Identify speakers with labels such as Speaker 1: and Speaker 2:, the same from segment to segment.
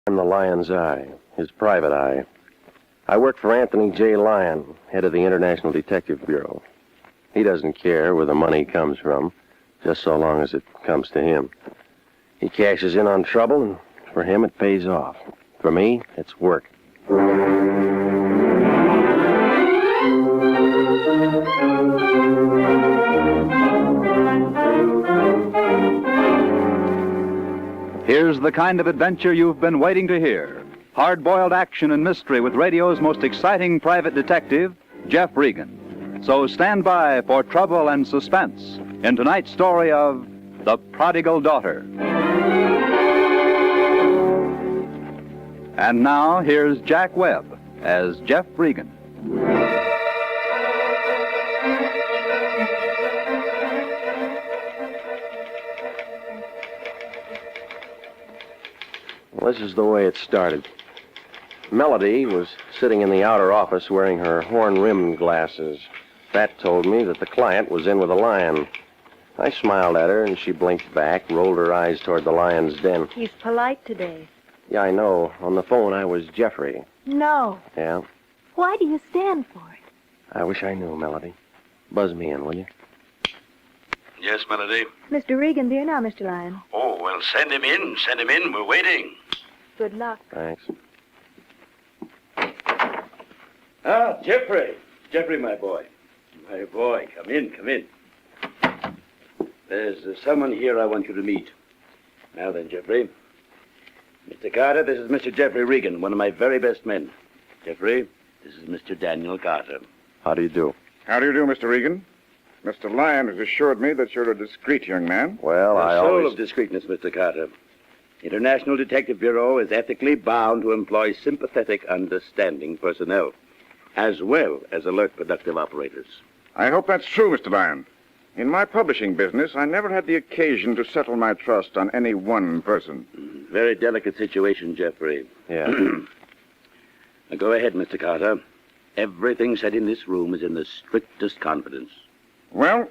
Speaker 1: I'm the Lion's eye, his private eye. I work for Anthony J. Lyon, head of the International Detective Bureau. He doesn't care where the money comes from, just so long as it comes to him. He cashes in on trouble, and for him it pays off. For me, it's work.
Speaker 2: Here's the kind of adventure you've been waiting to hear. Hard-boiled action and mystery with radio's most exciting private detective, Jeff Regan. So stand by for trouble and suspense in tonight's story of The Prodigal Daughter. And now, here's Jack Webb as Jeff Regan.
Speaker 1: Well, this is the way it started. Melody was sitting in the outer office wearing her horn-rimmed glasses. That told me that the client was in with a lion. I smiled at her, and she blinked back, rolled her eyes toward the lion's den.
Speaker 3: He's polite today.
Speaker 1: Yeah, I know. On the phone, I was Jeffrey.
Speaker 3: No.
Speaker 1: Yeah?
Speaker 3: Why do you stand for it?
Speaker 1: I wish I knew, Melody. Buzz me in, will you?
Speaker 4: Yes, Melody?
Speaker 3: Mr. Regan, dear, now, Mr. Lyon.
Speaker 4: Oh, well, send him in. Send him in. We're waiting.
Speaker 3: Good luck.
Speaker 1: Thanks.
Speaker 4: Ah, Jeffrey. Jeffrey, my boy. My boy, come in, come in. There's someone here I want you to meet. Now then, Jeffrey. Mr. Carter, this is Mr. Jeffrey Regan, one of my very best men. Jeffrey, this is Mr. Daniel Carter.
Speaker 1: How do you do?
Speaker 5: How do you do, Mr. Regan? Mr. Lyon has assured me that you're a discreet young man.
Speaker 1: Well,
Speaker 4: The
Speaker 1: I
Speaker 4: soul
Speaker 1: always...
Speaker 4: of discreetness, Mr. Carter. International Detective Bureau is ethically bound to employ sympathetic, understanding personnel, as well as alert, productive operators.
Speaker 5: I hope that's true, Mr. Lyon. In my publishing business, I never had the occasion to settle my trust on any one person.
Speaker 4: Very delicate situation, Jeffrey.
Speaker 1: Yeah.
Speaker 4: Now, go ahead, Mr. Carter. Everything said in this room is in the strictest confidence.
Speaker 5: Well,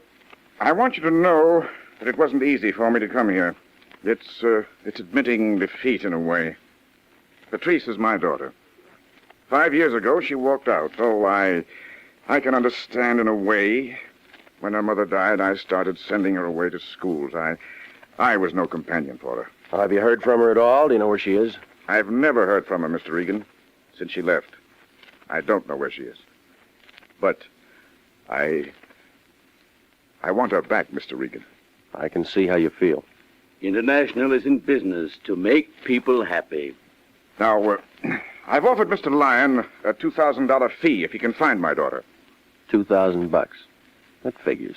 Speaker 5: I want you to know that it wasn't easy for me to come here. It's admitting defeat in a way. Patrice is my daughter. 5 years ago, she walked out. Oh, I can understand in a way. When her mother died, I started sending her away to schools. I was no companion for her.
Speaker 1: Well, have you heard from her at all? Do you know where she is?
Speaker 5: I've never heard from her, Mr. Regan, since she left. I don't know where she is. But I want her back, Mr. Regan.
Speaker 1: I can see how you feel.
Speaker 4: International is in business to make people happy.
Speaker 5: Now, I've offered Mr. Lyon a $2,000 fee if he can find my daughter.
Speaker 1: $2,000. That figures.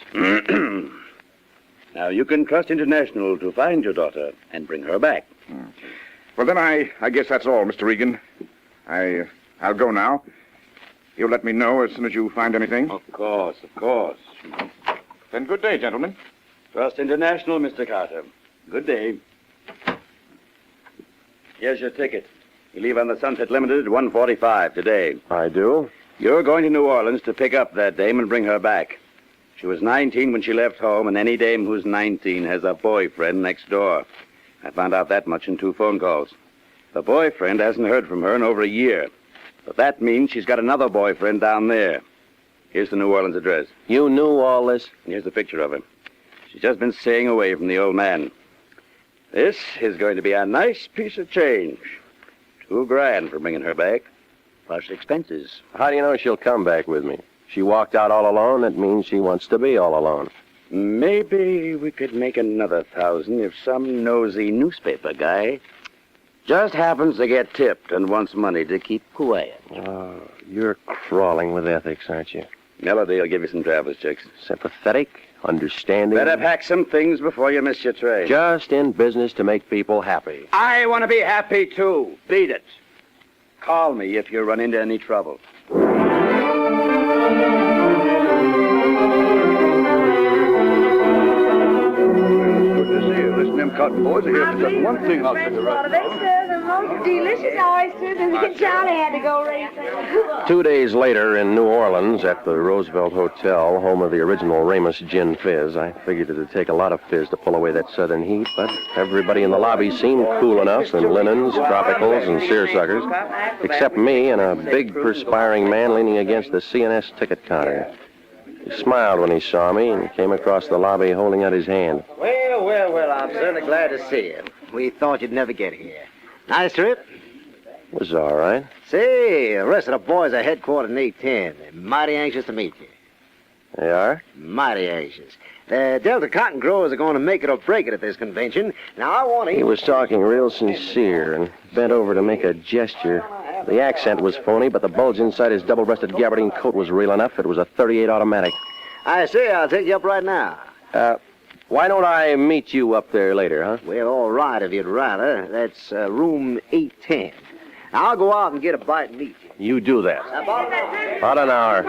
Speaker 4: Now, you can trust International to find your daughter and bring her back.
Speaker 5: Well, then I guess that's all, Mr. Regan. I'll go now. You'll let me know as soon as you find anything?
Speaker 4: Of course, of course.
Speaker 5: Then good day, gentlemen.
Speaker 4: Trust International, Mr. Carter. Good day. Here's your ticket. You leave on the Sunset Limited at 1:45 today.
Speaker 1: I do?
Speaker 4: You're going to New Orleans to pick up that dame and bring her back. She was 19 when she left home, and any dame who's 19 has a boyfriend next door. I found out that much in 2 phone calls. The boyfriend hasn't heard from her in over a year. But that means she's got another boyfriend down there. Here's the New Orleans address.
Speaker 1: You knew all this?
Speaker 4: Here's the picture of her. She's just been staying away from the old man. This is going to be a nice piece of change. $2 grand for bringing her back, plus expenses.
Speaker 1: How do you know she'll come back with me? She walked out all alone. That means she wants to be all alone.
Speaker 4: Maybe we could make another 1,000 if some nosy newspaper guy just happens to get tipped and wants money to keep quiet.
Speaker 1: Oh, you're crawling with ethics, aren't you?
Speaker 4: Melody will give you some traveler's checks.
Speaker 1: Sympathetic, understanding.
Speaker 4: Better pack some things before you miss your train.
Speaker 1: Just in business to make people happy.
Speaker 4: I want to be happy, too. Beat it. Call me if you run into any trouble. Good to see you. Listen to him
Speaker 6: Cotton boys are here for just one thing out there, right?
Speaker 3: They serve the most delicious oysters, and me and Charlie had to go racing.
Speaker 1: 2 days later in New Orleans at the Roosevelt Hotel, home of the original Ramus Gin Fizz, I figured it would take a lot of fizz to pull away that southern heat, but everybody in the lobby seemed cool enough in linens, tropicals, and seersuckers, except me and a big perspiring man leaning against the CNS ticket counter. He smiled when he saw me and came across the lobby holding out his hand.
Speaker 7: Well, I'm certainly glad to see you. We thought you'd never get here. Nice trip?
Speaker 1: It was all right.
Speaker 7: See, the rest of the boys are headquartered in 810. They're mighty anxious to meet you.
Speaker 1: They are?
Speaker 7: Mighty anxious. The Delta cotton growers are going to make it or break it at this convention. Now, I want to...
Speaker 1: He was talking real sincere and bent over to make a gesture. The accent was phony, but the bulge inside his double-breasted gabardine coat was real enough. It was a .38 automatic.
Speaker 7: I say, I'll take you up right now.
Speaker 1: Why don't I meet you up there later, huh?
Speaker 7: Well, all right, if you'd rather. That's room 810. Now, I'll go out and get a bite and meet you.
Speaker 1: You do that. About an hour.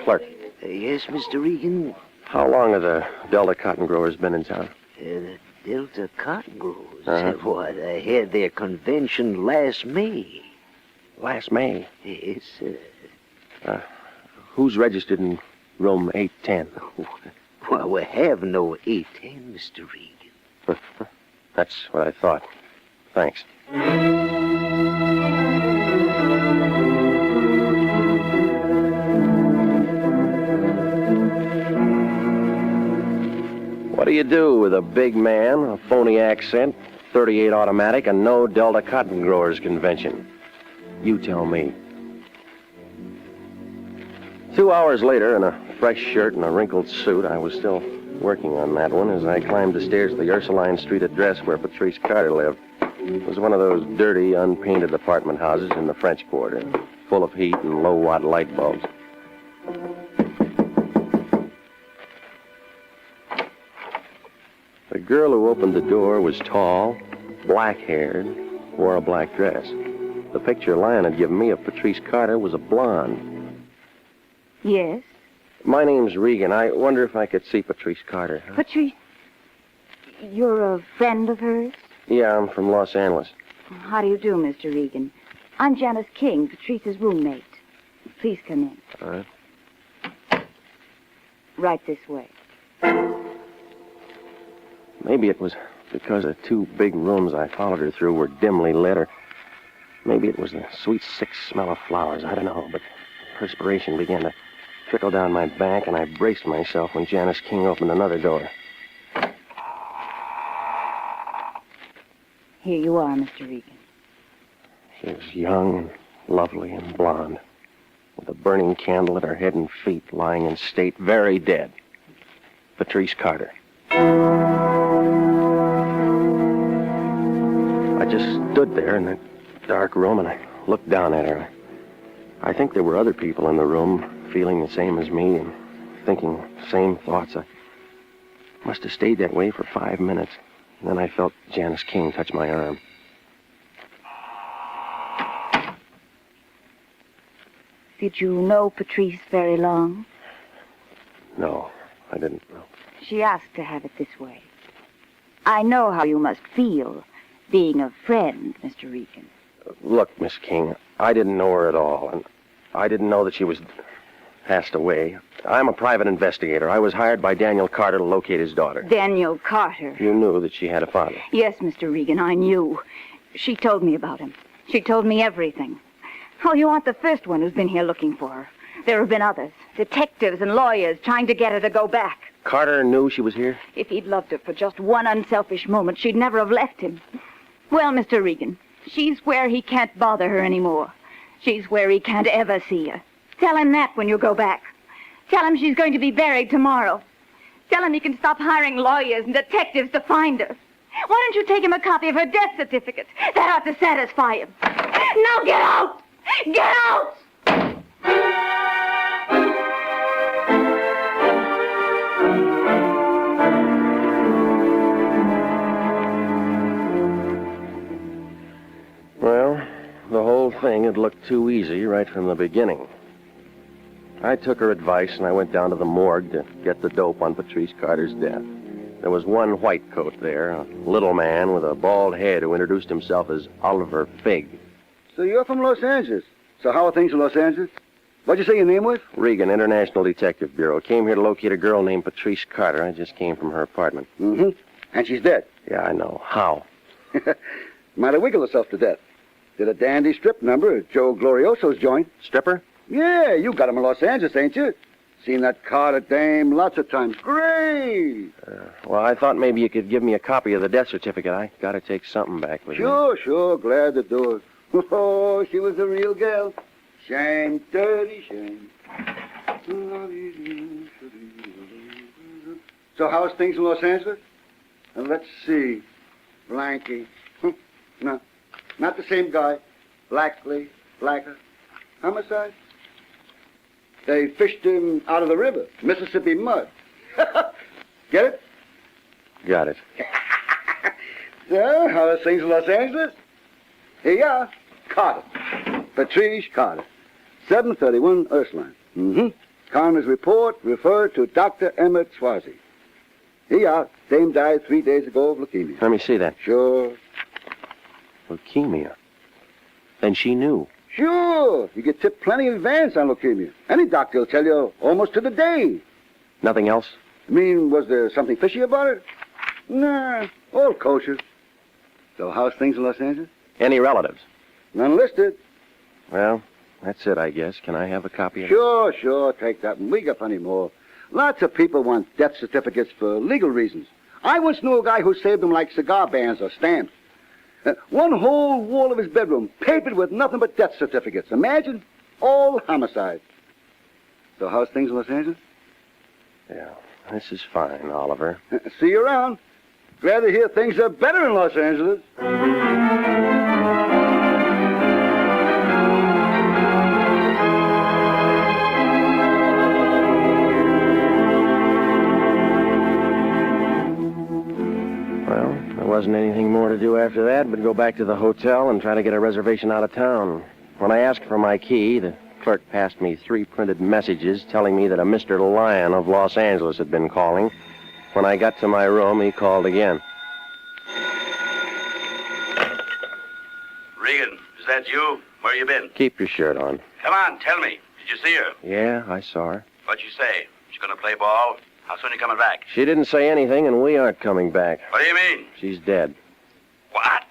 Speaker 1: Clerk,
Speaker 7: Yes, Mr. Regan?
Speaker 1: how long have the Delta cotton growers been in town?
Speaker 7: The Delta cotton growers.
Speaker 1: Uh-huh.
Speaker 7: Why, they had their convention last May.
Speaker 1: Last May.
Speaker 7: Yes, sir.
Speaker 1: Who's registered in room 810?
Speaker 7: Well, we have no 810, Mr. Regan.
Speaker 1: That's what I thought. Thanks. What do you do with a big man, a phony accent, .38 automatic, and no Delta Cotton Growers Convention? You tell me. 2 hours later, in a fresh shirt and a wrinkled suit, I was still working on that one as I climbed the stairs to the Ursuline Street address where Patrice Carter lived. It was one of those dirty, unpainted apartment houses in the French Quarter, full of heat and low-watt light bulbs. The girl who opened the door was tall, black-haired, wore a black dress. The picture Lion had given me of Patrice Carter was a blonde.
Speaker 3: Yes?
Speaker 1: My name's Regan. I wonder if I could see Patrice Carter. Huh?
Speaker 3: Patrice, you're a friend of hers?
Speaker 1: Yeah, I'm from Los Angeles.
Speaker 3: How do you do, Mr. Regan? I'm Janice King, Patrice's roommate. Please come in.
Speaker 1: All right.
Speaker 3: Right this way.
Speaker 1: Maybe it was because the two big rooms I followed her through were dimly lit, or maybe it was the sweet, sick smell of flowers. I don't know, but perspiration began to trickle down my back, and I braced myself when Janice King opened another door.
Speaker 3: Here you are, Mr. Regan.
Speaker 1: She was young and lovely and blonde, with a burning candle at her head and feet, lying in state, very dead. Patrice Carter. I just stood there in that dark room, and I looked down at her. I think there were other people in the room feeling the same as me and thinking the same thoughts. I must have stayed that way for 5 minutes. And then I felt Janice King touch my arm.
Speaker 3: Did you know Patrice very long?
Speaker 1: No, I didn't know.
Speaker 3: She asked to have it this way. I know how you must feel, being a friend, Mr. Regan.
Speaker 1: Look, Miss King, I didn't know her at all, and I didn't know that she was passed away. I'm a private investigator. I was hired by Daniel Carter to locate his daughter.
Speaker 3: Daniel Carter.
Speaker 1: You knew that she had a father.
Speaker 3: Yes, Mr. Regan, I knew. She told me about him. She told me everything. Oh, you aren't the first one who's been here looking for her. There have been others, detectives and lawyers trying to get her to go back.
Speaker 1: Carter knew she was here?
Speaker 3: If he'd loved her for just one unselfish moment, she'd never have left him. Well, Mr. Regan, she's where he can't bother her anymore. She's where he can't ever see her. Tell him that when you go back. Tell him she's going to be buried tomorrow. Tell him he can stop hiring lawyers and detectives to find her. Why don't you take him a copy of her death certificate? That ought to satisfy him. Now get out! Get out!
Speaker 1: Well, the whole thing had looked too easy right from the beginning. I took her advice, and I went down to the morgue to get the dope on Patrice Carter's death. There was one white coat there, a little man with a bald head who introduced himself as Oliver Fig.
Speaker 6: So you're from Los Angeles. So how are things in Los Angeles? What'd you say your name was?
Speaker 1: Regan, International Detective Bureau. Came here to locate a girl named Patrice Carter. I just came from her apartment.
Speaker 6: Mm-hmm. And she's dead.
Speaker 1: Yeah, I know. How?
Speaker 6: Might have wiggled herself to death. Did a dandy strip number at Joe Glorioso's joint.
Speaker 1: Stripper?
Speaker 6: Yeah, you got him in Los Angeles, ain't you? Seen that Carter dame lots of times. Great!
Speaker 1: Well, I thought maybe you could give me a copy of the death certificate. I gotta take something back with me.
Speaker 6: Sure. Glad to do it. Oh, she was a real girl. Shame, dirty shame. So how's things in Los Angeles? Let's see. Blanky. No, not the same guy. Blackley, Blacker. Homicide? They fished him out of the river. Mississippi mud. Get it?
Speaker 1: Got it.
Speaker 6: So, how are things in Los Angeles? Here you are. Carter. Patrice Carter. 731 Ursuline. Mm-hmm. Coroner's report referred to Dr. Emmett Swazi. Here you are. Dame died 3 days ago of leukemia.
Speaker 1: Let me see that.
Speaker 6: Sure.
Speaker 1: Leukemia? Then she knew.
Speaker 6: Sure. You get tipped plenty in advance on leukemia. Any doctor will tell you almost to the day.
Speaker 1: Nothing else?
Speaker 6: I mean, was there something fishy about it? Nah, all kosher. So how's things in Los Angeles?
Speaker 1: Any relatives?
Speaker 6: None listed.
Speaker 1: Well, that's it, I guess. Can I have a copy of it?
Speaker 6: Sure. Take that one. We got plenty more. Lots of people want death certificates for legal reasons. I once knew a guy who saved them like cigar bands or stamps. One whole wall of his bedroom papered with nothing but death certificates. Imagine, all homicide. So how's things in Los Angeles?
Speaker 1: Yeah, this is fine, Oliver.
Speaker 6: See you around. Glad to hear things are better in Los Angeles.
Speaker 1: There wasn't anything more to do after that but go back to the hotel and try to get a reservation out of town. When I asked for my key, the clerk passed me 3 printed messages telling me that a Mr. Lyon of Los Angeles had been calling. When I got to my room, he called again.
Speaker 4: Regan, is that you? Where you been?
Speaker 1: Keep your shirt on.
Speaker 4: Come on, tell me. Did you see her?
Speaker 1: Yeah, I saw her.
Speaker 4: What'd you say? She gonna play ball? How soon you coming back?
Speaker 1: She didn't say anything, and we aren't coming back.
Speaker 4: What do you mean?
Speaker 1: She's dead.
Speaker 4: What?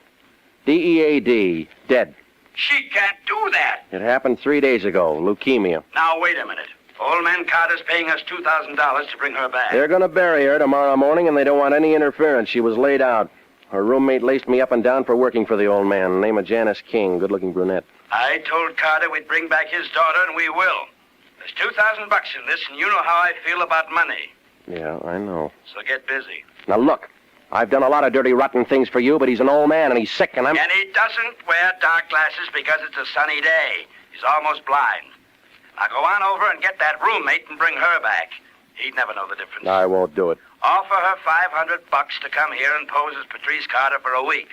Speaker 1: D-E-A-D. Dead.
Speaker 4: She can't do that.
Speaker 1: It happened 3 days ago. Leukemia.
Speaker 4: Now, wait a minute. Old man Carter's paying us $2,000 to bring her back.
Speaker 1: They're going to bury her tomorrow morning, and they don't want any interference. She was laid out. Her roommate laced me up and down for working for the old man. Name of Janice King. Good-looking brunette.
Speaker 4: I told Carter we'd bring back his daughter, and we will. There's $2,000 in this, and you know how I feel about money.
Speaker 1: Yeah, I know.
Speaker 4: So get busy.
Speaker 1: Now, look. I've done a lot of dirty, rotten things for you, but he's an old man, and he's sick, and I'm...
Speaker 4: And he doesn't wear dark glasses because it's a sunny day. He's almost blind. Now go on over and get that roommate and bring her back. He'd never know the difference.
Speaker 1: I won't do it.
Speaker 4: Offer her $500 to come here and pose as Patrice Carter for a week,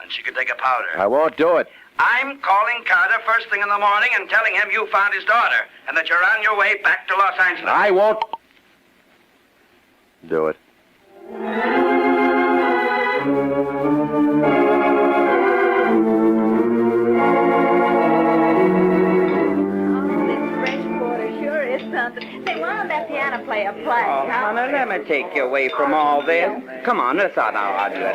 Speaker 4: and she could take a powder.
Speaker 1: I won't do it.
Speaker 4: I'm calling Carter first thing in the morning and telling him you found his daughter and that you're on your way back to Los Angeles.
Speaker 1: I won't do it.
Speaker 3: Say, why don't that piano player play?
Speaker 8: Oh, honey, let me take you away from all this. Come on, let's out now, Roger.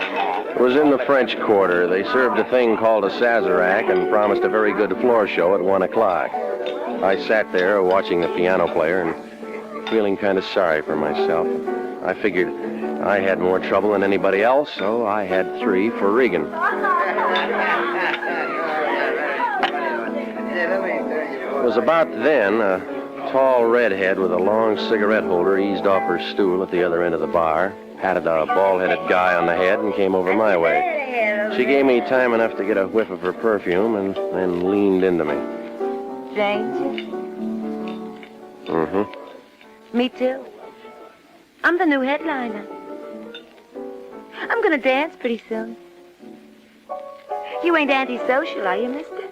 Speaker 1: It was in the French Quarter. They served a thing called a Sazerac and promised a very good floor show at 1 o'clock. I sat there watching the piano player and feeling kind of sorry for myself. I figured I had more trouble than anybody else, so I had 3 for Regan. It was about then a tall redhead with a long cigarette holder eased off her stool at the other end of the bar, patted a bald-headed guy on the head, and came over my way. She gave me time enough to get a whiff of her perfume and then leaned into me.
Speaker 9: Stranger?
Speaker 1: Mm-hmm.
Speaker 9: Me too. I'm the new headliner. I'm gonna dance pretty soon. You ain't antisocial, are you, mister?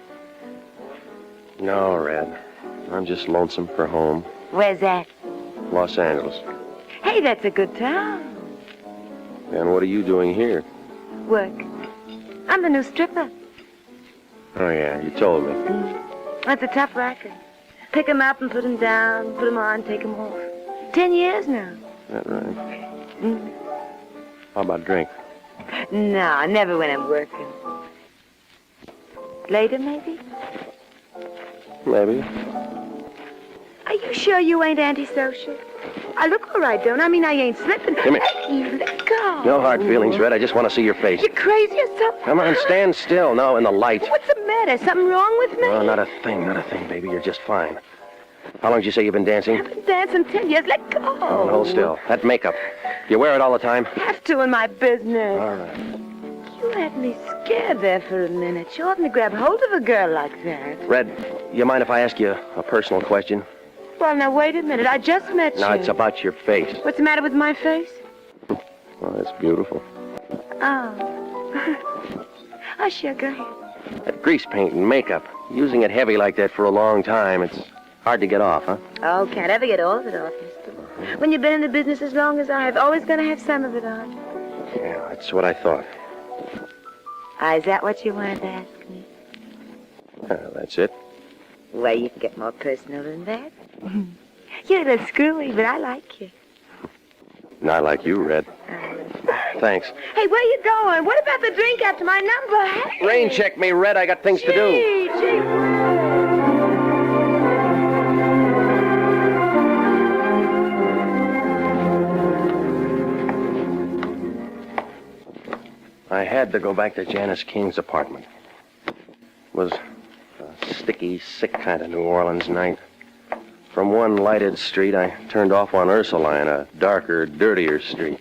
Speaker 1: No, Red. I'm just lonesome for home.
Speaker 9: Where's that?
Speaker 1: Los Angeles.
Speaker 9: Hey, that's a good town.
Speaker 1: And what are you doing here?
Speaker 9: Work. I'm the new stripper.
Speaker 1: Oh, yeah, you told me.
Speaker 9: That's a tough racket. Pick 'em up and put 'em down, put 'em on, take 'em off. 10 years now.
Speaker 1: Is that right? How about drink?
Speaker 9: No, never when I'm working. Later, maybe?
Speaker 1: Maybe.
Speaker 9: Are you sure you ain't antisocial? I look all right, don't I? I mean, I ain't slipping.
Speaker 1: Come here.
Speaker 9: Hey, let go.
Speaker 1: No hard feelings, Red. I just want to see your face.
Speaker 9: You crazy or something?
Speaker 1: Come on, stand still. No, in the light.
Speaker 9: What's the matter? Something wrong with me?
Speaker 1: No, not a thing, baby. You're just fine. How long did you say you've been dancing?
Speaker 9: I've been dancing 10 years. Let go.
Speaker 1: Oh, hold still. That makeup. You wear it all the time?
Speaker 9: Have to in my business.
Speaker 1: All right.
Speaker 9: You had me scared there for a minute. You oughtn't to grab hold of a girl like that.
Speaker 1: Red, you mind if I ask you a personal question?
Speaker 9: Well, now, wait a minute. I just met you.
Speaker 1: No, it's about your face.
Speaker 9: What's the matter with my face?
Speaker 1: Oh, that's beautiful.
Speaker 9: Oh. Oh, sure, go ahead.
Speaker 1: That grease paint and makeup, using it heavy like that for a long time, it's hard to get off, huh?
Speaker 9: Oh, can't ever get all of it off, mister. When you've been in the business as long as I have, always going to have some of it on.
Speaker 1: Yeah, that's what I thought.
Speaker 9: Is that what you wanted to ask me?
Speaker 1: That's it.
Speaker 9: Well, you can get more personal than that. You're a little screwy, but I like you.
Speaker 1: Not like you, Red. Thanks.
Speaker 9: Hey, where you going? What about the drink after my number? Hey.
Speaker 1: Rain check me, Red. I got things to do.
Speaker 9: Gee.
Speaker 1: I had to go back to Janice King's apartment. It was a sticky, sick kind of New Orleans night. From one lighted street, I turned off on Ursuline, a darker, dirtier street.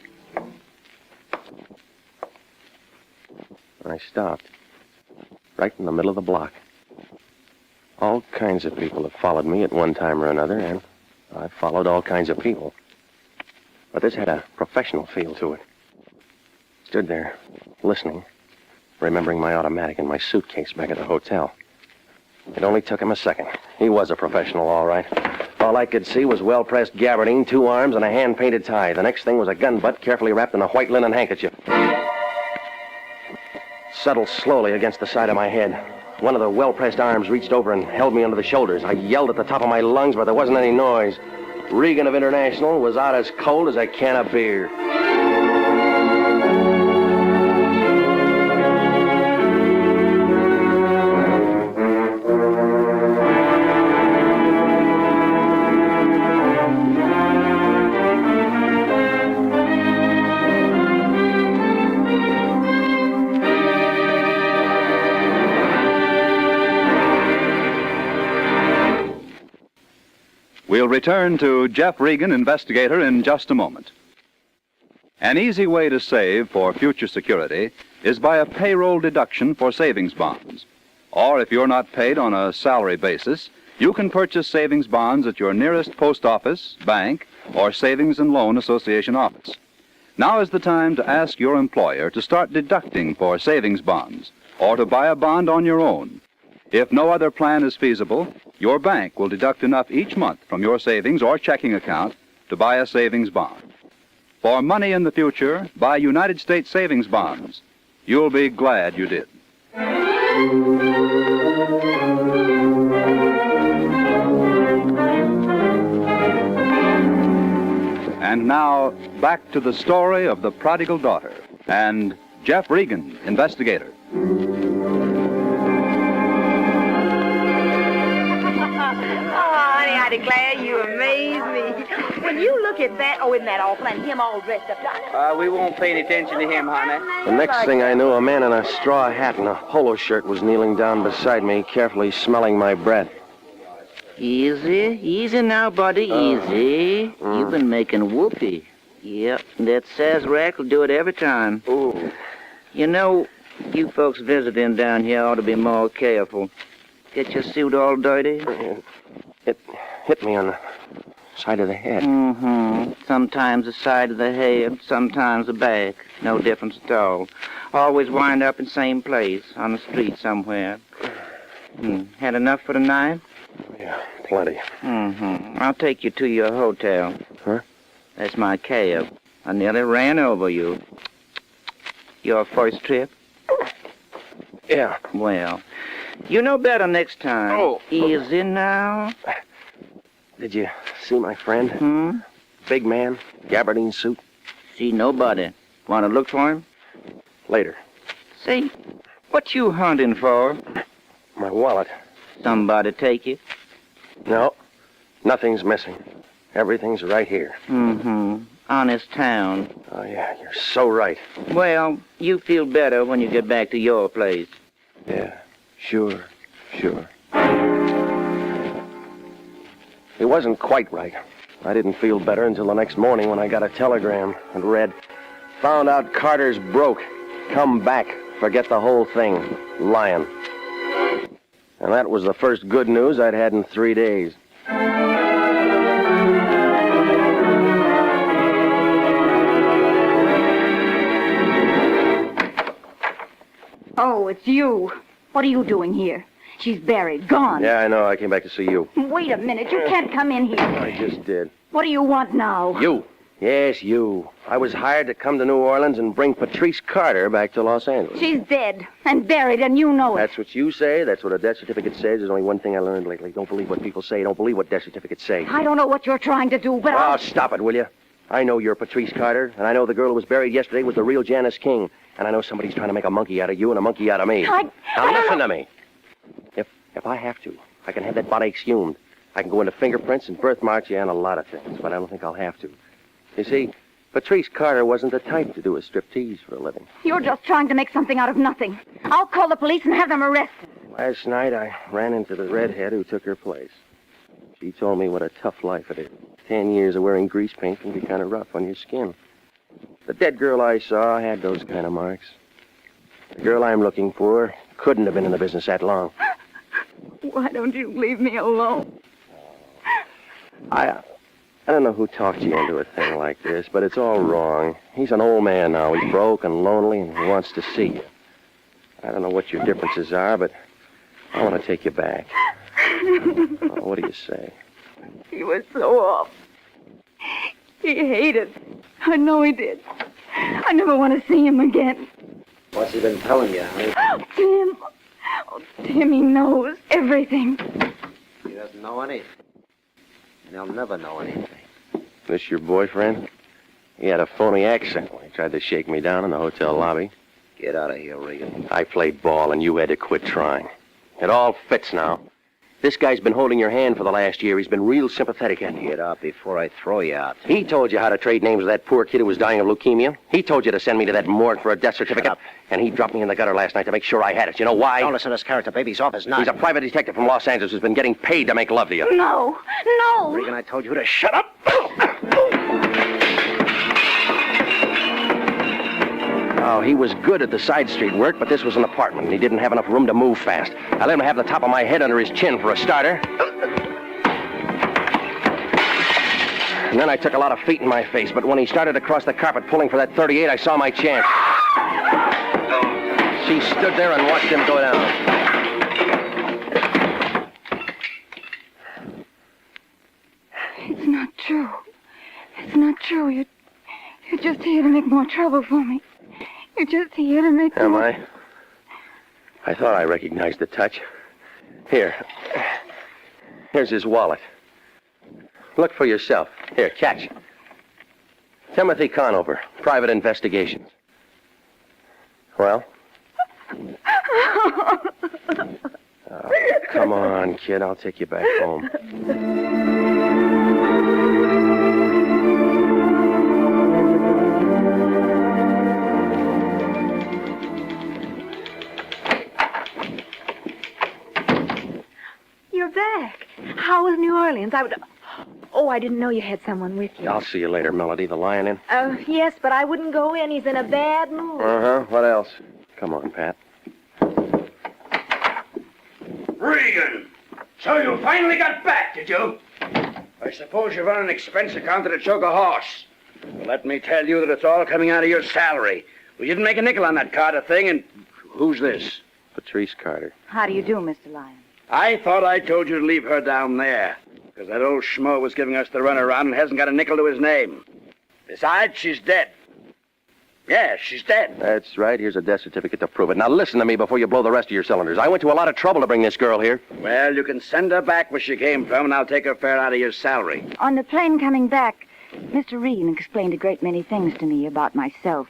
Speaker 1: I stopped, right in the middle of the block. All kinds of people have followed me at one time or another, and I've followed all kinds of people. But this had a professional feel to it. Stood there, listening, remembering my automatic and my suitcase back at the hotel. It only took him a second. He was a professional, all right. All I could see was well-pressed gabardine, 2 arms, and a hand-painted tie. The next thing was a gun butt carefully wrapped in a white linen handkerchief. Settled slowly against the side of my head. One of the well-pressed arms reached over and held me under the shoulders. I yelled at the top of my lungs, but there wasn't any noise. Regan of International was out as cold as a can of beer.
Speaker 2: We'll return to Jeff Regan, Investigator, in just a moment. An easy way to save for future security is by a payroll deduction for savings bonds. Or if you're not paid on a salary basis, you can purchase savings bonds at your nearest post office, bank, or Savings and Loan Association office. Now is the time to ask your employer to start deducting for savings bonds or to buy a bond on your own. If no other plan is feasible, your bank will deduct enough each month from your savings or checking account to buy a savings bond. For money in the future, buy United States savings bonds. You'll be glad you did. And now, back to the story of the prodigal daughter and Jeff Regan, Investigator.
Speaker 9: I declare you amaze me. When you look at that, isn't that awful? And him all dressed up.
Speaker 8: We won't pay any attention to him, honey.
Speaker 1: The next thing I knew, a man in a straw hat and a polo shirt was kneeling down beside me, carefully smelling my breath.
Speaker 10: Easy now, buddy, easy. You've been making whoopee. Yep, that Sazerac will do it every time.
Speaker 1: Ooh.
Speaker 10: You know, you folks visiting down here ought to be more careful. Get your suit all dirty?
Speaker 1: It hit me on the side of the head.
Speaker 10: Sometimes the side of the head, sometimes the back. No difference at all. Always wind up in same place, on the street somewhere. Had enough for the night?
Speaker 1: Yeah, plenty.
Speaker 10: Mm-hmm. I'll take you to your hotel.
Speaker 1: Huh?
Speaker 10: That's my cab. I nearly ran over you. Your first trip?
Speaker 1: Yeah.
Speaker 10: Well, you know better next time.
Speaker 1: Oh.
Speaker 10: Easy now.
Speaker 1: Did you see my friend?
Speaker 10: Hmm?
Speaker 1: Big man, gabardine suit.
Speaker 10: See nobody. Want to look for him?
Speaker 1: Later.
Speaker 10: Say, what you hunting for?
Speaker 1: My wallet.
Speaker 10: Somebody take it?
Speaker 1: No, nothing's missing. Everything's right here.
Speaker 10: Mm-hmm. Honest town.
Speaker 1: Oh, yeah, you're so right.
Speaker 10: Well, you feel better when you get back to your place.
Speaker 1: Yeah, sure. It wasn't quite right. I didn't feel better until the next morning when I got a telegram and read, "Found out Carter's broke. Come back. Forget the whole thing. Lion." And that was the first good news I'd had in 3 days.
Speaker 3: Oh, it's you. What are you doing here? She's buried, gone.
Speaker 1: Yeah, I know. I came back to see you.
Speaker 3: Wait a minute. You can't come in here.
Speaker 1: I just did.
Speaker 3: What do you want now?
Speaker 1: You. Yes, you. I was hired to come to New Orleans and bring Patrice Carter back to Los Angeles.
Speaker 3: She's dead and buried, and you know it.
Speaker 1: That's what you say. That's what a death certificate says. There's only one thing I learned lately. Don't believe what people say. Don't believe what death certificates say.
Speaker 3: I don't know what you're trying to do, but
Speaker 1: Oh, stop it, will you? I know you're Patrice Carter, and I know the girl who was buried yesterday was the real Janice King. And I know somebody's trying to make a monkey out of you and a monkey out of me. Now listen to me. If I have to, I can have that body exhumed. I can go into fingerprints and birthmarks, yeah, and a lot of things, but I don't think I'll have to. You see, Patrice Carter wasn't the type to do a striptease for a living.
Speaker 3: You're just trying to make something out of nothing. I'll call the police and have them arrested.
Speaker 1: Last night, I ran into the redhead who took her place. She told me what a tough life it is. 10 years of wearing grease paint can be kind of rough on your skin. The dead girl I saw had those kind of marks. The girl I'm looking for couldn't have been in the business that long.
Speaker 3: Why don't you leave me alone?
Speaker 1: I don't know who talked you into a thing like this, but it's all wrong. He's an old man now. He's broke and lonely, and he wants to see you. I don't know what your differences are, but I want to take you back. What do you say?
Speaker 3: He was so off. He hated. I know he did. I never want to see him again.
Speaker 7: What's he been telling you, honey?
Speaker 3: Tim. Oh, Tim, he knows everything.
Speaker 7: He doesn't know anything. And he'll never know anything.
Speaker 1: This your boyfriend? He had a phony accent when he tried to shake me down in the hotel lobby.
Speaker 7: Get out of here, Regan.
Speaker 1: I played ball, and you had to quit trying. It all fits now. This guy's been holding your hand for the last year. He's been real sympathetic, and
Speaker 7: Get out before I throw you out.
Speaker 1: he told you how to trade names with that poor kid who was dying of leukemia. He told you to send me to that morgue for a death certificate.
Speaker 7: up.
Speaker 1: And he dropped me in the gutter last night to make sure I had it. You know why?
Speaker 7: Don't listen to this character, baby. He's off his nut.
Speaker 1: He's a private detective from Los Angeles who's been getting paid to make love to you.
Speaker 3: No. No.
Speaker 7: Regan, I told you to shut up.
Speaker 1: Oh, he was good at the side street work, but this was an apartment, and he didn't have enough room to move fast. I let him have the top of my head under his chin for a starter. And then I took a lot of feet in my face, but when he started to cross the carpet pulling for that 38, I saw my chance. She stood there and watched him go down.
Speaker 3: It's not true. It's not true. You're just here to make more trouble for me. You're just here to make
Speaker 1: Am
Speaker 3: more...
Speaker 1: I? I thought I recognized the touch. Here. Here's his wallet. Look for yourself. Here, catch. Timothy Conover, Private Investigations. Well? Oh, come on, kid. I'll take you back home.
Speaker 9: You're back. How was New Orleans? Oh, I didn't know you had someone with you.
Speaker 1: I'll see you later, Melody. The lion in?
Speaker 9: Yes, but I wouldn't go in. He's in a bad mood.
Speaker 1: Uh-huh. What else? Come on, Pat.
Speaker 4: Regan! So you finally got back, did you? I suppose you run an expense account that'd choke a horse. Well, let me tell you that it's all coming out of your salary. We didn't make a nickel on that Carter thing, and who's this?
Speaker 1: Patrice Carter.
Speaker 3: How do you do, Mr. Lyon?
Speaker 4: I thought I told you to leave her down there, because that old schmo was giving us the runaround and hasn't got a nickel to his name. Besides, she's dead. Yeah, she's dead.
Speaker 1: That's right. Here's a death certificate to prove it. Now listen to me before you blow the rest of your cylinders. I went to a lot of trouble to bring this girl here.
Speaker 4: Well, you can send her back where she came from, and I'll take her fare out of your salary.
Speaker 3: On the plane coming back, Mr. Regan explained a great many things to me about myself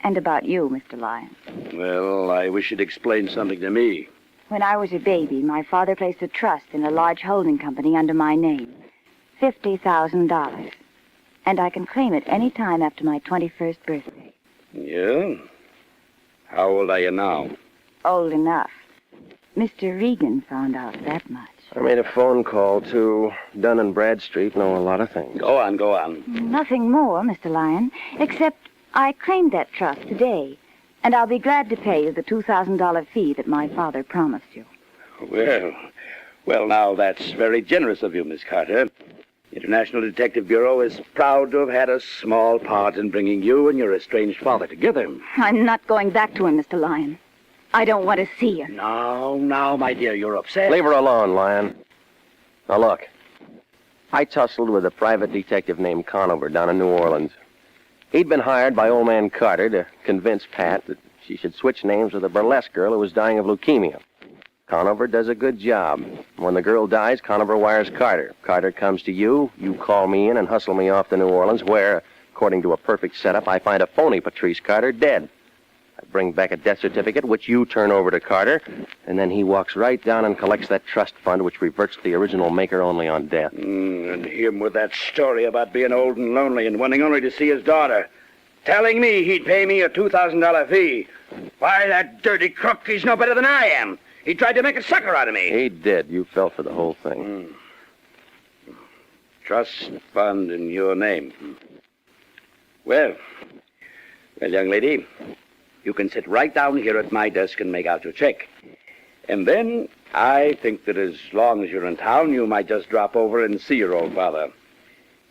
Speaker 3: and about you, Mr. Lyon.
Speaker 4: Well, I wish you'd explain something to me.
Speaker 3: When I was a baby, my father placed a trust in a large holding company under my name. $50,000. And I can claim it any time after my 21st birthday.
Speaker 4: Yeah? How old are you now?
Speaker 3: Old enough. Mr. Regan found out that much.
Speaker 1: I made a phone call to Dun and Bradstreet, know a lot of things.
Speaker 4: Go on.
Speaker 3: Nothing more, Mr. Lyon, except I claimed that trust today, and I'll be glad to pay you the $2,000 fee that my father promised you.
Speaker 4: Well, now, that's very generous of you, Miss Carter. The International Detective Bureau is proud to have had a small part in bringing you and your estranged father together.
Speaker 3: I'm not going back to him, Mr. Lyon. I don't want to see her.
Speaker 4: Now, my dear, you're upset.
Speaker 1: Leave her alone, Lyon. Now, look. I tussled with a private detective named Conover down in New Orleans. He'd been hired by old man Carter to convince Pat that she should switch names with a burlesque girl who was dying of leukemia. Conover does a good job. When the girl dies, Conover wires Carter. Carter comes to you, you call me in and hustle me off to New Orleans, where, according to a perfect setup, I find a phony Patrice Carter dead. I bring back a death certificate, which you turn over to Carter, and then he walks right down and collects that trust fund, which reverts to the original maker only on death.
Speaker 4: And him with that story about being old and lonely and wanting only to see his daughter. Telling me he'd pay me a $2,000 fee. Why, that dirty crook, he's no better than I am. He tried to make a sucker out of me.
Speaker 1: He did. You fell for the whole thing.
Speaker 4: Trust fund in your name. Well, young lady, you can sit right down here at my desk and make out your check. And then I think that as long as you're in town, you might just drop over and see your old father.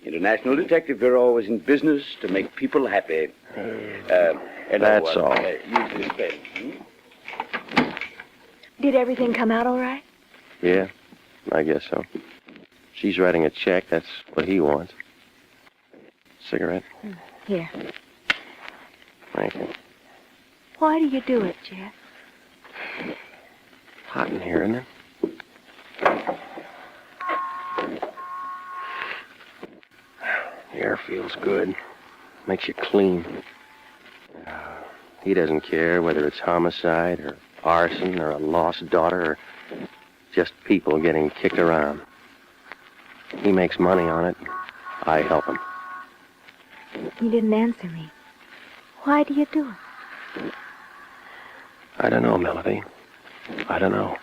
Speaker 4: International Detective Bureau is in business to make people happy.
Speaker 1: That's all.
Speaker 4: Use this pen.
Speaker 9: Did everything come out all right?
Speaker 1: Yeah, I guess so. She's writing a check. That's what he wants. Cigarette?
Speaker 9: Here.
Speaker 1: Thank you.
Speaker 9: Why do you do it, Jeff?
Speaker 1: Hot in here, isn't it? The air feels good. Makes you clean. He doesn't care whether it's homicide or arson or a lost daughter or just people getting kicked around. He makes money on it. I help him.
Speaker 9: You didn't answer me. Why do you do it?
Speaker 1: I don't know, Melody. I don't know.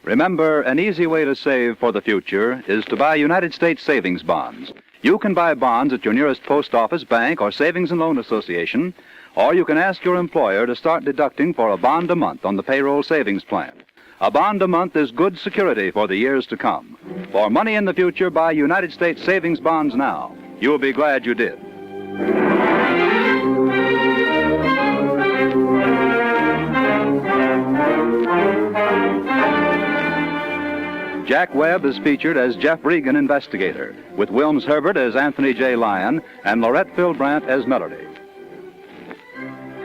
Speaker 2: Remember, an easy way to save for the future is to buy United States savings bonds. You can buy bonds at your nearest post office, bank, or savings and loan association, or you can ask your employer to start deducting for a bond a month on the payroll savings plan. A bond a month is good security for the years to come. For money in the future, buy United States savings bonds now. You'll be glad you did. Jack Webb is featured as Jeff Regan, Investigator, with Wilms Herbert as Anthony J. Lyon and Laurette Philbrandt as Melody.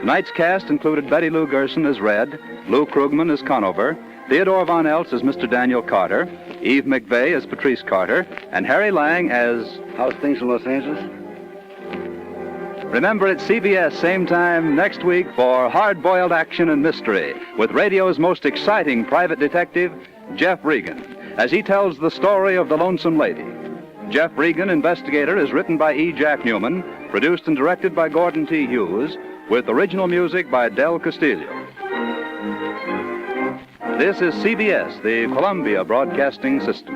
Speaker 2: Tonight's cast included Betty Lou Gerson as Red, Lou Krugman as Conover, Theodore Von Eltz as Mr. Daniel Carter, Eve McVeigh as Patrice Carter, and Harry Lang as...
Speaker 6: How's things in Los Angeles?
Speaker 2: Remember, it's CBS same time next week for hard-boiled action and mystery with radio's most exciting private detective, Jeff Regan, as he tells the story of the Lonesome Lady. Jeff Regan, Investigator, is written by E. Jack Newman, produced and directed by Gordon T. Hughes, with original music by Del Castillo. This is CBS, the Columbia Broadcasting System.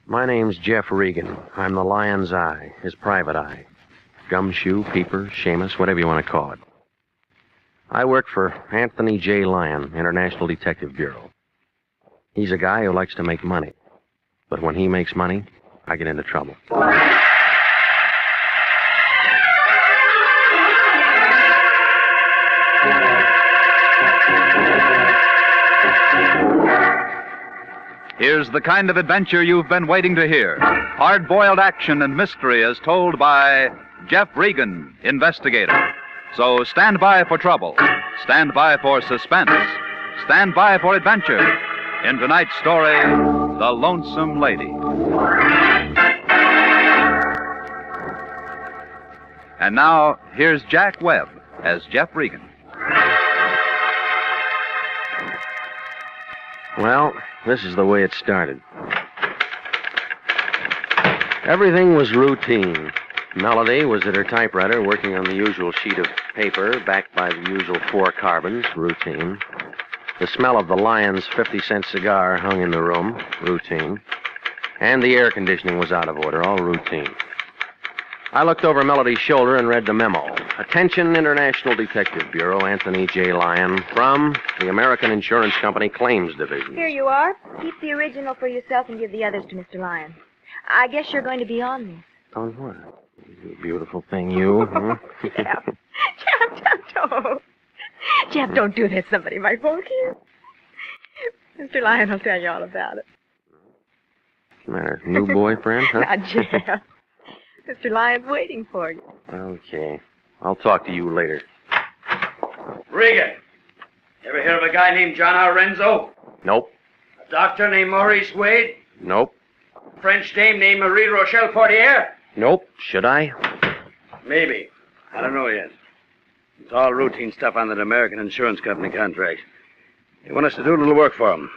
Speaker 1: My name's Jeff Regan. I'm the Lion's Eye, his private eye. Gumshoe, peeper, Seamus, whatever you want to call it. I work for Anthony J. Lyon, International Detective Bureau. He's a guy who likes to make money. But when he makes money, I get into trouble.
Speaker 2: Here's the kind of adventure you've been waiting to hear. Hard-boiled action and mystery as told by Jeff Regan, Investigator. So stand by for trouble. Stand by for suspense. Stand by for adventure. In tonight's story, The Lonesome Lady. And now, here's Jack Webb as Jeff Regan.
Speaker 1: Well, this is the way it started. Everything was routine. Melody was at her typewriter working on the usual sheet of paper, backed by the usual 4 carbons, routine. The smell of the Lion's 50-cent cigar hung in the room, routine. And the air conditioning was out of order, all routine. I looked over Melody's shoulder and read the memo. Attention, International Detective Bureau, Anthony J. Lyon, from the American Insurance Company Claims Division.
Speaker 9: Here you are. Keep the original for yourself and give the others to Mr. Lyon. I guess you're going to be on this.
Speaker 1: On what? You beautiful thing, you. Huh?
Speaker 9: Jeff, don't. Jeff, don't do that. Somebody might walk in. Mr. Lyon will tell you all about it.
Speaker 1: What's the matter? New boyfriend, huh?
Speaker 9: Now, Jeff. Mr. Lyon's waiting for you.
Speaker 1: Okay. I'll talk to you later.
Speaker 4: Regan, ever hear of a guy named John R. Renzo?
Speaker 1: Nope.
Speaker 4: A doctor named Maurice Wade?
Speaker 1: Nope.
Speaker 4: A French dame named Marie Rochelle Portier?
Speaker 1: Nope. Should I?
Speaker 4: Maybe. I don't know yet. It's all routine stuff on that American Insurance Company contract. They want us to do a little work for them.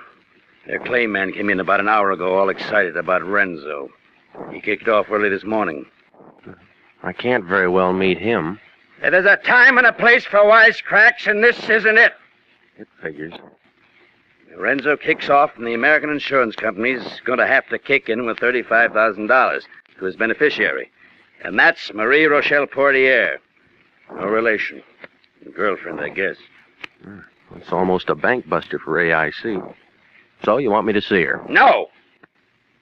Speaker 4: Their claim man came in about an hour ago, all excited about Renzo. He kicked off early this morning.
Speaker 1: I can't very well meet him.
Speaker 4: There's a time and a place for wisecracks, and this isn't it.
Speaker 1: It figures.
Speaker 4: Renzo kicks off, and the American Insurance Company's going to have to kick in with $35,000 to his beneficiary. And that's Marie Rochelle Portier. No relation. Girlfriend, I guess.
Speaker 1: It's almost a bank buster for AIC. So you want me to see her?
Speaker 4: No!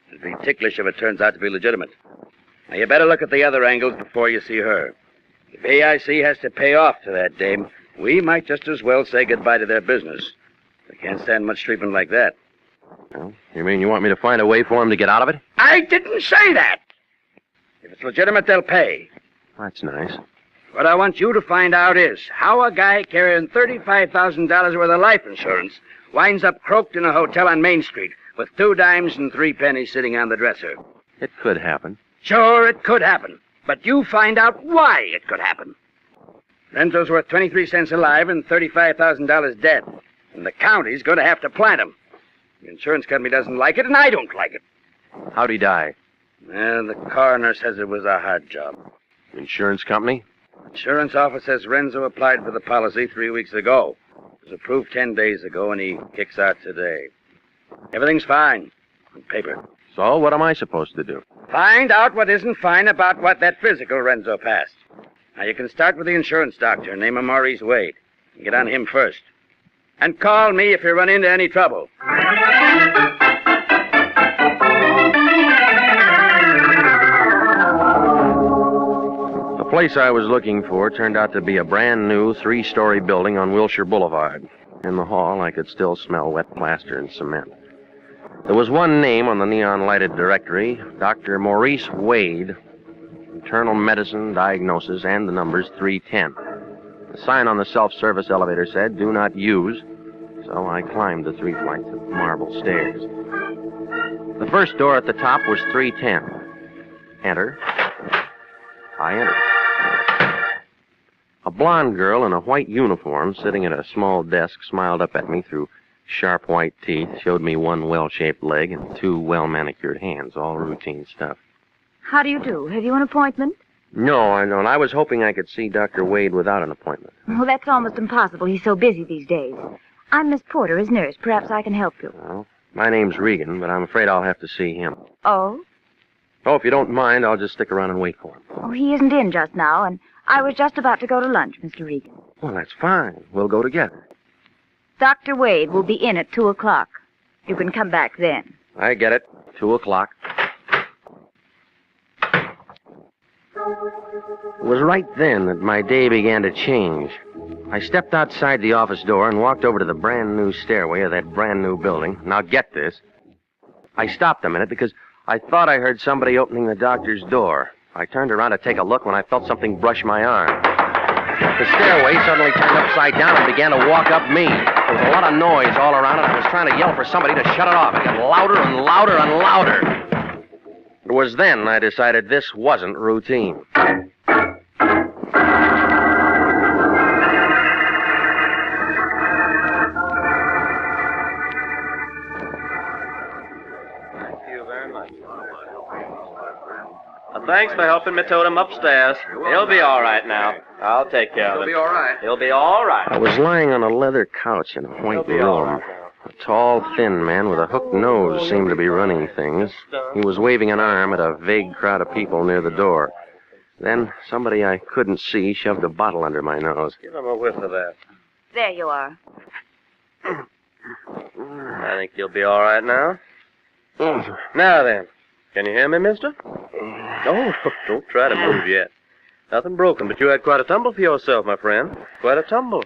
Speaker 4: It'd be ticklish if it turns out to be legitimate. Now, you better look at the other angles before you see her. If AIC has to pay off to that dame, we might just as well say goodbye to their business. They can't stand much treatment like that.
Speaker 1: Well, you mean you want me to find a way for him to get out of it?
Speaker 4: I didn't say that! If it's legitimate, they'll pay.
Speaker 1: That's nice.
Speaker 4: What I want you to find out is how a guy carrying $35,000 worth of life insurance winds up croaked in a hotel on Main Street with 2 dimes and 3 pennies sitting on the dresser.
Speaker 1: It could happen.
Speaker 4: Sure, it could happen. But you find out why it could happen. Renzo's worth 23 cents alive and $35,000 dead. And the county's going to have to plant him. The insurance company doesn't like it, and I don't like it.
Speaker 1: How'd he die?
Speaker 4: The coroner says it was a hard job.
Speaker 1: Insurance company?
Speaker 4: Insurance office says Renzo applied for the policy 3 weeks ago. It was approved 10 days ago, and he kicks out today. Everything's fine. On paper.
Speaker 1: So what am I supposed to do?
Speaker 4: Find out what isn't fine about what that physical Renzo passed. Now, you can start with the insurance doctor, name him Maurice Wade. And get on him first. And call me if you run into any trouble.
Speaker 1: The place I was looking for turned out to be a brand new 3-story building on Wilshire Boulevard. In the hall, I could still smell wet plaster and cement. There was one name on the neon-lighted directory, Dr. Maurice Wade, internal medicine, diagnosis, and the numbers 310. The sign on the self-service elevator said, "Do not use," so I climbed the 3 flights of marble stairs. The first door at the top was 310. Enter. I entered. A blonde girl in a white uniform sitting at a small desk smiled up at me through sharp white teeth, showed me 1 well-shaped leg and 2 well-manicured hands, all routine stuff.
Speaker 3: How do you do? Have you an appointment?
Speaker 1: No, I don't. I was hoping I could see Dr. Wade without an appointment.
Speaker 3: Well, that's almost impossible. He's so busy these days. I'm Miss Porter, his nurse. Perhaps I can help you.
Speaker 1: Well, My name's Regan, but I'm afraid I'll have to see him.
Speaker 3: Oh?
Speaker 1: Oh, if you don't mind, I'll just stick around and wait for him.
Speaker 3: Oh, he isn't in just now, and I was just about to go to lunch, Mr. Regan.
Speaker 1: Well, that's fine. We'll go together.
Speaker 3: Dr. Wade will be in at 2 o'clock. You can come back then.
Speaker 1: I get it. 2 o'clock. It was right then that my day began to change. I stepped outside the office door and walked over to the brand new stairway of that brand new building. Now get this. I stopped a minute because I thought I heard somebody opening the doctor's door. I turned around to take a look when I felt something brush my arm. The stairway suddenly turned upside down and began to walk up me. There was a lot of noise all around, and I was trying to yell for somebody to shut it off. It got louder and louder and louder. It was then I decided this wasn't routine.
Speaker 11: Thanks for helping me tote him upstairs. He'll be all right now. I'll take care of him.
Speaker 8: He'll be all right.
Speaker 11: He'll be all right.
Speaker 1: I was lying on a leather couch in a white room. A tall, thin man with a hooked nose seemed to be running things. He was waving an arm at a vague crowd of people near the door. Then somebody I couldn't see shoved a bottle under my nose.
Speaker 11: Give him a whiff of that.
Speaker 3: There you are.
Speaker 11: I think you'll be all right now. Now then, can you hear me, mister? Oh, don't try to move yet. Nothing broken, but you had quite a tumble for yourself, my friend. Quite a tumble.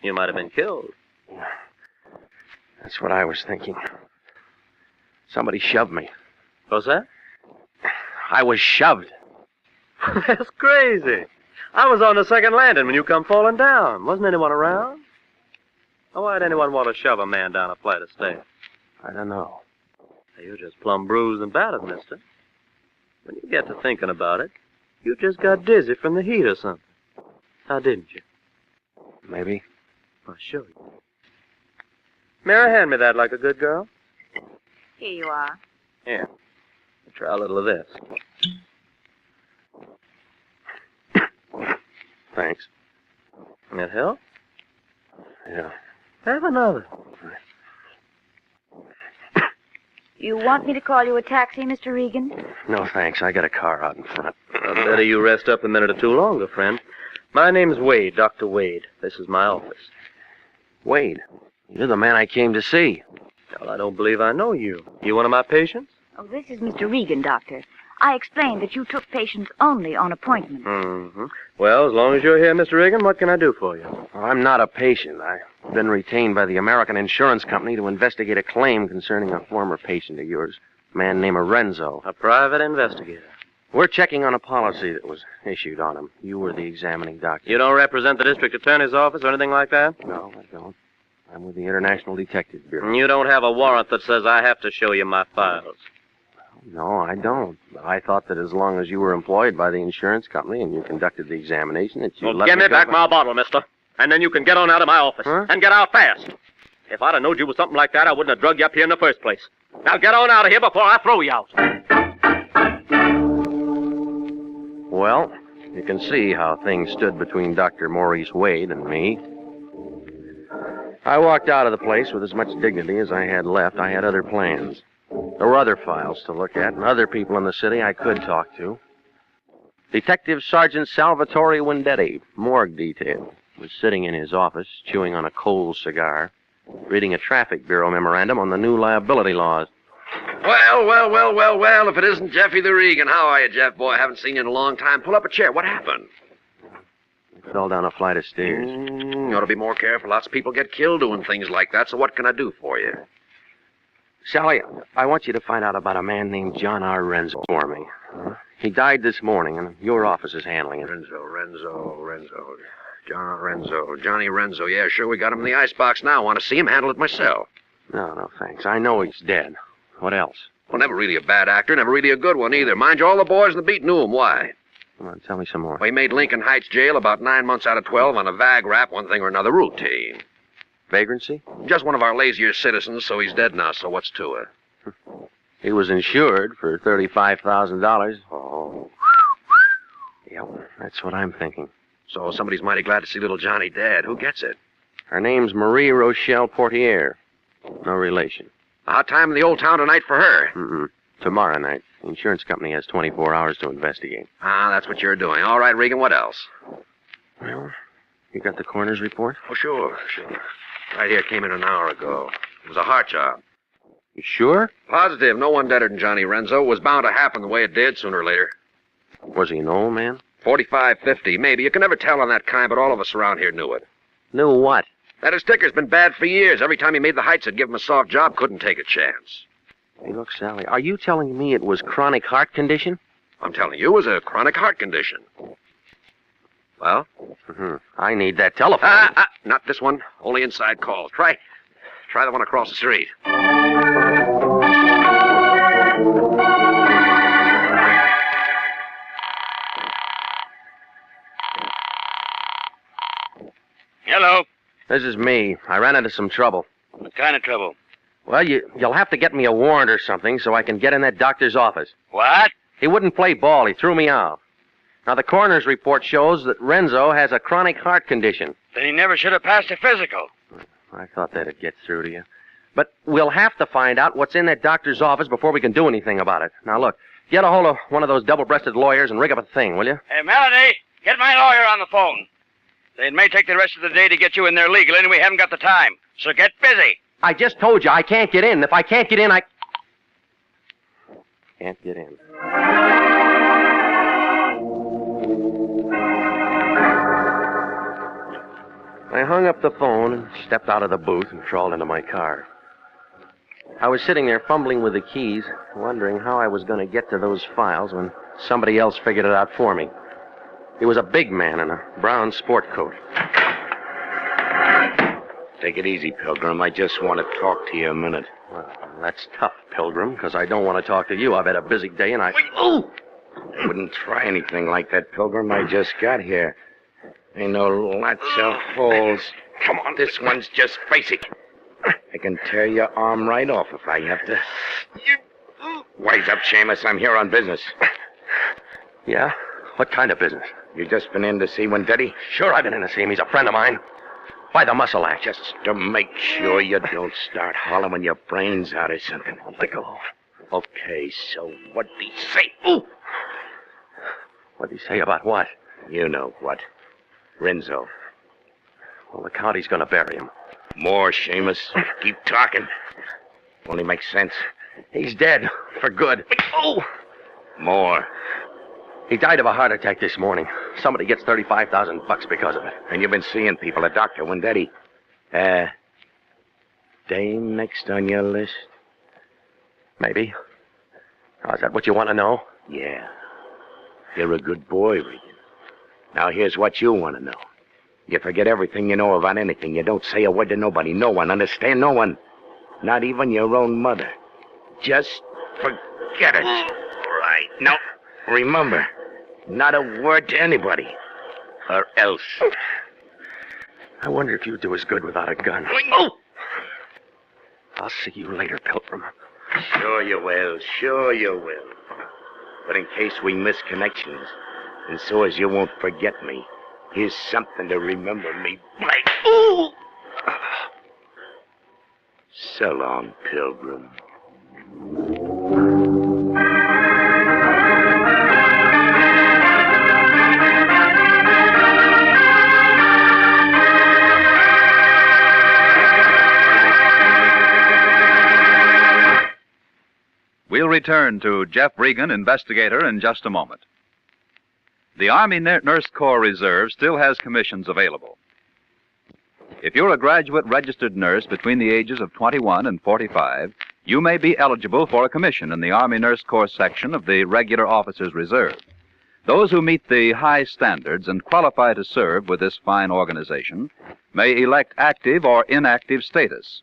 Speaker 11: You might have been killed.
Speaker 1: That's what I was thinking. Somebody shoved me.
Speaker 11: What's that?
Speaker 1: I was shoved.
Speaker 11: That's crazy. I was on the second landing when you come falling down. Wasn't anyone around? Why'd anyone want to shove a man down a flight of stairs?
Speaker 1: I don't know.
Speaker 11: You're just plumb bruised and battered, mister. When you get to thinking about it, you just got dizzy from the heat or something. How didn't you?
Speaker 1: Maybe.
Speaker 11: I'll show you. Mary, hand me that like a good girl.
Speaker 3: Here you are.
Speaker 11: Here. Try a little of this.
Speaker 1: Thanks.
Speaker 11: That help?
Speaker 1: Yeah.
Speaker 11: Have another.
Speaker 3: You want me to call you a taxi, Mr. Regan?
Speaker 1: No, thanks. I got a car out in front.
Speaker 11: Better you rest up a minute or two longer, friend. My name's Wade, Dr. Wade. This is my office.
Speaker 1: Wade, you're the man I came to see.
Speaker 11: Well, I don't believe I know you. You one of my patients?
Speaker 3: Oh, this is Mr. Regan, Doctor. I explained that you took patients only on appointment.
Speaker 11: Mm-hmm. Well, as long as you're here, Mr. Regan, what can I do for you?
Speaker 1: Well, I'm not a patient. I've been retained by the American Insurance Company to investigate a claim concerning a former patient of yours, a man named Renzo.
Speaker 11: A private investigator.
Speaker 1: We're checking on a policy that was issued on him. You were the examining doctor.
Speaker 11: You don't represent the district attorney's office or anything like that?
Speaker 1: No, I don't. I'm with the International Detective Bureau.
Speaker 11: You don't have a warrant that says I have to show you my files?
Speaker 1: No, I don't. But I thought that as long as you were employed by the insurance company and you conducted the examination, that you'd let
Speaker 11: give me
Speaker 1: go.
Speaker 11: back my bottle, mister. And then you can get on out of my office.
Speaker 1: Huh?
Speaker 11: And get out fast. If I'd have known you was something like that, I wouldn't have drugged you up here in the first place. Now get on out of here before I throw you out.
Speaker 1: Well, you can see how things stood between Dr. Maurice Wade and me. I walked out of the place with as much dignity as I had left. I had other plans. There were other files to look at and other people in the city I could talk to. Detective Sergeant Salvatore Wendetti, morgue detail, was sitting in his office, chewing on a cold cigar, reading a traffic bureau memorandum on the new liability laws.
Speaker 12: Well, if it isn't Jeffy the Regan. How are you, Jeff, boy? I haven't seen you in a long time. Pull up a chair. What happened?
Speaker 1: I fell down a flight of stairs.
Speaker 12: You ought to be more careful. Lots of people get killed doing things like that, so what can I do for you?
Speaker 1: Sally, I want you to find out about a man named John R. Renzo for me. He died this morning, and your office is handling it.
Speaker 12: Renzo. John Renzo. Johnny Renzo. Yeah, sure, we got him in the icebox now. Want to see him handle it myself.
Speaker 1: No, thanks. I know he's dead. What else?
Speaker 12: Well, never really a bad actor, never really a good one either. Mind you, all the boys in the beat knew him. Why?
Speaker 1: Come on, tell me some more.
Speaker 12: Well, he made Lincoln Heights jail about 9 months out of 12 on a vag rap, one thing or another, routine.
Speaker 1: Vagrancy?
Speaker 12: Just one of our lazier citizens, so he's dead now, so what's to it?
Speaker 1: He was insured for $35,000.
Speaker 12: Oh.
Speaker 1: Yep, that's what I'm thinking.
Speaker 12: So somebody's mighty glad to see little Johnny dead. Who gets it?
Speaker 1: Her name's Marie Rochelle Portier. No relation.
Speaker 12: A hot time in the old town tonight for her.
Speaker 1: Mm-mm. Tomorrow night. The insurance company has 24 hours to investigate.
Speaker 12: Ah, that's what you're doing. All right, Regan, what else?
Speaker 1: Well, you got the coroner's report?
Speaker 12: Oh, sure. Right here, came in an hour ago. It was a heart job.
Speaker 1: You sure?
Speaker 12: Positive. No one deader than Johnny Renzo. It was bound to happen the way it did sooner or later.
Speaker 1: Was he an old man?
Speaker 12: 45, 50, maybe. You can never tell on that kind, but all of us around here knew it.
Speaker 1: Knew what?
Speaker 12: That his ticker's been bad for years. Every time he made the heights, I'd give him a soft job. Couldn't take a chance.
Speaker 1: Hey, look, Sally, are you telling me it was chronic heart condition?
Speaker 12: I'm telling you, it was a chronic heart condition. Well?
Speaker 1: Mm-hmm. I need that telephone.
Speaker 12: Not this one. Only inside calls. Try the one across the street.
Speaker 4: Hello.
Speaker 1: This is me. I ran into some trouble.
Speaker 4: What kind of trouble?
Speaker 1: Well, you'll have to get me a warrant or something so I can get in that doctor's office.
Speaker 4: What?
Speaker 1: He wouldn't play ball. He threw me out. Now, the coroner's report shows that Renzo has a chronic heart condition.
Speaker 4: Then he never should have passed a physical.
Speaker 1: I thought that'd get through to you. But we'll have to find out what's in that doctor's office before we can do anything about it. Now, look, get a hold of one of those double-breasted lawyers and rig up a thing, will you?
Speaker 4: Hey, Melody, get my lawyer on the phone. It may take the rest of the day to get you in there legally, and we haven't got the time. So get busy.
Speaker 1: I just told you I can't get in. If I can't get in, I can't get in. I hung up the phone and stepped out of the booth and crawled into my car. I was sitting there fumbling with the keys, wondering how I was going to get to those files when somebody else figured it out for me. He was a big man in a brown sport coat.
Speaker 4: Take it easy, Pilgrim. I just want to talk to you a minute.
Speaker 1: Well, that's tough, Pilgrim, because I don't want to talk to you. I've had a busy day and Oh!
Speaker 4: I wouldn't try anything like that, Pilgrim. I just got here. I know lots of holes. Come on, this one's just basic. I can tear your arm right off if I have to. Wise up, Seamus. I'm here on business.
Speaker 1: Yeah? What kind of business?
Speaker 4: You just been in to see Wendetti?
Speaker 1: Sure, I've been in to see him. He's a friend of mine. Why the muscle act?
Speaker 4: Just to make sure you don't start hollering your brains out or something.
Speaker 1: Let go.
Speaker 4: Okay, so what'd he say? Ooh!
Speaker 1: What'd he say about what?
Speaker 4: You know what. Renzo.
Speaker 1: Well, the county's gonna bury him.
Speaker 4: More, Seamus. Keep talking. Only makes sense.
Speaker 1: He's dead. For good. Oh!
Speaker 4: More.
Speaker 1: He died of a heart attack this morning. Somebody gets $35,000 because of it.
Speaker 4: And you've been seeing people. A doctor, Wendetti. Dame next on your list?
Speaker 1: Maybe. Oh, is that what you want to know?
Speaker 4: Yeah. You're a good boy, Regan. Now, here's what you want to know. You forget everything you know about anything. You don't say a word to nobody. No one. Understand? No one. Not even your own mother. Just forget it. Right. No. Remember, not a word to anybody. Or else.
Speaker 1: I wonder if you'd do as good without a gun. Oh! I'll see you later, Pilgrim.
Speaker 4: Sure you will. Sure you will. But in case we miss connections, and so as you won't forget me, here's something to remember me by. Ooh! So long, Pilgrim.
Speaker 2: We'll return to Jeff Regan, Investigator, in just a moment. The Army Nurse Corps Reserve still has commissions available. If you're a graduate registered nurse between the ages of 21 and 45, you may be eligible for a commission in the Army Nurse Corps section of the Regular Officers Reserve. Those who meet the high standards and qualify to serve with this fine organization may elect active or inactive status.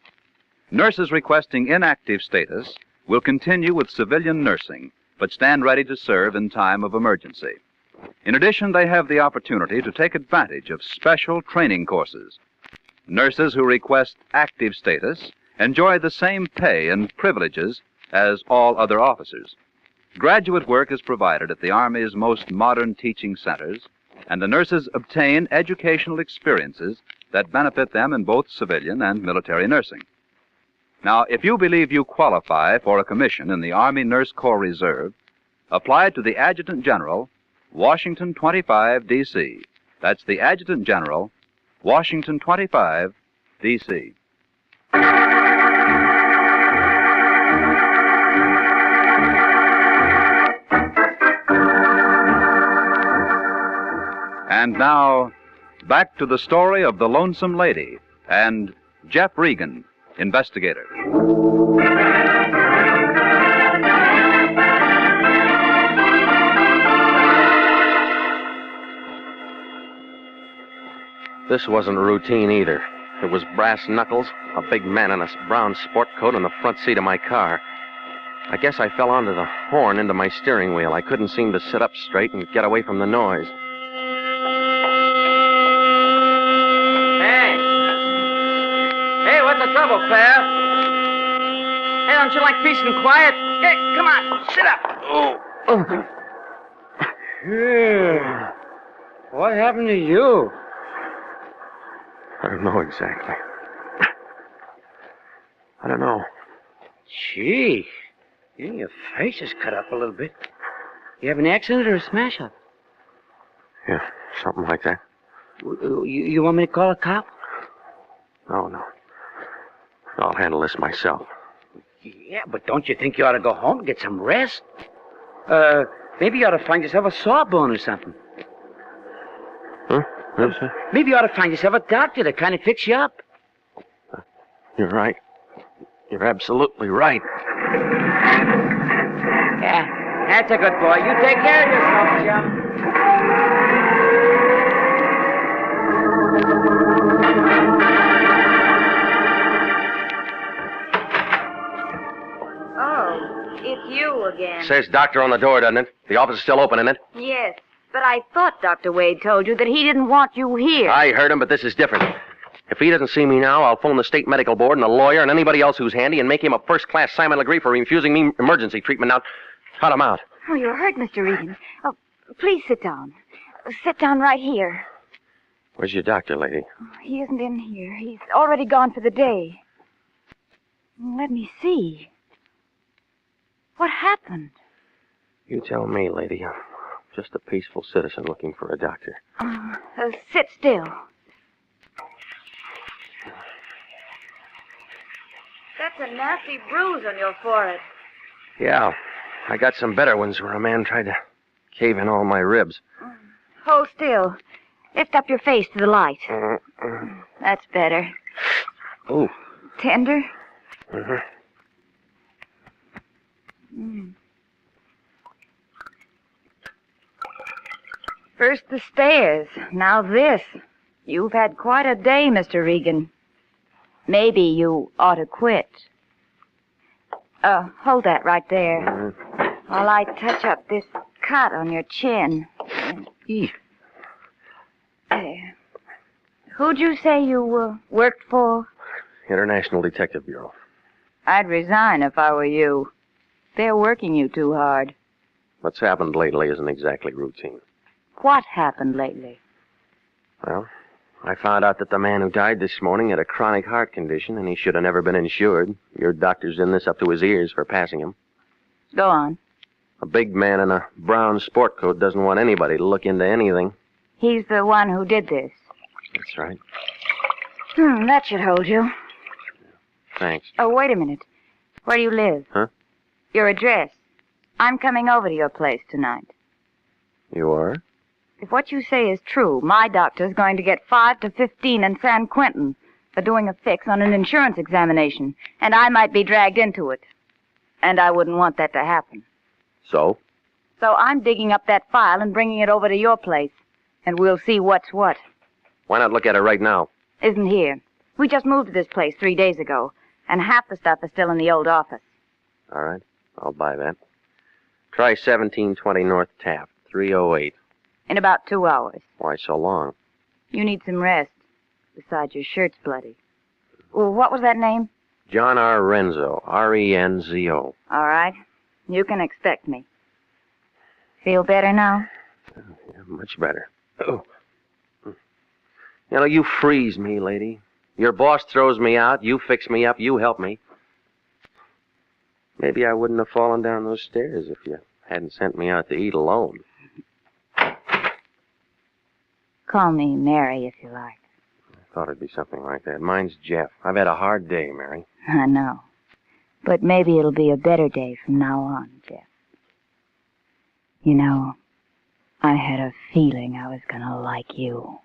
Speaker 2: Nurses requesting inactive status will continue with civilian nursing, but stand ready to serve in time of emergency. In addition, they have the opportunity to take advantage of special training courses. Nurses who request active status enjoy the same pay and privileges as all other officers. Graduate work is provided at the Army's most modern teaching centers, and the nurses obtain educational experiences that benefit them in both civilian and military nursing. Now, if you believe you qualify for a commission in the Army Nurse Corps Reserve, apply to the Adjutant General, Washington 25, D.C. That's the Adjutant General, Washington 25, D.C. And now, back to the story of the Lonesome Lady and Jeff Regan, Investigator.
Speaker 1: This wasn't routine either. It was brass knuckles, a big man in a brown sport coat in the front seat of my car. I guess I fell onto the horn into my steering wheel. I couldn't seem to sit up straight and get away from the noise.
Speaker 8: Hey, what's the trouble, pal? Hey, don't you like peace and quiet? Hey, come on, sit up.
Speaker 1: Oh.
Speaker 8: Yeah. What happened to you?
Speaker 1: I don't know exactly. I don't know.
Speaker 8: Gee, your face is cut up a little bit. You have an accident or a smash-up?
Speaker 1: Yeah, something like that.
Speaker 8: You want me to call a cop?
Speaker 1: No. I'll handle this myself.
Speaker 8: Yeah, but don't you think you ought to go home and get some rest? Maybe you ought to find yourself a sawbone or something.
Speaker 1: Huh? What's that?
Speaker 8: Maybe you ought to find yourself a doctor to kind of fix you up.
Speaker 1: You're right. You're absolutely right.
Speaker 8: Yeah, that's a good boy. You take care of yourself, Jim.
Speaker 9: Oh, it's you again.
Speaker 1: Says doctor on the door, doesn't it? The office is still open, isn't it?
Speaker 9: Yes, but I thought Dr. Wade told you that he didn't want you here.
Speaker 1: I heard him, but this is different. If he doesn't see me now, I'll phone the state medical board and the lawyer and anybody else who's handy and make him a first-class Simon Legree for refusing me emergency treatment. Now, cut him out.
Speaker 3: Oh, you're hurt, Mr. Regan. Oh, please sit down. Sit down right here.
Speaker 1: Where's your doctor, lady?
Speaker 3: He isn't in here. He's already gone for the day. Let me see. What happened?
Speaker 1: You tell me, lady. I'm just a peaceful citizen looking for a doctor.
Speaker 3: Sit still.
Speaker 9: That's a nasty bruise on your forehead.
Speaker 1: Yeah, I got some better ones where a man tried to cave in all my ribs.
Speaker 3: Hold still. Lift up your face to the light. That's better.
Speaker 1: Ooh.
Speaker 3: Tender?
Speaker 1: Mm-hmm.
Speaker 3: First the stairs, now this. You've had quite a day, Mr. Regan. Maybe you ought to quit. Hold that right there. While I touch up this cut on your chin. There. Who'd you say you worked for?
Speaker 1: International Detective Bureau.
Speaker 3: I'd resign if I were you. They're working you too hard.
Speaker 1: What's happened lately isn't exactly routine.
Speaker 3: What happened lately?
Speaker 1: Well, I found out that the man who died this morning had a chronic heart condition, and he should have never been insured. Your doctor's in this up to his ears for passing him.
Speaker 3: Go on.
Speaker 1: A big man in a brown sport coat doesn't want anybody to look into anything.
Speaker 3: He's the one who did this.
Speaker 1: That's right.
Speaker 3: That should hold you.
Speaker 1: Thanks.
Speaker 3: Oh, wait a minute. Where do you live?
Speaker 1: Huh?
Speaker 3: Your address. I'm coming over to your place tonight.
Speaker 1: You are?
Speaker 3: If what you say is true, my doctor's going to get 5 to 15 in San Quentin for doing a fix on an insurance examination, and I might be dragged into it. And I wouldn't want that to happen.
Speaker 1: So?
Speaker 3: So I'm digging up that file and bringing it over to your place, and we'll see what's what.
Speaker 1: Why not look at it right now?
Speaker 3: Isn't here. We just moved to this place 3 days ago, and half the stuff is still in the old office.
Speaker 1: All right. I'll buy that. Try 1720 North Taft, 308.
Speaker 3: In about 2 hours.
Speaker 1: Why so long?
Speaker 3: You need some rest. Besides, your shirt's bloody. Well, what was that name?
Speaker 1: John R. Renzo, R-E-N-Z-O.
Speaker 3: All right. You can expect me. Feel better now?
Speaker 1: Yeah, much better. Oh. You know, you freeze me, lady. Your boss throws me out, you fix me up, you help me. Maybe I wouldn't have fallen down those stairs if you hadn't sent me out to eat alone.
Speaker 3: Call me Mary if you like.
Speaker 1: I thought it'd be something like that. Mine's Jeff. I've had a hard day, Mary.
Speaker 3: I know. But maybe it'll be a better day from now on, Jeff. You know, I had a feeling I was gonna like you.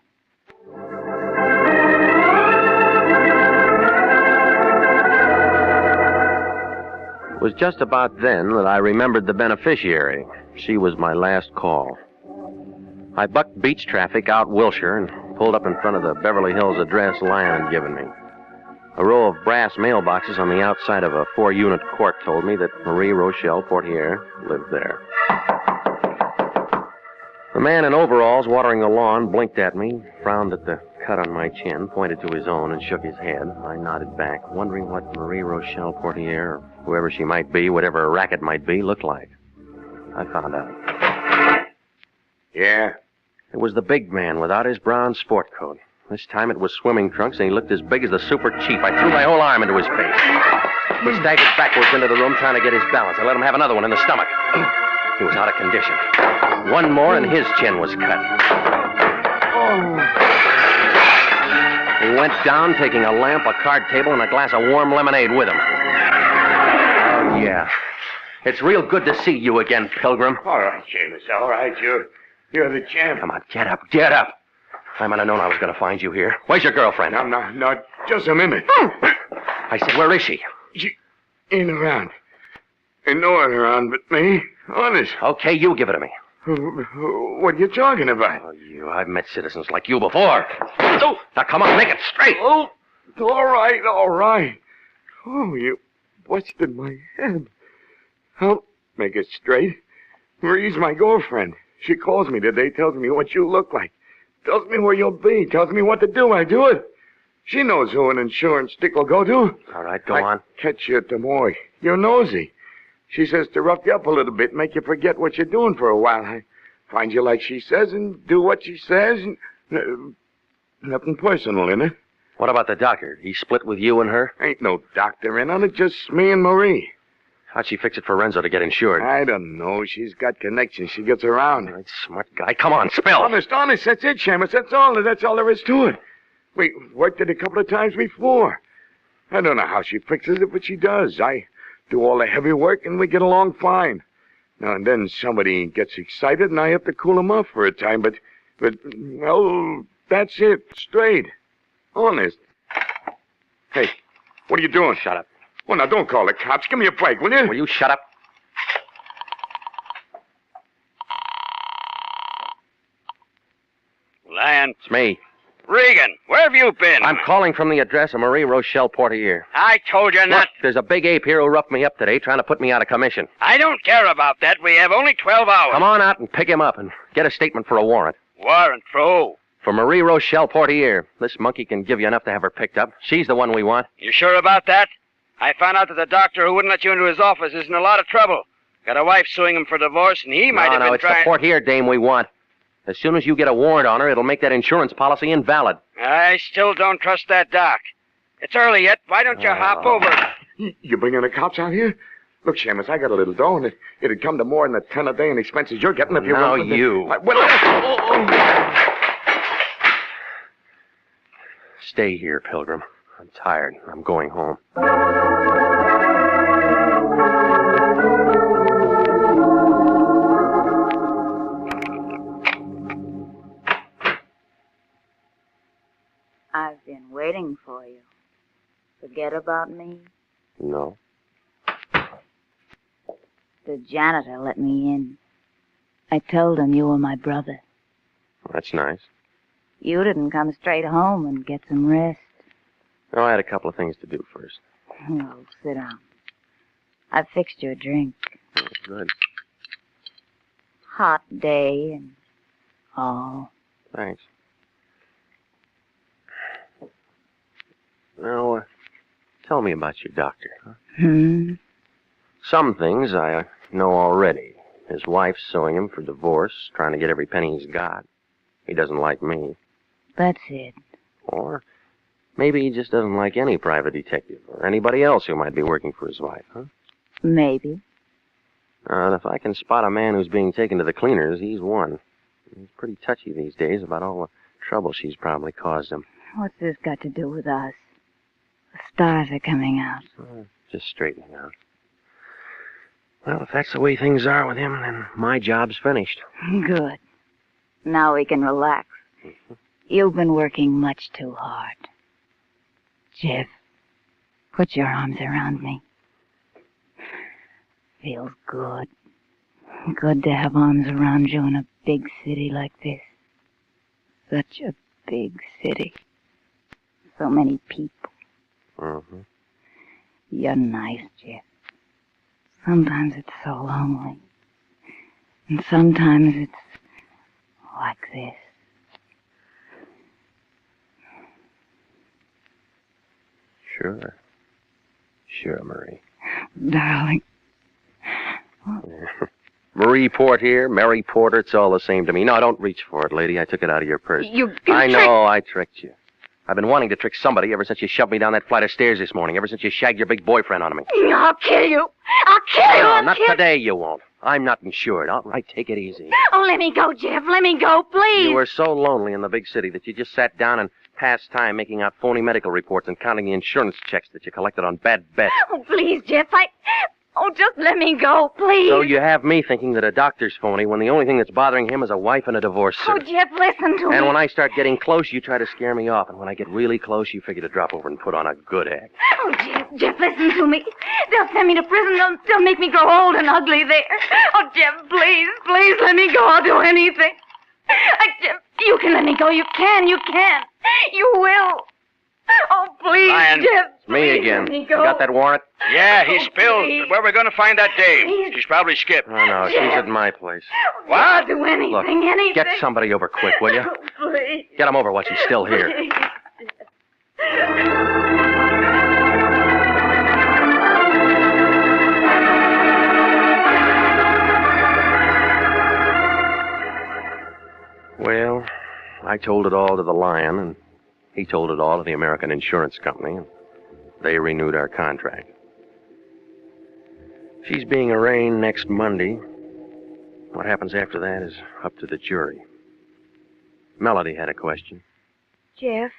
Speaker 1: It was just about then that I remembered the beneficiary. She was my last call. I bucked beach traffic out Wilshire and pulled up in front of the Beverly Hills address Lyon had given me. A row of brass mailboxes on the outside of a 4-unit court told me that Marie Rochelle Portier lived there. The man in overalls watering the lawn blinked at me, frowned at the cut on my chin, pointed to his own, and shook his head. I nodded back, wondering what Marie Rochelle Portier, or whoever she might be, whatever her racket might be, looked like. I found out.
Speaker 5: Yeah?
Speaker 1: It was the big man without his brown sport coat. This time it was swimming trunks, and he looked as big as the super chief. I threw my whole arm into his face. He staggered backwards into the room, trying to get his balance. I let him have another one in the stomach. He was out of condition. One more, and his chin was cut. He went down, taking a lamp, a card table, and a glass of warm lemonade with him. Oh, yeah. It's real good to see you again, Pilgrim.
Speaker 5: All right, Seamus, all right. You're the champ.
Speaker 1: Come on, get up, get up. I might have known I was going to find you here. Where's your girlfriend?
Speaker 5: No, just a minute.
Speaker 1: I said, where is she?
Speaker 5: She ain't around. Ain't no one around but me. Honest.
Speaker 1: Okay, you give it to me.
Speaker 5: What are you talking about?
Speaker 1: Oh, I've met citizens like you before. Oh, now, come on, make it straight.
Speaker 5: Oh, all right. Oh, you busted my head. I'll make it straight. Marie's my girlfriend. She calls me today, tells me what you look like. Tells me where you'll be, tells me what to do. I do it. She knows who an insurance stick will go to.
Speaker 1: All right, go on.
Speaker 5: Catch you at the morgue. You're nosy. She says to rough you up a little bit, make you forget what you're doing for a while. I find you like she says and do what she says. And, nothing personal in it.
Speaker 1: What about the doctor? He split with you and her?
Speaker 5: Ain't no doctor in on it, just me and Marie.
Speaker 1: How'd she fix it for Renzo to get insured?
Speaker 5: I don't know. She's got connections. She gets around.
Speaker 1: All right, smart guy. Come on, spill.
Speaker 5: Honest. That's it, Seamus. That's all there is to it. We worked it a couple of times before. I don't know how she fixes it, but she does. I do all the heavy work, and we get along fine. Now and then somebody gets excited, and I have to cool them off for a time, but well, that's it. Straight. Honest. Hey, what are you doing?
Speaker 1: Shut up.
Speaker 5: Well, now, don't call the cops. Give me a break, will you?
Speaker 1: Will you shut up?
Speaker 4: Lyon.
Speaker 1: It's me.
Speaker 4: Regan, where have you been?
Speaker 1: I'm calling from the address of Marie Rochelle Portier.
Speaker 4: I told you not.
Speaker 1: Look, there's a big ape here who roughed me up today, trying to put me out of commission.
Speaker 4: I don't care about that. We have only 12 hours.
Speaker 1: Come on out and pick him up and get a statement for a warrant.
Speaker 4: Warrant for who?
Speaker 1: For Marie Rochelle Portier. This monkey can give you enough to have her picked up. She's the one we want.
Speaker 4: You sure about that? I found out that the doctor who wouldn't let you into his office is in a lot of trouble. Got a wife suing him for divorce, and he might have been
Speaker 1: No, it's the Portier dame we want. As soon as you get a warrant on her, it'll make that insurance policy invalid.
Speaker 4: I still don't trust that doc. It's early yet. Why don't you hop over?
Speaker 5: You bringing the cops out here? Look, Seamus, I got a little dough, and it'd come to more than the 10 a day in expenses you're getting if you
Speaker 1: Now
Speaker 5: run for
Speaker 1: you. Stay here, Pilgrim. I'm tired. I'm going home.
Speaker 3: I've been waiting for you. Forget about me?
Speaker 1: No.
Speaker 3: The janitor let me in. I told him you were my brother.
Speaker 1: That's nice.
Speaker 3: You didn't come straight home and get some rest.
Speaker 1: Oh, I had a couple of things to do first.
Speaker 3: Well, sit down. I've fixed you a drink.
Speaker 1: Oh, good.
Speaker 3: Hot day and all.
Speaker 1: Thanks. Now, tell me about your doctor. Huh? Some things I know already. His wife's suing him for divorce, trying to get every penny he's got. He doesn't like me.
Speaker 3: That's it.
Speaker 1: Or maybe he just doesn't like any private detective or anybody else who might be working for his wife, huh?
Speaker 3: Maybe.
Speaker 1: And if I can spot a man who's being taken to the cleaners, he's one. He's pretty touchy these days about all the trouble she's probably caused him.
Speaker 3: What's this got to do with us? The stars are coming out.
Speaker 1: Just straightening out. Well, if that's the way things are with him, then my job's finished.
Speaker 3: Good. Now we can relax. You've been working much too hard. Jeff, put your arms around me. Feels good. Good to have arms around you in a big city like this. Such a big city. So many people.
Speaker 1: Mm-hmm.
Speaker 3: You're nice, Jeff. Sometimes it's so lonely. And sometimes it's like this.
Speaker 1: Sure. Sure, Marie.
Speaker 3: Darling.
Speaker 1: Marie Port here, Mary Porter, it's all the same to me. No, don't reach for it, lady. I took it out of your purse. I know, I tricked you. I've been wanting to trick somebody ever since you shoved me down that flight of stairs this morning, ever since you shagged your big boyfriend on me.
Speaker 3: I'll kill you. I'll kill you.
Speaker 1: No, not today, you won't. I'm not insured. All right, take it easy.
Speaker 3: Oh, let me go, Jeff. Let me go, please.
Speaker 1: You were so lonely in the big city that you just sat down and passed time making out phony medical reports and counting the insurance checks that you collected on bad bets.
Speaker 3: Oh, please, Jeff. Oh, just let me go, please.
Speaker 1: So you have me thinking that a doctor's phony when the only thing that's bothering him is a wife and a divorce
Speaker 3: Oh,
Speaker 1: suit.
Speaker 3: Jeff, listen to me.
Speaker 1: And when I start getting close, you try to scare me off. And when I get really close, you figure to drop over and put on a good act.
Speaker 3: Oh, Jeff, listen to me. They'll send me to prison. They'll make me grow old and ugly there. Oh, Jeff, please let me go. I'll do anything. Jeff, you can let me go. You can. You will. Oh, please,
Speaker 4: Lion.
Speaker 3: Jeff.
Speaker 1: It's me again.
Speaker 3: Let me
Speaker 1: You
Speaker 3: go.
Speaker 1: got that warrant?
Speaker 4: Yeah, he
Speaker 3: Oh,
Speaker 4: spilled.
Speaker 3: please.
Speaker 4: But where are we going to find that dame?
Speaker 3: Please.
Speaker 4: She's probably skipped.
Speaker 1: Oh, no, she's at my place.
Speaker 4: What?
Speaker 3: I'll do anything,
Speaker 1: Look,
Speaker 3: anything.
Speaker 1: get somebody over quick, will you?
Speaker 3: Oh, please.
Speaker 1: Get him over while she's still here. Well, I told it all to the Lion, and he told it all to the American Insurance Company, and they renewed our contract. She's being arraigned next Monday. What happens after that is up to the jury. Melody had a question.
Speaker 9: Jeff,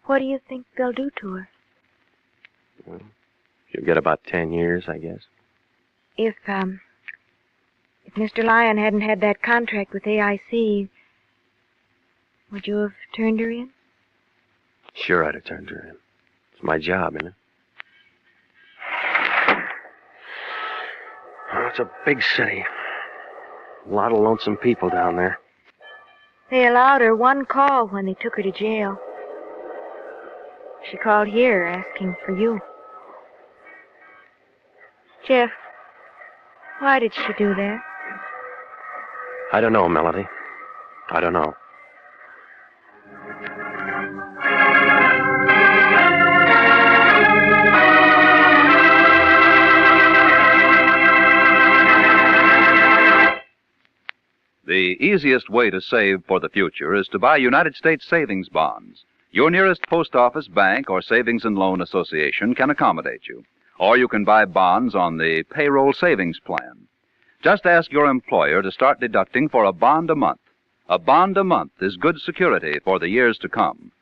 Speaker 9: what do you think they'll do to her?
Speaker 1: Well, she'll get about 10 years, I guess.
Speaker 9: If Mr. Lyon hadn't had that contract with AIC, would you have turned her in?
Speaker 1: Sure, I'd have turned her in. It's my job, isn't it? Oh, it's a big city. A lot of lonesome people down there.
Speaker 9: They allowed her one call when they took her to jail. She called here asking for you. Jeff, why did she do that?
Speaker 1: I don't know, Melody. I don't know.
Speaker 2: The easiest way to save for the future is to buy United States savings bonds. Your nearest post office, bank, or savings and loan association can accommodate you. Or you can buy bonds on the payroll savings plan. Just ask your employer to start deducting for a bond a month. A bond a month is good security for the years to come.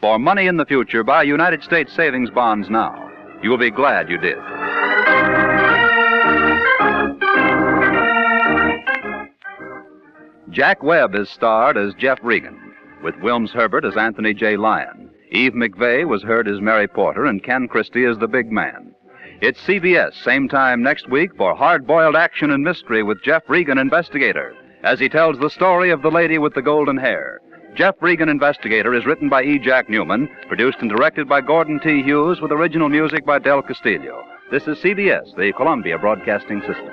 Speaker 2: For money in the future, buy United States savings bonds now. You will be glad you did. Jack Webb is starred as Jeff Regan, with Wilms Herbert as Anthony J. Lyon. Eve McVeigh was heard as Mary Porter, and Ken Christie as the big man. It's CBS, same time next week, for hard-boiled action and mystery with Jeff Regan, Investigator, as he tells the story of the lady with the golden hair. Jeff Regan, Investigator is written by E. Jack Newman, produced and directed by Gordon T. Hughes, with original music by Del Castillo. This is CBS, the Columbia Broadcasting System.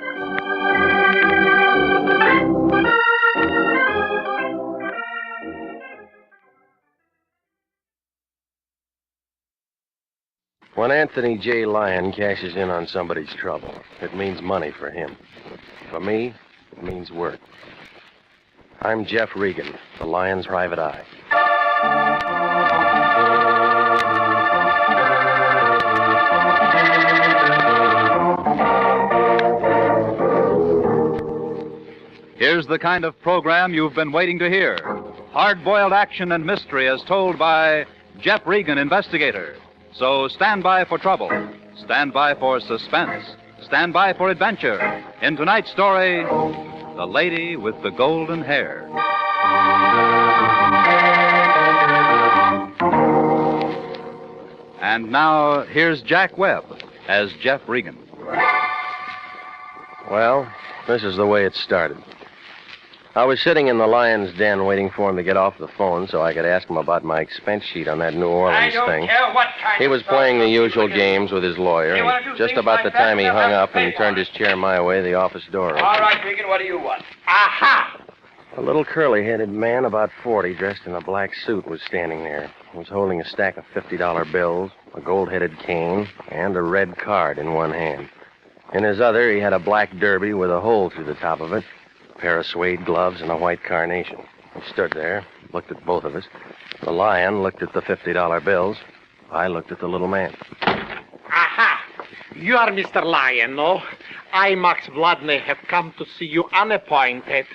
Speaker 1: When Anthony J. Lyon cashes in on somebody's trouble, it means money for him. For me, it means work. I'm Jeff Regan, the Lyon's private eye.
Speaker 2: Here's the kind of program you've been waiting to hear. Hard-boiled action and mystery as told by Jeff Regan, Investigator. So stand by for trouble. Stand by for suspense. Stand by for adventure. In tonight's story, The Lady with the Golden Hair. And now, here's Jack Webb as Jeff Regan.
Speaker 1: Well, this is the way it started. I was sitting in the lion's den waiting for him to get off the phone so I could ask him about my expense sheet on that New Orleans thing.
Speaker 8: Care what kind
Speaker 1: He was playing the usual games with his lawyer, and just about the time he hung up and turned his chair my way, the office door opened.
Speaker 8: All right, Regan, what do you want? Aha!
Speaker 1: A little curly-headed man, about 40, dressed in a black suit, was standing there. He was holding a stack of $50 bills, a gold-headed cane, and a red card in one hand. In his other, he had a black derby with a hole through the top of it, a pair of suede gloves, and a white carnation. He stood there, looked at both of us. The lion looked at the $50 bills. I looked at the little man.
Speaker 13: Aha! You are Mr. Lion, no? I, Max Vladney, have come to see you unappointed.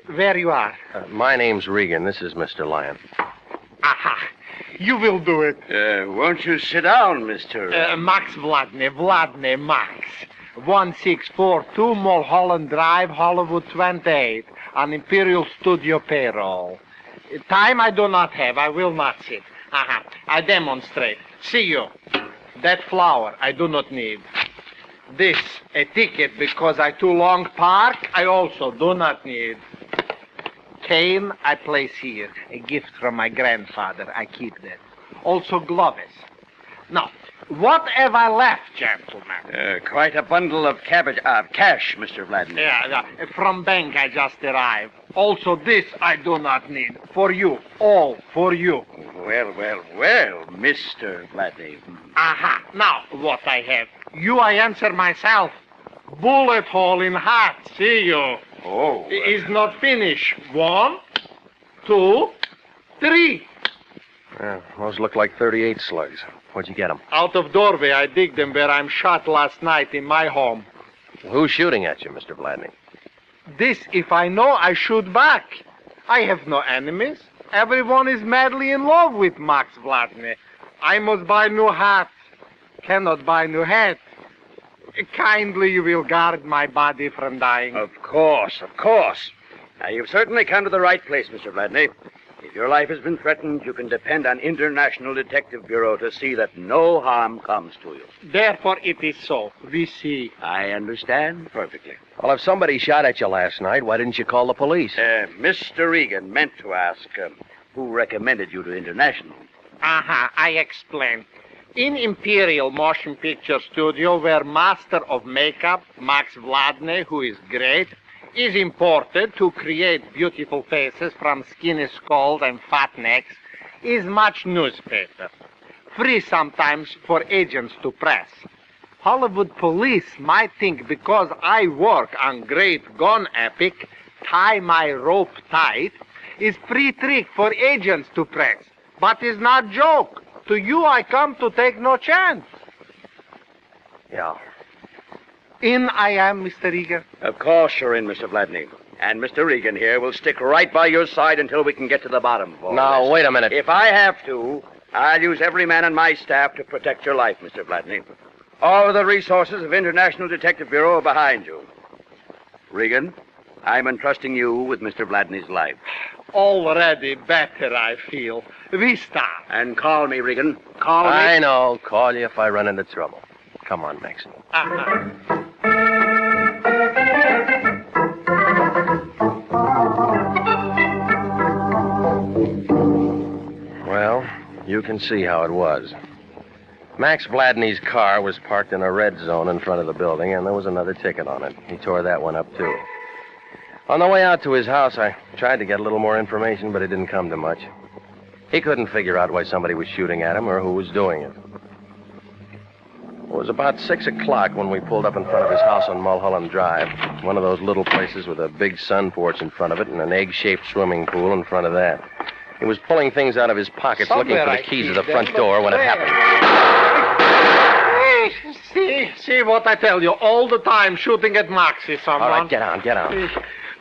Speaker 13: Where you are?
Speaker 1: My name's Regan. This is Mr. Lion.
Speaker 13: Aha! You will do it.
Speaker 4: Won't you sit down, Mr.
Speaker 13: Max Vladney, Max. 1642 Mulholland Drive, Hollywood 28, on Imperial Studio payroll. Time I do not have. I will not sit. Aha. I demonstrate. See you. That flower I do not need. This, a ticket because I too long park, I also do not need. Cane I place here. A gift from my grandfather. I keep that. Also gloves. Now, what have I left, gentlemen?
Speaker 4: Quite a bundle of cash, Mr. Vladimir.
Speaker 13: Yeah, from bank I just arrived. Also this I do not need. For you. All for you.
Speaker 4: Well, Mr. Vladimir.
Speaker 13: Aha. Now, what I have. You I answer myself. Bullet hole in hat. See you.
Speaker 4: Oh.
Speaker 13: Is not finished. 1, 2, 3.
Speaker 1: Those look like 38 slugs. Where'd you get them?
Speaker 13: Out of doorway, I dig them where I'm shot last night in my home.
Speaker 1: Who's shooting at you, Mr. Vladney?
Speaker 13: This, if I know, I shoot back. I have no enemies. Everyone is madly in love with Max Vladney. I must buy new hat. Cannot buy new hat. Kindly you will guard my body from dying.
Speaker 4: Of course. Now, you've certainly come to the right place, Mr. Vladney. If your life has been threatened, you can depend on International Detective Bureau to see that no harm comes to you.
Speaker 13: Therefore it is so. We see.
Speaker 4: I understand perfectly.
Speaker 1: Well, if somebody shot at you last night, why didn't you call the police?
Speaker 4: Mr. Regan meant to ask who recommended you to International.
Speaker 13: Aha, I explain. In Imperial Motion Picture Studio, where master of makeup, Max Vladney, who is great, is imported to create beautiful faces from skinny skulls and fat necks, is much newspaper. Free sometimes for agents to press. Hollywood police might think because I work on great gun epic, tie my rope tight, is free trick for agents to press. But is not joke. To you I come to take no chance.
Speaker 1: Yeah.
Speaker 13: In I am, Mr. Regan.
Speaker 4: Of course you're in, Mr. Vladney. And Mr. Regan here will stick right by your side until we can get to the bottom of all
Speaker 1: Now,
Speaker 4: this.
Speaker 1: wait a minute.
Speaker 4: If I have to, I'll use every man on my staff to protect your life, Mr. Vladney. All of the resources of International Detective Bureau are behind you. Regan, I'm entrusting you with Mr. Vladney's life.
Speaker 13: Already better, I feel. We start.
Speaker 4: And call me, Regan. Call me.
Speaker 1: I know. Call you if I run into trouble. Come on, Max. Well, you can see how it was. Max Vladney's car was parked in a red zone in front of the building, and there was another ticket on it. He tore that one up, too. On the way out to his house, I tried to get a little more information, but it didn't come to much. He couldn't figure out why somebody was shooting at him or who was doing it. It was about 6 o'clock when we pulled up in front of his house on Mulholland Drive, one of those little places with a big sun porch in front of it and an egg-shaped swimming pool in front of that. He was pulling things out of his pockets, looking for the keys to the front door when it happened.
Speaker 13: See what I tell you. All the time shooting at Maxie, someone.
Speaker 1: All right, get on.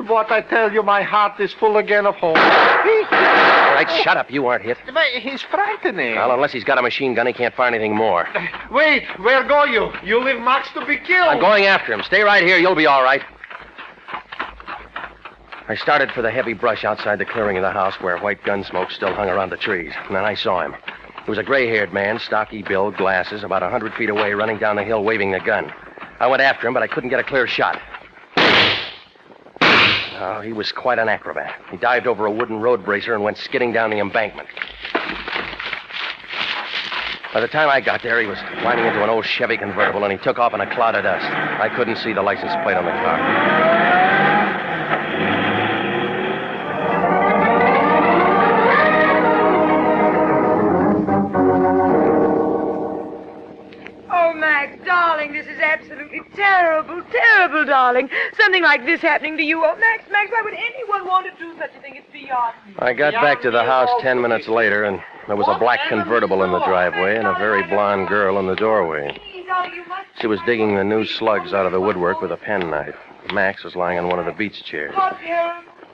Speaker 13: What I tell you, my heart is full again of home.
Speaker 1: All right, shut up. You aren't hit.
Speaker 13: But he's frightening.
Speaker 1: Well, unless he's got a machine gun, he can't find anything more.
Speaker 13: Wait, where go you? You leave Max to be killed.
Speaker 1: I'm going after him. Stay right here. You'll be all right. I started for the heavy brush outside the clearing of the house where white gun smoke still hung around the trees. And then I saw him. He was a gray-haired man, stocky build, glasses, about 100 feet away, running down the hill waving the gun. I went after him, but I couldn't get a clear shot. Oh, he was quite an acrobat. He dived over a wooden road bracer and went skidding down the embankment. By the time I got there, he was climbing into an old Chevy convertible, and he took off in a cloud of dust. I couldn't see the license plate on the car.
Speaker 9: Darling, this is absolutely terrible, terrible, darling. Something like this happening to you. Oh, Max, why would anyone want to do such a thing? It's beyond me.
Speaker 1: I got back to the house 10 minutes later, and there was a black convertible in the driveway and a very blonde girl in the doorway. She was digging the new slugs out of the woodwork with a penknife. Max was lying on one of the beach chairs.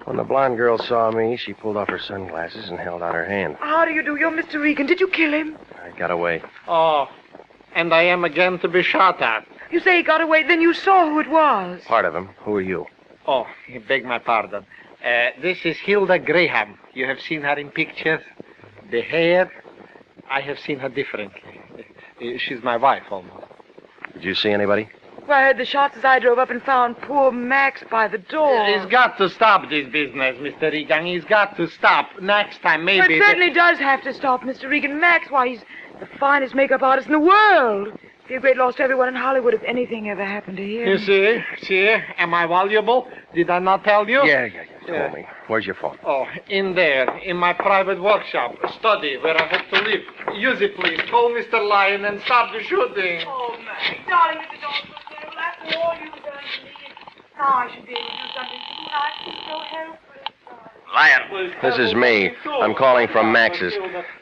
Speaker 1: When the blonde girl saw me, she pulled off her sunglasses and held out her hand.
Speaker 9: How do you do? You're Mr. Regan. Did you kill him?
Speaker 1: I got away.
Speaker 13: Oh, and I am again to be shot at.
Speaker 9: You say he got away, then you saw who it was.
Speaker 1: Part of him. Who are you?
Speaker 13: Oh, you beg my pardon. This is Hilda Graham. You have seen her in pictures. The hair, I have seen her differently. She's my wife, almost.
Speaker 1: Did you see anybody?
Speaker 9: Well, I heard the shots as I drove up and found poor Max by the door.
Speaker 13: He's got to stop this business, Mr. Regan. He's got to stop. Next time, maybe...
Speaker 9: Well, it certainly does have to stop, Mr. Regan. Max, why, he's the finest makeup artist in the world. It'd be a great loss to everyone in Hollywood if anything ever happened to him.
Speaker 13: You see, am I valuable? Did I not tell you?
Speaker 1: Yeah. Told me. Where's your phone?
Speaker 13: Oh, in there, in my private workshop, study, where I hope to live. Use it, please. Call Mr. Lyon and stop the shooting.
Speaker 9: Oh, Max, darling, Mr. Dawson, after all you've done to me, now I should be able to do something for you. I feel so helpless.
Speaker 4: Lyon.
Speaker 1: This is me. I'm calling from Max's.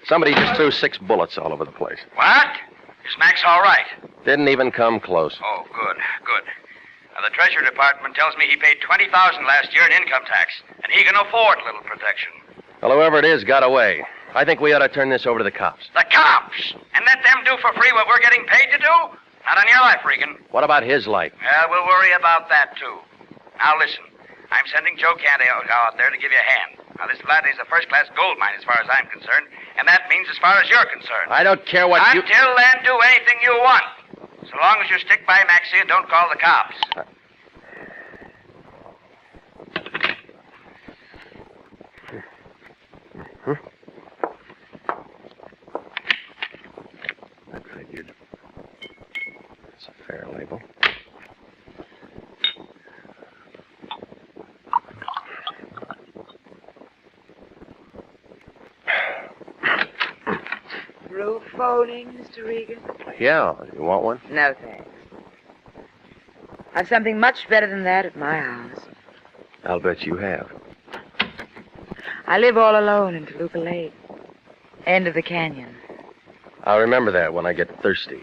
Speaker 1: Somebody just threw 6 bullets all over the place.
Speaker 4: What? Is Max all right?
Speaker 1: Didn't even come close.
Speaker 4: Oh, good. Now, the Treasury Department tells me he paid $20,000 last year in income tax, and he can afford little protection.
Speaker 1: Well, whoever it is got away. I think we ought to turn this over to the cops.
Speaker 4: The cops? And let them do for free what we're getting paid to do? Not on your life, Regan.
Speaker 1: What about his life?
Speaker 4: Well, we'll worry about that, too. Now, listen. I'm sending Joe Candy out there to give you a hand. Now, this flat is a first-class gold mine as far as I'm concerned, and that means as far as you're concerned.
Speaker 1: I don't care what you...
Speaker 4: Until then, do anything you want. So long as you stick by Maxie and don't call the cops.
Speaker 1: That figured. That's a fair label.
Speaker 9: Roof phoning, Mr. Regan?
Speaker 1: Yeah, you want one?
Speaker 9: No, thanks. I've something much better than that at my house.
Speaker 1: I'll bet you have.
Speaker 9: I live all alone in Toluca Lake. End of the canyon.
Speaker 1: I'll remember that when I get thirsty.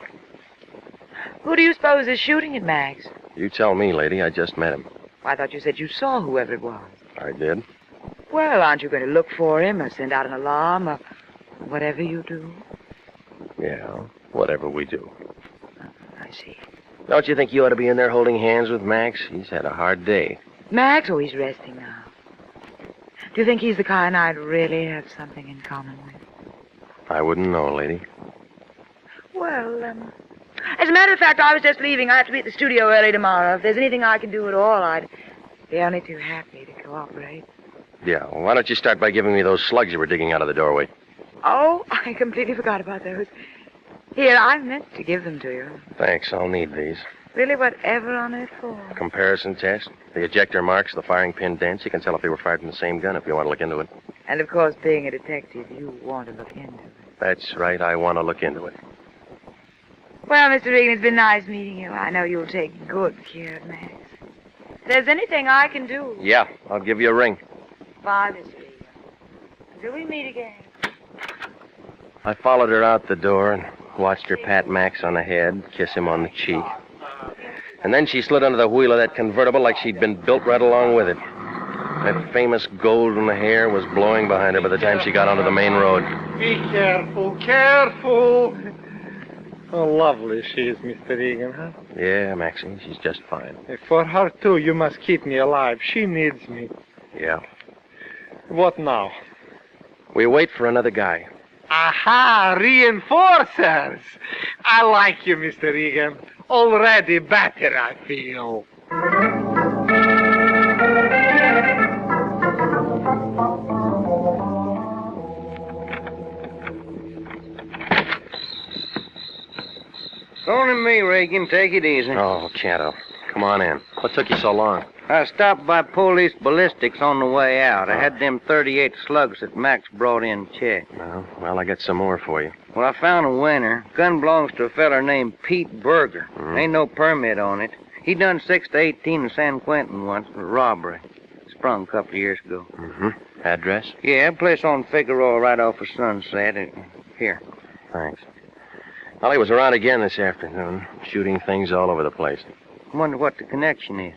Speaker 9: Who do you suppose is shooting at Max?
Speaker 1: You tell me, lady. I just met him.
Speaker 9: I thought you said you saw whoever it was.
Speaker 1: I did.
Speaker 9: Well, aren't you going to look for him or send out an alarm or whatever you do?
Speaker 1: Yeah, whatever we do.
Speaker 9: I see.
Speaker 1: Don't you think you ought to be in there holding hands with Max? He's had a hard day.
Speaker 9: Max? Oh, he's resting now. Do you think he's the kind I'd really have something in common with?
Speaker 1: I wouldn't know, lady.
Speaker 9: Well, as a matter of fact, I was just leaving. I have to be at the studio early tomorrow. If there's anything I can do at all, I'd be only too happy to cooperate.
Speaker 1: Yeah, well, why don't you start by giving me those slugs you were digging out of the doorway?
Speaker 9: Oh, I completely forgot about those. Here, I meant to give them to you.
Speaker 1: Thanks, I'll need these.
Speaker 9: Really, whatever on earth for?
Speaker 1: Comparison test, the ejector marks, the firing pin dents. You can tell if they were fired from the same gun if you want to look into it.
Speaker 9: And, of course, being a detective, you want to look into it.
Speaker 1: That's right, I want to look into it.
Speaker 9: Well, Mr. Regan, it's been nice meeting you. I know you'll take good care of Max. If there's anything I can do...
Speaker 1: Yeah, I'll give you a ring.
Speaker 9: Bye, Mr. Regan. Until we meet again.
Speaker 1: I followed her out the door and watched her pat Max on the head, kiss him on the cheek. And then she slid under the wheel of that convertible like she'd been built right along with it. That famous golden hair was blowing behind her by the time she got onto the main road.
Speaker 13: Be careful, careful. Oh, lovely she is, Mr. Regan, huh?
Speaker 1: Yeah, Maxie, she's just fine.
Speaker 13: For her, too, you must keep me alive. She needs me.
Speaker 1: Yeah.
Speaker 13: What now?
Speaker 1: We wait for another guy.
Speaker 13: Aha, reinforcers. I like you, Mr. Regan. Already better, I feel.
Speaker 10: It's only me, Regan. Take it easy.
Speaker 1: Oh, Chanto. Come on in. What took you so long?
Speaker 10: I stopped by police ballistics on the way out. I had them 38 slugs that Max brought in checked.
Speaker 1: Well, I got some more for you.
Speaker 10: Well, I found a winner. Gun belongs to a feller named Pete Berger. Ain't no permit on it. He done 6 to 18 in San Quentin once for robbery. Sprung a couple of years ago.
Speaker 1: Address?
Speaker 10: Yeah, place on Figueroa right off of Sunset. Here.
Speaker 1: Thanks. Well, he was around again this afternoon, shooting things all over the place.
Speaker 10: I wonder what the connection is.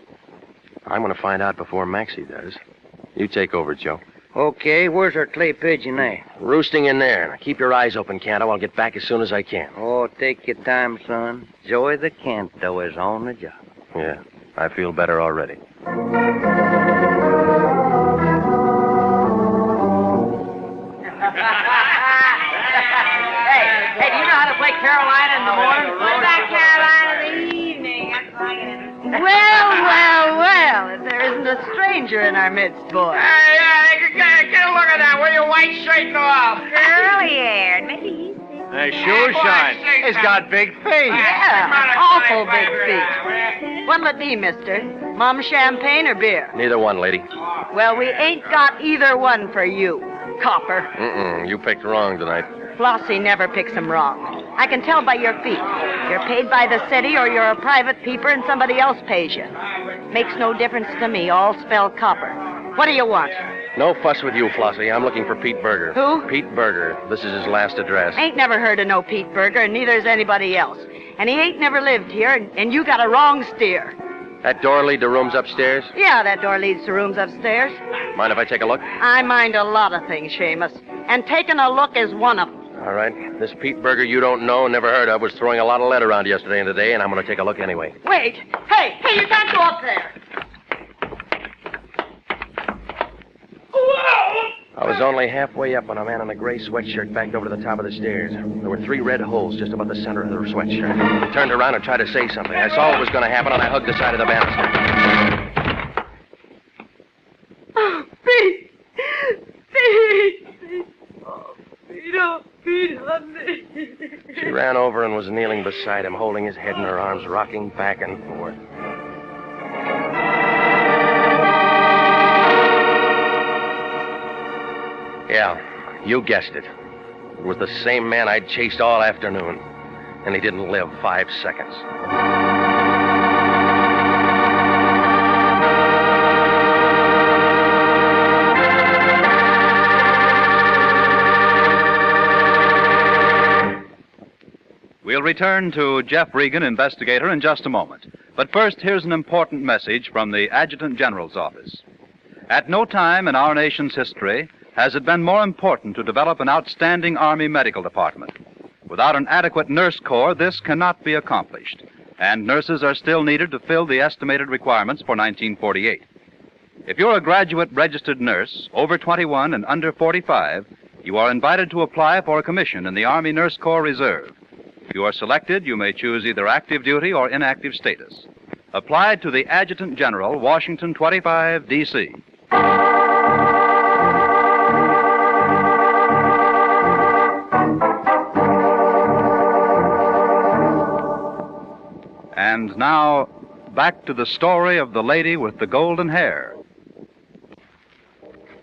Speaker 1: I'm going to find out before Maxie does. You take over, Joe.
Speaker 10: Okay, where's our clay pigeon at?
Speaker 1: Roosting in there. Now, keep your eyes open, Canto. I'll get back as soon as I can.
Speaker 10: Oh, take your time, son. Joey the Canto is on the job.
Speaker 1: Yeah, I feel better already.
Speaker 8: Hey, do you know how to play Carolina in the morning?
Speaker 9: What about Carolina in the evening? Well, if there isn't a stranger in our midst, boy.
Speaker 8: Hey, get a look at that. Will you white straighten off?
Speaker 9: Curly-haired. Maybe he's...
Speaker 13: Hey, sure shine. He's got big feet.
Speaker 9: Yeah, awful big feet. What'll it be, mister? Mom champagne or beer?
Speaker 1: Neither one, lady.
Speaker 9: Well, we ain't got either one for you, copper.
Speaker 1: You picked wrong tonight.
Speaker 9: Flossie never picks 'em wrong. I can tell by your feet. You're paid by the city or you're a private peeper and somebody else pays you. Makes no difference to me. All spell copper. What do you want?
Speaker 1: No fuss with you, Flossie. I'm looking for Pete Berger.
Speaker 9: Who?
Speaker 1: Pete Berger. This is his last address.
Speaker 9: Ain't never heard of no Pete Berger, and neither's anybody else. And he ain't never lived here, and you got a wrong steer.
Speaker 1: That door lead to rooms upstairs?
Speaker 9: Yeah, that door leads to rooms upstairs.
Speaker 1: Mind if I take a look?
Speaker 9: I mind a lot of things, Seamus, and taking a look is one of them.
Speaker 1: All right. This Pete Berger you don't know, never heard of, was throwing a lot of lead around yesterday and today, and I'm going to take a look anyway.
Speaker 9: Wait. Hey, you can't go up there.
Speaker 1: I was only halfway up when a man in a gray sweatshirt backed over to the top of the stairs. There were 3 red holes just about the center of the sweatshirt. He turned around and tried to say something. I saw what was going to happen, and I hugged the side of the banister.
Speaker 9: Oh, Pete! Pete! Oh, Pete, oh, Pete, honey.
Speaker 1: She ran over and was kneeling beside him, holding his head in her arms, rocking back and forth. Yeah, you guessed it. It was the same man I'd chased all afternoon, and he didn't live 5 seconds.
Speaker 2: We'll return to Jeff Regan, Investigator, in just a moment. But first, here's an important message from the Adjutant General's office. At no time in our nation's history has it been more important to develop an outstanding Army medical department. Without an adequate nurse corps, this cannot be accomplished, and nurses are still needed to fill the estimated requirements for 1948. If you're a graduate registered nurse, over 21 and under 45, you are invited to apply for a commission in the Army Nurse Corps Reserve. If you are selected, you may choose either active duty or inactive status. Apply to the Adjutant General, Washington 25, D.C. And now, back to the story of the lady with the golden hair.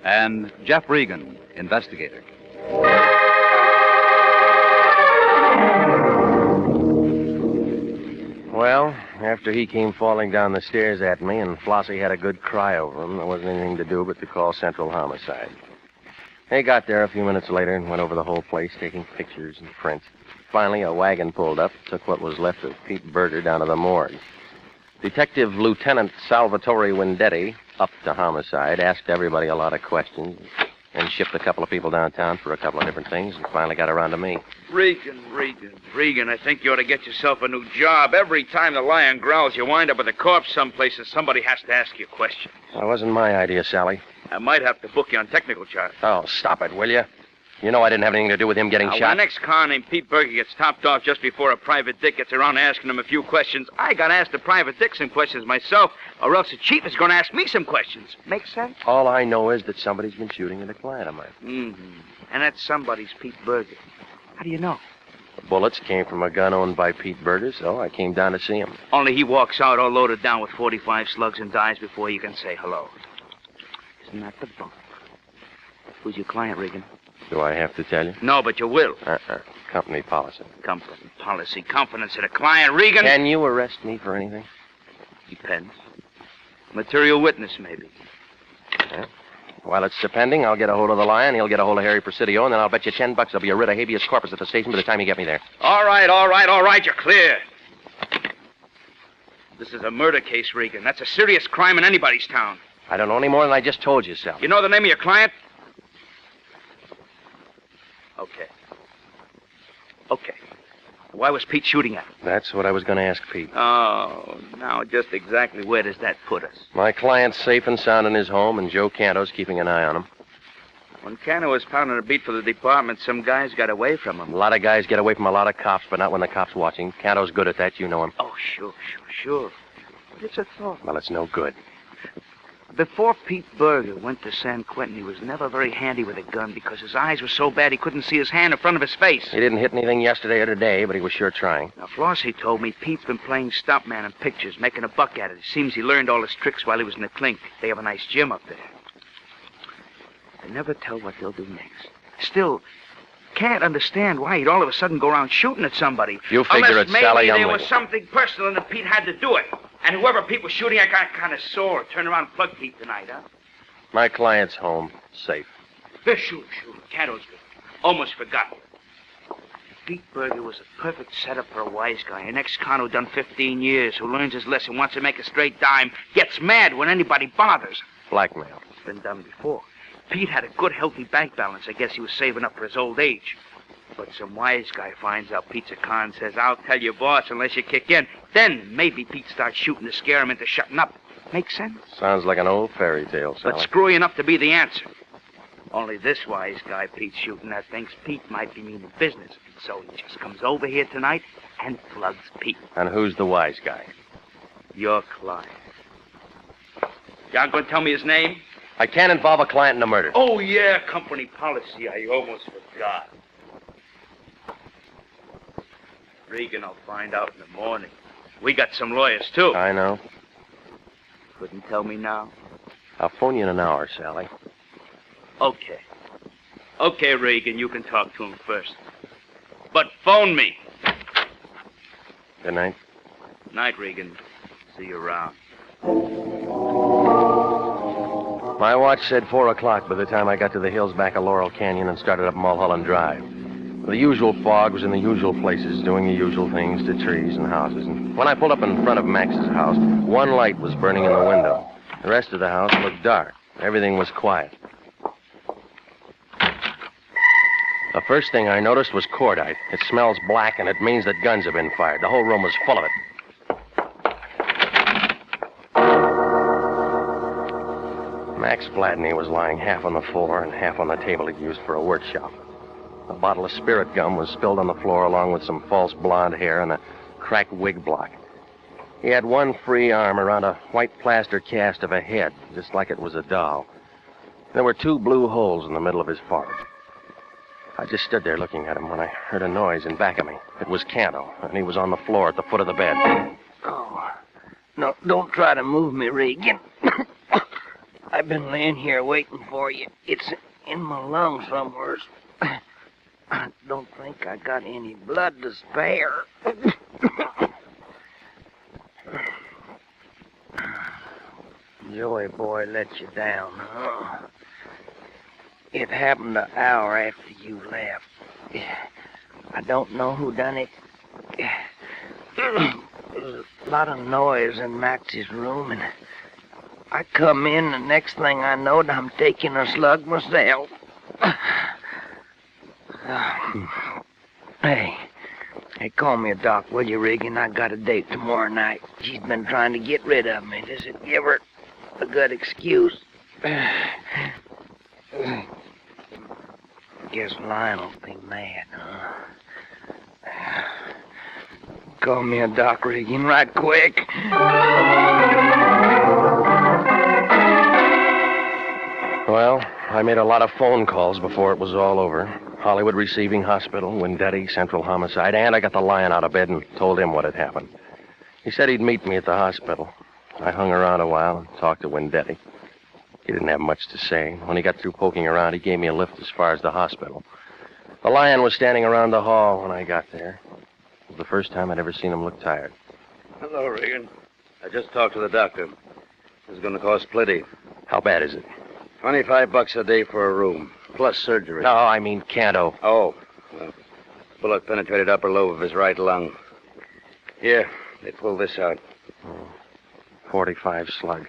Speaker 2: And Jeff Regan, Investigator.
Speaker 1: Well, after he came falling down the stairs at me and Flossie had a good cry over him, there wasn't anything to do but to call Central Homicide. They got there a few minutes later and went over the whole place, taking pictures and prints. Finally, a wagon pulled up, took what was left of Pete Berger down to the morgue. Detective Lieutenant Salvatore Vendetti, up to Homicide, asked everybody a lot of questions, and shipped a couple of people downtown for a couple of different things, and finally got around to me.
Speaker 12: Regan, I think you ought to get yourself a new job. Every time the lion growls, you wind up with a corpse someplace and somebody has to ask you questions.
Speaker 1: That wasn't my idea, Sally.
Speaker 12: I might have to book you on technical charge.
Speaker 1: Oh, stop it, will you? You know I didn't have anything to do with him getting
Speaker 12: When
Speaker 1: shot.
Speaker 12: the next car named Pete Berger gets topped off just before a private dick gets around to asking him a few questions, I got to ask the private dick some questions myself, or else the chief is going to ask me some questions. Make sense?
Speaker 1: All I know is that somebody's been shooting at a client of mine.
Speaker 12: Mm-hmm. And that somebody's Pete Berger. How do you know?
Speaker 1: The bullets came from a gun owned by Pete Berger, so I came down to see him.
Speaker 12: Only he walks out all loaded down with 45 slugs and dies before you can say hello. Isn't that the bump? Who's your client, Regan?
Speaker 1: Do I have to tell you?
Speaker 12: No, but you will.
Speaker 1: Company policy.
Speaker 12: Company policy. Confidence in a client, Regan.
Speaker 1: Can you arrest me for anything?
Speaker 12: Depends. Material witness, maybe.
Speaker 1: Yeah. While it's depending, I'll get a hold of the lion, he'll get a hold of Harry Presidio, and then I'll bet you $10 there'll be a writ of habeas corpus at the station by the time you get me there.
Speaker 12: All right, you're clear. This is a murder case, Regan. That's a serious crime in anybody's town.
Speaker 1: I don't know any more than I just told you, Sal.
Speaker 12: You know the name of your client? Okay. Why was Pete shooting at him?
Speaker 1: That's what I was going to ask Pete.
Speaker 12: Oh, now just exactly where does that put us?
Speaker 1: My client's safe and sound in his home, and Joe Canto's keeping an eye on him.
Speaker 12: When Canto was pounding a beat for the department, some guys got away from him.
Speaker 1: A lot of guys get away from a lot of cops, but not when the cop's watching. Canto's good at that, you know him.
Speaker 12: Oh, sure. But it's a thought.
Speaker 1: Well, it's no good.
Speaker 12: Before Pete Berger went to San Quentin, he was never very handy with a gun because his eyes were so bad he couldn't see his hand in front of his face.
Speaker 1: He didn't hit anything yesterday or today, but he was sure trying.
Speaker 12: Now, Flossie told me Pete's been playing stuntman in pictures, making a buck at it. It seems he learned all his tricks while he was in the clink. They have a nice gym up there. I never tell what they'll do next. Still, can't understand why he'd all of a sudden go around shooting at somebody.
Speaker 1: You figure it's Sally
Speaker 12: Unless maybe there
Speaker 1: Umley.
Speaker 12: was something personal and that Pete had to do it. And whoever Pete was shooting, I got kind of sore. Turn around and plug Pete tonight, huh?
Speaker 1: My client's home, safe.
Speaker 12: Sure. Canto's good. Almost forgot. Pete Berger was a perfect setup for a wise guy. An ex-con who done 15 years, who learns his lesson, wants to make a straight dime, gets mad when anybody bothers.
Speaker 1: Blackmail.
Speaker 12: It's been done before. Pete had a good, healthy bank balance. I guess he was saving up for his old age. But some wise guy finds out Pete's a con, says, I'll tell your boss unless you kick in. Then maybe Pete starts shooting to scare him into shutting up. Make sense?
Speaker 1: Sounds like an old fairy tale, Sally.
Speaker 12: But screwy enough to be the answer. Only this wise guy Pete's shooting at thinks Pete might be meaning business. So he just comes over here tonight and plugs Pete.
Speaker 1: And who's the wise guy?
Speaker 12: Your client. You aren't going to tell me his name?
Speaker 1: I can't involve a client in a murder.
Speaker 12: Oh, yeah, company policy. I almost forgot. Regan will find out in the morning. We got some lawyers, too.
Speaker 1: I know.
Speaker 12: Couldn't tell me now?
Speaker 1: I'll phone you in an hour, Sally.
Speaker 12: Okay. Okay, Regan, you can talk to him first. But phone me.
Speaker 1: Good night.
Speaker 12: Night, Regan. See you around.
Speaker 1: My watch said 4 o'clock by the time I got to the hills back of Laurel Canyon and started up Mulholland Drive. The usual fog was in the usual places, doing the usual things to trees and houses. And when I pulled up in front of Max's house, one light was burning in the window. The rest of the house looked dark. Everything was quiet. The first thing I noticed was cordite. It smells black, and it means that guns have been fired. The whole room was full of it. Max Vladney was lying half on the floor and half on the table he'd used for a workshop. A bottle of spirit gum was spilled on the floor along with some false blonde hair and a cracked wig block. He had one free arm around a white plaster cast of a head, just like it was a doll. There were 2 blue holes in the middle of his forehead. I just stood there looking at him when I heard a noise in back of me. It was Canto, and he was on the floor at the foot of the bed.
Speaker 10: Oh, no, don't try to move me, Regan. I've been laying here waiting for you. It's in my lungs somewhere. I don't think I got any blood to spare. Joey boy let you down, huh? It happened an hour after you left. I don't know who done it. lot of noise in Max's room, and I come in, the next thing I know, I'm taking a slug myself. Hey, call me a doc, will you, Regan? I got a date tomorrow night. She's been trying to get rid of me. Does it give her a good excuse? Guess Lionel'll be mad, huh? Call me a doc, Regan, right quick.
Speaker 1: Well, I made a lot of phone calls before it was all over. Hollywood Receiving Hospital, Wendetti, Central Homicide, and I got the Lion out of bed and told him what had happened. He said he'd meet me at the hospital. I hung around a while and talked to Wendetti. He didn't have much to say. When he got through poking around, he gave me a lift as far as the hospital. The Lion was standing around the hall when I got there. It was the first time I'd ever seen him look tired.
Speaker 4: Hello, Regan. I just talked to the doctor. It's going to cost plenty.
Speaker 1: How bad is it?
Speaker 4: $25 a day for a room, plus surgery.
Speaker 1: No, I mean Canto.
Speaker 4: Oh, well, bullet penetrated upper lobe of his right lung. Here, they pulled this out.
Speaker 1: 45 slug.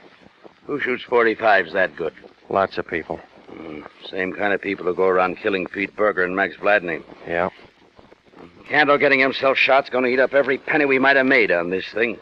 Speaker 4: Who shoots 45s that good?
Speaker 1: Lots of people.
Speaker 4: Same kind of people who go around killing Pete Berger and Max Vladney.
Speaker 1: Yeah.
Speaker 4: Canto getting himself shot's going to eat up every penny we might have made on this thing.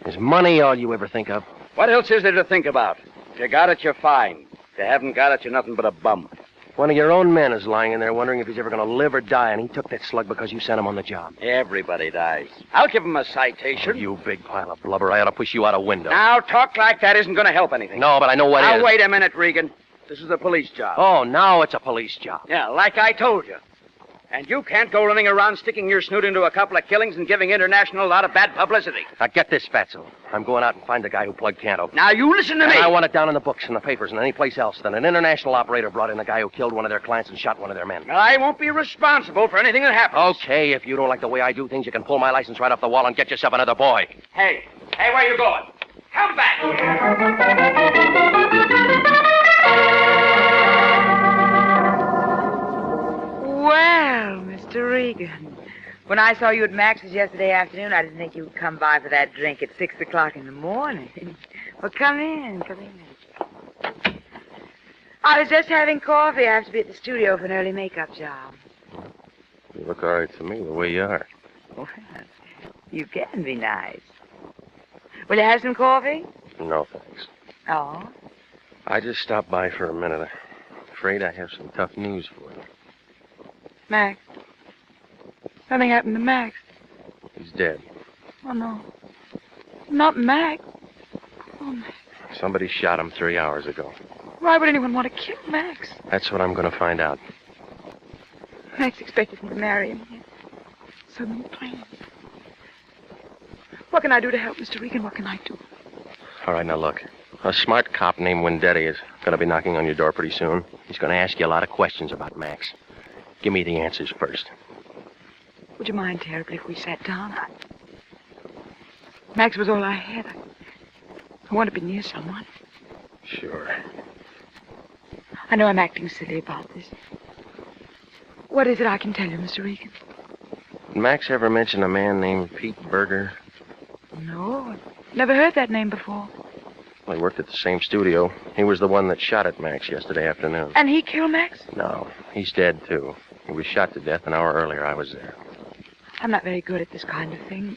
Speaker 1: Is money all you ever think of?
Speaker 4: What else is there to think about? If you got it, you're fine. If you haven't got it, you're nothing but a bum.
Speaker 1: One of your own men is lying in there wondering if he's ever going to live or die, and he took that slug because you sent him on the job.
Speaker 4: Everybody dies. I'll give him a citation.
Speaker 1: Oh, you big pile of blubber. I ought to push you out a window.
Speaker 4: Now, talk like that isn't going to help anything.
Speaker 1: No, but I know what is.
Speaker 4: Now, wait a minute, Regan. This is a police job.
Speaker 1: Oh, now it's a police job.
Speaker 4: Yeah, like I told you. And you can't go running around sticking your snoot into a couple of killings and giving International a lot of bad publicity.
Speaker 1: Now, get this, Fatso. I'm going out and find the guy who plugged Canto.
Speaker 4: Now, you listen to me.
Speaker 1: And I want it down in the books and the papers and any place else that an International operator brought in the guy who killed one of their clients and shot one of their men.
Speaker 4: I won't be responsible for anything that happens.
Speaker 1: Okay, if you don't like the way I do things, you can pull my license right off the wall and get yourself another boy.
Speaker 4: Hey, where you going? Come back
Speaker 14: Well, Mr. Regan, when I saw you at Max's yesterday afternoon, I didn't think you would come by for that drink at 6 o'clock in the morning. Well, come in. I was just having coffee. I have to be at the studio for an early makeup job.
Speaker 1: You look all right to me, the way you are.
Speaker 14: Well, you can be nice. Will you have some coffee?
Speaker 1: No, thanks.
Speaker 14: Oh?
Speaker 1: I just stopped by for a minute. I'm afraid I have some tough news for you.
Speaker 14: Max. Something happened to Max.
Speaker 1: He's dead.
Speaker 14: Oh, no. Not Max. Oh, Max.
Speaker 1: Somebody shot him 3 hours ago.
Speaker 14: Why would anyone want to kill Max?
Speaker 1: That's what I'm going to find out.
Speaker 14: Max expected me to marry him. He had so many plans. What can I do to help, Mr. Regan? What can I do?
Speaker 1: All right, now look. A smart cop named Wendetti is going to be knocking on your door pretty soon. He's going to ask you a lot of questions about Max. Give me the answers first.
Speaker 14: Would you mind terribly if we sat down? Max was all I had. I want to be near someone.
Speaker 1: Sure.
Speaker 14: I know I'm acting silly about this. What is it I can tell you, Mr. Regan?
Speaker 1: Did Max ever mention a man named Pete Berger?
Speaker 14: No, I've never heard that name before.
Speaker 1: Well, he worked at the same studio. He was the one that shot at Max yesterday afternoon.
Speaker 14: And he killed Max?
Speaker 1: No, he's dead, too. He was shot to death an hour earlier. I was there.
Speaker 14: I'm not very good at this kind of thing.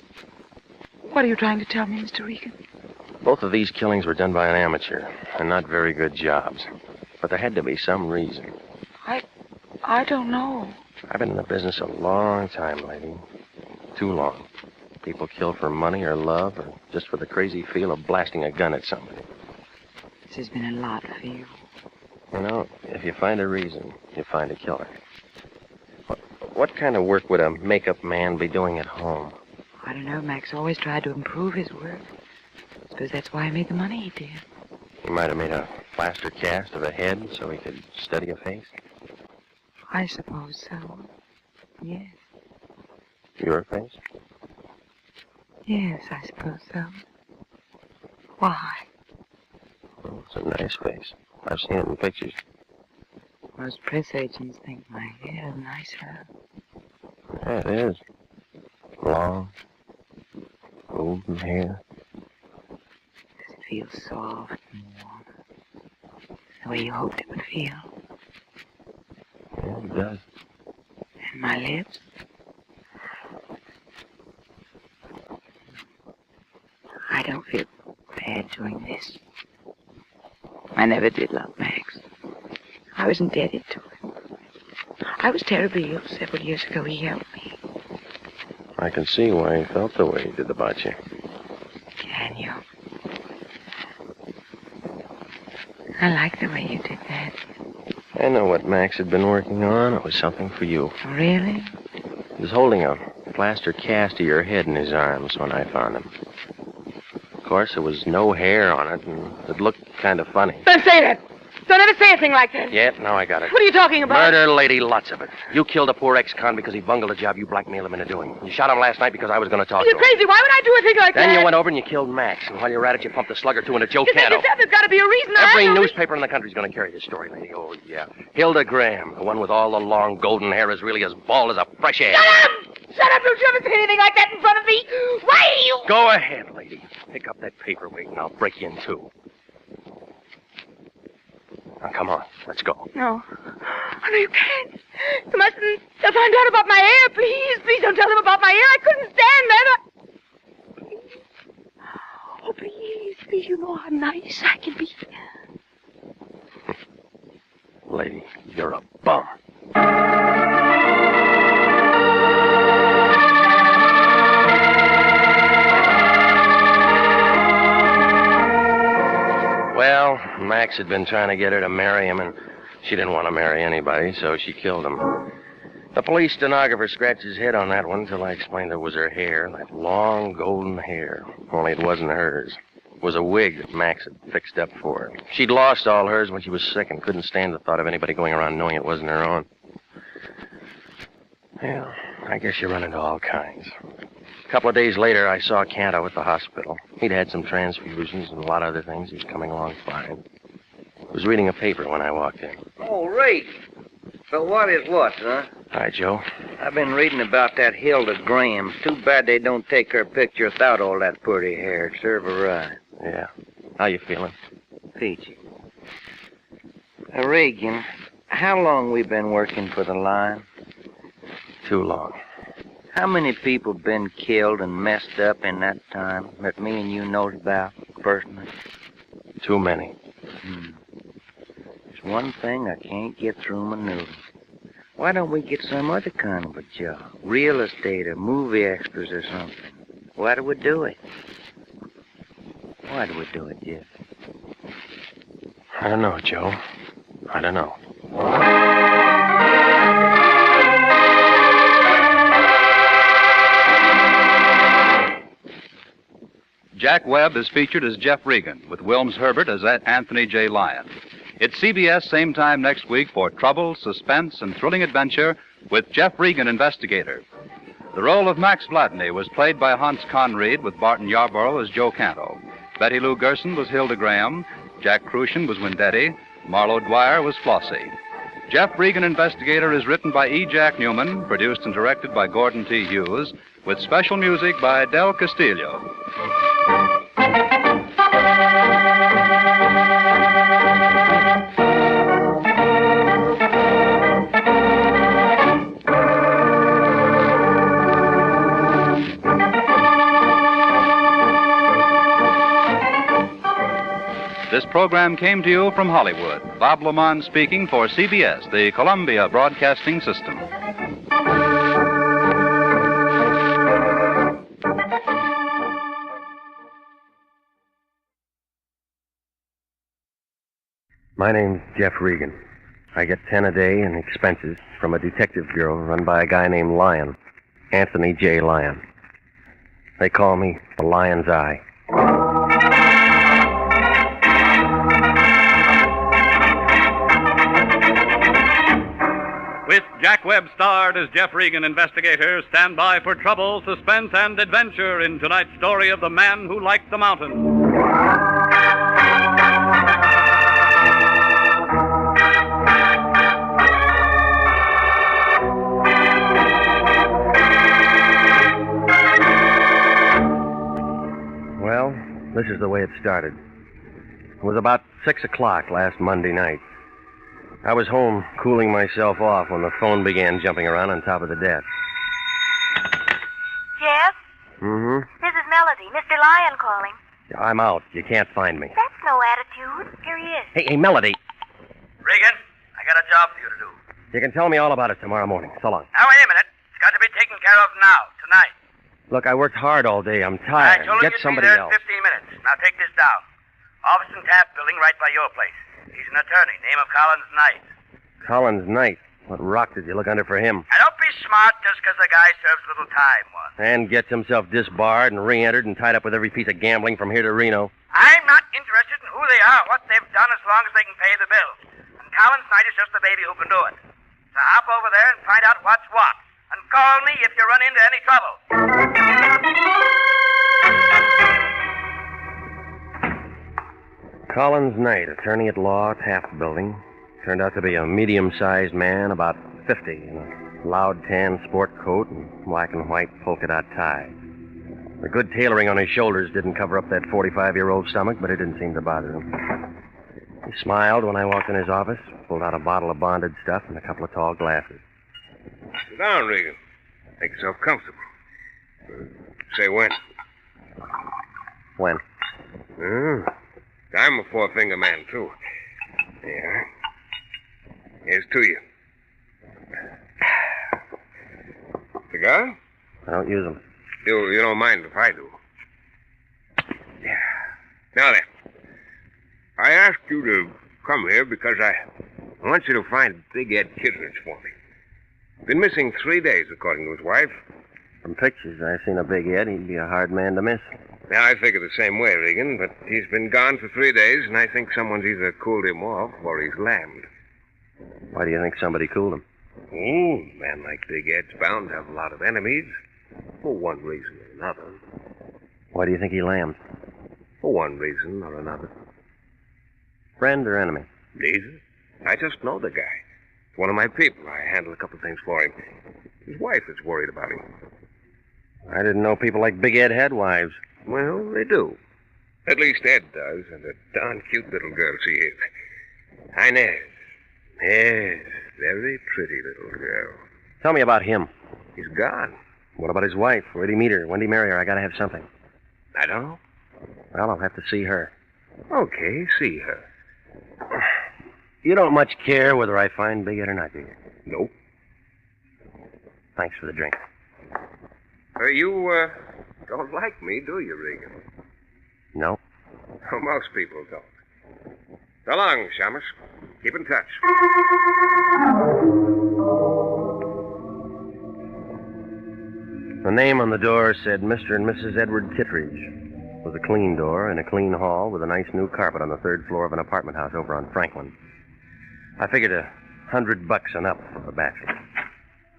Speaker 14: What are you trying to tell me, Mr. Regan?
Speaker 1: Both of these killings were done by an amateur, and not very good jobs. But there had to be some reason.
Speaker 14: I don't know.
Speaker 1: I've been in the business a long time, lady. Too long. People kill for money or love or just for the crazy feel of blasting a gun at somebody.
Speaker 14: This has been a lot for you.
Speaker 1: You know, if you find a reason, you find a killer. What kind of work would a makeup man be doing at home?
Speaker 14: I don't know. Max always tried to improve his work. I suppose that's why he made the money he did.
Speaker 1: He might have made a plaster cast of a head so he could study a face.
Speaker 14: I suppose so. Yes.
Speaker 1: Your face?
Speaker 14: Yes, I suppose so. Why?
Speaker 1: Well, it's a nice face. I've seen it in pictures.
Speaker 14: Most press agents think my hair is nicer.
Speaker 1: Yeah, it is. Long. Golden hair.
Speaker 14: It feels soft and warm. The way you hoped it would feel.
Speaker 1: Yeah, it does.
Speaker 14: And my lips. I don't feel bad doing this. I never did love Max. I was indebted to him. I was terribly ill several years ago. He helped me.
Speaker 1: I can see why he felt the way he did about you.
Speaker 14: Can you? I like the way you did that.
Speaker 1: I know what Max had been working on. It was something for you.
Speaker 14: Really?
Speaker 1: He was holding a plaster cast of your head in his arms when I found him. Of course, there was no hair on it, and it looked kind of funny.
Speaker 14: Don't say that! Don't ever say a thing like that!
Speaker 1: Yeah, now I got it.
Speaker 14: What are you talking about?
Speaker 1: Murder, lady, lots of it. You killed a poor ex-con because he bungled a job you blackmailed him into doing. You shot him last night because I was going to talk to
Speaker 14: You're
Speaker 1: him.
Speaker 14: crazy. Why would I do a thing like that?
Speaker 1: Then you went over and you killed Max, and while you were at it, you pumped a slug or two into Joe
Speaker 14: You said
Speaker 1: Canto.
Speaker 14: yourself there's got to be a reason.
Speaker 1: Every newspaper in the country's going to carry this story, lady. Oh, yeah. Hilda Graham, the one with all the long golden hair, is really as bald as a fresh egg.
Speaker 14: Shut up! Shut up! Don't you ever say anything like that in front of me. Why are you...
Speaker 1: Go ahead, lady. Pick up that paperweight, and I'll break you in two. Now, come on. Let's go.
Speaker 14: No. Oh, no, you can't. You mustn't. They'll find out about my hair. Please, please don't tell them about my hair. I couldn't stand that. Please. Oh, please, please. You know how nice I can be.
Speaker 1: Lady, you're a bum. Well, Max had been trying to get her to marry him, and she didn't want to marry anybody, so she killed him. The police stenographer scratched his head on that one until I explained it was her hair, that long golden hair. Only it wasn't hers. It was a wig that Max had fixed up for her. She'd lost all hers when she was sick and couldn't stand the thought of anybody going around knowing it wasn't her own. Well, I guess you run into all kinds. A couple of days later, I saw Canto at the hospital. He'd had some transfusions and a lot of other things. He was coming along fine. I was reading a paper when I walked in.
Speaker 10: Oh, Ray. So what is what, huh?
Speaker 1: Hi, Joe.
Speaker 10: I've been reading about that Hilda Graham. Too bad they don't take her picture without all that pretty hair. It'd serve her right.
Speaker 1: Yeah. How you feeling?
Speaker 10: Peachy. Regan, how long we been working for the line?
Speaker 1: Too long.
Speaker 10: How many people been killed and messed up in that time that me and you knows about personally?
Speaker 1: Too many.
Speaker 10: There's one thing I can't get through my noodle. Why don't we get some other kind of a job? Real estate or movie extras or something. Why do we do it? Why do we do it, Jeff?
Speaker 1: I don't know, Joe. I don't know.
Speaker 2: Jack Webb is featured as Jeff Regan, with Wilms Herbert as Anthony J. Lyon. It's CBS same time next week for trouble, suspense, and thrilling adventure with Jeff Regan, Investigator. The role of Max Vladney was played by Hans Conried, with Barton Yarborough as Joe Canto. Betty Lou Gerson was Hilda Graham. Jack Crucian was Wendetti. Marlo Dwyer was Flossie. Jeff Regan, Investigator is written by E. Jack Newman, produced and directed by Gordon T. Hughes, with special music by Del Castillo. This program came to you from Hollywood. Bob Lamont speaking for CBS, the Columbia Broadcasting System.
Speaker 1: My name's Jeff Regan. I get 10 a day in expenses from a detective bureau run by a guy named Lyon, Anthony J. Lyon. They call me the Lion's Eye.
Speaker 15: With Jack Webb starred as Jeff Regan, Investigator, stand by for trouble, suspense, and adventure in tonight's story of the man who liked the mountains.
Speaker 1: Well, this is the way it started. It was about 6 o'clock last Monday night. I was home cooling myself off when the phone began jumping around on top of the desk.
Speaker 16: Jeff?
Speaker 1: Mm-hmm.
Speaker 16: This is Melody. Mr. Lyon calling.
Speaker 1: I'm out. You can't find me.
Speaker 16: That's no attitude. Here he is.
Speaker 1: Hey, Melody.
Speaker 8: Regan, I got a job for you to do.
Speaker 1: You can tell me all about it tomorrow morning. So long.
Speaker 8: Now, wait a minute. It's got to be taken care of now, tonight.
Speaker 1: Look, I worked hard all day. I'm tired.
Speaker 8: I told him
Speaker 1: Get
Speaker 8: you'd
Speaker 1: somebody
Speaker 8: be there
Speaker 1: else.
Speaker 8: in 15 minutes. Now, take this down. Office and Taft building right by your place. He's an attorney. Name of Collins Knight.
Speaker 1: Collins Knight. What rock did you look under for him?
Speaker 8: Now, don't be smart just because the guy serves little time once.
Speaker 1: And gets himself disbarred and re-entered and tied up with every piece of gambling from here to Reno.
Speaker 8: I'm not interested in who they are, what they've done, as long as they can pay the bills. And Collins Knight is just the baby who can do it. So hop over there and find out what's what. And call me if you run into any trouble.
Speaker 1: Collins Knight, attorney at law, Taft Building. Turned out to be a medium-sized man, about 50, in a loud tan sport coat and black and white polka dot tie. The good tailoring on his shoulders didn't cover up that 45-year-old stomach, but it didn't seem to bother him. He smiled when I walked in his office, pulled out a bottle of bonded stuff and a couple of tall glasses.
Speaker 17: Sit down, Regan. Make yourself comfortable. Say when.
Speaker 1: When?
Speaker 17: I'm a four-finger man, too. Yeah. Here's to you. Cigar?
Speaker 1: I don't use them.
Speaker 17: You don't mind if I do. Yeah. Now then, I asked you to come here because I want you to find Big Ed Kittredge for me. Been missing 3 days, according to his wife.
Speaker 1: From pictures, I've seen a Big Ed. He'd be a hard man to miss.
Speaker 17: Now, I figure the same way, Regan, but he's been gone for 3 days, and I think someone's either cooled him off or he's lammed.
Speaker 1: Why do you think somebody cooled him?
Speaker 17: Oh, a man like Big Ed's bound to have a lot of enemies. For one reason or another.
Speaker 1: Why do you think he lammed?
Speaker 17: For one reason or another.
Speaker 1: Friend or enemy?
Speaker 17: Neither. I just know the guy. It's one of my people. I handle a couple of things for him. His wife is worried about him.
Speaker 1: I didn't know people like Big Ed had wives.
Speaker 17: Well, they do. At least Ed does, and a darn cute little girl she is. Inez. Yes, very pretty little girl.
Speaker 1: Tell me about him.
Speaker 17: He's gone.
Speaker 1: What about his wife? Where'd he meet her? When'd he marry her? I gotta have something.
Speaker 17: I don't know.
Speaker 1: Well, I'll have to see her.
Speaker 17: Okay, see her.
Speaker 1: You don't much care whether I find Big Ed or not, do you?
Speaker 17: Nope.
Speaker 1: Thanks for the drink.
Speaker 17: You don't like me, do you, Regan?
Speaker 1: No.
Speaker 17: Oh, most people don't. So long, Shamus. Keep in touch.
Speaker 1: The name on the door said Mr. and Mrs. Edward Kittredge. It was a clean door in a clean hall with a nice new carpet on the third floor of an apartment house over on Franklin. I figured $100 and up for a bachelor.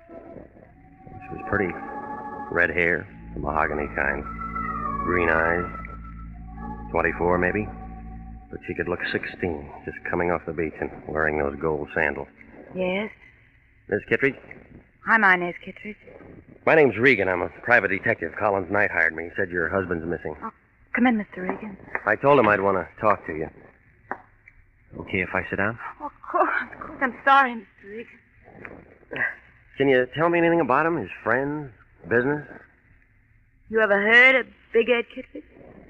Speaker 1: She was pretty. Red hair, the mahogany kind. Green eyes. 24, maybe. But she could look 16, just coming off the beach and wearing those gold sandals.
Speaker 18: Yes?
Speaker 1: Miss Kittredge?
Speaker 18: Hi, my name's Kittredge.
Speaker 1: My name's Regan. I'm a private detective. Collins Knight hired me. He said your husband's missing.
Speaker 18: Oh, come in, Mr. Regan.
Speaker 1: I told him I'd want to talk to you. Okay if I sit down?
Speaker 18: Oh, of course. I'm sorry, Mr. Regan.
Speaker 1: Can you tell me anything about him? His friends? Business?
Speaker 18: You ever heard of Big Ed Kittredge?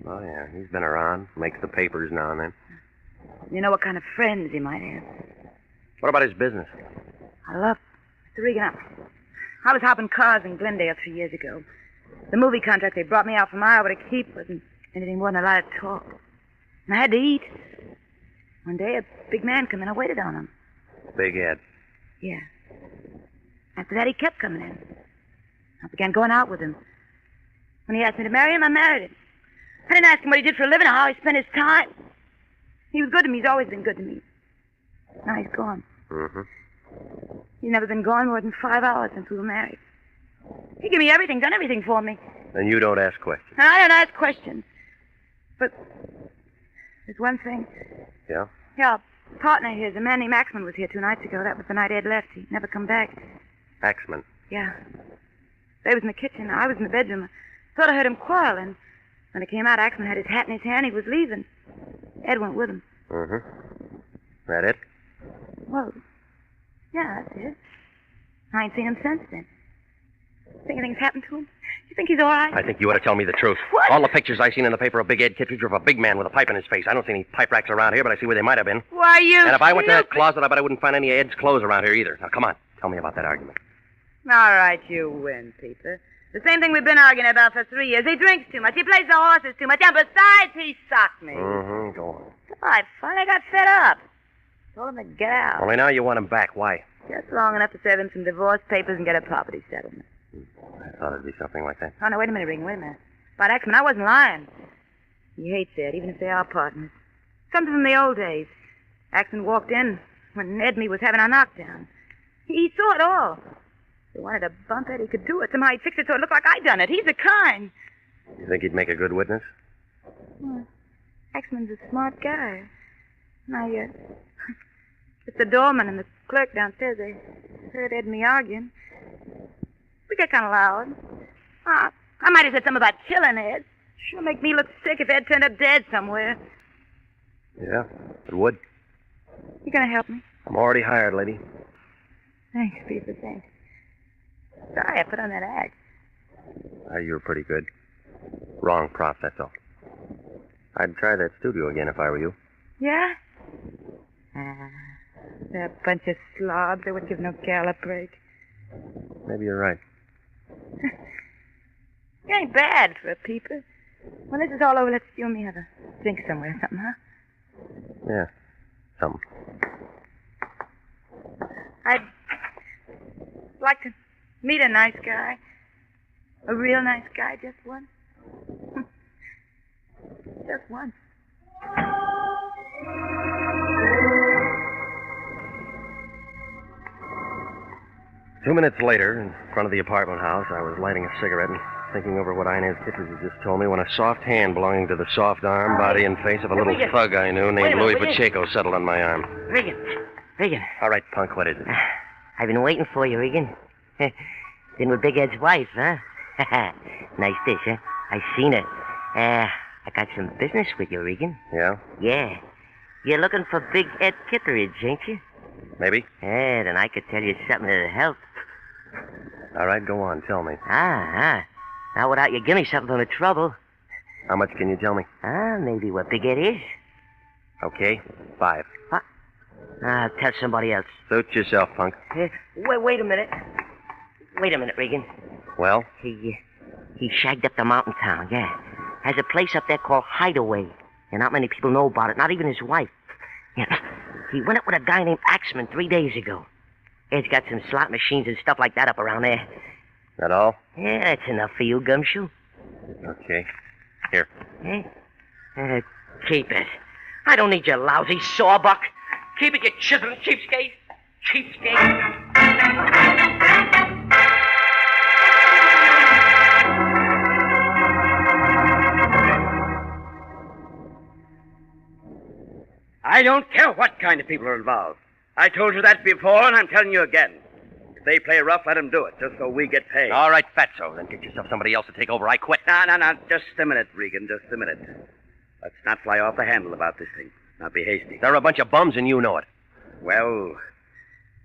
Speaker 1: Oh, yeah. He's been around. Makes the papers now and then.
Speaker 18: You know what kind of friends he might have.
Speaker 1: What about his business?
Speaker 18: I love Mr. Regan. I was hopping cars in Glendale 3 years ago. The movie contract they brought me out from Iowa to keep wasn't anything more than a lot of talk. And I had to eat. One day, a big man came in. I waited on him.
Speaker 1: Big Ed.
Speaker 18: Yeah. After that, he kept coming in. I began going out with him. When he asked me to marry him, I married him. I didn't ask him what he did for a living or how he spent his time. He was good to me. He's always been good to me. Now he's gone.
Speaker 1: Mm-hmm.
Speaker 18: He's never been gone more than 5 hours since we were married. He gave me everything, done everything for me.
Speaker 1: And you don't ask questions.
Speaker 18: And I don't ask questions. But there's one thing.
Speaker 1: Yeah?
Speaker 18: Yeah, a partner here, a man named Axman, was here 2 nights ago. That was the night Ed left. He never come back.
Speaker 1: Axman.
Speaker 18: Yeah. They was in the kitchen. I was in the bedroom. I thought I heard him quarreling. When it came out, Axman had his hat in his hand. He was leaving. Ed went with him.
Speaker 1: Mm-hmm. That it?
Speaker 18: Well, yeah, that's it. I ain't seen him since then. Think anything's happened to him? You think he's all right?
Speaker 1: I think you ought to tell me the truth.
Speaker 18: What?
Speaker 1: All the pictures I seen in the paper of Big Ed Kittredge are of a big man with a pipe in his face. I don't see any pipe racks around here, but I see where they might have been.
Speaker 18: Why, you...
Speaker 1: And if I went to that closet, I bet I wouldn't find any of Ed's clothes around here either. Now, come on. Tell me about that argument.
Speaker 18: All right, you win, Peter. The same thing we've been arguing about for 3 years. He drinks too much. He plays the horses too much. And besides, he socked me.
Speaker 1: Mm-hmm. Go on.
Speaker 18: I finally got fed up. Told him to get out.
Speaker 1: Only now you want him back. Why?
Speaker 18: Just long enough to serve him some divorce papers and get a property settlement.
Speaker 1: I thought it'd be something like that.
Speaker 18: Oh, no, wait a minute, Regan, wait a minute. About Axman, I wasn't lying. He hates Ed, even if they are partners. Something from the old days. Axman walked in when Ed and me was having our knockdown. He saw it all. If he wanted to bump Ed, he could do it. Somehow he'd fix it so it looked like I'd done it. He's the kind.
Speaker 1: You think he'd make a good witness?
Speaker 18: Well, Axman's a smart guy. Now, it's the doorman and the clerk downstairs. They heard Ed and me arguing. We got kind of loud. I might have said something about killing Ed. Sure make me look sick if Ed turned up dead somewhere.
Speaker 1: Yeah, it would.
Speaker 18: You gonna help me?
Speaker 1: I'm already hired, lady.
Speaker 18: Thanks, Peter, thanks. Sorry I put on that act.
Speaker 1: You're pretty good. Wrong prop, that's all. I'd try that studio again if I were you.
Speaker 18: Yeah? They're a bunch of slobs. They wouldn't give no gal a break.
Speaker 1: Maybe you're right.
Speaker 18: You ain't bad for a peeper. When this is all over, let's you and me have a drink somewhere or something, huh?
Speaker 1: Yeah, something.
Speaker 18: I'd like to meet a nice guy. A real nice guy, just once. Just once.
Speaker 1: 2 minutes later, in front of the apartment house, I was lighting a cigarette and thinking over what Inez Kittredge had just told me when a soft hand belonging to the soft arm, body, and face of a little thug I knew named Louis Pacheco settled on my arm.
Speaker 7: Regan.
Speaker 1: All right, punk, what is it?
Speaker 7: I've been waiting for you, Regan. Been with Big Ed's wife, huh? Nice dish, huh? I seen it. I got some business with you, Regan.
Speaker 1: Yeah?
Speaker 7: Yeah. You're looking for Big Ed Kittredge, ain't you?
Speaker 1: Maybe.
Speaker 7: Yeah, then I could tell you something that'll help.
Speaker 1: All right, go on, tell me.
Speaker 7: Now, without you give me something for the trouble.
Speaker 1: How much can you tell me?
Speaker 7: Maybe what Big Ed is.
Speaker 1: Okay, 5.
Speaker 7: What? I'll tell somebody else.
Speaker 1: Suit yourself, punk.
Speaker 7: Wait a minute. Wait a minute, Regan.
Speaker 1: Well?
Speaker 7: He shagged up the mountain town, yeah. Has a place up there called Hideaway. And not many people know about it, not even his wife. Yeah. He went up with a guy named Axman 3 days ago. Ed's got some slot machines and stuff like that up around there.
Speaker 1: That all?
Speaker 7: Yeah, that's enough for you, Gumshoe.
Speaker 1: Okay. Here.
Speaker 7: Keep it. I don't need your lousy sawbuck. Keep it, you chiseling cheapskate. Cheapskate.
Speaker 4: I don't care what kind of people are involved. I told you that before, and I'm telling you again. If they play rough, let them do it, just so we get paid.
Speaker 1: All right, fatso. Then get yourself somebody else to take over. I quit.
Speaker 4: No. Just a minute, Regan. Just a minute. Let's not fly off the handle about this thing. Not be hasty.
Speaker 1: They're a bunch of bums, and you know it.
Speaker 4: Well,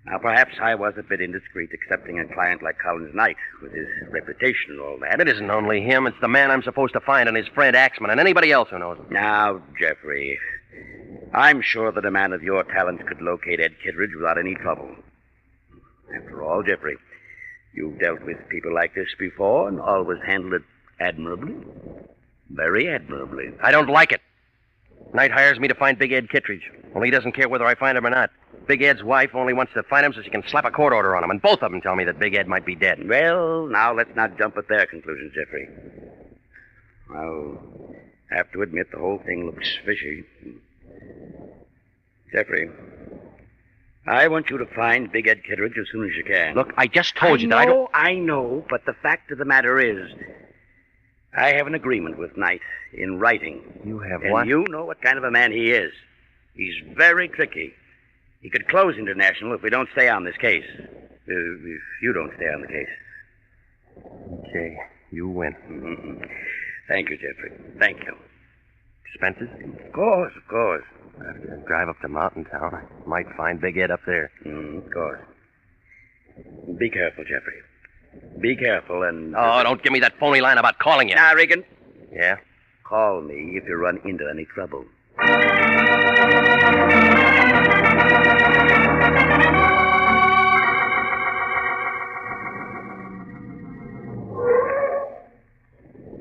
Speaker 4: now perhaps I was a bit indiscreet accepting a client like Collins Knight with his reputation and all that.
Speaker 1: It isn't only him. It's the man I'm supposed to find and his friend Axman and anybody else who knows him.
Speaker 4: Now, Jeffrey, I'm sure that a man of your talents could locate Ed Kittredge without any trouble. After all, Jeffrey, you've dealt with people like this before and always handled it admirably. Very admirably.
Speaker 1: I don't like it. Knight hires me to find Big Ed Kittredge. Only he doesn't care whether I find him or not. Big Ed's wife only wants to find him so she can slap a court order on him, and both of them tell me that Big Ed might be dead.
Speaker 4: Well, now let's not jump at their conclusions, Jeffrey. I'll have to admit the whole thing looks fishy. Jeffrey, I want you to find Big Ed Kittredge as soon as you can.
Speaker 1: Look, I just told you that I don't...
Speaker 4: I know, but the fact of the matter is, I have an agreement with Knight in writing.
Speaker 1: You have
Speaker 4: and
Speaker 1: what?
Speaker 4: And you know what kind of a man he is. He's very tricky. He could close International if we don't stay on this case. If you don't stay on the case.
Speaker 1: Okay, you win.
Speaker 4: Mm-hmm. Thank you, Jeffrey. Thank you.
Speaker 1: Expenses?
Speaker 4: Of course, of course.
Speaker 1: I have to drive up to Mountain Town. I might find Big Ed up there.
Speaker 4: Of course. Be careful, Jeffrey. Be careful and...
Speaker 1: Oh, don't give me that phony line about calling you.
Speaker 4: Now, Regan.
Speaker 1: Yeah?
Speaker 4: Call me if you run into any trouble.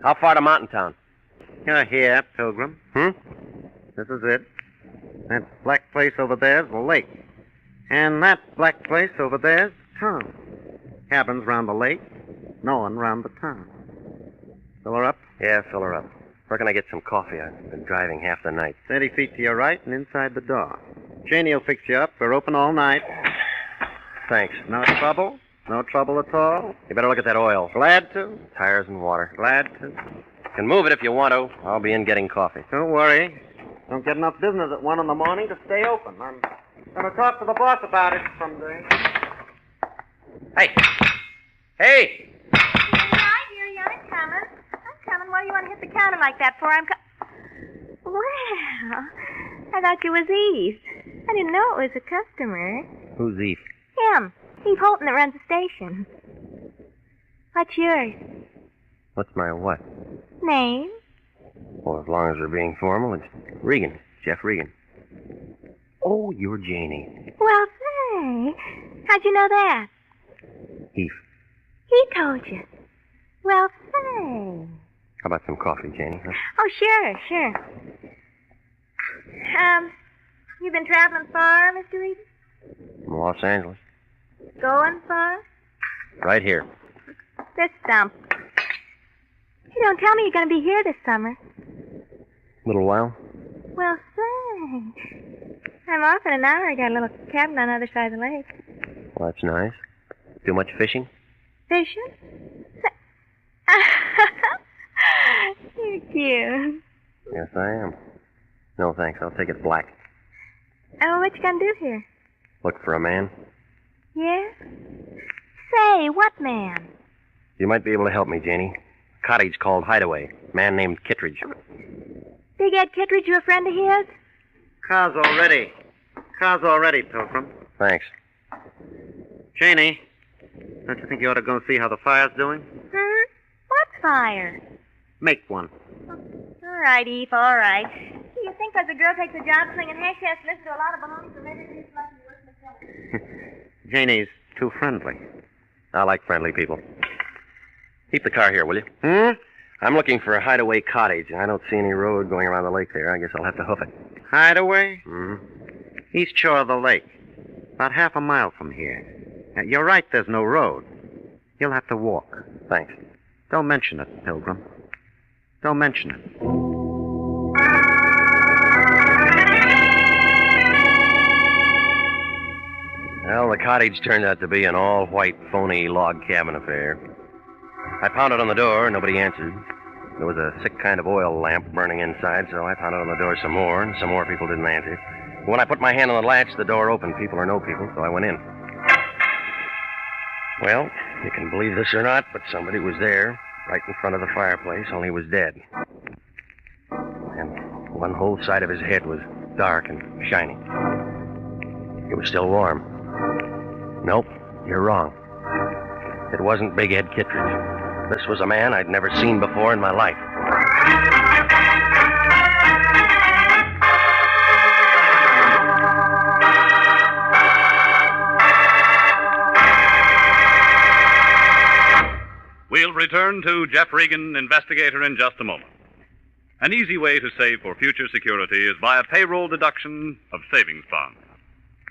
Speaker 1: How far to Mountain Town?
Speaker 19: You're here, Pilgrim. This is it. That black place over there's the lake. And that black place over there's town. Cabins round the lake. No one round the town. Fill her up?
Speaker 1: Yeah, fill her up. Where can I get some coffee? I've been driving half the night.
Speaker 19: 30 feet to your right and inside the door. Cheney will fix you up. We're open all night.
Speaker 1: Thanks.
Speaker 19: No trouble? No trouble at all?
Speaker 1: You better look at that oil.
Speaker 19: Glad to.
Speaker 1: Tires and water.
Speaker 19: Glad to.
Speaker 1: You can move it if you want to. I'll be in getting coffee.
Speaker 19: Don't worry. Don't get enough business at 1 in the morning to stay open. I'm going to talk to the boss about it someday.
Speaker 1: Hey! Hey!
Speaker 14: Hi, dearie, I'm coming. I'm coming. Why do you want to hit the counter like that for? Well, I thought you was Eve. I didn't know it was a customer.
Speaker 1: Who's Eve?
Speaker 14: Him. Eve Holton that runs the station. What's yours?
Speaker 1: What's my what?
Speaker 14: Name?
Speaker 1: Well, as long as we're being formal, it's Regan. Jeff Regan. Oh, you're Janie.
Speaker 14: Well, say. How'd you know that?
Speaker 1: Eve.
Speaker 14: He told you. Well, say.
Speaker 1: How about some coffee, Janie? Huh?
Speaker 14: Oh, sure. You been traveling far, Mr. Regan?
Speaker 1: From Los Angeles.
Speaker 14: Going far?
Speaker 1: Right here.
Speaker 14: This stump. You don't tell me you're going to be here this summer.
Speaker 1: Little while.
Speaker 14: Well, say. I'm off in an hour. I got a little cabin on the other side of the lake.
Speaker 1: Well, that's nice. Do much fishing?
Speaker 14: Fishing? You're cute.
Speaker 1: Yes, I am. No, thanks. I'll take it black.
Speaker 14: Oh, what you gonna do here?
Speaker 1: Look for a man.
Speaker 14: Yeah? Say, what man?
Speaker 1: You might be able to help me, Janie. Cottage called Hideaway. Man named Kittredge.
Speaker 14: Big Ed Kittredge, you a friend of his?
Speaker 19: Car's all ready. Car's all ready, Pilgrim.
Speaker 1: Thanks.
Speaker 19: Cheney, don't you think you ought to go and see how the fire's doing?
Speaker 14: What fire?
Speaker 19: Make one.
Speaker 14: All right, Eve, all right. Do you think because a girl takes a job slinging hash, she has to listen to a lot of baloney, so maybe it's nothing worse than
Speaker 19: Janie's too friendly.
Speaker 1: I like friendly people. Keep the car here, will you? I'm looking for a Hideaway cottage, and I don't see any road going around the lake there. I guess I'll have to hoof it.
Speaker 19: Hideaway? East shore of the lake. About half a mile from here. You're right, there's no road. You'll have to walk.
Speaker 1: Thanks.
Speaker 19: Don't mention it, Pilgrim. Don't mention it.
Speaker 1: Well, the cottage turned out to be an all-white, phony log cabin affair. I pounded on the door, and nobody answered. There was a sick kind of oil lamp burning inside, so I pounded on the door some more, and some more people didn't answer. When I put my hand on the latch, the door opened, people or no people, so I went in. Well, you can believe this or not, but somebody was there, right in front of the fireplace, only he was dead. And one whole side of his head was dark and shiny. It was still warm. Nope, you're wrong. It wasn't Big Ed Kittredge. This was a man I'd never seen before in my life.
Speaker 15: We'll return to Jeff Regan, Investigator, in just a moment. An easy way to save for future security is by a payroll deduction of savings bonds.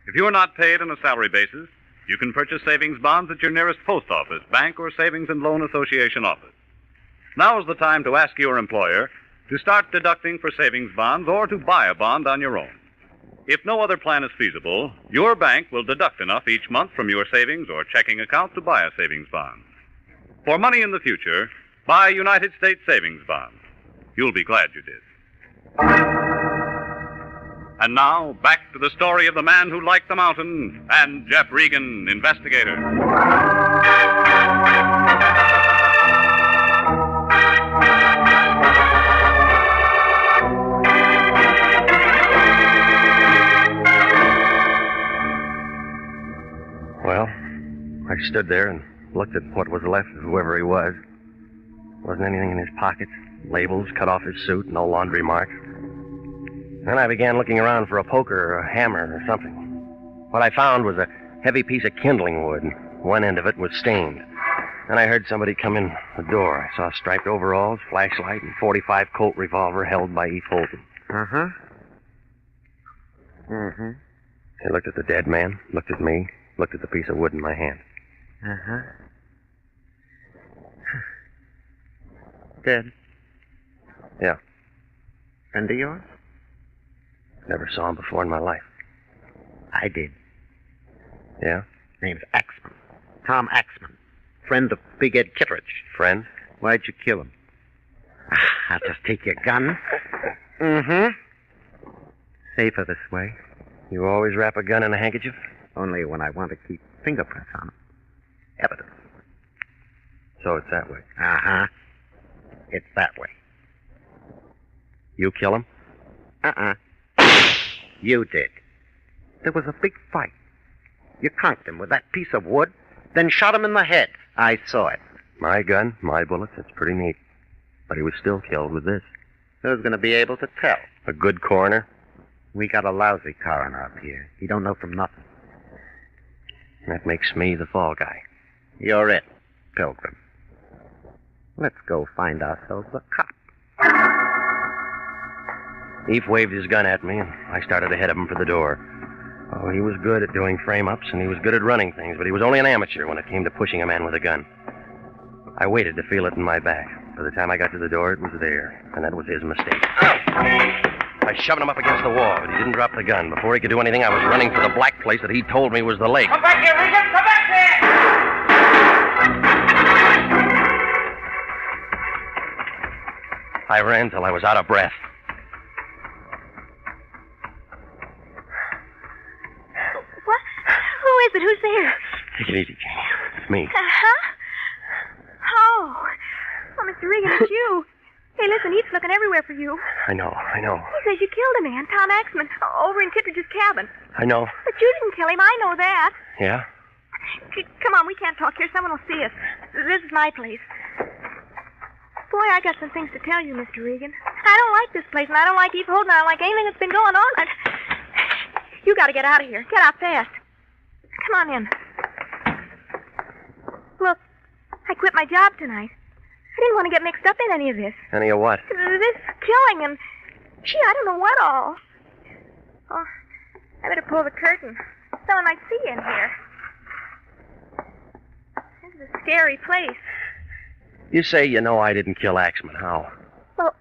Speaker 15: If you're not paid on a salary basis, you can purchase savings bonds at your nearest post office, bank, or savings and loan association office. Now is the time to ask your employer to start deducting for savings bonds or to buy a bond on your own. If no other plan is feasible, your bank will deduct enough each month from your savings or checking account to buy a savings bond. For money in the future, buy United States savings bonds. You'll be glad you did. And now, back to the story of the man who liked the mountain and Jeff Regan, Investigator.
Speaker 1: stood there and looked at what was left of whoever he was. Wasn't anything in his pockets. Labels, cut off his suit, no laundry marks. Then I began looking around for a poker or a hammer or something. What I found was a heavy piece of kindling wood. One end of it was stained. Then I heard somebody come in the door. I saw striped overalls, flashlight, and .45 Colt revolver held by Eve Holton.
Speaker 19: Uh-huh. Mm-hmm.
Speaker 1: He looked at the dead man, looked at me, looked at the piece of wood in my hand.
Speaker 19: Uh-huh. Dead?
Speaker 1: Yeah.
Speaker 19: Friend of yours?
Speaker 1: Never saw him before in my life.
Speaker 19: I did.
Speaker 1: Yeah?
Speaker 19: Name's Axman. Tom Axman. Friend of Big Ed Kittredge.
Speaker 1: Friend?
Speaker 19: Why'd you kill him? I'll just take your gun. Mm-hmm. Safer this way.
Speaker 1: You always wrap a gun in a handkerchief?
Speaker 19: Only when I want to keep fingerprints on them. Evidence.
Speaker 1: So it's that way.
Speaker 19: Uh-huh. It's that way.
Speaker 1: You kill him?
Speaker 19: Uh-uh. You did. There was a big fight. You conked him with that piece of wood, then shot him in the head. I saw it.
Speaker 1: My gun, my bullets, it's pretty neat. But he was still killed with this.
Speaker 19: Who's going to be able to tell?
Speaker 1: A good coroner?
Speaker 19: We got a lousy coroner up here. He don't know from nothing.
Speaker 1: That makes me the fall guy.
Speaker 19: You're it, Pilgrim. Let's go find ourselves a cop.
Speaker 1: Eve waved his gun at me, and I started ahead of him for the door. Oh, he was good at doing frame-ups, and he was good at running things, but he was only an amateur when it came to pushing a man with a gun. I waited to feel it in my back. By the time I got to the door, it was there, and that was his mistake. I shoved him up against the wall, but he didn't drop the gun. Before he could do anything, I was running for the black place that he told me was the lake.
Speaker 8: Come back here, Regan! Come back here!
Speaker 1: I ran till I was out of breath.
Speaker 14: What? Who is it? Who's there?
Speaker 1: Take it easy, Janie. It's me.
Speaker 14: Huh? Oh, Mr. Regan, it's you. Hey, listen, Eve's looking everywhere for you.
Speaker 1: I know.
Speaker 14: He says you killed a man, Tom Axman, over in Kittredge's cabin.
Speaker 1: I know.
Speaker 14: But you didn't kill him, I know that.
Speaker 1: Yeah?
Speaker 14: Come on, we can't talk here. Someone will see us. This is my place. Boy, I got some things to tell you, Mr. Regan. I don't like this place, and I don't like Eve Holden. I don't like anything that's been going on. You got to get out of here. Get out fast. Come on in. Look, I quit my job tonight. I didn't want to get mixed up in any of this.
Speaker 1: Any of what?
Speaker 14: This killing and... Gee, I don't know what all. Oh, I better pull the curtain. Someone might see you in here. This is a scary place.
Speaker 1: You say you know I didn't kill Axman. How?
Speaker 14: Well,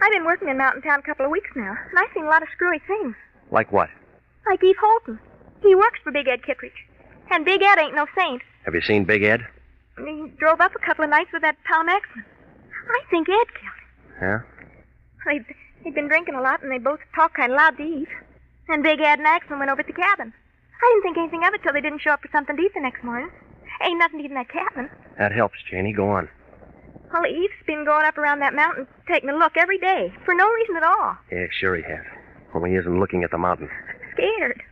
Speaker 14: I've been working in Mountain Town a couple of weeks now, and I've seen a lot of screwy things.
Speaker 1: Like what?
Speaker 14: Like Eve Holton. He works for Big Ed Kittredge. And Big Ed ain't no saint.
Speaker 1: Have you seen Big Ed?
Speaker 14: He drove up a couple of nights with that Tom Axman. I think Ed killed him.
Speaker 1: Yeah?
Speaker 14: They'd been drinking a lot, and they both talked kind of loud to Eve. And Big Ed and Axman went over at the cabin. I didn't think anything of it till they didn't show up for something to eat the next morning. Ain't nothing to eat in that cabin.
Speaker 1: That helps, Janie. Go on.
Speaker 14: Well, Eve's been going up around that mountain taking a look every day, for no reason at all.
Speaker 1: Yeah, sure he has. Only he isn't looking at the mountain.
Speaker 14: Scared.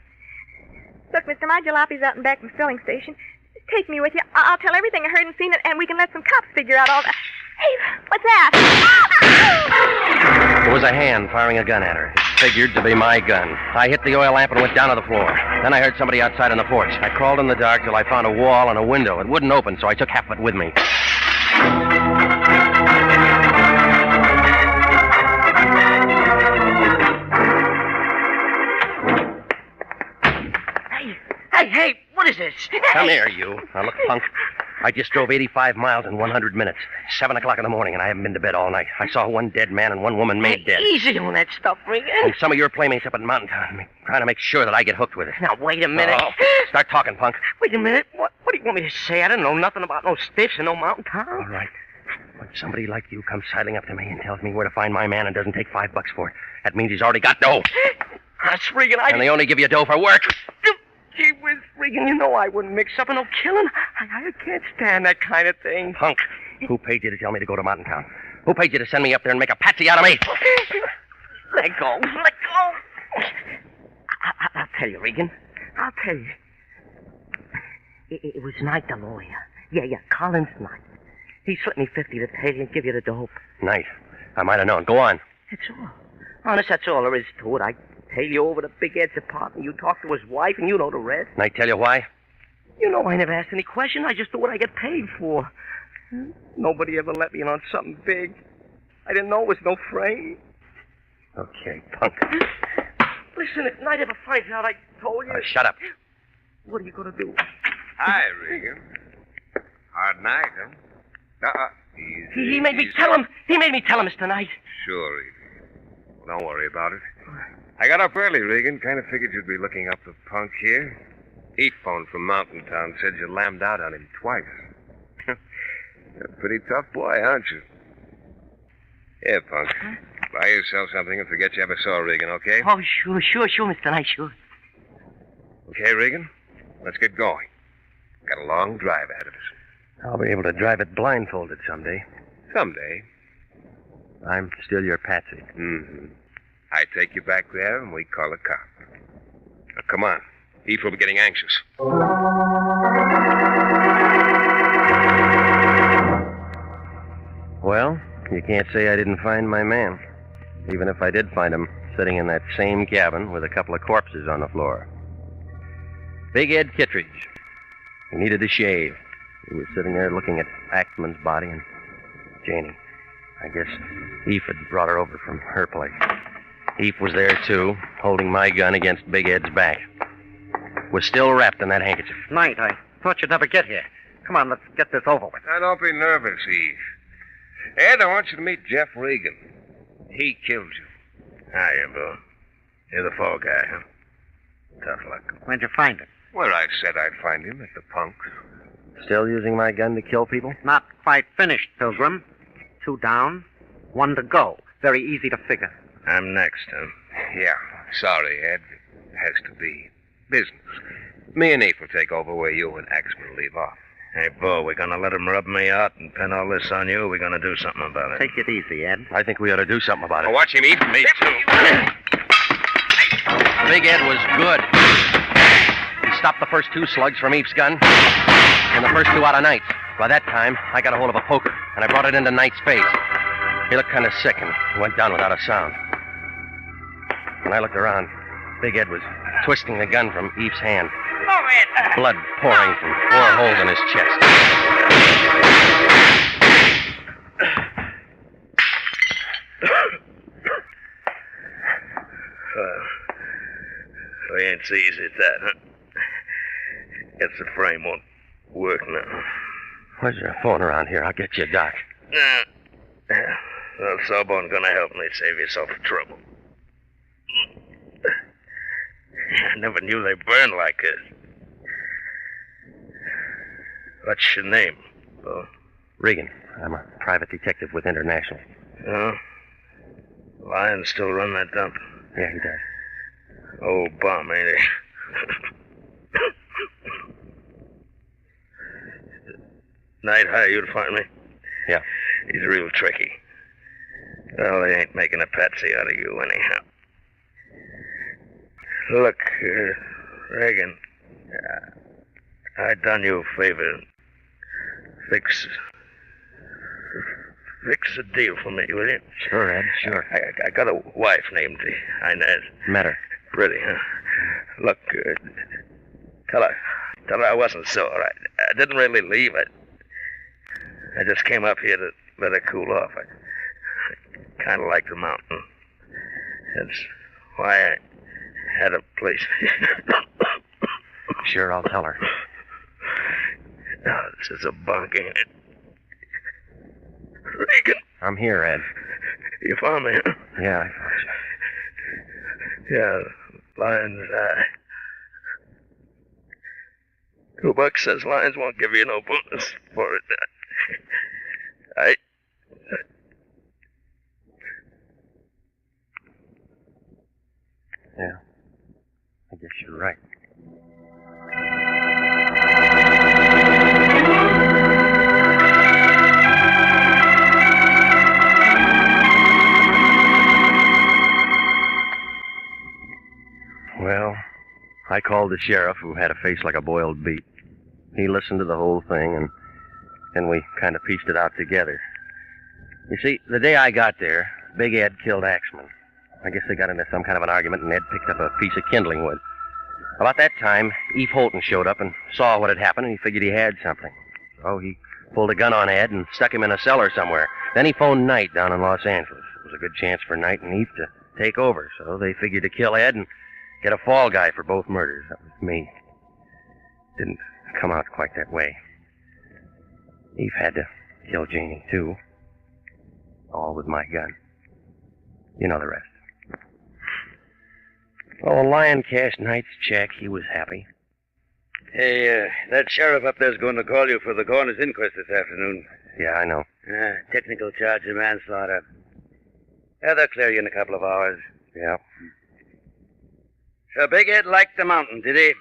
Speaker 14: Look, mister, my jalopi's out in back from the filling station. Take me with you. I'll tell everything I heard and seen, and we can let some cops figure out all that. Hey, what's that?
Speaker 1: It was a hand firing a gun at her. It figured to be my gun. I hit the oil lamp and went down to the floor. Then I heard somebody outside on the porch. I crawled in the dark till I found a wall and a window. It wouldn't open, so I took half of it with me.
Speaker 7: Hey, what is this?
Speaker 1: Come here, you. Now, look, punk. I just drove 85 miles in 100 minutes. 7 o'clock in the morning, and I haven't been to bed all night. I saw one dead man and one woman made dead.
Speaker 7: Easy on that stuff, Regan.
Speaker 1: And some of your playmates up in Mountain Town trying to make sure that I get hooked with it.
Speaker 7: Now, wait a minute.
Speaker 1: Oh, start talking, punk.
Speaker 7: Wait a minute. What do you want me to say? I don't know nothing about no stiffs and no Mountain Town.
Speaker 1: All right. When somebody like you comes sidling up to me and tells me where to find my man and doesn't take $5 for it, that means he's already got dough.
Speaker 7: That's Regan.
Speaker 1: And they only give you dough for work.
Speaker 7: Gee whiz, Regan, you know I wouldn't mix up in no killing. I can't stand that kind of thing.
Speaker 1: Punk, who paid you to tell me to go to Mountain Town? Who paid you to send me up there and make a patsy out of me?
Speaker 7: Let go. I'll tell you, Regan. I'll tell you. It was Knight, the lawyer. Yeah, Collins Knight. He slipped me 50 to pay and give you the dope.
Speaker 1: Knight. I might have known. Go on.
Speaker 7: That's all. Honest, that's all there is to it. I tail you over to Big Ed's apartment. You talk to his wife, and you know the rest.
Speaker 1: Knight tell you why?
Speaker 7: You know I never asked any question. I just do what I get paid for. Nobody ever let me in on something big. I didn't know it was no frame.
Speaker 1: Okay, punk.
Speaker 7: Listen, if Knight ever finds out I told you...
Speaker 1: Shut up.
Speaker 7: What are you going to do?
Speaker 17: Hi, Regan. Hard night, huh?
Speaker 7: He made me tell him. He made me tell him, Mr. Knight.
Speaker 17: Sure, Regan. Well, don't worry about it. I got up early, Regan. Kind of figured you'd be looking up the punk here. He phoned from Mountain Town, said you lammed out on him twice. You're a pretty tough boy, aren't you? Here, punk. Buy yourself something and forget you ever saw Regan, okay?
Speaker 7: Oh, sure, Mr. Knight, sure.
Speaker 17: Okay, Regan? Let's get going. Got a long drive ahead of us.
Speaker 1: I'll be able to drive it blindfolded someday.
Speaker 17: Someday.
Speaker 1: I'm still your patsy.
Speaker 17: Mm-hmm. I take you back there and we call a cop. Now, come on. Eve will be getting anxious.
Speaker 1: Well, you can't say I didn't find my man. Even if I did find him sitting in that same cabin with a couple of corpses on the floor. Big Ed Kittredge. He needed a shave. He was sitting there looking at Axman's body and Janie. I guess Eve had brought her over from her place. Eve was there, too, holding my gun against Big Ed's back. Was still wrapped in that handkerchief.
Speaker 19: Knight, I thought you'd never get here. Come on, let's get this over with.
Speaker 17: Now, don't be nervous, Eve. Ed, I want you to meet Jeff Regan. He killed you.
Speaker 4: Hiya, Bill. You're the fall guy, huh? Tough luck.
Speaker 19: Where'd you find him?
Speaker 17: Where I said I'd find him, at the punks.
Speaker 1: Still using my gun to kill people?
Speaker 19: Not quite finished, Pilgrim. 2 down, 1 to go. Very easy to figure.
Speaker 4: I'm next, huh?
Speaker 17: Yeah, sorry, Ed. It has to be. Business. Me and Eve will take over where you and Axman leave off.
Speaker 4: Hey, Bo, we're gonna let him rub me out and pin all this on you, or we're gonna do something about it?
Speaker 19: Take it easy, Ed.
Speaker 1: I think we ought to do something about it.
Speaker 17: Well, watch him, Eve.
Speaker 1: Me too. Big Ed was good. He stopped the first 2 slugs from Eve's gun and the first 2 out of Knight's. By that time, I got a hold of a poker, and I brought it into Knight's face. He looked kind of sick and went down without a sound. When I looked around, Big Ed was twisting the gun from Eve's hand. Blood pouring from 4 holes in his chest.
Speaker 4: We ain't so easy at that, huh? Guess the frame won't work now.
Speaker 1: Where's your phone around here? I'll get you a doc.
Speaker 4: Well, Sawbone gonna help me save yourself the trouble. I never knew they burned like this. What's your name, Bo?
Speaker 1: Regan. I'm a private detective with International.
Speaker 4: Oh? Lion still run that dump?
Speaker 1: Yeah, he does.
Speaker 4: Old bum, ain't he? Night high, you'd find me?
Speaker 1: Yeah.
Speaker 4: He's real tricky. Well, they ain't making a patsy out of you anyhow. Look, Regan, I done you a favor. Fix a deal for me, will you?
Speaker 1: Sure, Ed, sure.
Speaker 4: I got a wife named Inez.
Speaker 1: Met her.
Speaker 4: Pretty, huh? Look, tell her I wasn't sore. I didn't really leave. I just came up here to let her cool off. I kind of like the mountain. That's why I had a place.
Speaker 1: Sure, I'll tell her.
Speaker 4: Oh, this is a bunk, ain't it? Regan.
Speaker 1: I'm here, Ed.
Speaker 4: You found me, huh?
Speaker 1: Yeah, I found you.
Speaker 4: Yeah, Lion's Eye. $2 says Lions won't give you no bonus for it.
Speaker 1: Yeah, I guess you're right. Well, I called the sheriff, who had a face like a boiled beet. he listened to the whole thing, and then we kind of pieced it out together. You see, the day I got there, Big Ed killed Axman. I guess they got into some kind of an argument, and Ed picked up a piece of kindling wood. About that time, Eve Holton showed up and saw what had happened, and he figured he had something. So he pulled a gun on Ed and stuck him in a cellar somewhere. Then he phoned Knight down in Los Angeles. It was a good chance for Knight and Eve to take over, so they figured to kill Ed and get a fall guy for both murders. That was me. Didn't come out quite that way. Eve had to kill Janie, too. All with my gun. You know the rest. Well, Lion cashed Knight's check. He was happy.
Speaker 4: Hey, that sheriff up there's going to call you for the coroner's inquest this afternoon.
Speaker 1: Yeah, I know.
Speaker 4: Technical charge of manslaughter. Yeah, they'll clear you in a couple of hours.
Speaker 1: Yeah.
Speaker 4: So Big Ed liked the mountain, did he?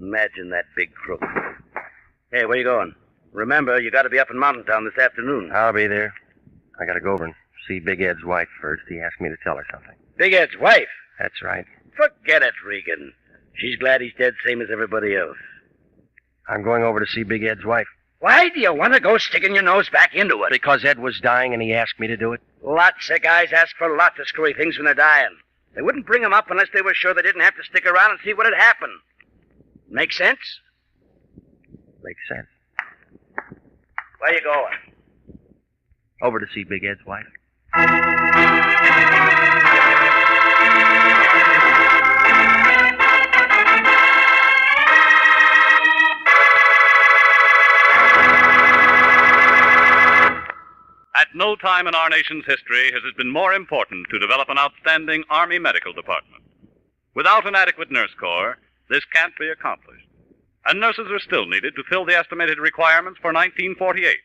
Speaker 4: Imagine that big crook. Hey, where you going? Remember, you got to be up in Mountain Town this afternoon.
Speaker 1: I'll be there. I got to go over and see Big Ed's wife first. He asked me to tell her something.
Speaker 4: Big Ed's wife?
Speaker 1: That's right.
Speaker 4: Forget it, Regan. She's glad he's dead, same as everybody else.
Speaker 1: I'm going over to see Big Ed's wife.
Speaker 4: Why do you want to go sticking your nose back into it?
Speaker 1: Because Ed was dying and he asked me to do it.
Speaker 4: Lots of guys ask for lots of screwy things when they're dying. They wouldn't bring them up unless they were sure they didn't have to stick around and see what had happened. Make sense?
Speaker 1: Makes sense.
Speaker 4: Where you going?
Speaker 1: Over to see Big Ed's wife.
Speaker 15: At no time in our nation's history has it been more important to develop an outstanding Army medical department. Without an adequate nurse corps, this can't be accomplished. And nurses are still needed to fill the estimated requirements for 1948.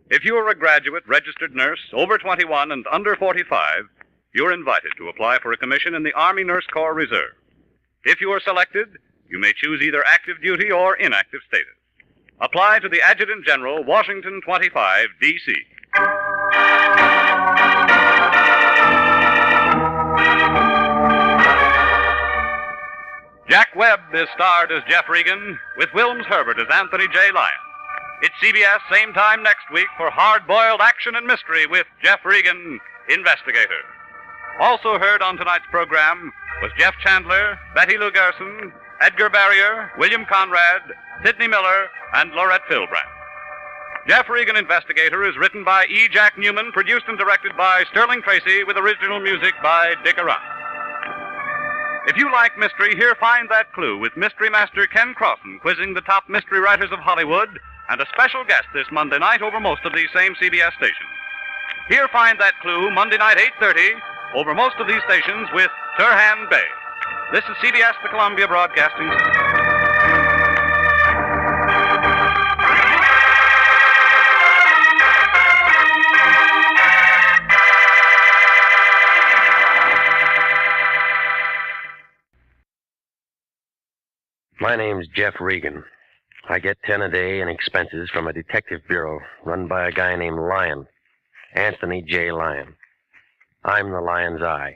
Speaker 15: If you are a graduate registered nurse over 21 and under 45, you're invited to apply for a commission in the Army Nurse Corps Reserve. If you are selected, you may choose either active duty or inactive status. Apply to the Adjutant General, Washington 25, D.C. Jack Webb is starred as Jeff Regan, with Wilms Herbert as Anthony J. Lyon. It's CBS same time next week for hard-boiled action and mystery with Jeff Regan, Investigator. Also heard on tonight's program was Jeff Chandler, Betty Lou Gerson, Edgar Barrier, William Conrad, Sidney Miller, and Laurette Philbrand. Jeff Regan, Investigator is written by E. Jack Newman, produced and directed by Sterling Tracy, with original music by Dick Arant. If you like mystery, here Find That Clue with Mystery Master Ken Crossan quizzing the top mystery writers of Hollywood and a special guest this Monday night over most of these same CBS stations. Here Find That Clue Monday night 8:30 over most of these stations with Turhan Bey. This is CBS, the Columbia Broadcasting System.
Speaker 1: My name's Jeff Regan. I get 10 a day in expenses from a detective bureau run by a guy named Lyon, Anthony J. Lyon. I'm the Lion's Eye.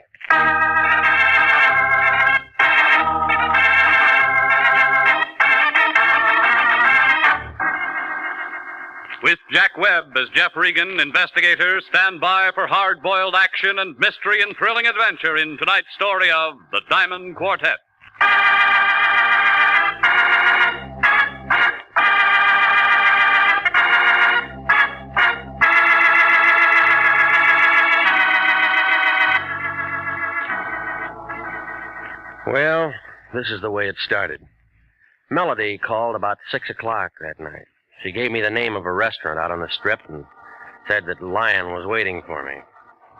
Speaker 15: With Jack Webb as Jeff Regan, Investigator, stand by for hard-boiled action and mystery and thrilling adventure in tonight's story of The Diamond Quartet.
Speaker 1: Well, this is the way it started. Melody called about 6 o'clock that night. She gave me the name of a restaurant out on the strip and said that Lyon was waiting for me.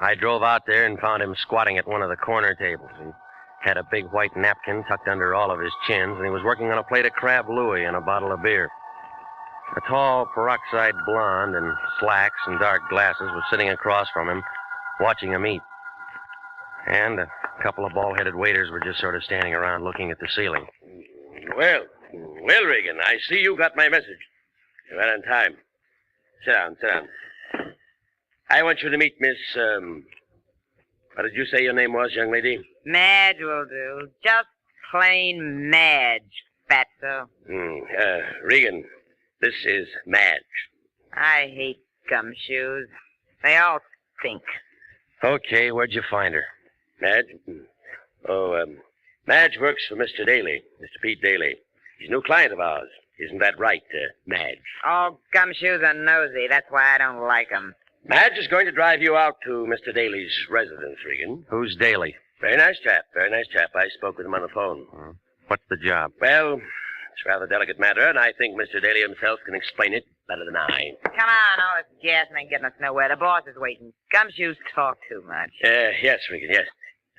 Speaker 1: I drove out there and found him squatting at one of the corner tables. He had a big white napkin tucked under all of his chins, and he was working on a plate of crab louie and a bottle of beer. A tall peroxide blonde in slacks and dark glasses was sitting across from him, watching him eat. And a couple of bald-headed waiters were just sort of standing around looking at the ceiling.
Speaker 4: Well, Regan, I see you got my message. You're right on time. Sit down. I want you to meet Miss, what did you say your name was, young lady?
Speaker 9: Madge will do. Just plain Madge,
Speaker 20: fatso.
Speaker 17: Regan, this is Madge.
Speaker 20: I hate gumshoes. They all stink.
Speaker 1: Okay, where'd you find her?
Speaker 17: Madge? Madge works for Mr. Daly, Mr. Pete Daly. He's a new client of ours. Isn't that right, Madge?
Speaker 20: All gumshoes are nosy. That's why I don't like 'em.
Speaker 17: Madge is going to drive you out to Mr. Daly's residence, Regan.
Speaker 1: Who's Daly?
Speaker 17: Very nice chap, very nice chap. I spoke with him on the phone.
Speaker 1: What's the job?
Speaker 17: Well, it's a rather delicate matter, and I think Mr. Daly himself can explain it better than I.
Speaker 20: Come on, all this gassing ain't getting us nowhere. The boss is waiting. Gumshoes talk too much.
Speaker 17: Yes, Regan, yes.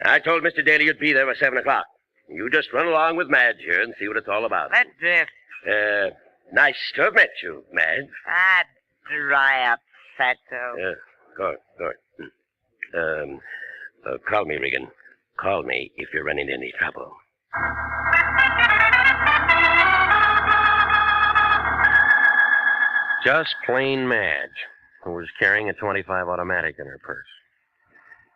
Speaker 17: I told Mr. Daly you'd be there by 7 o'clock. You just run along with Madge here and see what it's all about.
Speaker 20: Let's drift.
Speaker 17: Nice to have met you, Madge.
Speaker 20: Ah, dry up, fatso.
Speaker 17: Good. Call me, Regan. Call me if you run into any trouble.
Speaker 1: Just plain Madge, who was carrying a .25 automatic in her purse.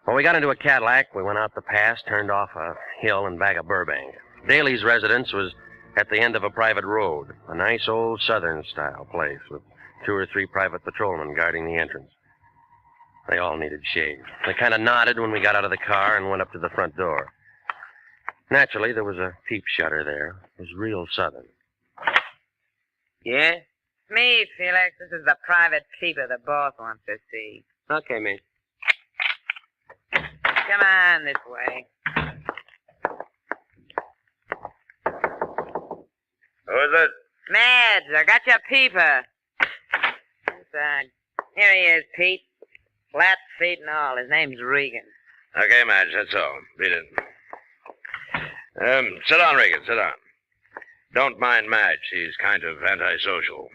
Speaker 1: When we got into a Cadillac, we went out the pass, turned off a hill and back of Burbank. Daly's residence was at the end of a private road, a nice old Southern-style place with 2 or 3 private patrolmen guarding the entrance. They all needed shave. They kind of nodded when we got out of the car and went up to the front door. Naturally, there was a peep shutter there. It was real Southern.
Speaker 20: Yeah? Me, Felix. This is the private peeper the boss wants to see.
Speaker 17: Okay, mate.
Speaker 20: Come on this way.
Speaker 17: Who is it?
Speaker 20: Madge, I got your peeper. Inside. Here he is, Pete. Flat feet and all. His name's Regan.
Speaker 17: Okay, Madge, that's all. Beat it. Sit down, Regan, sit down. Don't mind Madge. She's kind of antisocial.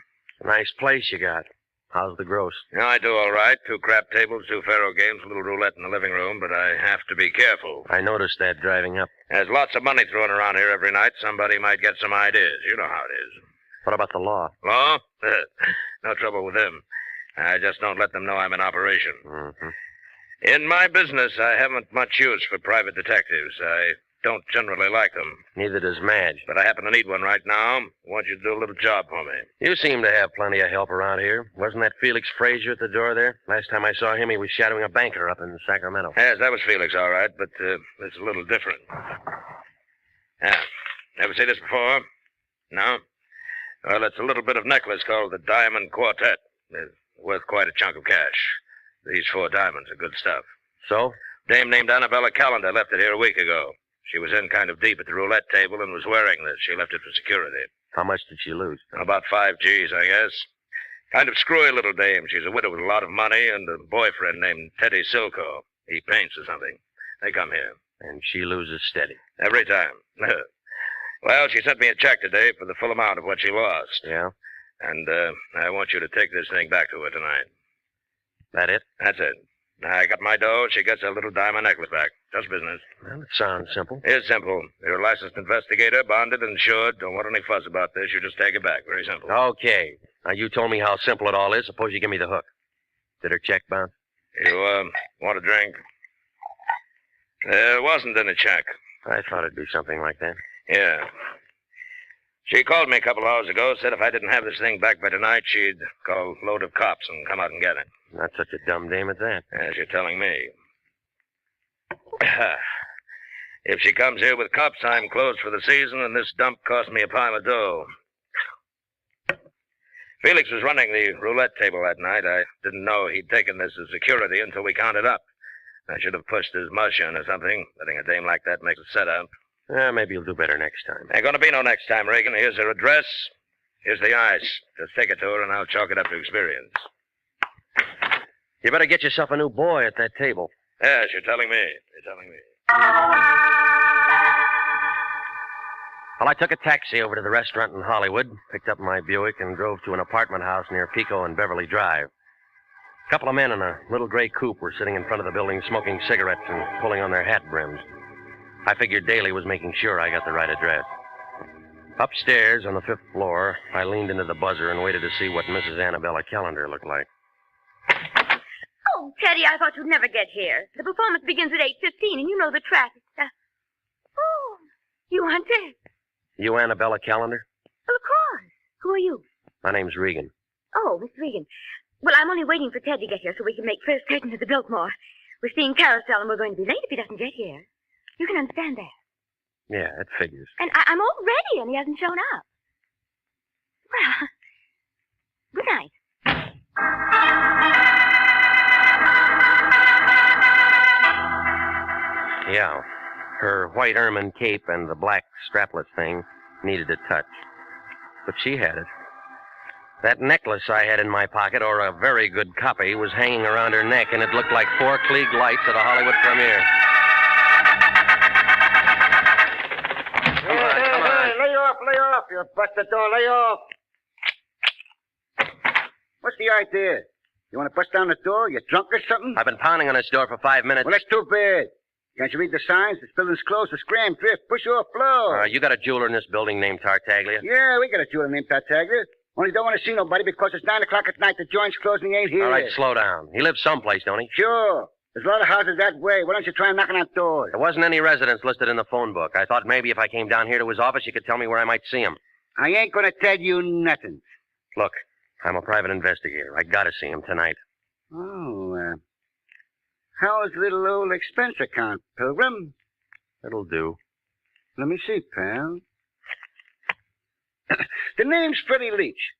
Speaker 1: Nice place you got. How's the gross?
Speaker 17: Yeah, I do all right. 2 crap tables, 2 faro games, a little roulette in the living room, but I have to be careful.
Speaker 1: I noticed that driving up.
Speaker 17: There's lots of money thrown around here every night. Somebody might get some ideas. You know how it is.
Speaker 1: What about the law?
Speaker 17: Law? No trouble with them. I just don't let them know I'm in operation.
Speaker 1: Mm-hmm.
Speaker 17: In my business, I haven't much use for private detectives. I don't generally like them.
Speaker 1: Neither does Madge.
Speaker 17: But I happen to need one right now. I want you to do a little job for me.
Speaker 1: You seem to have plenty of help around here. Wasn't that Felix Frazier at the door there? Last time I saw him, he was shadowing a banker up in Sacramento.
Speaker 17: Yes, that was Felix, all right, but it's a little different. Yeah. Never seen this before? No? Well, it's a little bit of necklace called the Diamond Quartet. It's worth quite a chunk of cash. These 4 diamonds are good stuff.
Speaker 1: So?
Speaker 17: Dame named Annabella Callender left it here a week ago. She was in kind of deep at the roulette table and was wearing this. She left it for security.
Speaker 1: How much did she lose?
Speaker 17: About 5 G's, I guess. Kind of screwy little dame. She's a widow with a lot of money and a boyfriend named Teddy Silco. He paints or something. They come here.
Speaker 1: And she loses steady.
Speaker 17: Every time. Well, she sent me a check today for the full amount of what she lost.
Speaker 1: Yeah?
Speaker 17: And I want you to take this thing back to her tonight.
Speaker 1: That it?
Speaker 17: That's it. I got my dough. She gets her little diamond necklace back. Just business.
Speaker 1: Well, it sounds simple.
Speaker 17: It's simple. You're a licensed investigator, bonded, insured. Don't want any fuss about this. You just take it back. Very simple.
Speaker 1: Okay. Now, you told me how simple it all is. Suppose you give me the hook. Did her check bounce?
Speaker 17: You, want a drink? There wasn't any check.
Speaker 1: I thought it'd be something like that.
Speaker 17: Yeah. She called me a couple hours ago, said if I didn't have this thing back by tonight, she'd call a load of cops and come out and get it.
Speaker 1: Not such a dumb dame at that.
Speaker 17: As you're telling me. If she comes here with cops, I'm closed for the season, and this dump cost me a pile of dough. Felix was running the roulette table that night. I didn't know he'd taken this as security until we counted up. I should have pushed his mush in or something. Letting a dame like that make a setup.
Speaker 1: Maybe you'll do better next time.
Speaker 17: Ain't gonna be no next time, Regan. Here's her address. Here's the ice. Just take it to her, and I'll chalk it up to experience.
Speaker 1: You better get yourself a new boy at that table.
Speaker 17: Yes, you're telling me. You're telling me.
Speaker 1: Well, I took a taxi over to the restaurant in Hollywood, picked up my Buick, and drove to an apartment house near Pico and Beverly Drive. A couple of men in a little gray coupe were sitting in front of the building smoking cigarettes and pulling on their hat brims. I figured Daly was making sure I got the right address. Upstairs on the 5th floor, I leaned into the buzzer and waited to see what Mrs. Annabella Callender looked like.
Speaker 14: Oh, Teddy, I thought you'd never get here. The performance begins at 8:15, and you know the traffic. Oh, you aren't dead.
Speaker 1: You Annabella Callender?
Speaker 18: Well, of course. Who are you?
Speaker 1: My name's Regan.
Speaker 18: Oh, Miss Regan. Well, I'm only waiting for Ted to get here so we can make first curtain to the Biltmore. We're seeing Carousel, and we're going to be late if he doesn't get here. You can understand that.
Speaker 1: Yeah, it figures.
Speaker 18: And I'm all ready, and he hasn't shown up. Well, good night.
Speaker 1: Yeah. Her white ermine cape and the black strapless thing needed a touch. But she had it. That necklace I had in my pocket, or a very good copy, was hanging around her neck, and it looked like 4 Klieg lights at a Hollywood premiere.
Speaker 6: Come on. Lay off. You bust the door. Lay off. What's the idea? You want to bust down the door? You drunk or something?
Speaker 1: I've been pounding on this door for 5 minutes.
Speaker 6: Well, that's too bad. Can't you read the signs? This building's closed for scram, drift, push off, flow.
Speaker 1: You got a jeweler in this building named Tartaglia?
Speaker 6: Yeah, we got a jeweler named Tartaglia. Only don't want to see nobody because it's 9 o'clock at night. The joint's closed and he ain't here.
Speaker 1: All right, slow down. He lives someplace, don't he?
Speaker 6: Sure. There's a lot of houses that way. Why don't you try knocking on doors?
Speaker 1: There wasn't any residence listed in the phone book. I thought maybe if I came down here to his office, you could tell me where I might see him.
Speaker 6: I ain't going to tell you nothing.
Speaker 1: Look, I'm a private investigator. I got to see him tonight.
Speaker 6: Oh, how's little old expense account, Pilgrim?
Speaker 1: It'll do.
Speaker 6: Let me see, pal. The name's Freddie Leach.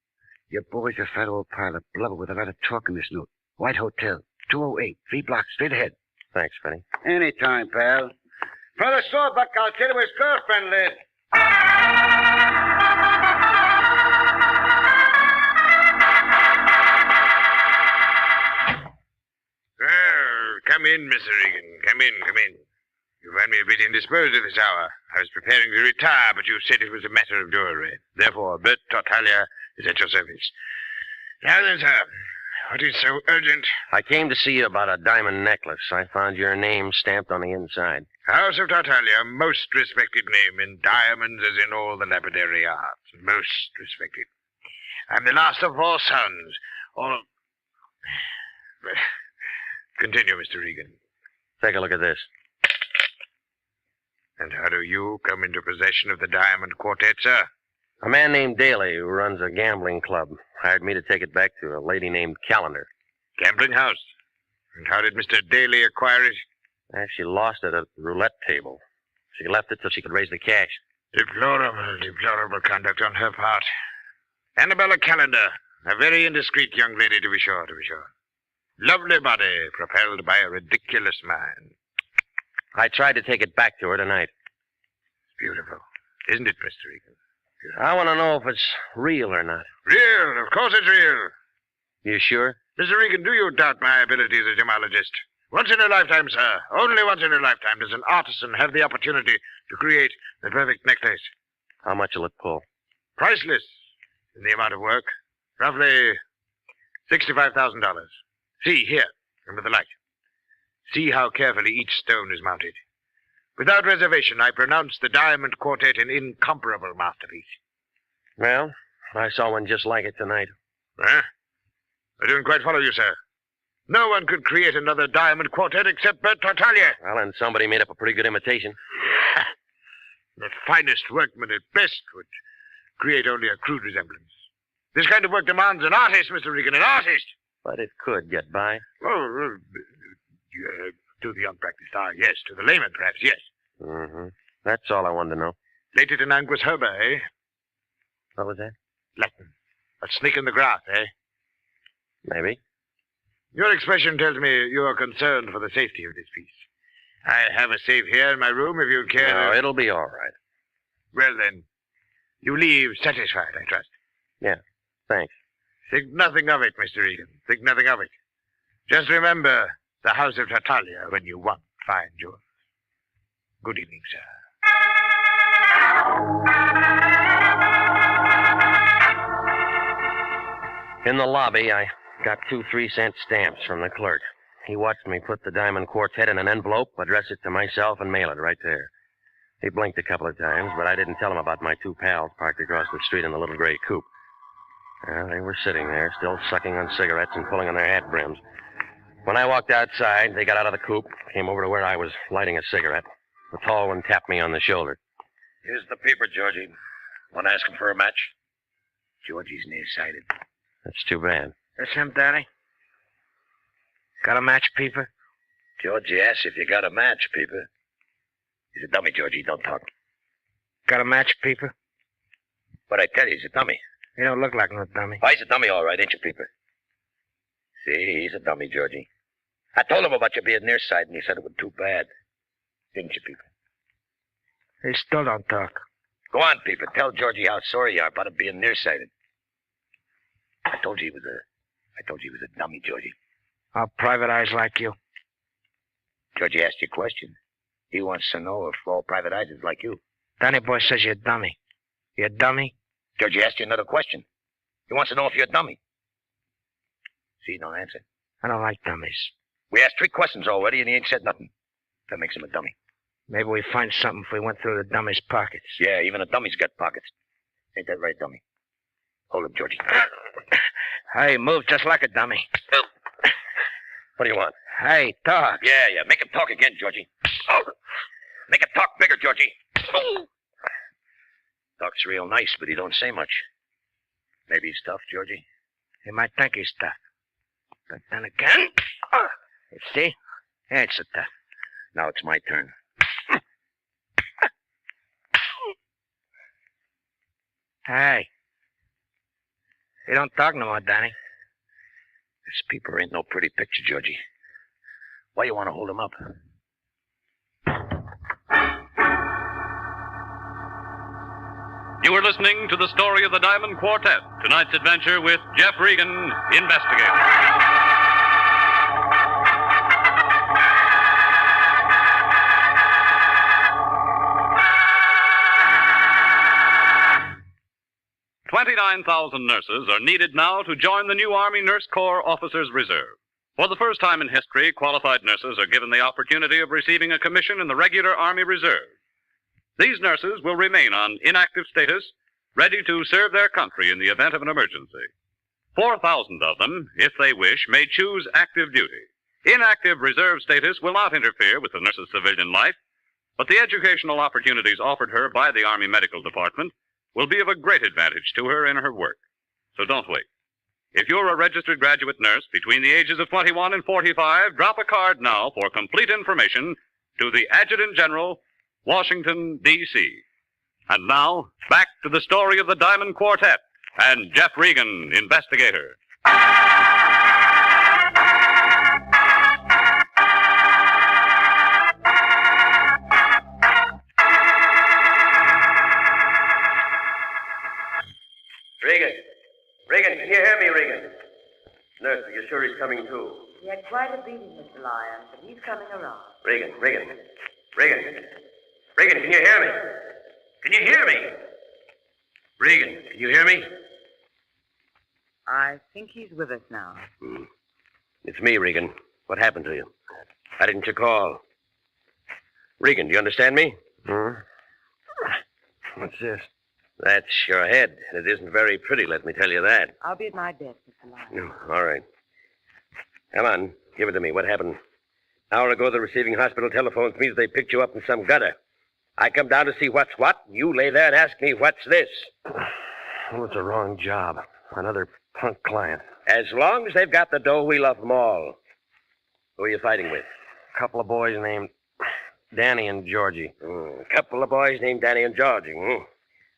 Speaker 6: Your boy's a fat old pile of blubber with a lot of talk in this note. White Hotel, 208, 3 blocks straight ahead.
Speaker 1: Thanks, Freddie.
Speaker 6: Anytime, pal. For the sawbuck, I'll tell you where his girlfriend lives.
Speaker 17: Well, come in, Mr. Regan. Come in. You find me a bit indisposed at this hour. I was preparing to retire, but you said it was a matter of jewelry. Therefore, Bert Tartaglia is at your service. Now then, sir, what is so urgent?
Speaker 1: I came to see you about a diamond necklace. I found your name stamped on the inside.
Speaker 17: House of Tartaglia, most respected name in diamonds as in all the lapidary arts. Most respected. I'm the last of 4 sons. All... Continue, Mr. Regan.
Speaker 1: Take a look at this.
Speaker 17: And how do you come into possession of the diamond quartet, sir?
Speaker 1: A man named Daly, who runs a gambling club, hired me to take it back to a lady named Callender.
Speaker 17: Gambling house? And how did Mr. Daly acquire it?
Speaker 1: She lost it at the roulette table. She left it till she could raise the cash.
Speaker 17: Deplorable conduct on her part. Annabella Callender, a very indiscreet young lady, to be sure. Lovely body, propelled by a ridiculous mind.
Speaker 1: I tried to take it back to her tonight.
Speaker 17: It's beautiful, isn't it, Mr. Regan?
Speaker 1: I want to know if it's real or not.
Speaker 17: Real, of course it's real.
Speaker 1: You sure?
Speaker 17: Mr. Regan, do you doubt my ability as a gemologist? Once in a lifetime, sir, only once in a lifetime does an artisan have the opportunity to create the perfect necklace.
Speaker 1: How much will it pull?
Speaker 17: Priceless in the amount of work. Roughly $65,000. See, here, under the light. See how carefully each stone is mounted. Without reservation, I pronounce the Diamond Quartet an incomparable masterpiece.
Speaker 1: Well, I saw one just like it tonight.
Speaker 17: Huh? I don't quite follow you, sir. No one could create another Diamond Quartet except Bert Tartaglia.
Speaker 1: Well, and somebody made up a pretty good imitation.
Speaker 17: The finest workman at best would create only a crude resemblance. This kind of work demands an artist, Mr. Regan, an artist.
Speaker 1: But it could get by.
Speaker 17: Oh, to the unpracticed eye, yes. To the layman, perhaps, yes.
Speaker 1: Mm-hmm. That's all I wanted to know.
Speaker 17: Lated in Anguis Herba, eh?
Speaker 1: What was that?
Speaker 17: Latin. A snake in the grass, eh?
Speaker 1: Maybe.
Speaker 17: Your expression tells me you are concerned for the safety of this piece. I have a safe here in my room if you'd care.
Speaker 1: No, it'll be all right.
Speaker 17: Well, then, you leave satisfied, I trust.
Speaker 1: Yeah, thanks.
Speaker 17: Think nothing of it, Mr. Regan. Think nothing of it. Just remember the House of Tartaglia when you want fine jewels. Good evening, sir.
Speaker 1: In the lobby, I got 2 3-cent stamps from the clerk. He watched me put the Diamond Quartet in an envelope, address it to myself, and mail it right there. He blinked a couple of times, but I didn't tell him about my 2 pals parked across the street in the little gray coupe. They were sitting there, still sucking on cigarettes and pulling on their hat brims. When I walked outside, they got out of the coupe, came over to where I was lighting a cigarette. The tall one tapped me on the shoulder.
Speaker 17: Here's the paper, Georgie. Want to ask him for a match? Georgie's nearsighted.
Speaker 19: That's too bad.
Speaker 10: This him, Danny? Got a match, Peeper?
Speaker 17: Georgie asks if you got a match, Peeper. He's a dummy, Georgie. Don't talk.
Speaker 10: Got a match, Peeper?
Speaker 17: But I tell you, he's a dummy.
Speaker 10: He don't look like no dummy.
Speaker 17: Oh, he's a dummy, all right, ain't you, Peeper? See, he's a dummy, Georgie. I told him about you being nearsighted, and he said it was too bad. Didn't you, Peeper?
Speaker 10: He still don't talk.
Speaker 17: Go on, Peeper. Tell Georgie how sorry you are about him being nearsighted. I told you he was a dummy, Georgie.
Speaker 10: All private eyes like you.
Speaker 17: Georgie asked you a question. He wants to know if all private eyes is like you.
Speaker 10: Danny boy says you're a dummy. You a dummy?
Speaker 17: Georgie asked you another question. He wants to know if you're a dummy. See, he don't answer.
Speaker 10: I don't like dummies.
Speaker 17: We asked 3 questions already, and he ain't said nothing. That makes him a dummy.
Speaker 10: Maybe we find something if we went through the dummy's pockets.
Speaker 17: Yeah, even a dummy's got pockets. Ain't that right, dummy? Hold him, Georgie.
Speaker 10: Hey, move just like a dummy.
Speaker 17: What do you want?
Speaker 10: Hey, talk.
Speaker 17: Yeah. Make him talk again, Georgie. Oh. Make him talk bigger, Georgie. Talks real nice, but he don't say much. Maybe he's tough, Georgie.
Speaker 10: He might think he's tough. But then again, you see, he ain't so tough.
Speaker 17: Now it's my turn.
Speaker 10: Hey. You don't talk no more, Danny.
Speaker 17: This Peeper ain't no pretty picture, Georgie. Why you want to hold him up?
Speaker 15: You are listening to the story of the Diamond Quartet, tonight's adventure with Jeff Regan, Investigator. 29,000 nurses are needed now to join the new Army Nurse Corps Officers Reserve. For the first time in history, qualified nurses are given the opportunity of receiving a commission in the regular Army Reserve. These nurses will remain on inactive status, ready to serve their country in the event of an emergency. 4,000 of them, if they wish, may choose active duty. Inactive reserve status will not interfere with the nurse's civilian life, but the educational opportunities offered her by the Army Medical Department will be of a great advantage to her in her work. So don't wait. If you're a registered graduate nurse between the ages of 21 and 45, drop a card now for complete information to the Adjutant General, Washington, D.C. And now, back to the story of the Diamond Quartet and Jeff Regan, Investigator.
Speaker 1: Regan, can you hear me, Regan? Nurse, are you sure he's coming too?
Speaker 21: He had quite a beating, Mr. Lyon, but he's coming around.
Speaker 1: Regan, can you hear me? Can you hear me? Regan, can you hear me?
Speaker 21: I think he's with us now.
Speaker 1: It's me, Regan. What happened to you? Why didn't you call? Regan, do you understand me?
Speaker 19: What's this?
Speaker 1: That's your head, and it isn't very pretty, let me tell you that.
Speaker 21: I'll be at my desk, Mr. Lyon.
Speaker 1: All right. Come on, give it to me. What happened? An hour ago, the receiving hospital telephones me that they picked you up in some gutter. I come down to see what's what, and you lay there and ask me, what's this?
Speaker 19: Well, it's a wrong job. Another punk client.
Speaker 1: As long as they've got the dough, we love them all. Who are you fighting with?
Speaker 19: A couple of boys named Danny and Georgie.
Speaker 1: A couple of boys named Danny and Georgie.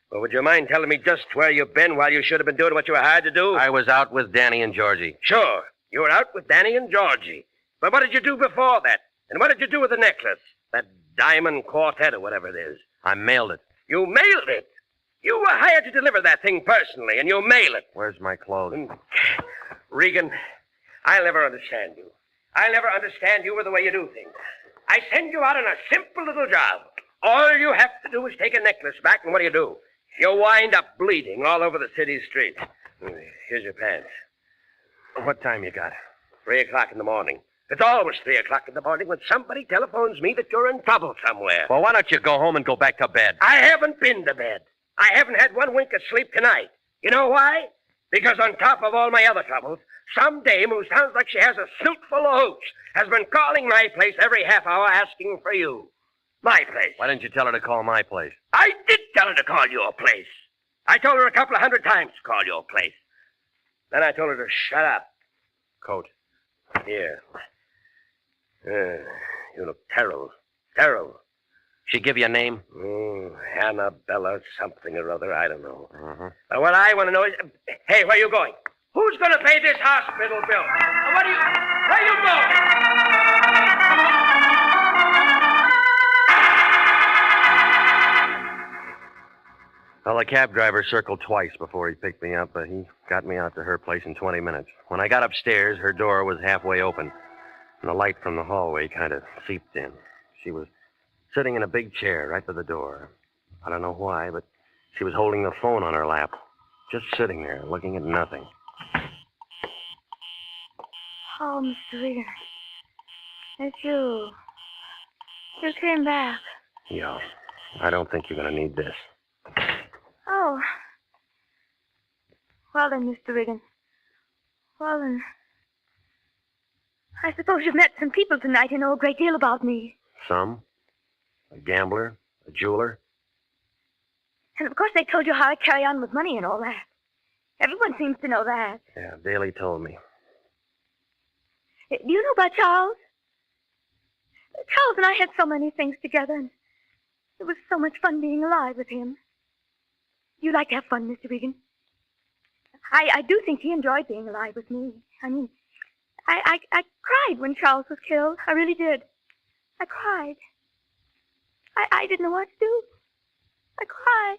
Speaker 1: Well, would you mind telling me just where you've been while you should have been doing what you were hired to do?
Speaker 19: I was out with Danny and Georgie.
Speaker 1: Sure. You were out with Danny and Georgie. But what did you do before that? And what did you do with the necklace? That diamond quartet or whatever it is.
Speaker 19: I mailed it.
Speaker 1: You mailed it? You were hired to deliver that thing personally, and you mail it.
Speaker 19: Where's my clothes?
Speaker 1: Regan, I'll never understand you. I'll never understand you or the way you do things. I send you out on a simple little job. All you have to do is take a necklace back, and what do? You wind up bleeding all over the city streets. Here's your pants.
Speaker 19: What time you got?
Speaker 1: 3 o'clock in the morning. It's always 3 o'clock in the morning when somebody telephones me that you're in trouble somewhere.
Speaker 19: Well, why don't you go home and go back to bed?
Speaker 1: I haven't been to bed. I haven't had one wink of sleep tonight. You know why? Because on top of all my other troubles, some dame who sounds like she has a suit full of hooch has been calling my place every half hour asking for you.
Speaker 11: My place.
Speaker 1: Why didn't you tell her to call my place?
Speaker 11: I did tell her to call your place. I told her a couple of 100 times to call your place. Then I told her to shut up.
Speaker 1: Coat.
Speaker 11: Here. You look terrible. Terrible.
Speaker 1: She give you a name?
Speaker 11: Annabella something or other. I don't know.
Speaker 1: Uh-huh.
Speaker 11: But what I want to know is... Hey, where you going? Who's going to pay this hospital bill? Where you going?
Speaker 1: Well, the cab driver circled twice before he picked me up, but he got me out to her place in 20 minutes. When I got upstairs, her door was halfway open, and the light from the hallway kind of seeped in. She was sitting in a big chair right by the door. I don't know why, but she was holding the phone on her lap, just sitting there, looking at nothing.
Speaker 3: Oh, Mr. Regan. It's you. You came back.
Speaker 1: Yeah, I don't think you're going to need this.
Speaker 3: Oh. Well then, Mr. Regan. Well then. I suppose you've met some people tonight who know a great deal about me.
Speaker 1: Some? A gambler? A jeweler?
Speaker 3: And of course they told you how I carry on with money and all that. Everyone seems to know that.
Speaker 1: Yeah, Daly told me.
Speaker 3: Do you know about Charles? Charles and I had so many things together, and it was so much fun being alive with him. You like to have fun, Mr. Regan? I do think he enjoyed being alive with me. I mean, I cried when Charles was killed. I really did. I cried. I didn't know what to do. I cried.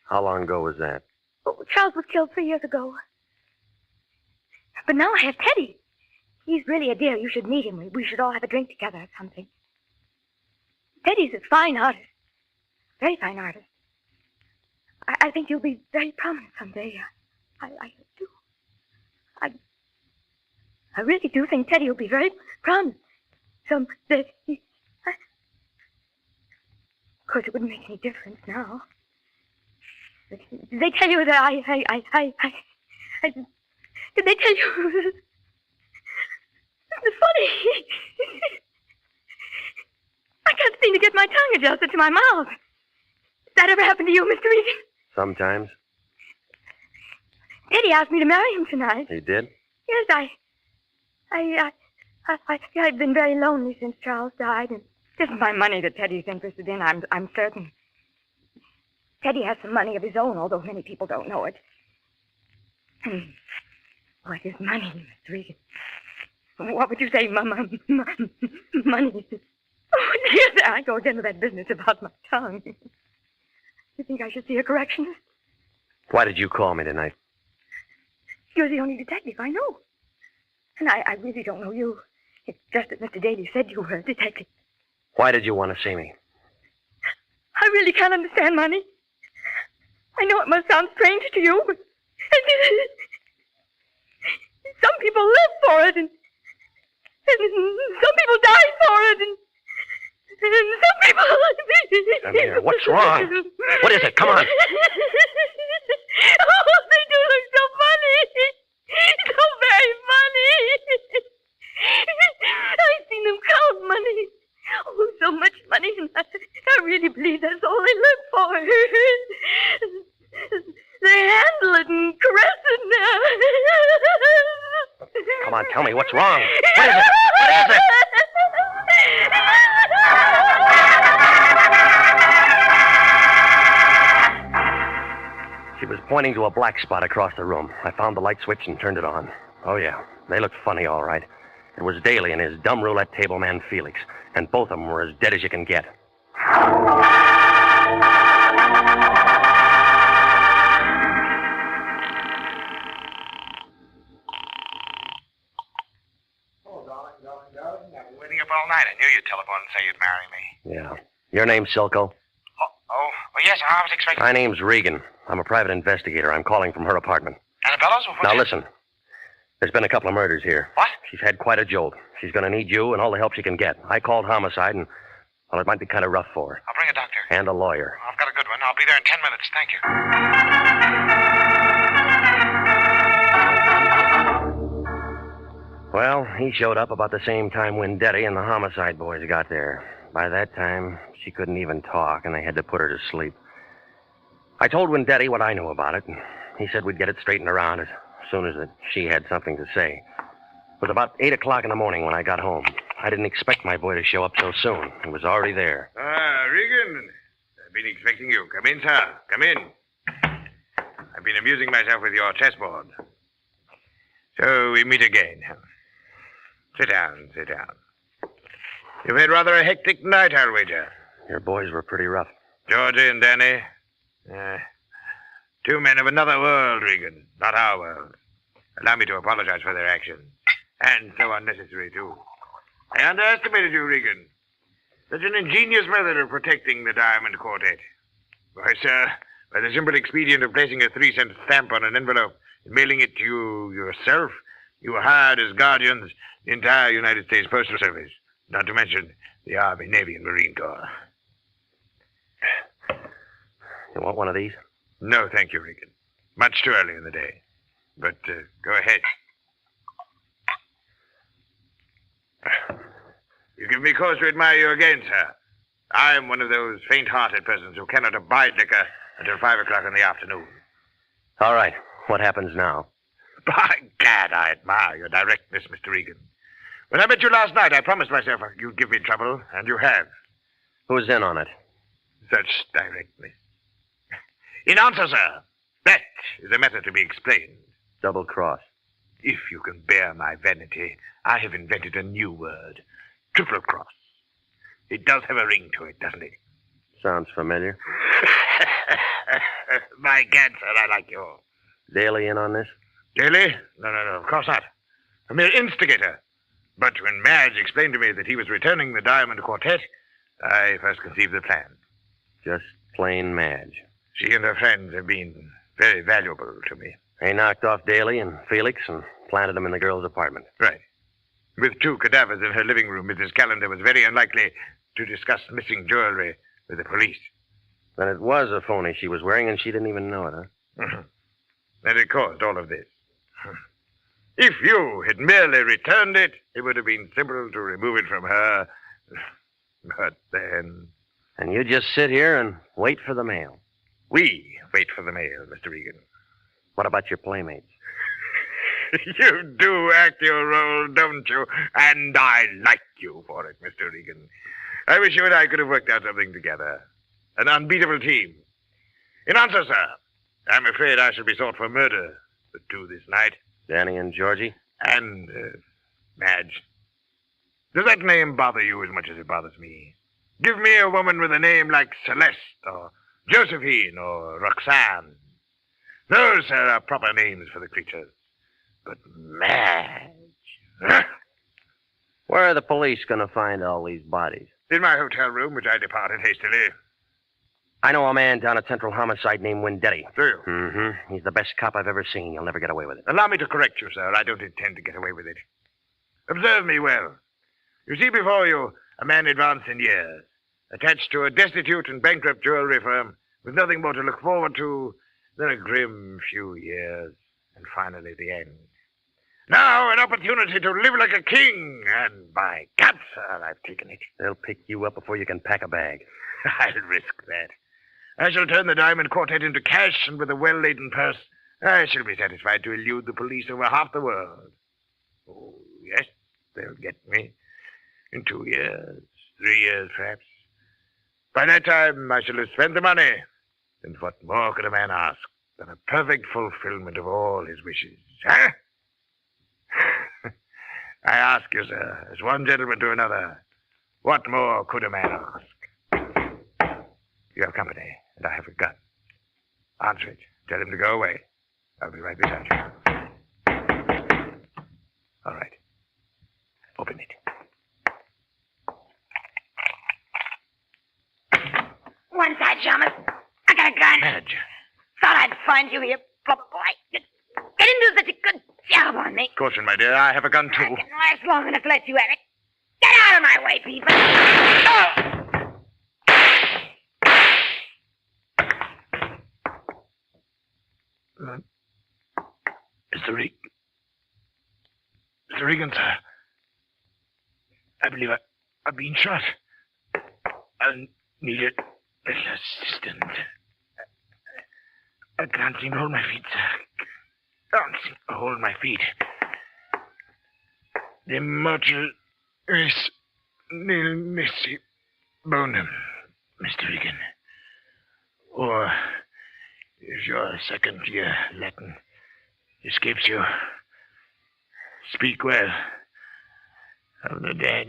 Speaker 1: How long ago was that?
Speaker 3: Oh, Charles was killed 3 years ago. But now I have Teddy. He's really a dear. You should meet him. We should all have a drink together or something. Teddy's a fine artist. Very fine artist. I think you'll be very prominent someday. I do. I really do think Teddy will be very prominent someday. Of course, it wouldn't make any difference now. Did they tell you that did they tell you? It's funny. I can't seem to get my tongue adjusted to my mouth. Did that ever happen to you, Mr. Regan?
Speaker 1: Sometimes.
Speaker 3: Teddy asked me to marry him tonight.
Speaker 1: He did?
Speaker 3: Yes, I've been very lonely since Charles died, and it isn't my money that Teddy's interested in, I'm certain. Teddy has some money of his own, although many people don't know it. What is money, Mr. Regan? What would you say, money? Oh, dear, there I go again with that business about my tongue. You think I should see a correctionist?
Speaker 1: Why did you call me tonight?
Speaker 3: You're the only detective I know. And I really don't know you. It's just that Mr. Daly said you were a detective.
Speaker 1: Why did you want to see me?
Speaker 3: I really can't understand money. I know it must sound strange to you, but some people live for it, and some people die for it, and some people...
Speaker 1: Come here. What's wrong? What is it? Come on.
Speaker 3: Oh, they do look so funny. So very funny. I've seen them count money. Oh, so much money, and I really believe that's all they live for. They handle it and caress it now.
Speaker 1: Come on, tell me what's wrong. What is it? What is it? She was pointing to a black spot across the room. I found the light switch and turned it on. Oh, yeah. They looked funny, all right. It was Daly and his dumb roulette table man, Felix. And both of them were as dead as you can get.
Speaker 8: I've been waiting up all night. I knew you'd telephone and say you'd marry me.
Speaker 1: Yeah. Your name's Silko?
Speaker 8: Oh, yes, I was expecting...
Speaker 1: My name's Regan. I'm a private investigator. I'm calling from her apartment.
Speaker 8: Annabella's?
Speaker 1: Now, listen. There's been a couple of murders here.
Speaker 8: What?
Speaker 1: She's had quite a jolt. She's going to need you and all the help she can get. I called Homicide, and, well, it might be kind of rough for her.
Speaker 8: I'll bring a doctor.
Speaker 1: And a lawyer.
Speaker 8: I've got a good one. I'll be there in 10 minutes. Thank you.
Speaker 1: Well, he showed up about the same time Wendetti and the Homicide boys got there. By that time, she couldn't even talk, and they had to put her to sleep. I told Wendetti what I knew about it, and he said we'd get it straightened around as soon as she had something to say. It was about 8 o'clock in the morning when I got home. I didn't expect my boy to show up so soon. He was already there.
Speaker 17: Ah, Regan. I've been expecting you. Come in, sir. Come in. I've been amusing myself with your chessboard. So we meet again. Sit down, sit down. You've had rather a hectic night, I'll wager.
Speaker 1: Your boys were pretty rough.
Speaker 17: Georgie and Danny. Two men of another world, Regan. Not our world. Allow me to apologize for their actions. And so unnecessary, too. I underestimated you, Regan. Such an ingenious method of protecting the Diamond Quartet. Why, sir, by the simple expedient of placing a 3-cent stamp on an envelope and mailing it to you yourself, you were hired as guardians the entire United States Postal Service, not to mention the Army, Navy, and Marine Corps.
Speaker 1: You want one of these?
Speaker 17: No, thank you, Regan. Much too early in the day. But go ahead. You give me cause to admire you again, sir. I am one of those faint-hearted persons who cannot abide liquor until 5 o'clock in the afternoon.
Speaker 1: All right. What happens now?
Speaker 17: By gad, I admire your directness, Mr. Regan. When I met you last night, I promised myself you'd give me trouble, and you have.
Speaker 1: Who's in on it?
Speaker 17: Such directness. In answer, sir, that is a matter to be explained.
Speaker 1: Double cross.
Speaker 17: If you can bear my vanity, I have invented a new word. Triple cross. It does have a ring to it, doesn't it?
Speaker 1: Sounds familiar.
Speaker 17: My gad, sir, I like you.
Speaker 1: Daly in on this?
Speaker 17: Daly? No, of course not. A mere instigator. But when Madge explained to me that he was returning the Diamond Quartet, I first conceived the plan.
Speaker 1: Just plain Madge.
Speaker 17: She and her friends have been very valuable to me.
Speaker 1: They knocked off Daly and Felix and planted them in the girl's apartment.
Speaker 17: Right. With 2 cadavers in her living room, Mrs. Callender was very unlikely to discuss missing jewelry with the police.
Speaker 1: Then it was a phony she was wearing, and she didn't even know it, huh?
Speaker 17: And it caused all of this. If you had merely returned it, it would have been simple to remove it from her. But then...
Speaker 1: And you just sit here and wait for the mail.
Speaker 17: We wait for the mail, Mr. Regan.
Speaker 1: What about your playmates?
Speaker 17: You do act your role, don't you? And I like you for it, Mr. Regan. I wish you and I could have worked out something together. An unbeatable team. In answer, sir, I'm afraid I shall be sought for murder. The 2 this night.
Speaker 1: Danny and Georgie?
Speaker 17: And, Madge. Does that name bother you as much as it bothers me? Give me a woman with a name like Celeste, or Josephine, or Roxanne. Those, sir, are proper names for the creatures. But Madge...
Speaker 1: Where are the police going to find all these bodies?
Speaker 17: In my hotel room, which I departed hastily.
Speaker 1: I know a man down at Central Homicide named Wendetti.
Speaker 17: Do you?
Speaker 1: Mm-hmm. He's the best cop I've ever seen. You'll never get away with it.
Speaker 17: Allow me to correct you, sir. I don't intend to get away with it. Observe me well. You see before you a man advanced in years, attached to a destitute and bankrupt jewelry firm, with nothing more to look forward to than a grim few years, and finally the end. Now an opportunity to live like a king, and by God, sir, I've taken it.
Speaker 1: They'll pick you up before you can pack a bag.
Speaker 17: I'll risk that. I shall turn the Diamond Quartet into cash, and with a well-laden purse, I shall be satisfied to elude the police over half the world. Oh, yes, they'll get me. In 2 years, 3 years, perhaps. By that time, I shall have spent the money. And what more could a man ask than a perfect fulfillment of all his wishes? Huh? I ask you, sir, as one gentleman to another, what more could a man ask? You have company, and I have a gun. Answer it. Tell him to go away. I'll be right beside you. All right. Open it.
Speaker 14: One side, Shamus. I got a gun.
Speaker 17: Madge.
Speaker 14: Thought I'd find you here, blubber boy. You didn't do such a good job on me.
Speaker 17: Caution, my dear. I have a gun, too.
Speaker 14: I can last long enough to let you have it. Get out of my way, people. Oh!
Speaker 17: Mr.
Speaker 5: Mr. Regan, sir. I believe I've been shot. I'll need a little assistance. I can't seem to hold my feet, sir. Can't seem to hold my feet. The mortal is nil nisi bonum, Mr. Regan. Or, if your second-year Latin escapes you, speak well of the dead.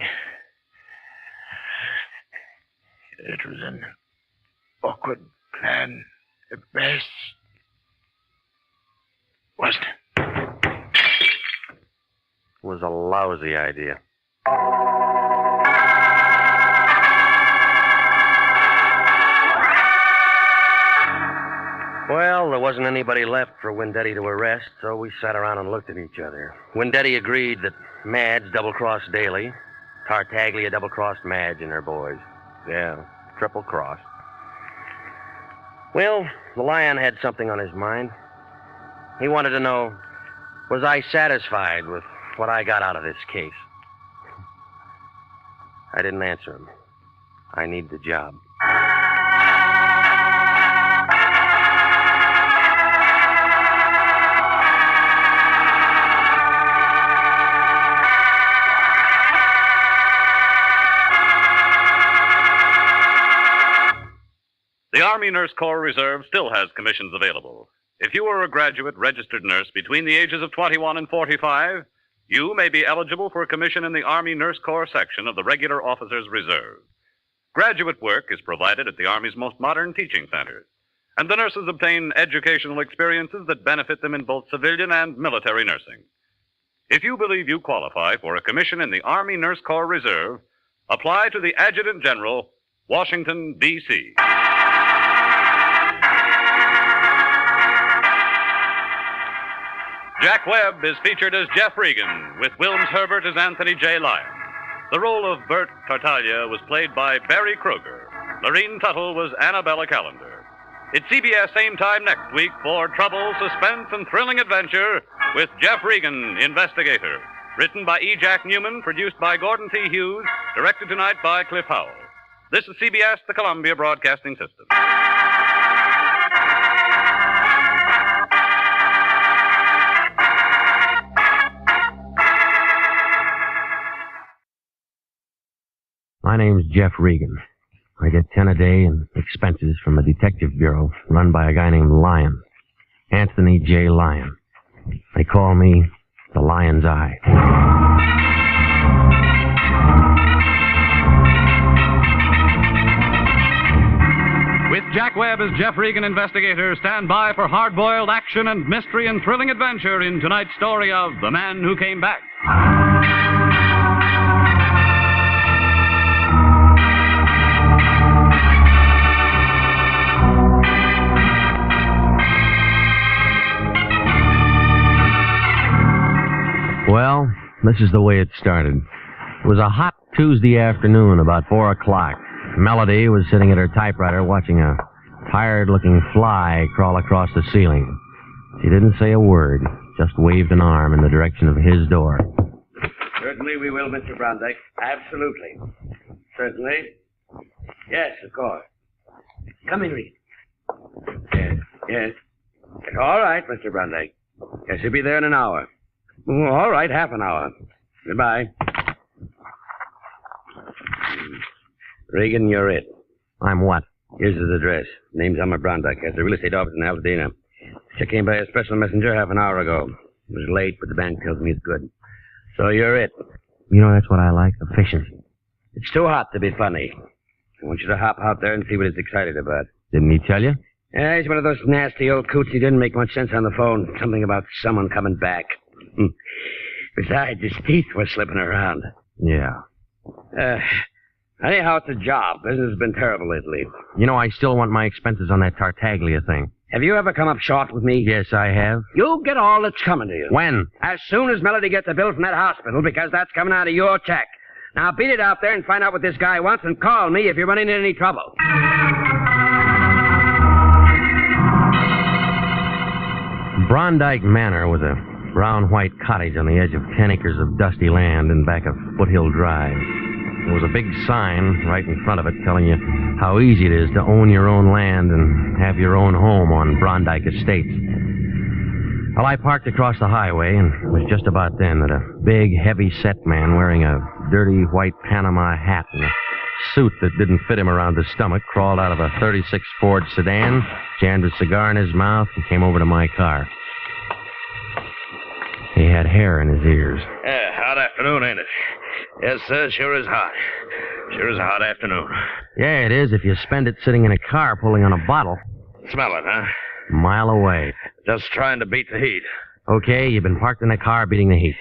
Speaker 5: It was an awkward plan at best, wasn't it?
Speaker 19: It was a lousy idea. Well, there wasn't anybody left for Wendetti to arrest, so we sat around and looked at each other. Wendetti agreed that Madge double-crossed Daly. Tartaglia double-crossed Madge and her boys. Yeah, triple-crossed. Well, the Lion had something on his mind. He wanted to know, was I satisfied with what I got out of this case? I didn't answer him. I need the job.
Speaker 15: The Army Nurse Corps Reserve still has commissions available. If you are a graduate registered nurse between the ages of 21 and 45, you may be eligible for a commission in the Army Nurse Corps section of the Regular Officers Reserve. Graduate work is provided at the Army's most modern teaching centers, and the nurses obtain educational experiences that benefit them in both civilian and military nursing. If you believe you qualify for a commission in the Army Nurse Corps Reserve, apply to the Adjutant General, Washington, D.C. Jack Webb is featured as Jeff Regan, with Wilms Herbert as Anthony J. Lyon. The role of Bert Tartaglia was played by Barry Kruger. Lorene Tuttle was Annabella Callender. It's CBS same time next week for trouble, suspense, and thrilling adventure with Jeff Regan, Investigator. Written by E. Jack Newman, produced by Gordon T. Hughes, directed tonight by Cliff Howell. This is CBS, the Columbia Broadcasting System.
Speaker 19: My name's Jeff Regan. I get 10 a day in expenses from a detective bureau run by a guy named Lyon. Anthony J. Lyon. They call me the Lion's Eye.
Speaker 15: With Jack Webb as Jeff Regan, Investigator, stand by for hard-boiled action and mystery and thrilling adventure in tonight's story of The Man Who Came Back.
Speaker 19: Well, this is the way it started. It was a hot Tuesday afternoon, about 4 o'clock. Melody was sitting at her typewriter watching a tired-looking fly crawl across the ceiling. She didn't say a word, just waved an arm in the direction of his door.
Speaker 4: Certainly we will, Mr. Brondike. Absolutely. Certainly. Yes, of course. Come in, Reed. Yes. All right, Mr. Brondike. Yes, he'll be there in an hour. All right, half an hour. Goodbye. Regan, you're it.
Speaker 19: I'm what?
Speaker 4: Here's his address. Name's Elmer Brondike. Has a real estate office in Altadena. Check came by a special messenger half an hour ago. It was late, but the bank tells me it's good. So you're it.
Speaker 19: You know, that's what I like, efficiency.
Speaker 4: It's too hot to be funny. I want you to hop out there and see what he's excited about.
Speaker 19: Didn't he tell you?
Speaker 4: Yeah, he's one of those nasty old coots. He didn't make much sense on the phone. Something about someone coming back. Besides, his teeth were slipping around.
Speaker 19: Yeah.
Speaker 4: Anyhow, it's a job. Business has been terrible lately.
Speaker 19: You know, I still want my expenses on that Tartaglia thing.
Speaker 4: Have you ever come up short with me?
Speaker 19: Yes, I have.
Speaker 4: You'll get all that's coming to you.
Speaker 19: When?
Speaker 4: As soon as Melody gets a bill from that hospital, because that's coming out of your check. Now, beat it out there and find out what this guy wants and call me if you're running into any trouble.
Speaker 19: Brondike Manor was a
Speaker 1: Brown-white cottage on the edge of 10 acres of dusty land in back of Foothill Drive. There was a big sign right in front of it telling you how easy it is to own your own land and have your own home on Brondike Estates. Well, I parked across the highway, and it was just about then that a big, heavy-set man wearing a dirty white Panama hat and a suit that didn't fit him around the stomach crawled out of a 36 Ford sedan, jammed a cigar in his mouth, and came over to my car. He had hair in his ears.
Speaker 13: Yeah, hot afternoon, ain't it? Yes, sir, sure is hot. Sure is a hot afternoon.
Speaker 1: Yeah, it is if you spend it sitting in a car pulling on a bottle.
Speaker 13: Smell it, huh?
Speaker 1: A mile away.
Speaker 13: Just trying to beat the heat.
Speaker 1: Okay, you've been parked in a car beating the heat.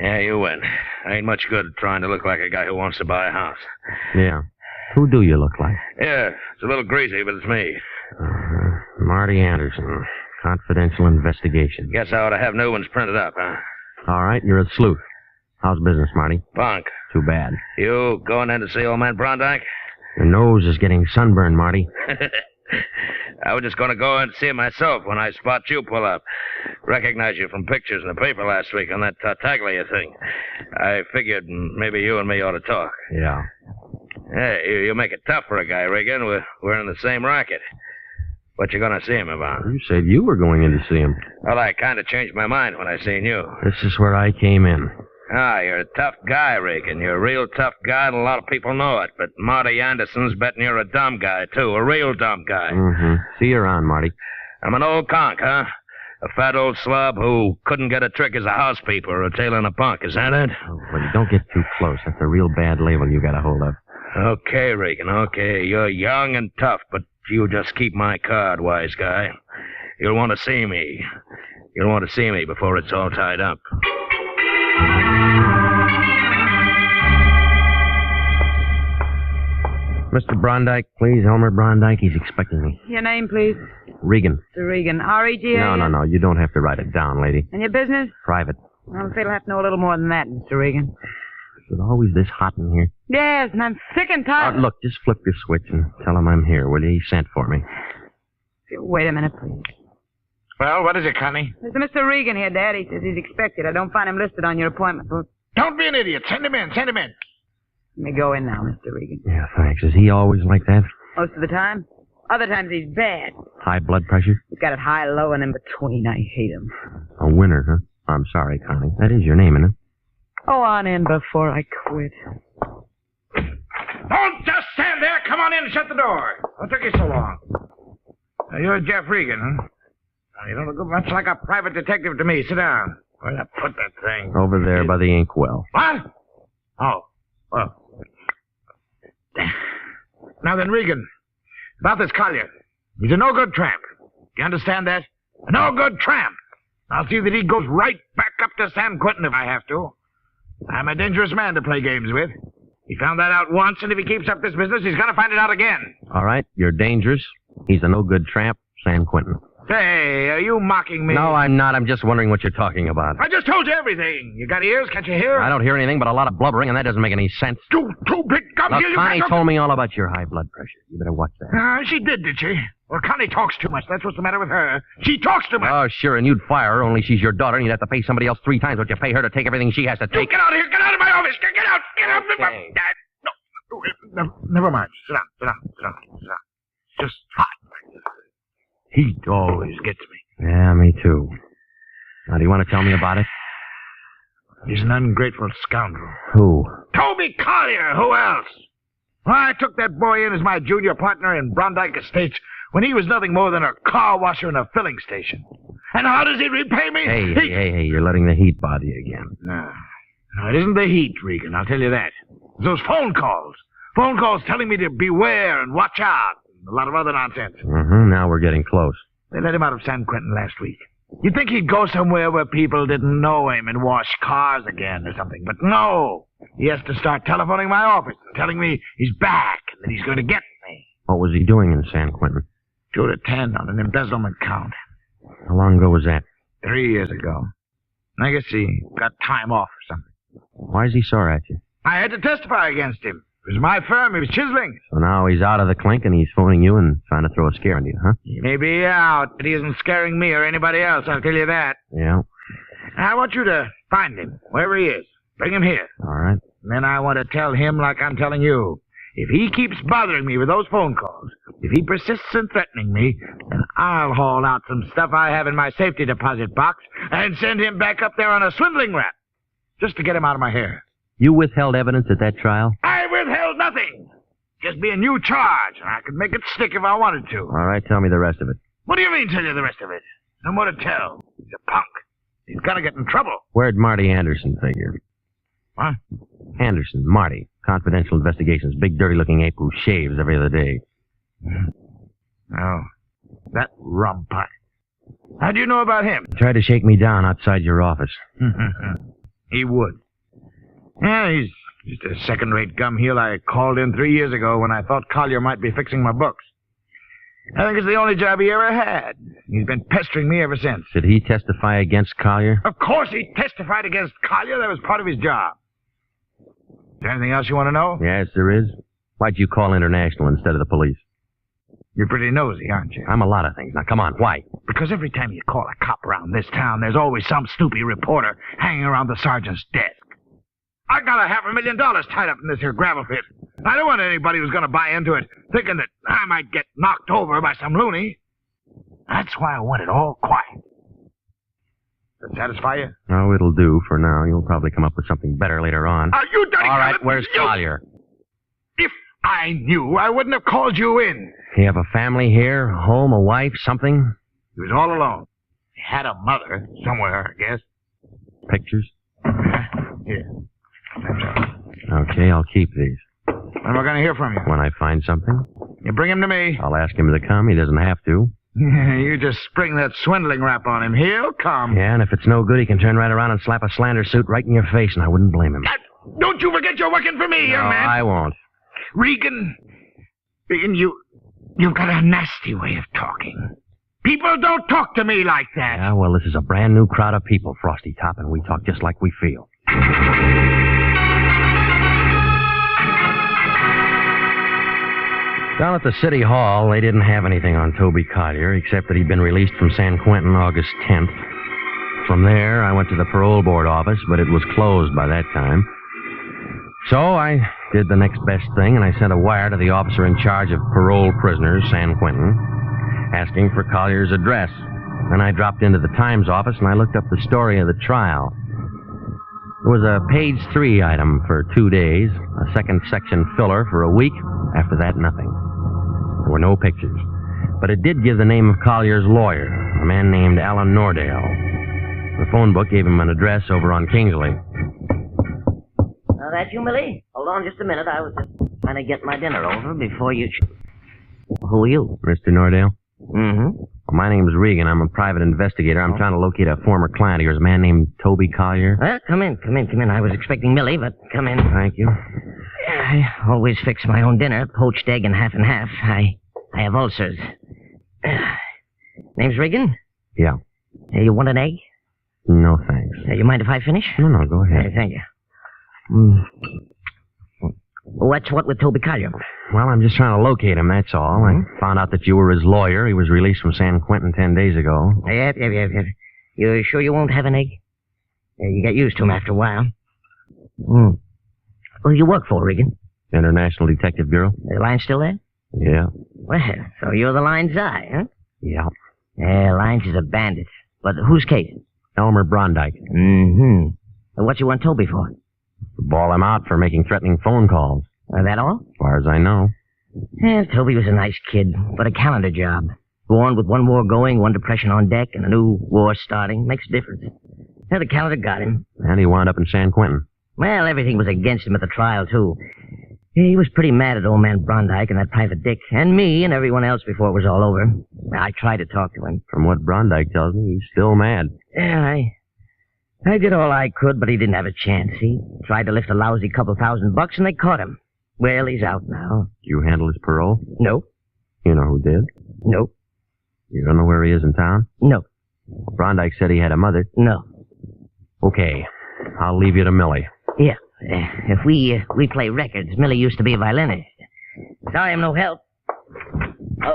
Speaker 13: Yeah, you win. Ain't much good trying to look like a guy who wants to buy a house.
Speaker 1: Yeah. Who do you look like?
Speaker 13: Yeah, it's a little greasy, but it's me.
Speaker 1: Marty Anderson. Confidential investigation.
Speaker 13: Guess I ought to have new ones printed up, huh?
Speaker 1: All right, you're a sleuth. How's business, Marty?
Speaker 13: Bunk.
Speaker 1: Too bad.
Speaker 13: You going in to see old man Brondike?
Speaker 1: Your nose is getting sunburned, Marty.
Speaker 13: I was just going to go in and see him myself when I spot you pull up. Recognize you from pictures in the paper last week on that Tartaglia thing. I figured maybe you and me ought to talk.
Speaker 1: Yeah.
Speaker 13: Hey, you make it tough for a guy, Regan. We're in the same racket. What you going to see him about?
Speaker 1: You said you were going in to see him.
Speaker 13: Well, I kind of changed my mind when I seen you.
Speaker 1: This is where I came in.
Speaker 13: Ah, you're a tough guy, Regan. You're a real tough guy, and a lot of people know it. But Marty Anderson's betting you're a dumb guy, too. A real dumb guy.
Speaker 1: Mm-hmm. See you around, Marty.
Speaker 13: I'm an old conk, huh? A fat old slob who couldn't get a trick as a housekeeper or a tail in a punk. Is that it?
Speaker 1: Oh, well, don't get too close. That's a real bad label you got a hold of.
Speaker 13: Okay, Regan, okay. You're young and tough, but you just keep my card, wise guy. You'll want to see me. You'll want to see me before it's all tied up.
Speaker 1: Mr. Brondike, please. Elmer Brondike. He's expecting me.
Speaker 21: Your name, please?
Speaker 1: Regan.
Speaker 21: Mr. Regan. R-E-G-A-N?
Speaker 1: No. You don't have to write it down, lady.
Speaker 21: And your business?
Speaker 1: Private.
Speaker 21: I'm afraid I'll have to know a little more than that, Mr. Regan.
Speaker 1: Is it always this hot in here?
Speaker 21: Yes, and I'm sick and tired.
Speaker 1: Look, just flip your switch and tell him I'm here, will you? He sent for me.
Speaker 21: Wait a minute, please.
Speaker 5: Well, what is it, Connie?
Speaker 21: There's a Mr. Regan here, Dad. He says he's expected. I don't find him listed on your appointment book.
Speaker 5: Don't be an idiot. Send him in. Send him in.
Speaker 21: Let me go in now, Mr. Regan.
Speaker 1: Yeah, thanks. Is he always like that?
Speaker 21: Most of the time. Other times he's bad.
Speaker 1: High blood pressure?
Speaker 21: He's got it high, low, and in between. I hate him.
Speaker 1: A winner, huh? I'm sorry, Connie. That is your name, isn't it?
Speaker 21: Go on in before I quit.
Speaker 5: Don't just stand there. Come on in and shut the door. What took you so long? Now, you're Jeff Regan, huh? Now, you don't look much like a private detective to me. Sit down. Where'd I put that thing?
Speaker 1: Over there by the inkwell.
Speaker 5: What? Oh. Well. Now then, Regan, about this Collier. He's a no-good tramp. Do you understand that? A no-good tramp. I'll see that he goes right back up to San Quentin if I have to. I'm a dangerous man to play games with. He found that out once, and if he keeps up this business, he's going to find it out again.
Speaker 1: All right, you're dangerous. He's a no-good tramp, San Quentin.
Speaker 5: Say, are you mocking me?
Speaker 1: No, I'm not. I'm just wondering what you're talking about.
Speaker 5: I just told you everything. You got ears? Can't you hear?
Speaker 1: I don't hear anything but a lot of blubbering, and that doesn't make any sense.
Speaker 5: Two big gums
Speaker 1: Look,
Speaker 5: here.
Speaker 1: Connie told me all about your high blood pressure. You better watch that.
Speaker 5: She did she? Well, Connie talks too much. That's what's the matter with her. She talks too much.
Speaker 1: Oh, sure, and you'd fire her, only she's your daughter, and you'd have to pay somebody else 3 times what you pay her to take everything she has to take.
Speaker 5: You get out of here. Get out of my office. Get out. Get out.
Speaker 1: Okay.
Speaker 5: No, never mind. Sit down. Just hot. Heat always gets me.
Speaker 1: Yeah, me too. Now, do you want to tell me about it?
Speaker 5: He's an ungrateful scoundrel.
Speaker 1: Who?
Speaker 5: Toby Collier. Who else? Well, I took that boy in as my junior partner in Brondike Estates when he was nothing more than a car washer in a filling station. And how does he repay me?
Speaker 1: Hey, you're letting the heat bother you again.
Speaker 5: No, it isn't the heat, Regan, I'll tell you that. It's those phone calls. Phone calls telling me to beware and watch out. And a lot of other nonsense.
Speaker 1: Mm-hmm, now we're getting close.
Speaker 5: They let him out of San Quentin last week. You'd think he'd go somewhere where people didn't know him and wash cars again or something. But no. He has to start telephoning my office and telling me he's back and that he's going to get me.
Speaker 1: What was he doing in San Quentin?
Speaker 5: 2 to 10 on an embezzlement count.
Speaker 1: How long ago was that?
Speaker 5: 3 years ago. I guess he got time off or something.
Speaker 1: Why is he sore at you?
Speaker 5: I had to testify against him. It was my firm. He was chiseling.
Speaker 1: So now he's out of the clink and he's phoning you and trying to throw a scare into you, huh?
Speaker 5: He may be out, but he isn't scaring me or anybody else, I'll tell you that.
Speaker 1: Yeah.
Speaker 5: I want you to find him, wherever he is. Bring him here.
Speaker 19: All right.
Speaker 5: And then I want to tell him like I'm telling you. If he keeps bothering me with those phone calls, if he persists in threatening me, then I'll haul out some stuff I have in my safety deposit box and send him back up there on a swindling rap, just to get him out of my hair.
Speaker 12: You withheld evidence at that trial?
Speaker 5: I withheld nothing. Just be a new charge, and I could make it stick if I wanted to.
Speaker 12: All right, tell me the rest of it.
Speaker 5: What do you mean, tell you the rest of it? No more to tell. He's a punk. He's got to get in trouble.
Speaker 12: Where'd Marty Anderson figure?
Speaker 5: What?
Speaker 12: Anderson, Marty. Confidential Investigations. Big, dirty-looking ape who shaves every other day.
Speaker 5: Oh, that rumput. How do you know about him?
Speaker 12: Tried to shake me down outside your office.
Speaker 5: He would. Yeah, he's just a second-rate gumheel I called in 3 years ago when I thought Collier might be fixing my books. I think it's the only job he ever had. He's been pestering me ever since.
Speaker 12: Did he testify against Collier?
Speaker 5: Of course he testified against Collier. That was part of his job. Is there anything else you want to know?
Speaker 12: Yes, there is. Why'd you call International instead of the police?
Speaker 5: You're pretty nosy, aren't you?
Speaker 12: I'm a lot of things. Now, come on, why?
Speaker 5: Because every time you call a cop around this town, there's always some snoopy reporter hanging around the sergeant's desk. I got $500,000 tied up in this here gravel pit. I don't want anybody who's going to buy into it thinking that I might get knocked over by some loony. That's why I want it all quiet. Does that satisfy you?
Speaker 12: Oh, it'll do for now. You'll probably come up with something better later on.
Speaker 5: You dirty
Speaker 12: All right,
Speaker 5: rabbit,
Speaker 12: where's Collier?
Speaker 5: If I knew, I wouldn't have called you in.
Speaker 12: You have a family here? A home, a wife, something?
Speaker 5: He was all alone. He had a mother somewhere, I guess.
Speaker 12: Pictures?
Speaker 5: Here. That's all.
Speaker 12: Okay, I'll keep these.
Speaker 5: When am I going to hear from you?
Speaker 12: When I find something?
Speaker 5: You bring him to me.
Speaker 12: I'll ask him to come. He doesn't have to.
Speaker 5: You just spring that swindling rap on him. He'll come.
Speaker 12: Yeah, and if it's no good, he can turn right around and slap a slander suit right in your face, and I wouldn't blame him.
Speaker 5: Don't you forget you're working for me, young man.
Speaker 12: I won't.
Speaker 5: Regan, you've got a nasty way of talking. People don't talk to me like that.
Speaker 12: Yeah, well, this is a brand new crowd of people, Frosty Top, and we talk just like we feel. Down at the city hall, they didn't have anything on Toby Collier, except that he'd been released from San Quentin August 10th. From there, I went to the parole board office, but it was closed by that time. So I did the next best thing, and I sent a wire to the officer in charge of parole prisoners, San Quentin, asking for Collier's address. Then I dropped into the Times office, and I looked up the story of the trial. There was a page 3 item for 2 days, a second section filler for a week. After that, nothing. There were no pictures. But it did give the name of Collier's lawyer, a man named Alan Nordale. The phone book gave him an address over on Kingsley.
Speaker 7: That you, Millie? Hold on just a minute. I was just trying to get my dinner over before you... Who are you?
Speaker 12: Mr. Nordale?
Speaker 7: Mm-hmm.
Speaker 12: Well, my name's Regan. I'm a private investigator. I'm trying to locate a former client of yours, a man named Toby Collier.
Speaker 7: Well, come in. I was expecting Millie, but come in.
Speaker 12: Thank you.
Speaker 7: I always fix my own dinner, poached egg and half. I have ulcers. Name's Regan?
Speaker 12: Yeah.
Speaker 7: You want an egg?
Speaker 12: No, thanks.
Speaker 7: You mind if I finish?
Speaker 12: No, go ahead.
Speaker 7: Thank you. What's what with Toby Collier?
Speaker 12: Well, I'm just trying to locate him, that's all. I found out that you were his lawyer. He was released from San Quentin 10 days ago.
Speaker 7: Yep. You sure you won't have an egg? You get used to him after a while. Who you work for, Regan?
Speaker 12: International Detective Bureau.
Speaker 7: The line still there?
Speaker 12: Yeah.
Speaker 7: Well, so you're the line's eye, huh?
Speaker 12: Yeah.
Speaker 7: Lines is a bandit. But whose case?
Speaker 12: Elmer Brondike.
Speaker 7: Mm-hmm. What you want Toby for?
Speaker 12: Ball him out for making threatening phone calls.
Speaker 7: That all?
Speaker 12: As far as I know.
Speaker 7: Toby was a nice kid, but a calendar job. Born with one war going, one depression on deck, and a new war starting. Makes a difference. The calendar got him.
Speaker 12: And he wound up in San Quentin.
Speaker 7: Well, everything was against him at the trial, too. He was pretty mad at old man Brondike and that private dick, and me and everyone else before it was all over. I tried to talk to him.
Speaker 12: From what Brondike tells me, he's still mad.
Speaker 7: Yeah, I did all I could, but he didn't have a chance. He tried to lift a lousy couple $1,000, and they caught him. Well, he's out now.
Speaker 12: You handle his parole?
Speaker 7: No.
Speaker 12: You know who did?
Speaker 7: No.
Speaker 12: You don't know where he is in town?
Speaker 7: No.
Speaker 12: Brondike said he had a mother.
Speaker 7: No.
Speaker 12: Okay. I'll leave you to Millie.
Speaker 7: Yeah. If we play records, Millie used to be a violinist. Sorry I'm no help.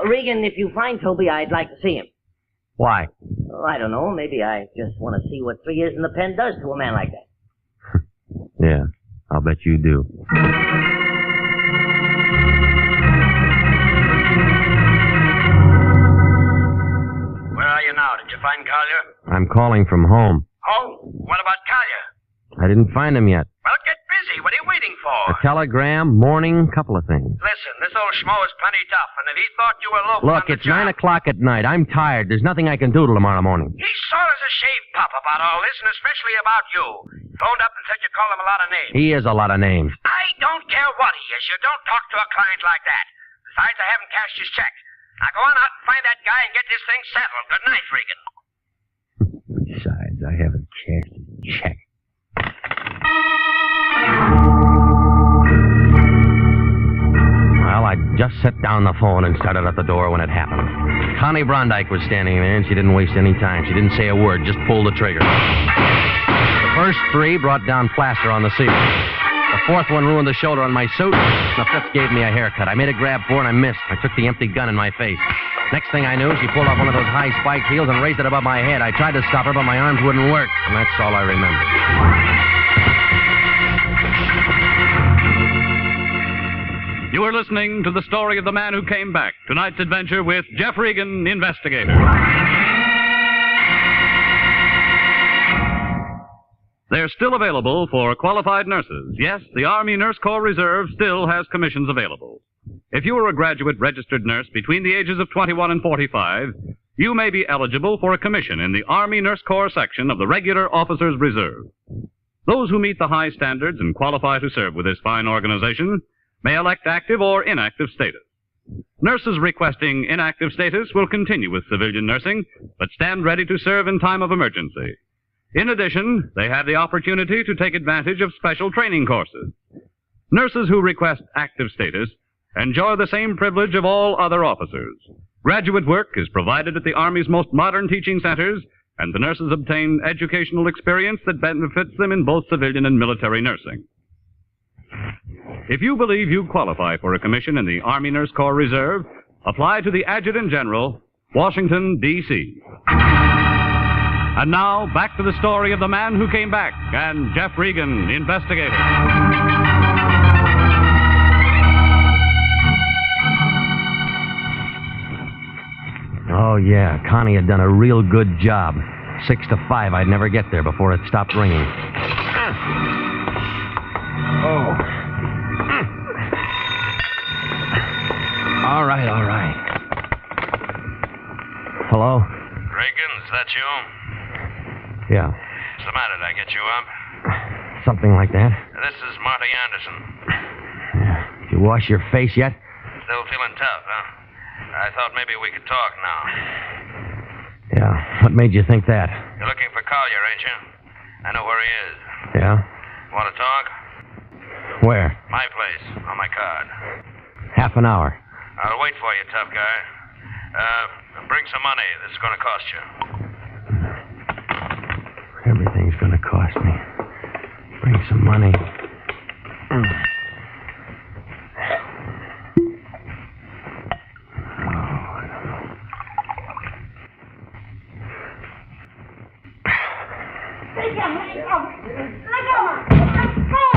Speaker 7: Regan, if you find Toby, I'd like to see him.
Speaker 12: Why?
Speaker 7: Oh, I don't know. Maybe I just want to see what 3 years in the pen does to a man like that.
Speaker 12: Yeah, I'll bet you do.
Speaker 11: Where are you now? Did you find Collier?
Speaker 12: I'm calling from home.
Speaker 11: Oh, what about Collier?
Speaker 12: I didn't find him yet.
Speaker 11: Well, get busy. What are you waiting for?
Speaker 12: A telegram, morning, couple of things.
Speaker 11: Listen, this old schmo is plenty tough, and if he thought you were local
Speaker 12: Look,
Speaker 11: on the
Speaker 12: it's
Speaker 11: job...
Speaker 12: 9 o'clock at night. I'm tired. There's nothing I can do till tomorrow morning.
Speaker 11: He's sore as a shaved pup about all this, and especially about you. Phoned up and said you called him a lot of names.
Speaker 12: He is a lot of names.
Speaker 11: I don't care what he is. You don't talk to a client like that. Besides, I haven't cashed his check. Now go on out and find that guy and get this thing settled. Good night, Regan.
Speaker 12: Besides, I haven't cashed his check. Well, I just set down the phone and started at the door when it happened. Connie Brondike was standing there, and she didn't waste any time. She didn't say a word, just pulled the trigger. The first 3 brought down plaster on the ceiling. The 4th one ruined the shoulder on my suit. The 5th gave me a haircut. I made a grab for and I missed. I took the empty gun in my face. Next thing I knew, she pulled off one of those high spiked heels and raised it above my head. I tried to stop her, but my arms wouldn't work. And that's all I remember.
Speaker 15: You are listening to the story of the man who came back. Tonight's adventure with Jeff Regan, Investigator. They're still available for qualified nurses. Yes, the Army Nurse Corps Reserve still has commissions available. If you are a graduate registered nurse between the ages of 21 and 45, you may be eligible for a commission in the Army Nurse Corps section of the Regular Officers Reserve. Those who meet the high standards and qualify to serve with this fine organization may elect active or inactive status. Nurses requesting inactive status will continue with civilian nursing, but stand ready to serve in time of emergency. In addition, they have the opportunity to take advantage of special training courses. Nurses who request active status enjoy the same privilege of all other officers. Graduate work is provided at the Army's most modern teaching centers, and the nurses obtain educational experience that benefits them in both civilian and military nursing. If you believe you qualify for a commission in the Army Nurse Corps Reserve, apply to the Adjutant General, Washington, D.C. And now, back to the story of the man who came back and Jeff Regan, Investigator.
Speaker 12: Oh, yeah, Connie had done a real good job. 6 to 5, I'd never get there before it stopped ringing. Oh. All right. Hello?
Speaker 13: Regan, is that you?
Speaker 12: Yeah,
Speaker 13: What's the matter? Did I get you up?
Speaker 12: something like that.
Speaker 13: This is Marty Anderson.
Speaker 12: Did you wash your face yet?
Speaker 13: Still feeling tough, huh? I thought maybe we could talk now.
Speaker 12: Yeah, what made you think that?
Speaker 13: You're looking for Collier, ain't you? I know where he is.
Speaker 12: Yeah?
Speaker 13: Want to talk?
Speaker 12: Where?
Speaker 13: My place, on my card.
Speaker 12: Half an hour.
Speaker 13: I'll wait for you, tough guy. Bring some money. This is going to cost you.
Speaker 12: Everything's gonna cost me. Bring some money.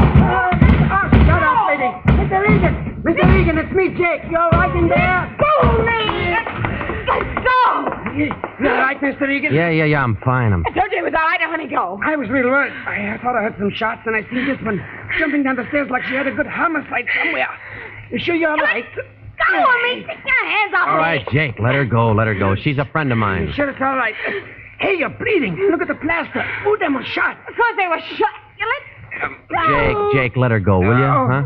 Speaker 21: Shut up, lady. Mr. Regan! Mr. Regan, it's me, Jake. You all right in there?
Speaker 14: Fool me! Let's go!
Speaker 21: You all right, Mr. Regan?
Speaker 12: Yeah, I'm fine.
Speaker 14: I told you it was all right. Now, honey, go.
Speaker 21: I was real worried. I thought I heard some shots, and I seen this one jumping down the stairs like she had a good homicide somewhere. You sure you're all right?
Speaker 14: Go on me. Take your hands off
Speaker 12: All
Speaker 14: me.
Speaker 12: right, Jake, let her go. She's a friend of mine.
Speaker 21: You sure it's all right? Hey, you're bleeding. Look at the plaster. Ooh, them was shot.
Speaker 14: Of course they were shot. You let...
Speaker 12: Jake, let her go, will you?
Speaker 21: Oh,
Speaker 12: Huh?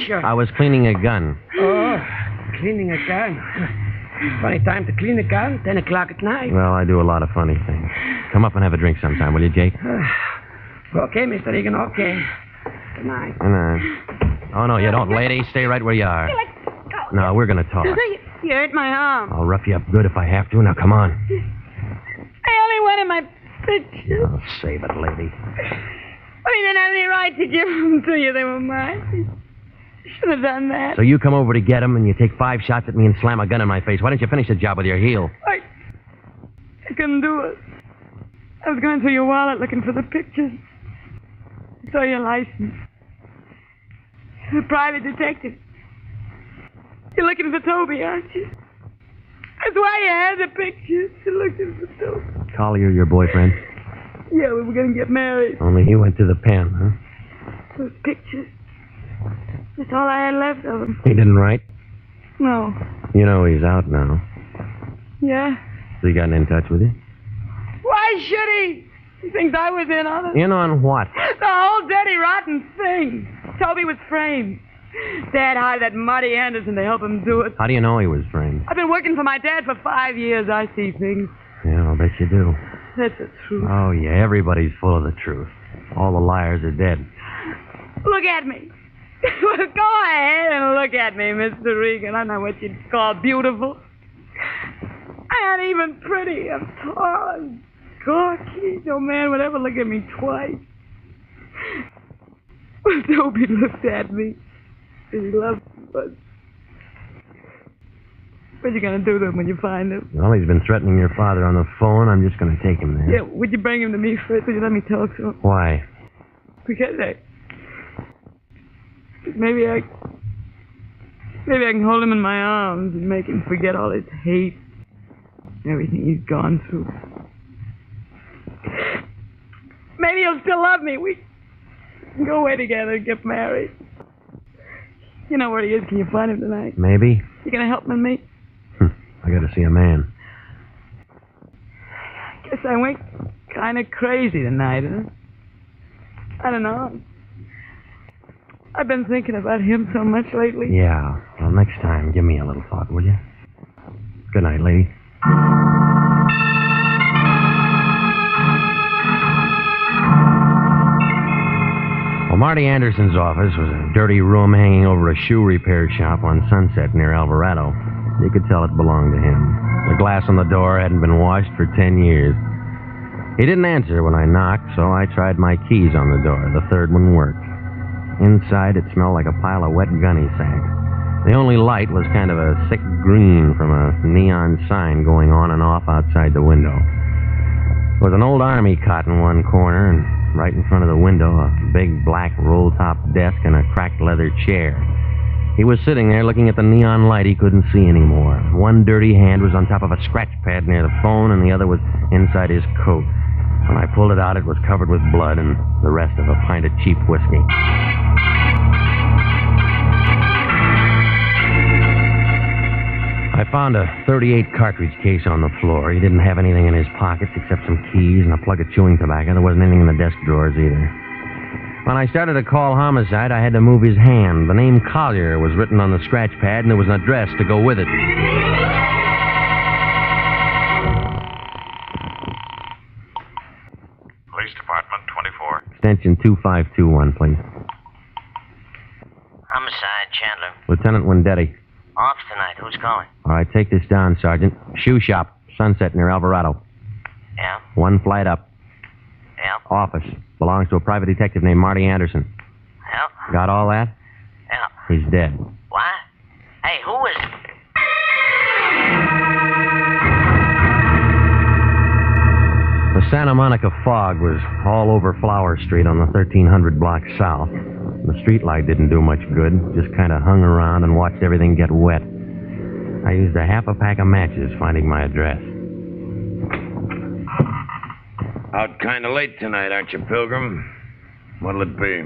Speaker 21: sure.
Speaker 12: I was cleaning a gun.
Speaker 21: Oh, cleaning a gun. Funny time to clean a gun, 10 o'clock at night.
Speaker 12: Well, I do a lot of funny things. Come up and have a drink sometime, will you, Jake?
Speaker 21: Okay, Mr. Regan, okay. Good night.
Speaker 12: Oh, no, you don't, lady. Stay right where you are. No, we're going to talk.
Speaker 21: You hurt my arm.
Speaker 12: I'll rough you up good if I have to. Now, come on.
Speaker 21: I only wanted my pictures.
Speaker 12: Oh, save it, lady.
Speaker 21: But he didn't have any right to give them to you. They were mine. Should have done that.
Speaker 12: So you come over to get him, and you take 5 shots at me and slam a gun in my face. Why didn't you finish the job with your heel?
Speaker 21: I
Speaker 14: couldn't do it. I was going through your wallet looking for the pictures. I saw your license. You're a private detective. You're looking for Toby, aren't you? That's why you had the pictures. You're looking for Toby.
Speaker 12: Collier, your boyfriend?
Speaker 14: Yeah, we were going to get married.
Speaker 12: Only he went to the pen, huh?
Speaker 14: Those pictures. That's all I had left of them.
Speaker 12: He didn't write?
Speaker 14: No.
Speaker 12: You know he's out now.
Speaker 14: Yeah?
Speaker 12: So he gotten in touch with you?
Speaker 14: Why should he? He thinks I was in on it.
Speaker 12: In on what?
Speaker 14: The whole dirty, rotten thing. Toby was framed. Dad hired that Marty Anderson to help him do it.
Speaker 12: How do you know he was framed?
Speaker 14: I've been working for my dad for 5 years. I see things.
Speaker 12: Yeah, I'll bet you do.
Speaker 14: That's the truth.
Speaker 12: Oh, yeah, everybody's full of the truth. All the liars are dead.
Speaker 14: Look at me. Go ahead and look at me, Mr. Regan. I'm not what you'd call beautiful. I ain't even pretty. I'm tall and gawky. No man would ever look at me twice. Well, Toby looked at me. He loved me, but... What you gonna do to him when you find him?
Speaker 12: Well, he's been threatening your father on the phone. I'm just gonna take him there.
Speaker 14: Yeah, would you bring him to me first? Would you let me talk to him?
Speaker 12: Why?
Speaker 14: Because maybe I can hold him in my arms and make him forget all his hate, everything he's gone through. Maybe he'll still love me. We can go away together and get married. You know where he is. Can you find him tonight?
Speaker 12: Maybe.
Speaker 14: You gonna help me?
Speaker 12: I gotta see a man.
Speaker 14: Guess I went kind of crazy tonight, huh? I don't know. I've been thinking about him so much lately.
Speaker 12: Yeah. Well, next time, give me a little thought, will you? Good night, lady. Well, Marty Anderson's office was a dirty room hanging over a shoe repair shop on Sunset near Alvarado. You could tell it belonged to him. The glass on the door hadn't been washed for 10 years. He didn't answer when I knocked, so I tried my keys on the door. The third one worked. Inside, it smelled like a pile of wet gunny sacks. The only light was kind of a thick green from a neon sign going on and off outside the window. There was an old army cot in one corner, and right in front of the window, a big black roll-top desk and a cracked leather chair. He was sitting there looking at the neon light he couldn't see anymore. One dirty hand was on top of a scratch pad near the phone, and the other was inside his coat. When I pulled it out, it was covered with blood and the rest of a pint of cheap whiskey. I found a .38 cartridge case on the floor. He didn't have anything in his pockets except some keys and a plug of chewing tobacco. There wasn't anything in the desk drawers either. When I started to call Homicide, I had to move his hand. The name Collier was written on the scratch pad, and there was an address to go with it.
Speaker 5: Police Department, 24.
Speaker 12: Extension 2521, please.
Speaker 7: Homicide, Chandler.
Speaker 12: Lieutenant Wendetti.
Speaker 7: Off tonight. Who's calling?
Speaker 12: All right, take this down, Sergeant. Shoe shop, Sunset near Alvarado.
Speaker 7: Yeah?
Speaker 12: One flight up.
Speaker 7: Yeah?
Speaker 12: Office. Belongs to a private detective named Marty Anderson.
Speaker 7: Yeah?
Speaker 12: Got all that?
Speaker 7: Yeah.
Speaker 12: He's dead.
Speaker 7: What? Hey, who is...
Speaker 12: The Santa Monica fog was all over Flower Street on the 1300 block south. The streetlight didn't do much good, just kind of hung around and watched everything get wet. I used a half a pack of matches finding my address.
Speaker 13: Out kind of late tonight, aren't you, Pilgrim? What'll it be?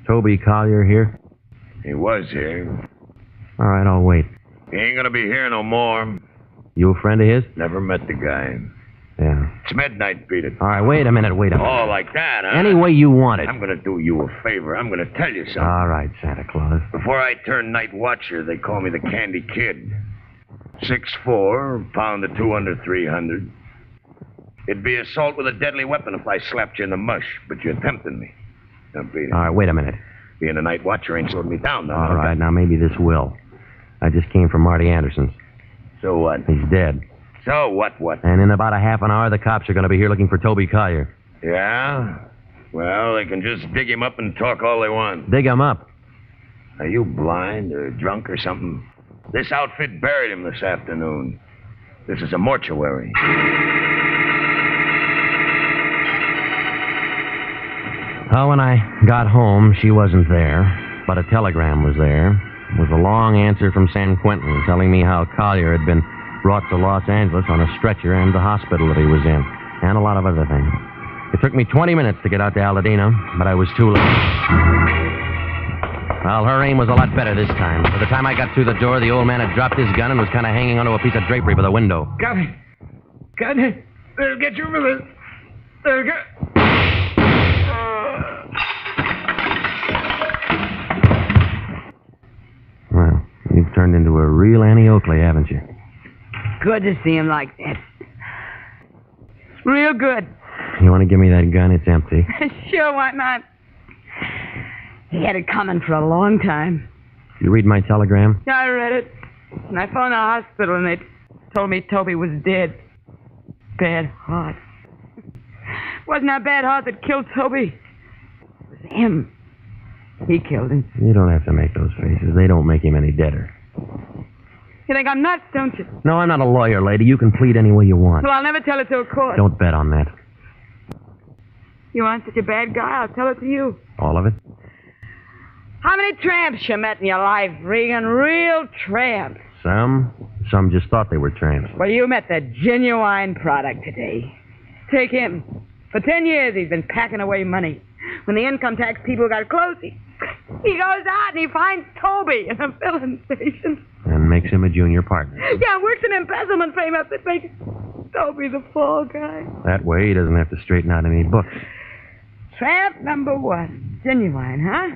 Speaker 12: Toby Collier here?
Speaker 13: He was here.
Speaker 12: All right, I'll wait.
Speaker 13: He ain't gonna be here no more.
Speaker 12: You a friend of his?
Speaker 13: Never met the guy.
Speaker 12: Yeah.
Speaker 13: It's midnight, beat it.
Speaker 12: All right, wait a minute.
Speaker 13: Oh, like that, huh?
Speaker 12: Any way you want it.
Speaker 13: I'm gonna do you a favor. I'm gonna tell you something.
Speaker 12: All right, Santa Claus.
Speaker 13: Before I turned night watcher, they call me the Candy Kid. 6'4", pound of 2 under 300. It'd be assault with a deadly weapon if I slapped you in the mush, but you attempted me. Now, beat it.
Speaker 12: All right, wait a minute.
Speaker 13: Being a night watcher ain't slowed me down, though.
Speaker 12: All right, now maybe this will. I just came from Marty Anderson's.
Speaker 13: So what?
Speaker 12: He's dead.
Speaker 13: So what?
Speaker 12: And in about a half an hour, the cops are going to be here looking for Toby Collier.
Speaker 13: Yeah? Well, they can just dig him up and talk all they want.
Speaker 12: Dig him up?
Speaker 13: Are you blind or drunk or something? This outfit buried him this afternoon. This is a mortuary.
Speaker 12: Well, when I got home, she wasn't there, but a telegram was there. It was a long answer from San Quentin telling me how Collier had been brought to Los Angeles on a stretcher and the hospital that he was in, and a lot of other things. It took me 20 minutes to get out to Aladino, but I was too late. Well, her aim was a lot better this time. By the time I got through the door, the old man had dropped his gun and was kind of hanging onto a piece of drapery by the window.
Speaker 21: Got it. Got it. They'll get you for this. They'll get...
Speaker 12: Well, you've turned into a real Annie Oakley, haven't you?
Speaker 21: Good to see him like that. Real good.
Speaker 12: You want to give me that gun? It's empty.
Speaker 21: Sure, why not? He had it coming for a long time.
Speaker 12: You read my telegram?
Speaker 21: Yeah, I read it. And I phoned the hospital, and they told me Toby was dead. Bad heart. Wasn't that bad heart that killed Toby? It was him. He killed him.
Speaker 12: You don't have to make those faces. They don't make him any deader.
Speaker 21: You think I'm nuts, don't you?
Speaker 12: No, I'm not a lawyer, lady. You can plead any way you want.
Speaker 21: Well, I'll never tell it to a court.
Speaker 12: Don't bet on that.
Speaker 21: You aren't such a bad guy. I'll tell it to you.
Speaker 12: All of it?
Speaker 21: How many tramps you met in your life, Regan? Real tramps.
Speaker 12: Some just thought they were tramps.
Speaker 21: Well, you met the genuine product today. Take him. For 10 years, he's been packing away money. When the income tax people got close, he goes out and he finds Toby in a filling station.
Speaker 12: And makes him a junior partner.
Speaker 21: Yeah, works an embezzlement frame up that makes Toby the fall guy.
Speaker 12: That way he doesn't have to straighten out any books.
Speaker 21: Tramp number one. Genuine, huh?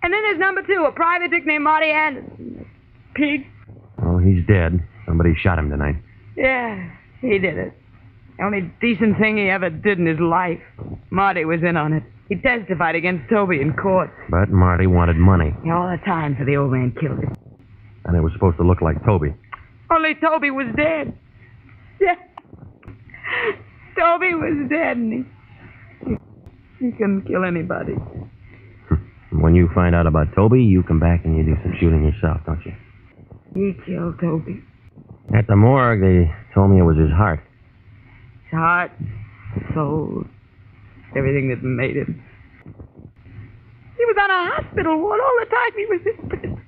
Speaker 21: And then there's number two, a private dick named Marty Anderson. Pig.
Speaker 12: Oh, he's dead. Somebody shot him tonight.
Speaker 21: Yeah, he did it. The only decent thing he ever did in his life. Marty was in on it. He testified against Toby in court.
Speaker 12: But Marty wanted money.
Speaker 21: All the time for the old man killed him.
Speaker 12: And it was supposed to look like Toby.
Speaker 21: Only Toby was dead. Yeah. Toby was dead, and he couldn't kill anybody.
Speaker 12: When you find out about Toby, you come back and you do some shooting yourself, don't you?
Speaker 21: He killed Toby.
Speaker 12: At the morgue, they told me it was his heart.
Speaker 21: His heart, his soul, everything that made him. He was on a hospital ward all the time he was in prison.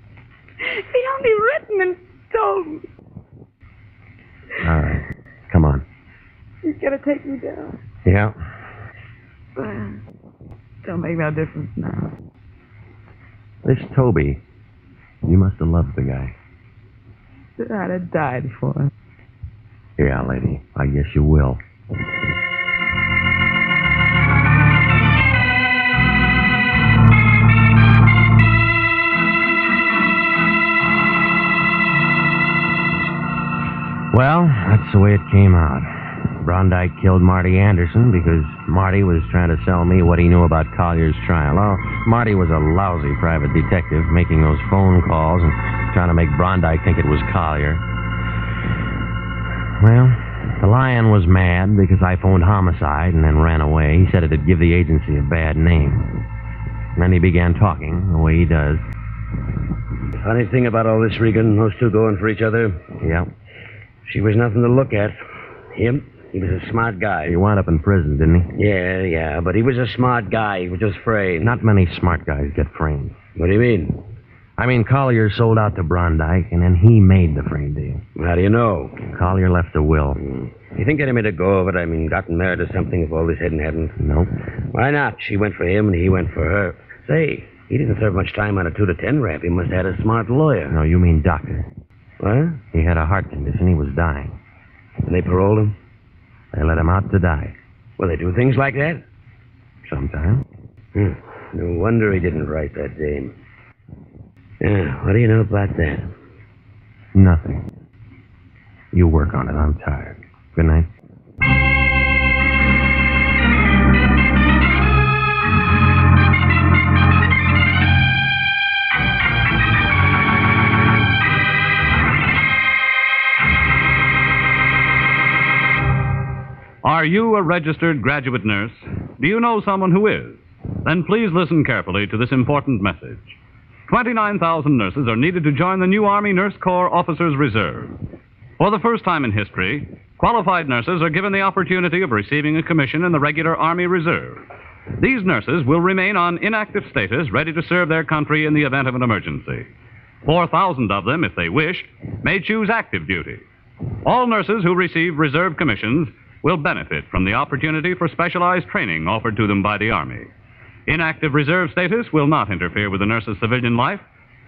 Speaker 21: He'd only written and told me.
Speaker 12: All right. Come on.
Speaker 21: He's got to take me down.
Speaker 12: Yeah.
Speaker 21: Don't make no difference now.
Speaker 12: This Toby, you must have loved the guy.
Speaker 21: I'd have died for him.
Speaker 12: Yeah, lady. I guess you will. Well, that's the way it came out. Brondike killed Marty Anderson because Marty was trying to sell me what he knew about Collier's trial. Oh, Marty was a lousy private detective making those phone calls and trying to make Brondike think it was Collier. Well, the Lion was mad because I phoned Homicide and then ran away. He said it'd give the agency a bad name. And then he began talking the way he does.
Speaker 2: Funny thing about all this, Regan, those two going for each other.
Speaker 12: Yeah.
Speaker 2: She was nothing to look at. Him, he was a smart guy.
Speaker 12: He wound up in prison, didn't he?
Speaker 2: Yeah, but he was a smart guy. He was just framed.
Speaker 12: Not many smart guys get framed.
Speaker 2: What do you mean?
Speaker 12: I mean, Collier sold out to Brondike, and then he made the frame deal.
Speaker 2: How do you know?
Speaker 12: Collier left a will.
Speaker 2: You think Eddie made a go of it? I mean, gotten married or something if all this hadn't?
Speaker 12: Nope.
Speaker 2: Why not? She went for him, and he went for her. Say, he didn't serve much time on a 2 to 10 rap. He must have had a smart lawyer.
Speaker 12: No, you mean doctor.
Speaker 2: What?
Speaker 12: He had a heart condition. He was dying.
Speaker 2: And they paroled him?
Speaker 12: They let him out to die.
Speaker 2: Well, they do things like that?
Speaker 12: Sometimes.
Speaker 2: No wonder he didn't write that dame. Yeah, what do you know about that?
Speaker 12: Nothing. You work on it. I'm tired. Good night.
Speaker 15: Are you a registered graduate nurse? Do you know someone who is? Then please listen carefully to this important message. 29,000 nurses are needed to join the new Army Nurse Corps Officers Reserve. For the first time in history, qualified nurses are given the opportunity of receiving a commission in the regular Army Reserve. These nurses will remain on inactive status, ready to serve their country in the event of an emergency. 4,000 of them, if they wish, may choose active duty. All nurses who receive reserve commissions will benefit from the opportunity for specialized training offered to them by the Army. Inactive reserve status will not interfere with the nurse's civilian life,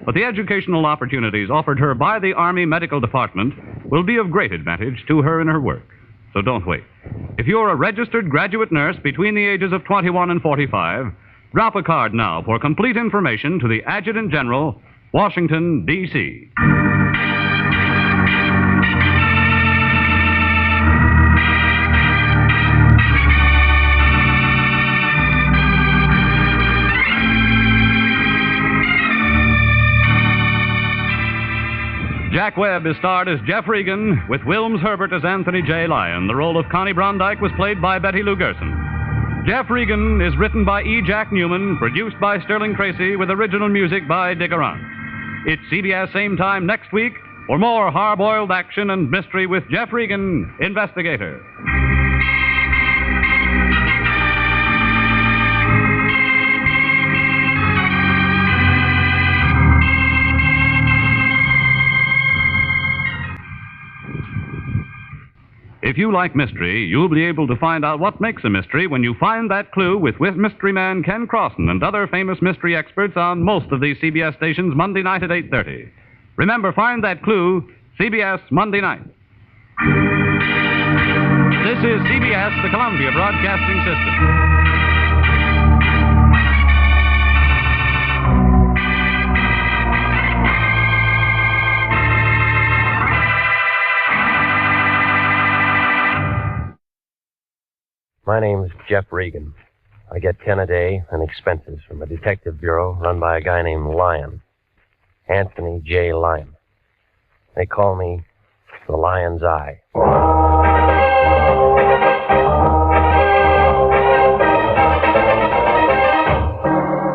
Speaker 15: but the educational opportunities offered her by the Army Medical Department will be of great advantage to her in her work. So don't wait. If you're a registered graduate nurse between the ages of 21 and 45, drop a card now for complete information to the Adjutant General, Washington, D.C. Jack Webb is starred as Jeff Regan, with Wilms Herbert as Anthony J. Lyon. The role of Connie Brondike was played by Betty Lou Gerson. Jeff Regan is written by E. Jack Newman, produced by Sterling Tracy, with original music by Dick Arant. It's CBS same time next week for more hard-boiled action and mystery with Jeff Regan, Investigator. If you like mystery, you'll be able to find out what makes a mystery when you find that clue with mystery man Ken Crossan and other famous mystery experts on most of these CBS stations Monday night at 8:30. Remember, find that clue, CBS Monday night. This is CBS, the Columbia Broadcasting System.
Speaker 12: My name's Jeff Regan. I get 10 a day and expenses from a detective bureau run by a guy named Lyon. Anthony J. Lyon. They call me the Lion's Eye.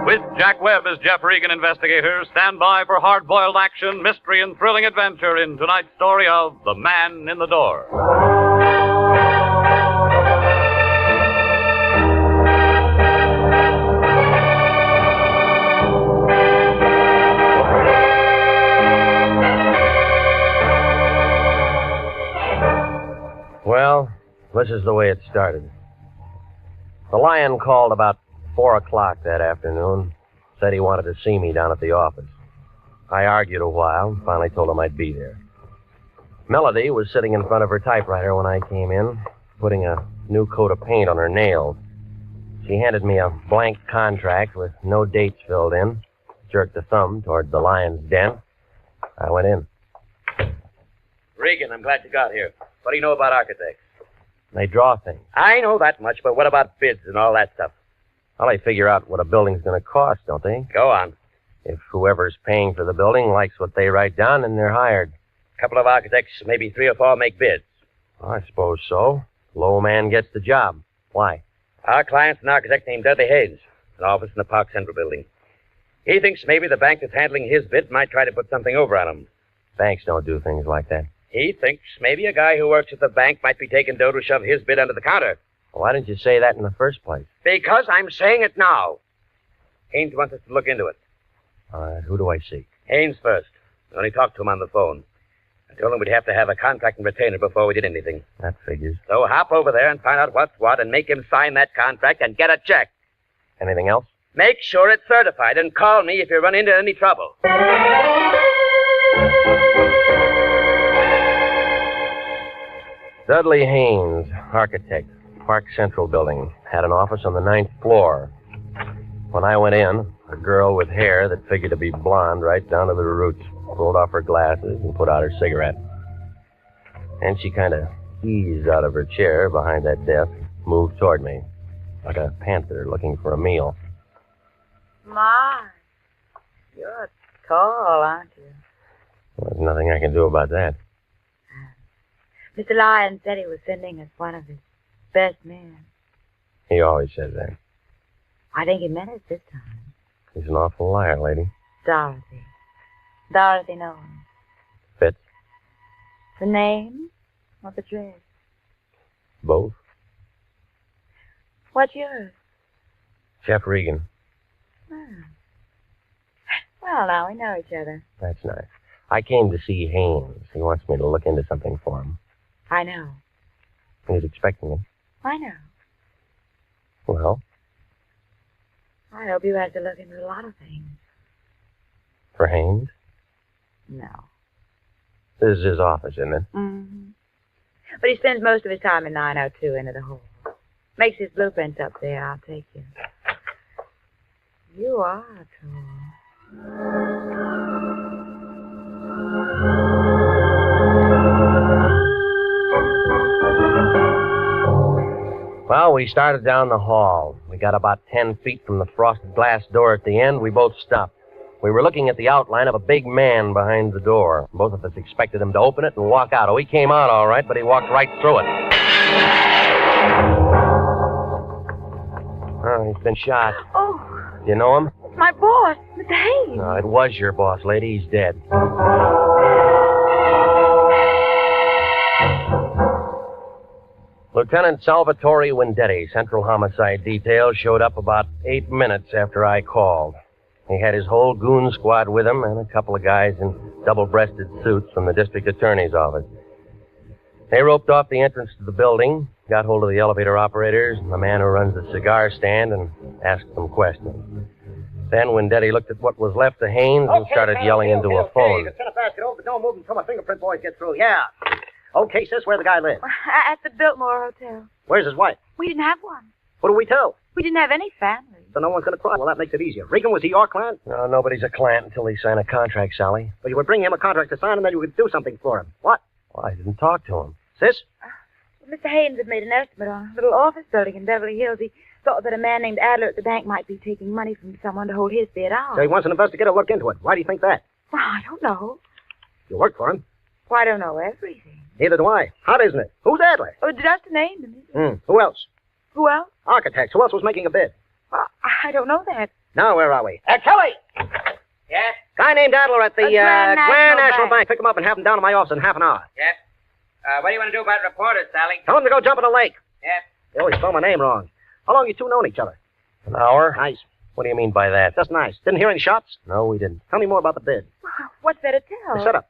Speaker 15: With Jack Webb as Jeff Regan, Investigator, stand by for hard-boiled action, mystery, and thrilling adventure in tonight's story of The Man in the Door.
Speaker 12: Well, this is the way it started. The Lion called about 4 o'clock that afternoon. Said he wanted to see me down at the office. I argued a while and finally told him I'd be there. Melody was sitting in front of her typewriter when I came in, putting a new coat of paint on her nails. She handed me a blank contract with no dates filled in, jerked a thumb toward the Lion's den. I went in.
Speaker 13: Regan, I'm glad you got here. What do you know about architects?
Speaker 12: They draw things.
Speaker 13: I know that much, but what about bids and all that stuff?
Speaker 12: Well, they figure out what a building's going to cost, don't they?
Speaker 13: Go on.
Speaker 12: If whoever's paying for the building likes what they write down, then they're hired.
Speaker 13: A couple of architects, maybe 3 or 4, make bids.
Speaker 12: I suppose so. Low man gets the job. Why?
Speaker 13: Our client's an architect named Dudley Haynes, an office in the Park Central building. He thinks maybe the bank that's handling his bid might try to put something over on him.
Speaker 12: Banks don't do things like that.
Speaker 13: He thinks maybe a guy who works at the bank might be taking dough to shove his bid under the counter.
Speaker 12: Why didn't you say that in the first place?
Speaker 13: Because I'm saying it now. Haynes wants us to look into it.
Speaker 12: All right, who do I see?
Speaker 13: Haynes first. I only talked to him on the phone. I told him we'd have to have a contract and retainer before we did anything.
Speaker 12: That figures.
Speaker 13: So hop over there and find out what's what and make him sign that contract and get a check.
Speaker 12: Anything else?
Speaker 13: Make sure it's certified and call me if you run into any trouble.
Speaker 12: Dudley Haynes, architect, Park Central building, had an office on the 9th floor. When I went in, a girl with hair that figured to be blonde right down to the roots pulled off her glasses and put out her cigarette. And she kind of eased out of her chair behind that desk, moved toward me, like a panther looking for a meal.
Speaker 18: My, you're tall, aren't you?
Speaker 12: Well, there's nothing I can do about that.
Speaker 18: Mr. Lyon said he was sending us one of his best men.
Speaker 12: He always says that.
Speaker 18: I think he meant it this time.
Speaker 12: He's an awful liar, lady.
Speaker 18: Dorothy. Dorothy knows.
Speaker 12: Fits?
Speaker 18: The name or the dress?
Speaker 12: Both.
Speaker 18: What's yours?
Speaker 12: Jeff Regan.
Speaker 18: Well, now we know each other.
Speaker 12: That's nice. I came to see Haynes. He wants me to look into something for him.
Speaker 18: I know.
Speaker 12: He's expecting it.
Speaker 18: I know.
Speaker 12: Well,
Speaker 18: I hope you have to look into a lot of things.
Speaker 12: for Haynes?
Speaker 18: No.
Speaker 12: This is his office, isn't it?
Speaker 18: Mm-hmm. But he spends most of his time in 902 into the hall. Makes his blueprints up there. I'll take you. You are tall.
Speaker 12: Well, we started down the hall. We got about 10 feet from the frosted glass door at the end. We both stopped. We were looking at the outline of a big man behind the door. Both of us expected him to open it and walk out. Oh, he came out all right, but he walked right through it. Oh, he's been shot.
Speaker 18: Oh,
Speaker 12: Do you know him?
Speaker 18: it's my boss, Mr. Hayes.
Speaker 12: No, it was your boss, lady. He's dead. Lieutenant Salvatore Vendetti, Central Homicide Detail, showed up about 8 minutes after I called. He had his whole goon squad with him and a couple of guys in double-breasted suits from the district attorney's office. They roped off the entrance to the building, got hold of the elevator operators and the man who runs the cigar stand, and asked them questions. Then Vendetti looked at what was left of Haynes and started yelling into a phone.
Speaker 19: Just send a basket over, but don't move until my fingerprint boys get through. Yeah. Okay, sis, where the guy live?
Speaker 18: At the Biltmore Hotel.
Speaker 19: Where's his wife?
Speaker 18: We didn't have one.
Speaker 19: What do we tell?
Speaker 18: We didn't have any family.
Speaker 19: So no one's going to cry. Well, that makes it easier. Regan, was he your client?
Speaker 12: No, nobody's a client until they sign a contract, Sally.
Speaker 19: Well, you would bring him a contract to sign, and then you would do something for him. What?
Speaker 12: Well, I didn't talk to him.
Speaker 19: Sis?
Speaker 18: Mr. Haynes had made an estimate on a little office building in Beverly Hills. He thought that a man named Adler at the bank might be taking money from someone to hold his bid out.
Speaker 19: So he wants an investigator to look into it. Why do you think that?
Speaker 18: Well, I don't know.
Speaker 19: You work for him.
Speaker 18: Well, I don't know everything.
Speaker 19: Neither do I. Hot, isn't it? Who's Adler?
Speaker 18: Oh, just a name.
Speaker 19: Who else?
Speaker 18: Who else?
Speaker 19: Architects. Who else was making a bid?
Speaker 18: Well, I don't know that.
Speaker 19: Now, where are we? Kelly!
Speaker 20: Yes?
Speaker 19: Guy named Adler at the
Speaker 20: Grand
Speaker 19: Grand
Speaker 20: National
Speaker 19: National Bank. Pick him up and have him down to my office in half an hour.
Speaker 20: Yes? What do you want to do about reporters, Sally?
Speaker 19: Tell him to go jump in the lake.
Speaker 20: Yes?
Speaker 19: They always spell my name wrong. How long you two known each other?
Speaker 12: An hour?
Speaker 19: Nice.
Speaker 12: What do you mean by that?
Speaker 19: Just nice. Didn't hear any shots?
Speaker 12: No, we didn't.
Speaker 19: Tell me more about the bid.
Speaker 18: What's there to tell?
Speaker 19: The setup.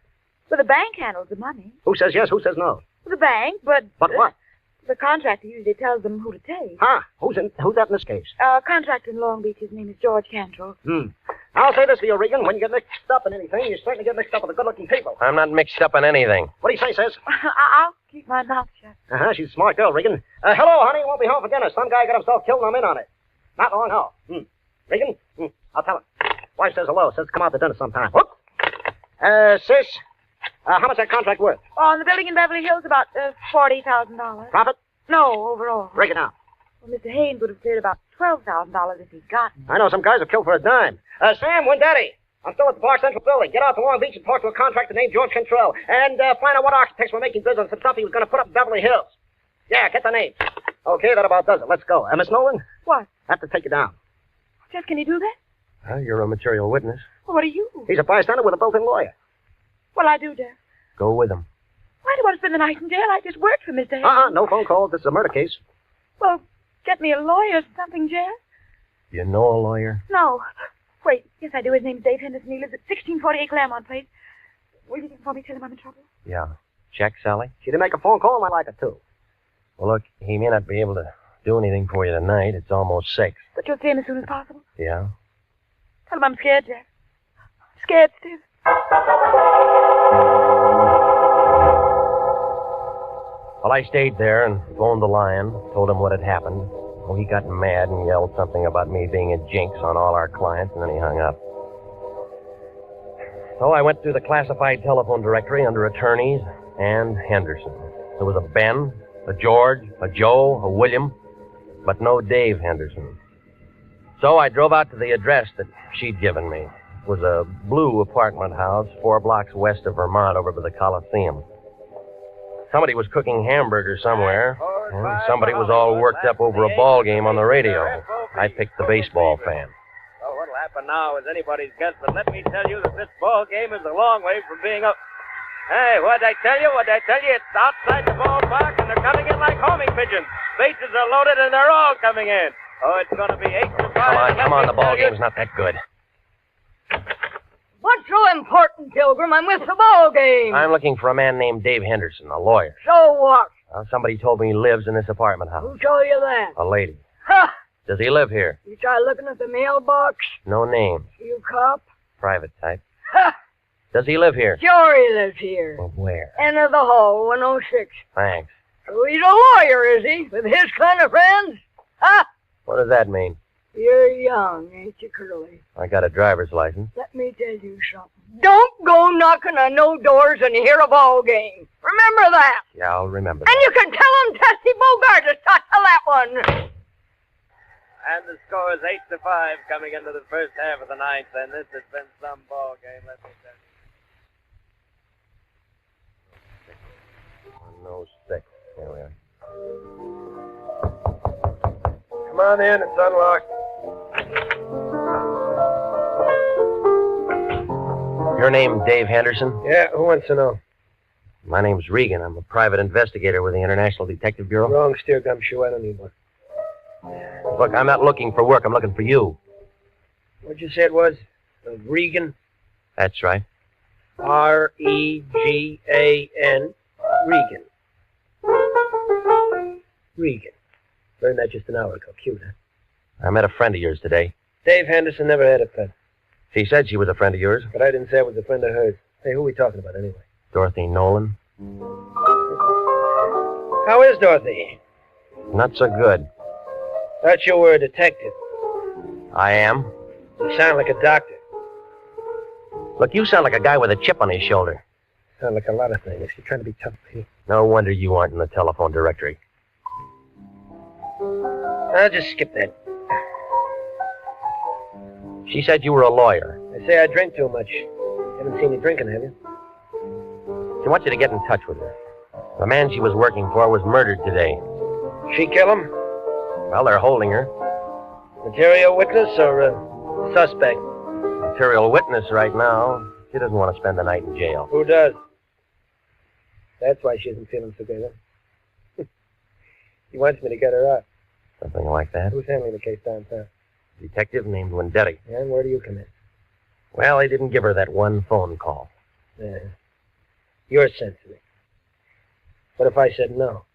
Speaker 18: Well, the bank handles the money.
Speaker 19: Who says yes, who says no?
Speaker 18: The bank, but...
Speaker 19: But what?
Speaker 18: The contractor usually tells them who to take.
Speaker 19: Huh? Who's that in this case?
Speaker 18: Contractor in Long Beach, his name is George Cantrell.
Speaker 19: I'll say this for you, Regan. When you get mixed up in anything, you certainly get mixed up with the good-looking people.
Speaker 12: I'm not mixed up in anything.
Speaker 19: What do you say, sis?
Speaker 18: I'll keep my mouth shut.
Speaker 19: Uh-huh, she's a smart girl, Regan. Hello, honey. Won't be home for dinner. Some guy got himself killed and I'm in on it. Not long, how? Regan? I'll tell her. Wife says hello. Says come out to dinner sometime. Whoop. Sis, how much that contract worth?
Speaker 18: On the building in Beverly Hills, about $40,000.
Speaker 19: Profit?
Speaker 18: No, overall.
Speaker 19: Break it down.
Speaker 18: Well, Mr. Haynes would have cleared about $12,000 if he'd gotten it.
Speaker 19: I know some guys have killed for a dime. Sam, Vendetti. I'm still at the Park Central building. Get out to Long Beach and talk to a contractor named George Cantrell. And find out what architects were making bids on some stuff he was going to put up in Beverly Hills. Yeah, get the name. Okay, that about does it. Let's go. Miss Nolan?
Speaker 18: What?
Speaker 19: I have to take you down.
Speaker 18: Jeff, can you do that?
Speaker 12: Well, you're a material witness.
Speaker 18: Well, what are you?
Speaker 19: He's a bystander with a built-in lawyer.
Speaker 18: Well, I do, Jeff.
Speaker 12: Go with him.
Speaker 18: Why do you want to spend the night in jail? I just worked for Mr. Haynes.
Speaker 19: No phone calls. This is a murder case.
Speaker 18: Well, get me a lawyer or something, Jeff.
Speaker 12: You know a lawyer?
Speaker 18: No. Wait, yes, I do. His name's Dave Henderson. He lives at 1648 Claremont Place. Will you for me? Tell him I'm in trouble.
Speaker 12: Yeah. Check, Sally?
Speaker 19: She didn't make a phone call, and I like it, too.
Speaker 12: Well, look, he may not be able to do anything for you tonight. It's almost 6.
Speaker 18: But you'll see him as soon as possible.
Speaker 12: Yeah?
Speaker 18: Tell him I'm scared, Jeff. Scared stiff.
Speaker 12: Well, I stayed there and phoned the lion, told him what had happened. Well, he got mad and yelled something about me being a jinx on all our clients, and then he hung up. So I went through the classified telephone directory under attorneys and Henderson. There was a Ben, a George, a Joe, a William, but no Dave Henderson. So I drove out to the address that she'd given me. It was a blue apartment house 4 blocks west of Vermont over by the Coliseum. Somebody was cooking hamburgers somewhere, and somebody was all worked up over a ball game on the radio. I picked the baseball fan.
Speaker 11: Well, what'll happen now is anybody's guess, but let me tell you that this ball game is a long way from being up. Hey, what'd I tell you? It's outside the ballpark, and they're coming in like homing pigeons. Bases are loaded, and they're all coming in.
Speaker 16: Oh, it's going to be 8 to 5.
Speaker 12: Come on, the ball game's not that good.
Speaker 14: What's so important, Pilgrim? I'm with the ball game.
Speaker 12: I'm looking for a man named Dave Henderson, a lawyer.
Speaker 14: So what?
Speaker 12: Somebody told me he lives in this apartment house.
Speaker 14: Who told you that?
Speaker 12: A lady.
Speaker 14: Ha!
Speaker 12: Does he live here?
Speaker 14: You try looking at the mailbox?
Speaker 12: No name.
Speaker 14: You cop?
Speaker 12: Private type.
Speaker 14: Ha!
Speaker 12: Does he live here?
Speaker 14: Sure he lives here.
Speaker 12: Well, where?
Speaker 14: End of the hall, 106.
Speaker 12: Thanks.
Speaker 14: So he's a lawyer, is he? With his kind of friends? Ha!
Speaker 12: What does that mean?
Speaker 14: You're young, ain't you, Curly?
Speaker 12: I got a driver's license.
Speaker 14: Let me tell you something. Don't go knocking on no doors and hear a ball game. Remember that.
Speaker 12: Yeah, I'll remember
Speaker 14: And you can tell him Tessie Bogart to start to that one.
Speaker 16: And the score is 8 to 5 coming into the first half of the ninth, and this has been some ball game, let me tell you.
Speaker 12: 106. There we are.
Speaker 16: Come on in, it's unlocked.
Speaker 12: Your name Dave Henderson?
Speaker 16: Yeah, who wants to know?
Speaker 12: My name's Regan. I'm a private investigator with the International Detective Bureau.
Speaker 16: Wrong steer gumshoe, I don't need one.
Speaker 12: Look, I'm not looking for work. I'm looking for you.
Speaker 16: What'd you say it was? Regan?
Speaker 12: That's right.
Speaker 16: R-E-G-A-N. Regan. Regan. Learned that just an hour ago. Cute, huh?
Speaker 12: I met a friend of yours today.
Speaker 16: Dave Henderson never had a pet.
Speaker 12: She said she was a friend of yours.
Speaker 16: But I didn't say I was a friend of hers. Hey, who are we talking about anyway?
Speaker 12: Dorothy Nolan.
Speaker 16: How is Dorothy?
Speaker 12: Not so good.
Speaker 16: Thought you were a detective.
Speaker 12: I am.
Speaker 16: You sound like a doctor.
Speaker 12: Look, you sound like a guy with a chip on his shoulder.
Speaker 16: Sound like a lot of things. You're trying to be tough here.
Speaker 12: No wonder you aren't in the telephone directory.
Speaker 16: I'll just skip that.
Speaker 12: She said you were a lawyer.
Speaker 16: They say I drink too much. Haven't seen you drinking, have you?
Speaker 12: She wants you to get in touch with her. The man she was working for was murdered today.
Speaker 16: She kill him?
Speaker 12: Well, they're holding her.
Speaker 16: Material witness or suspect?
Speaker 12: Material witness right now. She doesn't want to spend the night in jail.
Speaker 16: Who does? That's why she isn't feeling so good, huh? He wants me to get her out.
Speaker 12: Something like that.
Speaker 16: Who's handling the case downtown?
Speaker 12: Detective named Wendetti.
Speaker 16: And where do you come in?
Speaker 12: Well, they didn't give her that one phone call.
Speaker 16: Yeah. You're sensitive. What if I said no?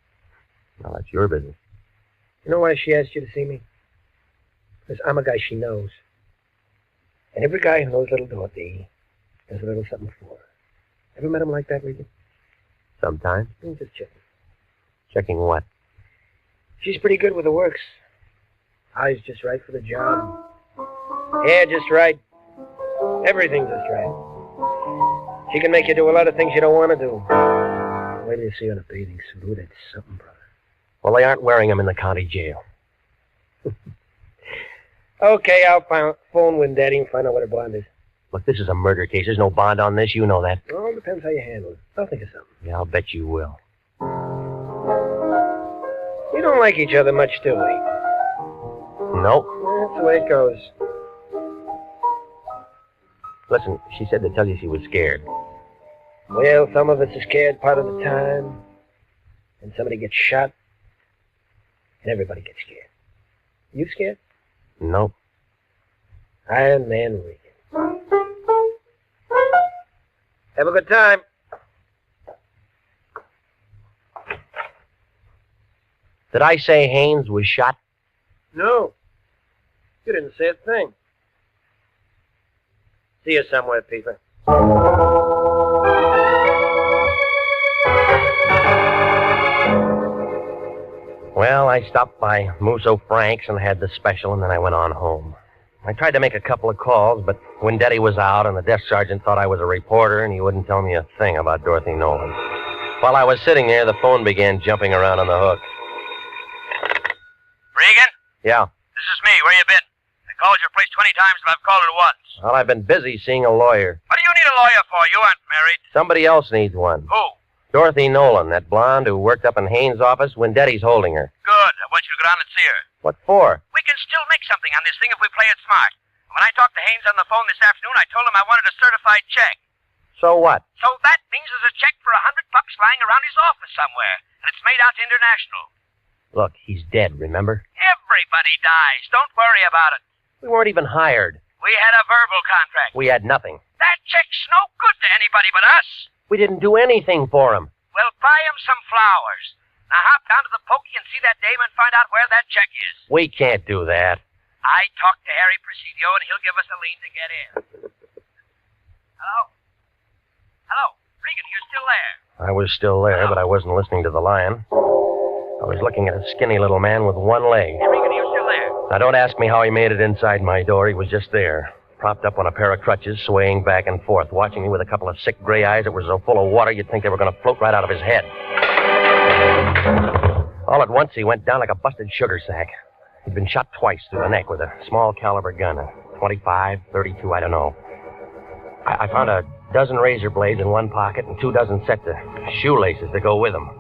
Speaker 12: Well, that's your business.
Speaker 16: You know why she asked you to see me? Because I'm a guy she knows. And every guy who knows little Dorothy does a little something for her. Ever met him like that, Regan?
Speaker 12: Sometimes.
Speaker 16: Just checking.
Speaker 12: Checking what?
Speaker 16: She's pretty good with the works. Eyes just right for the job. Hair just right. Everything just right. She can make you do a lot of things you don't want to do. Wait till you see her in a bathing suit. Ooh, that's something, brother.
Speaker 12: Well, they aren't wearing them in the county jail.
Speaker 16: Okay, I'll phone Wendetti and find out what her bond is.
Speaker 12: Look, this is a murder case. There's no bond on this. You know that.
Speaker 16: Well, it depends how you handle it. I'll think of something.
Speaker 12: Yeah, I'll bet you will.
Speaker 16: We don't like each other much, do we?
Speaker 12: Nope.
Speaker 16: That's the way it goes.
Speaker 12: Listen, she said to tell you she was scared.
Speaker 16: Well, some of us are scared part of the time. And somebody gets shot. And everybody gets scared. You scared?
Speaker 12: Nope.
Speaker 16: Iron Man Regan. Have a good time.
Speaker 12: Did I say Haynes was shot?
Speaker 16: No. You didn't say a thing. See you somewhere, Peter.
Speaker 12: Well, I stopped by Musso Frank's and had the special, and then I went on home. I tried to make a couple of calls, but Wendetti was out, and the desk sergeant thought I was a reporter, and he wouldn't tell me a thing about Dorothy Nolan. While I was sitting there, the phone began jumping around on the hook.
Speaker 11: Regan?
Speaker 12: Yeah.
Speaker 11: This is me. Where you been? I called your place 20 times, but I've called it once.
Speaker 12: Well, I've been busy seeing a lawyer.
Speaker 11: What do you need a lawyer for? You aren't married.
Speaker 12: Somebody else needs one.
Speaker 11: Who?
Speaker 12: Dorothy Nolan, that blonde who worked up in Haynes' office. Wendetti's holding her.
Speaker 11: Good. I want you to go down and see her.
Speaker 12: What for?
Speaker 11: We can still make something on this thing if we play it smart. When I talked to Haynes on the phone this afternoon, I told him I wanted a certified check.
Speaker 12: So what?
Speaker 11: So that means there's a check for $100 lying around his office somewhere, and it's made out to International.
Speaker 12: Look, he's dead, remember?
Speaker 11: Everybody dies. Don't worry about it.
Speaker 16: We weren't even hired.
Speaker 11: We had a verbal contract.
Speaker 16: We had nothing.
Speaker 11: That chick's no good to anybody but us.
Speaker 16: We didn't do anything for him.
Speaker 11: We'll buy him some flowers. Now hop down to the pokey and see that dame and find out where that check is.
Speaker 16: We can't do that.
Speaker 11: I talked to Harry Presidio, and he'll give us a lead to get in. Hello? Hello? Regan, you're still there?
Speaker 16: I was still there, but I wasn't listening to the lion. I was looking at a skinny little man with one leg.
Speaker 11: Hey, Regan, you're still there?
Speaker 16: Now, don't ask me how he made it inside my door. He was just there, propped up on a pair of crutches, swaying back and forth, watching me with a couple of sick gray eyes that were so full of water you'd think they were going to float right out of his head. All at once, he went down like a busted sugar sack. He'd been shot twice through the neck with a small caliber gun, a 25, 32, I don't know. I found a dozen razor blades in one pocket and 24 sets of shoelaces to go with them.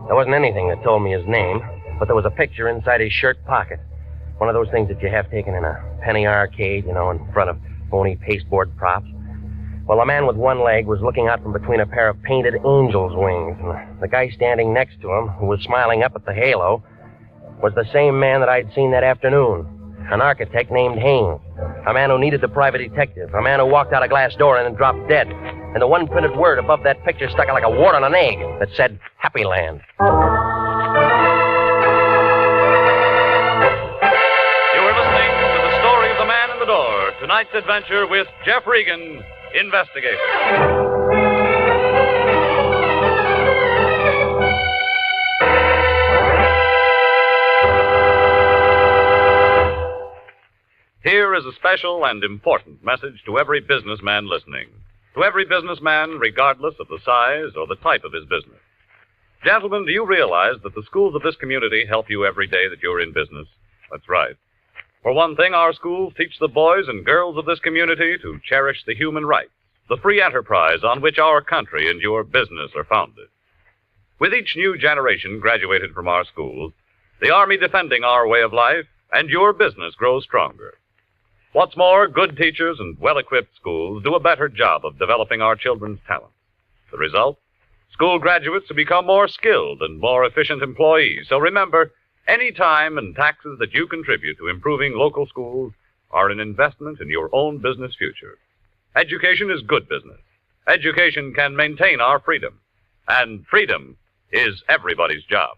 Speaker 16: There wasn't anything that told me his name, but there was a picture inside his shirt pocket. One of those things that you have taken in a penny arcade, you know, in front of phony pasteboard props. Well, a man with one leg was looking out from between a pair of painted angel's wings, and the guy standing next to him, who was smiling up at the halo, was the same man that I'd seen that afternoon. An architect named Haynes. A man who needed the private detective. A man who walked out a glass door and then dropped dead. And the one printed word above that picture stuck out like a wart on an egg that said, Happy Land.
Speaker 15: You are listening to The Story of the Man in the Door. Tonight's adventure with Jeff Regan, Investigator. Here is a special and important message to every businessman listening. To every businessman, regardless of the size or the type of his business. Gentlemen, do you realize that the schools of this community help you every day that you're in business? That's right. For one thing, our schools teach the boys and girls of this community to cherish the human rights, the free enterprise on which our country and your business are founded. With each new generation graduated from our schools, the Army defending our way of life, and your business grows stronger. What's more, good teachers and well-equipped schools do a better job of developing our children's talents. The result? School graduates who become more skilled and more efficient employees. So remember, any time and taxes that you contribute to improving local schools are an investment in your own business future. Education is good business. Education can maintain our freedom. And freedom is everybody's job.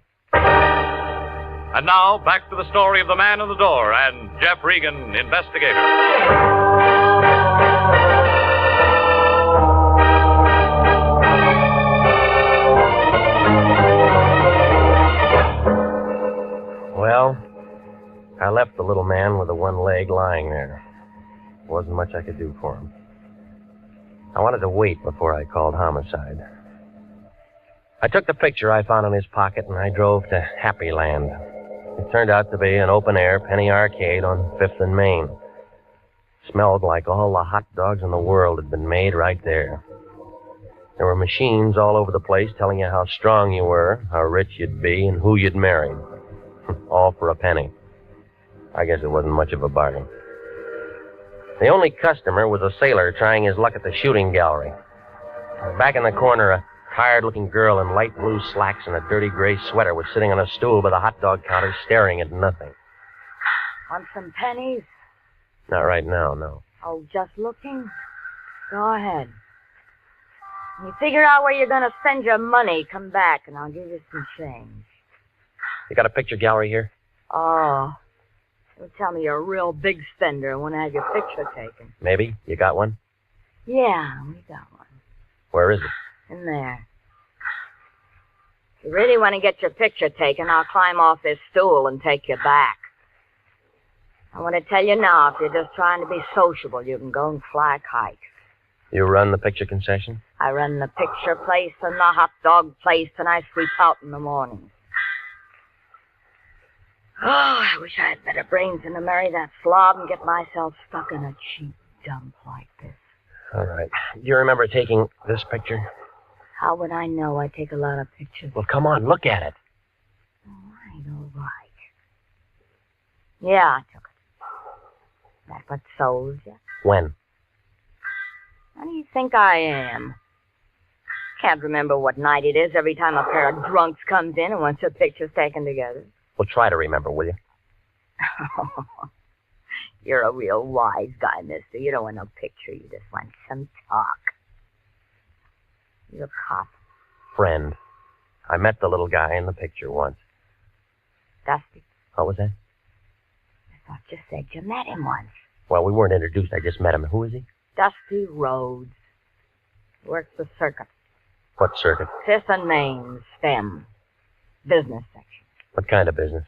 Speaker 15: And now, back to the story of the man in the door and Jeff Regan, Investigator.
Speaker 16: Well, I left the little man with the one leg lying there. There wasn't much I could do for him. I wanted to wait before I called Homicide. I took the picture I found in his pocket and I drove to Happy Land. It turned out to be an open-air penny arcade on 5th and Main. Smelled like all the hot dogs in the world had been made right there. There were machines all over the place telling you how strong you were, how rich you'd be, and who you'd marry. All for a penny. I guess it wasn't much of a bargain. The only customer was a sailor trying his luck at the shooting gallery. Back in the corner, a tired-looking girl in light blue slacks and a dirty gray sweater was sitting on a stool by the hot dog counter staring at nothing.
Speaker 18: Want some pennies?
Speaker 16: Not right now, no.
Speaker 18: Oh, just looking? Go ahead. When you figure out where you're going to spend your money, come back and I'll give you some change.
Speaker 16: You got a picture gallery here?
Speaker 18: Oh. Don't tell me you're a real big spender and want to have your picture taken.
Speaker 16: Maybe. You got one?
Speaker 18: Yeah, we got one.
Speaker 16: Where is it?
Speaker 18: In there. If you really want to get your picture taken, I'll climb off this stool and take you back. I want to tell you now, if you're just trying to be sociable, you can go and fly kites.
Speaker 16: You run the picture concession?
Speaker 18: I run the picture place and the hot dog place, and I sweep out in the morning. Oh, I wish I had better brains than to marry that slob and get myself stuck in a cheap dump like this.
Speaker 16: All right. Do you remember taking this picture?
Speaker 18: How would I know? I take a lot of pictures.
Speaker 16: Well, come on, look at it.
Speaker 18: All right. Yeah, I took it. That what sold you?
Speaker 16: When?
Speaker 18: How do you think I am? Can't remember what night it is every time a pair of drunks comes in and wants their pictures taken together.
Speaker 16: Well, try to remember, will you?
Speaker 9: You're a real wise guy, mister. You don't want no picture. You just want some talk. You're a cop.
Speaker 12: Friend. I met the little guy in the picture once.
Speaker 9: Dusty.
Speaker 12: What was that?
Speaker 9: I thought you said you met him once.
Speaker 12: Well, we weren't introduced. I just met him. Who is he?
Speaker 9: Dusty Rhodes. Works the circuit.
Speaker 12: What circuit?
Speaker 9: Fifth and Main, STEM. Business section.
Speaker 12: What kind of business?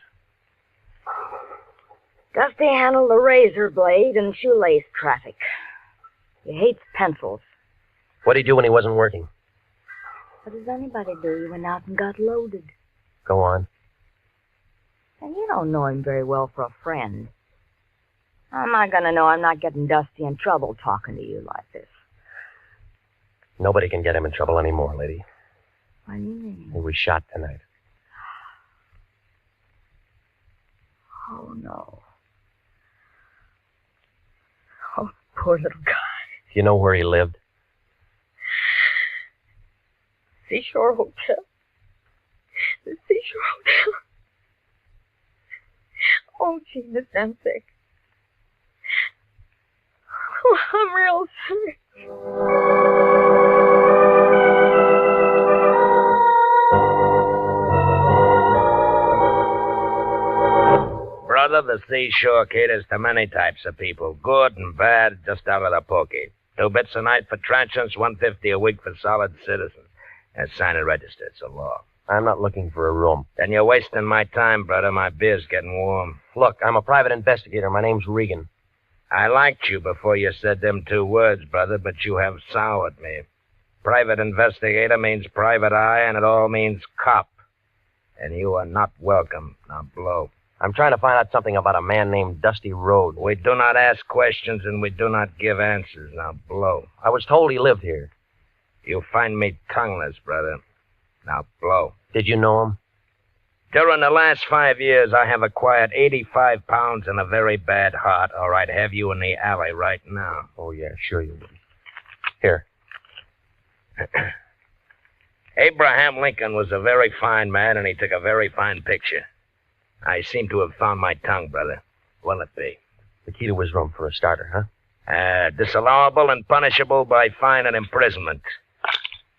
Speaker 9: Dusty handled the razor blade and shoelace traffic. He hates pencils.
Speaker 12: What did he do when he wasn't working?
Speaker 9: What does anybody do? He went out and got loaded.
Speaker 12: Go on.
Speaker 9: And you don't know him very well for a friend. How am I going to know I'm not getting Dusty in trouble talking to you like this?
Speaker 12: Nobody can get him in trouble anymore, lady.
Speaker 9: What do you mean?
Speaker 12: He was shot tonight.
Speaker 9: Oh, no. Oh, poor little guy.
Speaker 12: Do you know where he lived?
Speaker 9: Seashore Hotel. The Seashore Hotel. Oh, gee, Miss, I'm sick. Oh, I'm real sick.
Speaker 13: Brother, the seashore caters to many types of people, good and bad, just out of the pokey. 2 bits a night for transients, $1.50 a week for solid citizens. And sign and register, it's a law.
Speaker 12: I'm not looking for a room.
Speaker 13: Then you're wasting my time, brother. My beer's getting warm.
Speaker 12: Look, I'm a private investigator. My name's Regan.
Speaker 13: I liked you before you said them 2 words, brother, but you have soured me. Private investigator means private eye, and it all means cop. And you are not welcome. Now blow.
Speaker 12: I'm trying to find out something about a man named Dusty Rhodes.
Speaker 13: We do not ask questions, and we do not give answers. Now blow.
Speaker 12: I was told he lived here.
Speaker 13: You find me tongueless, brother. Now blow.
Speaker 12: Did you know him?
Speaker 13: During the last 5 years, I have acquired 85 pounds and a very bad heart, or I'd have you in the alley right now.
Speaker 12: Oh, yeah, sure you would. Here.
Speaker 13: Abraham Lincoln was a very fine man, and he took a very fine picture. I seem to have found my tongue, brother. What'll it be?
Speaker 12: The key to his room for a starter, huh?
Speaker 13: Disallowable and punishable by fine and imprisonment.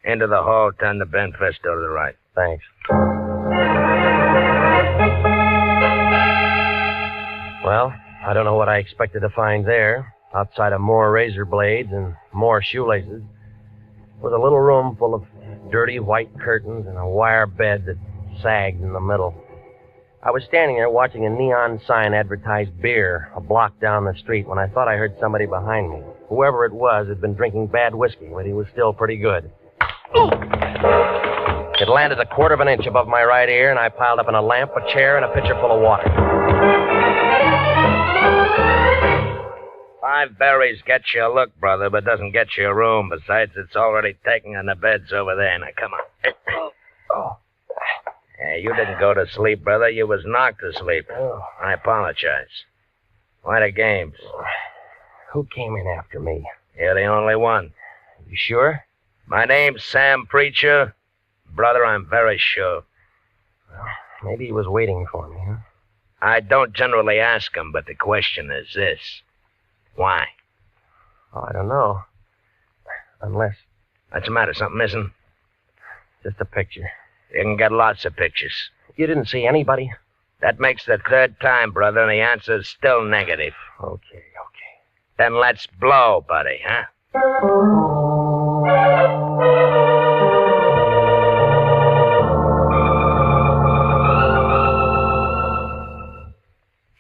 Speaker 13: Into the hall, turn the Benfest door to the right.
Speaker 12: Thanks. Well, I don't know what I expected to find there. Outside of more razor blades and more shoelaces was a little room full of dirty white curtains and a wire bed that sagged in the middle. I was standing there watching a neon sign advertise beer a block down the street when I thought I heard somebody behind me. Whoever it was had been drinking bad whiskey, but he was still pretty good. It landed a quarter of an inch above my right ear, and I piled up in a lamp, a chair, and a pitcher full of water.
Speaker 13: 5 berries gets you a look, brother, but doesn't get you a room. Besides, it's already taken, and the bed's over there. Now, come on.
Speaker 12: Oh.
Speaker 13: Yeah, you didn't go to sleep, brother. You was knocked asleep.
Speaker 12: Oh.
Speaker 13: I apologize. Why the games?
Speaker 12: Who came in after me?
Speaker 13: You're the only one.
Speaker 12: You sure?
Speaker 13: My name's Sam Preacher. Brother, I'm very sure.
Speaker 12: Well, maybe he was waiting for me, huh?
Speaker 13: I don't generally ask him, but the question is this. Why?
Speaker 12: Oh, I don't know. Unless...
Speaker 13: What's the matter? Something missing?
Speaker 12: Just a picture.
Speaker 13: You can get lots of pictures.
Speaker 12: You didn't see anybody?
Speaker 13: That makes the 3rd time, brother, and the answer's still negative.
Speaker 12: Okay.
Speaker 13: Then let's blow, buddy, huh?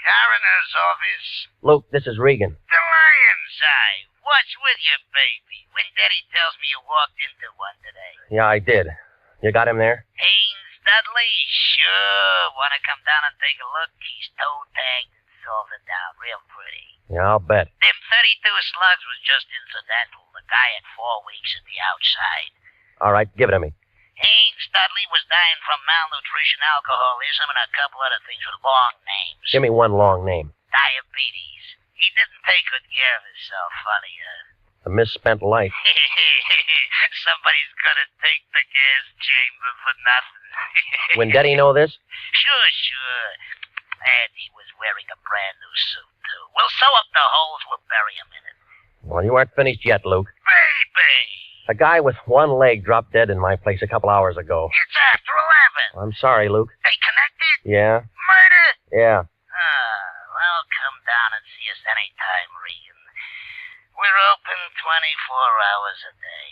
Speaker 11: Coroner's office.
Speaker 12: Luke, this is Regan.
Speaker 11: The lion's eye. What's with you, baby? When Daddy tells me you walked into one today.
Speaker 12: Yeah, I did. You got him there?
Speaker 11: Haynes Dudley? Sure. Want to come down and take a look? He's toe-tagged and salted down real pretty.
Speaker 12: Yeah, I'll bet.
Speaker 11: Them 32 slugs was just incidental. The guy had 4 weeks at the outside.
Speaker 12: All right, give it to me.
Speaker 11: Haynes Dudley was dying from malnutrition, alcoholism, and a couple other things with long names.
Speaker 12: Give me one long name.
Speaker 11: Diabetes. He didn't take good care of himself, funny,
Speaker 12: A misspent life.
Speaker 11: Somebody's gonna take the gas chamber for nothing.
Speaker 12: When Daddy know this?
Speaker 11: Sure. And he was
Speaker 6: wearing a brand new suit, too. We'll sew up the holes, we'll bury him in it.
Speaker 1: Well, you aren't finished yet, Luke.
Speaker 6: Baby!
Speaker 1: A guy with one leg dropped dead in my place a couple hours ago.
Speaker 6: It's after 11.
Speaker 1: I'm sorry, Luke.
Speaker 6: They connected?
Speaker 1: Yeah?
Speaker 6: Murder?
Speaker 1: Yeah.
Speaker 6: Well, come down and see us anytime, Regan. We're open 24 hours a day.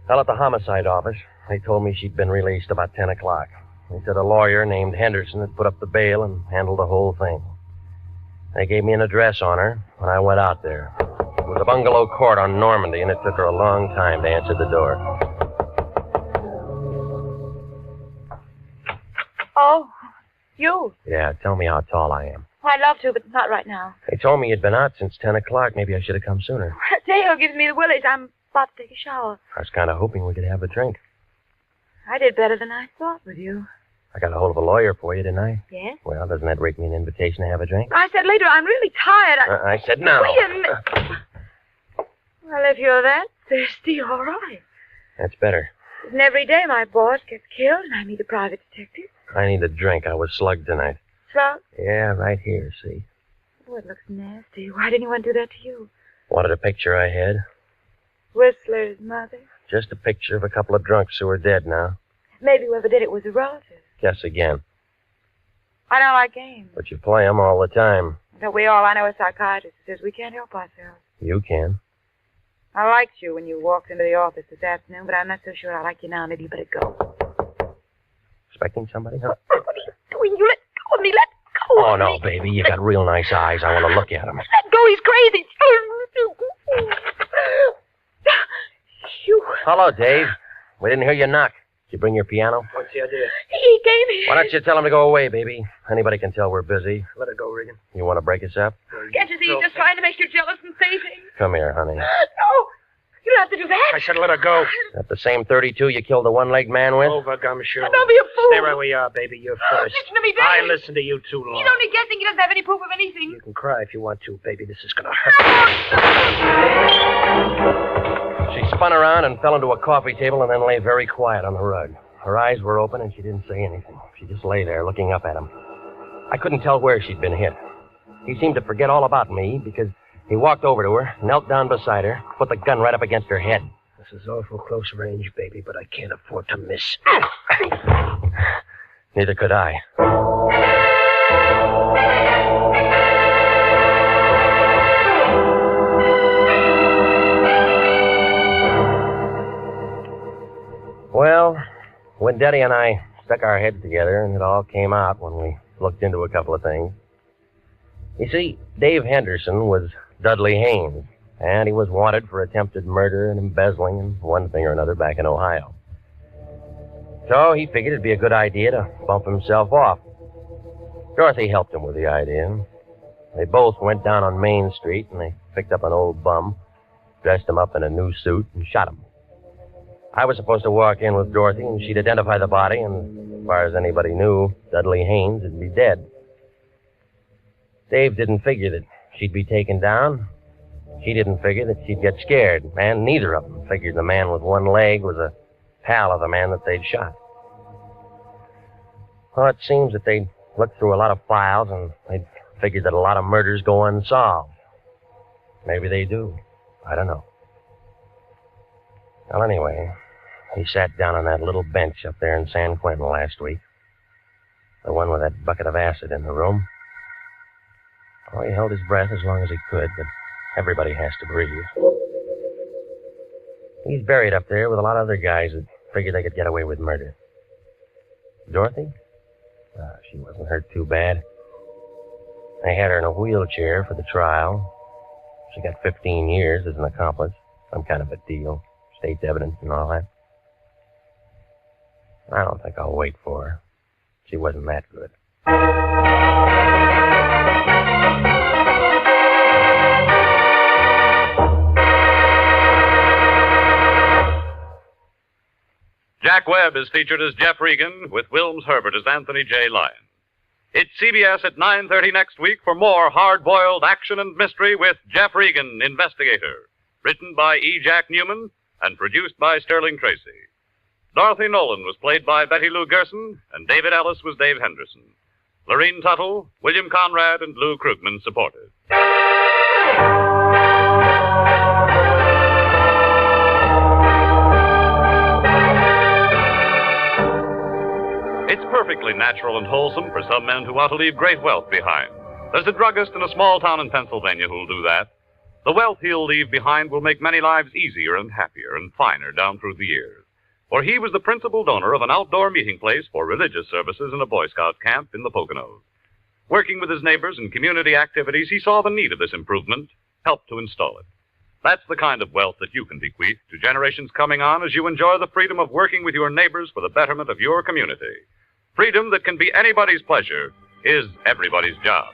Speaker 1: Fell at the homicide office. They told me she'd been released about 10 o'clock. They said a lawyer named Henderson had put up the bail and handled the whole thing. They gave me an address on her when I went out there. It was a bungalow court on Normandy, and it took her a long time to answer the door.
Speaker 9: Oh, you.
Speaker 1: Yeah, tell me how tall I am.
Speaker 9: I'd love to, but not right now.
Speaker 1: They told me you'd been out since 10 o'clock. Maybe I should have come sooner.
Speaker 9: Dale gives me the willies. I'm about to take a shower.
Speaker 1: I was kind of hoping we could have a drink.
Speaker 9: I did better than I thought with you.
Speaker 1: I got a hold of a lawyer for you, didn't I?
Speaker 9: Yes?
Speaker 1: Well, doesn't that rake me an invitation to have a drink?
Speaker 9: I said later, I'm really tired.
Speaker 1: I said no.
Speaker 9: Wait a minute. Well, if you're that thirsty, all right.
Speaker 1: That's better.
Speaker 9: And every day my boss gets killed and I meet a private detective.
Speaker 1: I need a drink. I was slugged tonight.
Speaker 9: Slugged?
Speaker 1: Yeah, right here, see?
Speaker 9: Oh, it looks nasty. Why didn't anyone do that to you?
Speaker 1: Wanted a picture I had?
Speaker 9: Whistler's mother?
Speaker 1: Just a picture of a couple of drunks who are dead now.
Speaker 9: Maybe whoever did it was a relative.
Speaker 1: Guess again.
Speaker 9: I don't like games.
Speaker 1: But you play 'em all the time.
Speaker 9: Don't we all? I know a psychiatrist who says we can't help ourselves.
Speaker 1: You can.
Speaker 9: I liked you when you walked into the office this afternoon, but I'm not so sure I like you now. Maybe you better go.
Speaker 1: Expecting somebody, huh?
Speaker 9: What are you doing? You let go of me. Let go
Speaker 1: Oh,
Speaker 9: of
Speaker 1: no,
Speaker 9: me.
Speaker 1: baby. You got real nice eyes. I want to look at them.
Speaker 9: Let go. He's crazy. You.
Speaker 1: Hello, Dave. We didn't hear you knock. Did you bring your piano?
Speaker 16: What's the idea?
Speaker 9: He gave me.
Speaker 1: Why don't you tell him to go away, baby? Anybody can tell we're busy.
Speaker 16: Let it go, Regan.
Speaker 1: You want to break us up?
Speaker 9: Can't you see he's just trying to make you jealous and say things?
Speaker 1: Come here, honey.
Speaker 9: No. You don't have to do that.
Speaker 16: I said let her go.
Speaker 1: At the same 32 you killed the one-legged man with?
Speaker 16: Over, Gumshoe.
Speaker 9: Don't be a fool.
Speaker 16: Stay right where you are, baby. You're first.
Speaker 9: Listen to me, Dave.
Speaker 16: I listened to you too long.
Speaker 9: He's only guessing. He doesn't have any proof of anything.
Speaker 16: You can cry if you want to, baby. This is gonna hurt.
Speaker 1: She spun around and fell into a coffee table and then lay very quiet on the rug. Her eyes were open and she didn't say anything. She just lay there looking up at him. I couldn't tell where she'd been hit. He seemed to forget all about me because he walked over to her, knelt down beside her, put the gun right up against her head.
Speaker 16: This is awful close range, baby, but I can't afford to miss.
Speaker 1: Neither could I. Well, Wendetti and I stuck our heads together, and it all came out when we looked into a couple of things. You see, Dave Henderson was Dudley Haynes, and he was wanted for attempted murder and embezzling and one thing or another back in Ohio. So he figured it'd be a good idea to bump himself off. Dorothy helped him with the idea. They both went down on Main Street, and they picked up an old bum, dressed him up in a new suit, and shot him. I was supposed to walk in with Dorothy, and she'd identify the body, and as far as anybody knew, Dudley Haynes would be dead. Dave didn't figure that she'd be taken down. She didn't figure that she'd get scared, and neither of them figured the man with one leg was a pal of the man that they'd shot. Well, it seems that they'd looked through a lot of files, and they'd figured that a lot of murders go unsolved. Maybe they do. I don't know. Well, anyway, he sat down on that little bench up there in San Quentin last week. The one with that bucket of acid in the room. Oh, he held his breath as long as he could, but everybody has to breathe. He's buried up there with a lot of other guys that figured they could get away with murder. Dorothy? She wasn't hurt too bad. They had her in a wheelchair for the trial. She got 15 years as an accomplice. Some kind of a deal. State's evidence and all that. I don't think I'll wait for her. She wasn't that good.
Speaker 15: Jack Webb is featured as Jeff Regan, with Wilms Herbert as Anthony J. Lyon. It's CBS at 9:30 next week for more hard-boiled action and mystery with Jeff Regan, Investigator. Written by E. Jack Newman and produced by Sterling Tracy. Dorothy Nolan was played by Betty Lou Gerson, and David Ellis was Dave Henderson. Lorene Tuttle, William Conrad, and Lou Krugman supported. It's perfectly natural and wholesome for some men who want to leave great wealth behind. There's a druggist in a small town in Pennsylvania who'll do that. The wealth he'll leave behind will make many lives easier and happier and finer down through the years. For he was the principal donor of an outdoor meeting place for religious services in a Boy Scout camp in the Poconos. Working with his neighbors in community activities, he saw the need of this improvement, helped to install it. That's the kind of wealth that you can bequeath to generations coming on as you enjoy the freedom of working with your neighbors for the betterment of your community. Freedom that can be anybody's pleasure is everybody's job.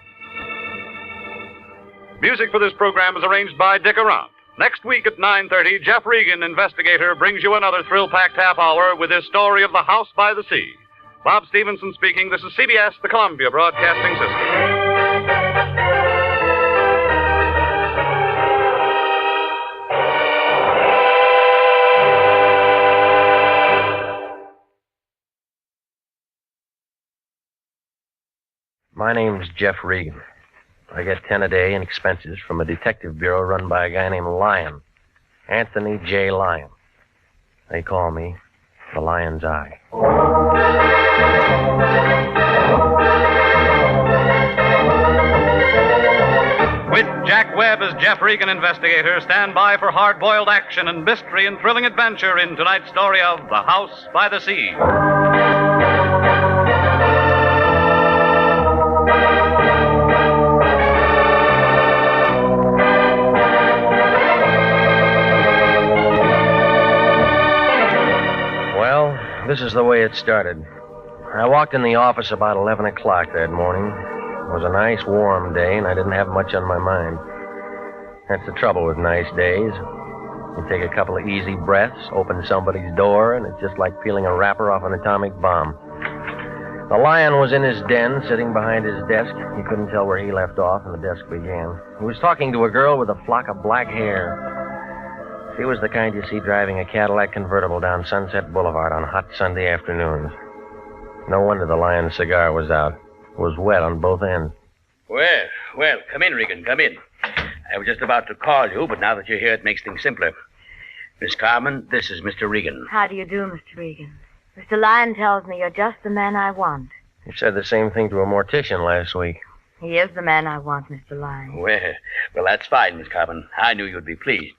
Speaker 15: Music for this program is arranged by Dick Arant. Next week at 9:30, Jeff Regan, Investigator, brings you another thrill-packed half hour with his story of the House by the Sea. Bob Stevenson speaking. This is CBS, the Columbia Broadcasting System.
Speaker 1: My name's Jeff Regan. I get 10 a day in expenses from a detective bureau run by a guy named Lyon. Anthony J. Lyon. They call me the Lion's Eye.
Speaker 15: With Jack Webb as Jeff Regan, Investigator, stand by for hard-boiled action and mystery and thrilling adventure in tonight's story of The House by the Sea.
Speaker 1: This is the way it started. I walked in the office about 11 o'clock that morning. It was a nice, warm day, and I didn't have much on my mind. That's the trouble with nice days. You take a couple of easy breaths, open somebody's door, and it's just like peeling a wrapper off an atomic bomb. The Lion was in his den, sitting behind his desk. You couldn't tell where he left off and the desk began. He was talking to a girl with a flock of black hair. She was the kind you see driving a Cadillac convertible down Sunset Boulevard on hot Sunday afternoons. No wonder the Lion's cigar was out. It was wet on both ends.
Speaker 4: Well, come in, Regan, come in. I was just about to call you, but now that you're here, it makes things simpler. Miss Carmen, this is Mr. Regan.
Speaker 9: How do you do, Mr. Regan? Mr. Lyon tells me you're just the man I want.
Speaker 1: You said the same thing to a mortician last week.
Speaker 9: He is the man I want, Mr. Lyon.
Speaker 4: Well, that's fine, Miss Carmen. I knew you'd be pleased.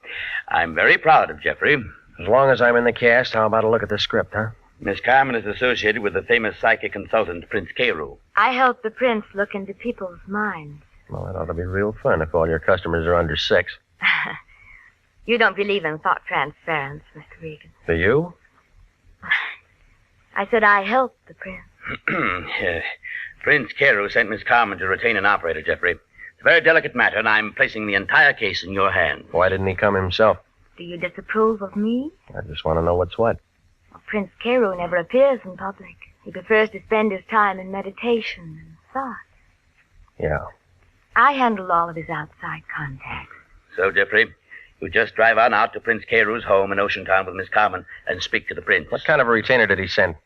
Speaker 4: I'm very proud of Jeffrey.
Speaker 1: As long as I'm in the cast, how about a look at the script, huh?
Speaker 4: Miss Carmen is associated with the famous psychic consultant, Prince Carew.
Speaker 9: I help the prince look into people's minds.
Speaker 1: Well, that ought to be real fun if all your customers are under 6.
Speaker 9: You don't believe in thought transference, Mr. Regan.
Speaker 1: Do you?
Speaker 9: I said I help the prince.
Speaker 4: Prince Carew sent Miss Carmen to retain an operator, Jeffrey. It's a very delicate matter, and I'm placing the entire case in your hands.
Speaker 1: Why didn't he come himself?
Speaker 9: Do you disapprove of me?
Speaker 1: I just want to know what's what.
Speaker 9: Well, Prince Carew never appears in public. He prefers to spend his time in meditation and thought.
Speaker 1: Yeah.
Speaker 9: I handle all of his outside contacts.
Speaker 4: So, Jeffrey, you just drive on out to Prince Carew's home in Oceantown with Miss Carmen and speak to the prince.
Speaker 1: What kind of a retainer did he send?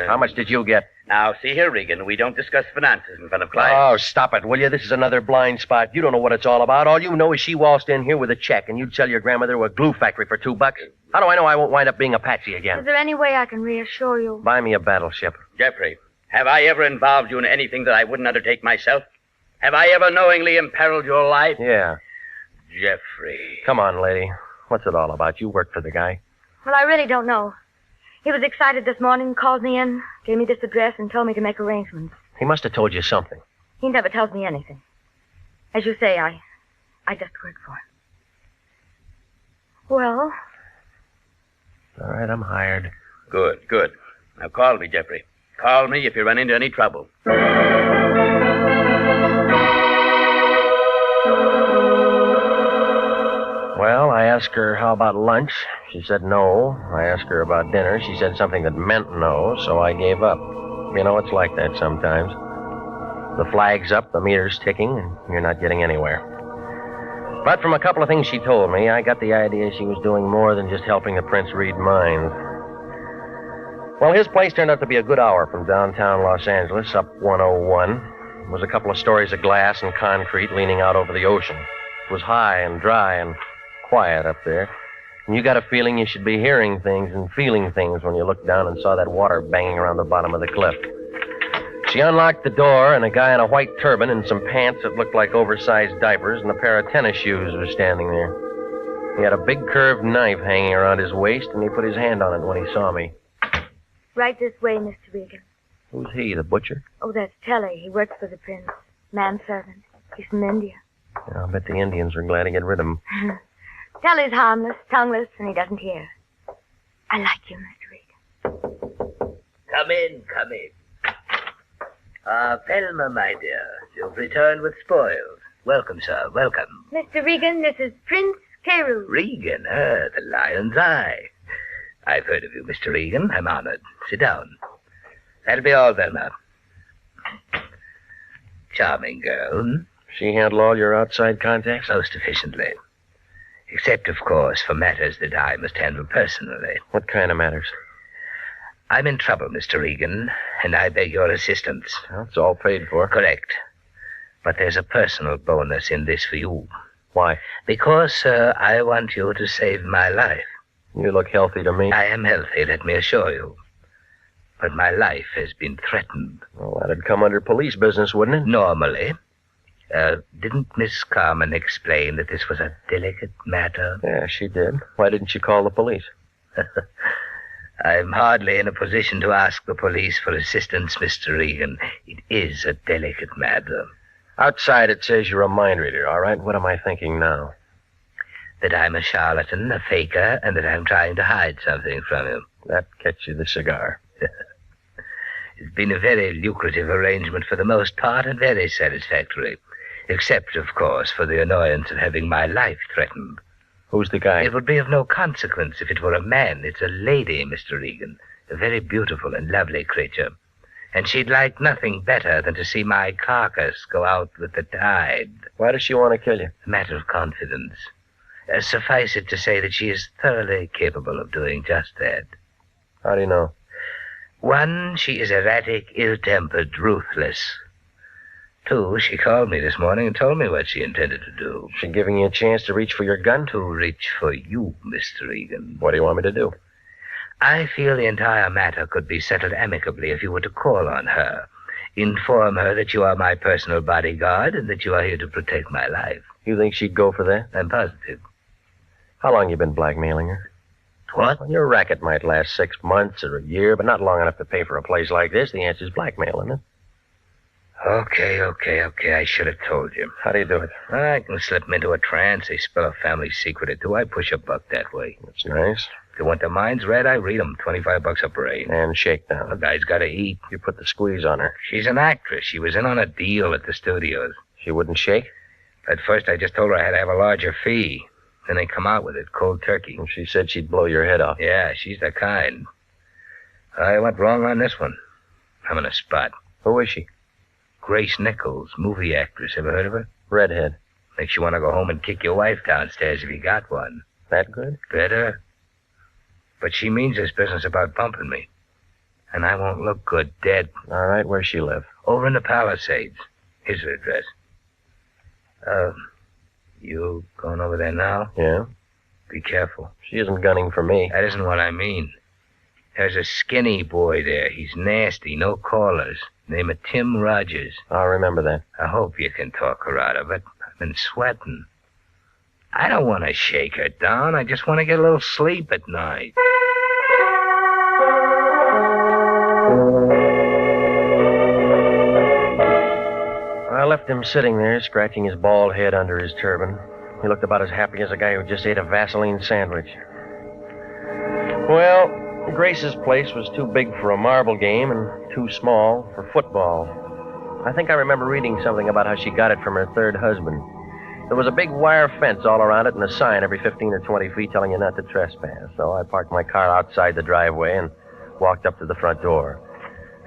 Speaker 1: How much did you get?
Speaker 4: Now, see here, Regan, we don't discuss finances in front of clients.
Speaker 1: Oh, stop it, will you? This is another blind spot. You don't know what it's all about. All you know is she waltzed in here with a check, and you'd sell your grandmother to a glue factory for $2. How do I know I won't wind up being a patsy again?
Speaker 9: Is there any way I can reassure you?
Speaker 1: Buy me a battleship.
Speaker 4: Jeffrey, have I ever involved you in anything that I wouldn't undertake myself? Have I ever knowingly imperiled your life?
Speaker 1: Yeah.
Speaker 4: Jeffrey.
Speaker 1: Come on, lady. What's it all about? You work for the guy.
Speaker 9: Well, I really don't know. He was excited this morning, called me in, gave me this address, and told me to make arrangements.
Speaker 1: He must have told you something.
Speaker 9: He never tells me anything. As you say, I just work for him. Well?
Speaker 1: All right, I'm hired.
Speaker 4: Good. Now call me, Jeffrey. Call me if you run into any trouble.
Speaker 1: Well, I asked her how about lunch. She said no. I asked her about dinner. She said something that meant no, so I gave up. You know, it's like that sometimes. The flag's up, the meter's ticking, and you're not getting anywhere. But from a couple of things she told me, I got the idea she was doing more than just helping the prince read minds. Well, his place turned out to be a good hour from downtown Los Angeles, up 101. It was a couple of stories of glass and concrete leaning out over the ocean. It was high and dry and quiet up there. And you got a feeling you should be hearing things and feeling things when you looked down and saw that water banging around the bottom of the cliff. She unlocked the door, and a guy in a white turban and some pants that looked like oversized diapers and a pair of tennis shoes was standing there. He had a big curved knife hanging around his waist, and he put his hand on it when he saw me.
Speaker 10: Right this way, Mr. Regan.
Speaker 1: Who's he, the butcher?
Speaker 10: Oh, that's Telly. He works for the prince. Manservant. He's from India.
Speaker 1: Yeah, I'll bet the Indians were glad to get rid of him.
Speaker 10: Telly's harmless, tongueless, and he doesn't hear. I like you, Mr. Regan.
Speaker 22: Come in, come in. Thelma, my dear, you've returned with spoils. Welcome, sir, welcome.
Speaker 10: Mr. Regan, this is Prince Carew.
Speaker 22: Regan, the lion's eye. I've heard of you, Mr. Regan. I'm honored. Sit down. That'll be all, Thelma. Charming girl. Hmm?
Speaker 1: She handle all your outside contacts?
Speaker 22: Most efficiently. Except, of course, for matters that I must handle personally.
Speaker 1: What kind of matters?
Speaker 22: I'm in trouble, Mr. Regan, and I beg your assistance.
Speaker 1: Well, it's all paid for.
Speaker 22: Correct. But there's a personal bonus in this for you.
Speaker 1: Why?
Speaker 22: Because, sir, I want you to save my life.
Speaker 1: You look healthy to me.
Speaker 22: I am healthy, let me assure you. But my life has been threatened.
Speaker 1: Well, that'd come under police business, wouldn't it?
Speaker 22: Normally. Didn't Miss Carmen explain that this was a delicate matter?
Speaker 1: Yeah, she did. Why didn't she call the police?
Speaker 22: I'm hardly in a position to ask the police for assistance, Mr. Regan. It is a delicate matter.
Speaker 1: Outside it says you're a mind reader, all right? What am I thinking now?
Speaker 22: That I'm a charlatan, a faker, and that I'm trying to hide something from you.
Speaker 1: That gets you the cigar.
Speaker 22: It's been a very lucrative arrangement for the most part and very satisfactory. Except, of course, for the annoyance of having my life threatened.
Speaker 1: Who's the guy?
Speaker 22: It would be of no consequence if it were a man. It's a lady, Mr. Regan. A very beautiful and lovely creature. And she'd like nothing better than to see my carcass go out with the tide.
Speaker 1: Why does she want to kill you?
Speaker 22: A matter of confidence. Suffice it to say that she is thoroughly capable of doing just that.
Speaker 1: How do you know?
Speaker 22: 1, she is erratic, ill-tempered, ruthless. 2, she called me this morning and told me what she intended to do.
Speaker 1: She giving you a chance to reach for your gun?
Speaker 22: To reach for you, Mr. Regan.
Speaker 1: What do you want me to do?
Speaker 22: I feel the entire matter could be settled amicably if you were to call on her. Inform her that you are my personal bodyguard and that you are here to protect my life.
Speaker 1: You think she'd go for that?
Speaker 22: I'm positive.
Speaker 1: How long you been blackmailing her?
Speaker 22: What?
Speaker 1: Well, your racket might last 6 months or a year, but not long enough to pay for a place like this. The answer's blackmail, isn't it?
Speaker 22: Okay. I should have told you.
Speaker 1: How do you do it?
Speaker 22: I can slip them into a trance. They spill a family secret or two. I push a buck that way.
Speaker 1: That's nice.
Speaker 22: If they want their minds read, I read them. $25 a parade.
Speaker 1: And shakedown.
Speaker 22: The guy's got to eat.
Speaker 1: You put the squeeze on her.
Speaker 22: She's an actress. She was in on a deal at the studios.
Speaker 1: She wouldn't shake?
Speaker 22: At first, I just told her I had to have a larger fee. Then they come out with it, cold turkey.
Speaker 1: And she said she'd blow your head off.
Speaker 22: Yeah, she's the kind. I went wrong on this one. I'm in a spot.
Speaker 1: Who is she?
Speaker 22: Grace Nichols, movie actress. Ever heard of her?
Speaker 1: Redhead.
Speaker 22: Makes you want to go home and kick your wife downstairs if you got one.
Speaker 1: That good?
Speaker 22: Better. But she means this business about bumping me. And I won't look good dead.
Speaker 1: All right, where's she live?
Speaker 22: Over in the Palisades. Here's her address. You going over there now?
Speaker 1: Yeah.
Speaker 22: Be careful.
Speaker 1: She isn't gunning for me.
Speaker 22: That isn't what I mean. There's a skinny boy there. He's nasty, no callers. Name of Tim Rogers.
Speaker 1: I'll remember that.
Speaker 22: I hope you can talk her out of it. I've been sweating. I don't want to shake her down. I just want to get a little sleep at night.
Speaker 1: I left him sitting there, scratching his bald head under his turban. He looked about as happy as a guy who just ate a Vaseline sandwich. Well, Grace's place was too big for a marble game and too small for football. I think I remember reading something about how she got it from her third husband. There was a big wire fence all around it and a sign every 15 or 20 feet telling you not to trespass. So I parked my car outside the driveway and walked up to the front door.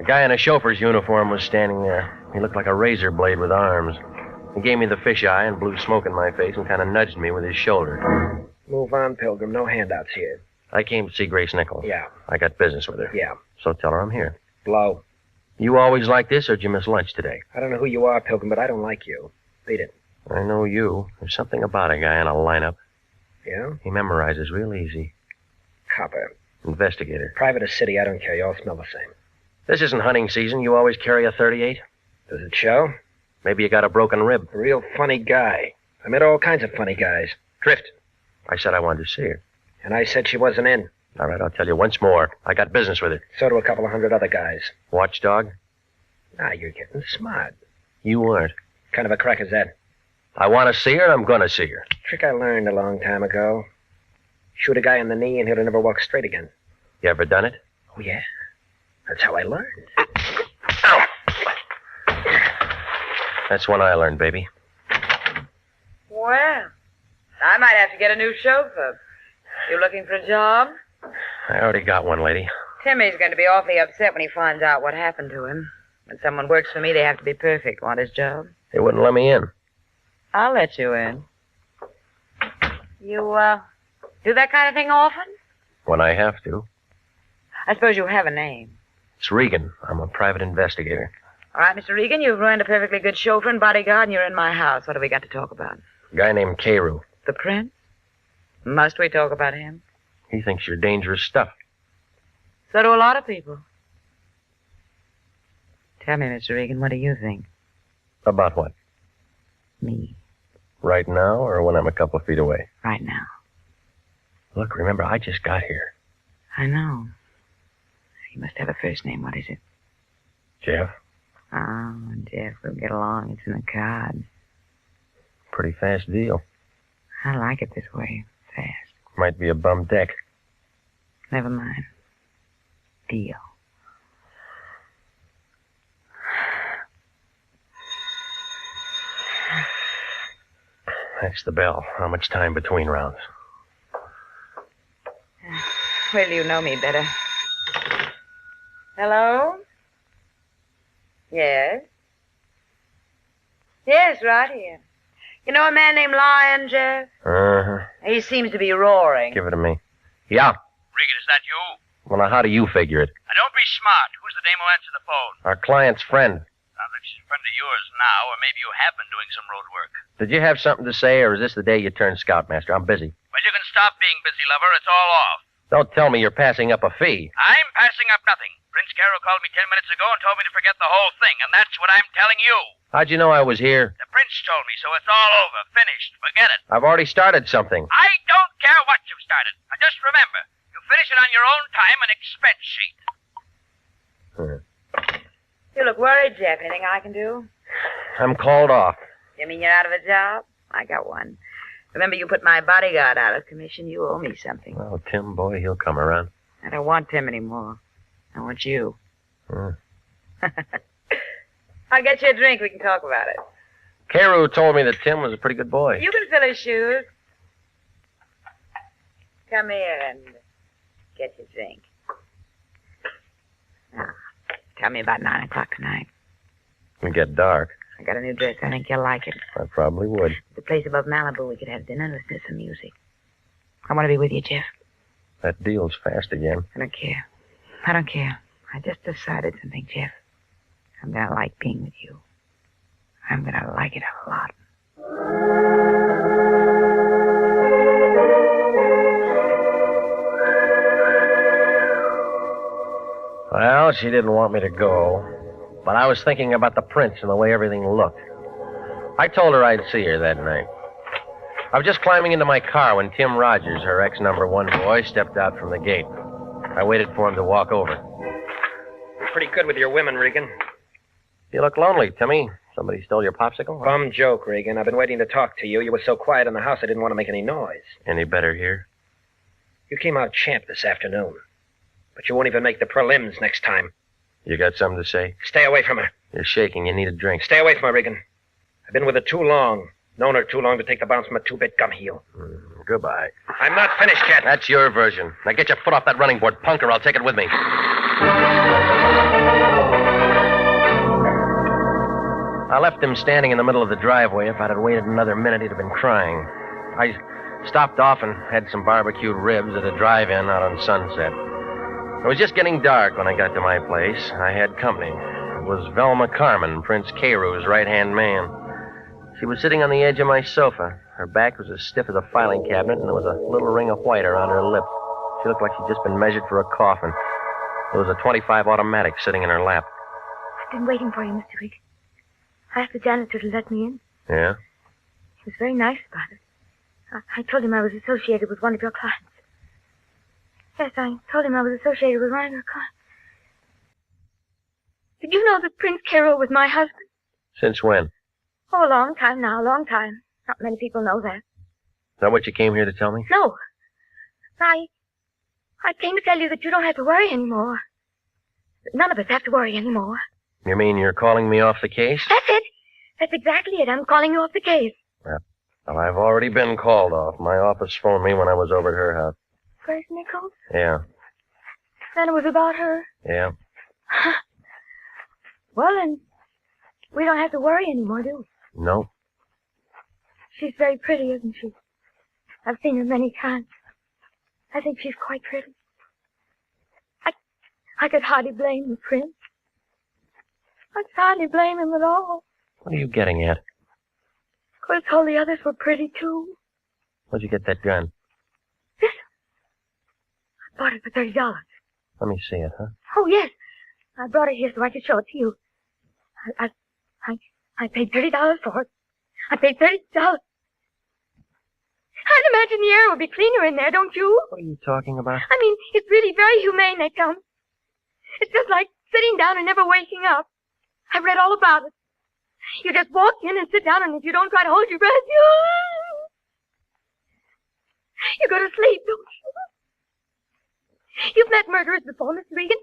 Speaker 1: A guy in a chauffeur's uniform was standing there. He looked like a razor blade with arms. He gave me the fisheye and blew smoke in my face and kind of nudged me with his shoulder.
Speaker 16: Move on, Pilgrim. No handouts here.
Speaker 12: I came to see Grace Nichols.
Speaker 16: Yeah.
Speaker 12: I got business with her.
Speaker 16: Yeah.
Speaker 12: So tell her I'm here.
Speaker 16: Blow.
Speaker 12: You always like this, or did you miss lunch today?
Speaker 16: I don't know who you are, Pilgrim, but I don't like you. Beat it.
Speaker 12: I know you. There's something about a guy in a lineup.
Speaker 16: Yeah?
Speaker 12: He memorizes real easy.
Speaker 16: Copper.
Speaker 12: Investigator.
Speaker 16: Private or city, I don't care. You all smell the same.
Speaker 12: This isn't hunting season. You always carry a .38?
Speaker 16: Does it show?
Speaker 12: Maybe you got a broken rib.
Speaker 16: A real funny guy. I met all kinds of funny guys. Drifted.
Speaker 12: I said I wanted to see her.
Speaker 16: And I said she wasn't in.
Speaker 12: All right, I'll tell you once more. I got business with her.
Speaker 16: So do a couple of hundred other guys.
Speaker 12: Watchdog?
Speaker 16: Ah, you're getting smart.
Speaker 12: You weren't.
Speaker 16: What kind of a crack is that?
Speaker 12: I want to see her, I'm going to see her.
Speaker 16: Trick I learned a long time ago. Shoot a guy in the knee and he'll never walk straight again.
Speaker 12: You ever done it?
Speaker 16: Oh, yeah. That's how I learned.
Speaker 12: Ow! That's when I learned, baby.
Speaker 20: Well, I might have to get a new chauffeur. You looking for a job?
Speaker 12: I already got one, lady.
Speaker 20: Timmy's going to be awfully upset when he finds out what happened to him. When someone works for me, they have to be perfect. Want his job?
Speaker 12: They wouldn't let me in.
Speaker 20: I'll let you in. You, do that kind of thing often?
Speaker 12: When I have to.
Speaker 20: I suppose you have a name.
Speaker 12: It's Regan. I'm a private investigator.
Speaker 20: All right, Mr. Regan, you've ruined a perfectly good chauffeur and bodyguard, and you're in my house. What have we got to talk about?
Speaker 12: A guy named Carew.
Speaker 20: The prince? Must we talk about him?
Speaker 12: He thinks you're dangerous stuff.
Speaker 20: So do a lot of people. Tell me, Mr. Regan, what do you think?
Speaker 12: About what?
Speaker 20: Me.
Speaker 12: Right now, or when I'm a couple of feet away?
Speaker 20: Right now.
Speaker 12: Look, remember, I just got here.
Speaker 20: I know. You must have a first name. What is it?
Speaker 12: Jeff.
Speaker 20: Oh, Jeff, we'll get along. It's in the cards.
Speaker 12: Pretty fast deal.
Speaker 20: I like it this way. Fast.
Speaker 12: Might be a bum deck.
Speaker 20: Never mind. Deal.
Speaker 12: That's the bell. How much time between rounds?
Speaker 20: Well, you know me better. Hello? Yes? Yes, right here. You know a man named Lion, Jeff?
Speaker 12: Uh-huh.
Speaker 20: He seems to be roaring.
Speaker 12: Give it to me. Yeah.
Speaker 11: Regan, is that you?
Speaker 12: Well, now, how do you figure it?
Speaker 11: Now, don't be smart. Who's the dame who answered the phone?
Speaker 12: Our client's friend.
Speaker 11: Sounds like she's a friend of yours now, or maybe you have been doing some road work.
Speaker 12: Did you have something to say, or is this the day you turned scoutmaster? I'm busy.
Speaker 11: Well, you can stop being busy, lover. It's all off.
Speaker 12: Don't tell me you're passing up a fee.
Speaker 11: I'm passing up nothing. Prince Carroll called me 10 minutes ago and told me to forget the whole thing, and that's what I'm telling you.
Speaker 12: How'd you know I was here?
Speaker 11: The prince told me, so it's all over. Finished. Forget it.
Speaker 12: I've already started something.
Speaker 11: I don't care what you've started. Now, just remember, you finish it on your own time and expense sheet.
Speaker 20: You look worried, Jeff. Anything I can do?
Speaker 12: I'm called off.
Speaker 20: You mean you're out of a job? I got one. Remember, you put my bodyguard out of commission. You owe me something.
Speaker 12: Oh, Tim, boy, he'll come around.
Speaker 20: I don't want Tim anymore. I want you. I'll get you a drink. We can talk about it.
Speaker 12: Carew told me that Tim was a pretty good boy.
Speaker 20: You can fill his shoes. Come here and get your drink. Now, tell me about 9 o'clock tonight.
Speaker 12: It'll get dark.
Speaker 20: I got a new dress. I think you'll like it.
Speaker 12: I probably would.
Speaker 20: The place above Malibu, we could have dinner and listen to some music. I want to be with you, Jeff.
Speaker 12: That deal's fast again.
Speaker 20: I don't care. I don't care. I just decided something, Jeff. I'm going to like being with you. I'm going to like it a lot.
Speaker 12: Well, she didn't want me to go, but I was thinking about the prince and the way everything looked. I told her I'd see her that night. I was just climbing into my car when Tim Rogers, her ex-number-1 boy, stepped out from the gate. I waited for him to walk over.
Speaker 16: You're pretty good with your women, Regan.
Speaker 12: You look lonely, Timmy. Somebody stole your popsicle?
Speaker 16: Bum joke, Regan. I've been waiting to talk to you. You were so quiet in the house I didn't want to make any noise.
Speaker 12: Any better here?
Speaker 16: You came out champ this afternoon. But you won't even make the prelims next time.
Speaker 12: You got something to say?
Speaker 16: Stay away from her.
Speaker 12: You're shaking. You need a drink.
Speaker 16: Stay away from her, Regan. I've been with her too long. Known her too long to take the bounce from a two-bit gum heel.
Speaker 12: Goodbye.
Speaker 16: I'm not finished yet.
Speaker 12: That's your version. Now get your foot off that running board, punk, or I'll take it with me. I left him standing in the middle of the driveway. If I'd have waited another minute, he'd have been crying.
Speaker 1: Stopped off and had some barbecued ribs at a drive-in out on Sunset. It was just getting dark when I got to my place. I had company. It was Velma Carmen, Prince Caru's right-hand man. She was sitting on the edge of my sofa. Her back was as stiff as a filing cabinet, and there was a little ring of white around her lips. She looked like she'd just been measured for a coffin. There was a .25 automatic sitting in her lap.
Speaker 10: I've been waiting for you, Mr. Regan. I asked the janitor to let me in.
Speaker 1: Yeah?
Speaker 10: He was very nice about it. I told him I was associated with one of your clients. Yes, I told him I was associated with one of your clients. Did you know that Prince Carew was my husband?
Speaker 1: Since when?
Speaker 10: Oh, a long time now, a long time. Not many people know that.
Speaker 1: Is that what you came here to tell me?
Speaker 10: No. I came to tell you that you don't have to worry anymore. None of us have to worry anymore.
Speaker 1: You mean you're calling me off the case?
Speaker 10: That's it. That's exactly it. I'm calling you off the case.
Speaker 1: Well, I've already been called off. My office phoned me when I was over at her house.
Speaker 10: Grace Nichols?
Speaker 1: Yeah.
Speaker 10: Then it was about her?
Speaker 1: Yeah.
Speaker 10: Well, then, we don't have to worry anymore, do we?
Speaker 1: No.
Speaker 10: She's very pretty, isn't she? I've seen her many times. I think she's quite pretty. I could hardly blame the prince. I could hardly blame him at all.
Speaker 1: What are you getting at?
Speaker 10: Because all the others were pretty, too.
Speaker 1: Where'd you get that gun?
Speaker 10: This? I bought it for $30.
Speaker 1: Let me see it, huh?
Speaker 10: Oh, yes. I brought it here so I could show it to you. I paid $30 for it. I paid $30. I'd imagine the air would be cleaner in there, don't you?
Speaker 1: What are you talking about?
Speaker 10: I mean, it's really very humane, they tell me. It's just like sitting down and never waking up. I've read all about it. You just walk in and sit down, and if you don't try to hold your breath, you go to sleep, don't you? You've met murderers before, Mr. Regan.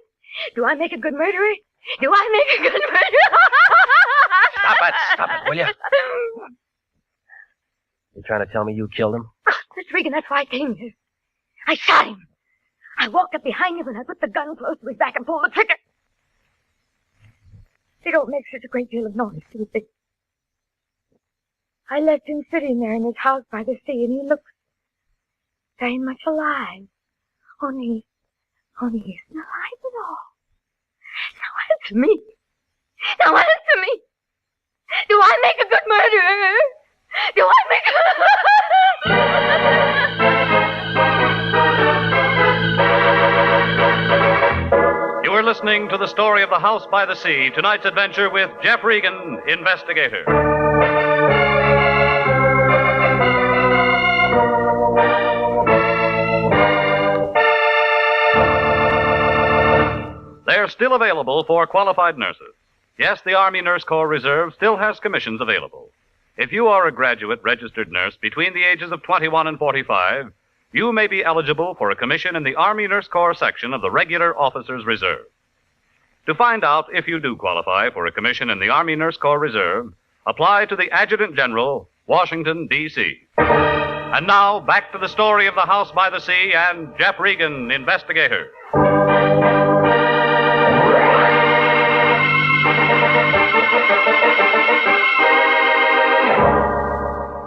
Speaker 10: Do I make a good murderer? Do I make a good murderer?
Speaker 1: Stop it, will you? You trying to tell me you killed him?
Speaker 10: Mr. Regan, that's why I came here. I shot him. I walked up behind him and I put the gun close to his back and pulled the trigger. They don't make such a great deal of noise, do they? I left him sitting there in his house by the sea, and he looked very much alive. Only he isn't alive at all. Now answer me. Now answer me. Do I make a good murderer? Do I make
Speaker 15: You are listening to the story of the House by the Sea, tonight's adventure with Jeff Regan, Investigator. They're still available for qualified nurses. Yes, the Army Nurse Corps Reserve still has commissions available. If you are a graduate registered nurse between the ages of 21 and 45, you may be eligible for a commission in the Army Nurse Corps section of the Regular Officers Reserve. To find out if you do qualify for a commission in the Army Nurse Corps Reserve, apply to the Adjutant General, Washington, D.C. And now, back to the story of the House by the Sea and Jeff Regan, Investigator.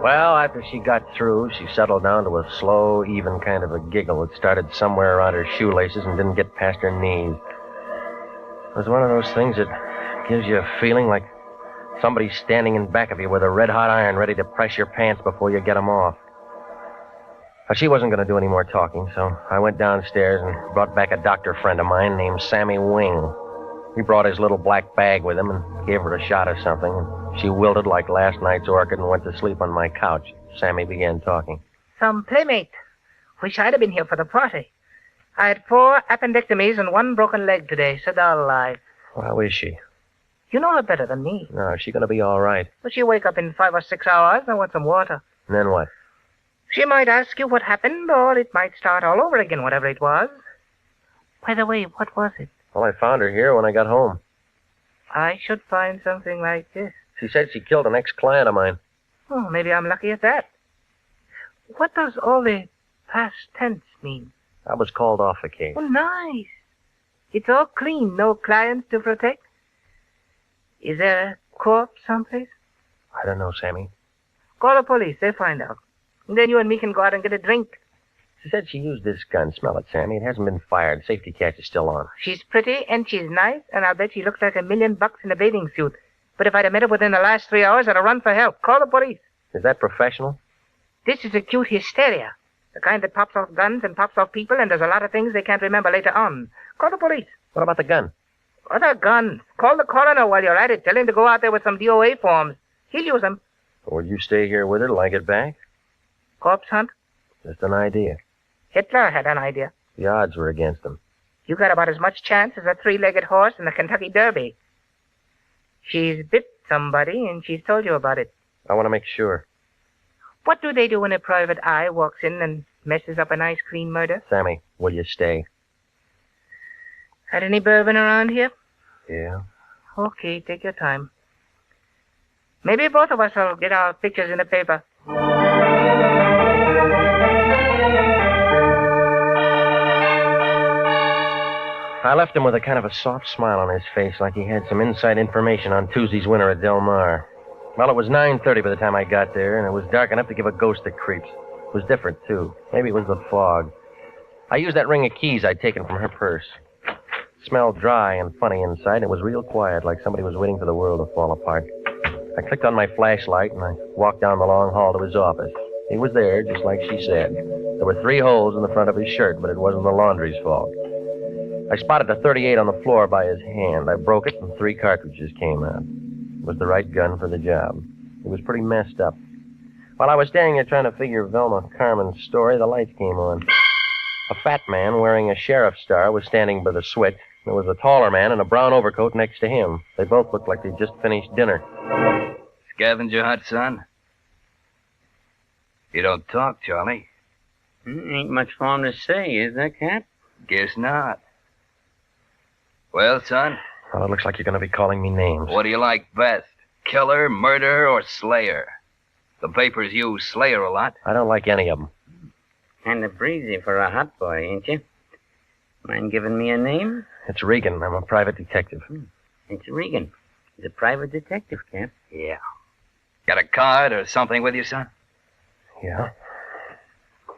Speaker 1: Well, after she got through, she settled down to a slow, even kind of a giggle that started somewhere around her shoelaces and didn't get past her knees. It was one of those things that gives you a feeling like somebody's standing in back of you with a red-hot iron ready to press your pants before you get them off. But she wasn't going to do any more talking, so I went downstairs and brought back a doctor friend of mine named Sammy Wing. He brought his little black bag with him and gave her a shot of something, and she wilted like last night's orchid and went to sleep on my couch. Sammy began talking.
Speaker 20: Some playmate. Wish I'd have been here for the party. I had 4 appendectomies and 1 broken leg today, so all alive.
Speaker 1: Well, how is she?
Speaker 20: You know her better than me.
Speaker 1: No, is she going to be all right?
Speaker 20: But she'll wake up in 5 or 6 hours and want some water.
Speaker 1: And then what?
Speaker 20: She might ask you what happened, or it might start all over again, whatever it was. By the way, what was it?
Speaker 1: Well, I found her here when I got home.
Speaker 20: I should find something like this.
Speaker 1: She said she killed an ex-client of mine.
Speaker 20: Oh, maybe I'm lucky at that. What does all the past tense mean?
Speaker 1: I was called off the case.
Speaker 20: Oh, nice. It's all clean, no clients to protect. Is there a corpse someplace?
Speaker 1: I don't know, Sammy.
Speaker 20: Call the police, they'll find out.
Speaker 3: And then you and me can go out and get a drink.
Speaker 1: She said she used this gun. Smell it, Sammy. It hasn't been fired. Safety catch is still on.
Speaker 3: She's pretty and she's nice, and I'll bet she looks like $1 million in a bathing suit. But if I'd have met her within the last 3 hours, I'd have run for help. Call the police.
Speaker 1: Is that professional?
Speaker 3: This is acute hysteria. The kind that pops off guns and pops off people and does a lot of things they can't remember later on. Call the police.
Speaker 1: What about the gun?
Speaker 3: Other guns. Call the coroner while you're at it. Tell him to go out there with some DOA forms. He'll use them.
Speaker 1: Will you stay here with her till I get back?
Speaker 3: Corpse hunt?
Speaker 1: Just an idea.
Speaker 3: Hitler had an idea.
Speaker 1: The odds were against him.
Speaker 3: You got about as much chance as a 3-legged horse in the Kentucky Derby. She's bit somebody, and she's told you about it.
Speaker 1: I want to make sure.
Speaker 3: What do they do when a private eye walks in and messes up a nice, clean murder?
Speaker 1: Sammy, will you stay?
Speaker 3: Had any bourbon around here?
Speaker 1: Yeah.
Speaker 3: Okay, take your time. Maybe both of us will get our pictures in the paper.
Speaker 1: I left him with a kind of a soft smile on his face, like he had some inside information on Tuesday's winner at Del Mar. Well, it was 9:30 by the time I got there, and it was dark enough to give a ghost the creeps. It was different, too. Maybe it was the fog. I used that ring of keys I'd taken from her purse. It smelled dry and funny inside, and it was real quiet, like somebody was waiting for the world to fall apart. I clicked on my flashlight, and I walked down the long hall to his office. He was there, just like she said. There were 3 holes in the front of his shirt, but it wasn't the laundry's fault. I spotted a .38 on the floor by his hand. I broke it, and 3 cartridges came out. It was the right gun for the job. It was pretty messed up. While I was standing there trying to figure Velma Carmen's story, the lights came on. A fat man wearing a sheriff's star was standing by the switch. There was a taller man in a brown overcoat next to him. They both looked like they'd just finished dinner.
Speaker 13: Scavenger hunt, son? You don't talk, Charlie.
Speaker 8: Ain't much for him to say, is there, Cap?
Speaker 13: Guess not. Well, son?
Speaker 1: Well, it looks like you're going to be calling me names.
Speaker 13: What do you like best? Killer, murderer, or slayer? The papers use slayer a lot.
Speaker 1: I don't like any of them.
Speaker 8: Kinda breezy for a hot boy, ain't you? Mind giving me a name?
Speaker 1: It's Regan. I'm a private detective.
Speaker 8: It's Regan. He's a private detective, Cap.
Speaker 13: Yeah. Got a card or something with you, son?
Speaker 1: Yeah.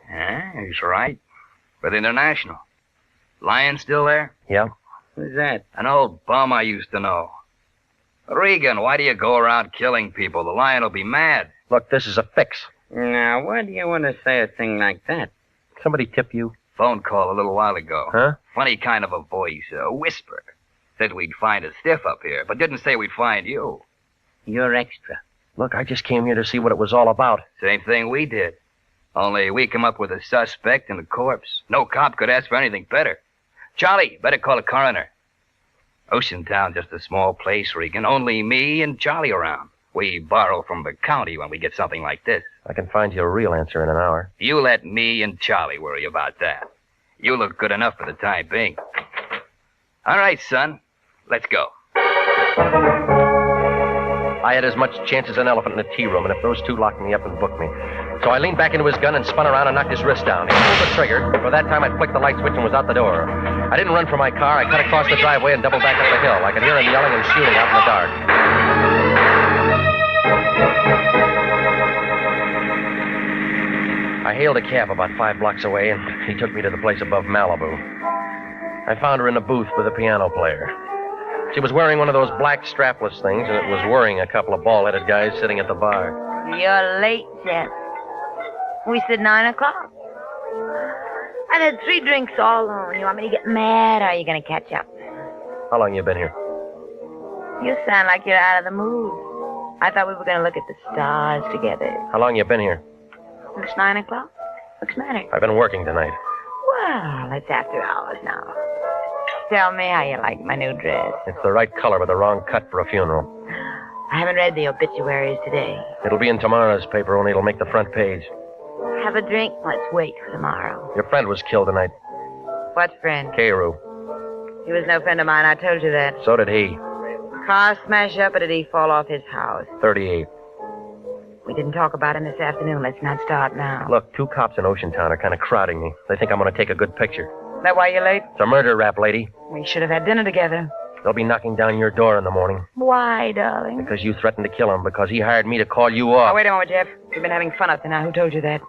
Speaker 13: Yeah, he's right. With International. Lion still there?
Speaker 1: Yeah.
Speaker 8: Who's that?
Speaker 13: An old bum I used to know. Regan, why do you go around killing people? The Lion will be mad.
Speaker 1: Look, this is a fix.
Speaker 8: Now, why do you want to say a thing like that?
Speaker 1: Somebody tip you?
Speaker 13: Phone call a little while ago.
Speaker 1: Huh?
Speaker 13: Funny kind of a voice, a whisper. Said we'd find a stiff up here, but didn't say we'd find you.
Speaker 8: You're extra.
Speaker 1: Look, I just came here to see what it was all about.
Speaker 13: Same thing we did. Only we come up with a suspect and a corpse. No cop could ask for anything better. Charlie, better call a coroner. Ocean Town, just a small place, Regan. Only me and Charlie around. We borrow from the county when we get something like this.
Speaker 1: I can find you a real answer in an hour.
Speaker 13: You let me and Charlie worry about that. You look good enough for the time being. All right, son. Let's go.
Speaker 1: I had as much chance as an elephant in a tea room, and if those two locked me up and booked me. So I leaned back into his gun and spun around and knocked his wrist down. He pulled the trigger. For that time, I'd flicked the light switch and was out the door. I didn't run for my car. I cut across the driveway and doubled back up the hill. I could hear him yelling and shooting out in the dark. I hailed a cab about 5 blocks away, and he took me to the place above Malibu. I found her in a booth with a piano player. She was wearing one of those black strapless things, and it was worrying a couple of bald-headed guys sitting at the bar.
Speaker 18: You're late, Jeff. We said 9 o'clock. I've had 3 drinks all alone. You want me to get mad, or are you going to catch up?
Speaker 1: How long you been here?
Speaker 18: You sound like you're out of the mood. I thought we were going to look at the stars together.
Speaker 1: How long you been here?
Speaker 18: It's 9 o'clock. What's the matter?
Speaker 1: I've been working tonight.
Speaker 18: Well, it's after hours now. Tell me how you like my new dress.
Speaker 1: It's the right color, but the wrong cut for a funeral.
Speaker 18: I haven't read the obituaries today.
Speaker 1: It'll be in tomorrow's paper, only it'll make the front page.
Speaker 18: Have a drink? Let's wait for tomorrow.
Speaker 1: Your friend was killed tonight.
Speaker 18: What friend?
Speaker 1: Carew.
Speaker 18: He was no friend of mine. I told you that.
Speaker 1: So did he.
Speaker 18: Car smash up, or did he fall off his house?
Speaker 1: 38.
Speaker 18: We didn't talk about him this afternoon. Let's not start now.
Speaker 1: Look, 2 cops in Ocean Town are kind of crowding me. They think I'm going to take a good picture.
Speaker 18: Is that why you're late?
Speaker 1: It's a murder rap, lady.
Speaker 18: We should have had dinner together.
Speaker 1: They'll be knocking down your door in the morning.
Speaker 18: Why, darling?
Speaker 1: Because you threatened to kill him, because he hired me to call you off.
Speaker 18: Oh, wait a moment, Jeff. We've been having fun up to now. Who told you that?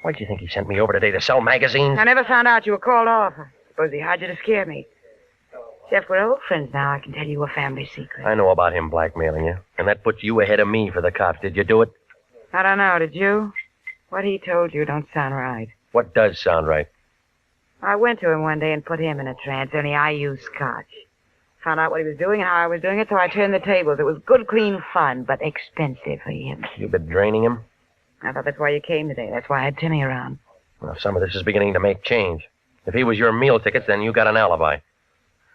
Speaker 2: Why do you think he sent me over today to sell magazines?
Speaker 20: I never found out you were called off. I suppose he hired you to scare me. Jeff, we're old friends now. I can tell you a family secret.
Speaker 2: I know about him blackmailing you, and that puts you ahead of me for the cops. Did you do it?
Speaker 20: I don't know, did you? What he told you don't sound right.
Speaker 2: What does sound right?
Speaker 20: I went to him one day and put him in a trance, only I used scotch. Found out what he was doing and how I was doing it, so I turned the tables. It was good, clean fun, but expensive for him.
Speaker 2: You've been draining him?
Speaker 20: I thought that's why you came today. That's why I had Timmy around.
Speaker 2: Well, some of this is beginning to make change. If he was your meal tickets, then you got an alibi.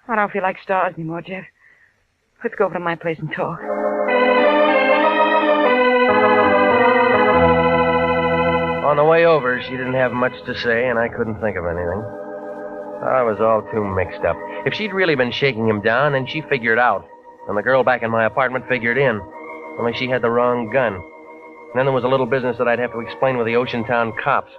Speaker 20: I don't feel like stars anymore, Jeff. Let's go over to my place and talk.
Speaker 2: On the way over, she didn't have much to say, and I couldn't think of anything. I was all too mixed up. If she'd really been shaking him down, then she figured out. And the girl back in my apartment figured in. Only she had the wrong gun. And then there was a little business that I'd have to explain with the Oceantown cops.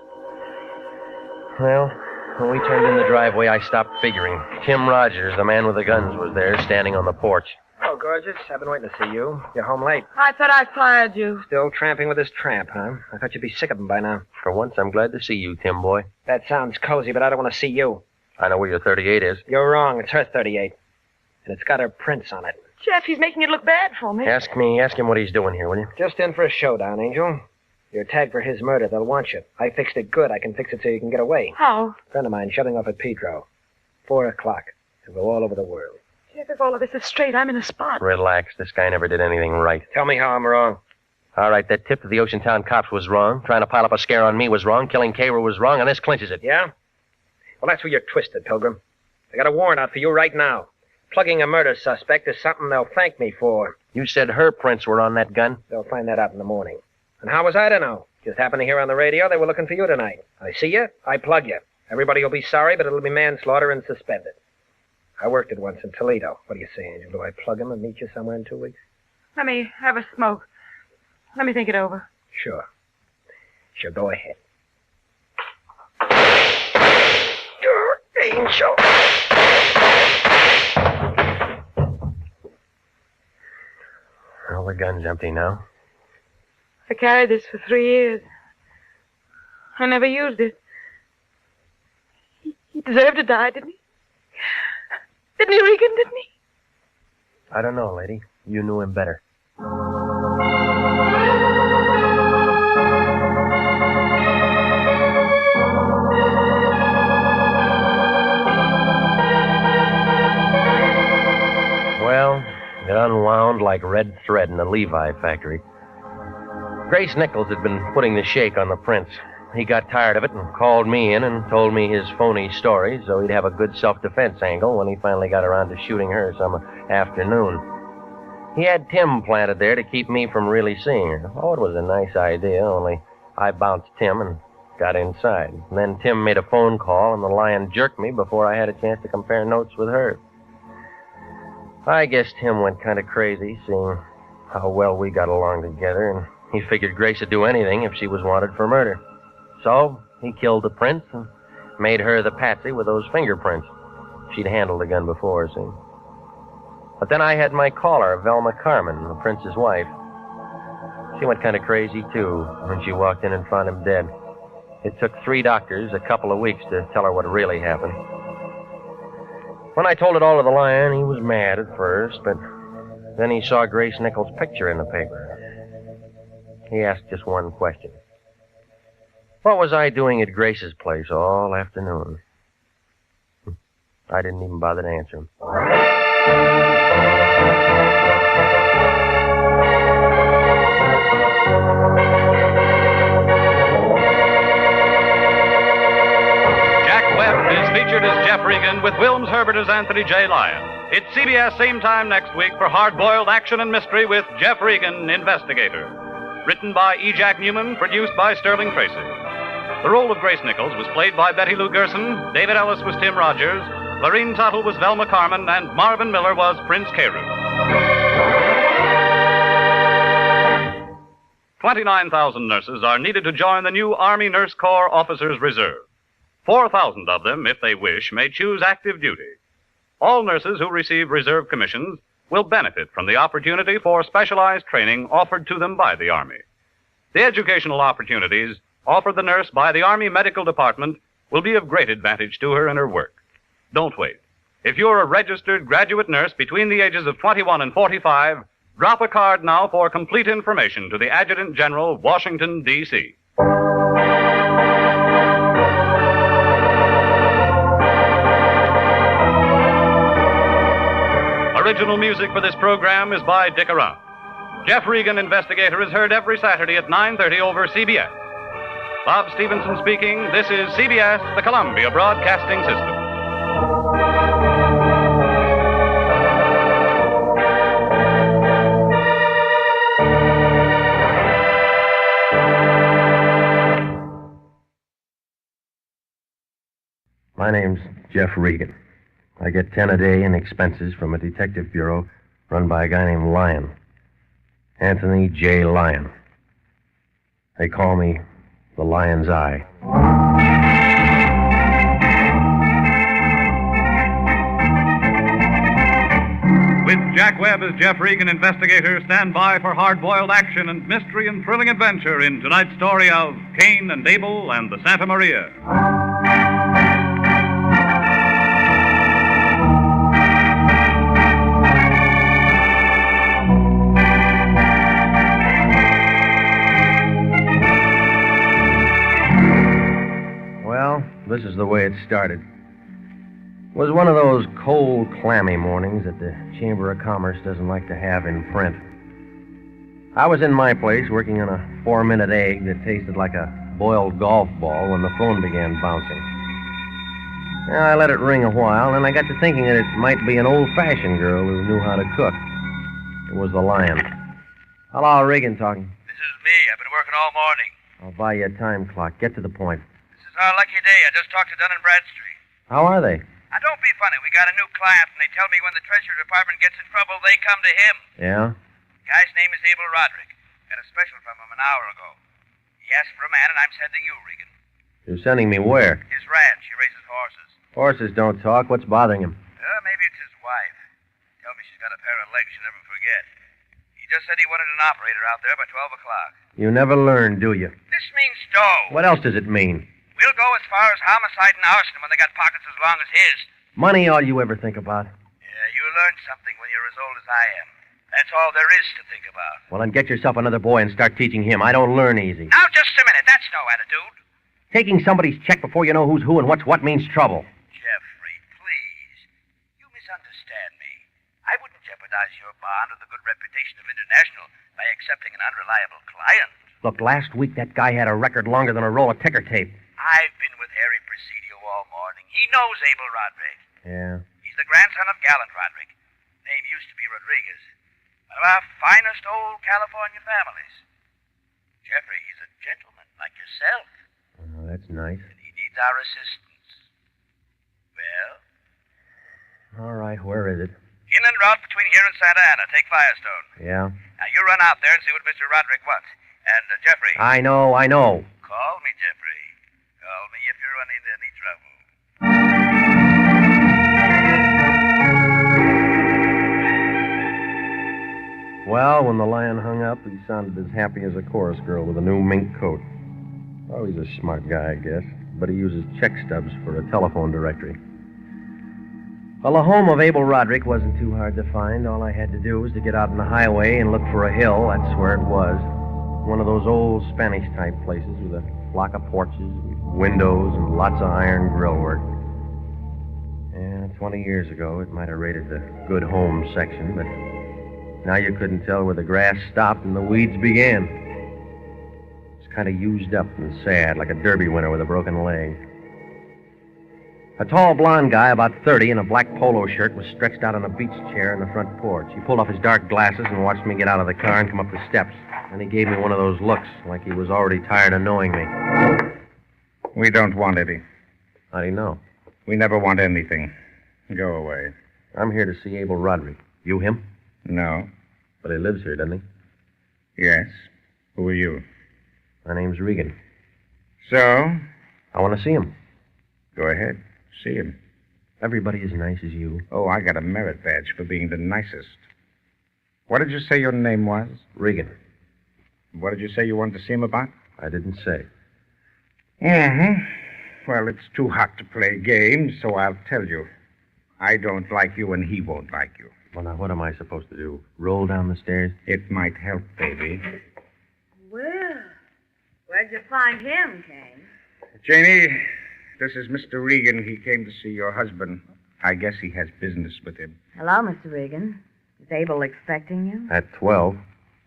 Speaker 2: Well, when we turned in the driveway, I stopped figuring. Tim Rogers, the man with the guns, was there, standing on the porch.
Speaker 16: Oh, gorgeous. I've been waiting to see you. You're home late.
Speaker 20: I thought I fired you.
Speaker 16: Still tramping with this tramp, huh? I thought you'd be sick of him by now.
Speaker 2: For once, I'm glad to see you, Tim boy.
Speaker 16: That sounds cozy, but I don't want to see you.
Speaker 2: I know where your 38 is.
Speaker 16: You're wrong. It's her 38. And it's got her prints on it.
Speaker 20: Jeff, he's making it look bad for me.
Speaker 2: Ask him what he's doing here, will you?
Speaker 16: Just in for a showdown, Angel. You're tagged for his murder. They'll want you. I fixed it good. I can fix it so you can get away.
Speaker 20: How?
Speaker 16: A friend of mine shutting off at Pedro. 4 o'clock. To go all over the world.
Speaker 20: Jeff, if all of this is straight, I'm in a spot.
Speaker 2: Relax. This guy never did anything right.
Speaker 16: Tell me how I'm wrong.
Speaker 2: All right, that tip to the Oceantown cops was wrong. Trying to pile up a scare on me was wrong. Killing Cairo was wrong, and this clinches it.
Speaker 16: Yeah? Well, that's where you're twisted, Pilgrim. I got a warrant out for you right now. Plugging a murder suspect is something they'll thank me for.
Speaker 2: You said her prints were on that gun?
Speaker 16: They'll find that out in the morning. And how was I to know? Just happened to hear on the radio they were looking for you tonight. I see you, I plug you. Everybody will be sorry, but it'll be manslaughter and suspended. I worked it once in Toledo. What do you say, Angel? Do I plug him and meet you somewhere in 2 weeks?
Speaker 20: Let me have a smoke. Let me think it over.
Speaker 16: Sure. Sure, go ahead. Angel.
Speaker 2: Well, the gun's empty now.
Speaker 20: I carried this for 3 years. I never used it. He deserved to die, didn't he? Didn't he, Regan, didn't he?
Speaker 2: I don't know, lady. You knew him better. Well, it unwound like red thread in the Levi factory. Grace Nichols had been putting the shake on the prints. He got tired of it and called me in and told me his phony story so he'd have a good self-defense angle when he finally got around to shooting her some afternoon. He had Tim planted there to keep me from really seeing her. Oh, it was a nice idea, only I bounced Tim and got inside. And then Tim made a phone call and the lion jerked me before I had a chance to compare notes with her. I guess Tim went kind of crazy seeing how well we got along together, and he figured Grace would do anything if she was wanted for murder. So he killed the prince and made her the patsy with those fingerprints. She'd handled the gun before, see. But then I had my caller, Velma Carmen, the prince's wife. She went kind of crazy, too, when she walked in and found him dead. It took 3 doctors a couple of weeks to tell her what really happened. When I told it all to the lion, he was mad at first, but then he saw Grace Nichols' picture in the paper. He asked just one question. What was I doing at Grace's place all afternoon? I didn't even bother to answer him.
Speaker 15: Jack Webb is featured as Jeff Regan with Wilms Herbert as Anthony J. Lyon. It's CBS same time next week for hard-boiled action and mystery with Jeff Regan, Investigator. Written by E. Jack Newman, produced by Sterling Tracy. The role of Grace Nichols was played by Betty Lou Gerson, David Ellis was Tim Rogers, Lorene Tuttle was Velma Carmen, and Marvin Miller was Prince Carew. 29,000 nurses are needed to join the new Army Nurse Corps Officers Reserve. 4,000 of them, if they wish, may choose active duty. All nurses who receive reserve commissions will benefit from the opportunity for specialized training offered to them by the Army. The educational opportunities offered the nurse by the Army Medical Department will be of great advantage to her in her work. Don't wait. If you're a registered graduate nurse between the ages of 21 and 45, drop a card now for complete information to the Adjutant General, Washington, D.C. Original music for this program is by Dick Around. Jeff Regan, Investigator, is heard every Saturday at 9:30 over CBS. Bob Stevenson speaking. This is CBS, the Columbia Broadcasting System.
Speaker 2: My name's Jeff Regan. I get 10 a day in expenses from a detective bureau run by a guy named Lyon. Anthony J. Lyon. They call me the Lion's Eye.
Speaker 15: With Jack Webb as Jeff Regan, Investigator, stand by for hard-boiled action and mystery and thrilling adventure in tonight's story of Cain and Abel and the Santa Maria.
Speaker 2: This is the way it started. It was one of those cold, clammy mornings that the Chamber of Commerce doesn't like to have in print. I was in my place working on a 4-minute egg that tasted like a boiled golf ball when the phone began bouncing. I let it ring a while, and I got to thinking that it might be an old-fashioned girl who knew how to cook. It was the Lion. Hello, Regan talking.
Speaker 11: This is me. I've been working all morning.
Speaker 2: I'll buy you a time clock. Get to the point.
Speaker 11: Our lucky day. I just talked to Dun & Bradstreet.
Speaker 2: How are they?
Speaker 11: Now, don't be funny. We got a new client, and they tell me when the Treasury Department gets in trouble, they come to him.
Speaker 2: Yeah?
Speaker 11: The guy's name is Abel Roderick. Got a special from him an hour ago. He asked for a man, and I'm sending you, Regan.
Speaker 2: You're sending me where?
Speaker 11: His ranch. He raises horses.
Speaker 2: Horses don't talk. What's bothering him?
Speaker 11: Maybe it's his wife. Tell me she's got a pair of legs she'll never forget. He just said he wanted an operator out there by 12 o'clock.
Speaker 2: You never learn, do you?
Speaker 11: This means dough.
Speaker 2: What else does it mean?
Speaker 11: We'll go as far as homicide and arson when they got pockets as long as his.
Speaker 2: Money all you ever think about?
Speaker 11: Yeah, you learn something when you're as old as I am. That's all there is to think about.
Speaker 2: Well, then get yourself another boy and start teaching him. I don't learn easy.
Speaker 11: Now, just a minute. That's no attitude.
Speaker 2: Taking somebody's check before you know who's who and what's what means trouble.
Speaker 11: Jeffrey, please. You misunderstand me. I wouldn't jeopardize your bond or the good reputation of International by accepting an unreliable client.
Speaker 2: Look, last week that guy had a record longer than a roll of ticker tape.
Speaker 11: I've been with Harry Presidio all morning. He knows Abel Roderick.
Speaker 2: Yeah?
Speaker 11: He's the grandson of Gallant Roderick. Name used to be Rodriguez. One of our finest old California families. Jeffrey, he's a gentleman like yourself.
Speaker 2: Oh, that's nice.
Speaker 11: And he needs our assistance. Well?
Speaker 2: All right, where is it?
Speaker 11: Inland route between here and Santa Ana. Take Firestone.
Speaker 2: Yeah?
Speaker 11: Now, you run out there and see what Mr. Roderick wants. And, Jeffrey.
Speaker 2: I know.
Speaker 11: Call me, Jeffrey. Call me if you run into any trouble.
Speaker 2: Well, when the Lion hung up, he sounded as happy as a chorus girl with a new mink coat. Oh, he's a smart guy, I guess, but he uses check stubs for a telephone directory. Well, the home of Abel Roderick wasn't too hard to find. All I had to do was to get out on the highway and look for a hill. That's where it was. One of those old Spanish-type places with a flock of porches, windows, and lots of iron grill work. Yeah, 20 years ago, it might have rated the good home section, but now you couldn't tell where the grass stopped and the weeds began. It's kind of used up and sad, like a derby winner with a broken leg. A tall blonde guy, about 30, in a black polo shirt, was stretched out on a beach chair in the front porch. He pulled off his dark glasses and watched me get out of the car and come up the steps. And he gave me one of those looks, like he was already tired of knowing me.
Speaker 5: We don't want any.
Speaker 2: How do you know?
Speaker 5: We never want anything. Go away.
Speaker 2: I'm here to see Abel Roderick. You him?
Speaker 5: No.
Speaker 2: But he lives here, doesn't he?
Speaker 5: Yes. Who are you?
Speaker 2: My name's Regan.
Speaker 5: So?
Speaker 2: I want to see him.
Speaker 5: Go ahead. See him.
Speaker 2: Everybody as nice as you.
Speaker 5: Oh, I got a merit badge for being the nicest. What did you say your name was?
Speaker 2: Regan.
Speaker 5: What did you say you wanted to see him about?
Speaker 2: I didn't say.
Speaker 5: Uh-huh. Well, it's too hot to play games, so I'll tell you. I don't like you, and he won't like you.
Speaker 12: Well, now, what am I supposed to do? Roll down the stairs?
Speaker 5: It might help, baby.
Speaker 9: Well, where'd you find him, Kane?
Speaker 5: Janie, this is Mr. Regan. He came to see your husband. I guess he has business with him.
Speaker 9: Hello, Mr. Regan. Is Abel expecting you?
Speaker 12: At 12.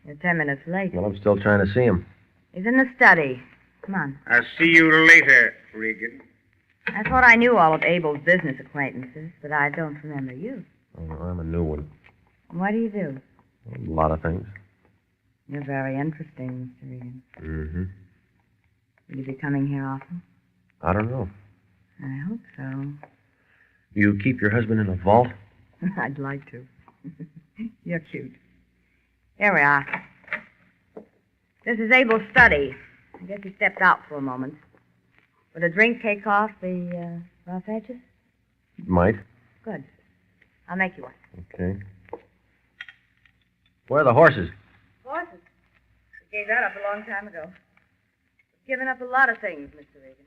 Speaker 9: You're 10 minutes late.
Speaker 12: Well, I'm still trying to see him.
Speaker 9: He's in the study. Come on.
Speaker 5: I'll see you later, Regan.
Speaker 9: I thought I knew all of Abel's business acquaintances, but I don't remember you.
Speaker 12: Oh, I'm a new one.
Speaker 9: What do you do?
Speaker 12: A lot of things.
Speaker 9: You're very interesting, Mr. Regan.
Speaker 12: Mm-hmm.
Speaker 9: Will you be coming here often?
Speaker 12: I don't know.
Speaker 9: I hope so.
Speaker 12: You keep your husband in a vault?
Speaker 9: I'd like to. You're cute. Here we are. This is Abel's study. I guess he stepped out for a moment. Would a drink take off the rough edges?
Speaker 12: Might.
Speaker 9: Good. I'll make you one.
Speaker 12: Okay. Where are the horses?
Speaker 9: Horses? We gave that up a long time ago. We've given up a lot of things, Mr. Regan.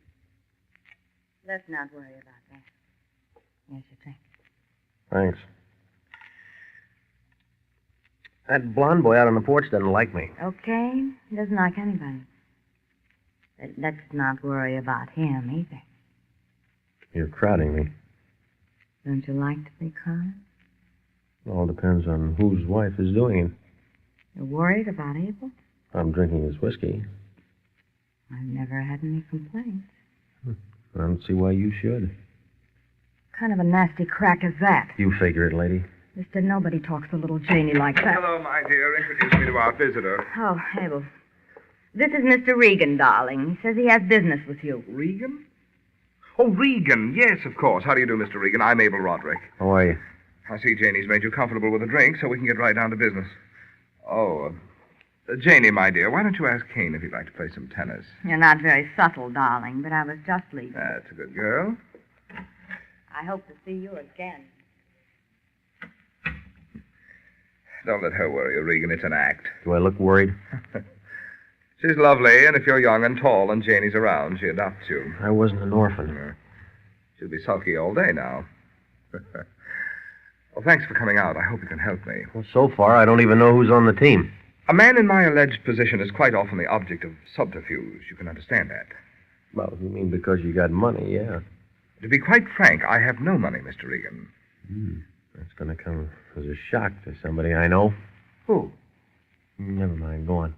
Speaker 9: Let's not worry about that. Here's your drink.
Speaker 12: Thanks. That blonde boy out on the porch doesn't like me.
Speaker 9: Okay. He doesn't like anybody. But let's not worry about him either.
Speaker 12: You're crowding me.
Speaker 9: Don't you like to be crowded?
Speaker 12: All depends on whose wife is doing it.
Speaker 9: You're worried about Abel?
Speaker 12: I'm drinking his whiskey.
Speaker 9: I've never had any complaints.
Speaker 12: I don't see why you should.
Speaker 9: What kind of a nasty crack is that?
Speaker 12: You figure it, lady.
Speaker 9: Mr. Nobody talks to little Janie like that.
Speaker 7: Hello, my dear. Introduce me to our visitor.
Speaker 9: Oh, Abel. This is Mr. Regan, darling. He says he has business with you.
Speaker 7: Regan? Oh, Regan. Yes, of course. How do you do, Mr. Regan? I'm Abel Roderick.
Speaker 12: How are you?
Speaker 7: I see Janie's made you comfortable with a drink, so we can get right down to business. Oh, Janie, my dear, why don't you ask Kane if he'd like to play some tennis?
Speaker 9: You're not very subtle, darling, but I was just leaving.
Speaker 7: That's a good girl.
Speaker 9: I hope to see you again.
Speaker 7: Don't let her worry you, Regan. It's an act.
Speaker 12: Do I look worried?
Speaker 7: She's lovely, and if you're young and tall and Janie's around, she adopts you.
Speaker 12: I wasn't an orphan.
Speaker 7: She'll be sulky all day now. Well, thanks for coming out. I hope you can help me.
Speaker 12: Well, so far, I don't even know who's on the team.
Speaker 7: A man in my alleged position is quite often the object of subterfuge. You can understand that.
Speaker 12: Well, you mean because you got money, yeah.
Speaker 7: To be quite frank, I have no money, Mr. Regan.
Speaker 12: That's going to come as a shock to somebody I know.
Speaker 7: Who?
Speaker 12: Never mind. Go on.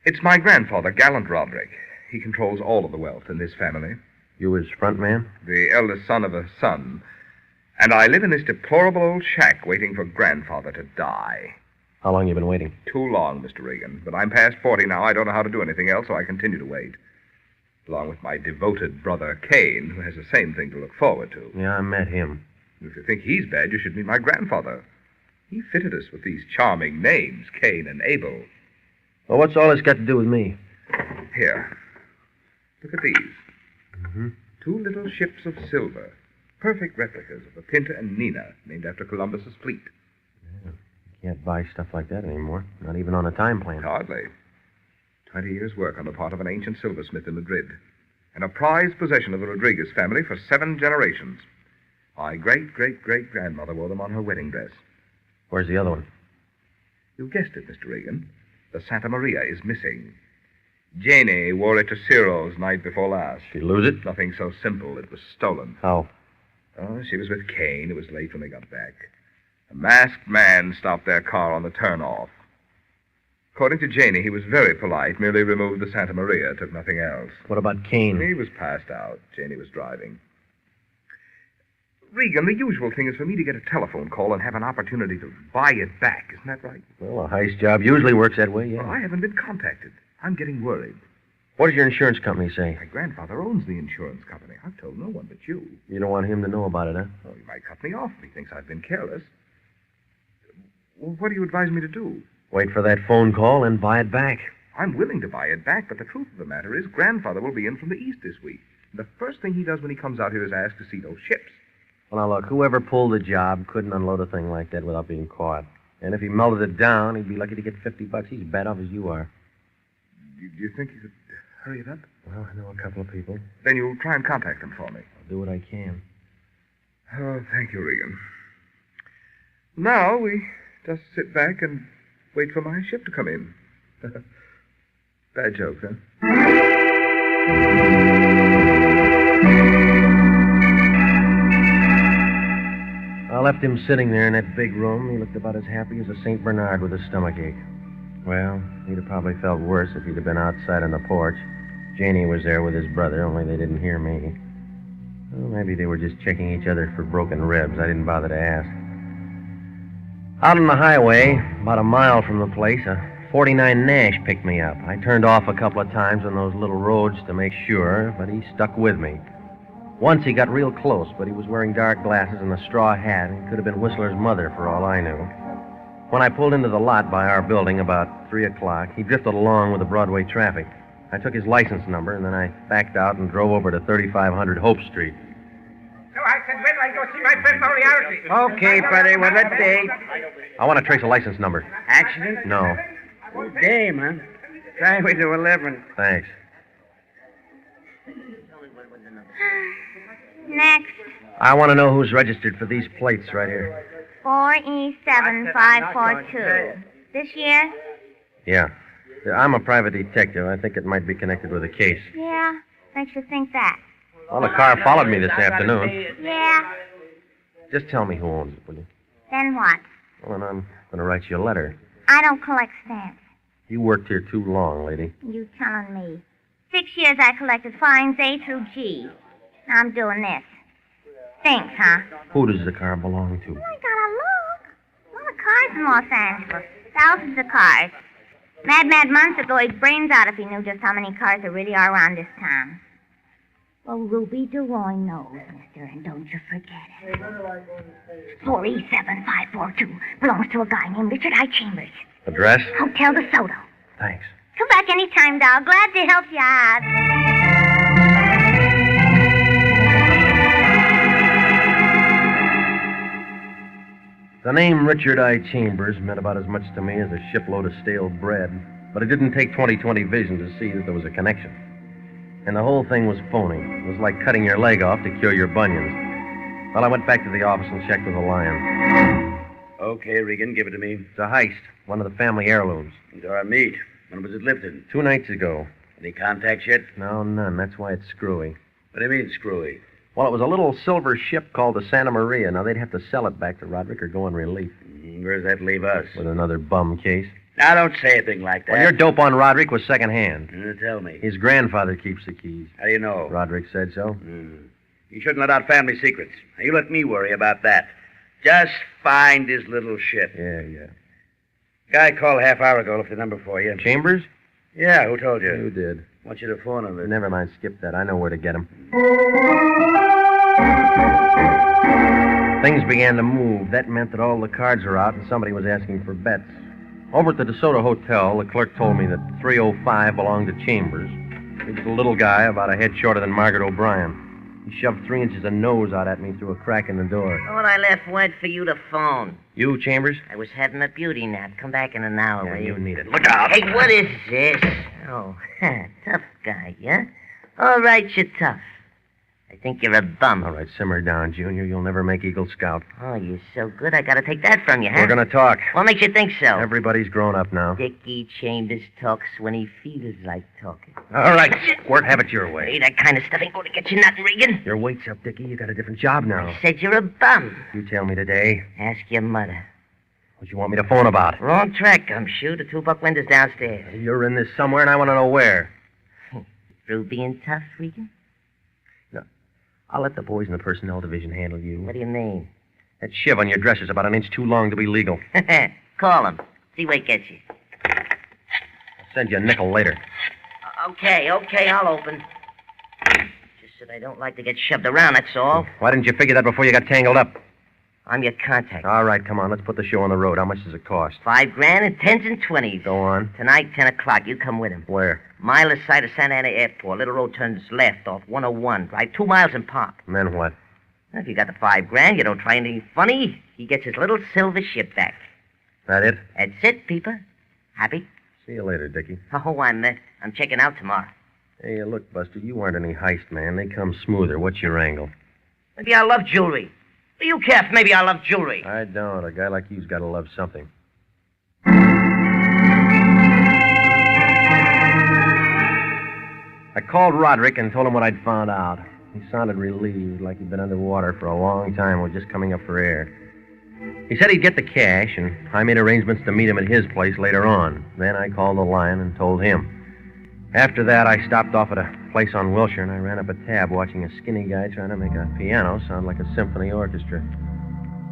Speaker 7: It's my grandfather, Gallant Roderick. He controls all of the wealth in this family.
Speaker 12: You his front man?
Speaker 7: The eldest son of a son. And I live in this deplorable old shack waiting for grandfather to die.
Speaker 12: How long you been waiting?
Speaker 7: Too long, Mr. Regan. But I'm past 40 now. I don't know how to do anything else, so I continue to wait. Along with my devoted brother, Kane, who has the same thing to look forward to.
Speaker 12: Yeah, I met him.
Speaker 7: If you think he's bad, you should meet my grandfather. He fitted us with these charming names, Cain and Abel.
Speaker 12: Well, what's all this got to do with me?
Speaker 7: Here. Look at these.
Speaker 12: Mm-hmm.
Speaker 7: 2 little ships of silver. Perfect replicas of the Pinta and Nina, named after Columbus's fleet.
Speaker 12: Yeah. You can't buy stuff like that anymore. Not even on a time plan.
Speaker 7: Hardly. 20 years' work on the part of an ancient silversmith in Madrid. And a prized possession of the Rodriguez family for 7 generations. My great-great-great-grandmother wore them on her wedding dress.
Speaker 12: Where's the other one?
Speaker 7: You guessed it, Mr. Regan. The Santa Maria is missing. Janie wore it to Ciro's night before last.
Speaker 12: She lose it?
Speaker 7: Nothing so simple. It was stolen.
Speaker 12: How?
Speaker 7: Oh, she was with Kane. It was late when they got back. A masked man stopped their car on the turnoff. According to Janie, he was very polite, merely removed the Santa Maria, took nothing else.
Speaker 12: What about Kane?
Speaker 7: He was passed out. Janie was driving. Regan, the usual thing is for me to get a telephone call and have an opportunity to buy it back. Isn't that right?
Speaker 12: Well, a heist job usually works that way, yeah.
Speaker 7: Well, I haven't been contacted. I'm getting worried.
Speaker 12: What does your insurance company say?
Speaker 7: My grandfather owns the insurance company. I've told no one but you.
Speaker 12: You don't want him to know about it, huh?
Speaker 7: Oh, he might cut me off if he thinks I've been careless. Well, what do you advise me to do?
Speaker 12: Wait for that phone call and buy it back.
Speaker 7: I'm willing to buy it back, but the truth of the matter is grandfather will be in from the east this week. And the first thing he does when he comes out here is ask to see those ships.
Speaker 12: Well, now, look, whoever pulled the job couldn't unload a thing like that without being caught. And if he melted it down, he'd be lucky to get $50. He's as bad off as you are.
Speaker 7: Do you think you could hurry it up?
Speaker 2: Well, I know a couple of people.
Speaker 7: Then you'll try and contact them for me.
Speaker 2: I'll do what I can.
Speaker 7: Oh, thank you, Regan. Now we just sit back and wait for my ship to come in. Bad joke, huh?
Speaker 2: I left him sitting there in that big room. He looked about as happy as a St. Bernard with a stomachache. Well, he'd have probably felt worse if he'd have been outside on the porch. Janie was there with his brother, only they didn't hear me. Well, maybe they were just checking each other for broken ribs. I didn't bother to ask. Out on the highway, about a mile from the place, a 49 Nash picked me up. I turned off a couple of times on those little roads to make sure, but he stuck with me. Once he got real close, but he was wearing dark glasses and a straw hat, and could have been Whistler's mother for all I knew. When I pulled into the lot by our building about 3 o'clock, he drifted along with the Broadway traffic. I took his license number, and then I backed out and drove over to 3500 Hope Street.
Speaker 5: So I said, wait till I go see my friend Moriarty. Okay, buddy, well, let's see.
Speaker 2: I want to trace a license number.
Speaker 5: Accident?
Speaker 2: No.
Speaker 5: Good day, man. Highway to 11.
Speaker 2: Thanks.
Speaker 17: Next.
Speaker 2: I want to know who's registered for these plates right here.
Speaker 17: 4E7542. This year?
Speaker 2: Yeah. I'm a private detective. I think it might be connected with a case.
Speaker 17: Yeah. Makes you think that.
Speaker 2: Well, the car followed me this afternoon.
Speaker 17: Yeah.
Speaker 2: Just tell me who owns it, will you?
Speaker 17: Then what?
Speaker 2: Well, then I'm going to write you a letter.
Speaker 17: I don't collect stamps.
Speaker 2: You worked here too long, lady.
Speaker 17: You telling me. 6 years I collected fines A through G. Now I'm doing this. Thanks, huh?
Speaker 2: Who does the car belong to?
Speaker 17: I gotta look. A lot of cars in Los Angeles. Thousands of cars. Mad Munch would blow his brains out if he knew just how many cars there really are around this town. Well, Ruby DeRoy knows, mister, and don't you forget it. 4E7542 belongs to a guy named Richard I. Chambers.
Speaker 2: Address?
Speaker 17: Hotel De Soto.
Speaker 2: Thanks.
Speaker 17: Come back anytime, doll. Glad to help you out.
Speaker 2: The name Richard I. Chambers meant about as much to me as a shipload of stale bread, but it didn't take 20/20 vision to see that there was a connection. And the whole thing was phony. It was like cutting your leg off to cure your bunions. Well, I went back to the office and checked with the Lion.
Speaker 4: Okay, Regan, give it to me.
Speaker 2: It's a heist, one of the family heirlooms.
Speaker 4: Into our meat. When was it lifted?
Speaker 2: 2 nights ago.
Speaker 4: Any contacts yet?
Speaker 2: No, none. That's why it's screwy.
Speaker 4: What do you mean, screwy?
Speaker 2: Well, it was a little silver ship called the Santa Maria. Now, they'd have to sell it back to Roderick or go on relief.
Speaker 4: Where does that leave us?
Speaker 2: With another bum case.
Speaker 4: Now, don't say anything like that.
Speaker 2: Well, your dope on Roderick was secondhand.
Speaker 4: Tell me.
Speaker 2: His grandfather keeps the keys.
Speaker 4: How do you know?
Speaker 2: Roderick said so.
Speaker 4: You shouldn't let out family secrets. Now, you let me worry about that. Just find his little ship.
Speaker 2: Yeah.
Speaker 4: Guy called a half hour ago, left the number for you.
Speaker 2: Chambers?
Speaker 4: Yeah, who told you?
Speaker 2: You did.
Speaker 4: I want you to phone him.
Speaker 2: Never mind, skip that. I know where to get him. Things began to move. That meant that all the cards were out and somebody was asking for bets. Over at the DeSoto Hotel, the clerk told me that 305 belonged to Chambers. He was a little guy, about a head shorter than Margaret O'Brien. He shoved 3 inches of nose out at me through a crack in the door.
Speaker 8: All I left word for you to phone.
Speaker 2: You, Chambers?
Speaker 8: I was having a beauty nap. Come back in an hour, will
Speaker 2: You need it. Look out!
Speaker 8: Hey, what is this? Oh, tough guy, yeah? All right, you're tough. I think you're a bum.
Speaker 2: All right, simmer down, Junior. You'll never make Eagle Scout.
Speaker 8: Oh, you're so good, I gotta take that from you, huh?
Speaker 2: We're gonna talk.
Speaker 8: What makes you think so?
Speaker 2: Everybody's grown up now.
Speaker 8: Dickie Chambers talks when he feels like talking.
Speaker 2: All right, Squirt, have it your way.
Speaker 8: Hey, that kind of stuff ain't going to get you nothing, Regan.
Speaker 2: Your weight's up, Dickie. You got a different job now.
Speaker 8: I said you're a bum.
Speaker 2: You tell me today.
Speaker 8: Ask your mother.
Speaker 2: What you want me to phone about?
Speaker 8: Wrong track, I'm sure. The 2-buck window's downstairs.
Speaker 2: You're in this somewhere, and I want to know where.
Speaker 8: Through being tough, Regan?
Speaker 2: No. I'll let the boys in the personnel division handle you.
Speaker 8: What do you mean?
Speaker 2: That shiv on your dresser's about an inch too long to be legal.
Speaker 8: Call him. See where it gets you.
Speaker 2: I'll send you a nickel later.
Speaker 8: Okay, I'll open. Just that I don't like to get shoved around, that's all.
Speaker 2: Why didn't you figure that before you got tangled up?
Speaker 8: I'm your contact.
Speaker 2: All right, come on. Let's put the show on the road. How much does it cost?
Speaker 8: $5 grand and 10s and 20s.
Speaker 2: Go on.
Speaker 8: Tonight, 10 o'clock. You come with him.
Speaker 2: Where?
Speaker 8: Mile this side of Santa Ana Airport. Little road turns left off 101. Drive 2 miles and park.
Speaker 2: And then what?
Speaker 8: Well, if you got the $5 grand, you don't try anything funny. He gets his little silver ship back.
Speaker 2: That it?
Speaker 8: That's it, Peeper. Happy?
Speaker 2: See you later, Dickie.
Speaker 8: Oh, I'm checking out tomorrow.
Speaker 2: Hey, look, Buster, you aren't any heist man. They come smoother. What's your angle?
Speaker 8: Maybe I love jewelry. What do you care if maybe I love jewelry?
Speaker 2: I don't. A guy like you's got to love something. I called Roderick and told him what I'd found out. He sounded relieved, like he'd been underwater for a long time and was just coming up for air. He said he'd get the cash, and I made arrangements to meet him at his place later on. Then I called the line and told him. After that, I stopped off at a place on Wilshire, and I ran up a tab watching a skinny guy trying to make a piano sound like a symphony orchestra.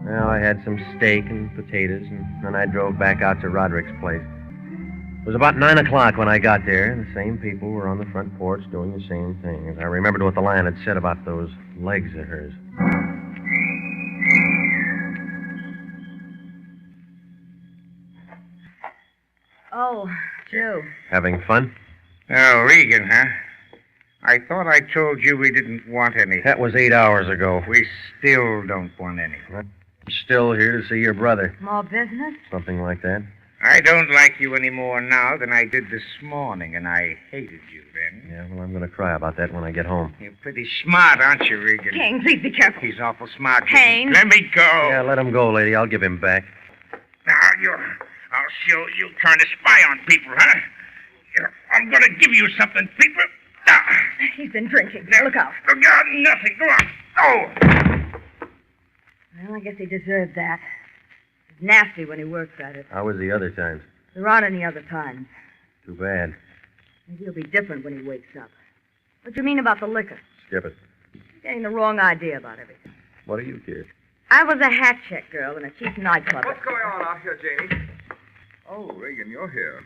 Speaker 2: Well, I had some steak and potatoes, and then I drove back out to Roderick's place. It was about 9 o'clock when I got there. The same people were on the front porch doing the same thing. I remembered what the lion had said about those legs of hers.
Speaker 9: Oh, Joe.
Speaker 2: Having fun?
Speaker 5: Oh, Regan, huh? I thought I told you we didn't want any.
Speaker 2: That was 8 hours ago.
Speaker 5: We still don't want any.
Speaker 2: I'm still here to see your brother.
Speaker 9: More business?
Speaker 2: Something like that.
Speaker 5: I don't like you any more now than I did this morning, and I hated you then.
Speaker 2: Yeah, well, I'm going to cry about that when I get home.
Speaker 5: You're pretty smart, aren't you, Regan?
Speaker 9: Kane, please be careful.
Speaker 5: He's awful smart.
Speaker 9: Kane.
Speaker 5: Let me go.
Speaker 2: Yeah, let him go, lady. I'll give him back.
Speaker 5: Now, I'll show you trying to spy on people, huh? I'm going to give you something, people.
Speaker 9: He's been drinking. Look out.
Speaker 5: Look out, nothing. Go on. Oh!
Speaker 9: Well, I guess he deserved that. It's nasty when he works at it.
Speaker 2: How was the other times?
Speaker 9: There aren't any other times.
Speaker 2: Too bad.
Speaker 9: Maybe he'll be different when he wakes up. What do you mean about the liquor?
Speaker 2: Skip it.
Speaker 9: You're getting the wrong idea about everything.
Speaker 2: What do you care?
Speaker 9: I was a hat check girl in a cheap nightclub.
Speaker 7: What's going on out here, Janie? Oh, Regan, you're here.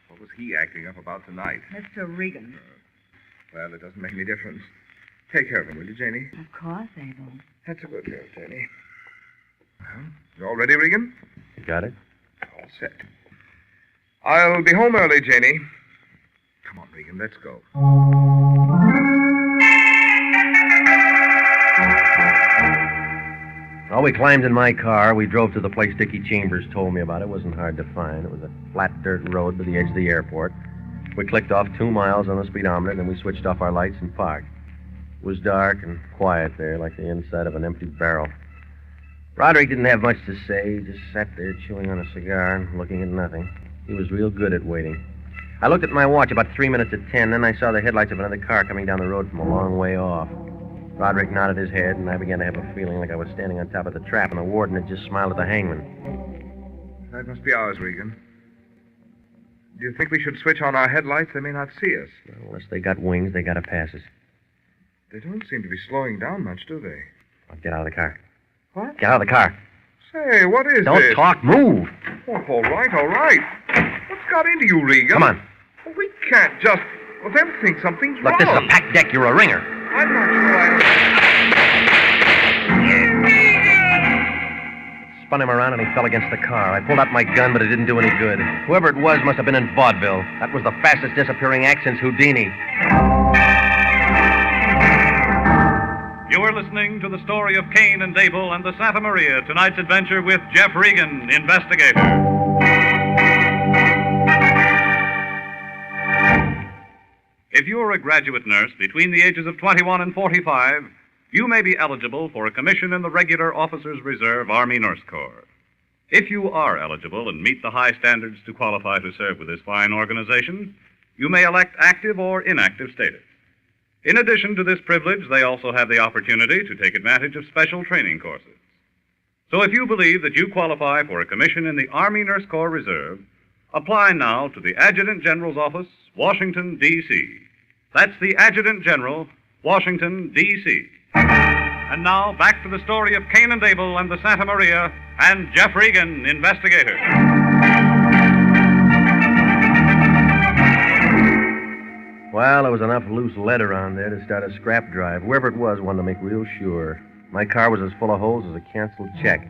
Speaker 7: What was he acting up about tonight?
Speaker 9: Mr. Regan.
Speaker 7: Well, it doesn't make any difference. Take care of him, will you, Janie?
Speaker 9: Of course, Abel.
Speaker 7: That's a good girl, Janie. Well, you all ready, Regan?
Speaker 2: You got it?
Speaker 7: All set. I'll be home early, Janie. Come on, Regan, let's go.
Speaker 2: Well, we climbed in my car. We drove to the place Dickie Chambers told me about. It wasn't hard to find. It was a flat dirt road by the edge of the airport. We clicked off 2 miles on the speedometer, then we switched off our lights and parked. It was dark and quiet there, like the inside of an empty barrel. Roderick didn't have much to say. He just sat there chewing on a cigar and looking at nothing. He was real good at waiting. I looked at my watch about 3 minutes to 10, then I saw the headlights of another car coming down the road from a long way off. Roderick nodded his head, and I began to have a feeling like I was standing on top of the trap, and the warden had just smiled at the hangman.
Speaker 7: That must be ours, Regan. Do you think we should switch on our headlights? They may not see us.
Speaker 2: Well, unless they got wings, they got to pass us.
Speaker 7: They don't seem to be slowing down much, do they?
Speaker 2: Well, get out of the car.
Speaker 7: What?
Speaker 2: Get out of the car.
Speaker 7: Say, what is
Speaker 2: Don't
Speaker 7: this?
Speaker 2: talk. Move.
Speaker 7: Oh, all right, all right. What's got into you, Regan?
Speaker 2: Come on.
Speaker 7: Well, we can't just... Well, them think something's
Speaker 2: Look,
Speaker 7: wrong.
Speaker 2: this is a packed deck. You're a ringer.
Speaker 7: I'm not sure I...
Speaker 2: Spun him around and he fell against the car. I pulled out my gun, but it didn't do any good. Whoever it was must have been in vaudeville. That was the fastest disappearing act since Houdini.
Speaker 15: You are listening to the story of Cain and Abel and the Santa Maria, tonight's adventure with Jeff Regan, Investigator. If you're a graduate nurse between the ages of 21 and 45, you may be eligible for a commission in the Regular Officers Reserve Army Nurse Corps. If you are eligible and meet the high standards to qualify to serve with this fine organization, you may elect active or inactive status. In addition to this privilege, they also have the opportunity to take advantage of special training courses. So if you believe that you qualify for a commission in the Army Nurse Corps Reserve, apply now to the Adjutant General's Office, Washington, D.C. That's the Adjutant General, Washington, D.C. And now, back to the story of Cain and Abel and the Santa Maria and Jeff Regan, Investigator.
Speaker 2: Well, there was enough loose lead around there to start a scrap drive. Whoever it was wanted to make real sure. My car was as full of holes as a canceled check.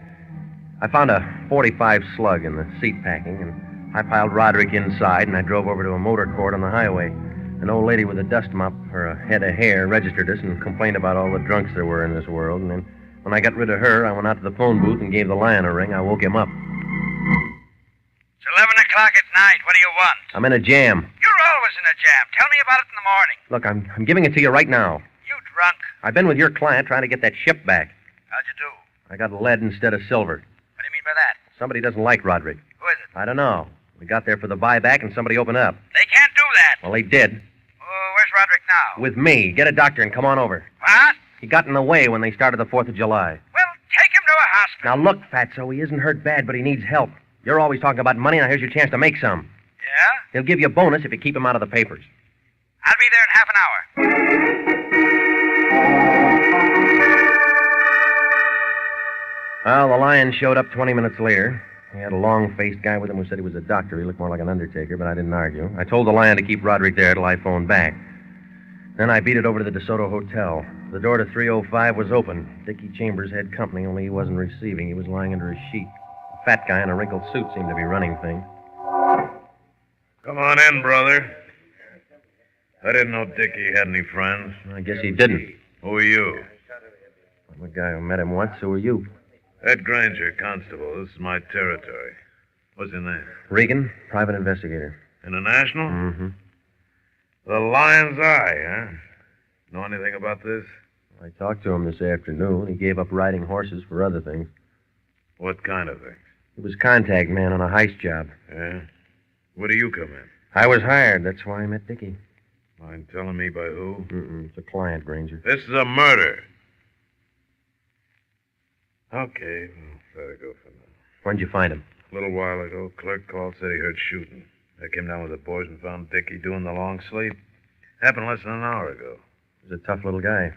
Speaker 2: I found a .45 slug in the seat packing, and I piled Roderick inside, and I drove over to a motor court on the highway. An old lady with a dust mop or a head of hair registered us and complained about all the drunks there were in this world. And then when I got rid of her, I went out to the phone booth and gave the lion a ring. I woke him up.
Speaker 11: It's 11 o'clock at night. What do you want?
Speaker 2: I'm in a jam.
Speaker 11: You're You're always in a jam. Tell me about it in the morning.
Speaker 2: Look, I'm giving it to you right now.
Speaker 11: You drunk?
Speaker 2: I've been with your client trying to get that ship back.
Speaker 11: How'd you do?
Speaker 2: I got lead instead of silver.
Speaker 11: What do you mean by that?
Speaker 2: Somebody doesn't like Roderick.
Speaker 11: Who is it?
Speaker 2: I don't know. We got there for the buyback and somebody opened up.
Speaker 11: They can't do that.
Speaker 2: Well, they did.
Speaker 11: Oh, where's Roderick now?
Speaker 2: With me. Get a doctor and come on over.
Speaker 11: What?
Speaker 2: He got in the way when they started the 4th of July.
Speaker 11: Well, take him to a hospital.
Speaker 2: Now, look, Fatso, he isn't hurt bad, but he needs help. You're always talking about money. Now, here's your chance to make some.
Speaker 11: Yeah?
Speaker 2: They'll give you a bonus if you keep him out of the papers.
Speaker 11: I'll be there in half an hour.
Speaker 2: Well, the Lion showed up 20 minutes later. He had a long-faced guy with him who said he was a doctor. He looked more like an undertaker, but I didn't argue. I told the Lion to keep Roderick there till I phoned back. Then I beat it over to the DeSoto Hotel. The door to 305 was open. Dickie Chambers had company, only he wasn't receiving. He was lying under a sheet. A fat guy in a wrinkled suit seemed to be running things.
Speaker 19: Come on in, brother. I didn't know Dickie had any friends.
Speaker 2: I guess he didn't.
Speaker 19: Who are you?
Speaker 2: I'm a guy who met him once. Who are you?
Speaker 19: Ed Granger, constable. This is my territory. What's your name?
Speaker 2: Regan, private investigator.
Speaker 19: International?
Speaker 2: Mm-hmm.
Speaker 19: The Lion's Eye, huh? Know anything about this?
Speaker 2: I talked to him this afternoon. He gave up riding horses for other things.
Speaker 19: What kind of things?
Speaker 2: He was contact man on a heist job.
Speaker 19: Yeah? Where do you come in?
Speaker 2: I was hired. That's why I met Dickie.
Speaker 19: Mind telling me by who?
Speaker 2: It's a client, Granger.
Speaker 19: This is a murder. Okay, well, better go for now.
Speaker 2: When'd you find him?
Speaker 19: A little while ago, clerk called, said he heard shooting. I came down with the boys and found Dickie doing the long sleep. Happened less than an hour ago.
Speaker 2: He's a tough little guy.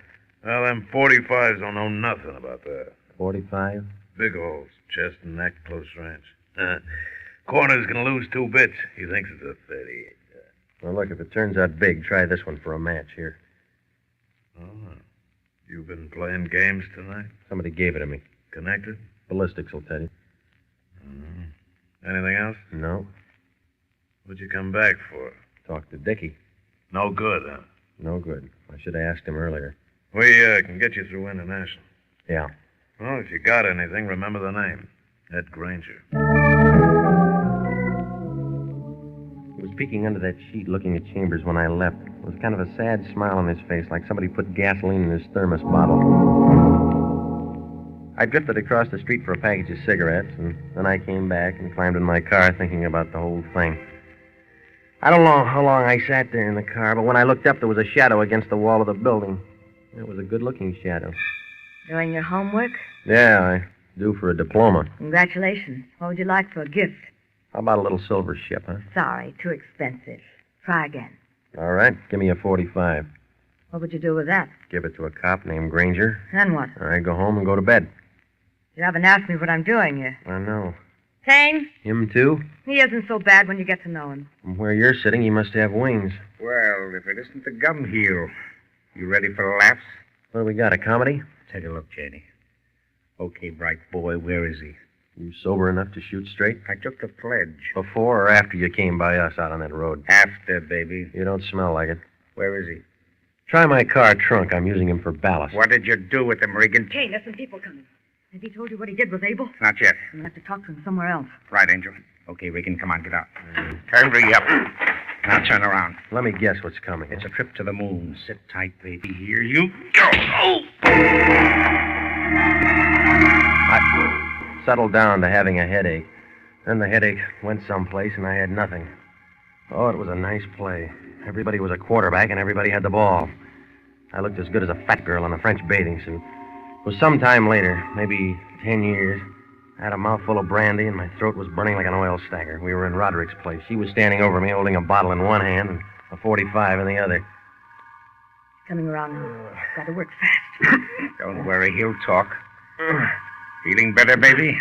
Speaker 19: Well, them 45s don't know nothing about that.
Speaker 2: 45?
Speaker 19: Big holes, chest and neck, close range. Corner's gonna lose 2 bits. He thinks it's a 38.
Speaker 2: Well, look, if it turns out big, try this one for a match here.
Speaker 19: Oh, you been playing games tonight?
Speaker 2: Somebody gave it to me.
Speaker 19: Connected?
Speaker 2: Ballistics will tell you.
Speaker 19: Anything else?
Speaker 2: No.
Speaker 19: What'd you come back for?
Speaker 2: Talk to Dickie.
Speaker 19: No good, huh?
Speaker 2: No good. I should have asked him earlier.
Speaker 19: We can get you through International.
Speaker 2: Yeah.
Speaker 19: Well, if you got anything, remember the name. Ed Granger.
Speaker 2: He was peeking under that sheet looking at Chambers when I left. There was kind of a sad smile on his face, like somebody put gasoline in his thermos bottle. I drifted across the street for a package of cigarettes, and then I came back and climbed in my car thinking about the whole thing. I don't know how long I sat there in the car, but when I looked up, there was a shadow against the wall of the building. It was a good-looking shadow.
Speaker 9: Doing your homework?
Speaker 2: Yeah, I do for a diploma.
Speaker 9: Congratulations. What would you like for a gift?
Speaker 2: How about a little silver ship, huh?
Speaker 9: Sorry, too expensive. Try again.
Speaker 2: All right, give me a 45.
Speaker 9: What would you do with that?
Speaker 2: Give it to a cop named Granger.
Speaker 9: Then what?
Speaker 2: All right, go home and go to bed.
Speaker 9: You haven't asked me what I'm doing here.
Speaker 2: I know.
Speaker 9: Kane?
Speaker 2: Him, too?
Speaker 9: He isn't so bad when you get to know him.
Speaker 2: From where you're sitting, he must have wings.
Speaker 5: Well, if it isn't the gum heel. You ready for laughs?
Speaker 2: What do we got, a comedy?
Speaker 5: Take a look, Janie. Okay, bright boy, where is he?
Speaker 2: You sober enough to shoot straight?
Speaker 5: I took the pledge.
Speaker 2: Before or after you came by us out on that road?
Speaker 5: After, baby.
Speaker 2: You don't smell like it.
Speaker 5: Where is he?
Speaker 2: Try my car trunk. I'm using him for ballast.
Speaker 5: What did you do with him, Regan?
Speaker 9: Kane, there's some people coming. Has he told you what he did with Abel?
Speaker 5: Not yet.
Speaker 9: I'm going to have to talk to him somewhere else.
Speaker 5: Right, Angel. Okay, Regan, come on, get out. Hurry up. Now turn around.
Speaker 2: Let me guess what's coming.
Speaker 5: It's a trip to the moon. Sit tight, baby. Here you go. Oh!
Speaker 2: I settled down to having a headache. Then the headache went someplace, and I had nothing. Oh, it was a nice play. Everybody was a quarterback, and everybody had the ball. I looked as good as a fat girl in a French bathing suit. It was some time later, maybe 10 years. I had a mouthful of brandy, and my throat was burning like an oil stacker. We were in Roderick's place. She was standing over me, holding a bottle in one hand and a 45 in the other.
Speaker 9: Coming around now. Got to work fast.
Speaker 5: Don't worry, he'll talk. Feeling better, baby?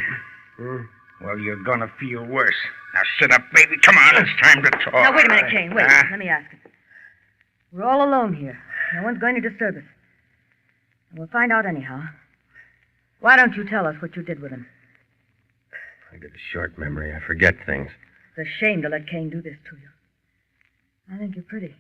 Speaker 5: Well, you're gonna feel worse. Now sit up, baby. Come on, it's time to talk.
Speaker 9: Now, wait a minute, Kane. Wait. Let me ask you. We're all alone here. No one's going to disturb us. And we'll find out anyhow. Why don't you tell us what you did with him?
Speaker 2: I get a short memory. I forget things.
Speaker 9: It's a shame to let Kane do this to you. I think you're pretty.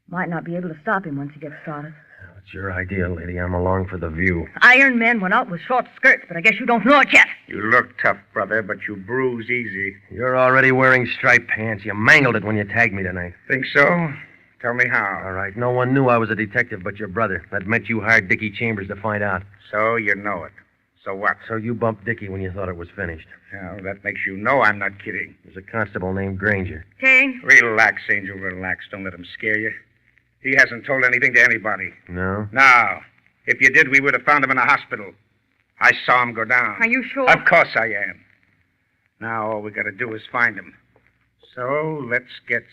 Speaker 9: Might not be able to stop him once he gets started.
Speaker 2: It's your idea, lady. I'm along for the view.
Speaker 9: Iron men went out with short skirts, but I guess you don't know it yet.
Speaker 5: You look tough, brother, but you bruise easy.
Speaker 2: You're already wearing striped pants. You mangled it when you tagged me tonight.
Speaker 5: Think so? Tell me how.
Speaker 2: All right. No one knew I was a detective but your brother. That meant you hired Dickie Chambers to find out.
Speaker 5: So you know it. So what?
Speaker 2: So you bumped Dickie when you thought it was finished.
Speaker 5: Well, that makes you know I'm not kidding.
Speaker 2: There's a constable named Granger.
Speaker 9: Kane?
Speaker 5: Relax, Angel, relax. Don't let him scare you. He hasn't told anything to anybody.
Speaker 2: No?
Speaker 5: No. If you did, we would have found him in a hospital. I saw him go down.
Speaker 9: Are you sure?
Speaker 5: Of course I am. Now all we got to do is find him. So let's get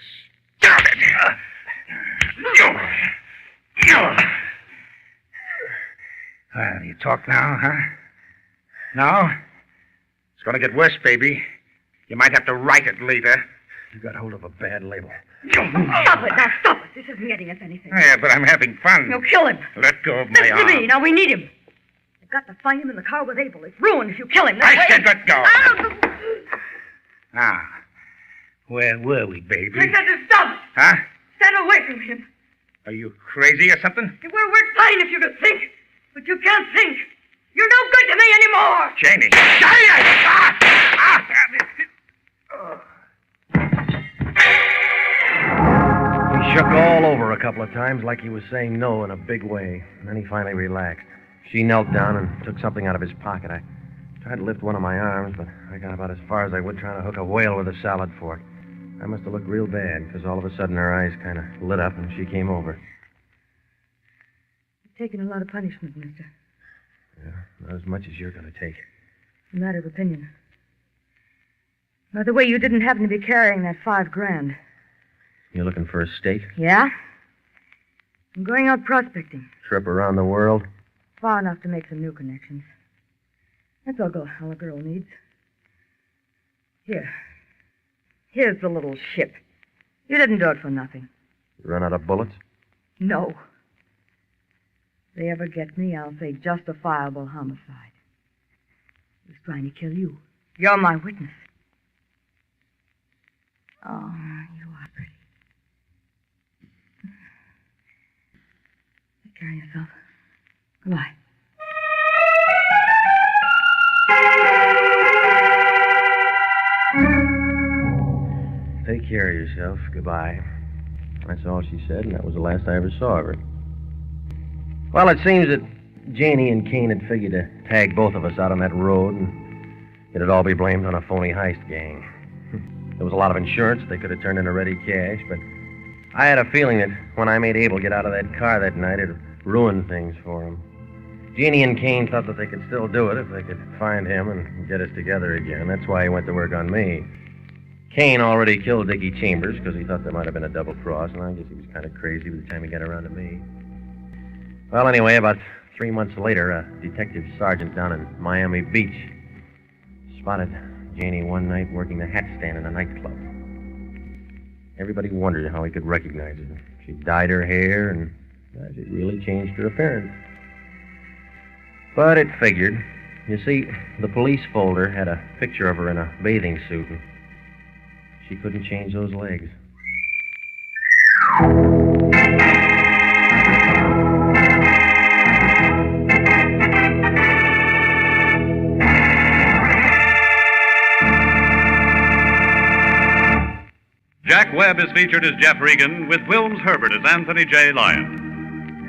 Speaker 5: started. Well, you talk now, huh? No? It's going to get worse, baby. You might have to write it later.
Speaker 2: You got hold of a bad label.
Speaker 9: Stop it, now stop it. This isn't getting us anything.
Speaker 5: Yeah, but I'm having fun.
Speaker 9: No, kill him.
Speaker 5: Let go of my
Speaker 9: Listen
Speaker 5: arm.
Speaker 9: to me. Now, we need him. You've got to find him in the car with Abel. It's ruined if you kill him.
Speaker 5: I said let go. Now, where were we, baby?
Speaker 9: I said to stop it.
Speaker 5: Huh?
Speaker 9: Stand away from him.
Speaker 5: Are you crazy or something?
Speaker 9: It would work fine if you could think, but you can't think. You're no good to me anymore.
Speaker 5: Janie.
Speaker 2: He shook all over a couple of times like he was saying no in a big way. And then he finally relaxed. She knelt down and took something out of his pocket. I tried to lift one of my arms, but I got about as far as I would trying to hook a whale with a salad fork. I must have looked real bad, because all of a sudden her eyes kind of lit up and she came over.
Speaker 9: You've taken a lot of punishment, mister.
Speaker 2: Yeah, not as much as you're going to take.
Speaker 9: It's a matter of opinion. By the way, you didn't happen to be carrying that $5,000.
Speaker 2: You looking for a stake?
Speaker 9: Yeah? I'm going out prospecting.
Speaker 2: Trip around the world?
Speaker 9: Far enough to make some new connections. That's all a girl needs. Here. Here's the little ship. You didn't do it for nothing.
Speaker 2: You run out of bullets?
Speaker 9: No. If they ever get me, I'll say justifiable homicide. He was trying to kill you. You're my witness. Oh, you are pretty. Take care of yourself. Goodbye.
Speaker 2: Take care of yourself. Goodbye. That's all she said, and that was the last I ever saw of her. Well, it seems that Janie and Kane had figured to tag both of us out on that road, and it'd all be blamed on a phony heist gang. There was a lot of insurance they could have turned into ready cash, but I had a feeling that when I made Abel get out of that car that night, it ruined things for him. Jeannie and Kane thought that they could still do it if they could find him and get us together again. That's why he went to work on me. Kane already killed Dickie Chambers because he thought there might have been a double cross, and I guess he was kind of crazy by the time he got around to me. Well, anyway, about 3 months later, a detective sergeant down in Miami Beach spotted Janie one night working the hat stand in a nightclub. Everybody wondered how he could recognize her. She dyed her hair, and she really changed her appearance. But it figured. You see, the police folder had a picture of her in a bathing suit, and she couldn't change those legs.
Speaker 15: Jack Webb is featured as Jeff Regan, with Wilms Herbert as Anthony J. Lyon.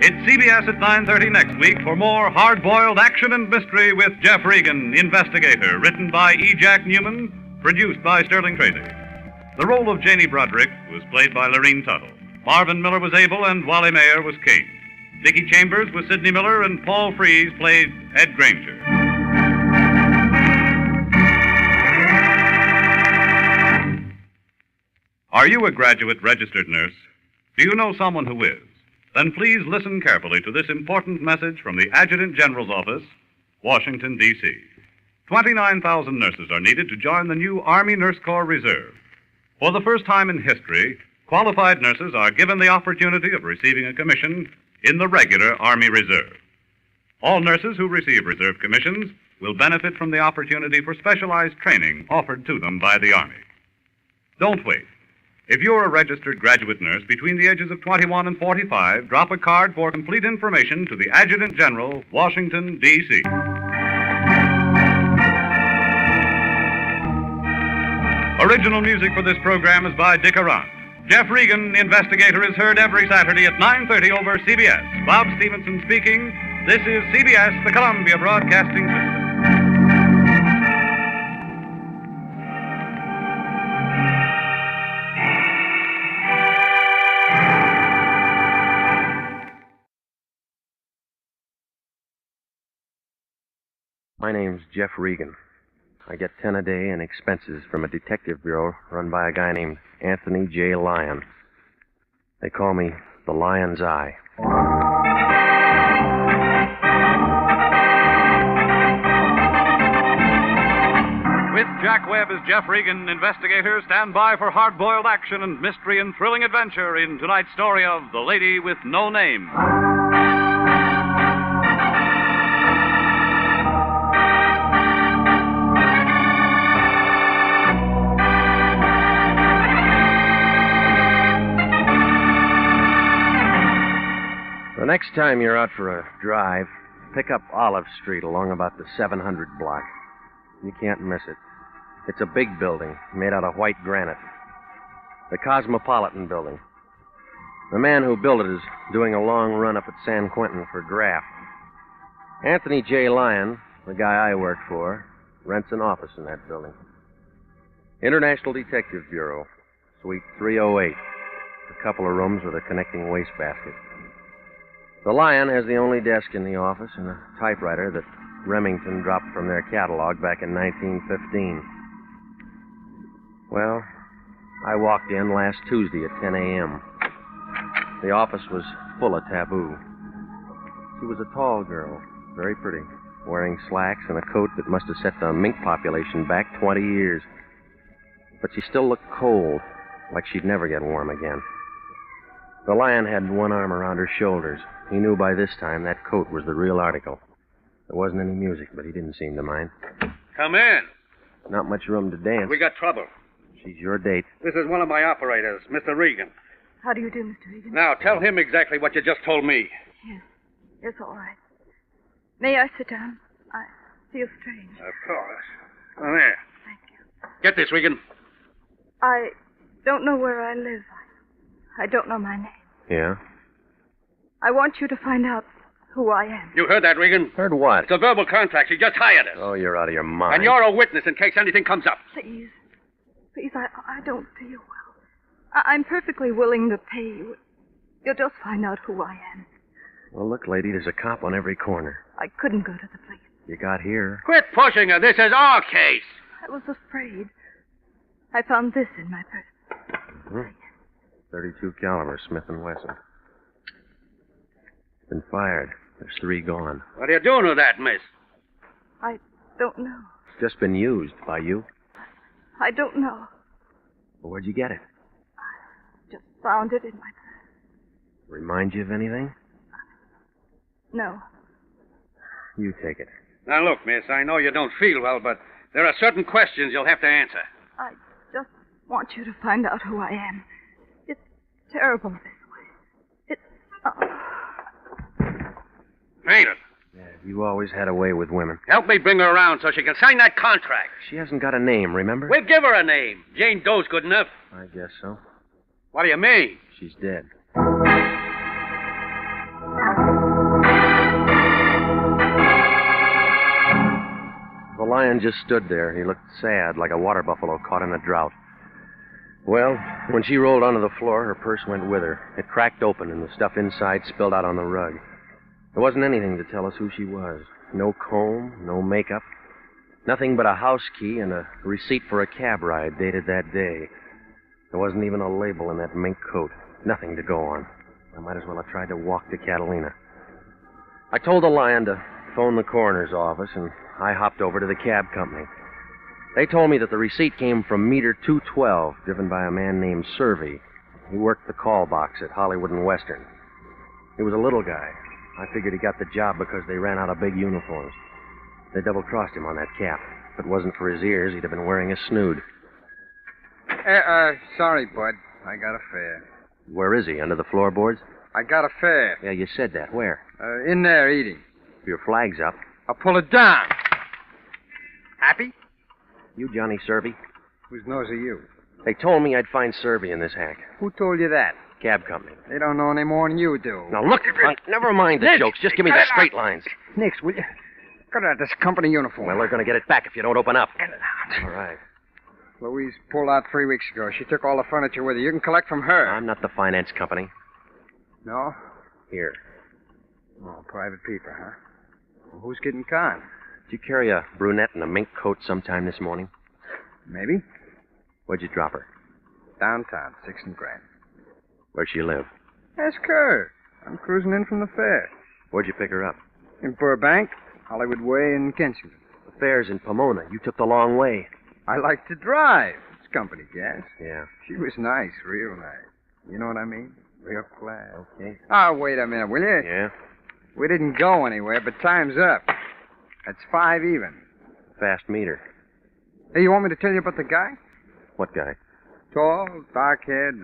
Speaker 15: It's CBS at 9:30 next week for more hard-boiled action and mystery with Jeff Regan, Investigator, written by E. Jack Newman, produced by Sterling Tracy. The role of Janie Broderick was played by Lorene Tuttle. Marvin Miller was Abel and Wally Mayer was Kane. Dickie Chambers was Sidney Miller and Paul Frees played Ed Granger. Are you a graduate registered nurse? Do you know someone who is? Then please listen carefully to this important message from the Adjutant General's Office, Washington, D.C. 29,000 nurses are needed to join the new Army Nurse Corps Reserve. For the first time in history, qualified nurses are given the opportunity of receiving a commission in the regular Army Reserve. All nurses who receive reserve commissions will benefit from the opportunity for specialized training offered to them by the Army. Don't wait. If you're a registered graduate nurse between the ages of 21 and 45, drop a card for complete information to the Adjutant General, Washington, D.C. Original music for this program is by Dick Arant. Jeff Regan, the Investigator, is heard every Saturday at 9:30 over CBS. Bob Stevenson speaking. This is CBS, the Columbia Broadcasting System.
Speaker 1: My name's Jeff Regan. I get 10 a day in expenses from a detective bureau run by a guy named Anthony J. Lyon. They call me the Lion's Eye.
Speaker 15: With Jack Webb as Jeff Regan, Investigator, stand by for hard-boiled action and mystery and thrilling adventure in tonight's story of The Lady with No Name.
Speaker 1: The next time you're out for a drive, pick up Olive Street along about the 700 block. You can't miss it. It's a big building made out of white granite. The Cosmopolitan Building. The man who built it is doing a long run up at San Quentin for graft. Anthony J. Lyon, the guy I work for, rents an office in that building. International Detective Bureau, Suite 308. A couple of rooms with a connecting wastebasket. The Lion has the only desk in the office and a typewriter that Remington dropped from their catalog back in 1915. Well, I walked in last Tuesday at 10 a.m. The office was full of taboo. She was a tall girl, very pretty, wearing slacks and a coat that must have set the mink population back 20 years. But she still looked cold, like she'd never get warm again. The Lion had one arm around her shoulders. He knew by this time that coat was the real article. There wasn't any music, but he didn't seem to mind.
Speaker 11: Come in.
Speaker 1: Not much room to dance.
Speaker 11: We got trouble.
Speaker 1: She's your date.
Speaker 11: This is one of my operators, Mr. Regan.
Speaker 18: How do you do, Mr. Regan?
Speaker 11: Now, tell him exactly what you just told me.
Speaker 18: Yes. Yes, all right. May I sit down? I feel strange.
Speaker 11: Of course. Oh, there.
Speaker 18: Thank you.
Speaker 11: Get this, Regan.
Speaker 18: I don't know where I live. I don't know my name.
Speaker 1: Yeah?
Speaker 18: I want you to find out who I am.
Speaker 11: You heard that, Regan?
Speaker 1: Heard what?
Speaker 11: It's a verbal contract. She just hired us.
Speaker 1: Oh, you're out of your mind.
Speaker 11: And you're a witness in case anything comes up.
Speaker 18: Please. Please, I don't feel well. I'm perfectly willing to pay you. You'll just find out who I am.
Speaker 1: Well, look, lady, there's a cop on every corner.
Speaker 18: I couldn't go to the police.
Speaker 1: You got here.
Speaker 11: Quit pushing her. This is our case.
Speaker 18: I was afraid. I found this in my purse.
Speaker 1: Mm-hmm. 32 caliber Smith & Wesson. It's been fired. There's 3 gone.
Speaker 11: What are you doing with that, miss?
Speaker 18: I don't know.
Speaker 1: It's just been used by you.
Speaker 18: I don't know.
Speaker 1: Well, where'd you get it?
Speaker 18: I just found it in my purse.
Speaker 1: Remind you of anything?
Speaker 18: No.
Speaker 1: You take it.
Speaker 11: Now, look, miss, I know you don't feel well, but there are certain questions you'll have to answer.
Speaker 18: I just want you to find out who I am. It's terrible this way. It's...
Speaker 11: Ain't it?
Speaker 1: Yeah, you always had a way with women.
Speaker 11: Help me bring her around so she can sign that contract.
Speaker 1: She hasn't got a name, remember?
Speaker 11: We'll give her a name. Jane Doe's good enough.
Speaker 1: I guess so.
Speaker 11: What do you mean?
Speaker 1: She's dead. The Lion just stood there. He looked sad, like a water buffalo caught in a drought. Well, when she rolled onto the floor, her purse went with her. It cracked open, and the stuff inside spilled out on the rug. There wasn't anything to tell us who she was. No comb, no makeup. Nothing but a house key and a receipt for a cab ride dated that day. There wasn't even a label in that mink coat. Nothing to go on. I might as well have tried to walk to Catalina. I told the Lion to phone the coroner's office, and I hopped over to the cab company. They told me that the receipt came from meter 212, driven by a man named Servey. He worked the call box at Hollywood and Western. He was a little guy. I figured he got the job because they ran out of big uniforms. They double-crossed him on that cap. If it wasn't for his ears, he'd have been wearing a snood.
Speaker 14: Sorry, Bud. I got a fare.
Speaker 2: Where is he? Under the floorboards?
Speaker 14: I got a fare.
Speaker 2: Yeah, you said that. Where?
Speaker 14: In there eating.
Speaker 2: Your flag's up.
Speaker 14: I'll pull it down. Happy?
Speaker 2: You Johnny Servey?
Speaker 14: Whose nose are you?
Speaker 2: They told me I'd find Servey in this hack.
Speaker 14: Who told you that?
Speaker 2: Cab company.
Speaker 14: They don't know any more than you do.
Speaker 2: Now look, never mind the
Speaker 14: Nick,
Speaker 2: jokes. Just give me
Speaker 14: cut
Speaker 2: the
Speaker 14: it
Speaker 2: straight
Speaker 14: out.
Speaker 2: lines.
Speaker 14: Nix, will you? Cut it out, this company uniform.
Speaker 2: Well, they're going to get it back if you don't open up.
Speaker 14: Get it out.
Speaker 2: All right.
Speaker 14: Louise pulled out 3 weeks ago. She took all the furniture with her. You can collect from her.
Speaker 2: I'm not the finance company.
Speaker 14: No?
Speaker 2: Here.
Speaker 14: Oh, private people, huh? Well, who's getting conned?
Speaker 2: Did you carry a brunette in a mink coat sometime this morning?
Speaker 14: Maybe.
Speaker 2: Where'd you drop her?
Speaker 14: Downtown, 6 and Grand.
Speaker 2: Where'd she live?
Speaker 14: Ask her. I'm cruising in from the fair.
Speaker 2: Where'd you pick her up?
Speaker 14: In Burbank, Hollywood Way, and Kensington.
Speaker 2: The fair's in Pomona. You took the long way.
Speaker 14: I like to drive. It's company gas.
Speaker 2: Yeah.
Speaker 14: She was nice, real nice. You know what I mean? Real class.
Speaker 2: Okay.
Speaker 14: Oh, wait a minute, will you?
Speaker 2: Yeah?
Speaker 14: We didn't go anywhere, but time's up. That's 5 even.
Speaker 2: Fast meter.
Speaker 14: Hey, you want me to tell you about the guy?
Speaker 2: What guy?
Speaker 14: Tall, dark-haired,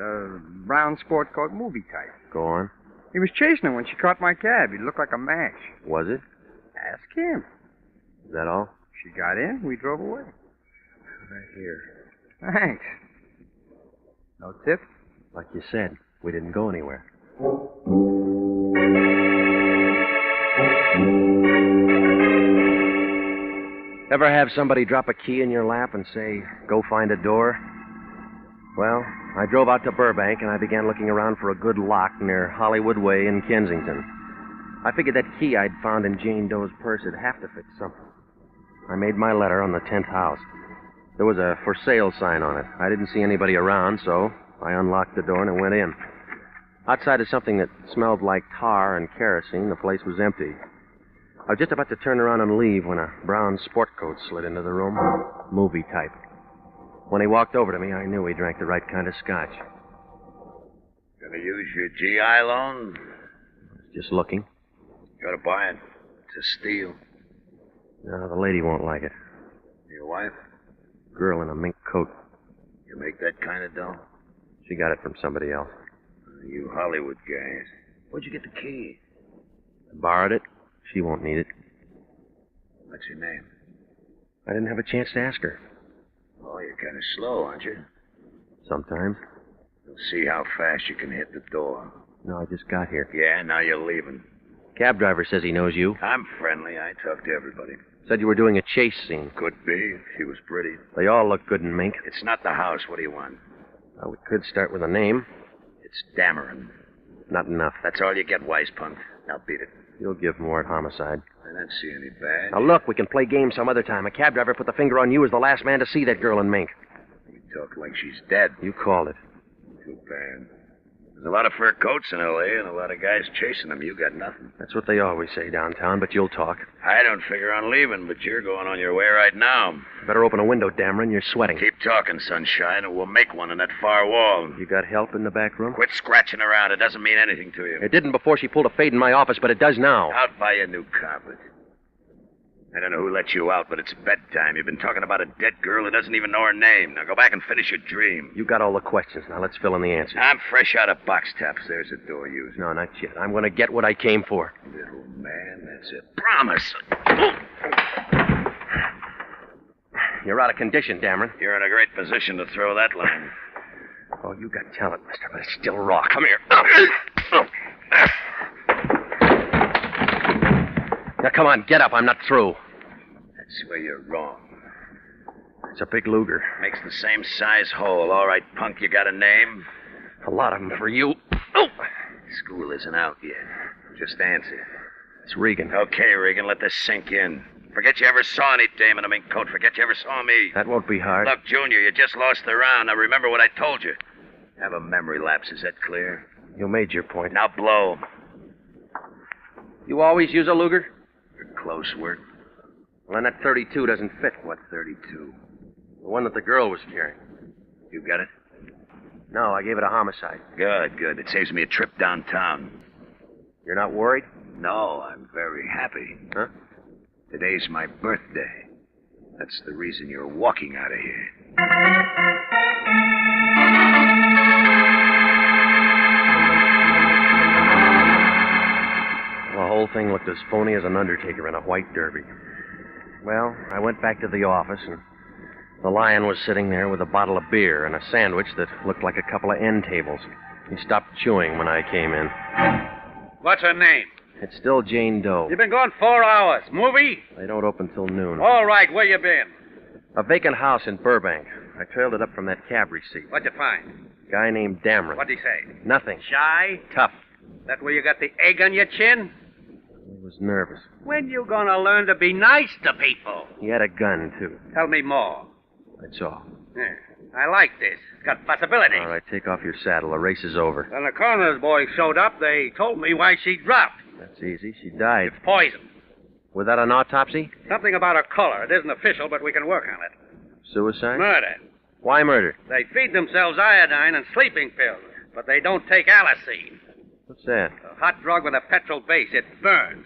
Speaker 14: brown sport coat, movie type.
Speaker 2: Go on.
Speaker 14: He was chasing her when she caught my cab. He looked like a match.
Speaker 2: Was it?
Speaker 14: Ask him.
Speaker 2: Is that all?
Speaker 14: She got in, we drove away.
Speaker 2: Right here.
Speaker 14: Thanks. No tip?
Speaker 2: Like you said, we didn't go anywhere. Ever have somebody drop a key in your lap and say, go find a door? Well, I drove out to Burbank and I began looking around for a good lock near Hollywood Way in Kensington. I figured that key I'd found in Jane Doe's purse would have to fit something. I made my letter on the 10th house. There was a for sale sign on it. I didn't see anybody around, so I unlocked the door and I went in. Outside of something that smelled like tar and kerosene, the place was empty. I was just about to turn around and leave when a brown sport coat slid into the room. Movie type. When he walked over to me, I knew he drank the right kind of scotch.
Speaker 4: Gonna use your GI loan?
Speaker 2: Just looking.
Speaker 4: Gotta buy it. It's a steal.
Speaker 2: No, the lady won't like it.
Speaker 4: Your wife?
Speaker 2: Girl in a mink coat.
Speaker 4: You make that kind of dough?
Speaker 2: She got it from somebody else.
Speaker 4: You Hollywood guys. Where'd you get the key?
Speaker 2: I borrowed it. She won't need it.
Speaker 4: What's your name?
Speaker 2: I didn't have a chance to ask her.
Speaker 4: Oh, you're kind of slow, aren't you?
Speaker 2: Sometimes.
Speaker 4: We'll see how fast you can hit the door.
Speaker 2: No, I just got here.
Speaker 4: Yeah, now you're leaving.
Speaker 2: Cab driver says he knows you.
Speaker 4: I'm friendly. I talk to everybody.
Speaker 2: Said you were doing a chase scene.
Speaker 4: Could be. She was pretty.
Speaker 2: They all look good in mink.
Speaker 4: It's not the house. What do you want?
Speaker 2: We could start with a name.
Speaker 4: It's Dameron.
Speaker 2: Not enough.
Speaker 4: That's all you get, wise punk. Now beat it.
Speaker 2: You'll give more at Homicide.
Speaker 4: I don't see any badge.
Speaker 2: Now look, we can play games some other time. A cab driver put the finger on you as the last man to see that girl in mink.
Speaker 4: You talk like she's dead.
Speaker 2: You called it.
Speaker 4: Too bad. There's a lot of fur coats in L.A. and a lot of guys chasing them. You got nothing.
Speaker 2: That's what they always say downtown, but you'll talk.
Speaker 4: I don't figure on leaving, but you're going on your way right now.
Speaker 2: Better open a window, Dameron. You're sweating.
Speaker 4: Keep talking, sunshine, and we'll make one in that far wall.
Speaker 2: You got help in the back room?
Speaker 4: Quit scratching around. It doesn't mean anything to you.
Speaker 2: It didn't before she pulled a fade in my office, but it does now.
Speaker 4: I'll buy you a new carpet. I don't know who let you out, but it's bedtime. You've been talking about a dead girl who doesn't even know her name. Now go back and finish your dream.
Speaker 2: You got all the questions. Now let's fill in the answers.
Speaker 4: I'm fresh out of box tops. There's a door user.
Speaker 2: No, not yet. I'm going to get what I came for.
Speaker 4: Little man, that's a promise.
Speaker 2: You're out of condition, Dameron.
Speaker 4: You're in a great position to throw that line.
Speaker 2: Oh, you got talent, mister, but it's still raw. Come here. Now, come on, get up. I'm not through.
Speaker 4: That's where you're wrong.
Speaker 2: It's a big Luger.
Speaker 4: Makes the same size hole. All right, punk, you got a name?
Speaker 2: A lot of them for you.
Speaker 4: School isn't out yet. Just answer.
Speaker 2: It's Regan.
Speaker 4: Okay, Regan, let this sink in. Forget you ever saw any dame in a mink coat. Forget you ever saw me.
Speaker 2: That won't be hard.
Speaker 4: Look, Junior, you just lost the round. Now remember what I told you. Have a memory lapse. Is that clear?
Speaker 2: You made your point.
Speaker 4: Now blow.
Speaker 2: You always use a Luger?
Speaker 4: For close work.
Speaker 2: Well, then that 32 doesn't fit.
Speaker 4: What 32?
Speaker 2: The one that the girl was carrying.
Speaker 4: You got it?
Speaker 2: No, I gave it a Homicide.
Speaker 4: Good, good. It saves me a trip downtown.
Speaker 2: You're not worried?
Speaker 4: No, I'm very happy.
Speaker 2: Huh?
Speaker 4: Today's my birthday. That's the reason you're walking out of here.
Speaker 2: thing looked as phony as an undertaker in a white derby. Well, I went back to the office, and the lion was sitting there with a bottle of beer and a sandwich that looked like a couple of end tables. He stopped chewing when I came in.
Speaker 6: What's her name?
Speaker 2: It's still Jane Doe.
Speaker 6: You've been gone 4 hours. Movie?
Speaker 2: They don't open till noon.
Speaker 6: All right, where you been?
Speaker 2: A vacant house in Burbank. I trailed it up from that cab receipt.
Speaker 6: What'd you find?
Speaker 2: Guy named Dameron.
Speaker 6: What'd he say?
Speaker 2: Nothing.
Speaker 6: Shy?
Speaker 2: Tough.
Speaker 6: That where you got the egg on your chin?
Speaker 2: He was nervous.
Speaker 6: When you gonna learn to be nice to people?
Speaker 2: He had a gun, too.
Speaker 6: Tell me more.
Speaker 2: That's all.
Speaker 6: Yeah, I like this. It's got possibilities.
Speaker 2: All right, take off your saddle. The race is over.
Speaker 6: When the coroner's boy showed up, they told me why she dropped.
Speaker 2: That's easy. She died.
Speaker 6: It's poison.
Speaker 2: Without an autopsy?
Speaker 6: Something about her color. It isn't official, but we can work on it.
Speaker 2: Suicide?
Speaker 6: Murder.
Speaker 2: Why murder?
Speaker 6: They feed themselves iodine and sleeping pills, but they don't take Alicine.
Speaker 2: What's that?
Speaker 6: A hot drug with a petrol base. It burns.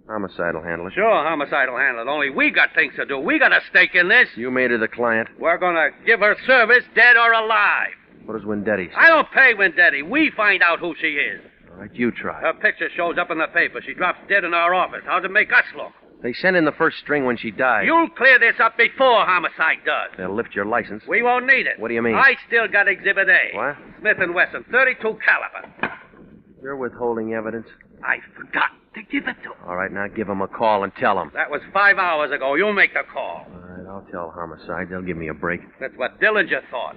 Speaker 2: Homicide will handle it.
Speaker 6: Sure, homicide will handle it. Only we got things to do. We got a stake in this.
Speaker 2: You made her the client.
Speaker 6: We're gonna give her service, dead or alive.
Speaker 2: What does Wendetti say?
Speaker 6: I don't pay Wendetti. We find out who she is.
Speaker 2: All right, you try.
Speaker 6: Her picture shows up in the paper. She drops dead in our office. How's it make us look?
Speaker 2: They sent in the first string when she died.
Speaker 6: You'll clear this up before homicide does.
Speaker 2: They'll lift your license.
Speaker 6: We won't need it.
Speaker 2: What do you mean?
Speaker 6: I still got Exhibit A.
Speaker 2: What?
Speaker 6: Smith & Wesson, 32 caliber.
Speaker 2: You're withholding evidence?
Speaker 6: I forgot to give it to him.
Speaker 2: All right, now give them a call and tell them.
Speaker 6: That was 5 hours ago. You make the call.
Speaker 2: All right, I'll tell Homicide. They'll give me a break.
Speaker 6: That's what Dillinger thought.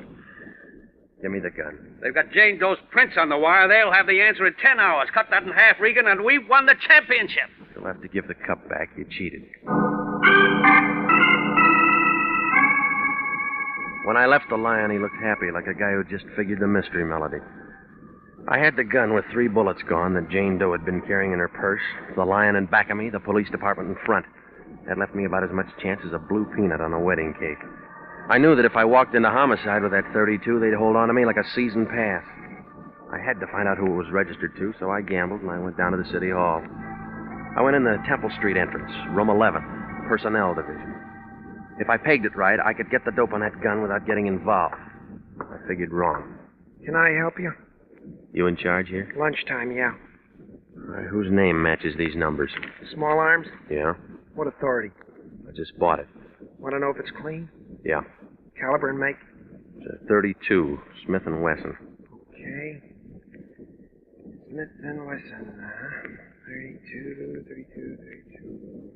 Speaker 2: Give me the gun.
Speaker 6: They've got Jane Doe's prints on the wire. They'll have the answer in 10 hours. Cut that in half, Regan, and we've won the championship.
Speaker 2: You'll have to give the cup back. You cheated. When I left the lion, he looked happy, like a guy who just figured the mystery melody. I had the gun with 3 bullets gone that Jane Doe had been carrying in her purse, the lion in back of me, the police department in front. That left me about as much chance as a blue peanut on a wedding cake. I knew that if I walked into Homicide with that .32, they'd hold on to me like a season pass. I had to find out who it was registered to, so I gambled and I went down to the city hall. I went in the Temple Street entrance, room 11, personnel division. If I pegged it right, I could get the dope on that gun without getting involved. I figured wrong.
Speaker 16: Can I help you?
Speaker 2: You in charge here?
Speaker 16: Lunchtime, yeah.
Speaker 2: All right, whose name matches these numbers?
Speaker 16: Small arms?
Speaker 2: Yeah?
Speaker 16: What authority?
Speaker 2: I just bought it.
Speaker 16: Want to know if it's clean?
Speaker 2: Yeah.
Speaker 16: Caliber and make?
Speaker 2: It's a .32, Smith & Wesson.
Speaker 16: Okay. Smith & Wesson. 32.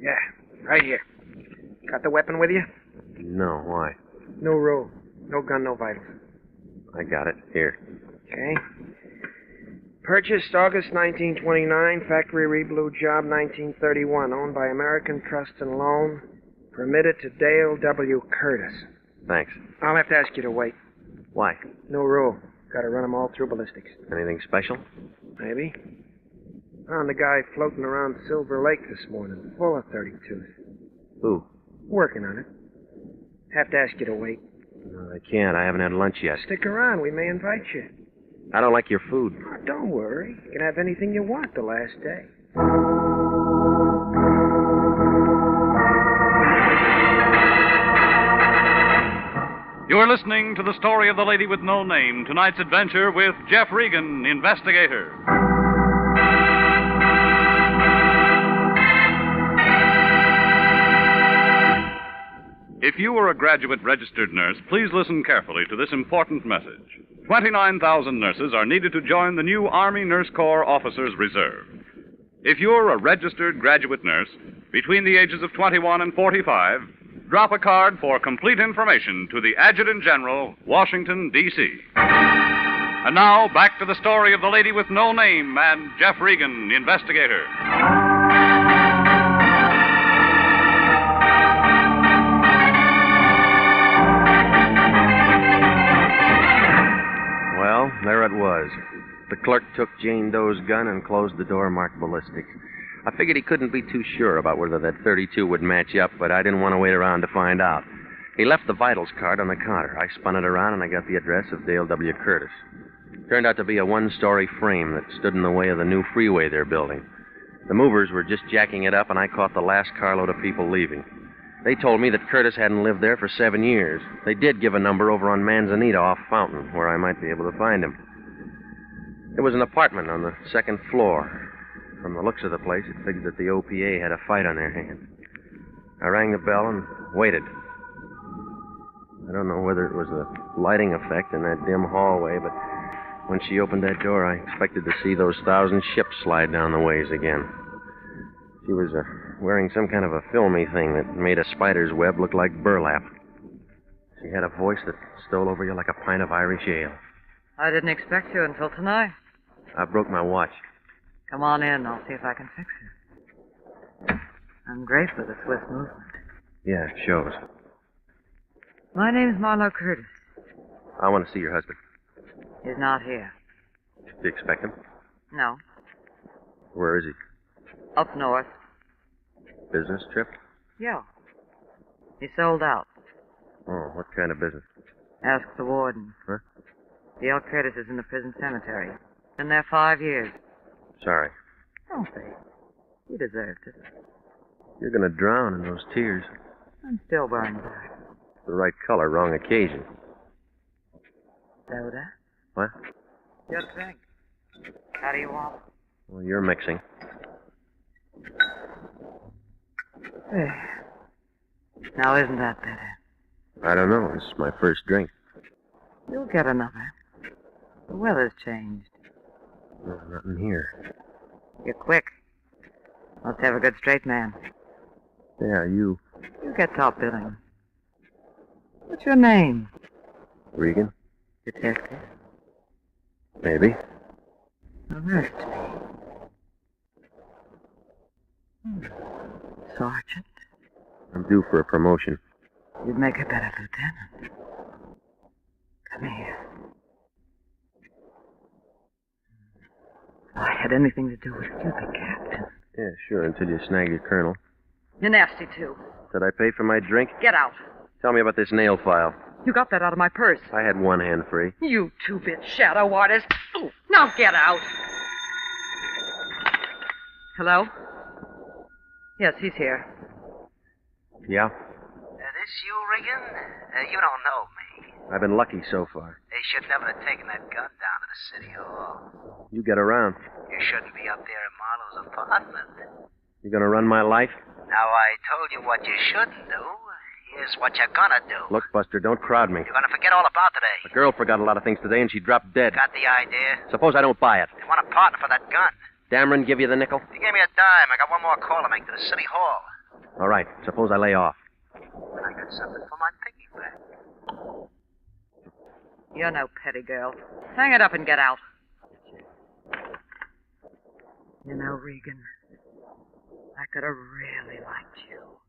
Speaker 16: Yeah, right here. Got the weapon with you?
Speaker 2: No, why?
Speaker 16: No rule. No gun, no vitals.
Speaker 2: I got it. Here.
Speaker 16: Okay. Purchased August 1929, factory reblue job 1931, owned by American Trust and Loan. Permitted to Dale W. Curtis.
Speaker 2: Thanks.
Speaker 16: I'll have to ask you to wait.
Speaker 2: Why?
Speaker 16: No rule. Got to run them all through ballistics.
Speaker 2: Anything special?
Speaker 16: Maybe. Found a guy floating around Silver Lake this morning, full of 32s.
Speaker 2: Who?
Speaker 16: Working on it. Have to ask you to wait.
Speaker 2: No, I can't. I haven't had lunch yet.
Speaker 16: Stick around. We may invite you.
Speaker 2: I don't like your food.
Speaker 16: Oh, don't worry. You can have anything you want the last day.
Speaker 15: You're listening to the story of the lady with no name, tonight's adventure with Jeff Regan, Investigator. If you are a graduate registered nurse, please listen carefully to this important message. 29,000 nurses are needed to join the new Army Nurse Corps Officers Reserve. If you're a registered graduate nurse between the ages of 21 and 45, drop a card for complete information to the Adjutant General, Washington, D.C. And now, back to the story of the lady with no name and Jeff Regan, Investigator.
Speaker 2: Well, there it was. The clerk took Jane Doe's gun and closed the door marked ballistics. I figured he couldn't be too sure about whether that .32 would match up, but I didn't want to wait around to find out. He left the vitals card on the counter. I spun it around and I got the address of Dale W. Curtis. Turned out to be a one-story frame that stood in the way of the new freeway they're building. The movers were just jacking it up and I caught the last carload of people leaving. They told me that Curtis hadn't lived there for 7 years. They did give a number over on Manzanita off Fountain, where I might be able to find him. It was an apartment on the second floor. From the looks of the place, it figured that the OPA had a fight on their hands. I rang the bell and waited. I don't know whether it was the lighting effect in that dim hallway, but when she opened that door, I expected to see those 1,000 ships slide down the ways again. She was wearing some kind of a filmy thing that made a spider's web look like burlap. She had a voice that stole over you like a pint of Irish ale.
Speaker 20: I didn't expect you until tonight.
Speaker 2: I broke my watch.
Speaker 20: Come on in. I'll see if I can fix you. I'm great for the Swiss movement.
Speaker 2: Yeah, it shows.
Speaker 20: My name's Marlowe Curtis.
Speaker 2: I want to see your husband.
Speaker 20: He's not here.
Speaker 2: Do you expect him?
Speaker 20: No.
Speaker 2: Where is he?
Speaker 20: Up north.
Speaker 2: Business trip?
Speaker 20: Yeah. He sold out.
Speaker 2: Oh, what kind of business?
Speaker 20: Ask the warden.
Speaker 2: Huh?
Speaker 20: D.L. Curtis is in the prison cemetery. Been there 5 years.
Speaker 2: Sorry.
Speaker 20: Don't be. You deserved it.
Speaker 2: You're going to drown in those tears.
Speaker 20: I'm still burning black.
Speaker 2: The right color, wrong occasion.
Speaker 20: Soda?
Speaker 2: What?
Speaker 20: Your drink. How do you want it?
Speaker 2: Well, you're mixing.
Speaker 20: There. Now, isn't that better?
Speaker 2: I don't know. This is my first drink.
Speaker 20: You'll get another. The weather's changed.
Speaker 2: No, nothing here.
Speaker 20: You're quick. Must have a good straight man.
Speaker 2: Yeah, you.
Speaker 20: You get top billing. What's your name?
Speaker 2: Regan?
Speaker 20: Detective?
Speaker 2: Maybe.
Speaker 20: Arrest me. Sergeant?
Speaker 2: I'm due for a promotion.
Speaker 20: You'd make a better lieutenant. Come here. If I had anything to do with it, you'd be captain.
Speaker 2: Yeah, sure, until you snag your colonel.
Speaker 20: You're nasty, too.
Speaker 2: Did I pay for my drink?
Speaker 20: Get out.
Speaker 2: Tell me about this nail file.
Speaker 20: You got that out of my purse.
Speaker 2: I had one hand free.
Speaker 20: You two-bit shadow artist. Ooh, now get out. Hello? Yes, he's here.
Speaker 2: Yeah?
Speaker 11: This you, Regan? You don't know me.
Speaker 2: I've been lucky so far.
Speaker 11: They should never have taken that gun down to the city hall.
Speaker 2: You get around.
Speaker 11: You shouldn't be up there in Marlowe's apartment.
Speaker 2: You gonna run my life?
Speaker 11: Now, I told you what you shouldn't do. Here's what you're gonna do.
Speaker 2: Look, Buster, don't crowd me.
Speaker 11: You're gonna forget all about today.
Speaker 2: The girl forgot a lot of things today, and she dropped dead.
Speaker 11: Got the idea?
Speaker 2: Suppose I don't buy it.
Speaker 11: They want a partner for that gun.
Speaker 2: Dameron give you the nickel?
Speaker 11: He gave me a dime. I got one more call to make to the city hall.
Speaker 2: All right. Suppose I lay off.
Speaker 11: And I got something for my piggy bank.
Speaker 20: You're no petty girl. Hang it up and get out. You know, Regan, I could have really liked you.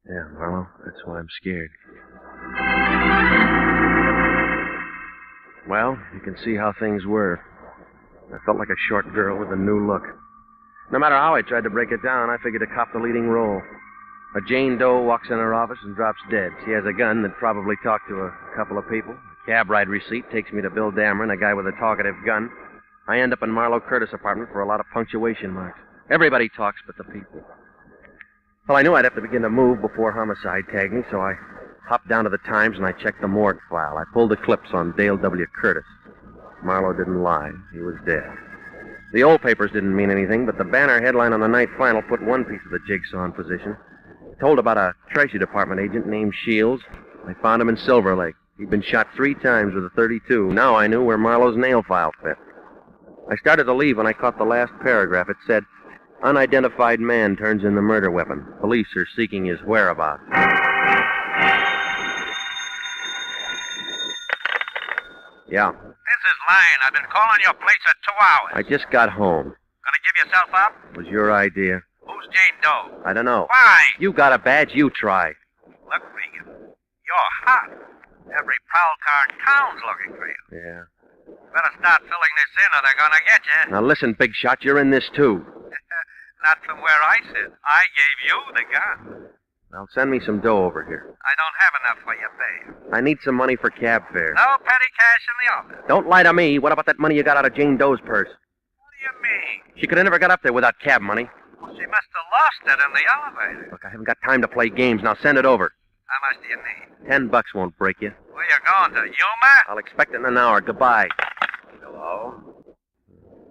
Speaker 2: Yeah, Marlowe, that's why I'm scared. Well, you can see how things were. I felt like a short girl with a new look. No matter how I tried to break it down, I figured to cop the leading role. A Jane Doe walks in her office and drops dead. She has a gun that probably talked to a couple of people. A cab ride receipt takes me to Bill Dameron, a guy with a talkative gun. I end up in Marlowe Curtis' apartment for a lot of punctuation marks. Everybody talks but the people. Well, I knew I'd have to begin to move before Homicide tagged me, so I hopped down to the Times and I checked the morgue file. I pulled the clips on Dale W. Curtis. Marlowe didn't lie. He was dead. The old papers didn't mean anything, but the banner headline on the night final put one piece of the jigsaw in position. It told about a Treasury Department agent named Shields. I found him in Silver Lake. He'd been shot 3 times with a .32. Now I knew where Marlowe's nail file fit. I started to leave when I caught the last paragraph. It said, "Unidentified man turns in the murder weapon. Police are seeking his whereabouts." Yeah.
Speaker 11: This is Lane. I've been calling your place for 2 hours.
Speaker 2: I just got home.
Speaker 11: Gonna give yourself up?
Speaker 2: It was your idea.
Speaker 11: Who's Jane Doe?
Speaker 2: I don't know.
Speaker 11: Why?
Speaker 2: You got a badge, you try.
Speaker 11: Look, Regan, you're hot. Every prowl car in town's looking for you.
Speaker 2: Yeah.
Speaker 11: Better start filling this in or they're gonna get you.
Speaker 2: Now listen, big shot, you're in this too.
Speaker 11: Not from where I sit. I gave you the gun.
Speaker 2: Now send me some dough over here.
Speaker 11: I don't have enough for your bail.
Speaker 2: I need some money for cab fare.
Speaker 11: No petty cash in the office.
Speaker 2: Don't lie to me. What about that money you got out of Jane Doe's purse?
Speaker 11: What do you mean?
Speaker 2: She could have never got up there without cab money.
Speaker 11: Well, she must have lost it in the elevator.
Speaker 2: Look, I haven't got time to play games. Now send it over.
Speaker 11: How much do you need?
Speaker 2: $10 won't break you.
Speaker 11: Where you going to, Yuma?
Speaker 2: I'll expect it in an hour. Goodbye. Hello?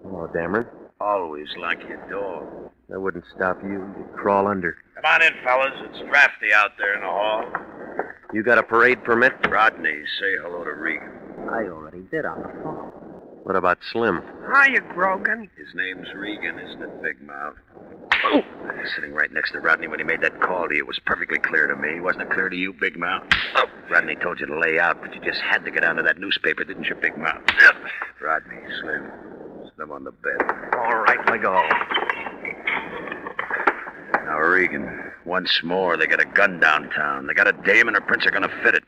Speaker 2: Hello, Dameron.
Speaker 4: Always lock your door.
Speaker 1: That wouldn't stop you. You'd crawl under.
Speaker 11: Come on in, fellas. It's drafty out there in the hall.
Speaker 1: You got a parade permit?
Speaker 11: Rodney, say hello to Regan.
Speaker 16: I already did on the phone.
Speaker 1: What about Slim?
Speaker 16: Hiya, Grogan.
Speaker 11: His name's Regan, isn't it, Big Mouth? Oh! I was sitting right next to Rodney when he made that call to you. It was perfectly clear to me. Wasn't it clear to you, Big Mouth? Oh, Rodney told you to lay out, but you just had to get onto that newspaper, didn't you, Big Mouth? Yep. Rodney, Slim on the bed.
Speaker 1: All right, let go.
Speaker 11: Now, Regan, once more, they got a gun downtown. They got a dame and her prints are gonna fit it.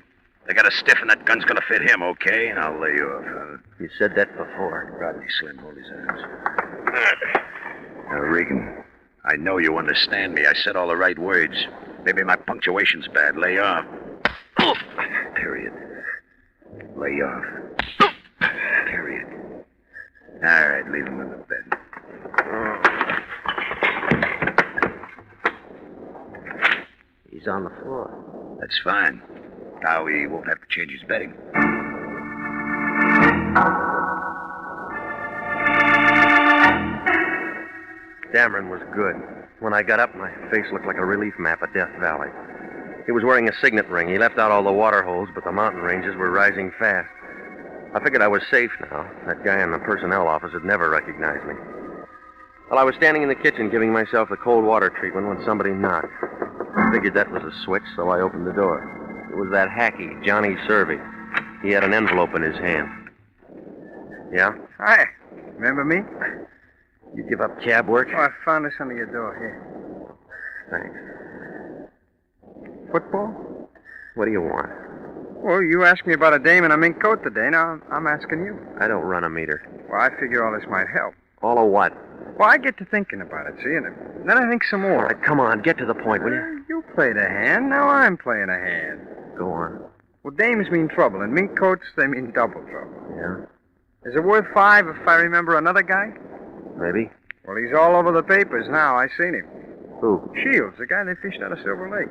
Speaker 11: They got a stiff and that gun's gonna fit him, okay? And I'll lay you off.
Speaker 1: You said that before.
Speaker 11: Rodney, Slim, hold his hands. Now, Regan, I know you understand me. I said all the right words. Maybe my punctuation's bad. Lay off. Period. Lay off. Period. All right, leave him in the bed.
Speaker 16: He's on the floor.
Speaker 11: That's fine. Now he won't have to change his bedding.
Speaker 1: Dameron was good. When I got up, my face looked like a relief map of Death Valley. He was wearing a signet ring. He left out all the water holes, but the mountain ranges were rising fast. I figured I was safe now. That guy in the personnel office would never recognize me. Well, I was standing in the kitchen giving myself the cold water treatment when somebody knocked. I figured that was a switch, so I opened the door. It was that hacky, Johnny Servey. He had an envelope in his hand. Yeah?
Speaker 14: Hi. Remember me?
Speaker 1: You give up cab work?
Speaker 14: Oh, I found this under your door. Here.
Speaker 1: Thanks.
Speaker 14: Football?
Speaker 1: What do you want?
Speaker 14: Well, you asked me about a dame in a mink coat today. Now I'm asking you.
Speaker 1: I don't run a meter.
Speaker 14: Well, I figure all this might help.
Speaker 1: All of what?
Speaker 14: Well, I get to thinking about it, see, and then I think some more.
Speaker 1: All right, come on, get to the point, will you?
Speaker 14: You played a hand, now I'm playing a hand.
Speaker 1: Go on.
Speaker 14: Well, dames mean trouble, and mink coats, they mean double trouble.
Speaker 1: Yeah?
Speaker 14: Is it worth $5 if I remember another guy?
Speaker 1: Maybe.
Speaker 14: Well, he's all over the papers now. I seen him.
Speaker 1: Who?
Speaker 14: Shields, the guy they fished out of Silver Lake.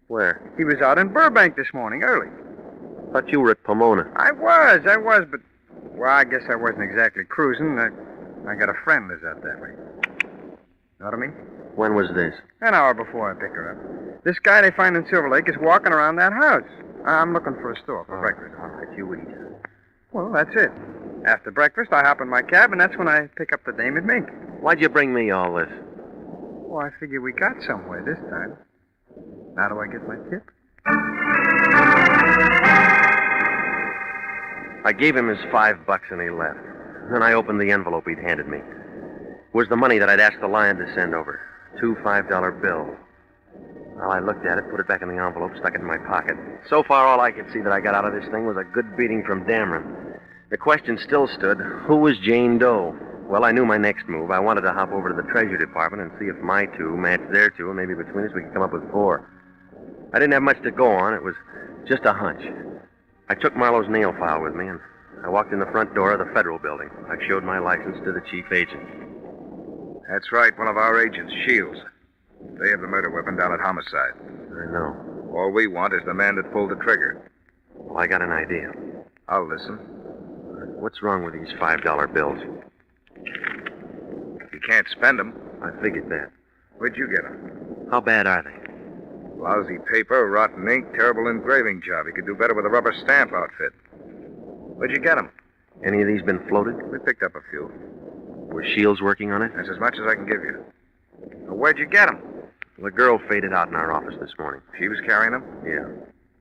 Speaker 1: Where?
Speaker 14: He was out in Burbank this morning, early.
Speaker 1: Thought you were at Pomona.
Speaker 14: I was, but... Well, I guess I wasn't exactly cruising. I got a friend lives out that way. Know what I mean?
Speaker 1: When was this?
Speaker 14: An hour before I pick her up. This guy they find in Silver Lake is walking around that house. I'm looking for a store for breakfast.
Speaker 1: All right, you eat.
Speaker 14: Well, that's it. After breakfast, I hop in my cab, and that's when I pick up the dame at Mink.
Speaker 1: Why'd you bring me all this?
Speaker 14: Well, I figure we got somewhere this time. Now do I get my tip?
Speaker 1: I gave him his $5 and he left. Then I opened the envelope he'd handed me. It was the money that I'd asked the Lion to send over. 2 $5 bills. Well, I looked at it, put it back in the envelope, stuck it in my pocket. So far, all I could see that I got out of this thing was a good beating from Dameron. The question still stood, who was Jane Doe? Well, I knew my next move. I wanted to hop over to the Treasury Department and see if my 2 matched their 2, and maybe between us we could come up with 4. I didn't have much to go on. It was just a hunch. I took Marlowe's nail file with me, and I walked in the front door of the Federal Building. I showed my license to the chief agent.
Speaker 7: That's right, one of our agents, Shields. They have the murder weapon down at Homicide.
Speaker 1: I know.
Speaker 7: All we want is the man that pulled the trigger.
Speaker 1: Well, I got an idea.
Speaker 7: I'll listen.
Speaker 1: What's wrong with these $5 bills?
Speaker 7: You can't spend them.
Speaker 1: I figured that.
Speaker 7: Where'd you get them?
Speaker 1: How bad are they?
Speaker 7: Lousy paper, rotten ink, terrible engraving job. You could do better with a rubber stamp outfit. Where'd you get them?
Speaker 1: Any of these been floated?
Speaker 7: We picked up a few.
Speaker 1: Was Shields working on it?
Speaker 7: That's as much as I can give you. Now, where'd you get them?
Speaker 1: The girl faded out in our office this morning.
Speaker 7: She was carrying them?
Speaker 1: Yeah.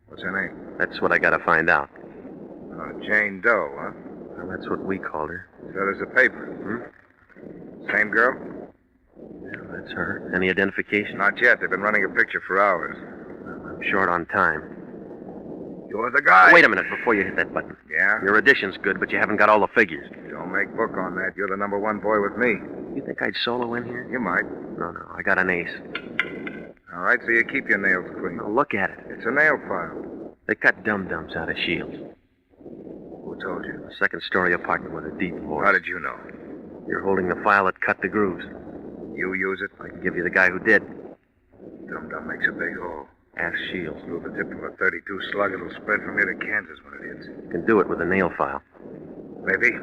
Speaker 7: What's her name?
Speaker 1: That's what I gotta find out.
Speaker 7: Jane Doe, huh?
Speaker 1: Well, that's what we called her.
Speaker 7: So does the paper. Same girl?
Speaker 1: Yeah, that's her. Any identification?
Speaker 7: Not yet. They've been running a picture for hours.
Speaker 1: I'm short on time.
Speaker 7: You're the guy.
Speaker 1: Wait a minute before you hit that button.
Speaker 7: Yeah?
Speaker 1: Your addition's good, but you haven't got all the figures.
Speaker 7: Don't make book on that. You're the number 1 boy with me.
Speaker 1: You think I'd solo in here?
Speaker 7: You might.
Speaker 1: No, I got an ace.
Speaker 7: All right, so you keep your nails clean.
Speaker 1: Now look at it.
Speaker 7: It's a nail file.
Speaker 1: They cut dum-dums out of Shields.
Speaker 7: Who told you?
Speaker 1: A second-story apartment with a deep voice.
Speaker 7: How did you know?
Speaker 1: You're holding the file that cut the grooves.
Speaker 7: You use it?
Speaker 1: I can give you the guy who did.
Speaker 7: Dum-dum makes a big hole.
Speaker 1: Ask Shields.
Speaker 7: Through the tip of a .32 slug, it'll spread from here to Kansas when it hits.
Speaker 1: You can do it with a nail file.
Speaker 7: Maybe.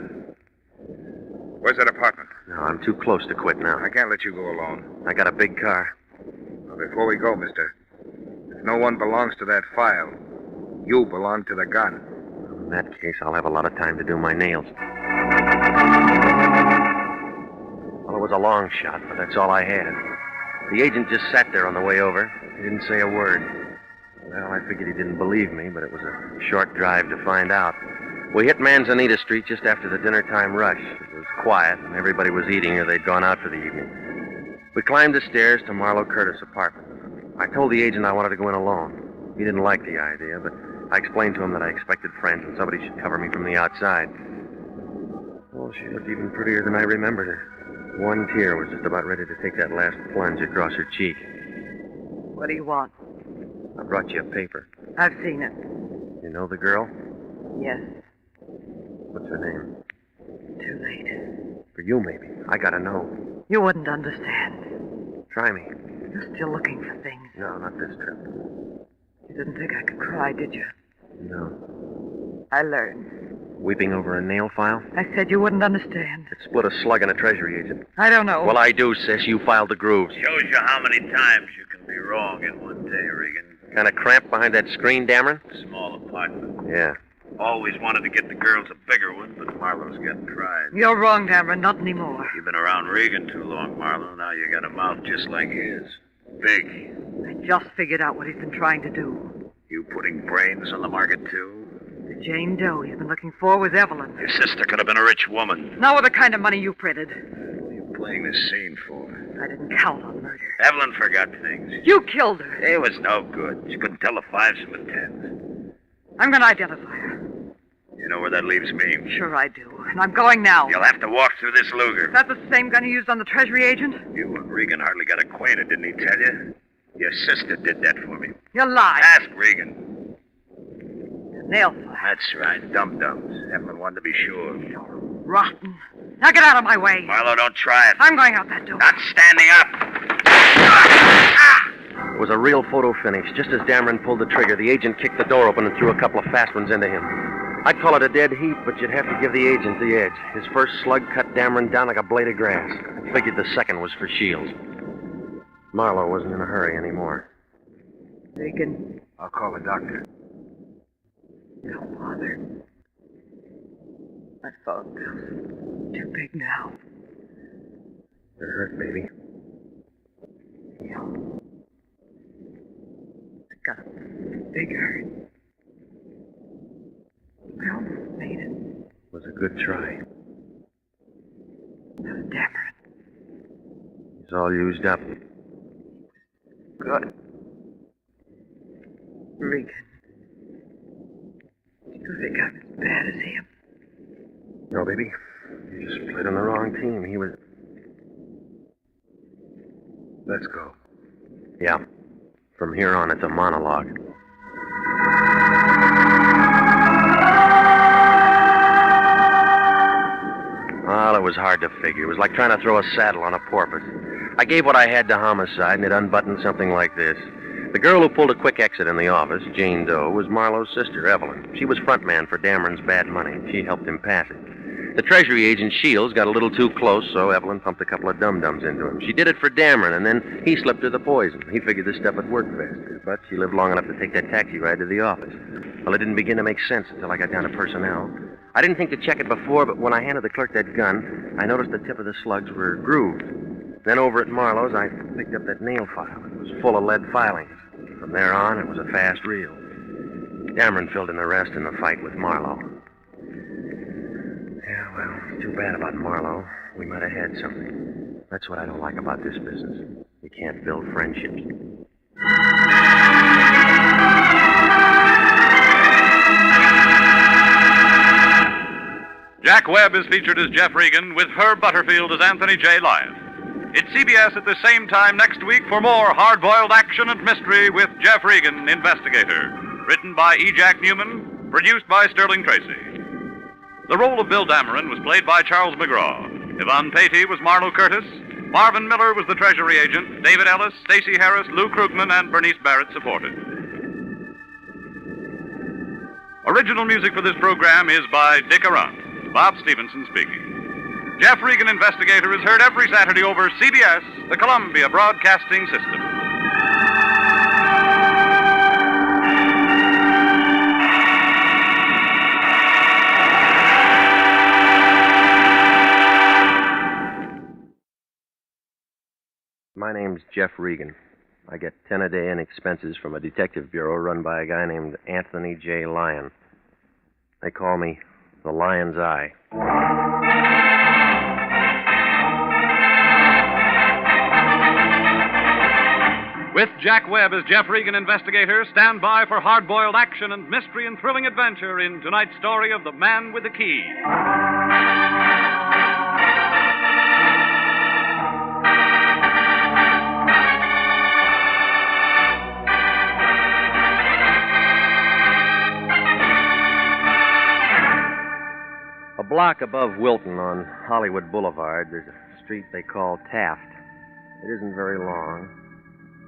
Speaker 7: Where's that apartment?
Speaker 1: No, I'm too close to quit now.
Speaker 7: I can't let you go alone.
Speaker 1: I got a big car.
Speaker 7: Well, before we go, mister, if no one belongs to that file, you belong to the gun.
Speaker 1: In that case, I'll have a lot of time to do my nails. Well, it was a long shot, but that's all I had. The agent just sat there on the way over. He didn't say a word. Well, I figured he didn't believe me, but it was a short drive to find out. We hit Manzanita Street just after the dinner time rush. It was quiet, and everybody was eating or they'd gone out for the evening. We climbed the stairs to Marlowe Curtis' apartment. I told the agent I wanted to go in alone. He didn't like the idea, but I explained to him that I expected friends and somebody should cover me from the outside. Oh, she looked even prettier than I remembered her. One tear was just about ready to take that last plunge across her cheek.
Speaker 20: What do you want?
Speaker 1: I brought you a paper.
Speaker 20: I've seen it.
Speaker 1: You know the girl?
Speaker 20: Yes.
Speaker 1: What's her name?
Speaker 20: Too late.
Speaker 1: For you, maybe. I gotta know.
Speaker 20: You wouldn't understand.
Speaker 1: Try me.
Speaker 20: You're still looking for things.
Speaker 1: No, not this trip.
Speaker 20: You didn't think I could cry, did you?
Speaker 1: No.
Speaker 20: I learned.
Speaker 1: Weeping over a nail file?
Speaker 20: I said you wouldn't understand.
Speaker 1: It split a slug in a treasury agent.
Speaker 20: I don't know.
Speaker 1: Well, I do, sis. You filed the grooves.
Speaker 11: Shows you how many times you can be wrong in one day, Regan.
Speaker 1: Kind of cramped behind that screen, Dameron?
Speaker 11: Small apartment.
Speaker 1: Yeah.
Speaker 11: Always wanted to get the girls a bigger one, but Marlowe's getting tried.
Speaker 20: You're wrong, Dameron. Not anymore.
Speaker 11: You've been around Regan too long, Marlowe. Now you got a mouth just like his. Big.
Speaker 20: I just figured out what he's been trying to do.
Speaker 11: You putting brains on the market, too?
Speaker 20: The Jane Doe he's been looking for was Evelyn.
Speaker 11: Your sister could have been a rich woman.
Speaker 20: Not with the kind of money you printed.
Speaker 11: What are you playing this scene for?
Speaker 20: I didn't count on murder.
Speaker 11: Evelyn forgot things.
Speaker 20: You killed her.
Speaker 11: It was no good. She couldn't tell the fives from the tens.
Speaker 20: I'm going to identify her.
Speaker 11: You know where that leaves me?
Speaker 20: Sure I do. And I'm going now.
Speaker 11: You'll have to walk through this Luger.
Speaker 20: Is that the same gun you used on the Treasury agent?
Speaker 11: You and Regan hardly got acquainted, didn't he tell you? Your sister did that for me.
Speaker 20: You lied.
Speaker 11: Ask Regan.
Speaker 20: Nail file.
Speaker 11: That's right, dum-dums. Evelyn wanted to be sure.
Speaker 20: You're rotten. Now get out of my way.
Speaker 11: Marlowe, don't try it.
Speaker 20: I'm going out that door.
Speaker 11: Not standing up.
Speaker 1: It was a real photo finish. Just as Dameron pulled the trigger, the agent kicked the door open and threw a couple of fast ones into him. I'd call it a dead heat, but you'd have to give the agent the edge. His first slug cut Dameron down like a blade of grass. I figured the second was for Shields. Marlowe wasn't in a hurry anymore.
Speaker 20: Regan.
Speaker 7: I'll call the doctor.
Speaker 20: Don't bother. My phone bill's too big now.
Speaker 1: You're hurt, baby.
Speaker 20: Yeah. I got a big hurt. I almost made it.
Speaker 1: It was a good try.
Speaker 20: That was Dameron.
Speaker 1: He's all used up.
Speaker 20: Good. Regan. You think I'm as bad as him?
Speaker 1: No, baby. You just played on the wrong team. He was...
Speaker 7: Let's go.
Speaker 1: Yeah. From here on, it's a monologue. Well, it was hard to figure. It was like trying to throw a saddle on a porpoise. I gave what I had to Homicide, and it unbuttoned something like this. The girl who pulled a quick exit in the office, Jane Doe, was Marlowe's sister, Evelyn. She was front man for Dameron's bad money. She helped him pass it. The Treasury agent, Shields, got a little too close, so Evelyn pumped a couple of dum-dums into him. She did it for Dameron, and then he slipped her the poison. He figured this stuff would work faster, but she lived long enough to take that taxi ride to the office. Well, it didn't begin to make sense until I got down to personnel. I didn't think to check it before, but when I handed the clerk that gun, I noticed the tip of the slugs were grooved. Then over at Marlowe's, I picked up that nail file. It was full of lead filings. From there on, it was a fast reel. Dameron filled in the rest in the fight with Marlowe. Yeah, well, it's too bad about Marlowe. We might have had something. That's what I don't like about this business. You can't build friendships.
Speaker 15: Jack Webb is featured as Jeff Regan with Herb Butterfield as Anthony J. Lyon. It's CBS at the same time next week for more hard-boiled action and mystery with Jeff Regan, Investigator. Written by E. Jack Newman, produced by Sterling Tracy. The role of Bill Dameron was played by Charles McGraw. Yvonne Patey was Marlowe Curtis. Marvin Miller was the Treasury agent. David Ellis, Stacey Harris, Lou Krugman, and Bernice Barrett supported. Original music for this program is by Dick Arant. Bob Stevenson speaking. Jeff Regan, Investigator, is heard every Saturday over CBS, the Columbia Broadcasting System.
Speaker 1: My name's Jeff Regan. I get 10 a day in expenses from a detective bureau run by a guy named Anthony J. Lyon. They call me the Lion's Eye.
Speaker 15: With Jack Webb as Jeff Regan, Investigator, stand by for hard-boiled action and mystery and thrilling adventure in tonight's story of The Man with the Key.
Speaker 1: A block above Wilton on Hollywood Boulevard, there's a street they call Taft. It isn't very long.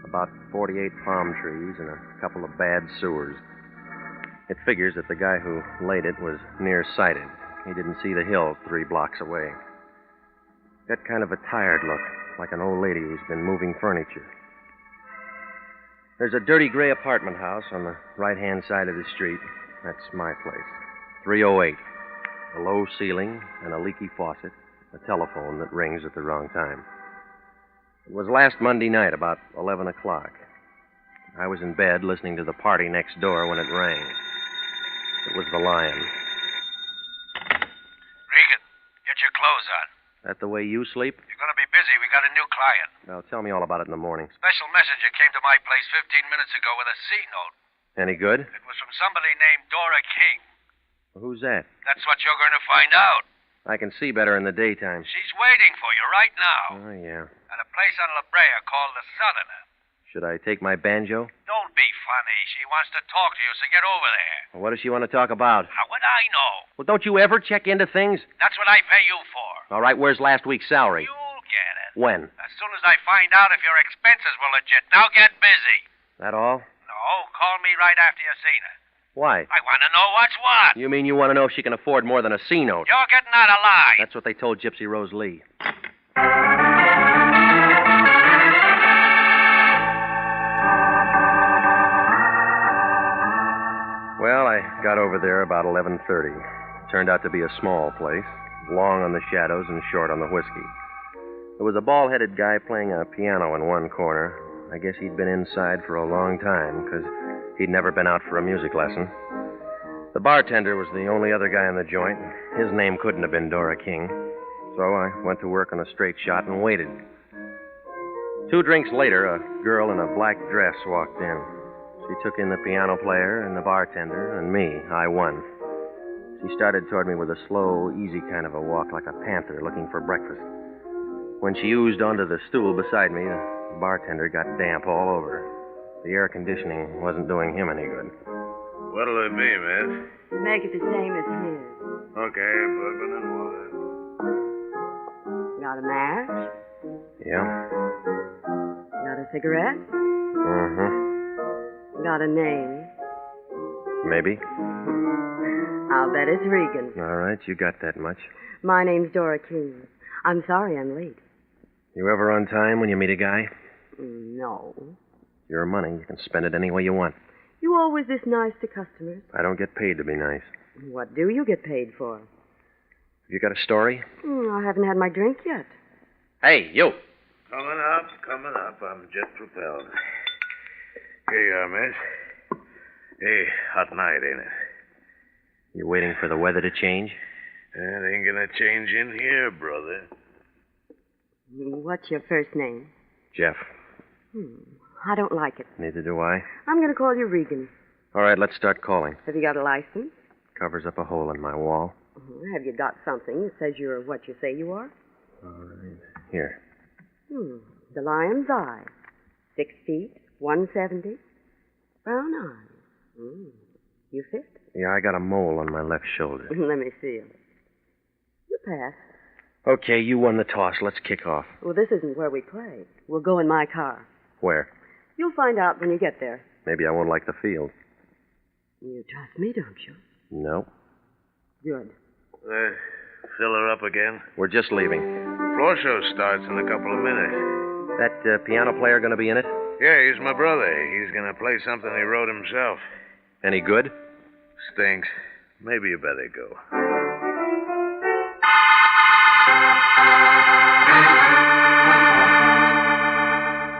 Speaker 1: About 48 palm trees and a couple of bad sewers. It figures that the guy who laid it was nearsighted. He didn't see the hill 3 blocks away. Got kind of a tired look, like an old lady who's been moving furniture. There's a dirty gray apartment house on the right-hand side of the street. That's my place. 308. A low ceiling and a leaky faucet. A telephone that rings at the wrong time. It was last Monday night, about 11 o'clock. I was in bed listening to the party next door when it rang. It was the Lion.
Speaker 13: Regan, get your clothes on.
Speaker 1: That the way you sleep?
Speaker 13: You're going to be busy. We got a new client.
Speaker 1: Well, tell me all about it in the morning.
Speaker 13: Special messenger came to my place 15 minutes ago with a C note.
Speaker 1: Any good?
Speaker 13: It was from somebody named Dora King.
Speaker 1: Well, who's that?
Speaker 13: That's what you're going to find out.
Speaker 1: I can see better in the daytime.
Speaker 13: She's waiting for you right now.
Speaker 1: Oh, yeah.
Speaker 13: At a place on La Brea called the Southerner.
Speaker 1: Should I take my banjo?
Speaker 13: Don't be funny. She wants to talk to you, so get over there.
Speaker 1: Well, what does she want to talk about?
Speaker 13: How would I know?
Speaker 1: Well, don't you ever check into things?
Speaker 13: That's what I pay you for.
Speaker 1: All right, where's last week's salary?
Speaker 13: You'll get it.
Speaker 1: When?
Speaker 13: As soon as I find out if your expenses were legit. Now get busy.
Speaker 1: That all?
Speaker 13: No, call me right after you've seen her.
Speaker 1: Why?
Speaker 13: I want to know what's what.
Speaker 1: You mean you want to know if she can afford more than a C note?
Speaker 13: You're getting out of line.
Speaker 1: That's what they told Gypsy Rose Lee. Well, I got over there about 11:30. Turned out to be a small place, long on the shadows and short on the whiskey. There was a bald-headed guy playing a piano in one corner. I guess he'd been inside for a long time, because he'd never been out for a music lesson. The bartender was the only other guy in the joint. His name couldn't have been Dora King. So I went to work on a straight shot and waited. 2 drinks later, a girl in a black dress walked in. She took in the piano player and the bartender and me. I won. She started toward me with a slow, easy kind of a walk, like a panther looking for breakfast. When she oozed onto the stool beside me, the bartender got damp all over. The air conditioning wasn't doing him any good.
Speaker 19: What'll it be, miss?
Speaker 18: Make it the same as his.
Speaker 19: Okay, bourbon and water.
Speaker 18: Got a match?
Speaker 1: Yeah?
Speaker 18: Got a cigarette?
Speaker 1: Mm-hmm.
Speaker 18: Got a name?
Speaker 1: Maybe.
Speaker 18: I'll bet it's Regan.
Speaker 1: All right, you got that much.
Speaker 18: My name's Dora King. I'm sorry I'm late.
Speaker 1: You ever on time when you meet a guy?
Speaker 18: No.
Speaker 1: Your money, you can spend it any way you want.
Speaker 18: You always this nice to customers.
Speaker 1: I don't get paid to be nice.
Speaker 18: What do you get paid for?
Speaker 1: You got a story?
Speaker 18: I haven't had my drink yet.
Speaker 1: Hey, you.
Speaker 19: Coming up. I'm jet propelled. Here you are, miss. Hey, hot night, ain't it?
Speaker 1: You waiting for the weather to change?
Speaker 19: It ain't gonna change in here, brother.
Speaker 18: What's your first name?
Speaker 1: Jeff.
Speaker 18: I don't like it.
Speaker 1: Neither do I.
Speaker 18: I'm going to call you Regan.
Speaker 1: All right, let's start calling.
Speaker 18: Have you got a license?
Speaker 1: Covers up a hole in my wall.
Speaker 18: Have you got something that says you're what you say you are?
Speaker 1: All right. Here.
Speaker 18: The Lion's Eye. 6 feet, 170. Brown eyes. You fit?
Speaker 1: Yeah, I got a mole on my left shoulder.
Speaker 18: Let me see him. You pass.
Speaker 1: Okay, you won the toss. Let's kick off.
Speaker 18: Well, this isn't where we play. We'll go in my car.
Speaker 1: Where?
Speaker 18: You'll find out when you get there.
Speaker 1: Maybe I won't like the field.
Speaker 18: You trust me, don't you?
Speaker 1: No.
Speaker 18: Good.
Speaker 19: Fill her up again?
Speaker 1: We're just leaving.
Speaker 19: Floor show starts in a couple of minutes.
Speaker 1: That piano player going to be in it?
Speaker 19: Yeah, he's my brother. He's going to play something he wrote himself.
Speaker 1: Any good?
Speaker 19: Stinks. Maybe you better go.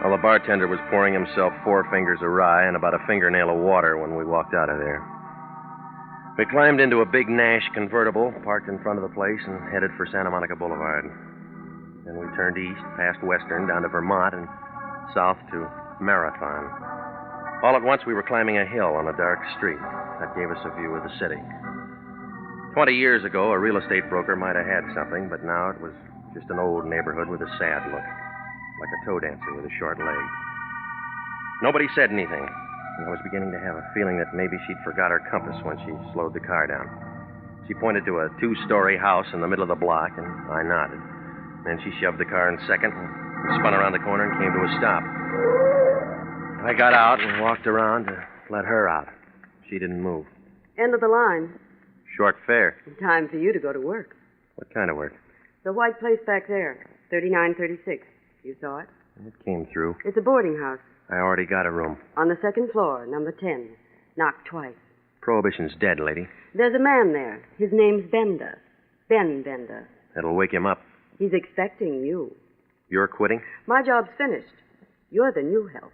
Speaker 1: Well, the bartender was pouring himself 4 fingers of rye and about a fingernail of water when we walked out of there. We climbed into a big Nash convertible, parked in front of the place, and headed for Santa Monica Boulevard. Then we turned east, past Western, down to Vermont, and south to Marathon. All at once, we were climbing a hill on a dark street. That gave us a view of the city. 20 years ago, a real estate broker might have had something, but now it was just an old neighborhood with a sad look, like a toe dancer with a short leg. Nobody said anything, and I was beginning to have a feeling that maybe she'd forgot her compass when she slowed the car down. She pointed to a 2-story house in the middle of the block, and I nodded. Then she shoved the car in second and spun around the corner and came to a stop. I got out and walked around to let her out. She didn't move.
Speaker 21: End of the line.
Speaker 1: Short fare.
Speaker 21: Time for you to go to work.
Speaker 1: What kind of work?
Speaker 21: The white place back there, 3936. You saw it?
Speaker 1: It came through.
Speaker 21: It's a boarding house.
Speaker 1: I already got a room.
Speaker 21: On the second floor, number 10. Knocked twice.
Speaker 1: Prohibition's dead, lady.
Speaker 21: There's a man there. His name's Bender. Ben Bender.
Speaker 1: That'll wake him up.
Speaker 21: He's expecting you.
Speaker 1: You're quitting?
Speaker 21: My job's finished. You're the new help.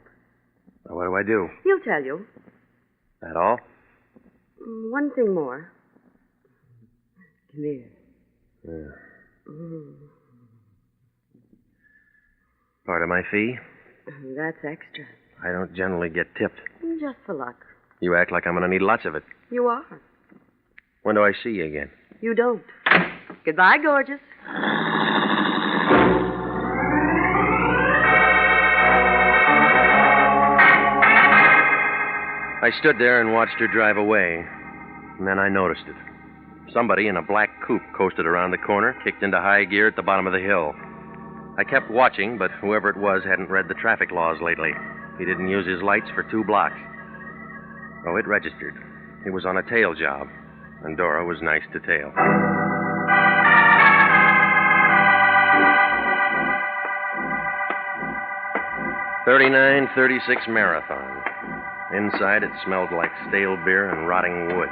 Speaker 1: Well, what do I do?
Speaker 21: He'll tell you.
Speaker 1: That all?
Speaker 21: One thing more. Come here.
Speaker 1: Yeah. Part of my fee?
Speaker 21: That's extra.
Speaker 1: I don't generally get tipped.
Speaker 21: Just for luck.
Speaker 1: You act like I'm going to need lots of it.
Speaker 21: You are.
Speaker 1: When do I see you again?
Speaker 21: You don't. Goodbye, gorgeous.
Speaker 1: I stood there and watched her drive away, and then I noticed it. Somebody in a black coupe coasted around the corner, kicked into high gear at the bottom of the hill. I kept watching, but whoever it was hadn't read the traffic laws lately. He didn't use his lights for 2 blocks. Oh, it registered. He was on a tail job, and Dora was nice to tail. .3936 Marathon. Inside, it smelled like stale beer and rotting wood.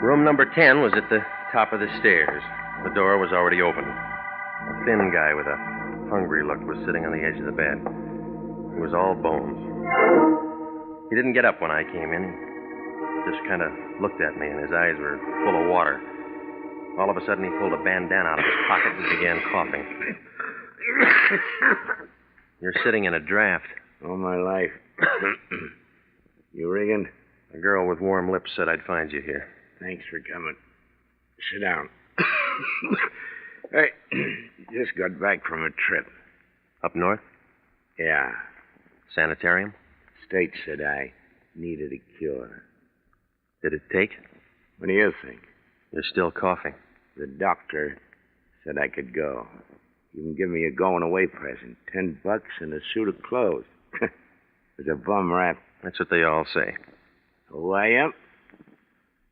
Speaker 1: Room number 10 was at the top of the stairs. The door was already open. A thin guy with a hungry look was sitting on the edge of the bed. He was all bones. He didn't get up when I came in. He just kind of looked at me, and his eyes were full of water. All of a sudden, he pulled a bandana out of his pocket and began coughing. You're sitting in a draft.
Speaker 4: All my life. You Regan?
Speaker 1: A girl with warm lips said I'd find you here.
Speaker 4: Thanks for coming. Sit down. Hey, just got back from a trip.
Speaker 1: Up north?
Speaker 4: Yeah.
Speaker 1: Sanitarium?
Speaker 4: State said I needed a cure.
Speaker 1: Did it take?
Speaker 4: What do you think?
Speaker 1: You're still coughing.
Speaker 4: The doctor said I could go. You can give me a going-away present. $10 and a suit of clothes. It's a bum rap.
Speaker 1: That's what they all say.
Speaker 4: Who I am?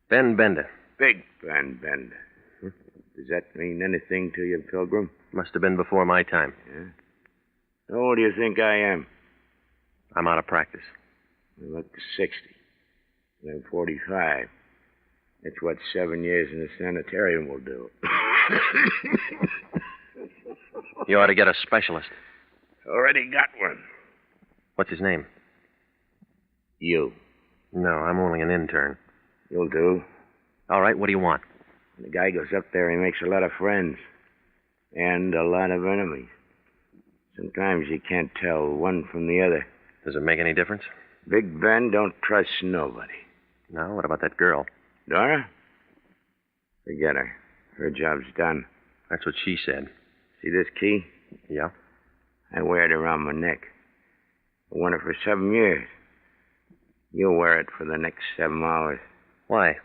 Speaker 1: Ben Bender.
Speaker 4: Big Ben Bender. Does that mean anything to you, Pilgrim?
Speaker 1: Must have been before my time.
Speaker 4: Yeah? How old do you think I am?
Speaker 1: I'm out of practice.
Speaker 4: I look 60. I'm 45. That's what 7 years in the sanitarium will do.
Speaker 1: You ought to get a specialist.
Speaker 4: Already got one.
Speaker 1: What's his name?
Speaker 4: You.
Speaker 1: No, I'm only an intern.
Speaker 4: You'll do.
Speaker 1: All right, what do you want?
Speaker 4: When the guy goes up there, he makes a lot of friends. And a lot of enemies. Sometimes you can't tell one from the other.
Speaker 1: Does it make any difference?
Speaker 4: Big Ben don't trust nobody.
Speaker 1: No, what about that girl?
Speaker 4: Dora? Forget her. Her job's done.
Speaker 1: That's what she said.
Speaker 4: See this key?
Speaker 1: Yeah.
Speaker 4: I wear it around my neck. I worn it for 7 years. You'll wear it for the next 7 hours.
Speaker 1: Why?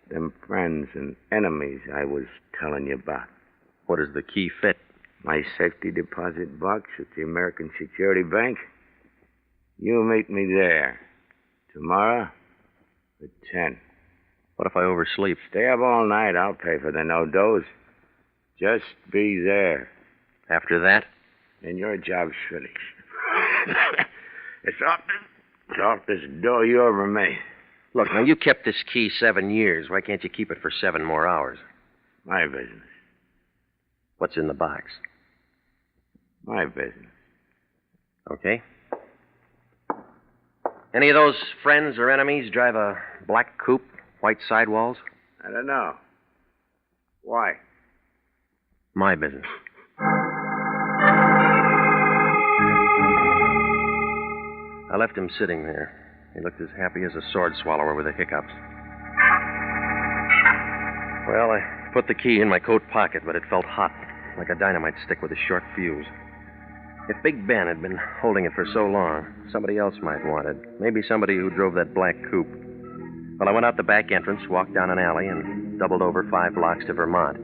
Speaker 4: Them friends and enemies I was telling you about.
Speaker 1: What does the key fit?
Speaker 4: My safety deposit box at the American Security Bank. You meet me there. Tomorrow at 10.
Speaker 1: What if I oversleep?
Speaker 4: Stay up all night. I'll pay for the no-dose.
Speaker 5: Just be there.
Speaker 2: After that?
Speaker 5: And your job's finished. It's off this door you ever made.
Speaker 2: Look, now, you kept this key 7 years. Why can't you keep it for 7 more hours?
Speaker 5: My business.
Speaker 2: What's in the box?
Speaker 5: My business.
Speaker 2: Okay. Any of those friends or enemies drive a black coupe, white sidewalls?
Speaker 5: I don't know. Why?
Speaker 2: My business. I left him sitting there. He looked as happy as a sword swallower with the hiccups. Well, I put the key in my coat pocket, but it felt hot, like a dynamite stick with a short fuse. If Big Ben had been holding it for so long, somebody else might want it. Maybe somebody who drove that black coupe. Well, I went out the back entrance, walked down an alley, and doubled over 5 blocks to Vermont.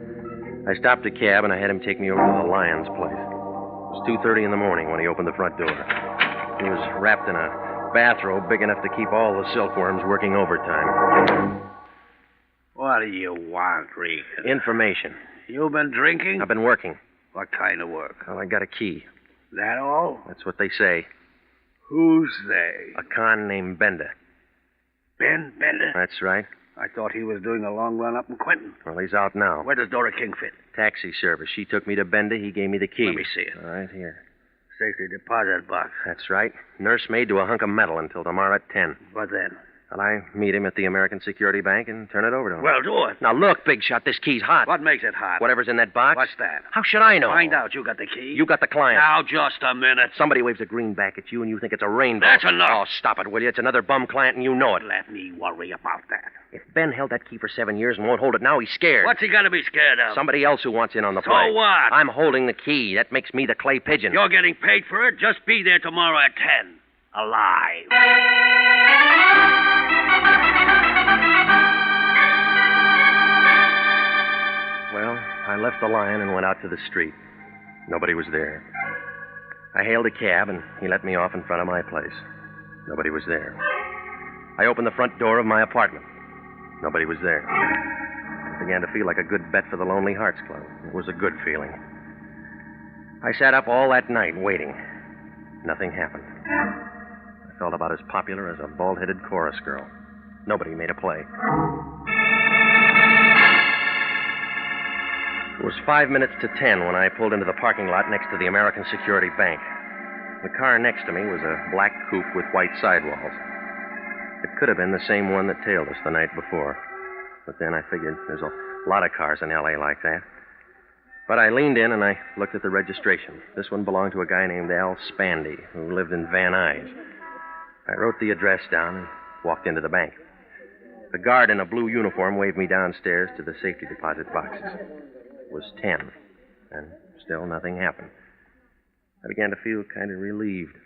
Speaker 2: I stopped a cab, and I had him take me over to the Lyons place. It was 2:30 in the morning when he opened the front door. He was wrapped in a bathrobe big enough to keep all the silkworms working overtime.
Speaker 5: What do you want, Regan?
Speaker 2: Information.
Speaker 5: You been drinking?
Speaker 2: I've been working.
Speaker 5: What kind of work?
Speaker 2: Well, I got a key.
Speaker 5: That all?
Speaker 2: That's what they say.
Speaker 5: Who's they?
Speaker 2: A con named Bender.
Speaker 5: Ben Bender?
Speaker 2: That's right.
Speaker 5: I thought he was doing a long run up in Quentin.
Speaker 2: Well, he's out now.
Speaker 5: Where does Dora King fit?
Speaker 2: Taxi service. She took me to Bender. He gave me the key.
Speaker 5: Let me see it.
Speaker 2: All right, here.
Speaker 5: Safety deposit box.
Speaker 2: That's right. Nursemaid to a hunk of metal until tomorrow at 10.
Speaker 5: What then?
Speaker 2: Well, I meet him at the American Security Bank and turn it over to him.
Speaker 5: Well, do it.
Speaker 2: Now, look, Big Shot, this key's hot.
Speaker 5: What makes it hot?
Speaker 2: Whatever's in that box.
Speaker 5: What's that?
Speaker 2: How should I know?
Speaker 5: Find out. You got the key.
Speaker 2: You got the client.
Speaker 5: Now, just a minute.
Speaker 2: Somebody waves a greenback at you and you think it's a rainbow.
Speaker 5: That's enough.
Speaker 2: Oh, stop it, will you? It's another bum client and you know it.
Speaker 5: Let me worry about that.
Speaker 2: If Ben held that key for 7 years and won't hold it now, he's scared.
Speaker 5: What's he got to be scared of?
Speaker 2: Somebody else who wants in on the
Speaker 5: So
Speaker 2: play.
Speaker 5: what?
Speaker 2: I'm holding the key. That makes me the clay pigeon.
Speaker 5: You're getting paid for it. Just be there tomorrow at 10. Alive.
Speaker 2: Well, I left the Lion and went out to the street. Nobody was there. I hailed a cab, and he let me off in front of my place. Nobody was there. I opened the front door of my apartment. Nobody was there. It began to feel like a good bet for the Lonely Hearts Club. It was a good feeling. I sat up all that night waiting. Nothing happened. I felt about as popular as a bald-headed chorus girl. Nobody made a play. It was 5 minutes to 10 when I pulled into the parking lot next to the American Security Bank. The car next to me was a black coupe with white sidewalls. It could have been the same one that tailed us the night before. But then I figured there's a lot of cars in L.A. like that. But I leaned in and I looked at the registration. This one belonged to a guy named Al Spandy, who lived in Van Nuys. I wrote the address down and walked into the bank. The guard in a blue uniform waved me downstairs to the safety deposit boxes. It was 10, and still nothing happened. I began to feel kind of relieved,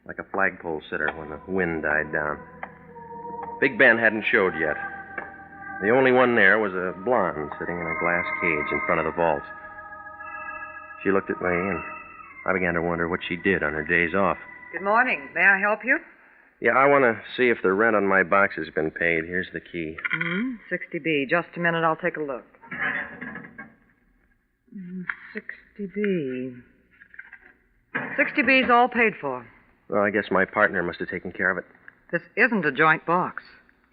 Speaker 2: like a flagpole sitter when the wind died down. Big Ben hadn't showed yet. The only one there was a blonde sitting in a glass cage in front of the vaults. She looked at me, and I began to wonder what she did on her days off.
Speaker 20: Good morning. May I help you?
Speaker 2: Yeah, I want to see if the rent on my box has been paid. Here's the key.
Speaker 20: 60B. Just a minute, I'll take a look. 60B. 60B's all paid for.
Speaker 2: Well, I guess my partner must have taken care of it.
Speaker 20: This isn't a joint box.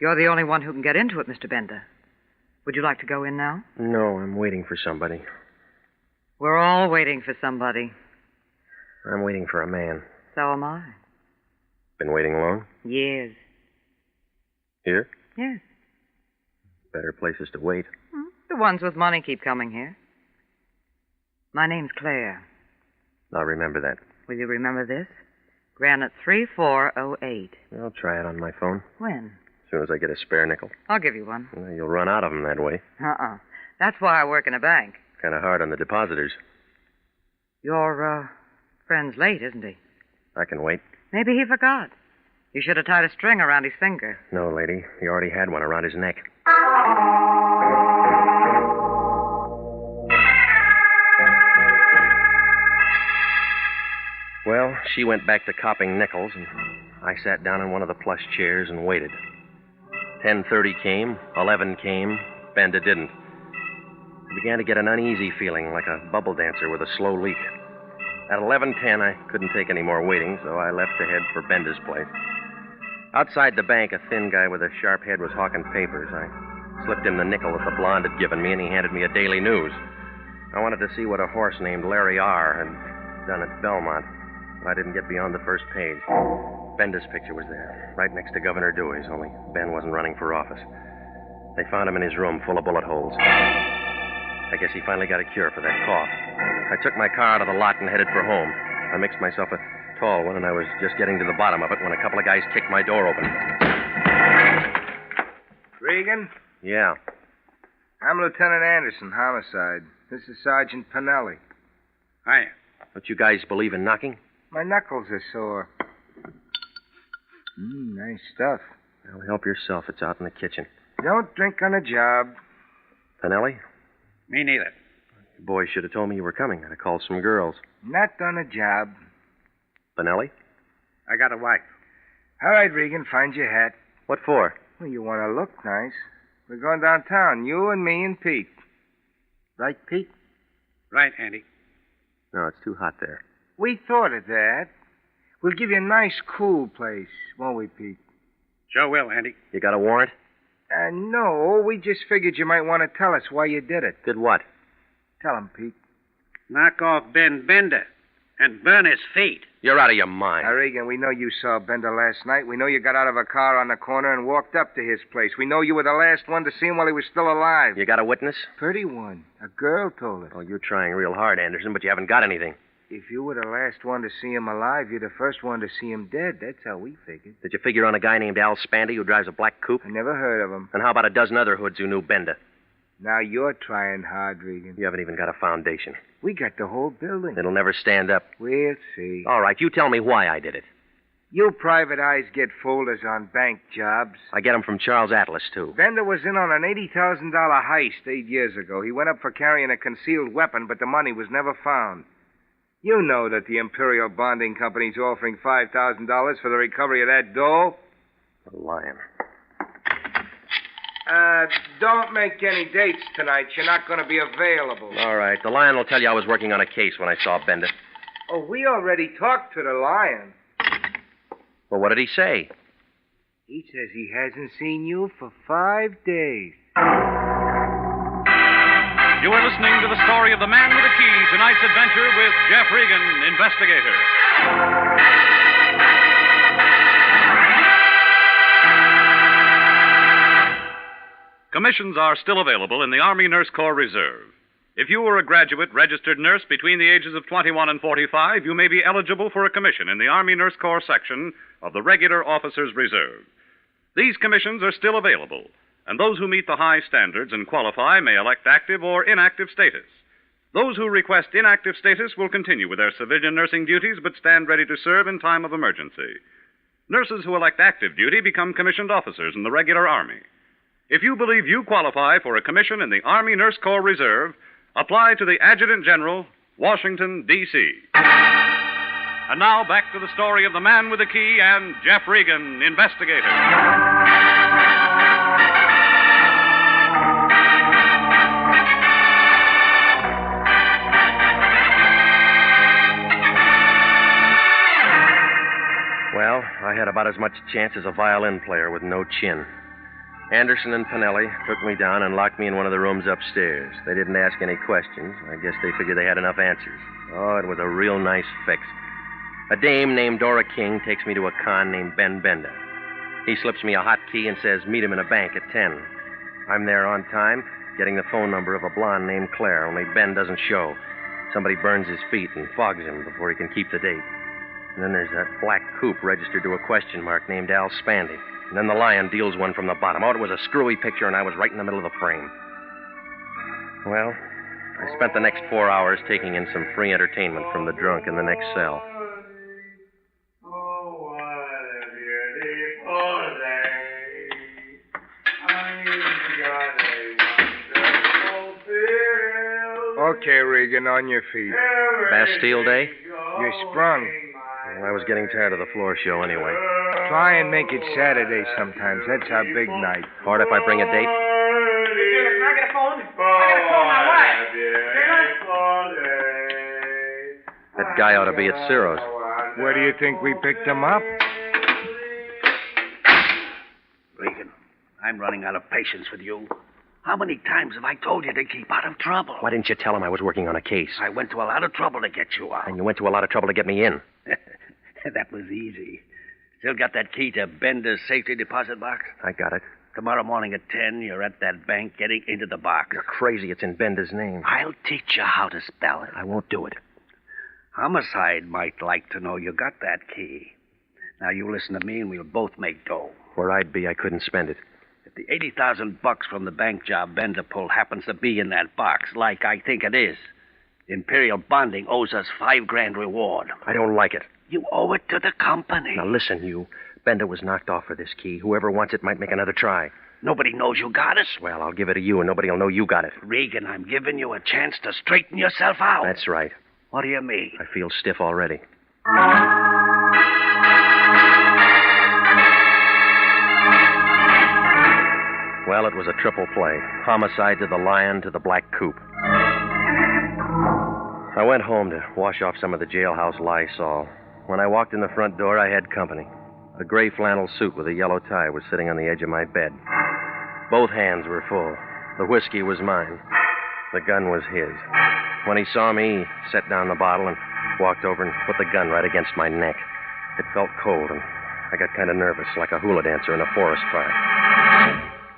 Speaker 20: You're the only one who can get into it, Mr. Bender. Would you like to go in now?
Speaker 2: No, I'm waiting for somebody.
Speaker 20: We're all waiting for somebody.
Speaker 2: I'm waiting for a man.
Speaker 20: So am I.
Speaker 2: Been waiting long?
Speaker 20: Years.
Speaker 2: Here?
Speaker 20: Yes.
Speaker 2: Better places to wait.
Speaker 20: The ones with money keep coming here. My name's Claire.
Speaker 2: I'll remember that.
Speaker 20: Will you remember this? Granite 3408.
Speaker 2: I'll try it on my phone.
Speaker 20: When?
Speaker 2: As soon as I get a spare nickel.
Speaker 20: I'll give you one.
Speaker 2: Well, you'll run out of them that way.
Speaker 20: That's why I work in a bank.
Speaker 2: Kind of hard on the depositors.
Speaker 20: Your, friend's late, isn't he?
Speaker 2: I can wait.
Speaker 20: Maybe he forgot. You should have tied a string around his finger.
Speaker 2: No, lady. He already had one around his neck. Well, she went back to copping nickels, and I sat down in one of the plush chairs and waited. 10:30 came, 11 came, Bender didn't. began to get an uneasy feeling, like a bubble dancer with a slow leak. At 11:10, I couldn't take any more waiting, so I left to head for Bender's place. Outside the bank, a thin guy with a sharp head was hawking papers. I slipped him the nickel that the blonde had given me, and he handed me a Daily News. I wanted to see what a horse named Larry R. had done at Belmont, but I didn't get beyond the first page. Bender's picture was there, right next to Governor Dewey's, only Ben wasn't running for office. They found him in his room full of bullet holes. I guess he finally got a cure for that cough. I took my car out of the lot and headed for home. I mixed myself a tall one, and I was just getting to the bottom of it when a couple of guys kicked my door open.
Speaker 14: Regan?
Speaker 2: Yeah.
Speaker 14: I'm Lieutenant Anderson, Homicide. This is Sergeant Pinelli.
Speaker 2: Hiya. Don't you guys believe in knocking?
Speaker 14: My knuckles are sore. Nice stuff.
Speaker 2: Well, help yourself. It's out in the kitchen.
Speaker 14: Don't drink on the job.
Speaker 2: Pinelli?
Speaker 6: Me neither.
Speaker 2: You boys should have told me you were coming. I'd have called some girls.
Speaker 14: Not on the job.
Speaker 2: Pinelli?
Speaker 6: I got a wife.
Speaker 14: All right, Regan, find your hat.
Speaker 2: What for?
Speaker 14: Well, you want to look nice. We're going downtown, you and me and Pete. Right, Pete?
Speaker 6: Right, Andy.
Speaker 2: No, it's too hot there.
Speaker 14: We thought of that. We'll give you a nice, cool place, won't we, Pete?
Speaker 6: Sure will, Andy.
Speaker 2: You got a warrant?
Speaker 14: No, we just figured you might want to tell us why you did it.
Speaker 2: Did what?
Speaker 14: Tell him, Pete.
Speaker 6: Knock off Ben Bender and burn his feet.
Speaker 2: You're out of your mind.
Speaker 14: Now, Regan, we know you saw Bender last night. We know you got out of a car on the corner and walked up to his place. We know you were the last one to see him while he was still alive.
Speaker 2: You got a witness?
Speaker 14: Pretty one. A girl told us.
Speaker 2: Oh, you're trying real hard, Anderson, but you haven't got anything.
Speaker 14: If you were the last one to see him alive, you're the first one to see him dead. That's how we figured.
Speaker 2: Did you figure on a guy named Al Spandy who drives a black coupe?
Speaker 14: I never heard of him.
Speaker 2: And how about a dozen other hoods who knew Bender?
Speaker 14: Now you're trying hard, Regan.
Speaker 2: You haven't even got a foundation.
Speaker 14: We got the whole building.
Speaker 2: It'll never stand up.
Speaker 14: We'll see.
Speaker 2: All right, you tell me why I did it.
Speaker 14: You private eyes get folders on bank jobs.
Speaker 2: I get them from Charles Atlas, too.
Speaker 14: Bender was in on an $80,000 heist 8 years ago. He went up for carrying a concealed weapon, but the money was never found. You know that the Imperial Bonding Company's offering $5,000 for the recovery of that dough.
Speaker 2: A lion.
Speaker 14: Don't make any dates tonight. You're not going to be available.
Speaker 2: All right. The lion will tell you I was working on a case when I saw Bender.
Speaker 14: Oh, we already talked to the lion.
Speaker 2: Well, what did he say?
Speaker 14: He says he hasn't seen you for 5 days.
Speaker 15: You are listening to the story of the man with the key, tonight's adventure with Jeff Regan, Investigator. Commissions are still available in the Army Nurse Corps Reserve. If you were a graduate registered nurse between the ages of 21 and 45, you may be eligible for a commission in the Army Nurse Corps section of the Regular Officers Reserve. These commissions are still available, and those who meet the high standards and qualify may elect active or inactive status. Those who request inactive status will continue with their civilian nursing duties but stand ready to serve in time of emergency. Nurses who elect active duty become commissioned officers in the regular Army. If you believe you qualify for a commission in the Army Nurse Corps Reserve, apply to the Adjutant General, Washington, D.C. And now back to the story of the man with the key and Jeff Regan, Investigator.
Speaker 2: Well, I had about as much chance as a violin player with no chin. Anderson and Pinelli took me down and locked me in one of the rooms upstairs. They didn't ask any questions. I guess they figured they had enough answers. Oh, it was a real nice fix. A dame named Dora King takes me to a con named Ben Bender. He slips me a hot key and says, meet him in a bank at 10. I'm there on time, getting the phone number of a blonde named Claire, only Ben doesn't show. Somebody burns his feet and fogs him before he can keep the date. And then there's that black coupe registered to a question mark named Al Spandy. And then the lion deals one from the bottom. Oh, it was a screwy picture, and I was right in the middle of the frame. Well, I spent the next 4 hours taking in some free entertainment from the drunk in the next cell.
Speaker 14: Okay, Regan, on your feet.
Speaker 2: Bastille Day?
Speaker 14: You're sprung.
Speaker 2: Well, I was getting tired of the floor show anyway.
Speaker 14: Try and make it Saturday sometimes. That's our big night.
Speaker 2: Hard if I bring a date?
Speaker 3: Can I get a
Speaker 16: phone. I gotta call my wife.
Speaker 1: That guy ought to be at Ciro's.
Speaker 14: Where do you think we picked him up?
Speaker 6: Regan, I'm running out of patience with you. How many times have I told you to keep out of trouble?
Speaker 2: Why didn't you tell him I was working on a case?
Speaker 6: I went to a lot of trouble to get you out.
Speaker 2: And you went to a lot of trouble to get me in.
Speaker 6: That was easy. Still got that key to Bender's safety deposit box?
Speaker 2: I got it.
Speaker 6: Tomorrow morning at 10, you're at that bank getting into the box.
Speaker 2: You're crazy. It's in Bender's name.
Speaker 6: I'll teach you how to spell it.
Speaker 2: I won't do it.
Speaker 6: Homicide might like to know you got that key. Now, you listen to me and we'll both make dough.
Speaker 2: Where I'd be, I couldn't spend it.
Speaker 6: If the $80,000 from the bank job Bender pulled happens to be in that box, like I think it is, Imperial Bonding owes us $5,000 reward.
Speaker 2: I don't like it.
Speaker 6: You owe it to the company.
Speaker 2: Now, listen, you. Bender was knocked off for this key. Whoever wants it might make another try.
Speaker 6: Nobody knows you got it.
Speaker 2: Well, I'll give it to you, and nobody will know you got it.
Speaker 6: Regan, I'm giving you a chance to straighten yourself out.
Speaker 2: That's right.
Speaker 6: What do you mean?
Speaker 2: I feel stiff already. Well, it was a triple play. Homicide to the Lion to the Black Coupe. I went home to wash off some of the jailhouse Lysol. When I walked in the front door, I had company. A gray flannel suit with a yellow tie was sitting on the edge of my bed. Both hands were full. The whiskey was mine. The gun was his. When he saw me, he set down the bottle and walked over and put the gun right against my neck. It felt cold, and I got kind of nervous, like a hula dancer in a forest fire.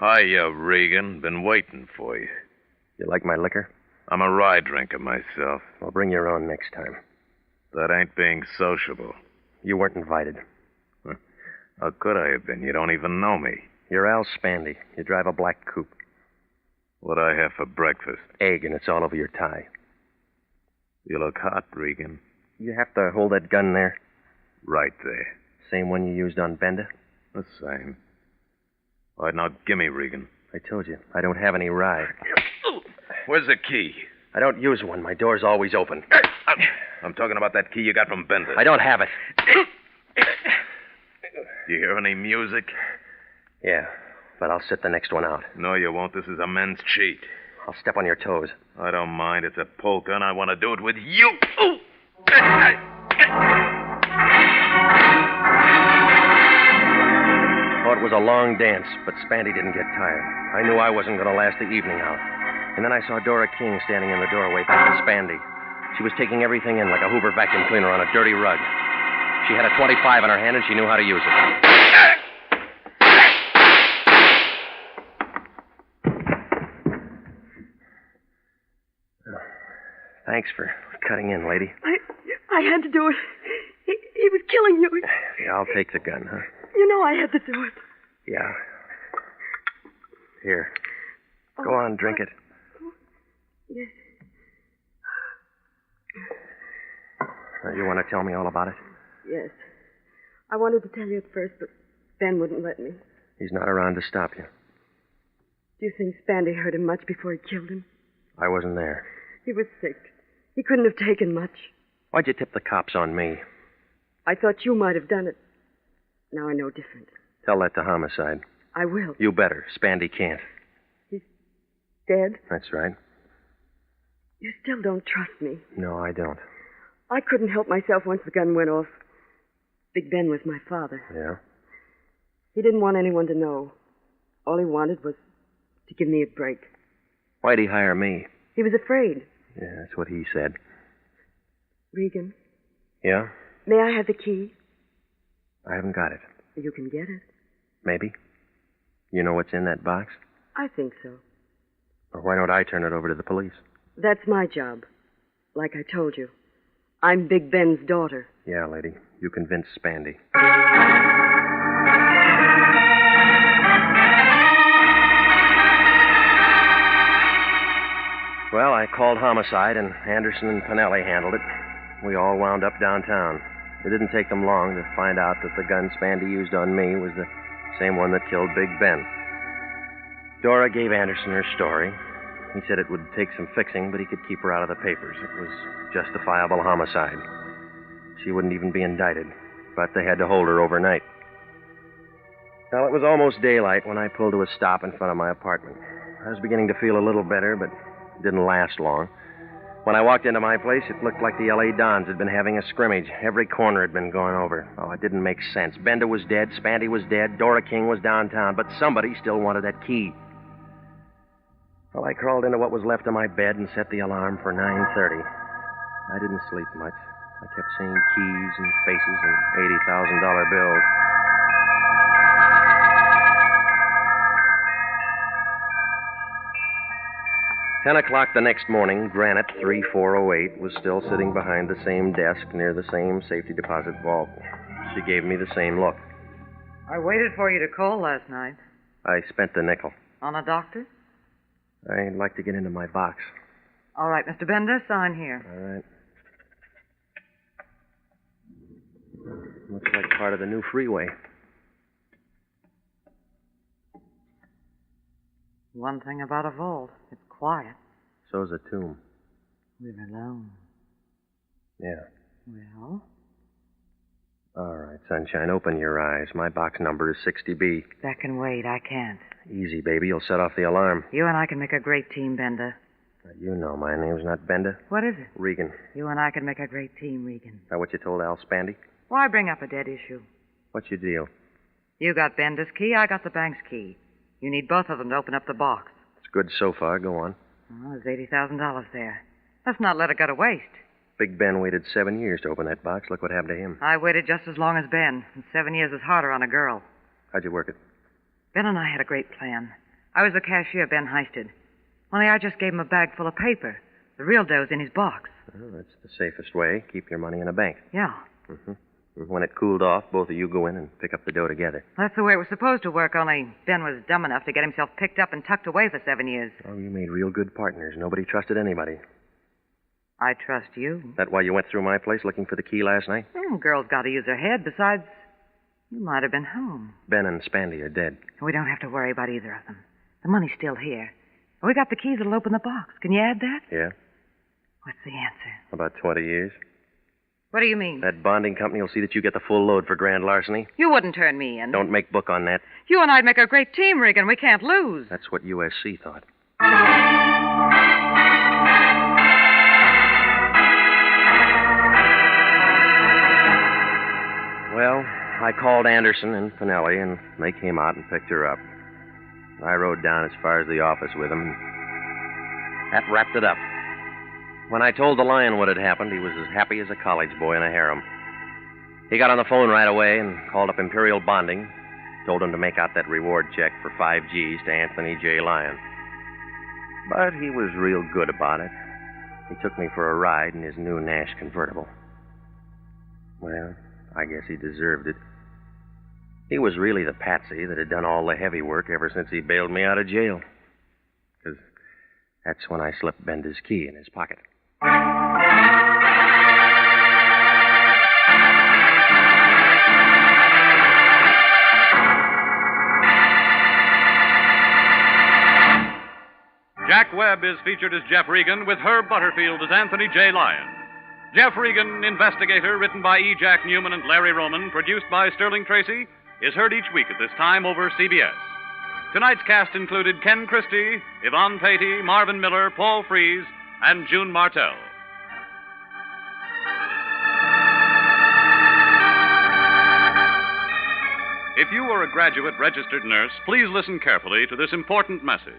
Speaker 19: Hiya, Regan. Been waiting for you.
Speaker 2: You like my liquor?
Speaker 19: I'm a rye drinker myself.
Speaker 2: Well, bring your own next time.
Speaker 19: That ain't being sociable.
Speaker 2: You weren't invited.
Speaker 19: How could I have been? You don't even know me.
Speaker 2: You're Al Spandy. You drive a black coupe.
Speaker 19: What'd I have for breakfast?
Speaker 2: Egg, and it's all over your tie.
Speaker 19: You look hot, Regan.
Speaker 2: You have to hold that gun there.
Speaker 19: Right there.
Speaker 2: Same one you used on Bender?
Speaker 19: The same. All right, now, gimme, Regan.
Speaker 2: I told you, I don't have any rye.
Speaker 19: Where's the key?
Speaker 2: I don't use one. My door's always open.
Speaker 19: I'm talking about that key you got from Bender.
Speaker 2: I don't have it.
Speaker 19: You hear any music?
Speaker 2: Yeah, but I'll sit the next one out.
Speaker 19: No, you won't. This is a men's cheat.
Speaker 2: I'll step on your toes.
Speaker 19: I don't mind. It's a polka, and I want to do it with you.
Speaker 2: Oh, it was a long dance, but Spandy didn't get tired. I knew I wasn't going to last the evening out. And then I saw Dora King standing in the doorway back to Spandy. She was taking everything in like a Hoover vacuum cleaner on a dirty rug. She had a .25 in her hand, and she knew how to use it. Thanks for cutting in, lady.
Speaker 21: I had to do it. He was killing you.
Speaker 2: Yeah, I'll take the gun, huh?
Speaker 21: You know I had to do it.
Speaker 2: Yeah. Here. Go on, drink it.
Speaker 21: Yes.
Speaker 2: You want to tell me all about it?
Speaker 21: Yes. I wanted to tell you at first, but Ben wouldn't let me.
Speaker 2: He's not around to stop you.
Speaker 21: Do you think Spandy hurt him much before he killed him?
Speaker 2: I wasn't there.
Speaker 21: He was sick. He couldn't have taken much.
Speaker 2: Why'd you tip the cops on me?
Speaker 21: I thought you might have done it. Now I know different.
Speaker 2: Tell that to Homicide.
Speaker 21: I will.
Speaker 2: You better. Spandy can't.
Speaker 21: He's dead?
Speaker 2: That's right.
Speaker 21: You still don't trust me.
Speaker 2: No, I don't.
Speaker 21: I couldn't help myself once the gun went off. Big Ben was my father.
Speaker 2: Yeah?
Speaker 21: He didn't want anyone to know. All he wanted was to give me a break.
Speaker 2: Why'd he hire me?
Speaker 21: He was afraid.
Speaker 2: Yeah, that's what he said.
Speaker 21: Regan.
Speaker 2: Yeah?
Speaker 21: May I have the key?
Speaker 2: I haven't got it.
Speaker 21: You can get it.
Speaker 2: Maybe. You know what's in that box?
Speaker 21: I think so.
Speaker 2: Or why don't I turn it over to the police?
Speaker 21: That's my job. Like I told you. I'm Big Ben's daughter.
Speaker 2: Yeah, lady. You convinced Spandy. Well, I called Homicide, and Anderson and Pinelli handled it. We all wound up downtown. It didn't take them long to find out that the gun Spandy used on me was the same one that killed Big Ben. Dora gave Anderson her story. He said it would take some fixing, but he could keep her out of the papers. It was justifiable homicide. She wouldn't even be indicted, but they had to hold her overnight. Well, it was almost daylight when I pulled to a stop in front of my apartment.
Speaker 1: I was beginning to feel a little better, but it didn't last long. When I walked into my place, it looked like the L.A. Dons had been having a scrimmage. Every corner had been gone over. Oh, it didn't make sense. Bender was dead, Spanty was dead, Dora King was downtown, but somebody still wanted that key. Well, I crawled into what was left of my bed and set the alarm for 9:30. I didn't sleep much. I kept seeing keys and faces and $80,000 bills. Ten o'clock the next morning, Granite 3408 was still sitting behind the same desk near the same safety deposit vault. She gave me the same look.
Speaker 20: I waited for you to call last night.
Speaker 1: I spent the nickel.
Speaker 20: On a doctor?
Speaker 1: I'd like to get into my box.
Speaker 20: All right, Mr. Bender, sign here.
Speaker 1: All right. Looks like part of the new freeway.
Speaker 20: One thing about a vault, it's quiet.
Speaker 1: So's a tomb.
Speaker 20: We're alone.
Speaker 1: Yeah.
Speaker 20: Well?
Speaker 1: All right, Sunshine, open your eyes. My box number is 60B.
Speaker 20: That can wait. I can't.
Speaker 1: Easy, baby. You'll set off the alarm.
Speaker 20: You and I can make a great team, Bender.
Speaker 1: You know my name's not Bender.
Speaker 20: What is it?
Speaker 1: Regan.
Speaker 20: You and I can make a great team, Regan.
Speaker 1: Is that what you told Al Spandy?
Speaker 20: Why bring up a dead issue?
Speaker 1: What's your deal?
Speaker 20: You got Bender's key, I got the bank's key. You need both of them to open up the box.
Speaker 1: It's good so far. Go on.
Speaker 20: Oh, there's $80,000 there. Let's not let it go to waste.
Speaker 1: Big Ben waited 7 years to open that box. Look what happened to him.
Speaker 20: I waited just as long as Ben, and 7 years is harder on a girl.
Speaker 1: How'd you work it?
Speaker 20: Ben and I had a great plan. I was the cashier Ben heisted. Only I just gave him a bag full of paper. The real dough's in his box.
Speaker 1: Well, that's the safest way. Keep your money in a bank.
Speaker 20: Yeah.
Speaker 1: Mm-hmm. When it cooled off, both of you go in and pick up the dough together.
Speaker 20: That's the way it was supposed to work, only Ben was dumb enough to get himself picked up and tucked away for 7 years.
Speaker 1: Oh, you made real good partners. Nobody trusted anybody.
Speaker 20: I trust you.
Speaker 1: That why you went through my place looking for the key last night?
Speaker 20: Girl's got to use her head. Besides, you might have been home.
Speaker 1: Ben and Spandy are dead.
Speaker 20: We don't have to worry about either of them. The money's still here. We got the keys that'll open the box. Can you add that?
Speaker 1: Yeah?
Speaker 20: What's the answer?
Speaker 1: About 20 years.
Speaker 20: What do you mean?
Speaker 1: That bonding company will see that you get the full load for grand larceny.
Speaker 20: You wouldn't turn me in.
Speaker 1: Don't make book on that.
Speaker 20: You and I'd make a great team, Regan. We can't lose.
Speaker 1: That's what USC thought. Well, I called Anderson and Pinelli, and they came out and picked her up. I rode down as far as the office with them, and that wrapped it up. When I told the Lion what had happened, he was as happy as a college boy in a harem. He got on the phone right away and called up Imperial Bonding, told him to make out that reward check for 5 G's to Anthony J. Lyon. But he was real good about it. He took me for a ride in his new Nash convertible. Well, I guess he deserved it. He was really the patsy that had done all the heavy work ever since he bailed me out of jail. 'Cause that's when I slipped Bender's key in his pocket.
Speaker 15: Jack Webb is featured as Jeff Regan, with Herb Butterfield as Anthony J. Lyon. Jeff Regan, Investigator, written by E. Jack Newman and Larry Roman, produced by Sterling Tracy, is heard each week at this time over CBS. Tonight's cast included Ken Christie, Yvonne Patey, Marvin Miller, Paul Frees, and June Martell. If you are a graduate registered nurse, please listen carefully to this important message.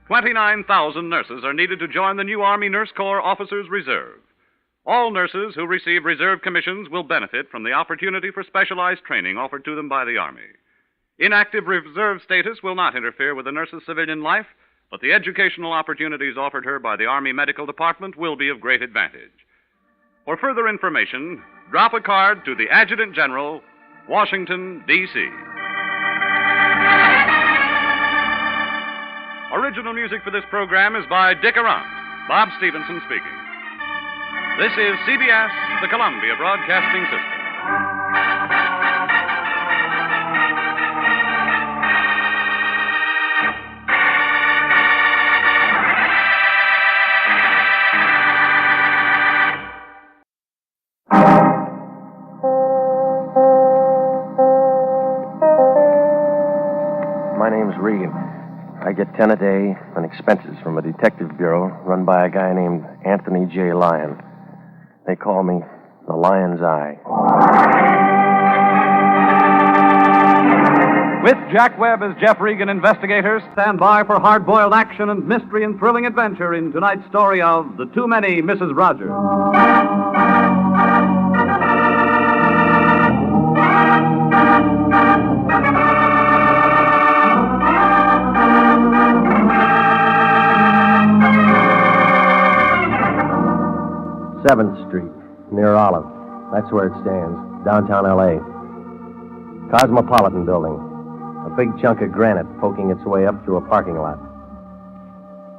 Speaker 15: 29,000 nurses are needed to join the new Army Nurse Corps Officers Reserve. All nurses who receive reserve commissions will benefit from the opportunity for specialized training offered to them by the Army. Inactive reserve status will not interfere with the nurse's civilian life, but the educational opportunities offered her by the Army Medical Department will be of great advantage. For further information, drop a card to the Adjutant General, Washington, D.C. Original music for this program is by Dick Arant. Bob Stevenson speaking. This is CBS, the Columbia Broadcasting System.
Speaker 1: My name's Regan. I get 10 a day and expenses from a detective bureau run by a guy named Anthony J. Lyon. They call me the Lion's Eye.
Speaker 15: With Jack Webb as Jeff Regan, Investigator, stand by for hard-boiled action and mystery and thrilling adventure in tonight's story of The Too Many Mrs. Rogers.
Speaker 1: 7th Street, near Olive. That's where it stands, downtown L.A. Cosmopolitan Building. A big chunk of granite poking its way up through a parking lot.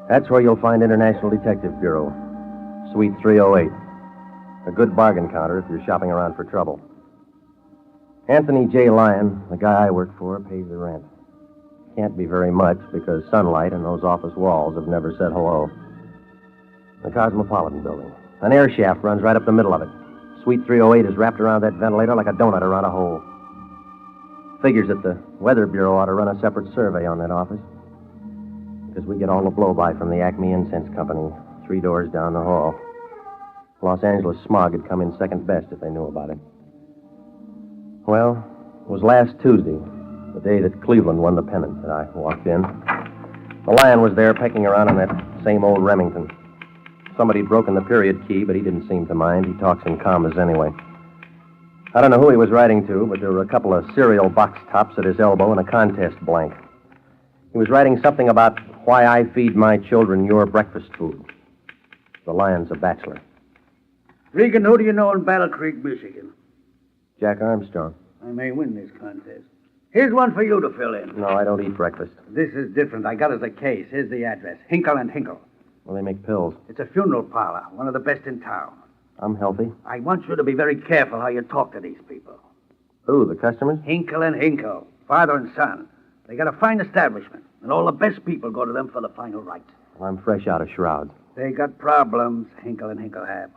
Speaker 1: That's where you'll find International Detective Bureau, Suite 308. A good bargain counter if you're shopping around for trouble. Anthony J. Lyon, the guy I work for, pays the rent. Can't be very much because sunlight and those office walls have never said hello. The Cosmopolitan Building. An air shaft runs right up the middle of it. Suite 308 is wrapped around that ventilator like a donut around a hole. Figures that the Weather Bureau ought to run a separate survey on that office. Because we get all the blow-by from the Acme Incense Company, 3 doors down the hall. Los Angeles smog had come in second best if they knew about it. Well, it was last Tuesday, the day that Cleveland won the pennant, that I walked in. The Lion was there pecking around on that same old Remington. Somebody'd broken the period key, but he didn't seem to mind. He talks in commas anyway. I don't know who he was writing to, but there were a couple of cereal box tops at his elbow and a contest blank. He was writing something about why I feed my children your breakfast food. The Lion's a bachelor.
Speaker 10: Regan, who do you know in Battle Creek, Michigan?
Speaker 1: Jack Armstrong.
Speaker 10: I may win this contest. Here's one for you to fill in.
Speaker 1: No, I don't eat breakfast.
Speaker 10: This is different. I got it as a case. Here's the address. Hinkle and Hinkle.
Speaker 1: Well, they make pills.
Speaker 10: It's a funeral parlor, one of the best in town.
Speaker 1: I'm healthy.
Speaker 10: I want you to be very careful how you talk to these people.
Speaker 1: Who, the customers?
Speaker 10: Hinkle and Hinkle, father and son. They got a fine establishment, and all the best people go to them for the final right.
Speaker 1: Well, I'm fresh out of shrouds.
Speaker 10: They got problems, Hinkle and Hinkle have.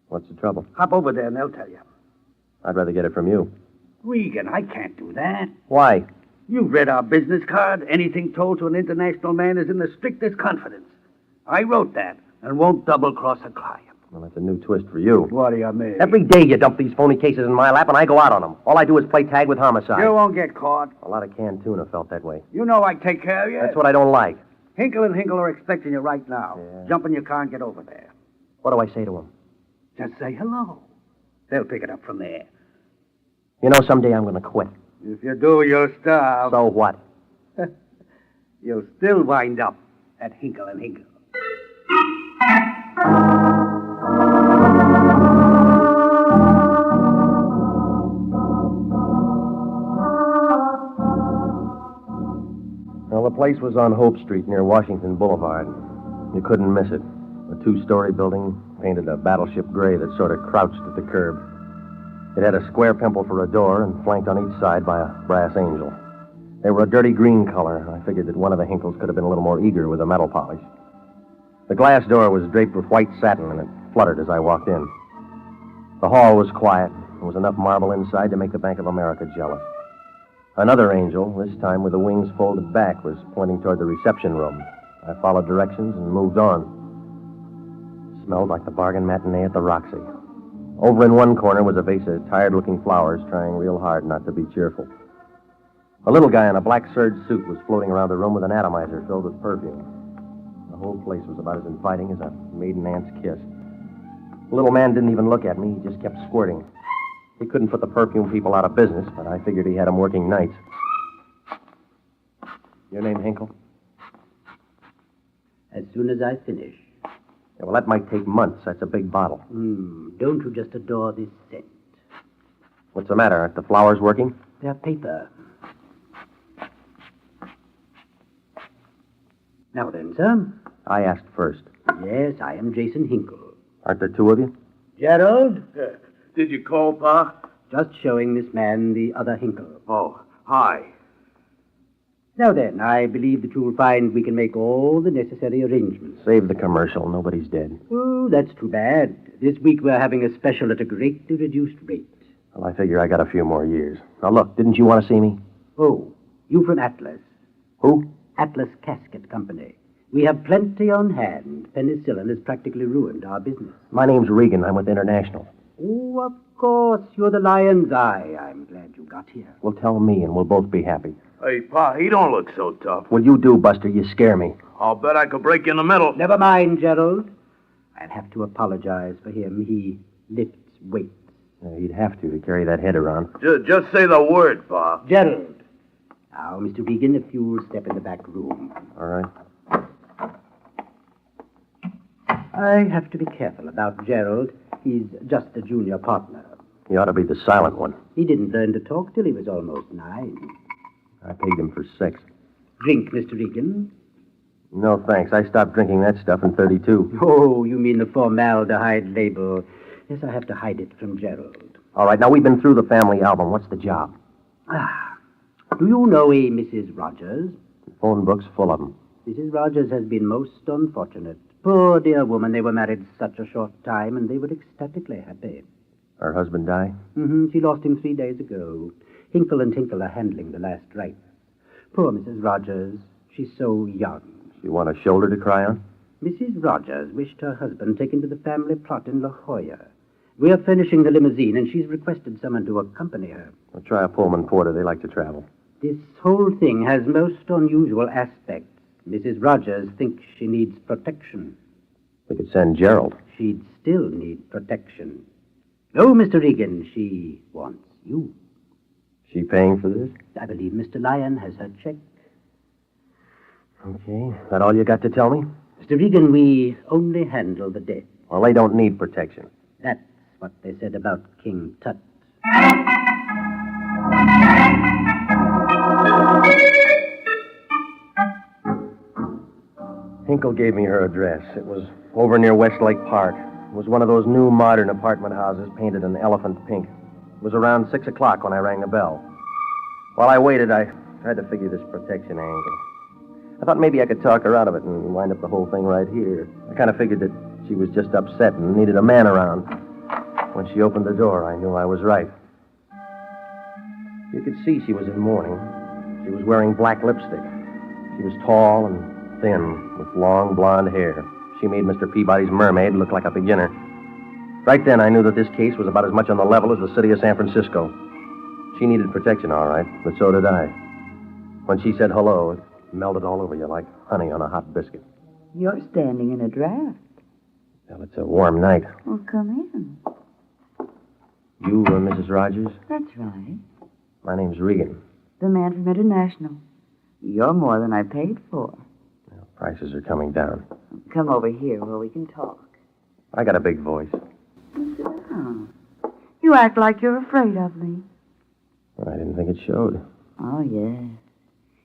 Speaker 1: What's the trouble?
Speaker 10: Hop over there and they'll tell you.
Speaker 1: I'd rather get it from you.
Speaker 10: Regan, I can't do that.
Speaker 1: Why?
Speaker 10: You've read our business card. Anything told to an international man is in the strictest confidence. I wrote that and won't double-cross a client.
Speaker 1: Well, that's a new twist for you.
Speaker 10: What do you mean?
Speaker 1: Every day you dump these phony cases in my lap and I go out on them. All I do is play tag with Homicide.
Speaker 10: You won't get caught.
Speaker 1: A lot of canned tuna felt that way.
Speaker 10: You know I take care of you.
Speaker 1: That's what I don't like.
Speaker 10: Hinkle and Hinkle are expecting you right now.
Speaker 1: Yeah.
Speaker 10: Jump in your car and get over there.
Speaker 1: What do I say to them?
Speaker 10: Just say hello. They'll pick it up from there.
Speaker 1: You know, someday I'm going to quit.
Speaker 10: If you do, you'll starve.
Speaker 1: So what?
Speaker 10: You'll still wind up at Hinkle and Hinkle.
Speaker 1: Well, the place was on Hope Street near Washington Boulevard. You couldn't miss it. A 2-story building, painted a battleship gray that sort of crouched at the curb. It had a square pimple for a door and flanked on each side by a brass angel. They were a dirty green color. I figured that one of the Hinkles could have been a little more eager with the metal polish. The glass door was draped with white satin, and it fluttered as I walked in. The hall was quiet. There was enough marble inside to make the Bank of America jealous. Another angel, this time with the wings folded back, was pointing toward the reception room. I followed directions and moved on. It smelled like the bargain matinee at the Roxy. Over in one corner was a vase of tired-looking flowers, trying real hard not to be cheerful. A little guy in a black serge suit was floating around the room with an atomizer filled with perfume. The whole place was about as inviting as a maiden aunt's kiss. The little man didn't even look at me. He just kept squirting. He couldn't put the perfume people out of business, but I figured he had them working nights. Your name, Hinkle?
Speaker 22: As soon as I finish.
Speaker 1: Yeah, well, that might take months. That's a big bottle.
Speaker 22: Don't you just adore this scent?
Speaker 1: What's the matter? Aren't the flowers working?
Speaker 22: They're paper. Now then, sir.
Speaker 1: I asked first.
Speaker 22: Yes, I am Jason Hinkle.
Speaker 1: Aren't there 2 of you?
Speaker 22: Gerald?
Speaker 10: Did you call, Pa?
Speaker 22: Just showing this man the other Hinkle.
Speaker 10: Oh, hi.
Speaker 22: Now then, I believe that you'll find we can make all the necessary arrangements.
Speaker 1: Save the commercial. Nobody's dead.
Speaker 22: Oh, that's too bad. This week we're having a special at a greatly reduced rate.
Speaker 1: Well, I figure I got a few more years. Now, look, didn't you want to see me?
Speaker 22: Oh, you from Atlas.
Speaker 1: Who?
Speaker 22: Atlas Casket Company. We have plenty on hand. Penicillin has practically ruined our business.
Speaker 2: My name's Regan. I'm with International.
Speaker 22: Oh, of course. You're the Lion's Eye. I'm glad you got here.
Speaker 2: Well, tell me, and we'll both be happy.
Speaker 12: Hey, Pa, he don't look so tough.
Speaker 2: Well, you do, Buster. You scare me.
Speaker 12: I'll bet I could break you in the middle.
Speaker 22: Never mind, Gerald. I'll have to apologize for him. He lifts weights.
Speaker 2: He'd have to carry that head around.
Speaker 12: Just say the word, Pa.
Speaker 22: Gerald. Now, Mr. Regan, if you'll step in the back room.
Speaker 2: All right.
Speaker 22: I have to be careful about Gerald. He's just a junior partner.
Speaker 2: He ought to be the silent one.
Speaker 22: He didn't learn to talk till he was almost 9.
Speaker 2: I paid him for 6.
Speaker 22: Drink, Mr. Regan.
Speaker 2: No, thanks. I stopped drinking that stuff in 32.
Speaker 22: Oh, you mean the formaldehyde label. Yes, I have to hide it from Gerald.
Speaker 2: All right, now we've been through the family album. What's the job?
Speaker 22: Do you know a Mrs. Rogers?
Speaker 2: The phone book's full of them.
Speaker 22: Mrs. Rogers has been most unfortunate. Poor dear woman, they were married such a short time, and they were ecstatically happy.
Speaker 2: Her husband die?
Speaker 22: She lost him 3 days ago. Hinkle and Tinkle are handling the last rites. Poor Mrs. Rogers. She's so young.
Speaker 2: You want a shoulder to cry on?
Speaker 22: Mrs. Rogers wished her husband taken to the family plot in La Jolla. We are furnishing the limousine, and she's requested someone to accompany her.
Speaker 2: We'll try a Pullman Porter. They like to travel.
Speaker 22: This whole thing has most unusual aspects. Mrs. Rogers thinks she needs protection.
Speaker 2: We could send Gerald.
Speaker 22: She'd still need protection. No, Mr. Regan, she wants you.
Speaker 2: She paying for this?
Speaker 22: I believe Mr. Lyon has her check.
Speaker 2: Okay. That all you got to tell me?
Speaker 22: Mr. Regan, we only handle the dead.
Speaker 2: Well, they don't need protection.
Speaker 22: That's what they said about King Tut.
Speaker 2: Hinkle gave me her address. It was over near Westlake Park. It was one of those new modern apartment houses painted an elephant pink. It was around 6 o'clock when I rang the bell. While I waited, I tried to figure this protection angle. I thought maybe I could talk her out of it and wind up the whole thing right here. I kind of figured that she was just upset and needed a man around. When she opened the door, I knew I was right. You could see she was in mourning. She was wearing black lipstick. She was tall and thin, with long blonde hair. She made Mr. Peabody's mermaid look like a beginner. Right then, I knew that this case was about as much on the level as the city of San Francisco. She needed protection, all right, but so did I. When she said hello, it melted all over you like honey on a hot biscuit.
Speaker 17: You're standing in a draft.
Speaker 2: Well, it's a warm night.
Speaker 17: Well, come in.
Speaker 2: You, Mrs. Rogers?
Speaker 17: That's right.
Speaker 2: My name's Regan.
Speaker 17: The man from International. You're more than I paid for.
Speaker 2: Well, prices are coming down.
Speaker 17: Come over here where we can talk.
Speaker 2: I got a big voice.
Speaker 17: Sit down. You act like you're afraid of me.
Speaker 2: I didn't think it showed.
Speaker 17: Oh, yes.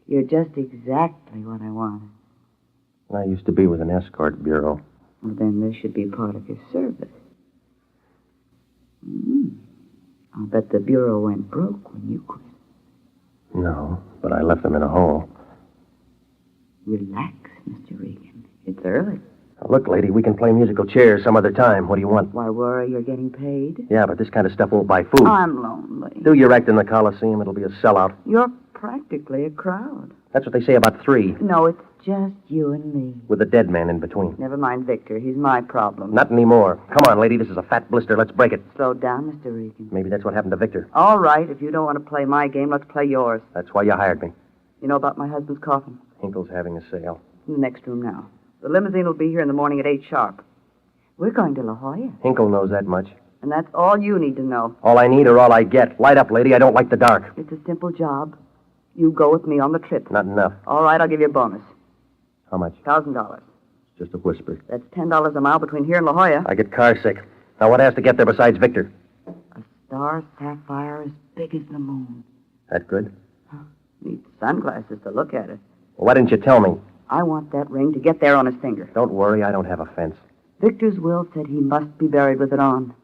Speaker 17: You're just exactly what I wanted.
Speaker 2: I used to be with an escort bureau.
Speaker 17: Well, then this should be part of your service. I'll bet the bureau went broke when you quit.
Speaker 2: No, but I left them in a hole.
Speaker 17: Relax, Mr. Regan. It's early.
Speaker 2: Now, look, lady, we can play musical chairs some other time. What do you want?
Speaker 17: Why worry? You're getting paid?
Speaker 2: Yeah, but this kind of stuff won't buy food.
Speaker 17: I'm lonely.
Speaker 2: Do your act in the Coliseum. It'll be a sellout.
Speaker 17: You're practically a crowd.
Speaker 2: That's what they say about 3.
Speaker 17: No, it's just you and me.
Speaker 2: With a dead man in between.
Speaker 17: Never mind Victor. He's my problem.
Speaker 2: Not anymore. Come on, lady. This is a fat blister. Let's break it.
Speaker 17: Slow down, Mr. Regan.
Speaker 2: Maybe that's what happened to Victor.
Speaker 17: All right. If you don't want to play my game, let's play yours.
Speaker 2: That's why you hired me.
Speaker 17: You know about my husband's coffin?
Speaker 2: Hinkle's having a sale.
Speaker 17: In the next room now. The limousine will be here in the morning at 8 sharp. We're going to La Jolla.
Speaker 2: Hinkle knows that much.
Speaker 17: And that's all you need to know.
Speaker 2: All I need or all I get. Light up, lady. I don't like the dark.
Speaker 17: It's a simple job. You go with me on the trip.
Speaker 2: Not enough.
Speaker 17: All right, I'll give you a bonus.
Speaker 2: How much?
Speaker 17: $1,000.
Speaker 2: Just a whisper.
Speaker 17: That's $10 a mile between here and La Jolla.
Speaker 2: I get car sick. Now, what has to get there besides Victor?
Speaker 17: A star sapphire as big as the moon.
Speaker 2: That good?
Speaker 17: Need sunglasses to look at it.
Speaker 2: Well, why didn't you tell me?
Speaker 17: I want that ring to get there on his finger.
Speaker 2: Don't worry, I don't have a fence.
Speaker 17: Victor's will said he must be buried with it on.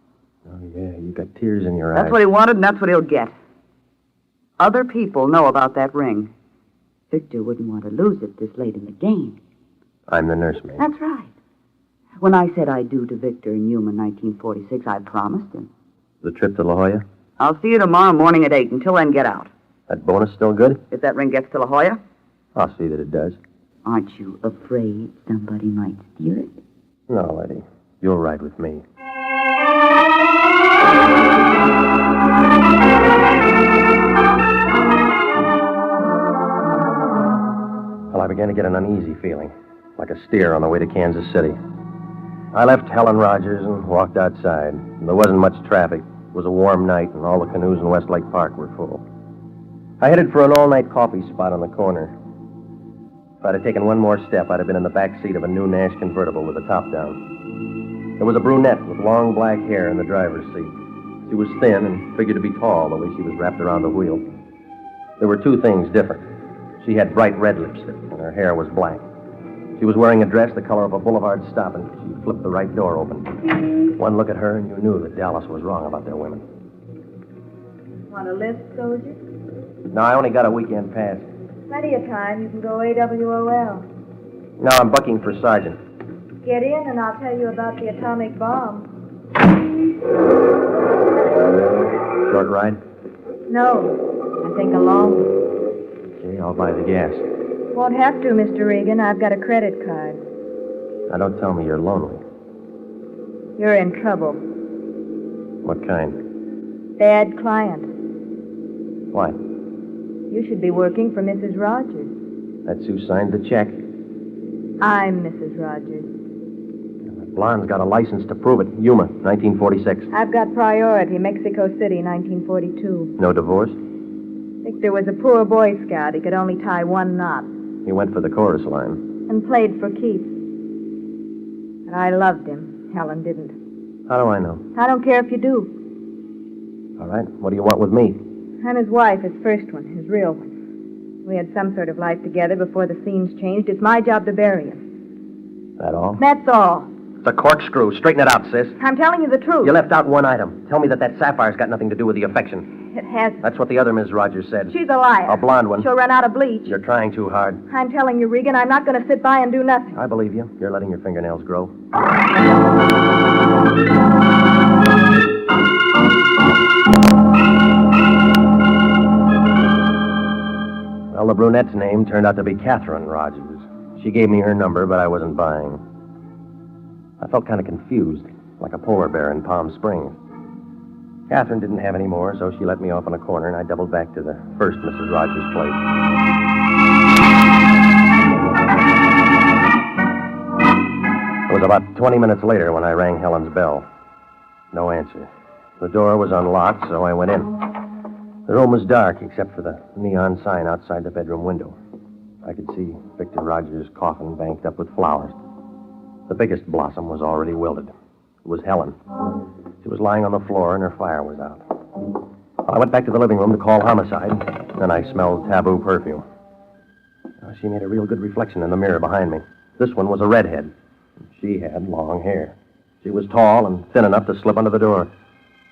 Speaker 2: Oh, yeah, you got tears in your eyes.
Speaker 17: That's what he wanted, and that's what he'll get. Other people know about that ring. Victor wouldn't want to lose it this late in the game.
Speaker 2: I'm the nursemaid.
Speaker 17: That's right. When I said I do to Victor in Yuma 1946, I promised him.
Speaker 2: The trip to La Jolla?
Speaker 17: I'll see you tomorrow morning at 8. Until then, get out.
Speaker 2: That bonus still good?
Speaker 17: If that ring gets to La Jolla,
Speaker 1: I'll see that it does.
Speaker 17: Aren't you afraid somebody might steal it?
Speaker 1: No, Eddie. You'll ride with me. Well, I began to get an uneasy feeling, like a steer on the way to Kansas City. I left Helen Rogers and walked outside. There wasn't much traffic. It was a warm night, and all the canoes in Westlake Park were full. I headed for an all-night coffee spot on the corner. If I'd have taken one more step, I'd have been in the back seat of a new Nash convertible with the top down. There was a brunette with long black hair in the driver's seat. She was thin and figured to be tall the way she was wrapped around the wheel. There were two things different. She had bright red lipstick, and her hair was black. She was wearing a dress the color of a boulevard stop, and she flipped the right door open. One look at her, and you knew that Dallas was wrong about their women.
Speaker 8: Want a lift, soldier?
Speaker 1: No, I only got a weekend pass.
Speaker 8: Plenty of time. You can go AWOL.
Speaker 1: No, I'm bucking for sergeant.
Speaker 8: Get in, and I'll tell you about the atomic bomb.
Speaker 1: Short ride?
Speaker 8: No, I think a long one.
Speaker 1: Okay, I'll buy the gas.
Speaker 8: Won't have to, Mr. Regan. I've got a credit card.
Speaker 1: Now, don't tell me you're lonely.
Speaker 8: You're in trouble.
Speaker 1: What kind?
Speaker 8: Bad client.
Speaker 1: Why?
Speaker 8: You should be working for Mrs. Rogers.
Speaker 1: That's who signed the check.
Speaker 8: I'm Mrs. Rogers.
Speaker 1: That blonde's got a license to prove it. Yuma, 1946.
Speaker 8: I've got priority, Mexico City, 1942.
Speaker 1: No divorce?
Speaker 8: Victor was a poor Boy Scout. He could only tie one knot.
Speaker 1: He went for the chorus line.
Speaker 8: And played for keeps. But I loved him. Helen didn't.
Speaker 1: How do I know?
Speaker 8: I don't care if you do.
Speaker 1: All right, what do you want with me?
Speaker 8: I'm his wife, his first one, his real one. We had some sort of life together before the scenes changed. It's my job to bury him.
Speaker 1: That all?
Speaker 8: That's all.
Speaker 1: It's a corkscrew. Straighten it out, sis.
Speaker 8: I'm telling you the truth.
Speaker 1: You left out one item. Tell me that Sapphire's got nothing to do with the affection.
Speaker 8: It hasn't.
Speaker 1: That's what the other Ms. Rogers said.
Speaker 8: She's a liar.
Speaker 1: A blonde one.
Speaker 8: She'll run out of bleach.
Speaker 1: You're trying too hard.
Speaker 8: I'm telling you, Regan, I'm not going to sit by and do nothing.
Speaker 1: I believe you. You're letting your fingernails grow. Well, the brunette's name turned out to be Catherine Rogers. She gave me her number, but I wasn't buying. I felt kind of confused, like a polar bear in Palm Springs. Catherine didn't have any more, so she let me off on a corner, and I doubled back to the first Mrs. Rogers' place. It was about 20 minutes later when I rang Helen's bell. No answer. The door was unlocked, so I went in. The room was dark, except for the neon sign outside the bedroom window. I could see Victor Rogers' coffin banked up with flowers. The biggest blossom was already wilted. It was Helen. She was lying on the floor, and her fire was out. I went back to the living room to call Homicide. Then I smelled taboo perfume. She made a real good reflection in the mirror behind me. This one was a redhead. She had long hair. She was tall and thin enough to slip under the door.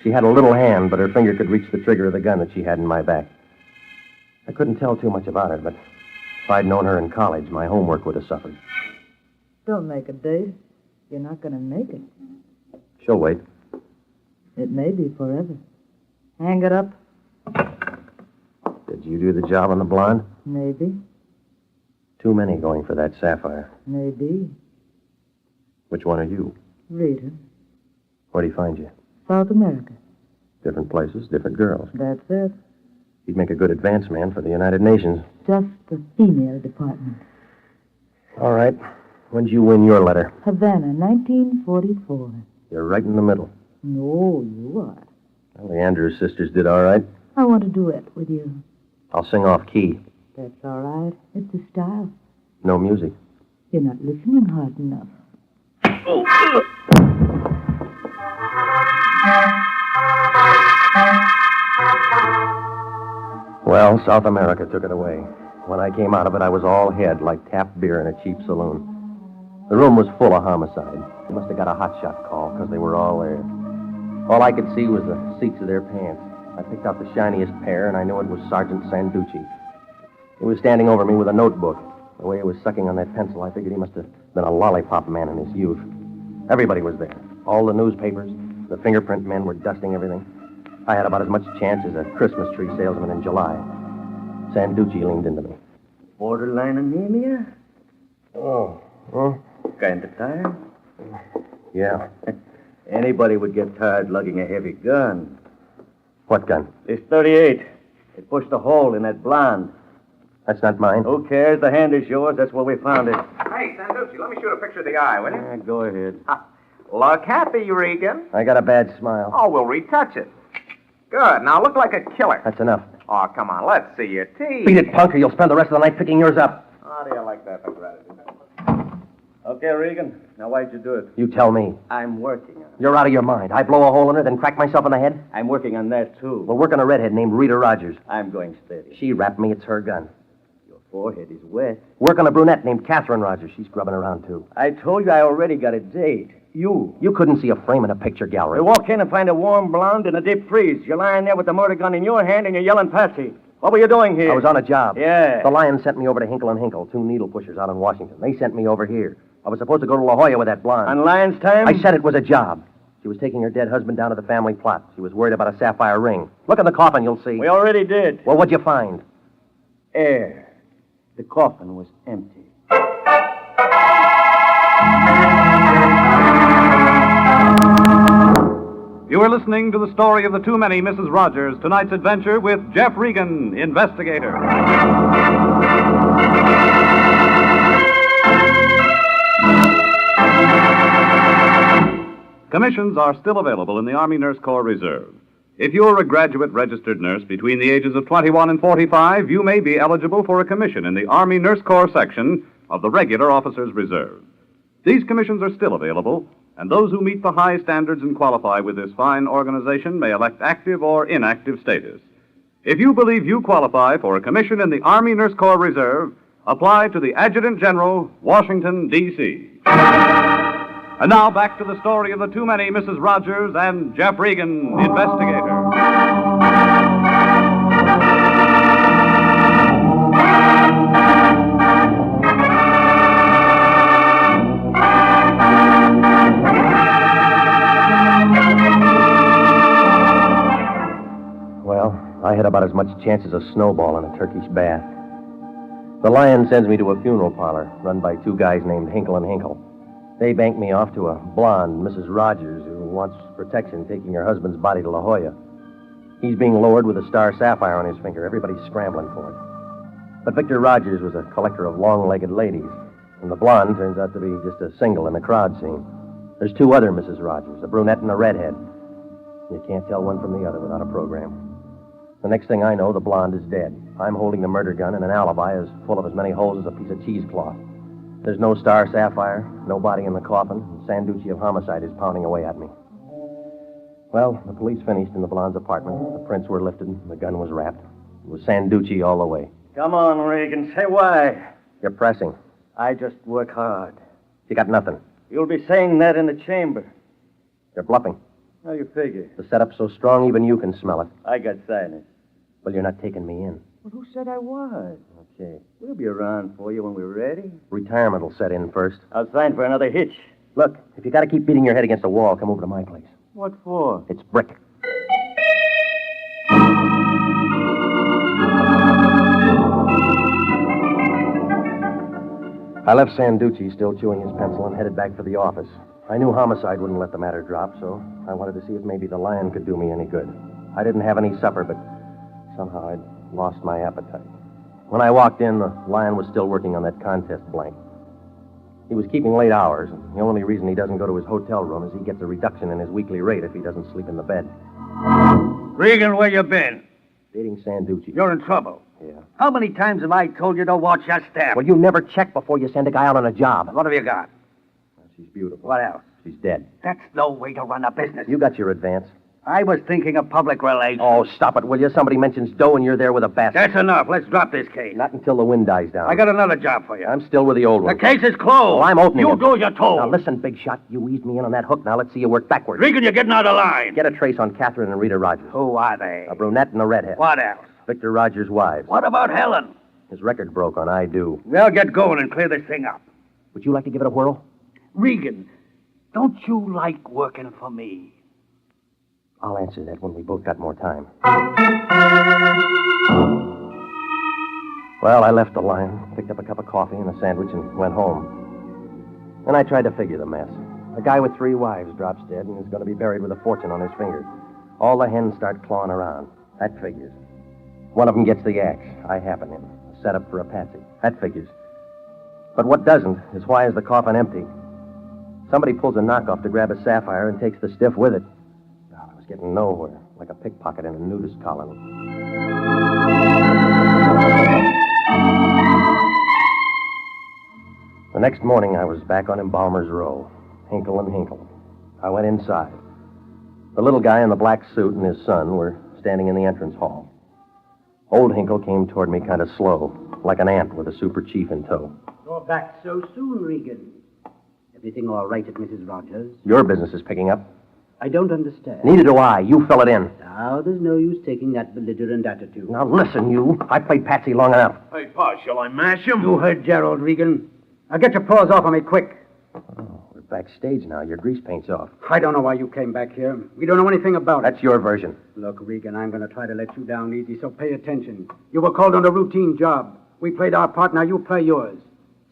Speaker 1: She had a little hand, but her finger could reach the trigger of the gun that she had in my back. I couldn't tell too much about her, but if I'd known her in college, my homework would have suffered.
Speaker 8: Don't make a date. You're not going to make it.
Speaker 1: She'll wait.
Speaker 8: It may be forever. Hang it up.
Speaker 1: Did you do the job on the blonde?
Speaker 8: Maybe.
Speaker 1: Too many going for that sapphire.
Speaker 8: Maybe.
Speaker 1: Which one are you?
Speaker 8: Rita.
Speaker 1: Where'd he find you?
Speaker 8: South America.
Speaker 1: Different places, different girls.
Speaker 8: That's it.
Speaker 1: He'd make a good advance man for the United Nations.
Speaker 8: Just the female department.
Speaker 1: All right. When'd you win your letter?
Speaker 8: Havana, 1944.
Speaker 1: You're right in the middle.
Speaker 8: No, you are.
Speaker 1: Well, the Andrews sisters did all right.
Speaker 8: I want to duet with you.
Speaker 1: I'll sing off key.
Speaker 8: That's all right. It's a style.
Speaker 1: No music.
Speaker 8: You're not listening hard enough.
Speaker 1: Oh. Well, South America took it away. When I came out of it, I was all head, like tapped beer in a cheap saloon. The room was full of Homicide. They must have got a hotshot call, because they were all there. All I could see was the seats of their pants. I picked out the shiniest pair, and I knew it was Sergeant Sanducci. He was standing over me with a notebook. The way he was sucking on that pencil, I figured he must have been a lollipop man in his youth. Everybody was there. All the newspapers, the fingerprint men were dusting everything. I had about as much chance as a Christmas tree salesman in July. Sanducci leaned into me.
Speaker 10: Borderline anemia?
Speaker 1: Oh. Huh?
Speaker 10: Kind of tired?
Speaker 1: Yeah.
Speaker 10: Anybody would get tired lugging a heavy gun.
Speaker 1: What gun?
Speaker 10: This 38. It pushed a hole in that blonde.
Speaker 1: That's not mine.
Speaker 10: Who cares? The hand is yours. That's where we found it.
Speaker 9: Hey, Sanducci, let me shoot a picture of the eye, will you?
Speaker 10: Yeah, go ahead.
Speaker 9: Look happy, Regan.
Speaker 1: I got a bad smile.
Speaker 9: Oh, we'll retouch it. Good. Now look like a killer.
Speaker 1: That's enough.
Speaker 9: Oh, come on. Let's see your teeth.
Speaker 1: Beat it, punk, or you'll spend the rest of the night picking yours up.
Speaker 9: How do you like that for gratitude?
Speaker 10: Okay, Regan. Now, why'd you do it?
Speaker 1: You tell me.
Speaker 10: I'm working on it.
Speaker 1: You're out of your mind. I blow a hole in her, then crack myself in the head?
Speaker 10: I'm working on that, too.
Speaker 1: We'll work on a redhead named Rita Rogers.
Speaker 10: I'm going steady.
Speaker 1: She rapped me. It's her gun.
Speaker 10: Your forehead is wet.
Speaker 1: Work on a brunette named Catherine Rogers. She's grubbing around, too.
Speaker 10: I told you I already got a date.
Speaker 1: You couldn't see a frame in a picture gallery.
Speaker 10: We walk in and find a warm blonde in a deep freeze. You're lying there with the murder gun in your hand and you're yelling Patsy. What were you doing here?
Speaker 1: I was on a job.
Speaker 10: Yeah.
Speaker 1: The Lion sent me over to Hinkle and Hinkle, 2 needle pushers out in Washington. They sent me over here. I was supposed to go to La Jolla with that blonde.
Speaker 10: On Lion's time?
Speaker 1: I said it was a job. She was taking her dead husband down to the family plot. She was worried about a sapphire ring. Look in the coffin, you'll see.
Speaker 10: We already did.
Speaker 1: Well, what'd you find?
Speaker 10: Air. The coffin was empty.
Speaker 15: You are listening to the story of the Too Many Mrs. Rogers, tonight's adventure with Jeff Regan, Investigator. Commissions are still available in the Army Nurse Corps Reserve. If you're a graduate registered nurse between the ages of 21 and 45, you may be eligible for a commission in the Army Nurse Corps section of the Regular Officers Reserve. These commissions are still available, and those who meet the high standards and qualify with this fine organization may elect active or inactive status. If you believe you qualify for a commission in the Army Nurse Corps Reserve, apply to the Adjutant General, Washington, D.C. And now back to the story of the Too Many Mrs. Rogers and Jeff Regan, Investigator.
Speaker 1: Well, I had about as much chance as a snowball in a Turkish bath. The Lion sends me to a funeral parlor run by 2 guys named Hinkle and Hinkle. They bank me off to a blonde, Mrs. Rogers, who wants protection taking her husband's body to La Jolla. He's being lowered with a star sapphire on his finger. Everybody's scrambling for it. But Victor Rogers was a collector of long-legged ladies, and the blonde turns out to be just a single in the crowd scene. There's 2 other Mrs. Rogers, a brunette and a redhead. You can't tell one from the other without a program. The next thing I know, the blonde is dead. I'm holding the murder gun, and an alibi is full of as many holes as a piece of cheesecloth. There's no star sapphire, no body in the coffin, and Sanducci of Homicide is pounding away at me. Well, the police finished in the blonde's apartment. The prints were lifted, and the gun was wrapped. It was Sanducci all the way.
Speaker 10: Come on, Regan. Say why.
Speaker 1: You're pressing.
Speaker 10: I just work hard.
Speaker 1: You got nothing.
Speaker 10: You'll be saying that in the chamber.
Speaker 1: You're bluffing.
Speaker 10: How you figure?
Speaker 1: The setup's so strong, even you can smell it.
Speaker 10: I got silence.
Speaker 1: Well, you're not taking me in.
Speaker 10: Well, who said I was?
Speaker 1: Okay.
Speaker 10: We'll be around for you when we're ready.
Speaker 1: Retirement will set in first.
Speaker 10: I'll sign for another hitch.
Speaker 1: Look, if you got to keep beating your head against the wall, come over to my place.
Speaker 10: What for?
Speaker 1: It's brick. I left Sanducci still chewing his pencil and headed back for the office. I knew Homicide wouldn't let the matter drop, so I wanted to see if maybe the Lion could do me any good. I didn't have any supper, but somehow I'd lost my appetite. When I walked in, the Lion was still working on that contest blank. He was keeping late hours, and the only reason he doesn't go to his hotel room is he gets a reduction in his weekly rate if he doesn't sleep in the bed.
Speaker 10: Regan, where you been?
Speaker 1: Dating Sanducci.
Speaker 10: You're in trouble.
Speaker 1: Yeah.
Speaker 10: How many times have I told you to watch your step?
Speaker 1: Well, you never check before you send a guy out on a job.
Speaker 10: What have you got?
Speaker 1: She's beautiful.
Speaker 10: What else?
Speaker 1: She's dead.
Speaker 10: That's no way to run a business.
Speaker 1: You got your advance.
Speaker 10: I was thinking of public relations.
Speaker 1: Oh, stop it, will you? Somebody mentions dough and you're there with a basket.
Speaker 10: That's enough. Let's drop this case.
Speaker 1: Not until the wind dies down.
Speaker 10: I got another job for you.
Speaker 1: I'm still with the old one.
Speaker 10: The case is closed.
Speaker 1: Well, I'm opening
Speaker 10: You
Speaker 1: it.
Speaker 10: do as you're told.
Speaker 1: Now, listen, big shot. You eased me in on that hook. Now, let's see you work backwards.
Speaker 10: Regan, you're getting out of line.
Speaker 1: Get a trace on Catherine and Rita Rogers.
Speaker 10: Who are they?
Speaker 1: A brunette and a redhead.
Speaker 10: What else?
Speaker 1: Victor Rogers' wives.
Speaker 10: What about Helen?
Speaker 1: His record broke on I Do.
Speaker 10: Well, get going and clear this thing up.
Speaker 1: Would you like to give it a whirl?
Speaker 10: Regan, don't you like working for me?
Speaker 1: I'll answer that when we both got more time.
Speaker 2: Well, I left the line, picked up a cup of coffee and a sandwich, and went home. Then I tried to figure the mess. A guy with 3 wives drops dead and is going to be buried with a fortune on his finger. All the hens start clawing around. That figures. One of them gets the axe. I happen in. Set up for a patsy. That figures. But what doesn't is why is the coffin empty? Somebody pulls a knockoff to grab a sapphire and takes the stiff with it. Oh, I was getting nowhere, like a pickpocket in a nudist colony. The next morning, I was back on Embalmer's Row, Hinkle and Hinkle. I went inside. The little guy in the black suit and his son were standing in the entrance hall. Old Hinkle came toward me kind of slow, like an ant with a super chief in tow.
Speaker 22: You're back so soon, Regan. Everything all right at Mrs. Rogers?
Speaker 2: Your business is picking up.
Speaker 22: I don't understand.
Speaker 2: Neither do I. You fill it in.
Speaker 22: Now, there's no use taking that belligerent attitude.
Speaker 2: Now, listen, you. I played Patsy long enough.
Speaker 12: Hey, Pa, shall I mash him?
Speaker 22: You heard Gerald, Regan. Now get your paws off of me, quick.
Speaker 2: Oh, we're backstage now. Your grease paint's off.
Speaker 22: I don't know why you came back here. We don't know anything about it.
Speaker 2: That's your version.
Speaker 22: Look, Regan, I'm going to try to let you down easy, so pay attention. You were called on a routine job. We played our part, now you play yours.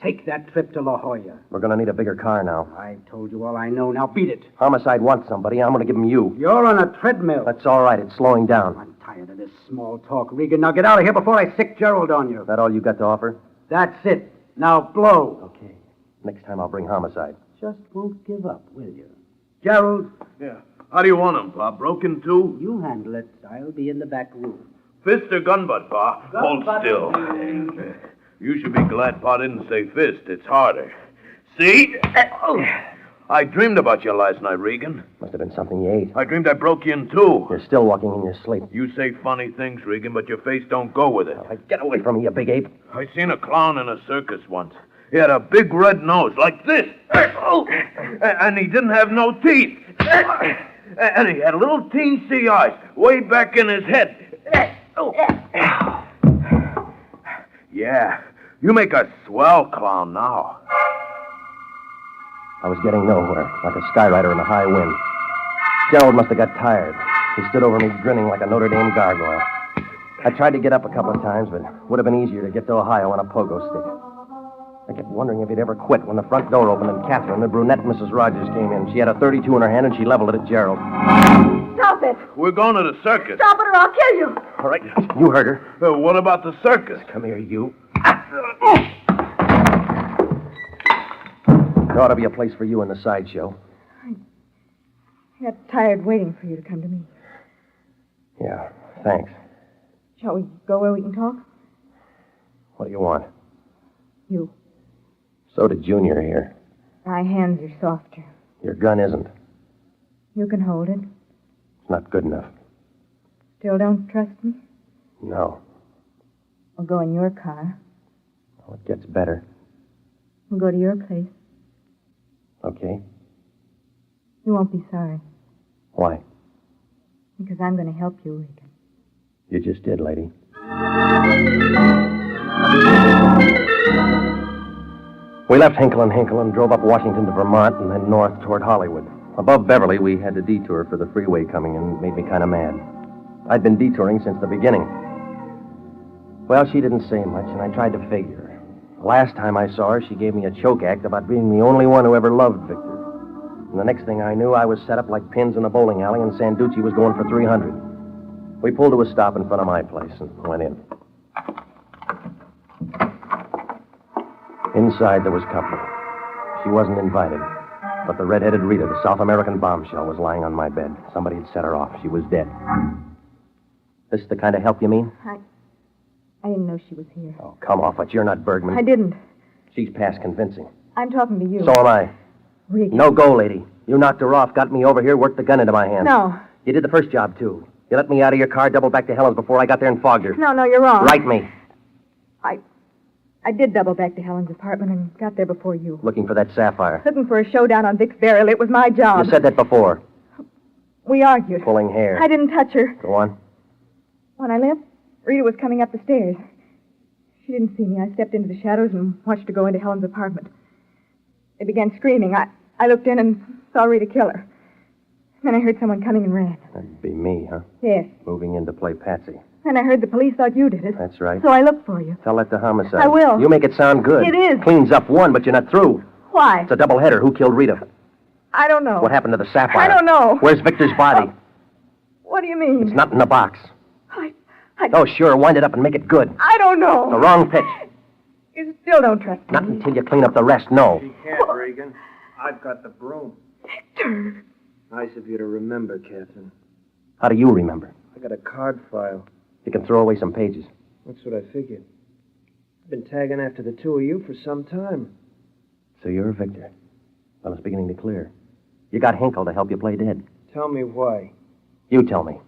Speaker 22: Take that trip to La Jolla.
Speaker 2: We're going to need a bigger car now.
Speaker 22: I've told you all I know. Now beat it.
Speaker 2: Homicide wants somebody. I'm going to give him you.
Speaker 22: You're on a treadmill.
Speaker 2: That's all right. It's slowing down.
Speaker 22: I'm tired of this small talk, Regan. Now get out of here before I sick Gerald on you.
Speaker 2: That all you got to offer?
Speaker 22: That's it. Now blow.
Speaker 2: Okay. Next time I'll bring Homicide.
Speaker 22: Just won't give up, will you? Gerald?
Speaker 12: Yeah. How do you want him, Pa? Broken too?
Speaker 22: You handle it. I'll be in the back room.
Speaker 12: Fist or gun butt, Pa? Hold still. You should be glad Pa didn't say fist. It's harder. See? I dreamed about you last night, Regan.
Speaker 2: Must have been something you ate.
Speaker 12: I dreamed I broke you in two.
Speaker 2: You're still walking in your sleep.
Speaker 12: You say funny things, Regan, but your face don't go with it.
Speaker 2: Get away from me, you big ape.
Speaker 12: I seen a clown in a circus once. He had a big red nose like this. And he didn't have no teeth. And he had little teensy eyes way back in his head. Yeah, you make a swell clown now.
Speaker 2: I was getting nowhere, like a skyrider in a high wind. Gerald must have got tired. He stood over me grinning like a Notre Dame gargoyle. I tried to get up a couple of times, but it would have been easier to get to Ohio on a pogo stick. I kept wondering if he'd ever quit when the front door opened and Catherine, the brunette Mrs. Rogers, came in. She had a .32 in her hand and she leveled it at Gerald.
Speaker 21: Stop it!
Speaker 12: We're going to the circus.
Speaker 21: Stop it or I'll kill you!
Speaker 2: All right, you heard her.
Speaker 12: What about the circus?
Speaker 2: Come here, you. There ought to be a place for you in the sideshow.
Speaker 8: I got tired waiting for you to come to me.
Speaker 2: Yeah, thanks.
Speaker 8: Shall we go where we can talk?
Speaker 2: What do you want?
Speaker 8: You.
Speaker 2: So did Junior here.
Speaker 8: My hands are softer.
Speaker 2: Your gun isn't.
Speaker 8: You can hold it.
Speaker 2: It's not good enough.
Speaker 8: Still don't trust me?
Speaker 2: No.
Speaker 8: We'll go in your car.
Speaker 2: Oh, it gets better.
Speaker 8: We'll go to your place.
Speaker 2: Okay.
Speaker 8: You won't be sorry.
Speaker 2: Why?
Speaker 8: Because I'm going to help you, Regan.
Speaker 2: You just did, lady. We left Hinkle and drove up Washington to Vermont and then north toward Hollywood. Above Beverly, we had to detour for the freeway coming and it made me kind of mad. I'd been detouring since the beginning. Well, she didn't say much, and I tried to figure. The last time I saw her, she gave me a choke act about being the only one who ever loved Victor. And the next thing I knew, I was set up like pins in a bowling alley, and Sanducci was going for 300. We pulled to a stop in front of my place and went in. Inside, there was company. She wasn't invited. But the red-headed Rita, the South American bombshell, was lying on my bed. Somebody had set her off. She was dead. This the kind of help you mean?
Speaker 8: I didn't know she was here.
Speaker 2: Oh, come off it. You're not Bergman.
Speaker 8: I didn't.
Speaker 2: She's past convincing.
Speaker 8: I'm talking to you.
Speaker 2: So am I.
Speaker 8: Regan.
Speaker 2: No go, lady. You knocked her off, got me over here, worked the gun into my hand.
Speaker 8: No.
Speaker 2: You did the first job, too. You let me out of your car, doubled back to Helen's before I got there and fogged her.
Speaker 8: No, you're wrong.
Speaker 2: Right me.
Speaker 8: I did double back to Helen's apartment and got there before you.
Speaker 2: Looking for that sapphire.
Speaker 8: Looking for a showdown on Vic's burial. It was my job.
Speaker 2: You said that before.
Speaker 8: We argued.
Speaker 2: Pulling hair.
Speaker 8: I didn't touch her.
Speaker 2: Go on.
Speaker 8: When I left, Rita was coming up the stairs. She didn't see me. I stepped into the shadows and watched her go into Helen's apartment. They began screaming. I looked in and saw Rita kill her. Then I heard someone coming and ran.
Speaker 2: That'd be me, huh?
Speaker 8: Yes.
Speaker 2: Moving in to play Patsy.
Speaker 8: And I heard the police thought you did it.
Speaker 2: That's right.
Speaker 8: So I looked for you.
Speaker 2: Tell that to Homicide.
Speaker 8: I will.
Speaker 2: You make it sound good.
Speaker 8: It is.
Speaker 2: Cleans up one, but you're not through.
Speaker 8: Why?
Speaker 2: It's a doubleheader. Who killed Rita?
Speaker 8: I don't know.
Speaker 2: What happened to the sapphire?
Speaker 8: I don't know.
Speaker 2: Where's Victor's body?
Speaker 8: What do you mean?
Speaker 2: It's not in the box.
Speaker 8: I
Speaker 2: Oh, sure. Wind it up and make it good.
Speaker 8: I don't know.
Speaker 2: The wrong pitch.
Speaker 8: You still don't trust me.
Speaker 2: Not until you clean up the rest, no.
Speaker 12: She can't, Regan. I've got the broom.
Speaker 8: Victor.
Speaker 12: Nice of you to remember, Captain.
Speaker 2: How do you remember?
Speaker 12: I got a card file.
Speaker 2: You can throw away some pages.
Speaker 12: That's what I figured. I've been tagging after the two of you for some time.
Speaker 2: So you're Victor. Well, it's beginning to clear. You got Hinkle to help you play dead.
Speaker 12: Tell me why.
Speaker 2: You tell me.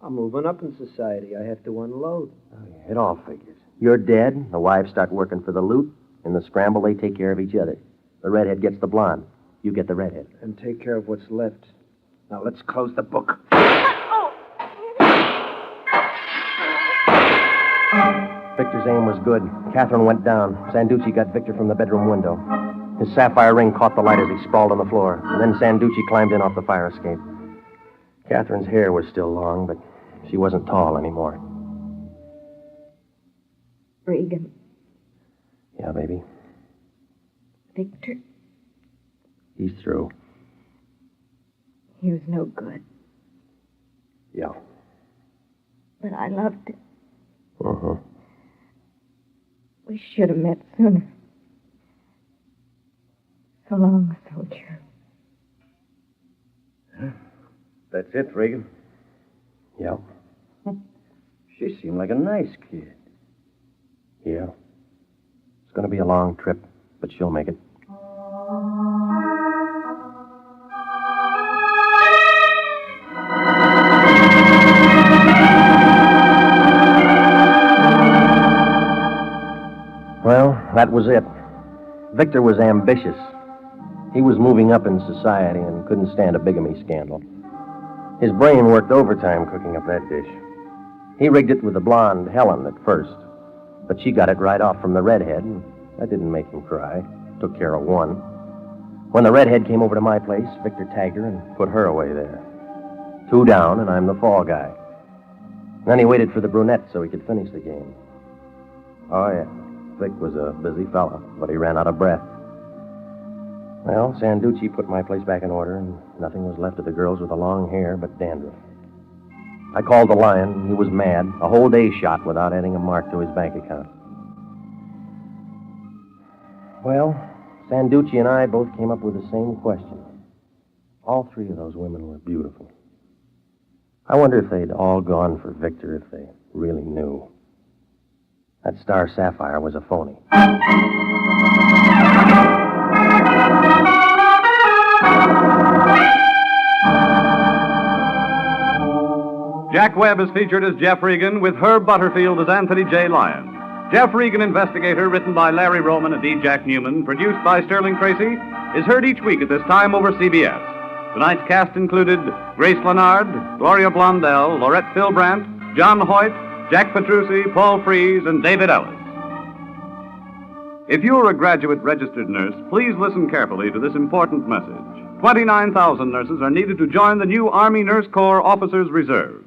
Speaker 12: I'm moving up in society. I have to unload.
Speaker 2: Oh, yeah, it all figures. You're dead. The wives start working for the loot. In the scramble, they take care of each other. The redhead gets the blonde. You get the redhead.
Speaker 12: And take care of what's left. Now, let's close the book.
Speaker 2: Victor's aim was good. Catherine went down. Sanducci got Victor from the bedroom window. His sapphire ring caught the light as he sprawled on the floor. And then Sanducci climbed in off the fire escape. Catherine's hair was still long, but she wasn't tall anymore.
Speaker 8: Regan.
Speaker 2: Yeah, baby.
Speaker 8: Victor.
Speaker 2: He's through.
Speaker 8: He was no good.
Speaker 2: Yeah.
Speaker 8: But I loved him.
Speaker 2: Uh-huh.
Speaker 8: We should have met sooner. So long, soldier.
Speaker 10: That's it, Regan.
Speaker 2: Yeah.
Speaker 10: She seemed like a nice kid.
Speaker 2: Yeah. It's going to be a long trip, but she'll make it. Well, that was it. Victor was ambitious. He was moving up in society and couldn't stand a bigamy scandal. His brain worked overtime cooking up that dish. He rigged it with the blonde Helen at first, but she got it right off from the redhead, and that didn't make him cry. Took care of one. When the redhead came over to my place, Victor tagged her and put her away there. 2 down, and I'm the fall guy. Then he waited for the brunette so he could finish the game. Oh, yeah. Vic was a busy fella, but he ran out of breath. Well, Sanducci put my place back in order, and nothing was left of the girls with the long hair but dandruff. I called the Lion. He was mad. A whole day shot without adding a mark to his bank account. Well, Sanducci and I both came up with the same question. All 3 of those women were beautiful. I wonder if they'd all gone for Victor if they really knew. That star sapphire was a phony.
Speaker 15: Jack Webb is featured as Jeff Regan, with Herb Butterfield as Anthony J. Lyon. Jeff Regan, Investigator, written by Larry Roman and D. Jack Newman, produced by Sterling Tracy, is heard each week at this time over CBS. Tonight's cast included Grace Leonard, Gloria Blondell, Laurette Philbrandt, John Hoyt, Jack Petrucci, Paul Frees, and David Ellis. If you're a graduate registered nurse, please listen carefully to this important message. 29,000 nurses are needed to join the new Army Nurse Corps Officers Reserve.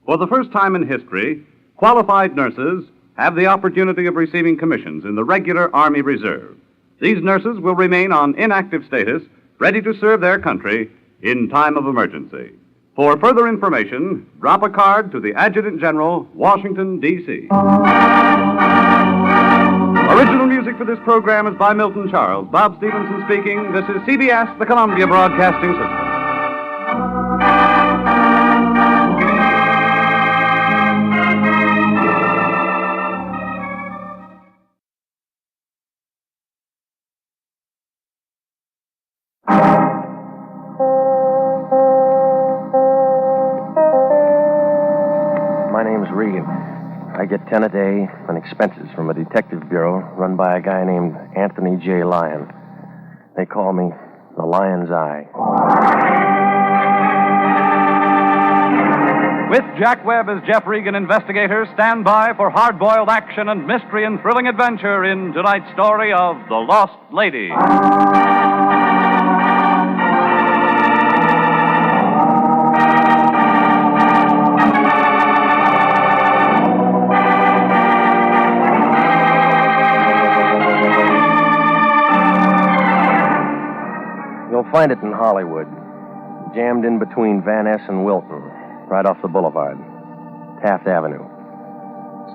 Speaker 15: For the first time in history, qualified nurses have the opportunity of receiving commissions in the regular Army Reserve. These nurses will remain on inactive status, ready to serve their country in time of emergency. For further information, drop a card to the Adjutant General, Washington, D.C. Original music for this program is by Milton Charles. Bob Stevenson speaking. This is CBS, the Columbia Broadcasting System.
Speaker 2: My name's Regan. I get 10 a day on expenses from a detective bureau run by a guy named Anthony J. Lyon. They call me the Lion's Eye.
Speaker 15: With Jack Webb as Jeff Regan, Investigator, stand by for hard-boiled action and mystery and thrilling adventure in tonight's story of The Lost Lady.
Speaker 1: You'll find it in Hollywood, jammed in between Van Ness and Wilton, right off the boulevard, Taft Avenue.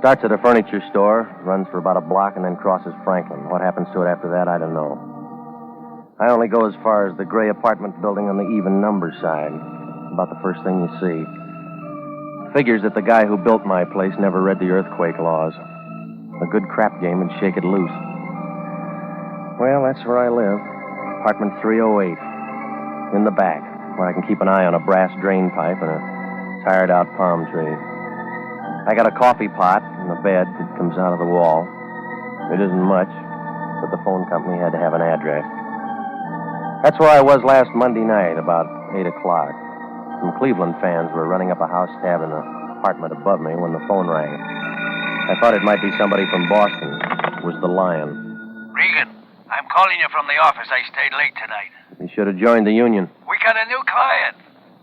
Speaker 1: Starts at a furniture store, runs for about a block, and then crosses Franklin. What happens to it after that, I don't know. I only go as far as the gray apartment building on the even number side, about the first thing you see. Figures that the guy who built my place never read the earthquake laws. A good crap game and shake it loose. Well, that's where I live. Apartment 308. In the back, where I can keep an eye on a brass drain pipe and a tired-out palm tree. I got a coffee pot and a bed that comes out of the wall. It isn't much, but the phone company had to have an address. That's where I was last Monday night, about 8 o'clock. Some Cleveland fans were running up a house tab in the apartment above me when the phone rang. I thought it might be somebody from Boston. It was the Lion.
Speaker 6: Regan, I'm calling you from the office. I stayed late tonight.
Speaker 1: You should have joined the union.
Speaker 6: We got a new client.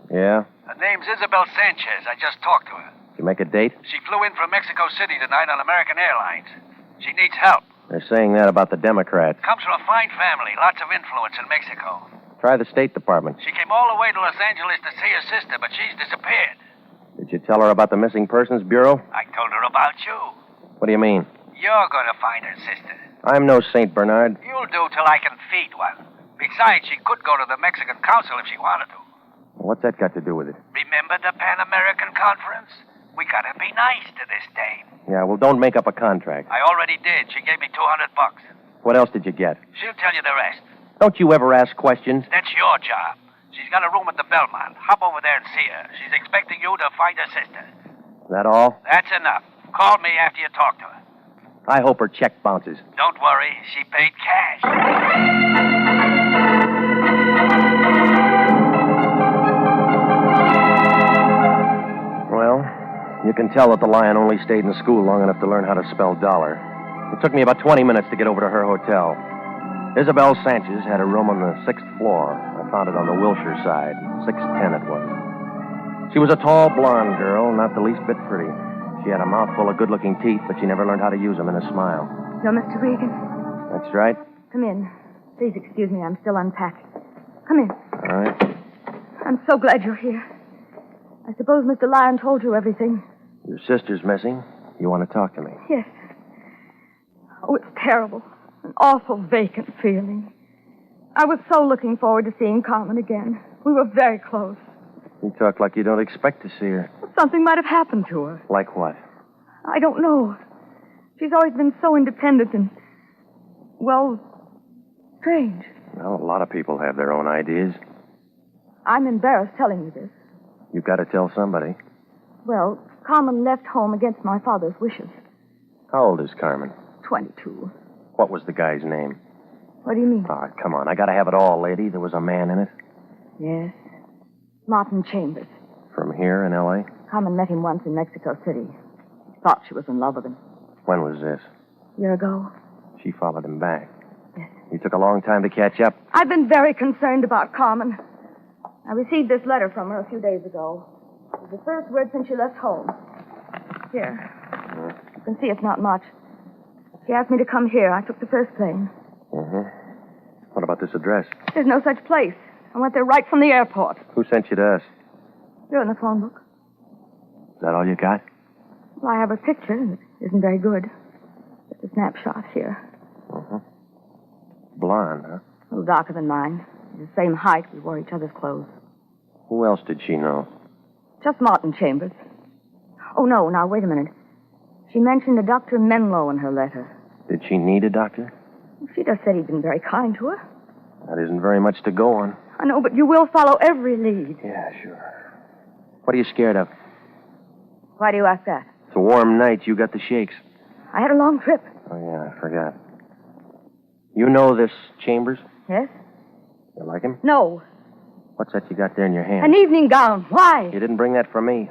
Speaker 1: Yeah?
Speaker 6: Her name's Isabel Sanchez. I just talked to her.
Speaker 1: Did you make a date?
Speaker 6: She flew in from Mexico City tonight on American Airlines. She needs help.
Speaker 1: They're saying that about the Democrats.
Speaker 6: Comes from a fine family, lots of influence in Mexico.
Speaker 1: Try the State Department.
Speaker 6: She came all the way to Los Angeles to see her sister, but she's disappeared.
Speaker 1: Did you tell her about the Missing Persons Bureau?
Speaker 6: I told her about you.
Speaker 1: What do you mean?
Speaker 6: You're going to find her sister.
Speaker 1: I'm no St. Bernard.
Speaker 6: You'll do till I can feed one. Besides, she could go to the Mexican Council if she wanted to.
Speaker 1: What's that got to do with it?
Speaker 6: Remember the Pan American Conference? We gotta be nice to this dame.
Speaker 1: Yeah, well, don't make up a contract.
Speaker 6: I already did. She gave me $200.
Speaker 1: What else did you get?
Speaker 6: She'll tell you the rest.
Speaker 1: Don't you ever ask questions?
Speaker 6: That's your job. She's got a room at the Belmont. Hop over there and see her. She's expecting you to find her sister.
Speaker 1: That all?
Speaker 6: That's enough. Call me after you talk to her.
Speaker 1: I hope her check bounces.
Speaker 6: Don't worry. She paid cash.
Speaker 1: Well, you can tell that the Lion only stayed in school long enough to learn how to spell dollar. It took me about 20 minutes to get over to her hotel. Isabel Sanchez had a room on the 6th floor. I found it on the Wilshire side. 610 it was. She was a tall, blonde girl, not the least bit pretty. She had a mouthful of good-looking teeth, but she never learned how to use them in a smile.
Speaker 8: You're Mr. Regan.
Speaker 1: That's right.
Speaker 8: Come in. Please excuse me, I'm still unpacking. Come in.
Speaker 1: All right.
Speaker 8: I'm so glad you're here. I suppose Mr. Lyon told you everything.
Speaker 1: Your sister's missing. You want to talk to me?
Speaker 8: Yes. Oh, it's terrible. An awful vacant feeling. I was so looking forward to seeing Carmen again. We were very close.
Speaker 1: You talk like you don't expect to see her.
Speaker 8: Something might have happened to her.
Speaker 1: Like what?
Speaker 8: I don't know. She's always been so independent and, well, strange.
Speaker 1: Well, a lot of people have their own ideas.
Speaker 8: I'm embarrassed telling you this.
Speaker 1: You've got to tell somebody.
Speaker 8: Well, Carmen left home against my father's wishes.
Speaker 1: How old is Carmen?
Speaker 8: 22.
Speaker 1: What was the guy's name?
Speaker 8: What do you mean?
Speaker 1: Oh, come on. I got to have it all, lady. There was a man in it.
Speaker 8: Yes. Martin Chambers.
Speaker 1: From here in L.A.?
Speaker 8: Carmen met him once in Mexico City. Thought she was in love with him.
Speaker 1: When was this?
Speaker 8: A year ago.
Speaker 1: She followed him back.
Speaker 8: Yes.
Speaker 1: You took a long time to catch up.
Speaker 8: I've been very concerned about Carmen. I received this letter from her a few days ago. It was the first word since she left home. Here. You can see it's not much. She asked me to come here. I took the first plane.
Speaker 1: Mm-hmm. What about this address?
Speaker 8: There's no such place. I went there right from the airport.
Speaker 1: Who sent you to us?
Speaker 8: You're in the phone book.
Speaker 1: Is that all you got?
Speaker 8: Well, I have a picture. It isn't very good. Just a snapshot here.
Speaker 1: Mm-hmm. Blonde, huh?
Speaker 8: A little darker than mine. The same height. We wore each other's clothes.
Speaker 1: Who else did she know?
Speaker 8: Just Martin Chambers. Oh, no. Now, wait a minute. She mentioned a Dr. Menlo in her letter.
Speaker 1: Did she need a doctor?
Speaker 8: She just said he'd been very kind to her.
Speaker 1: That isn't very much to go on.
Speaker 8: I know, but you will follow every lead.
Speaker 1: Yeah, sure. What are you scared of?
Speaker 8: Why do you ask that?
Speaker 1: It's a warm night. You got the shakes.
Speaker 8: I had a long trip.
Speaker 1: Oh, yeah, I forgot. You know this Chambers?
Speaker 8: Yes?
Speaker 1: You like him?
Speaker 8: No.
Speaker 1: What's that you got there in your hand?
Speaker 8: An evening gown. Why?
Speaker 1: You didn't bring that for me.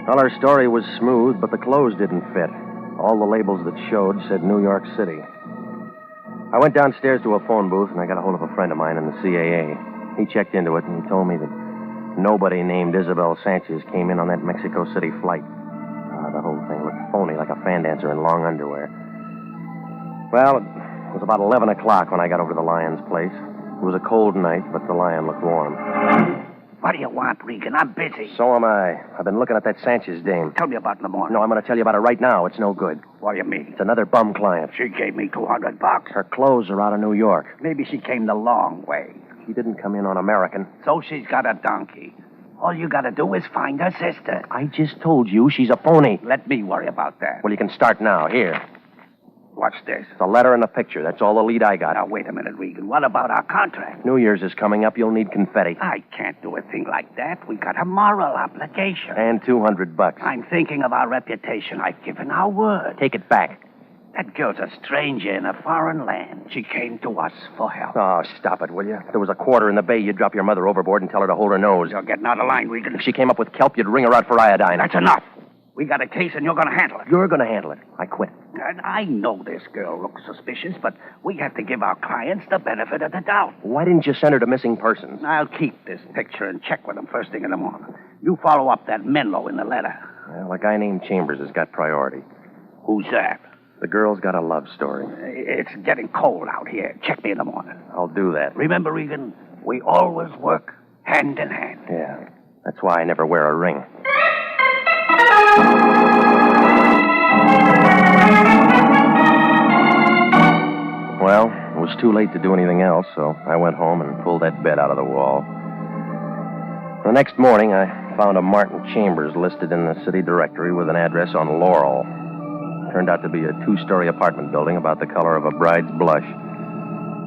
Speaker 1: Well, our story was smooth, but the clothes didn't fit. All the labels that showed said New York City. I went downstairs to a phone booth, and I got a hold of a friend of mine in the CAA. He checked into it, and he told me that nobody named Isabel Sanchez came in on that Mexico City flight.
Speaker 2: The whole thing looked phony, like a fan dancer in long underwear. Well, it was about 11 o'clock when I got over to the Lion's place. It was a cold night, but the Lion looked warm.
Speaker 10: What do you want, Regan? I'm busy.
Speaker 2: So am I. I've been looking at that Sanchez dame.
Speaker 10: Tell me about it in the morning.
Speaker 2: No, I'm going to tell you about it right now. It's no good.
Speaker 10: What do you mean?
Speaker 2: It's another bum client.
Speaker 10: She gave me $200.
Speaker 2: Her clothes are out of New York.
Speaker 10: Maybe she came the long way.
Speaker 2: She didn't come in on American.
Speaker 10: So she's got a donkey. All you gotta do is find her sister.
Speaker 2: I just told you she's a phony.
Speaker 10: Let me worry about that.
Speaker 2: Well, you can start now. Here.
Speaker 10: What's this?
Speaker 2: The letter and the picture. That's all the lead I got.
Speaker 10: Now, wait a minute, Regan. What about our contract?
Speaker 2: New Year's is coming up. You'll need confetti.
Speaker 10: I can't do a thing like that. We got a moral obligation.
Speaker 2: And $200.
Speaker 10: I'm thinking of our reputation. I've given our word.
Speaker 2: Take it back.
Speaker 10: That girl's a stranger in a foreign land. She came to us for help.
Speaker 2: Oh, stop it, will you? If there was a quarter in the bay, you'd drop your mother overboard and tell her to hold her nose.
Speaker 10: You're getting out of line, Regan.
Speaker 2: If she came up with kelp, you'd wring her out for iodine.
Speaker 10: That's enough. We got a case, and you're going to handle it.
Speaker 2: You're going to handle it. I quit.
Speaker 10: And I know this girl looks suspicious, but we have to give our clients the benefit of the doubt.
Speaker 2: Why didn't you send her to missing persons?
Speaker 10: I'll keep this picture and check with them first thing in the morning. You follow up that Menlo in the letter.
Speaker 2: Well, a guy named Chambers has got priority.
Speaker 10: Who's that?
Speaker 2: The girl's got a love story.
Speaker 10: It's getting cold out here. Check me in the morning.
Speaker 2: I'll do that.
Speaker 10: Remember, Regan, we always work hand in hand.
Speaker 2: Yeah. That's why I never wear a ring. Well, it was too late to do anything else, so I went home and pulled that bed out of the wall. The next morning, I found a Martin Chambers listed in the city directory with an address on Laurel. Turned out to be a 2-story apartment building about the color of a bride's blush,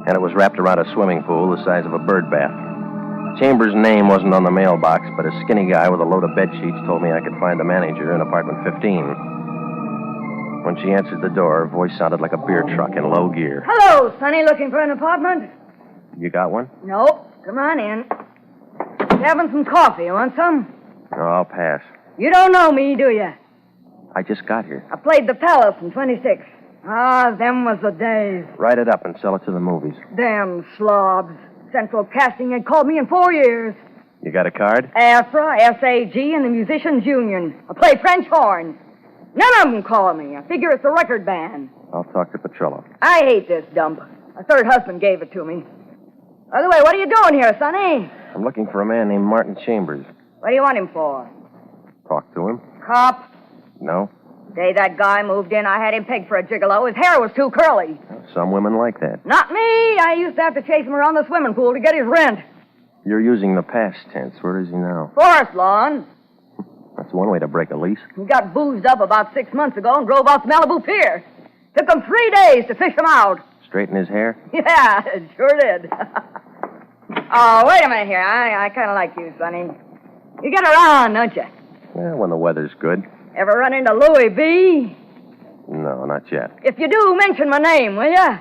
Speaker 2: and it was wrapped around a swimming pool the size of a bird bath. Chambers' name wasn't on the mailbox, but a skinny guy with a load of bed sheets told me I could find the manager in apartment 15. When she answered the door, her voice sounded like a beer truck in low gear.
Speaker 8: Hello, Sonny. Looking for an apartment?
Speaker 2: You got one?
Speaker 8: Nope. Come on in. Having some coffee. You want some?
Speaker 2: No, I'll pass.
Speaker 8: You don't know me, do you?
Speaker 2: I just got here.
Speaker 8: I played the Palace in 26. Ah, them was the days.
Speaker 2: Write it up and sell it to the movies.
Speaker 8: Damn slobs. Central Casting had called me in 4 years.
Speaker 2: You got a card?
Speaker 8: AFRA, SAG, and the Musicians Union. I play French horn. None of them call me. I figure it's a record band.
Speaker 2: I'll talk to Petrillo.
Speaker 8: I hate this dump. My third husband gave it to me. By the way, what are you doing here, Sonny?
Speaker 2: I'm looking for a man named Martin Chambers.
Speaker 8: What do you want him for?
Speaker 2: Talk to him?
Speaker 8: Cop?
Speaker 2: No.
Speaker 8: The day that guy moved in, I had him pegged for a gigolo. His hair was too curly.
Speaker 2: Some women like that.
Speaker 8: Not me. I used to have to chase him around the swimming pool to get his rent.
Speaker 2: You're using the past tense. Where is he now?
Speaker 8: Forest lawn.
Speaker 2: That's one way to break a lease.
Speaker 8: He got boozed up about 6 months ago and drove off to Malibu Pier. Took him 3 days to fish him out.
Speaker 2: Straighten his hair?
Speaker 8: Yeah, it sure did. Oh, wait a minute here. I kind of like you, Sonny. You get around, don't you?
Speaker 2: Yeah, when the weather's good.
Speaker 8: Ever run into Louis B?
Speaker 2: No, not yet.
Speaker 8: If you do, mention my name, will you?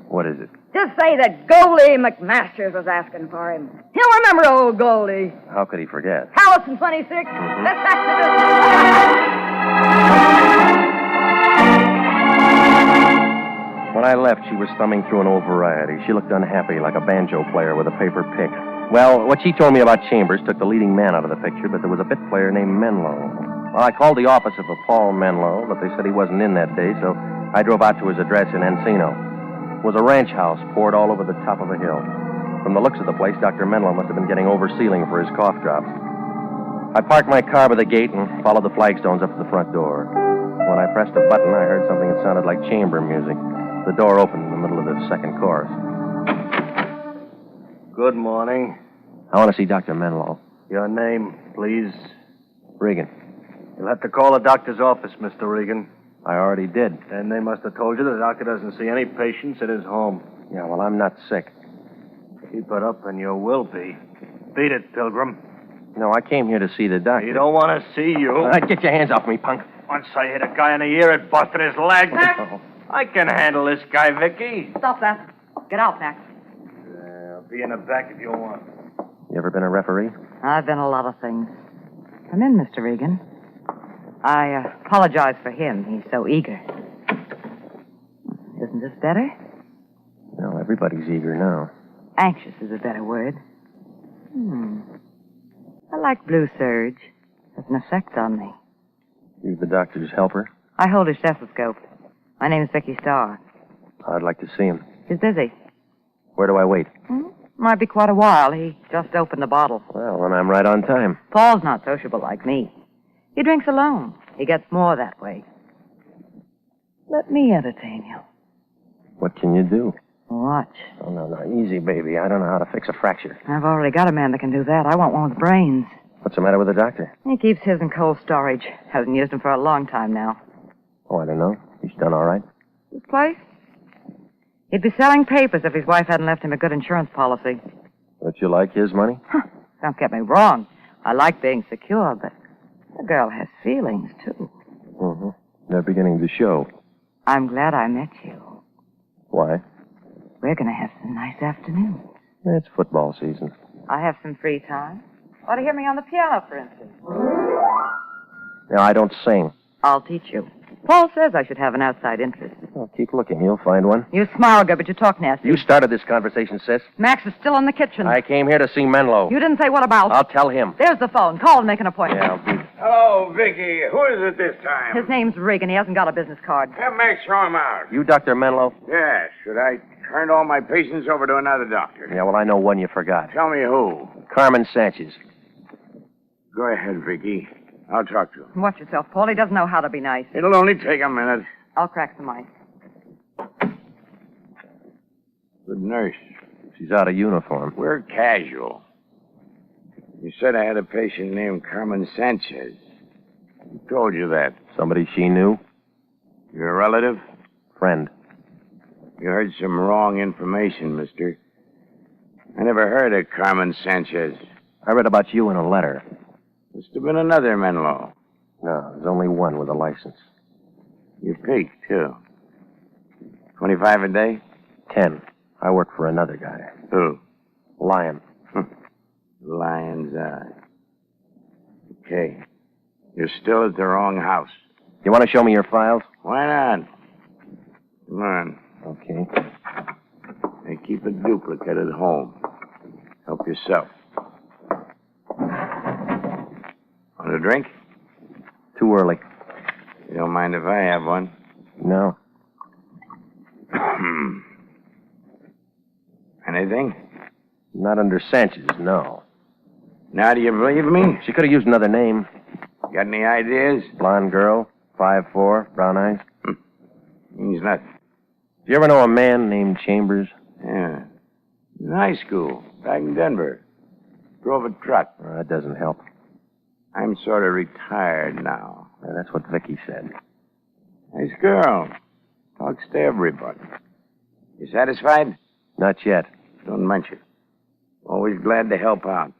Speaker 2: What is it?
Speaker 8: Just say that Goldie McMasters was asking for him. He'll remember old Goldie.
Speaker 2: How could he forget?
Speaker 8: Palace in 26. Let's back to
Speaker 2: When I left, she was thumbing through an old variety. She looked unhappy, like a banjo player with a paper pick. Well, what she told me about Chambers took the leading man out of the picture, but there was a bit player named Menlo. Well, I called the office of a Paul Menlo, but they said he wasn't in that day, so I drove out to his address in Encino. It was a ranch house poured all over the top of a hill. From the looks of the place, Dr. Menlo must have been getting oversealing for his cough drops. I parked my car by the gate and followed the flagstones up to the front door. When I pressed a button, I heard something that sounded like chamber music. The door opened in the middle of the second chorus.
Speaker 7: Good morning.
Speaker 2: I want to see Dr. Menlo.
Speaker 7: Your name, please?
Speaker 2: Regan.
Speaker 7: You'll have to call the doctor's office, Mr. Regan.
Speaker 2: I already did.
Speaker 7: And they must have told you the doctor doesn't see any patients at his home.
Speaker 2: Yeah, well, I'm not sick.
Speaker 7: Keep it up and you will be. Beat it, Pilgrim.
Speaker 2: No, I came here to see the doctor.
Speaker 7: He don't want to see you.
Speaker 2: Get your hands off me, punk.
Speaker 7: Once I hit a guy in the ear, it busted his leg. I can handle this guy, Vicky.
Speaker 20: Stop that. Get out, Max.
Speaker 7: I'll be in the back if you want.
Speaker 2: You ever been a referee?
Speaker 20: I've been a lot of things. Come in, Mr. Regan. I apologize for him. He's so eager. Isn't this better?
Speaker 2: No, everybody's eager now.
Speaker 20: Anxious is a better word. I like blue serge. Has an effect on me.
Speaker 1: You the doctor's helper?
Speaker 20: I hold his stethoscope. My name is Vicky Starr.
Speaker 1: I'd like to see him.
Speaker 20: He's busy.
Speaker 1: Where do I wait?
Speaker 20: Might be quite a while. He just opened the bottle.
Speaker 1: Well, then I'm right on time.
Speaker 20: Paul's not sociable like me. He drinks alone. He gets more that way. Let me entertain you.
Speaker 1: What can you do?
Speaker 20: Watch.
Speaker 1: Oh, no. Easy, baby. I don't know how to fix a fracture.
Speaker 20: I've already got a man that can do that. I want one with brains.
Speaker 1: What's the matter with the doctor?
Speaker 20: He keeps his in cold storage. Hasn't used them for a long time now.
Speaker 1: Oh, I don't know. He's done all right.
Speaker 20: This place? He'd be selling papers if his wife hadn't left him a good insurance policy.
Speaker 1: Don't you like his money?
Speaker 20: Don't get me wrong. I like being secure, but the girl has feelings, too.
Speaker 1: Mm-hmm. They're beginning to show.
Speaker 20: I'm glad I met you.
Speaker 1: Why?
Speaker 20: We're going to have some nice afternoons.
Speaker 1: It's football season.
Speaker 20: I have some free time. Want to hear me on the piano, for instance?
Speaker 1: No, I don't sing.
Speaker 20: I'll teach you. Paul says I should have an outside interest.
Speaker 1: Well, keep looking. You'll find one.
Speaker 20: You smile good, but you talk nasty.
Speaker 1: You started this conversation, sis.
Speaker 20: Max is still in the kitchen.
Speaker 1: I came here to see Menlo.
Speaker 20: You didn't say what about?
Speaker 1: I'll tell him.
Speaker 20: There's the phone. Call and make an appointment.
Speaker 1: Yeah,
Speaker 5: Hello, Vicky. Who is it this time?
Speaker 20: His name's Regan. He hasn't got a business card.
Speaker 5: Have Max show him out.
Speaker 1: You Dr. Menlo?
Speaker 5: Yes. Should I turn all my patients over to another doctor?
Speaker 1: Yeah, well, I know one you forgot.
Speaker 5: Tell me who.
Speaker 1: Carmen Sanchez.
Speaker 5: Go ahead, Vicky. I'll talk to him.
Speaker 20: Watch yourself, Paul. He doesn't know how to be nice.
Speaker 5: It'll only take a minute.
Speaker 20: I'll crack some ice.
Speaker 5: Good nurse.
Speaker 1: She's out of uniform.
Speaker 5: We're casual. You said I had a patient named Carmen Sanchez. Who told you that?
Speaker 1: Somebody she knew?
Speaker 5: Your relative?
Speaker 1: Friend.
Speaker 5: You heard some wrong information, mister. I never heard of Carmen Sanchez.
Speaker 1: I read about you in a letter.
Speaker 5: Must have been another Menlo.
Speaker 1: No, there's only one with a license.
Speaker 5: You peaked, too. 25 a day?
Speaker 1: 10. I work for another guy.
Speaker 5: Who?
Speaker 1: Lion.
Speaker 5: Lion's eye. Okay. You're still at the wrong house.
Speaker 1: You want to show me your files?
Speaker 5: Why not? Come on.
Speaker 1: Okay.
Speaker 5: Hey, keep a duplicate at home. Help yourself. Want a drink?
Speaker 1: Too early.
Speaker 5: You don't mind if I have one?
Speaker 1: No.
Speaker 5: Anything?
Speaker 1: Not under Sanchez, no.
Speaker 5: Now do you believe me?
Speaker 1: She could have used another name.
Speaker 5: Got any ideas?
Speaker 1: Blonde girl, 5'4", brown eyes.
Speaker 5: Means nothing.
Speaker 1: Did you ever know a man named Chambers?
Speaker 5: Yeah. In high school, back in Denver. Drove a truck.
Speaker 1: That doesn't help.
Speaker 5: I'm sort of retired now.
Speaker 1: Yeah, that's what Vicky said.
Speaker 5: Nice girl. Talks to everybody. You satisfied?
Speaker 1: Not yet.
Speaker 5: Don't mention. Always glad to help out.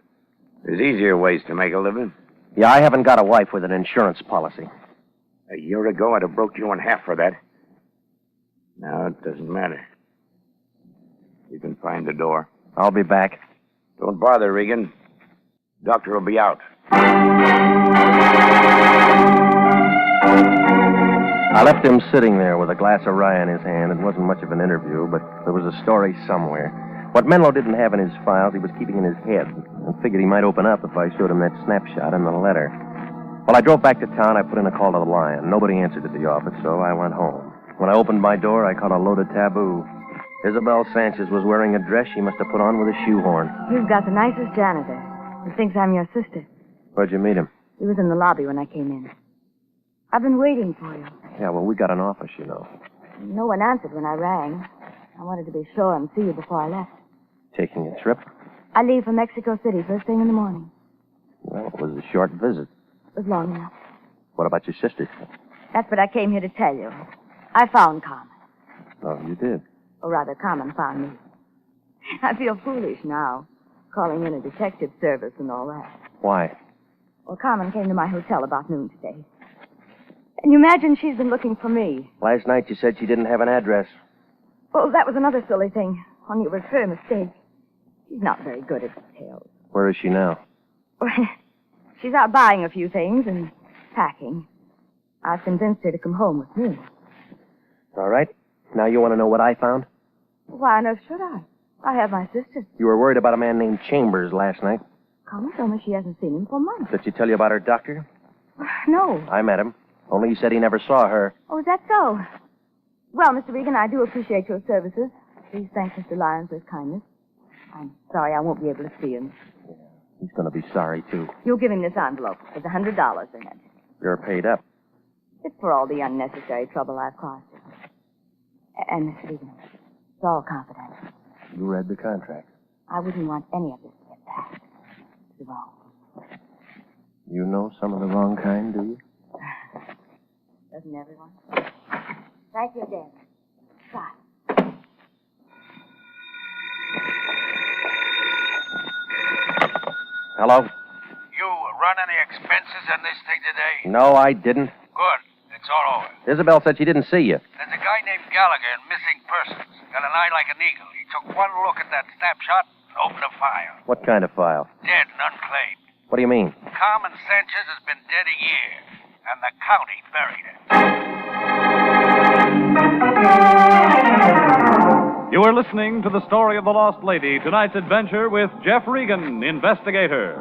Speaker 5: There's easier ways to make a living.
Speaker 1: Yeah, I haven't got a wife with an insurance policy.
Speaker 5: A year ago, I'd have broke you in half for that. Now it doesn't matter. You can find the door.
Speaker 1: I'll be back.
Speaker 5: Don't bother, Regan. Doctor will be out.
Speaker 1: I left him sitting there with a glass of rye in his hand. It wasn't much of an interview, but there was a story somewhere. What Menlo didn't have in his files, he was keeping in his head, and figured he might open up if I showed him that snapshot in the letter. While I drove back to town, I put in a call to the Lion. Nobody answered at the office, so I went home. When I opened my door, I caught a load of taboo. Isabel Sanchez was wearing a dress she must have put on with a shoehorn.
Speaker 8: You've got the nicest janitor. He thinks I'm your sister.
Speaker 1: Where'd you meet him?
Speaker 8: He was in the lobby when I came in. I've been waiting for you.
Speaker 1: Yeah, well, we got an office, you know.
Speaker 8: No one answered when I rang. I wanted to be sure and see you before I left.
Speaker 1: Taking a trip?
Speaker 8: I leave for Mexico City first thing in the morning.
Speaker 1: Well, it was a short visit.
Speaker 8: It was long enough.
Speaker 1: What about your sister?
Speaker 8: That's what I came here to tell you. I found Carmen.
Speaker 1: Oh, you did?
Speaker 8: Or rather, Carmen found me. I feel foolish now, calling in a detective service and all that.
Speaker 1: Why?
Speaker 8: Well, Carmen came to my hotel about noon today. And you imagine she's been looking for me.
Speaker 1: Last night you said she didn't have an address.
Speaker 8: Well, that was another silly thing. Only it was her mistake. She's not very good at details.
Speaker 1: Where is she now?
Speaker 8: She's out buying a few things and packing. I've convinced her to come home with me.
Speaker 1: All right. Now you want to know what I found?
Speaker 8: Why on earth should I? I have my sister.
Speaker 1: You were worried about a man named Chambers last night.
Speaker 8: Carmen told me she hasn't seen him for months.
Speaker 1: Did she tell you about her doctor?
Speaker 8: No.
Speaker 1: I met him.
Speaker 2: Only he said he never saw her.
Speaker 8: Oh, is that so? Well, Mr. Regan, I do appreciate your services. Please thank Mr. Lyons for his kindness. I'm sorry I won't be able to see him.
Speaker 2: He's going to be sorry, too.
Speaker 8: You'll give him this envelope with $100 in it.
Speaker 2: You're paid up.
Speaker 8: It's for all the unnecessary trouble I've caused you. And, Mr. Regan, it's all confidential.
Speaker 2: You read the contract.
Speaker 8: I wouldn't want any of this to get back to the wrong.
Speaker 2: You know some of the wrong kind, do you?
Speaker 8: Doesn't everyone? Thank you again. Bye.
Speaker 2: Hello?
Speaker 5: You run any expenses on this thing today?
Speaker 2: No, I didn't.
Speaker 5: Good. It's all over.
Speaker 2: Isabel said she didn't see you.
Speaker 5: There's a guy named Gallagher in missing persons. Got an eye like an eagle. He took one look at that snapshot and opened a file.
Speaker 2: What kind of file?
Speaker 5: Dead and unclaimed.
Speaker 2: What do you mean?
Speaker 5: Carmen Sanchez has been dead a year, and the county buried her.
Speaker 15: You are listening to the story of the lost lady, tonight's adventure with Jeff Regan, Investigator.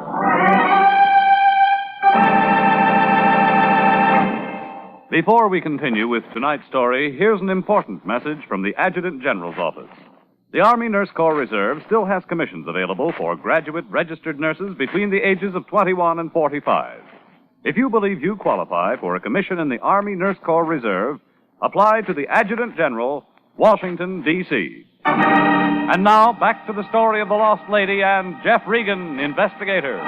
Speaker 15: Before we continue with tonight's story, here's an important message from the Adjutant General's office. The Army Nurse Corps Reserve still has commissions available for graduate registered nurses between the ages of 21 and 45. If you believe you qualify for a commission in the Army Nurse Corps Reserve, apply to the Adjutant General, Washington, D.C. And now, back to the story of the lost lady and Jeff Regan, Investigator.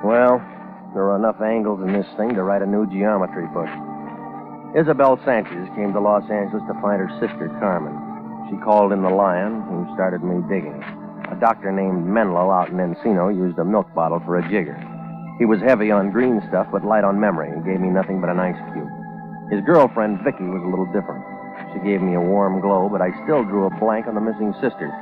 Speaker 2: Well, there are enough angles in this thing to write a new geometry book. Isabel Sanchez came to Los Angeles to find her sister, Carmen. She called in the Lion, who started me digging. A doctor named Menlo out in Encino used a milk bottle for a jigger. He was heavy on green stuff, but light on memory, and gave me nothing but an ice cube. His girlfriend, Vicky, was a little different. She gave me a warm glow, but I still drew a blank on the missing sister.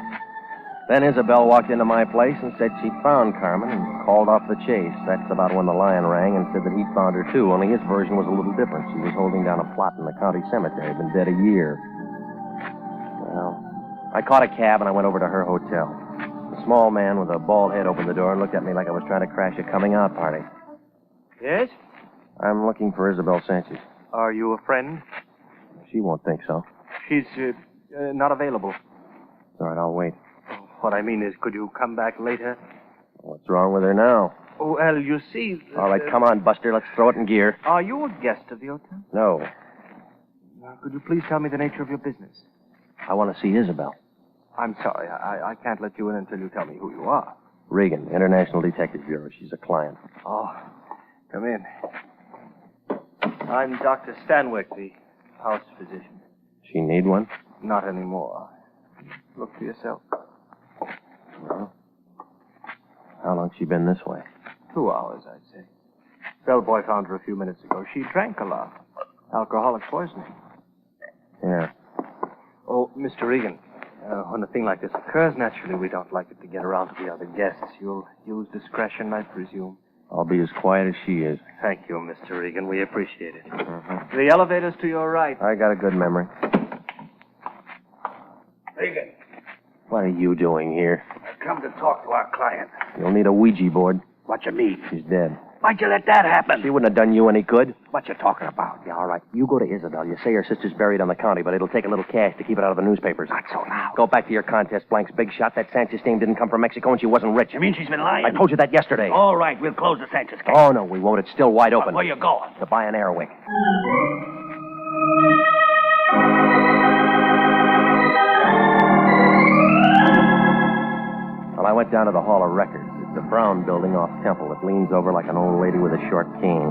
Speaker 2: Then Isabel walked into my place and said she'd found Carmen and called off the chase. That's about when the Lion rang and said that he'd found her, too, only his version was a little different. She was holding down a plot in the county cemetery, been dead a year. Well, I caught a cab and I went over to her hotel. A small man with a bald head opened the door and looked at me like I was trying to crash a coming-out party.
Speaker 11: Yes?
Speaker 2: I'm looking for Isabel Sanchez.
Speaker 11: Are you a friend?
Speaker 2: She won't think so.
Speaker 11: She's not available.
Speaker 2: All right, I'll wait.
Speaker 11: What I mean is, could you come back later?
Speaker 2: What's wrong with her now?
Speaker 11: Oh, well, you see...
Speaker 2: All right, come on, Buster. Let's throw it in gear.
Speaker 11: Are you a guest of the hotel?
Speaker 2: No.
Speaker 11: Could you please tell me the nature of your business?
Speaker 2: I want to see Isabel.
Speaker 11: I'm sorry. I can't let you in until you tell me who you are.
Speaker 2: Regan, International Detective Bureau. She's a client.
Speaker 11: Oh, come in. I'm Dr. Stanwyck, the house physician.
Speaker 2: She need one?
Speaker 11: Not anymore. Look for yourself.
Speaker 2: Well, how long's she been this way?
Speaker 11: 2 hours, I'd say. Bellboy found her a few minutes ago. She drank a lot. Alcoholic poisoning.
Speaker 2: Yeah.
Speaker 11: Oh, Mr. Regan, when a thing like this occurs, naturally, we don't like it to get around to the other guests. You'll use discretion, I presume.
Speaker 2: I'll be as quiet as she is.
Speaker 11: Thank you, Mr. Regan. We appreciate it. Mm-hmm. The elevator's to your right.
Speaker 2: I got a good memory.
Speaker 5: Regan,
Speaker 2: What are you doing here?
Speaker 5: I've come to talk to our client.
Speaker 2: You'll need a Ouija board.
Speaker 5: What you mean?
Speaker 2: She's dead.
Speaker 5: Why'd you let that happen?
Speaker 2: She wouldn't have done you any good.
Speaker 5: What you talking about?
Speaker 2: Yeah, all right. You go to Isabel. You say her sister's buried on the county, but it'll take a little cash to keep it out of the newspapers.
Speaker 5: Not so now.
Speaker 2: Go back to your contest blanks, big shot. That Sanchez dame didn't come from Mexico and she wasn't rich.
Speaker 5: You mean she's been lying?
Speaker 2: I told you that yesterday.
Speaker 5: All right, we'll close the Sanchez case.
Speaker 2: Oh, no, we won't. It's still wide open.
Speaker 5: Where you going?
Speaker 2: To buy an airwick. Well, I went down to the Hall of Records. It's a brown building off Temple that leans over like an old lady with a short cane.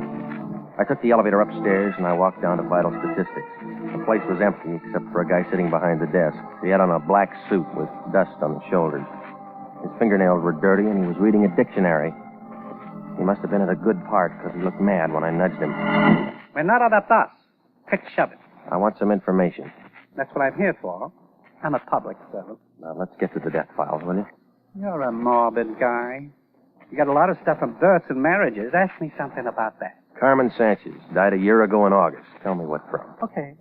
Speaker 2: I took the elevator upstairs and I walked down to vital statistics. The place was empty except for a guy sitting behind the desk. He had on a black suit with dust on the shoulders. His fingernails were dirty and he was reading a dictionary. He must have been at a good part because he looked mad when I nudged him.
Speaker 10: We're not out of dust. Quick, shove it.
Speaker 2: I want some information.
Speaker 10: That's what I'm here for. I'm a public servant.
Speaker 2: Now, let's get to the death files, will you?
Speaker 10: You're a morbid guy. You got a lot of stuff on births and marriages. Ask me something about that.
Speaker 2: Carmen Sanchez. Died a year ago in August. Tell me what from.
Speaker 13: Okay.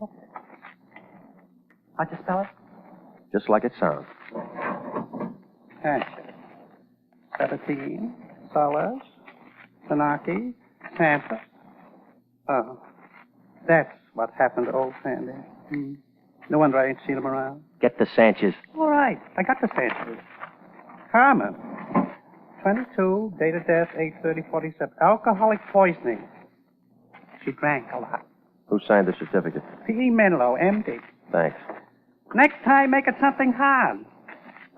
Speaker 13: How'd you spell it?
Speaker 2: Just like it sounds.
Speaker 13: Sanchez. 17. Solas. Sanaki. Santa. Oh. That's what happened to old Sandy. No wonder I ain't seen him around.
Speaker 2: Get the Sanchez.
Speaker 13: All right. I got the Sanchez. Carmen. 22. Date of death 8/30/47. Alcoholic poisoning. She drank a lot.
Speaker 2: Who signed the certificate?
Speaker 13: P.E. Menlo, M.D.
Speaker 2: Thanks.
Speaker 13: Next time, make it something hard.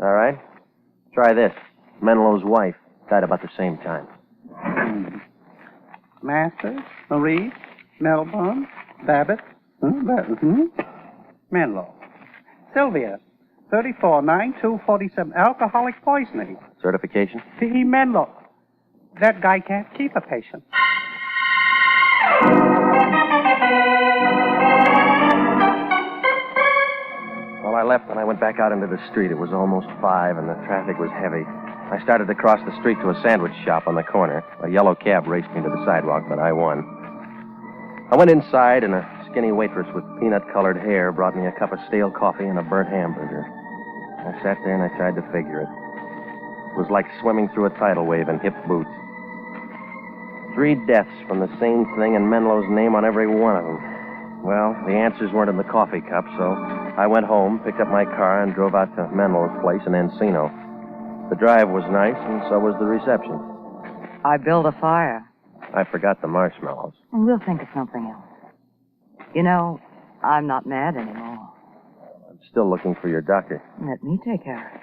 Speaker 2: All right. Try this. Menlo's wife died about the same time.
Speaker 13: Masters, Marie, Melbourne, Babbitt, Menlo. Sylvia, 34/9/2/47. Alcoholic poisoning.
Speaker 2: Certification?
Speaker 13: P.E. Menlo. That guy can't keep a patient.
Speaker 2: Well, I left and I went back out into the street. It was almost 5 and the traffic was heavy. I started to cross the street to a sandwich shop on the corner. A yellow cab raced me to the sidewalk, but I won. I went inside and a skinny waitress with peanut-colored hair brought me a cup of stale coffee and a burnt hamburger. I sat there and I tried to figure it. It was like swimming through a tidal wave in hip boots. 3 deaths from the same thing and Menlo's name on every one of them. Well, the answers weren't in the coffee cup, so I went home, picked up my car, and drove out to Menlo's place in Encino. The drive was nice, and so was the reception.
Speaker 20: I built a fire.
Speaker 2: I forgot the marshmallows.
Speaker 20: We'll think of something else. You know, I'm not mad anymore.
Speaker 2: I'm still looking for your doctor.
Speaker 20: Let me take care of it.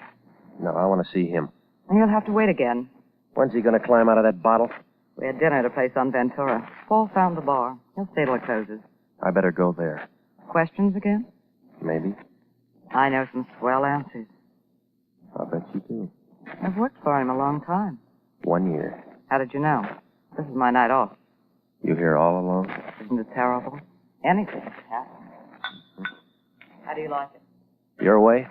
Speaker 2: No, I want to see him.
Speaker 20: You'll have to wait again.
Speaker 2: When's he going to climb out of that bottle?
Speaker 20: We had dinner at a place on Ventura. Paul found the bar. He'll stay till it closes.
Speaker 2: I better go there.
Speaker 20: Questions again?
Speaker 2: Maybe.
Speaker 20: I know some swell answers.
Speaker 2: I'll bet you do.
Speaker 20: I've worked for him a long time.
Speaker 2: 1 year.
Speaker 20: How did you know? This is my night off.
Speaker 2: You here all alone?
Speaker 20: Isn't it terrible? Anything can happen. How do you like it?
Speaker 2: Your way?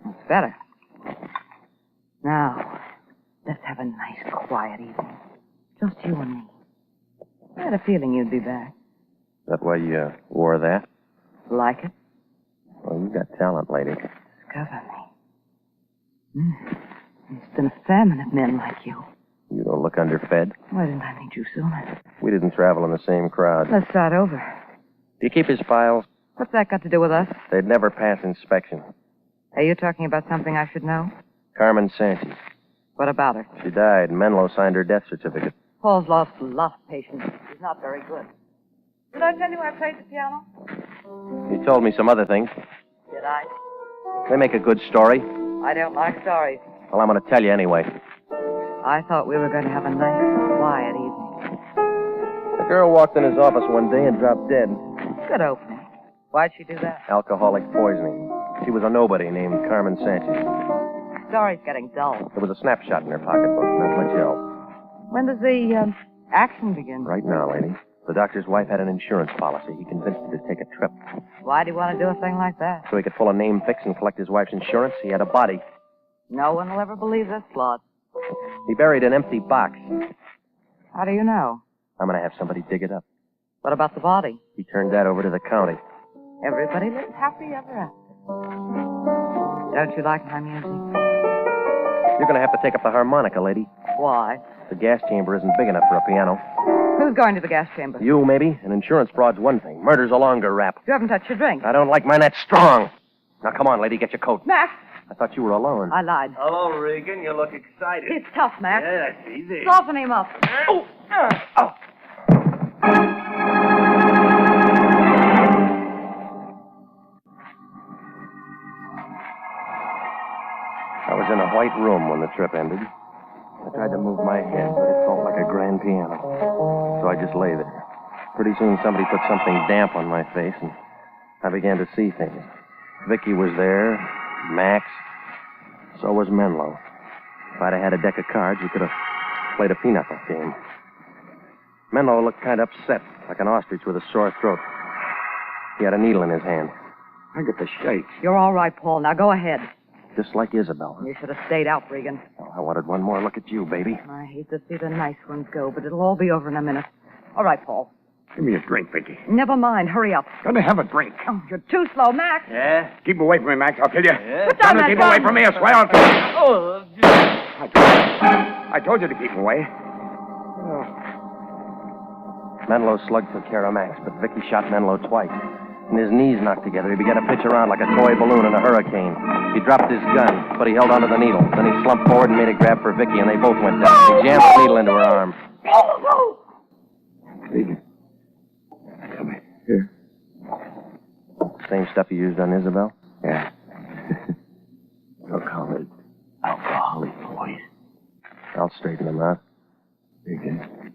Speaker 20: It's better. Now, let's have a nice, quiet evening. Just you and me. I had a feeling you'd be back.
Speaker 2: That why you wore that?
Speaker 20: Like it?
Speaker 2: Well, you got talent, lady.
Speaker 20: Discover me. It's been a famine of men like you.
Speaker 2: You don't look underfed.
Speaker 20: Why didn't I meet you sooner?
Speaker 2: We didn't travel in the same crowd.
Speaker 20: Let's start over.
Speaker 2: Do you keep his files?
Speaker 20: What's that got to do with us?
Speaker 2: They'd never pass inspection.
Speaker 20: Are you talking about something I should know?
Speaker 2: Carmen Sanchez.
Speaker 20: What about her?
Speaker 2: She died. Menlo signed her death certificate.
Speaker 20: Paul's lost a lot of patience. He's not very good. Did I tell you I played the piano?
Speaker 2: You told me some other things.
Speaker 20: Did I?
Speaker 2: They make a good story.
Speaker 20: I don't like stories.
Speaker 2: Well, I'm going to tell you anyway.
Speaker 20: I thought we were going to have a nice, quiet evening.
Speaker 2: A girl walked in his office one day and dropped dead.
Speaker 20: Good opening. Why'd she do that?
Speaker 2: Alcoholic poisoning. She was a nobody named Carmen Sanchez.
Speaker 20: The story's getting dull.
Speaker 2: There was a snapshot in her pocketbook, not much else.
Speaker 20: When does the action begin?
Speaker 2: Right now, lady. The doctor's wife had an insurance policy. He convinced her to take a trip.
Speaker 20: Why do you want to do a thing like that?
Speaker 2: So he could pull a name fix and collect his wife's insurance. He had a body.
Speaker 20: No one will ever believe this plot.
Speaker 2: He buried an empty box.
Speaker 20: How do you know?
Speaker 2: I'm going to have somebody dig it up.
Speaker 20: What about the body?
Speaker 2: He turned that over to the county.
Speaker 20: Everybody lives happy ever after. Don't you like my music?
Speaker 2: You're going to have to take up the harmonica, lady.
Speaker 20: Why?
Speaker 2: The gas chamber isn't big enough for a piano.
Speaker 20: Who's going to the gas chamber?
Speaker 2: You, maybe. An insurance fraud's one thing. Murder's a longer rap.
Speaker 20: You haven't touched your drink.
Speaker 2: I don't like mine that strong. Now, come on, lady, get your coat.
Speaker 20: Max!
Speaker 2: I thought you were alone.
Speaker 20: I lied.
Speaker 12: Hello, Regan. You look excited.
Speaker 20: He's tough, Max.
Speaker 12: Yes, easy.
Speaker 20: Soften him up.
Speaker 12: Oh!
Speaker 2: I was in a white room when the trip ended. I tried to move my head, but it felt like a grand piano. So I just lay there. Pretty soon somebody put something damp on my face, and I began to see things. Vicky was there, Max. So was Menlo. If I'd have had a deck of cards, we could have played a pinochle game. Menlo looked kind of upset, like an ostrich with a sore throat. He had a needle in his hand.
Speaker 10: I get the shakes.
Speaker 20: You're all right, Paul. Now go ahead.
Speaker 2: just like Isabel.
Speaker 17: You should have stayed out, Regan.
Speaker 2: Oh, I wanted one more look at you, baby.
Speaker 17: I hate to see the nice ones go, but it'll all be over in a minute. All right, Paul.
Speaker 5: Give me a drink, Vicky.
Speaker 17: Never mind. Hurry up.
Speaker 5: Gonna have a drink.
Speaker 17: Oh, you're too slow, Max.
Speaker 5: Yeah? Keep away from me, Max. I'll kill you.
Speaker 17: Put down that
Speaker 5: Keep
Speaker 17: gun.
Speaker 5: away from me, I swear I'll kill you. Oh. I told you to keep away.
Speaker 2: Menlo's slug took care of Max, but Vicky shot Menlo twice. And his knees knocked together. He began to pitch around like a toy balloon in a hurricane. He dropped his gun, but he held onto the needle. Then he slumped forward and made a grab for Vicky, and they both went down. He jammed the needle into her arm.
Speaker 5: Regan. Come here.
Speaker 2: Same stuff you used on Isabel?
Speaker 5: Yeah. They'll call it alcoholic poison.
Speaker 2: I'll straighten him out.
Speaker 5: Regan.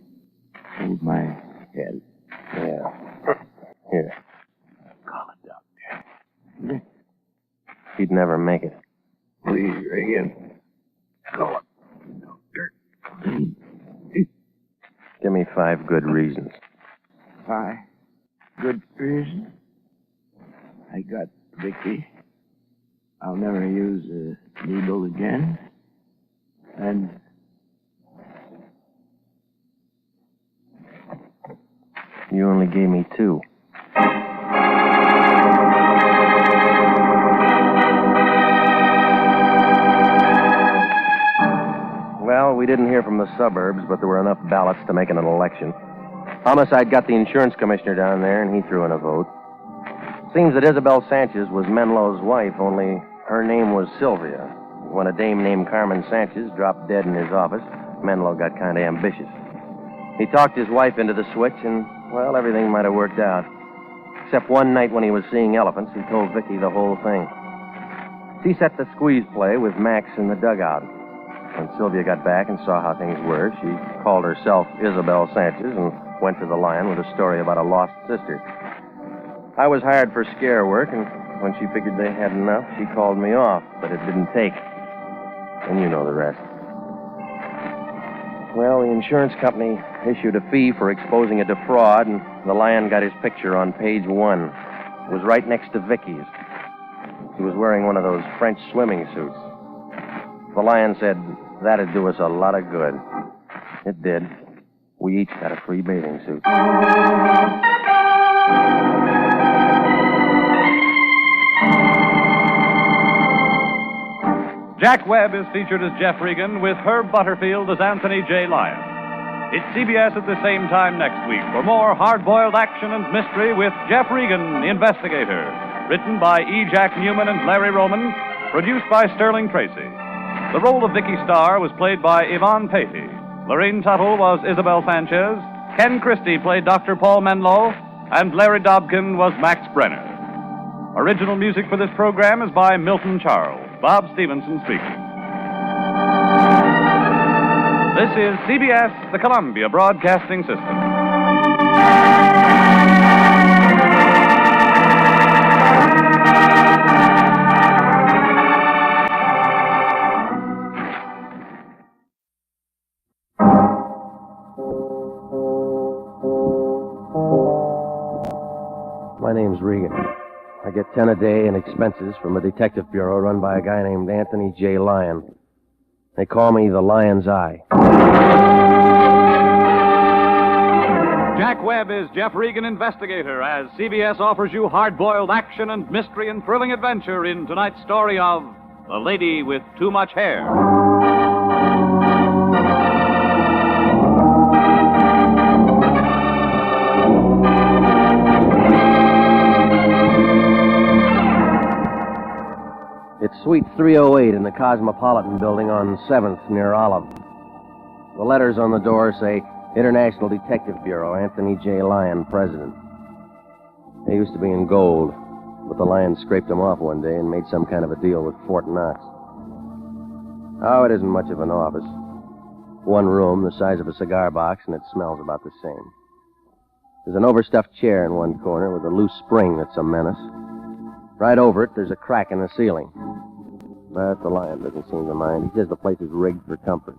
Speaker 5: Hold my head.
Speaker 2: Yeah. Here.
Speaker 5: Call a doctor.
Speaker 2: He'd never make it.
Speaker 5: Please, Regan. Call a doctor.
Speaker 2: Give me 5 good reasons.
Speaker 5: 5 good reasons. I got Vicky. I'll never use a needle again. And
Speaker 2: you only gave me 2. Well, we didn't hear from the suburbs, but there were enough ballots to make it an election. Homicide got the insurance commissioner down there, and he threw in a vote. Seems that Isabel Sanchez was Menlo's wife, only her name was Sylvia. When a dame named Carmen Sanchez dropped dead in his office, Menlo got kind of ambitious. He talked his wife into the switch, and, well, everything might have worked out. Except one night when he was seeing elephants, he told Vicky the whole thing. She set the squeeze play with Max in the dugout. When Sylvia got back and saw how things were, she called herself Isabel Sanchez and went to the Lion with a story about a lost sister. I was hired for scare work, and when she figured they had enough, she called me off, but it didn't take. And you know the rest. Well, the insurance company issued a fee for exposing a defraud, and the Lion got his picture on page 1. It was right next to Vicky's. He was wearing one of those French swimming suits. The Lion said that'd do us a lot of good. It did. We each got a free bathing suit.
Speaker 15: Jack Webb is featured as Jeff Regan with Herb Butterfield as Anthony J. Lyon. It's CBS at the same time next week for more hard-boiled action and mystery with Jeff Regan, Investigator. Written by E. Jack Newman and Larry Roman. Produced by Sterling Tracy. The role of Vicky Starr was played by Yvonne Patey. Lorraine Tuttle was Isabel Sanchez. Ken Christie played Dr. Paul Menlo. And Larry Dobkin was Max Brenner. Original music for this program is by Milton Charles. Bob Stevenson speaking. This is CBS, the Columbia Broadcasting System.
Speaker 2: My name's Regan. I get 10 a day in expenses from a detective bureau run by a guy named Anthony J. Lyon. They call me the Lion's Eye.
Speaker 15: Jack Webb is Jeff Regan, Investigator, as CBS offers you hard-boiled action and mystery and thrilling adventure in tonight's story of The Lady with Too Much Hair.
Speaker 2: It's Suite 308 in the Cosmopolitan Building on 7th near Olive. The letters on the door say International Detective Bureau, Anthony J. Lyon, President. They used to be in gold, but the Lion scraped them off one day and made some kind of a deal with Fort Knox. Oh, it isn't much of an office. One room, the size of a cigar box, and it smells about the same. There's an overstuffed chair in one corner with a loose spring that's a menace. Right over it, there's a crack in the ceiling. But the Lion doesn't seem to mind. He says the place is rigged for comfort.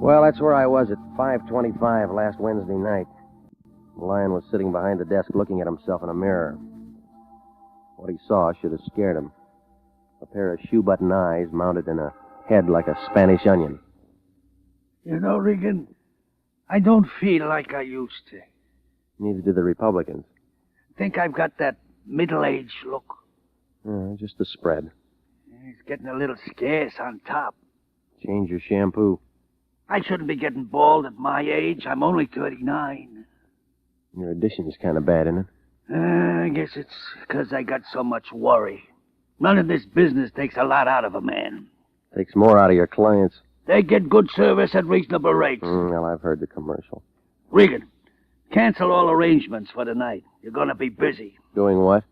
Speaker 2: Well, that's where I was at 5:25 last Wednesday night. The Lion was sitting behind the desk looking at himself in a mirror. What he saw should have scared him.
Speaker 1: A pair of shoe-button eyes mounted in a head like a Spanish onion.
Speaker 10: You know, Regan, I don't feel like I used to.
Speaker 1: Neither do the Republicans.
Speaker 10: Think I've got that middle-aged look.
Speaker 1: Just the spread.
Speaker 10: It's getting a little scarce on top.
Speaker 1: Change your shampoo.
Speaker 10: I shouldn't be getting bald at my age. I'm only 39.
Speaker 1: Your addition's kind of bad, isn't it?
Speaker 10: I guess it's because I got so much worry. None of this business takes a lot out of a man.
Speaker 1: Takes more out of your clients.
Speaker 10: They get good service at reasonable rates.
Speaker 1: Well, I've heard the commercial.
Speaker 10: Regan, cancel all arrangements for tonight. You're going to be busy.
Speaker 1: Doing what?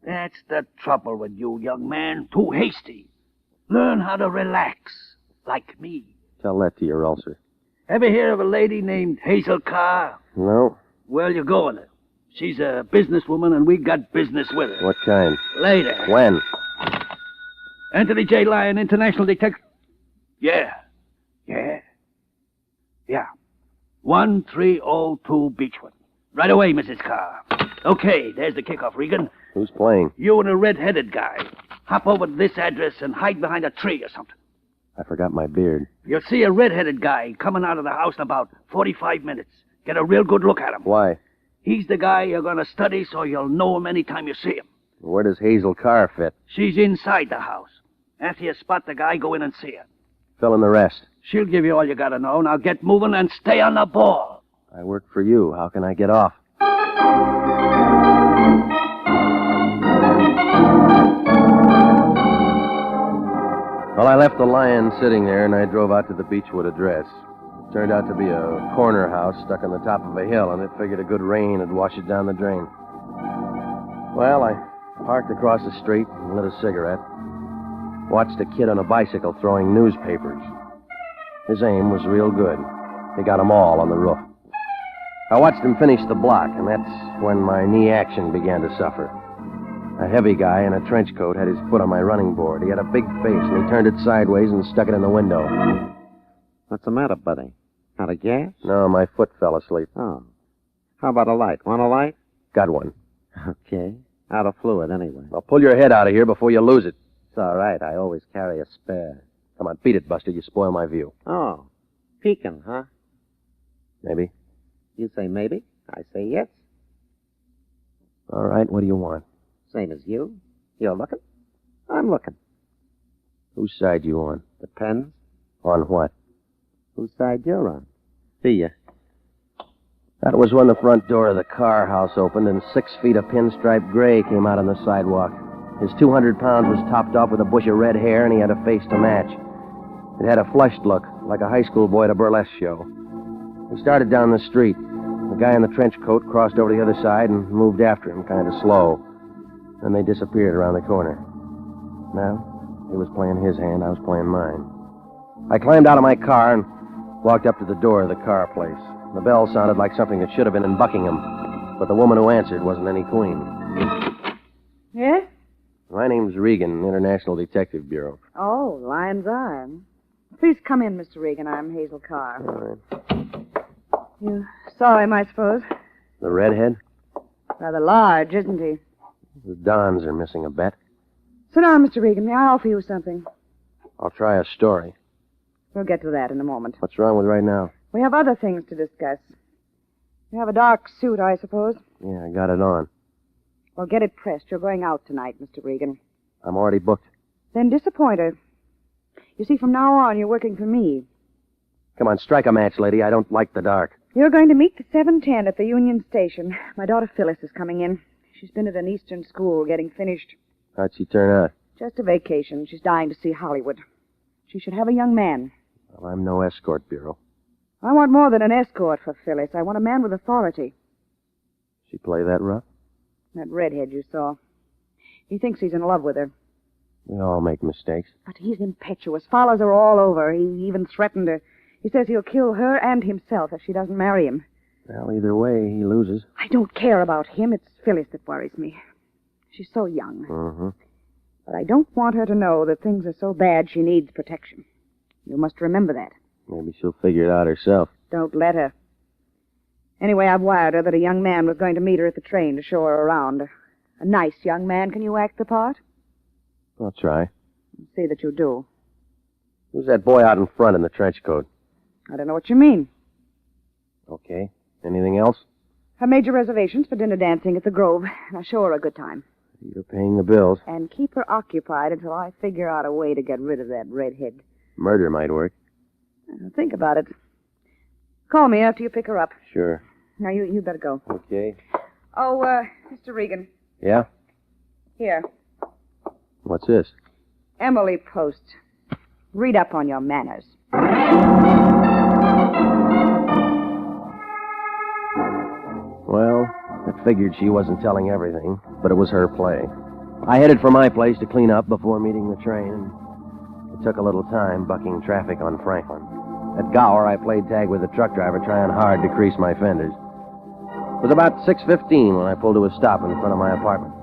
Speaker 10: That's the trouble with you, young man. Too hasty. Learn how to relax, like me.
Speaker 1: Tell that to your ulcer.
Speaker 10: Ever hear of a lady named Hazel Carr?
Speaker 1: No.
Speaker 10: Well, you're going to. She's a businesswoman, and we got business with her.
Speaker 1: What kind?
Speaker 10: Later.
Speaker 1: When?
Speaker 10: Anthony J. Lyon, International Detective. Yeah. 1302 Beechwood. Right away, Mrs. Carr. Okay, there's the kickoff, Regan.
Speaker 1: Who's playing?
Speaker 10: You and a red-headed guy. Hop over to this address and hide behind a tree or something.
Speaker 1: I forgot my beard.
Speaker 10: You'll see a red-headed guy coming out of the house in about 45 minutes. Get a real good look at him.
Speaker 1: Why?
Speaker 10: He's the guy you're going to study so you'll know him any time you see him.
Speaker 1: Where does Hazel Carr fit?
Speaker 10: She's inside the house. After you spot the guy, go in and see her.
Speaker 1: Fill in the rest.
Speaker 10: She'll give you all you gotta know. Now get moving and stay on the ball.
Speaker 1: I work for you. How can I get off? Well, I left the Lion sitting there, and I drove out to the Beechwood address. It turned out to be a corner house stuck on the top of a hill, and it figured a good rain would wash it down the drain. Well, I parked across the street and lit a cigarette. Watched a kid on a bicycle throwing newspapers. His aim was real good. He got 'em all on the roof. I watched him finish the block, and that's when my knee action began to suffer. A heavy guy in a trench coat had his foot on my running board. He had a big face, and he turned it sideways and stuck it in the window.
Speaker 4: What's the matter, buddy? Out of gas?
Speaker 1: No, my foot fell asleep.
Speaker 4: Oh. How about a light? Want a light?
Speaker 1: Got one.
Speaker 4: Okay. Out of fluid, anyway.
Speaker 1: Well, pull your head out of here before you lose it.
Speaker 4: It's all right. I always carry a spare.
Speaker 1: Come on, beat it, Buster. You spoil my view.
Speaker 4: Oh. Peeking, huh?
Speaker 1: Maybe.
Speaker 4: You say maybe. I say yes.
Speaker 1: All right, what do you want?
Speaker 4: Same as you. You're looking. I'm looking.
Speaker 1: Whose side you on?
Speaker 4: Depends.
Speaker 1: On what?
Speaker 4: Whose side you're on. See ya.
Speaker 1: That was when the front door of the Carr house opened and 6 feet of pinstripe gray came out on the sidewalk. His 200 pounds was topped off with a bush of red hair, and he had a face to match. It had a flushed look, like a high school boy at a burlesque show. He started down the street. The guy in the trench coat crossed over to the other side and moved after him, kind of slow. Then they disappeared around the corner. Well, he was playing his hand, I was playing mine. I climbed out of my car and walked up to the door of the Carr place. The bell sounded like something that should have been in Buckingham, but the woman who answered wasn't any queen.
Speaker 21: Yes?
Speaker 1: My name's Regan, International Detective Bureau.
Speaker 21: Oh, Lion's Eye. Please come in, Mr. Regan. I'm Hazel Carr.
Speaker 1: All right.
Speaker 21: You saw him, I suppose.
Speaker 1: The redhead?
Speaker 21: Rather large, isn't he?
Speaker 1: The Dons are missing a bet.
Speaker 21: Sit down, Mr. Regan. May I offer you something?
Speaker 1: I'll try a story.
Speaker 21: We'll get to that in a moment.
Speaker 1: What's wrong with right now?
Speaker 21: We have other things to discuss. You have a dark suit, I suppose?
Speaker 1: Yeah, I got it on.
Speaker 21: Well, get it pressed. You're going out tonight, Mr. Regan.
Speaker 1: I'm already booked.
Speaker 21: Then disappoint her. You see, from now on, you're working for me.
Speaker 1: Come on, strike a match, lady. I don't like the dark.
Speaker 21: You're going to meet the 7:10 at the Union Station. My daughter Phyllis is coming in. She's been at an Eastern school getting finished.
Speaker 1: How'd she turn out?
Speaker 21: Just a vacation. She's dying to see Hollywood. She should have a young man.
Speaker 1: Well, I'm no escort bureau.
Speaker 21: I want more than an escort for Phyllis. I want a man with authority.
Speaker 1: She play that rough?
Speaker 21: That redhead you saw. He thinks he's in love with her.
Speaker 1: We all make mistakes.
Speaker 21: But he's impetuous, follows her all over. He even threatened her. He says he'll kill her and himself if she doesn't marry him.
Speaker 1: Well, either way, he loses.
Speaker 21: I don't care about him. It's Phyllis that worries me. She's so young.
Speaker 1: Mm-hmm.
Speaker 21: But I don't want her to know that things are so bad she needs protection. You must remember that.
Speaker 1: Maybe she'll figure it out herself.
Speaker 21: Don't let her. Anyway, I've wired her that a young man was going to meet her at the train to show her around. A nice young man. Can you act the part?
Speaker 1: I'll try.
Speaker 21: See that you do.
Speaker 1: Who's that boy out in front in the trench coat?
Speaker 21: I don't know what you mean.
Speaker 1: Okay. Anything else?
Speaker 21: I made your reservations for dinner dancing at the Grove. Now show her a good time.
Speaker 1: You're paying the bills.
Speaker 21: And keep her occupied until I figure out a way to get rid of that redhead.
Speaker 1: Murder might work.
Speaker 21: Think about it. Call me after you pick her up.
Speaker 1: Sure.
Speaker 21: Now, you better go.
Speaker 1: Okay.
Speaker 21: Oh, Mr. Regan.
Speaker 1: Yeah?
Speaker 21: Here.
Speaker 1: What's this?
Speaker 21: Emily Post. Read up on your manners.
Speaker 1: Well, it figured she wasn't telling everything, but it was her play. I headed for my place to clean up before meeting the train, and it took a little time bucking traffic on Franklin. At Gower, I played tag with the truck driver, trying hard to crease my fenders. It was about 6:15 when I pulled to a stop in front of my apartment.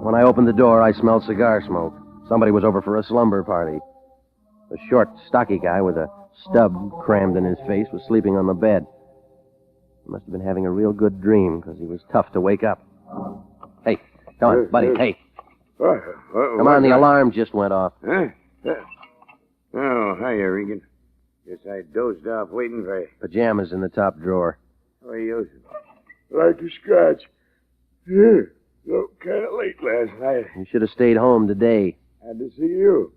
Speaker 1: When I opened the door, I smelled cigar smoke. Somebody was over for a slumber party. The short, stocky guy with a stub crammed in his face was sleeping on the bed. He must have been having a real good dream, because he was tough to wake up. Hey, come on, buddy, hey. Come on, the alarm just went off.
Speaker 12: Huh? Oh, hiya, Regan. Guess I dozed off waiting for you.
Speaker 1: Pajamas in the top drawer.
Speaker 12: How are you? Like a scotch. Yeah, got kind of late last night.
Speaker 1: You should have stayed home today.
Speaker 12: Had to see you.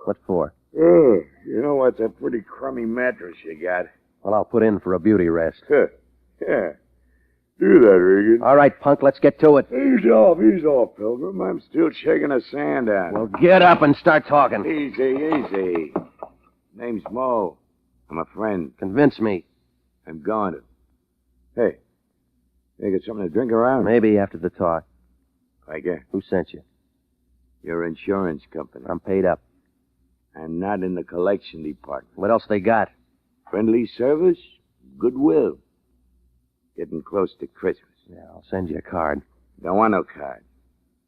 Speaker 1: What for?
Speaker 12: Oh, you know what's a pretty crummy mattress you got.
Speaker 1: Well, I'll put in for a beauty rest.
Speaker 12: Yeah. Do that, Regan.
Speaker 1: All right, punk, let's get to it.
Speaker 12: Ease off, Pilgrim. I'm still shaking the sand out.
Speaker 1: Well, get up and start talking.
Speaker 12: Easy. Name's Mo. I'm a friend.
Speaker 1: Convince me.
Speaker 12: I'm going to. Hey, you got something to drink around?
Speaker 1: Maybe after the talk. Who sent you?
Speaker 12: Your insurance company.
Speaker 1: I'm paid up.
Speaker 12: I'm not in the collection department.
Speaker 1: What else they got?
Speaker 12: Friendly service, goodwill. Getting close to Christmas.
Speaker 1: Yeah, I'll send you a card.
Speaker 12: Don't want no card.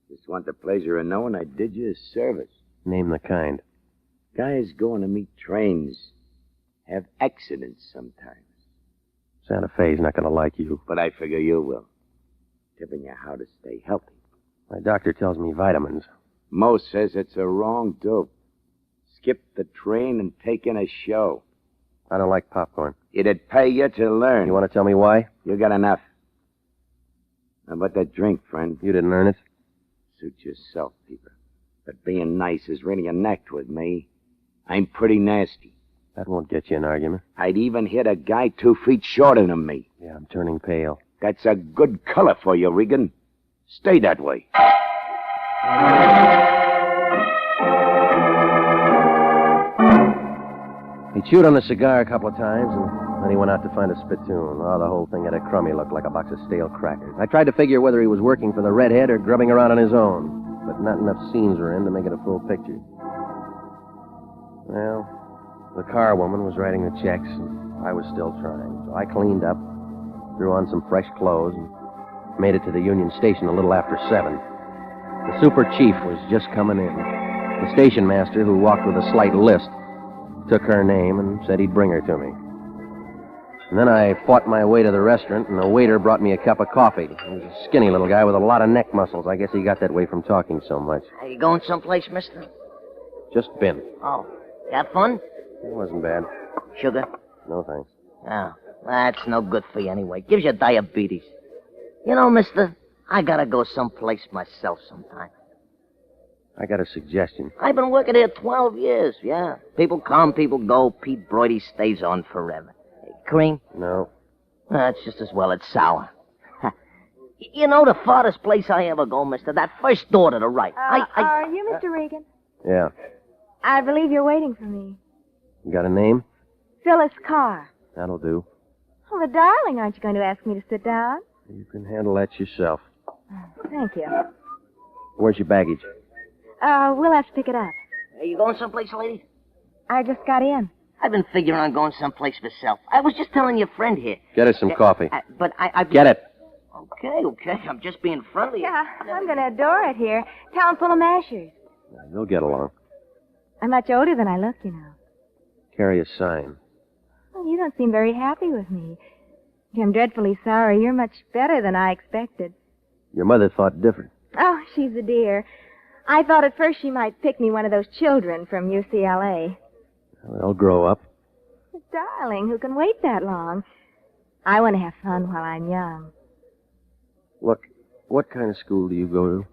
Speaker 12: Just want the pleasure of knowing I did you a service.
Speaker 1: Name the kind.
Speaker 12: Guys going to meet trains have accidents sometimes.
Speaker 1: Santa Fe's not going to like you.
Speaker 12: But I figure you will. Tipping you how to stay healthy.
Speaker 1: My doctor tells me vitamins.
Speaker 12: Mo says it's a wrong dope. Skip the train and take in a show.
Speaker 1: I don't like popcorn.
Speaker 12: It'd pay you to learn.
Speaker 1: You want to tell me why?
Speaker 12: You got enough. How about that drink, friend?
Speaker 1: You didn't earn it.
Speaker 12: Suit yourself, Peter. But being nice is really an act with me. I'm pretty nasty.
Speaker 1: That won't get you an argument.
Speaker 12: I'd even hit a guy 2 feet shorter than me.
Speaker 1: Yeah, I'm turning pale.
Speaker 12: That's a good color for you, Regan. Stay that way.
Speaker 1: He chewed on the cigar a couple of times, and then he went out to find a spittoon. Oh, the whole thing had a crummy look, like a box of stale crackers. I tried to figure whether he was working for the redhead or grubbing around on his own, but not enough scenes were in to make it a full picture. Well, the car woman was writing the checks, and I was still trying. So I cleaned up, threw on some fresh clothes, and made it to the Union Station a little after 7. The super chief was just coming in. The station master, who walked with a slight lisp, took her name and said he'd bring her to me. And then I fought my way to the restaurant, and the waiter brought me a cup of coffee. He was a skinny little guy with a lot of neck muscles. I guess he got that way from talking so much.
Speaker 3: Are you going someplace, mister?
Speaker 1: Just been.
Speaker 3: Oh. Have fun?
Speaker 1: It wasn't bad.
Speaker 3: Sugar?
Speaker 1: No, thanks.
Speaker 3: Oh, that's no good for you anyway. Gives you diabetes. You know, mister, I gotta go someplace myself sometime.
Speaker 1: I got a suggestion.
Speaker 3: I've been working here 12 years, yeah. People come, people go. Pete Broidy stays on forever. Hey, cream?
Speaker 1: No.
Speaker 3: That's just as well it's sour. You know the farthest place I ever go, mister? That first door to the right.
Speaker 8: Are you Mr. Regan?
Speaker 1: Yeah.
Speaker 8: I believe you're waiting for me.
Speaker 1: You got a name?
Speaker 8: Phyllis Carr.
Speaker 1: That'll do.
Speaker 8: Oh, darling, aren't you going to ask me to sit down?
Speaker 1: You can handle that yourself.
Speaker 8: Thank you.
Speaker 1: Where's your baggage?
Speaker 8: We'll have to pick it up.
Speaker 3: Are you going someplace, lady?
Speaker 8: I just got in.
Speaker 3: I've been figuring on going someplace myself. I was just telling your friend here.
Speaker 1: Get us some coffee.
Speaker 3: But I...
Speaker 1: Get it.
Speaker 3: Okay. I'm just being friendly.
Speaker 8: Yeah, I'm going to adore it here. Town full of mashers.
Speaker 1: You'll get along.
Speaker 8: I'm much older than I look, you know.
Speaker 1: Carry a sign.
Speaker 8: Well, you don't seem very happy with me. I'm dreadfully sorry. You're much better than I expected.
Speaker 1: Your mother thought different.
Speaker 8: Oh, she's a dear.
Speaker 16: I thought at first she might pick me one of those children from UCLA.
Speaker 1: They'll grow up.
Speaker 16: Darling, who can wait that long? I want to have fun while I'm young.
Speaker 1: Look, what kind of school do you go to?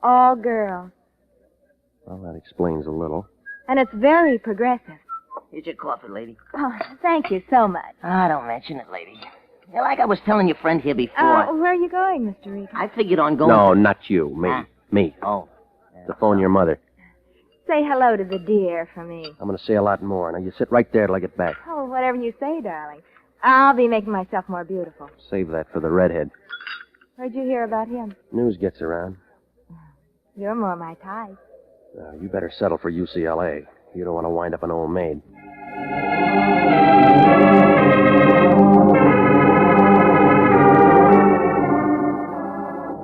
Speaker 16: All girls.
Speaker 1: Well, that explains a little.
Speaker 16: And it's very progressive.
Speaker 3: Here's your coffee, lady.
Speaker 16: Oh, thank you so much.
Speaker 3: Ah, don't mention it, lady. Yeah, like I was telling your friend here before.
Speaker 16: Where are you going, Mr. Regan?
Speaker 3: I figured on going...
Speaker 1: No, not you. Me. Me.
Speaker 3: Oh.
Speaker 1: To phone your mother.
Speaker 16: Say hello to the dear for me.
Speaker 1: I'm going to say a lot more. Now, you sit right there till I get back.
Speaker 16: Oh, whatever you say, darling. I'll be making myself more beautiful.
Speaker 1: Save that for the redhead.
Speaker 16: Where'd you hear about him?
Speaker 1: News gets around.
Speaker 16: You're more my type.
Speaker 1: You better settle for UCLA. You don't want to wind up an old maid.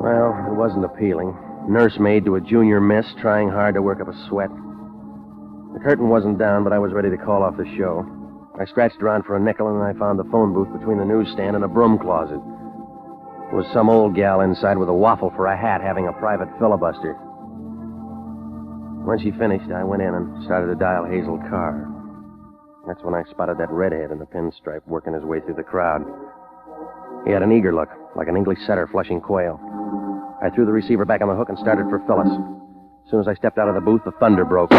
Speaker 1: Well, it wasn't appealing. Nursemaid to a junior miss, trying hard to work up a sweat. The curtain wasn't down, but I was ready to call off the show. I scratched around for a nickel, and I found the phone booth between the newsstand and a broom closet. There was some old gal inside with a waffle for a hat having a private filibuster. When she finished, I went in and started to dial Hazel Carr. That's when I spotted that redhead in the pinstripe working his way through the crowd. He had an eager look, like an English setter flushing quail. I threw the receiver back on the hook and started for Phyllis. As soon as I stepped out of the booth, the thunder broke.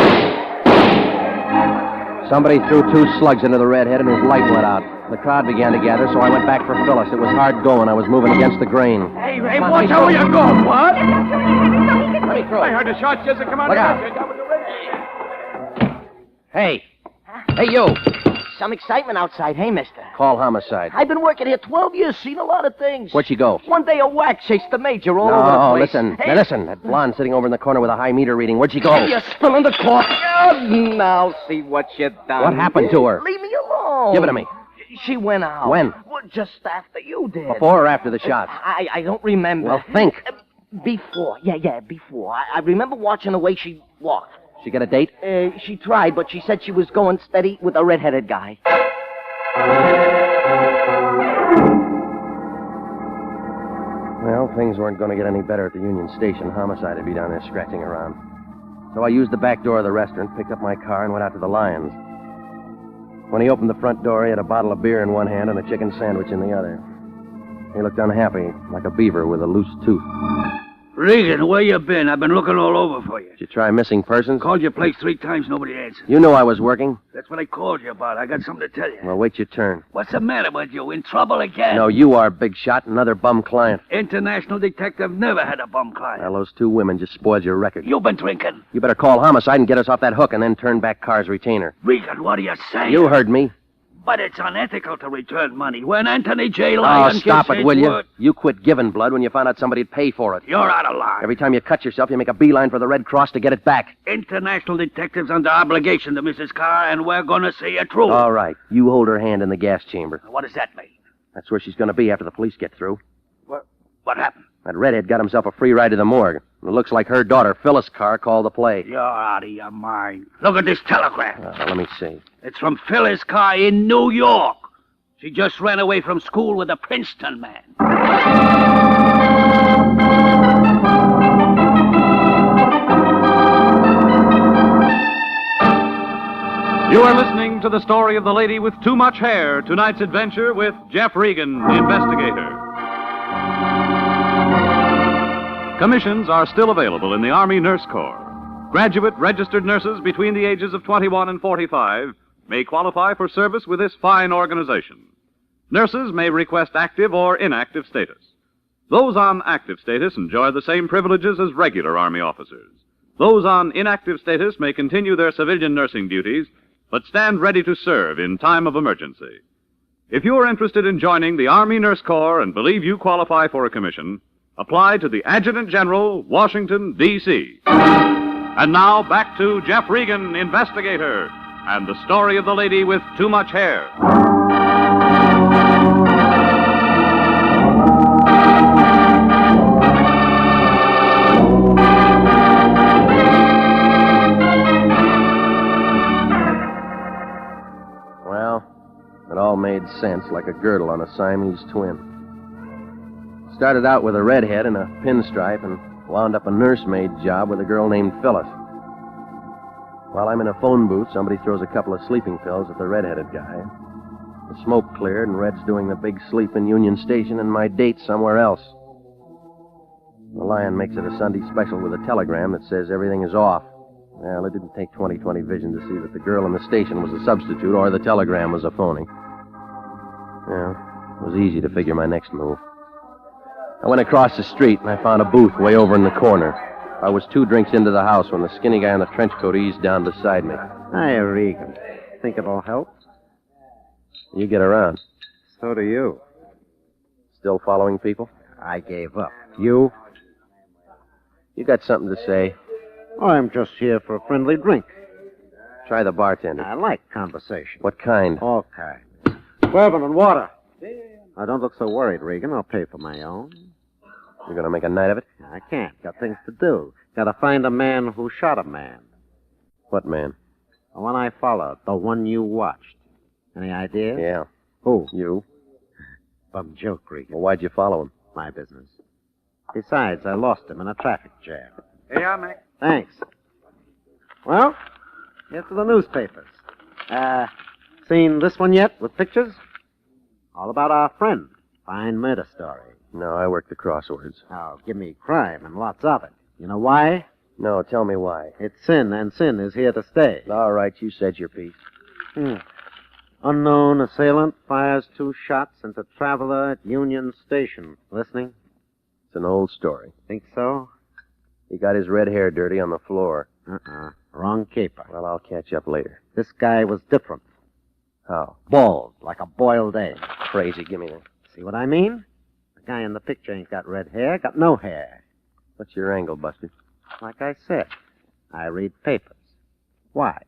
Speaker 1: Somebody threw 2 slugs into the redhead and his light went out. The crowd began to gather, so I went back for Phyllis. It was hard going. I was moving against the grain.
Speaker 12: Hey, watch out where you're going, what?
Speaker 1: Let me through.
Speaker 12: I heard the shots just come out.
Speaker 1: Look out. Hey. Hey, you.
Speaker 3: Some excitement outside, hey, mister?
Speaker 1: Call Homicide.
Speaker 3: I've been working here 12 years, seen a lot of things.
Speaker 1: Where'd she go?
Speaker 3: One day a whack chased the major all over the place.
Speaker 1: Listen.
Speaker 3: Hey.
Speaker 1: Now, listen. That blonde sitting over in the corner with a high meter reading. Where'd she go?
Speaker 3: Hey, you're spilling the coffee. Now see what you done.
Speaker 1: What happened to her?
Speaker 3: Leave me alone.
Speaker 1: Give it to me.
Speaker 3: She went out.
Speaker 1: When?
Speaker 3: Well, just after you did.
Speaker 1: Before or after the shots?
Speaker 3: I don't remember.
Speaker 1: Well, think.
Speaker 3: Before. Yeah, before. I remember watching the way she walked.
Speaker 1: She get a date?
Speaker 3: She tried, but she said she was going steady with a red-headed guy.
Speaker 1: Well, things weren't going to get any better at the Union Station. Homicide would be down there scratching around. So I used the back door of the restaurant, picked up my car, and went out to the Lions. When he opened the front door, he had a bottle of beer in one hand and a chicken sandwich in the other. He looked unhappy, like a beaver with a loose tooth.
Speaker 10: Regan, where you been? I've been looking all over for you.
Speaker 1: Did you try missing persons?
Speaker 10: Called your place 3 times, nobody answered.
Speaker 1: You know I was working.
Speaker 10: That's what I called you about. I got something to tell you.
Speaker 1: Well, wait your turn.
Speaker 10: What's the matter with you? In trouble again?
Speaker 1: No, you are, big shot. Another bum client.
Speaker 10: International detective never had a bum client.
Speaker 1: Well, those 2 women just spoiled your record.
Speaker 10: You've been drinking.
Speaker 1: You better call Homicide and get us off that hook and then turn back Carr's retainer.
Speaker 10: Regan, what are you saying?
Speaker 1: You heard me.
Speaker 10: But it's unethical to return money. When Anthony J. Lyon
Speaker 1: stop
Speaker 10: gives
Speaker 1: it, will you?
Speaker 10: word-
Speaker 1: You quit giving blood when you found out somebody'd pay for it.
Speaker 10: You're out of line.
Speaker 1: Every time you cut yourself, you make a beeline for the Red Cross to get it back.
Speaker 10: International detectives under obligation to Mrs. Carr, and we're going to see it through.
Speaker 1: All right. You hold her hand in the gas chamber.
Speaker 10: What does that mean?
Speaker 1: That's where she's going to be after the police get through.
Speaker 10: What happened?
Speaker 1: That redhead got himself a free ride to the morgue. It looks like her daughter, Phyllis Carr, called the play.
Speaker 10: You're out of your mind. Look at this telegram.
Speaker 1: Let me see.
Speaker 10: It's from Phyllis Carr in New York. She just ran away from school with a Princeton man.
Speaker 15: You are listening to the story of the lady with too much hair. Tonight's adventure with Jeff Regan, Investigator. Commissions are still available in the Army Nurse Corps. Graduate registered nurses between the ages of 21 and 45 may qualify for service with this fine organization. Nurses may request active or inactive status. Those on active status enjoy the same privileges as regular Army officers. Those on inactive status may continue their civilian nursing duties, but stand ready to serve in time of emergency. If you are interested in joining the Army Nurse Corps and believe you qualify for a commission, apply to the Adjutant General, Washington, D.C. And now back to Jeff Regan, Investigator, and the story of the lady with too much hair.
Speaker 1: Well, it all made sense, like a girdle on a Siamese twin. Started out with a redhead and a pinstripe, and Wound up a nursemaid job with a girl named Phyllis. While I'm in a phone booth, somebody throws a couple of sleeping pills at the red-headed guy. The smoke cleared, and Red's doing the big sleep in Union Station, and my date's somewhere else. The Lion makes it a Sunday special with a telegram that says everything is off. Well, it didn't take 20/20 vision to see that the girl in the station was a substitute or the telegram was a phony. Well, it was easy to figure my next move. I went across the street, and I found a booth way over in the corner. I was 2 drinks into the house when the skinny guy in the trench coat eased down beside me.
Speaker 4: Hi, Regan. Think it'll help?
Speaker 1: You get around.
Speaker 4: So do you.
Speaker 1: Still following people?
Speaker 4: I gave up. You?
Speaker 1: You got something to say?
Speaker 4: I'm just here for a friendly drink.
Speaker 1: Try the bartender.
Speaker 4: I like conversation.
Speaker 1: What kind?
Speaker 4: All kinds. Bourbon and water. Now, don't look so worried, Regan. I'll pay for my own.
Speaker 1: You're going to make a night of it?
Speaker 4: I can't. Got things to do. Got to find a man who shot a man.
Speaker 1: What man?
Speaker 4: The one I followed. The one you watched. Any ideas?
Speaker 1: Yeah.
Speaker 4: Who?
Speaker 1: You.
Speaker 4: Bum joke, Regan.
Speaker 1: Well, why'd you follow him?
Speaker 4: My business. Besides, I lost him in a traffic jam.
Speaker 10: Here you are, Mac.
Speaker 4: Thanks. Well, here's to the newspapers. Seen this one yet with pictures? All about our friend. Fine murder story.
Speaker 1: No, I work the crosswords.
Speaker 4: Oh, give me crime and lots of it. You know why?
Speaker 1: No, tell me why.
Speaker 4: It's sin, and sin is here to stay.
Speaker 1: All right, you said your piece.
Speaker 4: Unknown assailant fires 2 shots into traveler at Union Station. Listening?
Speaker 1: It's an old story.
Speaker 4: Think so?
Speaker 1: He got his red hair dirty on the floor.
Speaker 4: Wrong caper.
Speaker 1: Well, I'll catch up later.
Speaker 4: This guy was different.
Speaker 1: How?
Speaker 4: Bald, like a boiled egg.
Speaker 1: Crazy. Give me that.
Speaker 4: See what I mean? The guy in the picture ain't got red hair, got no hair.
Speaker 1: What's your angle, Buster?
Speaker 4: Like I said, I read papers. Why?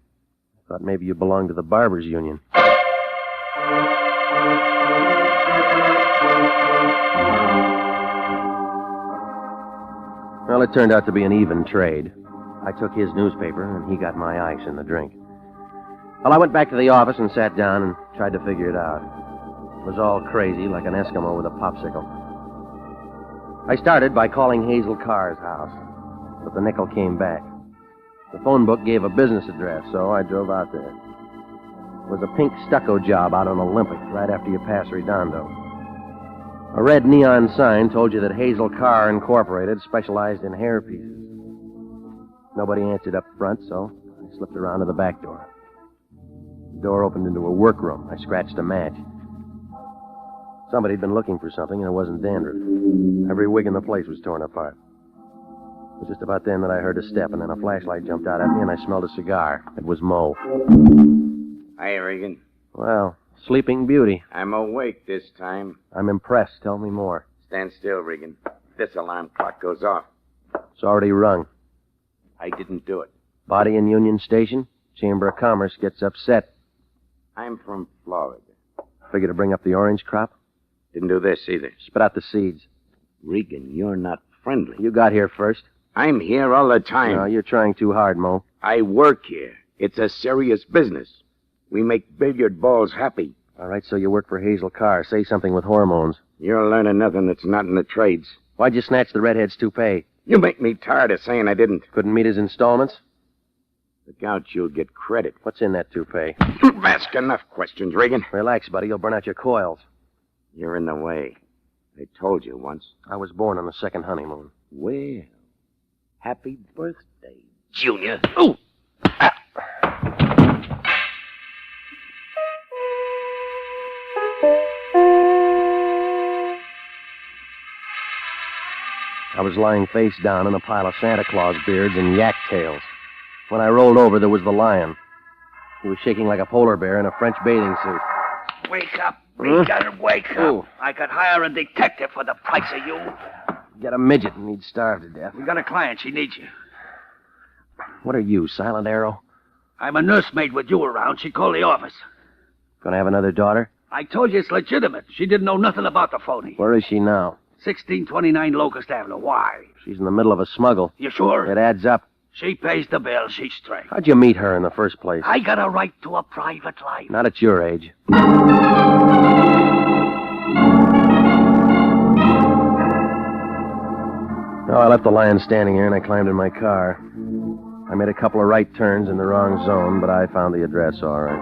Speaker 1: Thought maybe you belonged to the Barbers Union. Well, it turned out to be an even trade. I took his newspaper, and he got my ice and the drink. Well, I went back to the office and sat down and tried to figure it out. It was all crazy, like an Eskimo with a popsicle. I started by calling Hazel Carr's house, but the nickel came back. The phone book gave a business address, so I drove out there. It was a pink stucco job out on Olympic, right after you pass Redondo. A red neon sign told you that Hazel Carr Incorporated specialized in hair pieces. Nobody answered up front, so I slipped around to the back door. The door opened into a workroom. I scratched a match. Somebody had been looking for something, and it wasn't dandruff. Every wig in the place was torn apart. It was just about then that I heard a step, and then a flashlight jumped out at me, and I smelled a cigar. It was Mo.
Speaker 14: Hi, Regan.
Speaker 1: Well, Sleeping Beauty.
Speaker 14: I'm awake this time.
Speaker 1: I'm impressed. Tell me more.
Speaker 14: Stand still, Regan. This alarm clock goes off.
Speaker 1: It's already rung.
Speaker 14: I didn't do it.
Speaker 1: Body in Union Station. Chamber of Commerce gets upset.
Speaker 14: I'm from Florida.
Speaker 1: Figure to bring up the orange crop?
Speaker 14: Didn't do this either.
Speaker 1: Spit out the seeds.
Speaker 14: Regan, you're not friendly.
Speaker 1: You got here first.
Speaker 14: I'm here all the time.
Speaker 1: No, you're trying too hard, Mo.
Speaker 14: I work here. It's a serious business. We make billiard balls happy.
Speaker 1: All right, so you work for Hazel Carr. Say something with hormones.
Speaker 14: You're learning nothing that's not in the trades.
Speaker 1: Why'd you snatch the redhead's toupee?
Speaker 14: You make me tired of saying I didn't.
Speaker 1: Couldn't meet his installments?
Speaker 14: Look out, you'll get credit.
Speaker 1: What's in that toupee?
Speaker 14: Ask enough questions, Regan.
Speaker 1: Relax, buddy. You'll burn out your coils.
Speaker 14: You're in the way. I told you once.
Speaker 1: I was born on the second honeymoon.
Speaker 14: Well, happy birthday, Junior. Ooh!
Speaker 1: I was lying face down in a pile of Santa Claus beards and yak tails. When I rolled over, there was the Lion. He was shaking like a polar bear in a French bathing suit.
Speaker 6: Wake up, Regan, wake up.
Speaker 1: Ooh.
Speaker 6: I could hire a detective for the price of you.
Speaker 1: Get a midget and he'd starve to death.
Speaker 6: We got a client. She needs you.
Speaker 1: What are you, Silent Arrow?
Speaker 6: I'm a nursemaid with you around. She called the office.
Speaker 1: Gonna have another daughter?
Speaker 6: I told you it's legitimate. She didn't know nothing about the phony.
Speaker 1: Where is she now?
Speaker 6: 1629 Locust Avenue. Why?
Speaker 1: She's in the middle of a smuggle.
Speaker 6: You sure?
Speaker 1: It adds up.
Speaker 6: She pays the bill. She's straight.
Speaker 1: How'd you meet her in the first place?
Speaker 6: I got a right to a private life.
Speaker 1: Not at your age. Well, I left the lion standing there, and I climbed in my car. I made a couple of right turns in the wrong zone, but I found the address all right.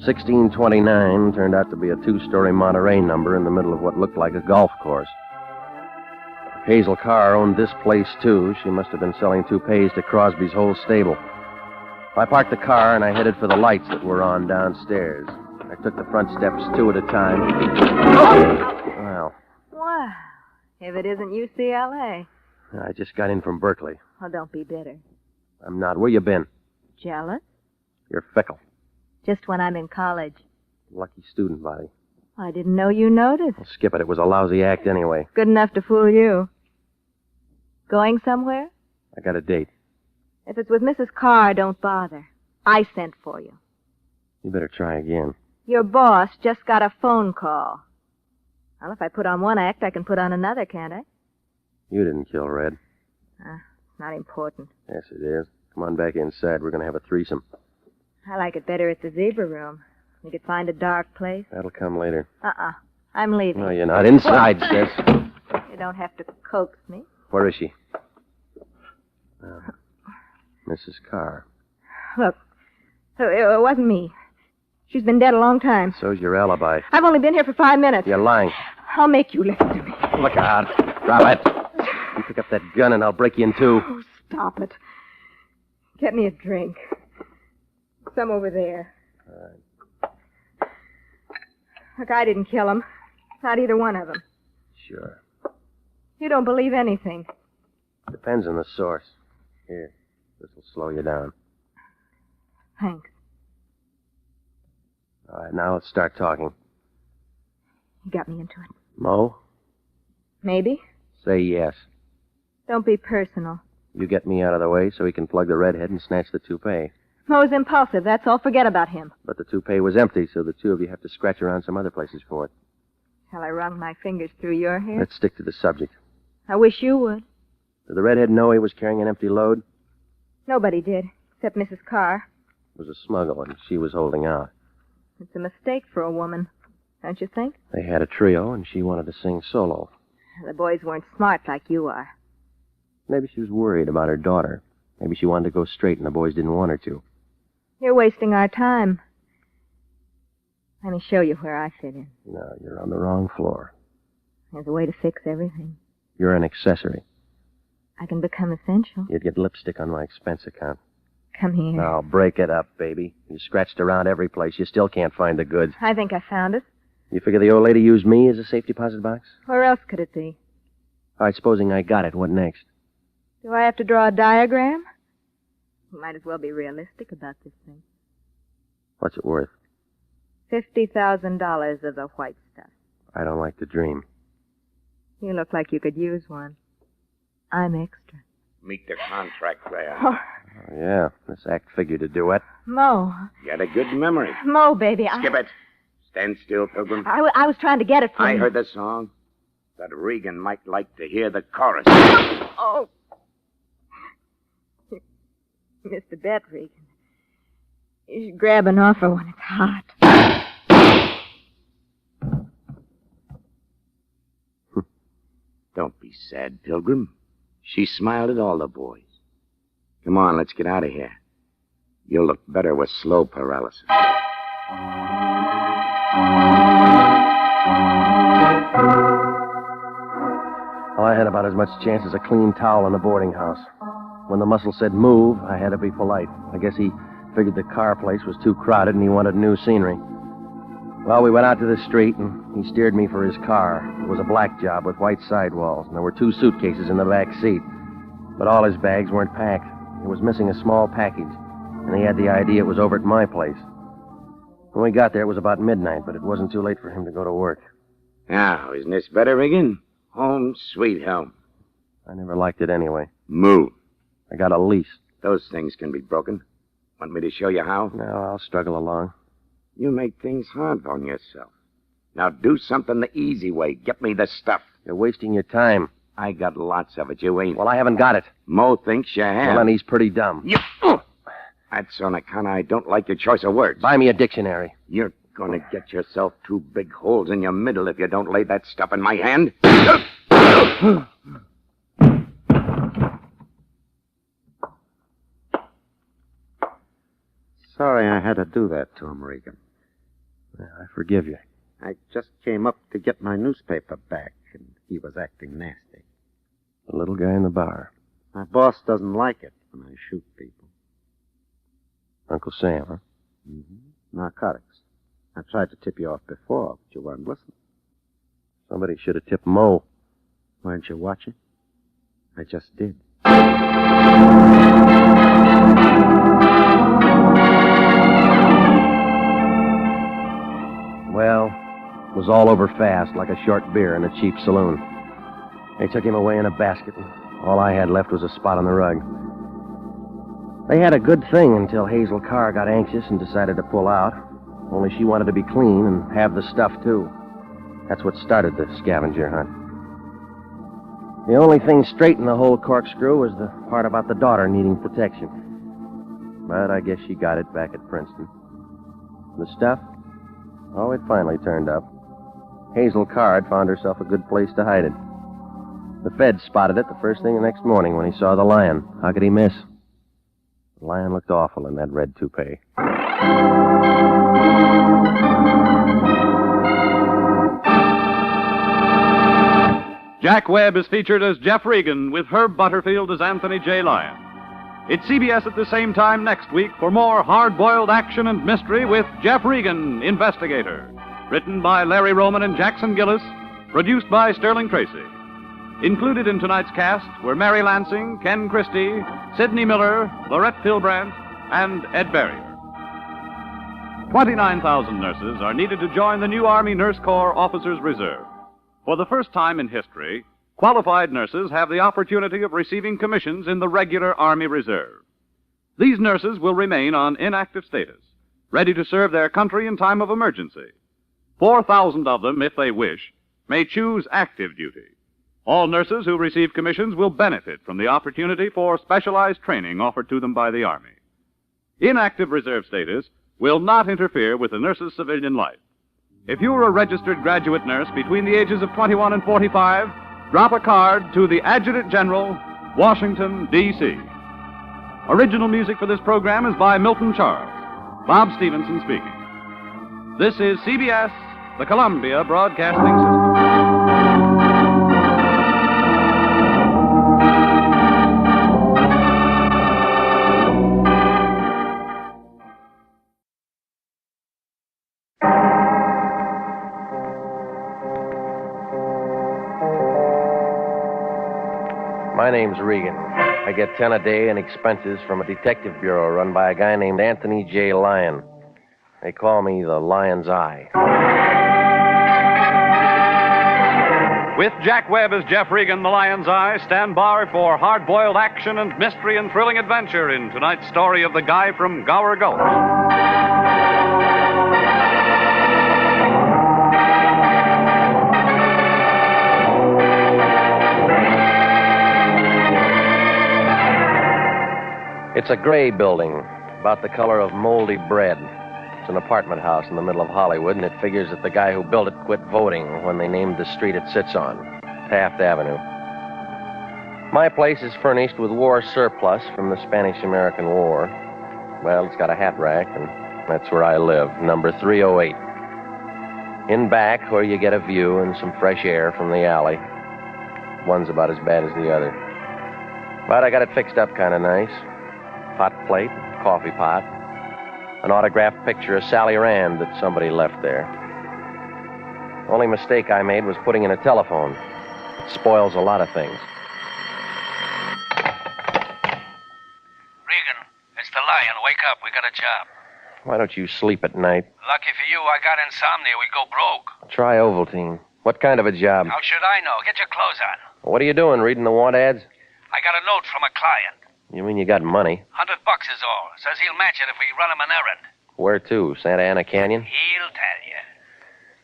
Speaker 1: 1629 turned out to be a two-story Monterey number in the middle of what looked like a golf course. Hazel Carr owned this place, too. She must have been selling toupees to Crosby's whole stable. I parked the car, and I headed for the lights that were on downstairs. I took the front steps two at a time. Well,
Speaker 16: Wow. If it isn't UCLA.
Speaker 1: I just got in from Berkeley.
Speaker 16: Oh, don't be bitter.
Speaker 1: I'm not. Where you been?
Speaker 16: Jealous?
Speaker 1: You're fickle.
Speaker 16: Just when I'm in college.
Speaker 1: Lucky student, Bobby.
Speaker 16: I didn't know you noticed.
Speaker 1: Well, skip it. It was a lousy act anyway.
Speaker 16: Good enough to fool you. Going somewhere?
Speaker 1: I got a date.
Speaker 16: If it's with Mrs. Carr, don't bother. I sent for you.
Speaker 1: You better try again.
Speaker 16: Your boss just got a phone call. Well, if I put on one act, I can put on another, can't I?
Speaker 1: You didn't kill Red.
Speaker 16: It's not important.
Speaker 1: Yes, it is. Come on back inside. We're going to have a threesome.
Speaker 16: I like it better at the zebra room. We could find a dark place.
Speaker 1: That'll come later.
Speaker 16: I'm leaving.
Speaker 1: No, you're not. Inside, sis.
Speaker 16: You don't have to coax me.
Speaker 1: Where is she? Mrs. Carr.
Speaker 16: Look, it wasn't me. She's been dead a long time.
Speaker 1: So's your alibi.
Speaker 16: I've only been here for 5 minutes.
Speaker 1: You're lying.
Speaker 16: I'll make you listen to me.
Speaker 1: Look out. Drop it. You pick up that gun and I'll break you in two.
Speaker 16: Oh, stop it. Get me a drink. Some over there.
Speaker 1: All right.
Speaker 16: Look, I didn't kill him. Not either one of them.
Speaker 1: Sure.
Speaker 16: You don't believe anything.
Speaker 1: Depends on the source. Here, this will slow you down.
Speaker 16: Thanks.
Speaker 1: All right, now let's start talking.
Speaker 16: You got me into it.
Speaker 1: Mo,
Speaker 16: Maybe.
Speaker 1: say yes.
Speaker 16: Don't be personal.
Speaker 1: You get me out of the way so he can plug the redhead and snatch the toupee.
Speaker 16: Mo's impulsive, that's all. Forget about him.
Speaker 1: But the toupee was empty, so the two of you have to scratch around some other places for it.
Speaker 16: Shall I run my fingers through your hair?
Speaker 1: Let's stick to the subject.
Speaker 16: I wish you would.
Speaker 1: Did the redhead know he was carrying an empty load?
Speaker 16: Nobody did, except Mrs. Carr.
Speaker 1: It was a smuggle, and she was holding out.
Speaker 16: It's a mistake for a woman, don't you think?
Speaker 1: They had a trio, and she wanted to sing solo.
Speaker 16: The boys weren't smart like you are.
Speaker 1: Maybe she was worried about her daughter. Maybe she wanted to go straight, and the boys didn't want her to.
Speaker 16: You're wasting our time. Let me show you where I fit in.
Speaker 1: No, you're on the wrong floor.
Speaker 16: There's a way to fix everything.
Speaker 1: You're an accessory.
Speaker 16: I can become essential.
Speaker 1: You'd get lipstick on my expense account.
Speaker 16: Come here.
Speaker 1: Now, break it up, baby. You scratched around every place. You still can't find the goods.
Speaker 16: I think I found it.
Speaker 1: You figure the old lady used me as a safe deposit box?
Speaker 16: Where else could it be?
Speaker 1: All right, supposing I got it. What next?
Speaker 16: Do I have to draw a diagram? You might as well be realistic about this thing.
Speaker 1: What's it worth?
Speaker 16: $50,000 of the white stuff.
Speaker 1: I don't like to dream.
Speaker 16: You look like you could use one. I'm extra.
Speaker 14: Meet the contract there.
Speaker 16: Oh,
Speaker 1: Oh, yeah. This act figured to do it.
Speaker 16: Mo.
Speaker 14: You had a good memory.
Speaker 16: Mo, baby.
Speaker 14: Skip it. Stand still, Pilgrim.
Speaker 16: I was trying to get it from
Speaker 14: I
Speaker 16: you.
Speaker 14: heard the song. But Regan might like to hear the chorus.
Speaker 16: Oh. Mr. Bet, Regan. You should grab an offer when it's hot.
Speaker 14: Don't be sad, Pilgrim. She smiled at all the boys. Come on, let's get out of here. You'll look better with slow paralysis.
Speaker 1: Well, I had about as much chance as a clean towel in a boarding house. When the muscle said move, I had to be polite. I guess he figured the car place was too crowded and he wanted new scenery. Well, we went out to the street, and he steered me for his car. It was a black job with white sidewalls, and there were 2 suitcases in the back seat. But all his bags weren't packed. He was missing a small package, and he had the idea it was over at my place. When we got there, it was about midnight, but it wasn't too late for him to go to work.
Speaker 14: Now, isn't this better, Regan? Home, sweet home.
Speaker 1: I never liked it anyway.
Speaker 14: Move.
Speaker 1: I got a lease.
Speaker 14: Those things can be broken. Want me to show you how?
Speaker 1: No, I'll struggle along.
Speaker 14: You make things hard on yourself. Now do something the easy way. Get me the stuff.
Speaker 1: You're wasting your time.
Speaker 14: I got lots of it. You ain't.
Speaker 1: Well, I haven't got it.
Speaker 14: Mo thinks you have.
Speaker 1: Well, then he's pretty dumb.
Speaker 14: You... That's on account I don't like your choice of words.
Speaker 1: Buy me a dictionary.
Speaker 14: You're gonna get yourself 2 big holes in your middle if you don't lay that stuff in my hand.
Speaker 4: Sorry I had to do that to him, Regan.
Speaker 1: I forgive you.
Speaker 4: I just came up to get my newspaper back, and he was acting nasty.
Speaker 1: The little guy in the bar.
Speaker 4: My boss doesn't like it when I shoot people.
Speaker 1: Uncle Sam, huh?
Speaker 4: Mm-hmm. Narcotics. I tried to tip you off before, but you weren't listening.
Speaker 1: Somebody should have tipped Mo.
Speaker 4: Weren't you watching? I just did.
Speaker 1: Well, it was all over fast, like a short beer in a cheap saloon. They took him away in a basket, and all I had left was a spot on the rug. They had a good thing until Hazel Carr got anxious and decided to pull out. Only she wanted to be clean and have the stuff, too. That's what started the scavenger hunt. The only thing straight in the whole corkscrew was the part about the daughter needing protection. But I guess she got it back at Princeton. The stuff? Oh, it finally turned up. Hazel Carr had found herself a good place to hide it. The feds spotted it the first thing the next morning when he saw the lion. How could he miss? The lion looked awful in that red toupee.
Speaker 15: Jack Webb is featured as Jeff Regan with Herb Butterfield as Anthony J. Lyon. It's CBS at the same time next week for more hard-boiled action and mystery with Jeff Regan, Investigator. Written by Larry Roman and Jackson Gillis. Produced by Sterling Tracy. Included in tonight's cast were Mary Lansing, Ken Christie, Sidney Miller, Lorette Philbrandt, and Ed Barrier. 29,000 nurses are needed to join the new Army Nurse Corps Officers Reserve. For the first time in history, qualified nurses have the opportunity of receiving commissions in the regular Army Reserve. These nurses will remain on inactive status, ready to serve their country in time of emergency. 4,000 of them, if they wish, may choose active duty. All nurses who receive commissions will benefit from the opportunity for specialized training offered to them by the Army. Inactive reserve status will not interfere with the nurse's civilian life. If you're a registered graduate nurse between the ages of 21 and 45, drop a card to the Adjutant General, Washington, D.C. Original music for this program is by Milton Charles. Bob Stevenson speaking. This is CBS, the Columbia Broadcasting System.
Speaker 1: My name's Regan. I get 10 a day in expenses from a detective bureau run by a guy named Anthony J. Lyon. They call me the Lion's Eye.
Speaker 15: With Jack Webb as Jeff Regan, the Lion's Eye, stand by for hard-boiled action and mystery and thrilling adventure in tonight's story of the guy from Gower Gulch.
Speaker 1: It's a gray building, about the color of moldy bread. It's an apartment house in the middle of Hollywood, and it figures that the guy who built it quit voting when they named the street it sits on, Taft Avenue. My place is furnished with war surplus from the Spanish-American War. Well, it's got a hat rack, and that's where I live, number 308. In back, where you get a view and some fresh air from the alley. One's about as bad as the other. But I got it fixed up kind of nice. Hot plate, coffee pot, an autographed picture of Sally Rand that somebody left there. Only mistake I made was putting in a telephone. It spoils a lot of things.
Speaker 6: Regan, it's the Lion. Wake up. We got a job.
Speaker 1: Why don't you sleep at night?
Speaker 6: Lucky for you, I got insomnia. We go broke.
Speaker 1: Try Ovaltine. What kind of a job?
Speaker 6: How should I know? Get your clothes on.
Speaker 1: What are you doing, reading the want ads?
Speaker 6: I got a note from a client.
Speaker 1: You mean you got money?
Speaker 6: $100 is all. Says he'll match it if we run him an errand.
Speaker 1: Where to? Santa Ana Canyon?
Speaker 6: He'll tell you.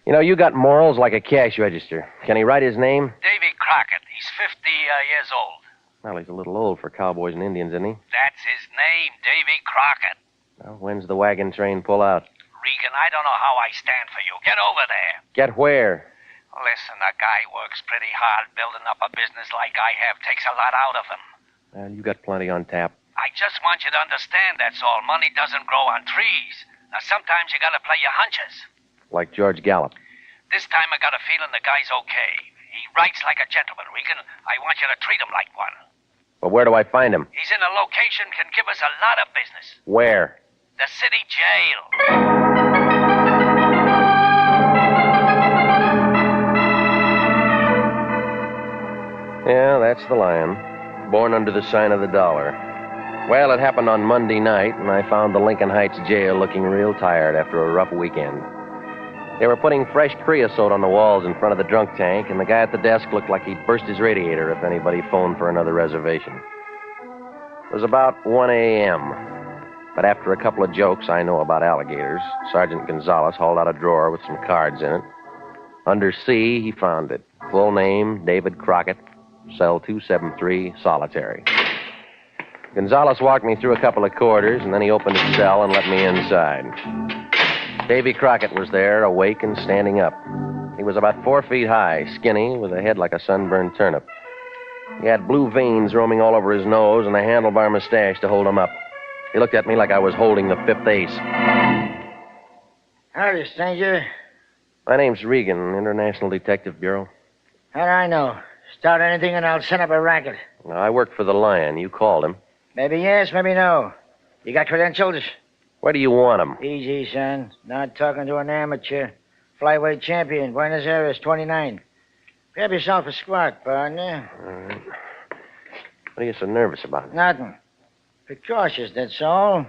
Speaker 1: You know, you got morals like a cash register. Can he write his name?
Speaker 6: Davy Crockett. He's 50 years old.
Speaker 1: Well, he's a little old for cowboys and Indians, isn't he?
Speaker 6: That's his name, Davy Crockett.
Speaker 1: Well, when's the wagon train pull out?
Speaker 6: Regan, I don't know how I stand for you. Get over there.
Speaker 1: Get where?
Speaker 6: Listen, a guy works pretty hard building up a business like I have. Takes a lot out of him.
Speaker 1: Well, you got plenty on tap.
Speaker 6: I just want you to understand, that's all. Money doesn't grow on trees. Now, sometimes you gotta play your hunches.
Speaker 2: Like George Gallup.
Speaker 6: This time I got a feeling the guy's okay. He writes like a gentleman, Regan. I want you to treat him like one.
Speaker 2: But where do I find him?
Speaker 6: He's in a location can give us a lot of business.
Speaker 2: Where?
Speaker 6: The city jail.
Speaker 2: Yeah, that's the lion. Born under the sign of the dollar. Well, it happened on Monday night, and I found the Lincoln Heights jail looking real tired after a rough weekend. They were putting fresh creosote on the walls in front of the drunk tank, and the guy at the desk looked like he'd burst his radiator if anybody phoned for another reservation. It was about 1 a.m., but after a couple of jokes I know about alligators, Sergeant Gonzalez hauled out a drawer with some cards in it. Under C, he found it. Full name, David Crockett, cell 273, solitary. Gonzalez walked me through a couple of corridors, and then he opened his cell and let me inside. Davy Crockett was there, awake and standing up. He was about 4 feet high, skinny, with a head like a sunburned turnip. He had blue veins roaming all over his nose and a handlebar mustache to hold him up. He looked at me like I was holding the fifth ace.
Speaker 18: Howdy, stranger.
Speaker 2: My name's Regan, International Detective Bureau.
Speaker 18: How do I know? Start anything and I'll set up a racket.
Speaker 2: Now, I work for the Lion. You called him.
Speaker 18: Maybe yes, maybe no. You got credentials?
Speaker 2: Where do you want him?
Speaker 18: Easy, son. Not talking to an amateur. Flyweight champion, Buenos Aires, 29. Grab yourself a squat, partner.
Speaker 2: All right. What are you so nervous about?
Speaker 18: Nothing. Precautious, that's all.
Speaker 2: All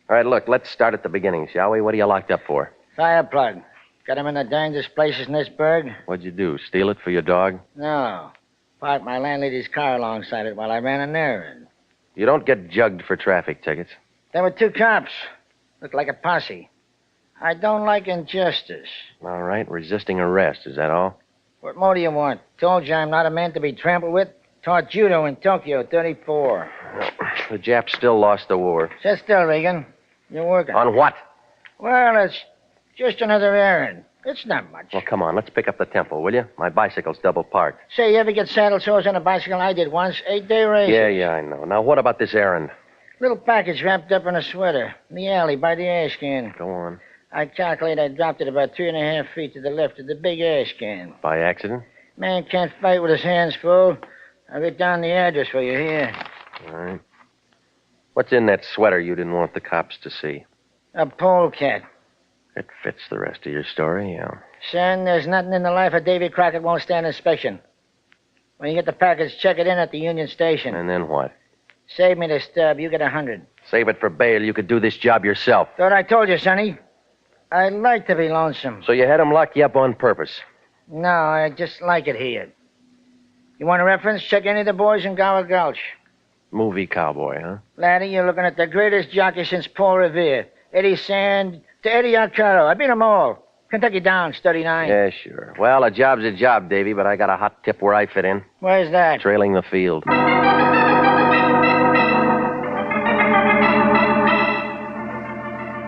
Speaker 2: right, look, let's start at the beginning, shall we? What are you locked up for?
Speaker 18: Fire plug. Got him in the dangest places in this burg?
Speaker 2: What'd you do, steal it for your dog?
Speaker 18: No. Parked my landlady's car alongside it while I ran an errand.
Speaker 2: You don't get jugged for traffic tickets.
Speaker 18: There were 2 cops. Looked like a posse. I don't like injustice.
Speaker 2: All right, resisting arrest, is that all?
Speaker 18: What more do you want? Told you I'm not a man to be trampled with. Taught judo in Tokyo, 34.
Speaker 2: The Japs still lost the war.
Speaker 18: Sit still, Regan. You're working.
Speaker 2: On what?
Speaker 18: Well, it's just another errand. It's not much.
Speaker 2: Well, come on, let's pick up the tempo, will you? My bicycle's double parked.
Speaker 18: Say, you ever get saddle sores on a bicycle? I did once. 8-day race.
Speaker 2: Yeah, I know. Now, what about this errand?
Speaker 18: Little package wrapped up in a sweater. In the alley by the ash can.
Speaker 2: Go on.
Speaker 18: I calculate I dropped it about 3.5 feet to the left of the big ash can.
Speaker 2: By accident?
Speaker 18: Man can't fight with his hands full. I'll get down the address for you here.
Speaker 2: All right. What's in that sweater you didn't want the cops to see?
Speaker 18: A polecat.
Speaker 2: It fits the rest of your story, yeah.
Speaker 18: Son, there's nothing in the life of Davy Crockett won't stand inspection. When you get the package, check it in at the Union Station.
Speaker 2: And then what?
Speaker 18: Save me the stub. You get 100.
Speaker 2: Save it for bail. You could do this job yourself.
Speaker 18: Thought I told you, Sonny. I like to be lonesome.
Speaker 2: So you had him lock you up on purpose?
Speaker 18: No, I just like it here. You want a reference? Check any of the boys in Gower Gulch.
Speaker 2: Movie cowboy, huh?
Speaker 18: Laddie, you're looking at the greatest jockey since Paul Revere. Eddie Sand to Eddie Arcaro. I beat them all. Kentucky Downs, 39.
Speaker 2: Yeah, sure. Well, a job's a job, Davy, but I got a hot tip where I fit in.
Speaker 18: Where's that?
Speaker 2: Trailing the field.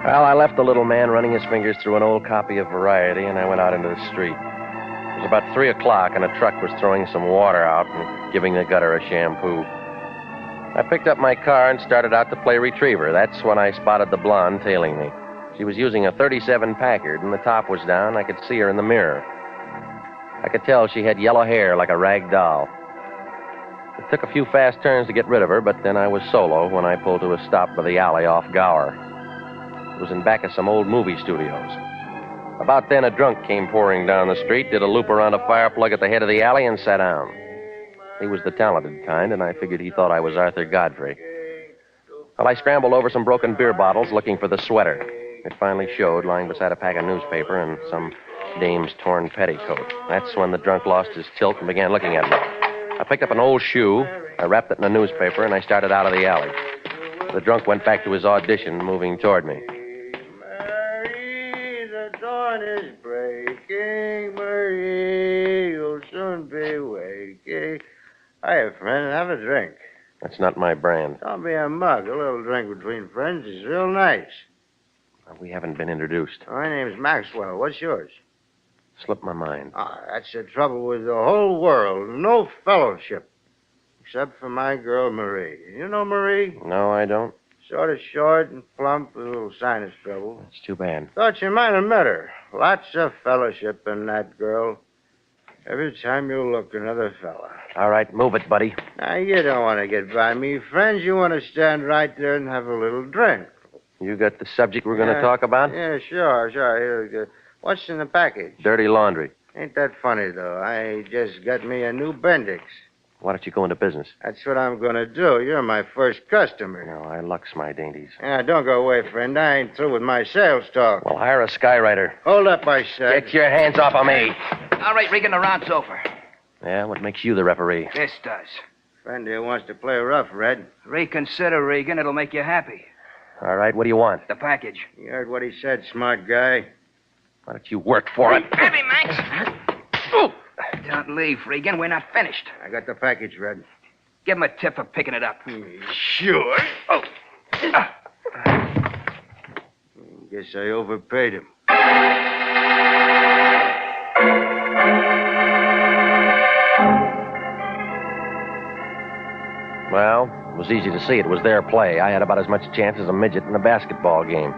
Speaker 2: Well, I left the little man running his fingers through an old copy of Variety, and I went out into the street. It was about 3 o'clock, and a truck was throwing some water out and giving the gutter a shampoo. I picked up my car and started out to play retriever. That's when I spotted the blonde tailing me. She was using a 37 Packard, and the top was down. I could see her in the mirror. I could tell she had yellow hair like a rag doll. It took a few fast turns to get rid of her, but then I was solo when I pulled to a stop by the alley off Gower. It was in back of some old movie studios. About then, a drunk came pouring down the street, did a loop around a fire plug at the head of the alley, and sat down. He was the talented kind, and I figured he thought I was Arthur Godfrey. Well, I scrambled over some broken beer bottles looking for the sweater. It finally showed, lying beside a pack of newspaper and some dame's torn petticoat. That's when the drunk lost his tilt and began looking at me. I picked up an old shoe, I wrapped it in a newspaper, and I started out of the alley. The drunk went back to his audition, moving toward me.
Speaker 18: Marie, the dawn is breaking. Marie, you'll soon be waking. Hiya, friend. Have a drink.
Speaker 2: That's not my brand.
Speaker 18: Don't be a mug. A little drink between friends is real nice.
Speaker 2: We haven't been introduced.
Speaker 18: My name's Maxwell. What's yours?
Speaker 2: Slipped my mind.
Speaker 18: Ah, that's the trouble with the whole world. No fellowship. except for my girl, Marie. You know Marie?
Speaker 1: No, I don't.
Speaker 18: Sort of short and plump with a little sinus trouble.
Speaker 1: It's too bad.
Speaker 18: Thought you might have met her. Lots of fellowship in that girl. Every time you look, another fella.
Speaker 2: All right, move it, buddy.
Speaker 18: Now, you don't want to get by me, friends. You want to stand right there and have a little drink.
Speaker 2: You got the subject we're going to talk about?
Speaker 18: Yeah, sure. Here, what's in the package?
Speaker 2: Dirty laundry.
Speaker 18: Ain't that funny, though? I just got me a new Bendix.
Speaker 2: Why don't you go into business?
Speaker 18: That's what I'm going to do. You're my first customer.
Speaker 2: No, I lux my dainties.
Speaker 18: Yeah, don't go away, friend. I ain't through with my sales talk.
Speaker 2: Well, hire a skywriter.
Speaker 18: Hold up, I said.
Speaker 2: Get your hands off of me.
Speaker 9: All right, Regan, the round's over.
Speaker 2: Yeah, what makes you the referee?
Speaker 9: This does.
Speaker 18: Friend here wants to play rough, Red.
Speaker 9: Reconsider, Regan. It'll make you happy.
Speaker 2: All right, what do you want?
Speaker 9: The package.
Speaker 18: You heard what he said, smart guy.
Speaker 2: Why don't you work for it?
Speaker 9: Heavy, Max. Don't leave, Regan. We're not finished.
Speaker 18: I got the package, Red.
Speaker 9: Give him a tip for picking it up.
Speaker 18: Sure. Oh. Guess I overpaid him.
Speaker 2: Well, it was easy to see it was their play. I had about as much chance as a midget in a basketball game.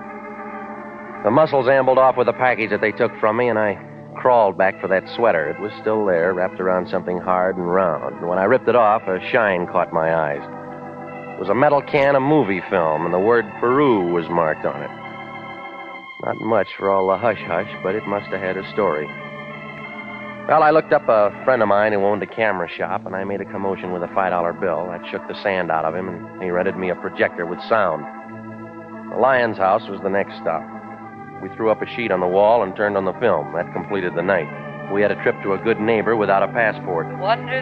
Speaker 2: The muscles ambled off with the package that they took from me, and I crawled back for that sweater. It was still there, wrapped around something hard and round. And when I ripped it off, a shine caught my eyes. It was a metal can of movie film, and the word Peru was marked on it. Not much for all the hush-hush, but it must have had a story. Well, I looked up a friend of mine who owned a camera shop, and I made a commotion with a $5 bill. That shook the sand out of him, and he rented me a projector with sound. The Lyons house was the next stop. We threw up a sheet on the wall and turned on the film. That completed the night. We had a trip to a good neighbor without a passport.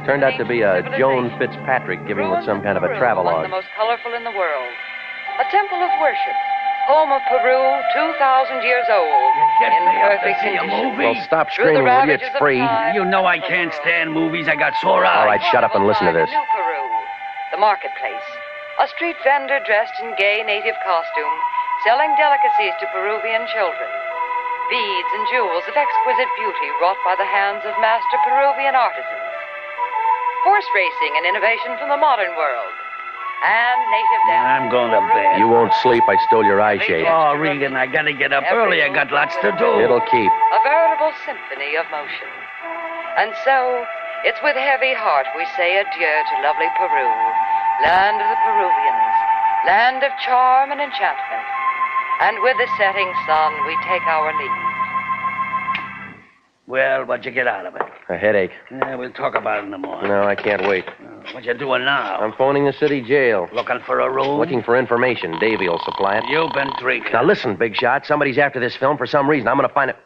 Speaker 2: Turned out to be a Joan Fitzpatrick giving with some kind of a travelogue.
Speaker 19: One of the most colorful in the world. A temple of worship. Home of Peru, 2,000 years old. In perfect condition.
Speaker 2: Well, stop screaming, will you? It's free.
Speaker 6: You know I can't stand movies. I got sore eyes.
Speaker 2: All right, shut up and listen to this.
Speaker 19: New Peru. The marketplace. A street vendor dressed in gay native costume, selling delicacies to Peruvian children. Beads and jewels of exquisite beauty wrought by the hands of master Peruvian artisans. Horse racing, an innovation from the modern world. And native dance.
Speaker 6: I'm going to bed.
Speaker 2: You won't sleep. I stole your eye shade.
Speaker 6: Oh, Regan, I got to get up early. I got lots to do.
Speaker 2: It'll keep.
Speaker 19: A veritable symphony of motion. And so, it's with heavy heart we say adieu to lovely Peru, land of the Peruvians, land of charm and enchantment. And with the setting sun, we take our leave.
Speaker 6: Well, what'd you get out of it?
Speaker 2: A headache.
Speaker 6: Yeah, we'll talk about it in the morning.
Speaker 2: No, I can't wait.
Speaker 6: What you doing now?
Speaker 2: I'm phoning the city jail.
Speaker 6: Looking for a room?
Speaker 2: Looking for information. Davey will supply it.
Speaker 6: You've been drinking.
Speaker 2: Now listen, Big Shot. Somebody's after this film for some reason. I'm going to find it.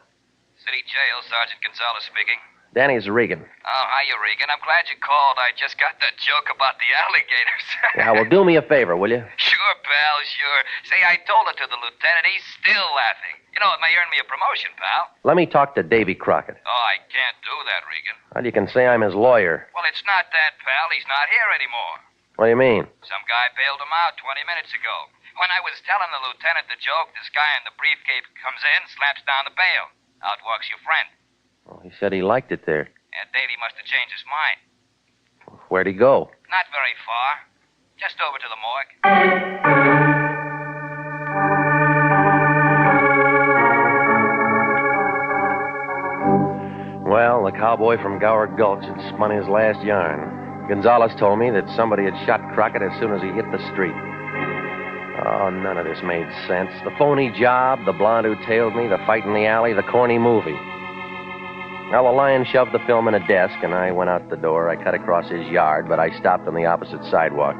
Speaker 23: City Jail, Sergeant Gonzalez speaking.
Speaker 2: Danny's Regan.
Speaker 23: Oh, hiya, Regan. I'm glad you called. I just got that joke about the alligators.
Speaker 2: Yeah, well, do me a favor, will you?
Speaker 23: Sure, pal, sure. Say, I told it to the lieutenant. He's still laughing. You know, it may earn me a promotion, pal.
Speaker 2: Let me talk to Davy Crockett.
Speaker 23: Oh, I can't do that, Regan.
Speaker 2: Well, you can say I'm his lawyer.
Speaker 23: Well, it's not that, pal. He's not here anymore.
Speaker 2: What do you mean?
Speaker 23: Some guy bailed him out 20 minutes ago. When I was telling the lieutenant the joke, this guy in the briefcase comes in, slaps down the bail. Out walks your friend.
Speaker 2: Well, he said he liked it there.
Speaker 23: Yeah, Davey must have changed his mind.
Speaker 2: Where'd he go?
Speaker 23: Not very far. Just over to the morgue.
Speaker 2: Well, the cowboy from Gower Gulch had spun his last yarn. Gonzalez told me that somebody had shot Crockett as soon as he hit the street. Oh, none of this made sense. The phony job, the blonde who tailed me, the fight in the alley, the corny movie. Well, the lion shoved the film in a desk, and I went out the door. I cut across his yard, but I stopped on the opposite sidewalk.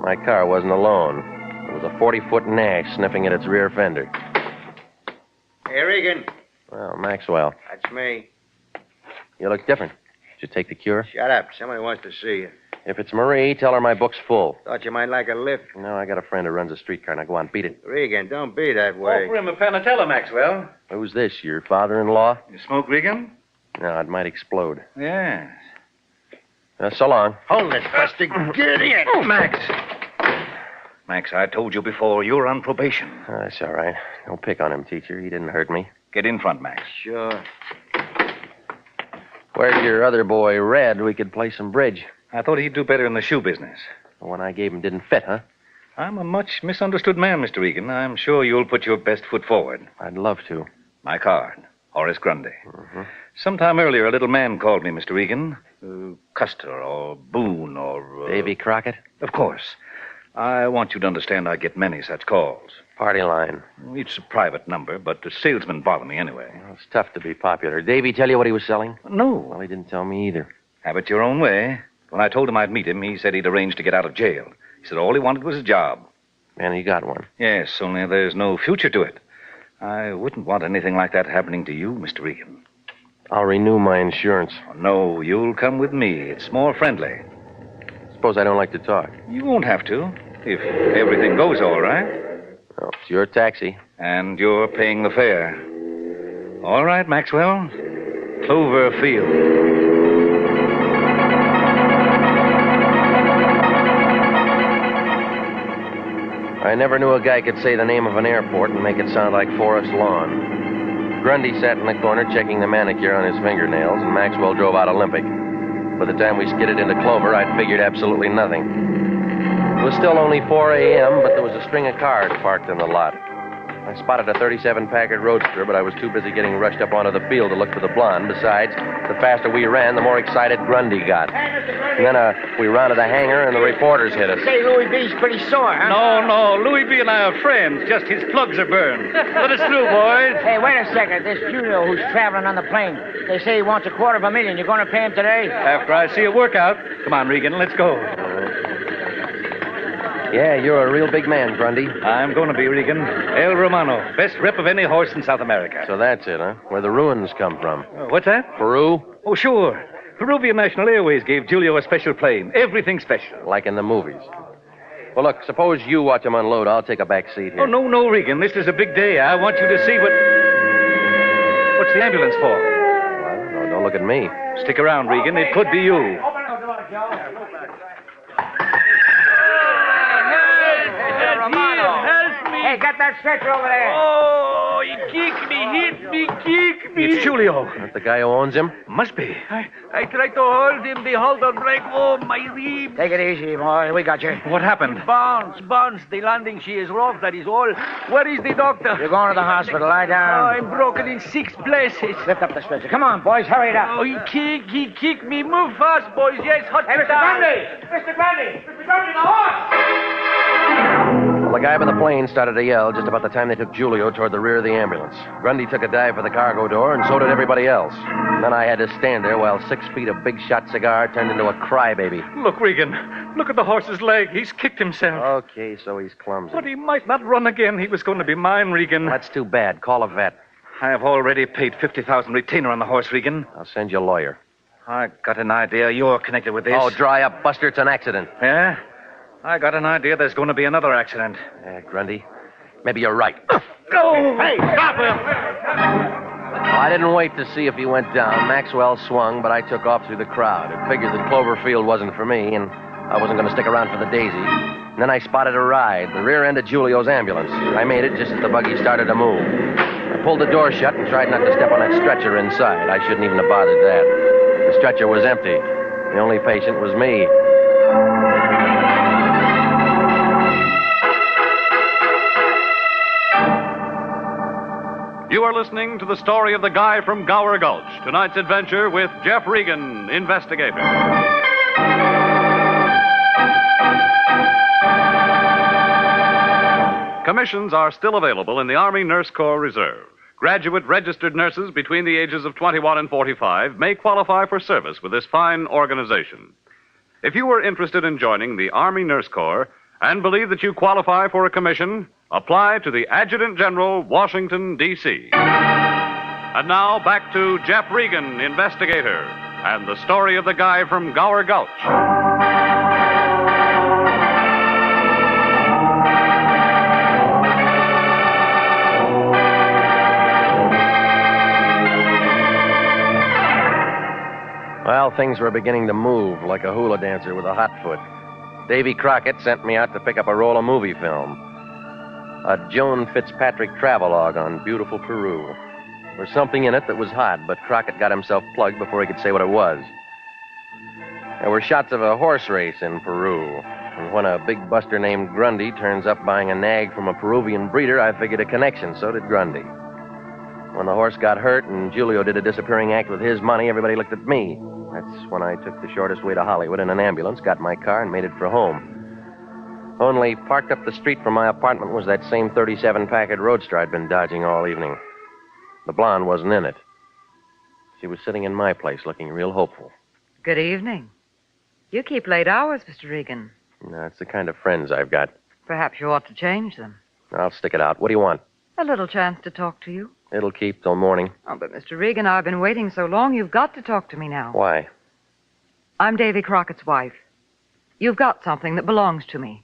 Speaker 2: My car wasn't alone. There was a 40-foot Nash sniffing at its rear fender.
Speaker 18: Hey, Regan.
Speaker 2: Well, Maxwell,
Speaker 18: That's me.
Speaker 2: you look different. Did you take the cure?
Speaker 18: Shut up. Somebody wants to see you.
Speaker 2: If it's Marie, tell her my book's full.
Speaker 18: Thought you might like a lift.
Speaker 2: No, I got a friend who runs a streetcar. Now go on, beat it.
Speaker 18: Regan, don't be that way.
Speaker 24: Offer him a panatella, Maxwell.
Speaker 2: Who's this, your father-in-law?
Speaker 24: You smoke, Regan?
Speaker 2: No, it might explode.
Speaker 24: Yes.
Speaker 2: So long.
Speaker 18: Hold it, Buster. Get in.
Speaker 24: Max. Max, I told you before, you're on probation.
Speaker 2: Oh, that's all right. Don't pick on him, teacher. He didn't hurt me.
Speaker 24: Get in front, Max.
Speaker 18: Sure.
Speaker 2: Where's your other boy, Red? We could play some bridge.
Speaker 24: I thought he'd do better in the shoe business.
Speaker 2: The one I gave him didn't fit, huh?
Speaker 24: I'm a much misunderstood man, Mr. Regan. I'm sure you'll put your best foot forward.
Speaker 2: I'd love to.
Speaker 24: My card, Horace Grundy.
Speaker 2: Mm-hmm.
Speaker 24: Sometime earlier, a little man called me, Mr. Regan. Custer or Boone or...
Speaker 2: Davy Crockett?
Speaker 24: Of course. I want you to understand I get many such calls.
Speaker 2: Party line.
Speaker 24: It's a private number, but the salesmen bother me anyway.
Speaker 2: Well, it's tough to be popular. Davy tell you what he was selling?
Speaker 24: No.
Speaker 2: Well, he didn't tell me either.
Speaker 24: Have it your own way. When I told him I'd meet him, he said he'd arranged to get out of jail. He said all he wanted was a job.
Speaker 2: And he got one.
Speaker 24: Yes, only there's no future to it. I wouldn't want anything like that happening to you, Mr. Regan.
Speaker 2: I'll renew my insurance.
Speaker 24: Oh, no, you'll come with me. It's more friendly.
Speaker 2: Suppose I don't like to talk.
Speaker 24: You won't have to, if everything goes all right.
Speaker 2: Oh, it's your taxi.
Speaker 24: And you're paying the fare. All right, Maxwell. Cloverfield.
Speaker 2: I never knew a guy could say the name of an airport and make it sound like Forest Lawn. Grundy sat in the corner checking the manicure on his fingernails, and Maxwell drove out Olympic. By the time we skidded into Clover, I'd figured absolutely nothing. It was still only 4 a.m., but there was a string of cars parked in the lot. I spotted a 37 Packard Roadster, but I was too busy getting rushed up onto the field to look for the blonde. Besides, the faster we ran, the more excited Grundy got. And then we rounded the hangar, and the reporters hit us.
Speaker 7: Say, Louis B's pretty sore, huh?
Speaker 24: No, Louis B. and I are friends. Just his plugs are burned. Let us through, boys.
Speaker 7: Hey, wait a second. This Julio who's traveling on the plane. They say he wants $250,000. You going to pay him today?
Speaker 24: After I see a workout. Come on, Regan, let's go.
Speaker 2: Yeah, you're a real big man, Grundy.
Speaker 24: I'm going to be, Regan. El Romano, best rep of any horse in South America.
Speaker 2: So that's it, huh? Where the ruins come from.
Speaker 24: What's that?
Speaker 2: Peru?
Speaker 24: Oh, sure. Peruvian National Airways gave Julio a special plane. Everything special.
Speaker 2: Like in the movies. Well, look, suppose you watch him unload. I'll take a back seat here.
Speaker 24: Oh, no, Regan. This is a big day. I want you to see what... What's the ambulance for?
Speaker 2: Well, no, don't look at me.
Speaker 24: Stick around, Regan. It could be you.
Speaker 7: Hey, get that stretcher over there.
Speaker 12: Oh, he kicked me, hit me, kicked me.
Speaker 24: It's Julio.
Speaker 2: That the guy who owns him?
Speaker 24: Must be.
Speaker 12: I tried to hold him. The halter break. Oh, my ribs.
Speaker 7: Take it easy, boy. We got you.
Speaker 24: What happened?
Speaker 12: Bounce. The landing, she is rough, that is all. Where is the doctor?
Speaker 7: You're going to the hospital. Lie down.
Speaker 12: I'm broken in 6 places.
Speaker 7: Lift up the stretcher. Come on, boys. Hurry it up.
Speaker 12: Oh, he kicked me. Move fast, boys. Yes, hot.
Speaker 7: Hey, Mr. Grundy! Mr. Grundy, the horse!
Speaker 2: Well, the guy by the plane started to yell just about the time they took Julio toward the rear of the ambulance. Grundy took a dive for the cargo door, and so did everybody else. Then I had to stand there while 6 feet of big shot cigar turned into a crybaby.
Speaker 24: Look, Regan. Look at the horse's leg. He's kicked himself.
Speaker 2: Okay, so he's clumsy.
Speaker 24: But he might not run again. He was going to be mine, Regan.
Speaker 2: That's too bad. Call a vet.
Speaker 24: I have already paid $50,000 retainer on the horse, Regan.
Speaker 2: I'll send you a lawyer.
Speaker 24: I got an idea you're connected with this.
Speaker 2: Oh, dry up, Buster. It's an accident.
Speaker 24: Yeah? I got an idea there's going to be another accident.
Speaker 2: Grundy, maybe you're right.
Speaker 24: No! Hey, stop him!
Speaker 2: Well, I didn't wait to see if he went down. Maxwell swung, but I took off through the crowd. It figured that Cloverfield wasn't for me, and I wasn't going to stick around for the daisy. And then I spotted a ride, the rear end of Julio's ambulance. I made it just as the buggy started to move. I pulled the door shut and tried not to step on that stretcher inside. I shouldn't even have bothered that. The stretcher was empty. The only patient was me.
Speaker 15: You are listening to the story of the guy from Gower Gulch. Tonight's adventure with Jeff Regan, Investigator. Commissions are still available in the Army Nurse Corps Reserve. Graduate registered nurses between the ages of 21 and 45 may qualify for service with this fine organization. If you are interested in joining the Army Nurse Corps and believe that you qualify for a commission, apply to the Adjutant General, Washington, D.C. And now, back to Jeff Regan, Investigator, and the story of the guy from Gower Gulch.
Speaker 2: Well, things were beginning to move like a hula dancer with a hot foot. Davy Crockett sent me out to pick up a roll of movie film. A Joan Fitzpatrick travelogue on beautiful Peru. There was something in it that was hot, but Crockett got himself plugged before he could say what it was. There were shots of a horse race in Peru. And when a big buster named Grundy turns up buying a nag from a Peruvian breeder, I figured a connection. So did Grundy. When the horse got hurt and Julio did a disappearing act with his money, everybody looked at me. That's when I took the shortest way to Hollywood in an ambulance, got my car, and made it for home. Only parked up the street from my apartment was that same 37 Packard Roadster I'd been dodging all evening. The blonde wasn't in it. She was sitting in my place looking real hopeful.
Speaker 19: Good evening. You keep late hours, Mr. Regan.
Speaker 2: That's the kind of friends I've got.
Speaker 19: Perhaps you ought to change them.
Speaker 2: I'll stick it out. What do you want?
Speaker 19: A little chance to talk to you.
Speaker 2: It'll keep till morning.
Speaker 19: Oh, but Mr. Regan, I've been waiting so long, you've got to talk to me now.
Speaker 2: Why?
Speaker 19: I'm Davy Crockett's wife. You've got something that belongs to me.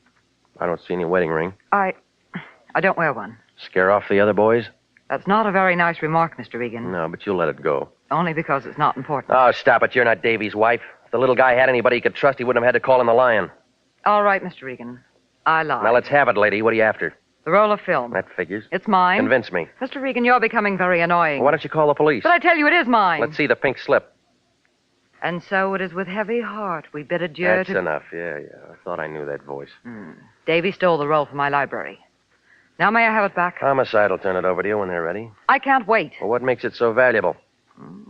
Speaker 2: I don't see any wedding ring.
Speaker 19: I don't wear one.
Speaker 2: Scare off the other boys?
Speaker 19: That's not a very nice remark, Mr. Regan.
Speaker 2: No, but you'll let it go.
Speaker 19: Only because it's not important.
Speaker 2: Oh, stop it. You're not Davy's wife. If the little guy had anybody he could trust, he wouldn't have had to call him the Lion.
Speaker 19: All right, Mr. Regan. I lied.
Speaker 2: Now, let's have it, lady. What are you after?
Speaker 19: The roll of film.
Speaker 2: That figures.
Speaker 19: It's mine.
Speaker 2: Convince me.
Speaker 19: Mr. Regan, you're becoming very annoying.
Speaker 2: Well, why don't you call the police?
Speaker 19: But I tell you, it is mine.
Speaker 2: Let's see the pink slip.
Speaker 19: And so it is with heavy heart we bid adieu
Speaker 2: That's
Speaker 19: to...
Speaker 2: enough. Yeah. I thought I knew that voice.
Speaker 19: Davy stole the roll from my library. Now may I have it back?
Speaker 2: Homicide will turn it over to you when they're ready.
Speaker 19: I can't wait.
Speaker 2: Well, what makes it so valuable?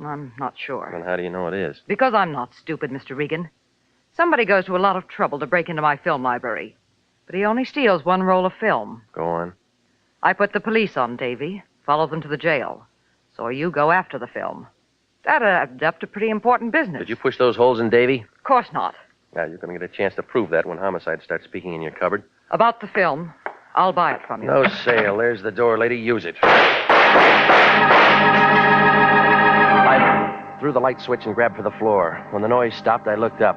Speaker 19: I'm not sure.
Speaker 2: Then how do you know it is?
Speaker 19: Because I'm not stupid, Mr. Regan. Somebody goes to a lot of trouble to break into my film library. But he only steals one roll of film.
Speaker 2: Go on.
Speaker 19: I put the police on Davy, follow them to the jail. So you go after the film. That adds up to pretty important business.
Speaker 2: Did you push those holes in Davy?
Speaker 19: Of course not.
Speaker 2: Now, you're going to get a chance to prove that when Homicide starts speaking in your cupboard.
Speaker 19: About the film, I'll buy it from you.
Speaker 2: No sale. There's the door, lady. Use it. I threw the light switch and grabbed for the floor. When the noise stopped, I looked up.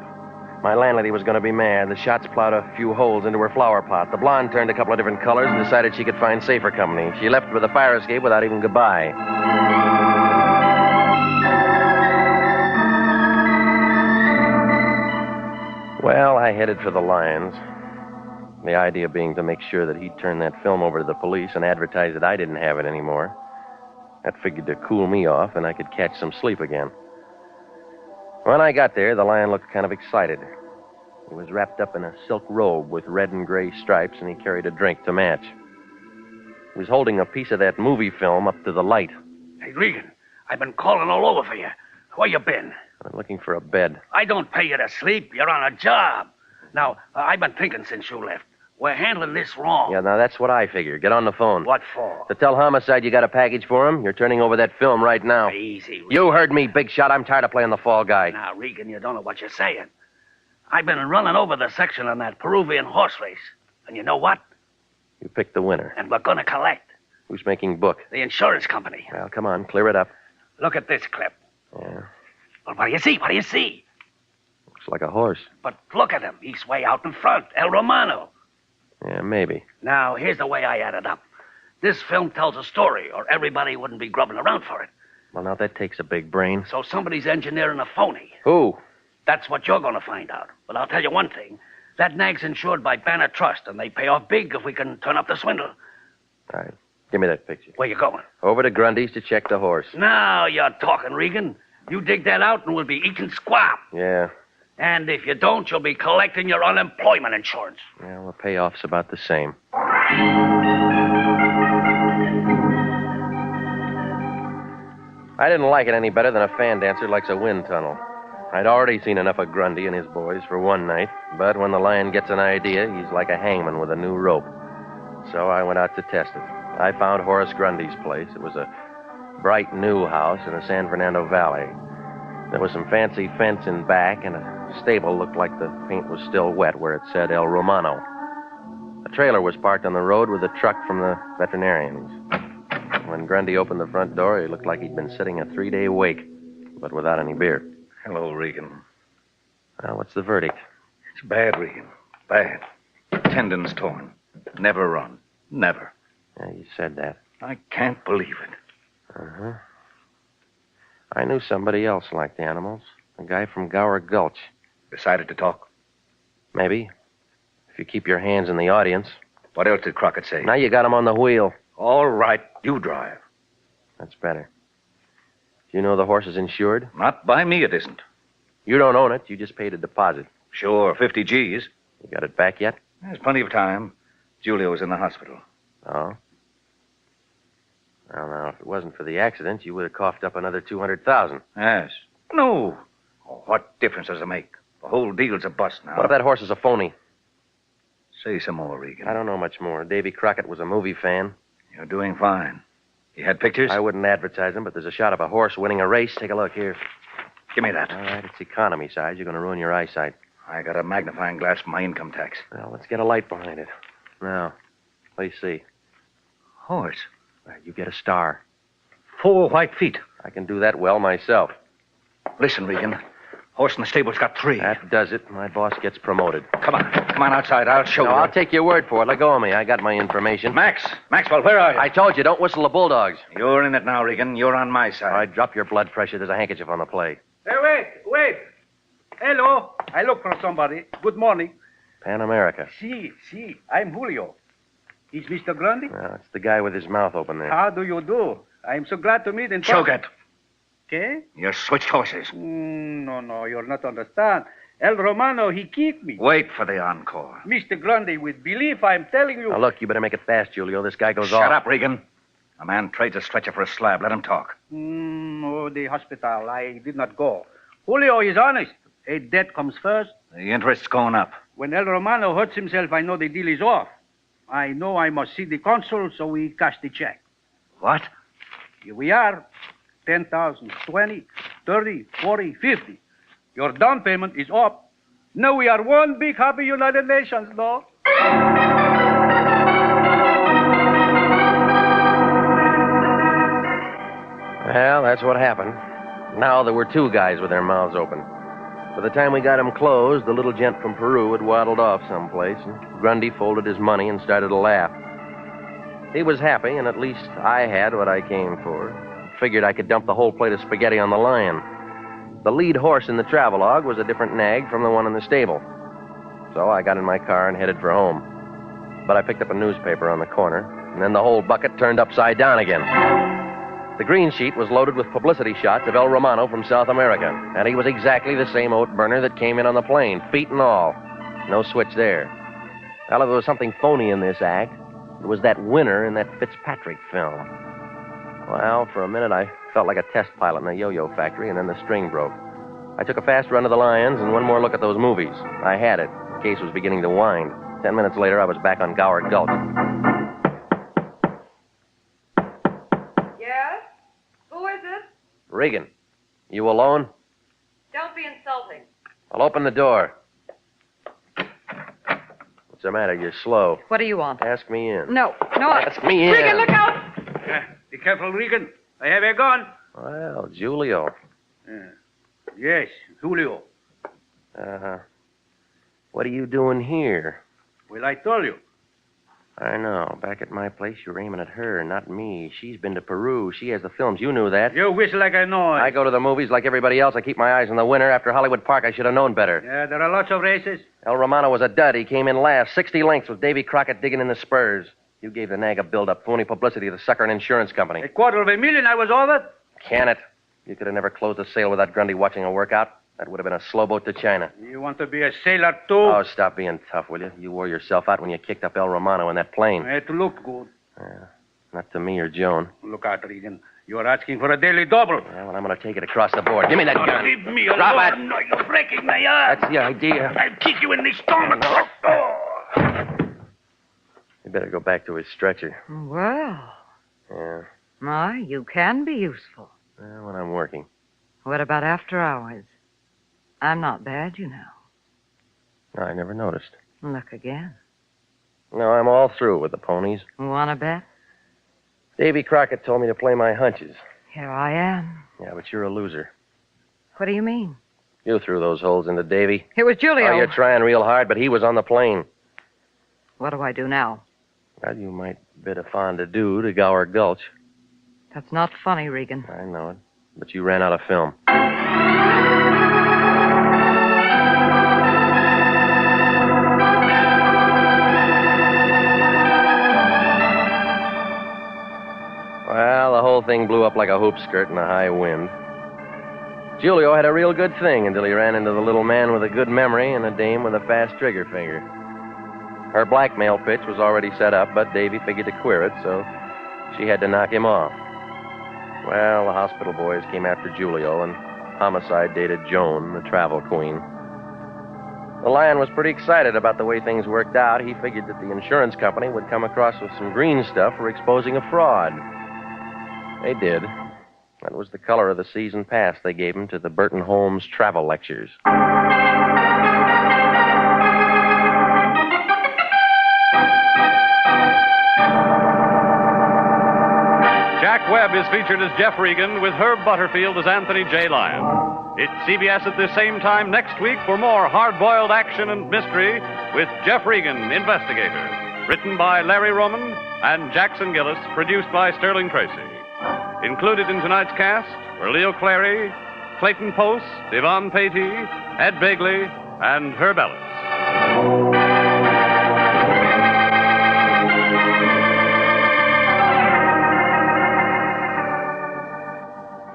Speaker 2: My landlady was going to be mad. The shots plowed a few holes into her flower pot. The blonde turned a couple of different colors and decided she could find safer company. She left with a fire escape without even goodbye. Well, I headed for the Lions. The idea being to make sure that he'd turn that film over to the police and advertise that I didn't have it anymore. That figured to cool me off and I could catch some sleep again. When I got there, the Lion looked kind of excited. He was wrapped up in a silk robe with red and gray stripes, and he carried a drink to match. He was holding a piece of that movie film up to the light.
Speaker 6: Hey, Regan, I've been calling all over for you. Where you been?
Speaker 2: I'm looking for a bed.
Speaker 6: I don't pay you to sleep. You're on a job. Now, I've been thinking since you left. We're handling this wrong.
Speaker 2: Yeah, now that's what I figure. Get on the phone.
Speaker 6: What for?
Speaker 2: To tell Homicide you got a package for him. You're turning over that film right now.
Speaker 6: Easy, Regan.
Speaker 2: You heard me, big shot. I'm tired of playing the fall guy.
Speaker 6: Now, Regan, you don't know what you're saying. I've been running over the section on that Peruvian horse race. And you know what?
Speaker 2: You picked the winner.
Speaker 6: And we're going to collect.
Speaker 2: Who's making book?
Speaker 6: The insurance company.
Speaker 2: Well, come on, clear it up.
Speaker 6: Look at this clip.
Speaker 2: Yeah.
Speaker 6: Well, what do you see? What do you see?
Speaker 2: Looks like a horse.
Speaker 6: But look at him. He's way out in front. El Romano.
Speaker 2: Yeah, maybe.
Speaker 6: Now, here's the way I add it up. This film tells a story, or everybody wouldn't be grubbing around for it.
Speaker 2: Well, now that takes a big brain.
Speaker 6: So somebody's engineering a phony.
Speaker 2: Who?
Speaker 6: That's what you're going to find out. But I'll tell you one thing. That nag's insured by Banner Trust, and they pay off big if we can turn up the swindle.
Speaker 2: All right. Give me that picture.
Speaker 6: Where you going?
Speaker 2: Over to Grundy's to check the horse.
Speaker 6: Now you're talking, Regan. You dig that out and we'll be eating squab.
Speaker 2: Yeah.
Speaker 6: And if you don't, you'll be collecting your unemployment insurance.
Speaker 2: Yeah, well, the payoff's about the same. I didn't like it any better than a fan dancer likes a wind tunnel. I'd already seen enough of Grundy and his boys for one night, but when the Lion gets an idea, he's like a hangman with a new rope. So I went out to test it. I found Horace Grundy's place. It was a bright new house in the San Fernando Valley. There was some fancy fence in back, and a stable looked like the paint was still wet where it said El Romano. A trailer was parked on the road with a truck from the veterinarians. When Grundy opened the front door, he looked like he'd been sitting a 3-day wake, but without any beer.
Speaker 24: Hello, Regan.
Speaker 2: Well, what's the verdict?
Speaker 24: It's bad, Regan. Bad. Tendons torn. Never run. Never.
Speaker 2: Yeah, you said that.
Speaker 24: I can't believe it.
Speaker 2: Uh-huh. I knew somebody else liked animals. A guy from Gower Gulch.
Speaker 24: Decided to talk?
Speaker 2: Maybe. If you keep your hands in the audience.
Speaker 24: What else did Crockett say?
Speaker 2: Now you got him on the wheel.
Speaker 24: All right, you drive.
Speaker 2: That's better. Do you know the horse is insured?
Speaker 24: Not by me, it isn't.
Speaker 2: You don't own it. You just paid a deposit.
Speaker 24: Sure, 50 G's.
Speaker 2: You got it back yet?
Speaker 24: There's plenty of time. Julio's in the hospital.
Speaker 2: Oh? Well, now, if it wasn't for the accident, you would have coughed up another 200,000.
Speaker 24: Yes. No. Oh, what difference does it make? The whole deal's a bust now.
Speaker 2: What if that horse is a phony?
Speaker 24: Say some more, Regan.
Speaker 2: I don't know much more. Davy Crockett was a movie fan.
Speaker 24: You're doing fine. You had pictures?
Speaker 2: I wouldn't advertise them, but there's a shot of a horse winning a race. Take a look here.
Speaker 24: Give me that.
Speaker 2: All right, it's economy size. You're going to ruin your eyesight.
Speaker 24: I got a magnifying glass for my income tax.
Speaker 2: Well, let's get a light behind it. Now, what do you see?
Speaker 24: Horse.
Speaker 2: You get a star.
Speaker 24: 4 white feet.
Speaker 2: I can do that well myself.
Speaker 24: Listen, Regan. Horse in the stable's got 3.
Speaker 2: That does it. My boss gets promoted.
Speaker 24: Come on outside. I'll show you.
Speaker 2: I'll take your word for it. Let go of me. I got my information.
Speaker 24: Maxwell, where are you?
Speaker 2: I told you, don't whistle the bulldogs.
Speaker 24: You're in it now, Regan. You're on my side.
Speaker 2: All right, drop your blood pressure. There's a handkerchief on the plate.
Speaker 11: Hey, wait. Hello. I look for somebody. Good morning.
Speaker 2: Pan America.
Speaker 11: Si, I'm Julio. Is Mr. Grundy?
Speaker 2: No, it's the guy with his mouth open there.
Speaker 11: How do you do? I'm so glad to meet in
Speaker 24: Choke it.
Speaker 11: Okay?
Speaker 24: You switched horses.
Speaker 11: No, you'll not understand. El Romano, he kicked me.
Speaker 24: Wait for the encore.
Speaker 11: Mr. Grundy, with belief, I'm telling you.
Speaker 2: Now, look, you better make it fast, Julio. This guy goes off.
Speaker 24: Shut up, Regan. A man trades a stretcher for a slab. Let him talk.
Speaker 11: The hospital. I did not go. Julio is honest. A debt comes first.
Speaker 24: The interest's going up.
Speaker 11: When El Romano hurts himself, I know the deal is off. I know I must see the consul, so we cash the check.
Speaker 24: What?
Speaker 11: Here we are. 10,000, 20, 30, 40, 50. Your down payment is up. Now we are one big happy United Nations, no?
Speaker 2: Well, that's what happened. Now there were 2 guys with their mouths open. By the time we got them closed, the little gent from Peru had waddled off someplace, and Grundy folded his money and started to laugh. He was happy, and at least I had what I came for. Figured I could dump the whole plate of spaghetti on the lion. The lead horse in the travelogue was a different nag from the one in the stable. So I got in my car and headed for home. But I picked up a newspaper on the corner, and then the whole bucket turned upside down again. The green sheet was loaded with publicity shots of El Romano from South America, and he was exactly the same oat burner that came in on the plane, feet and all. No switch there. Well, if there was something phony in this act, it was that winner in that Fitzpatrick film. Well, for a minute, I felt like a test pilot in a yo-yo factory, and then the string broke. I took a fast run to the Lions and one more look at those movies. I had it. The case was beginning to wind. 10 minutes later, I was back on Gower Gulch.
Speaker 19: Yes? Who is it?
Speaker 2: Regan, you alone?
Speaker 19: Don't be insulting.
Speaker 2: I'll open the door. What's the matter? You're slow.
Speaker 19: What do you want?
Speaker 2: Ask me in.
Speaker 19: No.
Speaker 2: Ask me in.
Speaker 19: Regan, look out!
Speaker 11: Be careful, Regan. I have a gun.
Speaker 2: Well, Julio.
Speaker 11: Yes, Julio.
Speaker 2: What are you doing here?
Speaker 11: Well, I told you.
Speaker 2: I know. Back at my place, you're aiming at her, not me. She's been to Peru. She has the films. You knew that.
Speaker 11: You whistle like I know it.
Speaker 2: I go to the movies like everybody else. I keep my eyes on the winner. After Hollywood Park, I should have known better.
Speaker 11: Yeah, there are lots of races.
Speaker 2: El Romano was a dud. He came in last. 60 lengths with Davy Crockett digging in the spurs. You gave the nag a build-up, phony publicity to the sucker and insurance company.
Speaker 11: $250,000, I was over.
Speaker 2: Can it? You could have never closed a sale without Grundy watching a workout. That would have been a slow boat to China.
Speaker 11: You want to be a sailor, too?
Speaker 2: Oh, stop being tough, will you? You wore yourself out when you kicked up El Romano in that plane.
Speaker 11: It looked good.
Speaker 2: Not to me or Joan.
Speaker 11: Look out, Regan. You're asking for a daily double.
Speaker 2: Yeah, well, I'm going to take it across the board. Give me that gun.
Speaker 11: Leave me
Speaker 2: Drop
Speaker 11: alone.
Speaker 2: it.
Speaker 11: No, you're breaking my arm.
Speaker 2: That's the idea.
Speaker 11: I'll kick you in the stomach.
Speaker 2: You better go back to his stretcher.
Speaker 19: Well,
Speaker 2: Yeah.
Speaker 19: You can be useful.
Speaker 2: Well, when I'm working.
Speaker 19: What about after hours? I'm not bad, you know.
Speaker 2: No, I never noticed.
Speaker 19: Look again.
Speaker 2: No, I'm all through with the ponies.
Speaker 19: Want to bet?
Speaker 2: Davy Crockett told me to play my hunches.
Speaker 19: Here I am.
Speaker 2: Yeah, but you're a loser.
Speaker 19: What do you mean?
Speaker 2: You threw those holes into Davy.
Speaker 19: It was Julio.
Speaker 2: Oh, you're trying real hard, but he was on the plane.
Speaker 19: What do I do now?
Speaker 2: Well, you might bid a fondue to Gower Gulch.
Speaker 19: That's not funny, Regan.
Speaker 2: I know it. But you ran out of film. Well, the whole thing blew up like a hoop skirt in a high wind. Julio had a real good thing until he ran into the little man with a good memory and a dame with a fast trigger finger. Her blackmail pitch was already set up, but Davy figured to queer it, so she had to knock him off. Well, the hospital boys came after Julio, and Homicide dated Joan, the travel queen. The Lion was pretty excited about the way things worked out. He figured that the insurance company would come across with some green stuff for exposing a fraud. They did. That was the color of the season pass they gave him to the Burton Holmes travel lectures.
Speaker 15: Jack Webb is featured as Jeff Regan with Herb Butterfield as Anthony J. Lyon. It's CBS at the same time next week for more hard-boiled action and mystery with Jeff Regan, Investigator. Written by Larry Roman and Jackson Gillis, produced by Sterling Tracy. Included in tonight's cast were Leo Clary, Clayton Post, Yvonne Patey, Ed Begley, and Herb Ellis.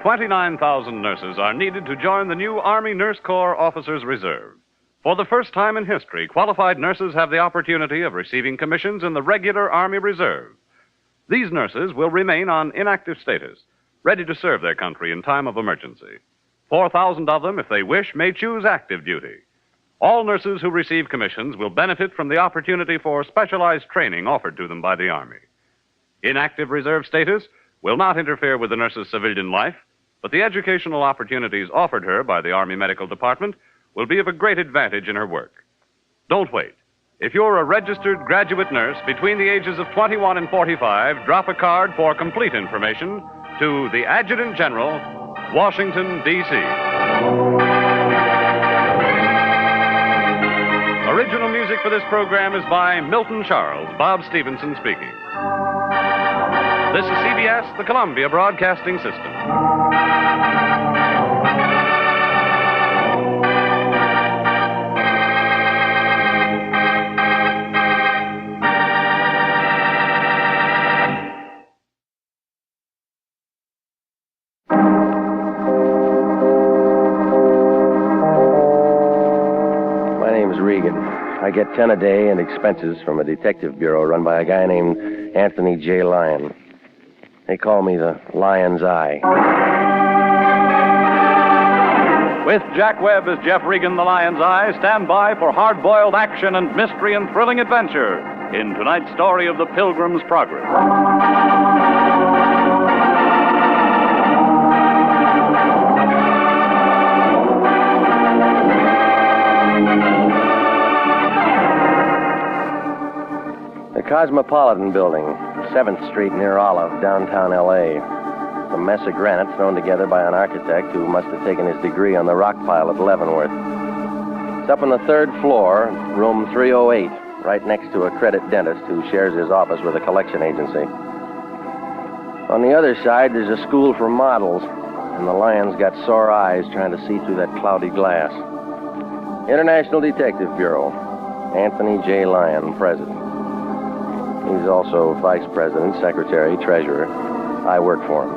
Speaker 15: 29,000 nurses are needed to join the new Army Nurse Corps Officers Reserve. For the first time in history, qualified nurses have the opportunity of receiving commissions in the regular Army Reserve. These nurses will remain on inactive status, ready to serve their country in time of emergency. 4,000 of them, if they wish, may choose active duty. All nurses who receive commissions will benefit from the opportunity for specialized training offered to them by the Army. Inactive reserve status will not interfere with the nurse's civilian life, but the educational opportunities offered her by the Army Medical Department will be of a great advantage in her work. Don't wait. If you're a registered graduate nurse between the ages of 21 and 45, drop a card for complete information to the Adjutant General, Washington, D.C. Original music for this program is by Milton Charles, Bob Stevenson speaking. This is CBS, the Columbia Broadcasting System.
Speaker 1: My name's Regan. I get 10 a day and expenses from a detective bureau run by a guy named Anthony J. Lyon. They call me the Lion's Eye.
Speaker 15: With Jack Webb as Jeff Regan, the Lion's Eye, stand by for hard-boiled action and mystery and thrilling adventure in tonight's story of the Pilgrim's Progress.
Speaker 1: The Cosmopolitan Building, 7th Street near Olive, downtown L.A. It's a mess of granite thrown together by an architect who must have taken his degree on the rock pile at Leavenworth. It's up on the 3rd floor, room 308, right next to a credit dentist who shares his office with a collection agency. On the other side, there's a school for models, and the Lion's got sore eyes trying to see through that cloudy glass. International Detective Bureau, Anthony J. Lyon, President. He's also vice president, secretary, treasurer. I work for him.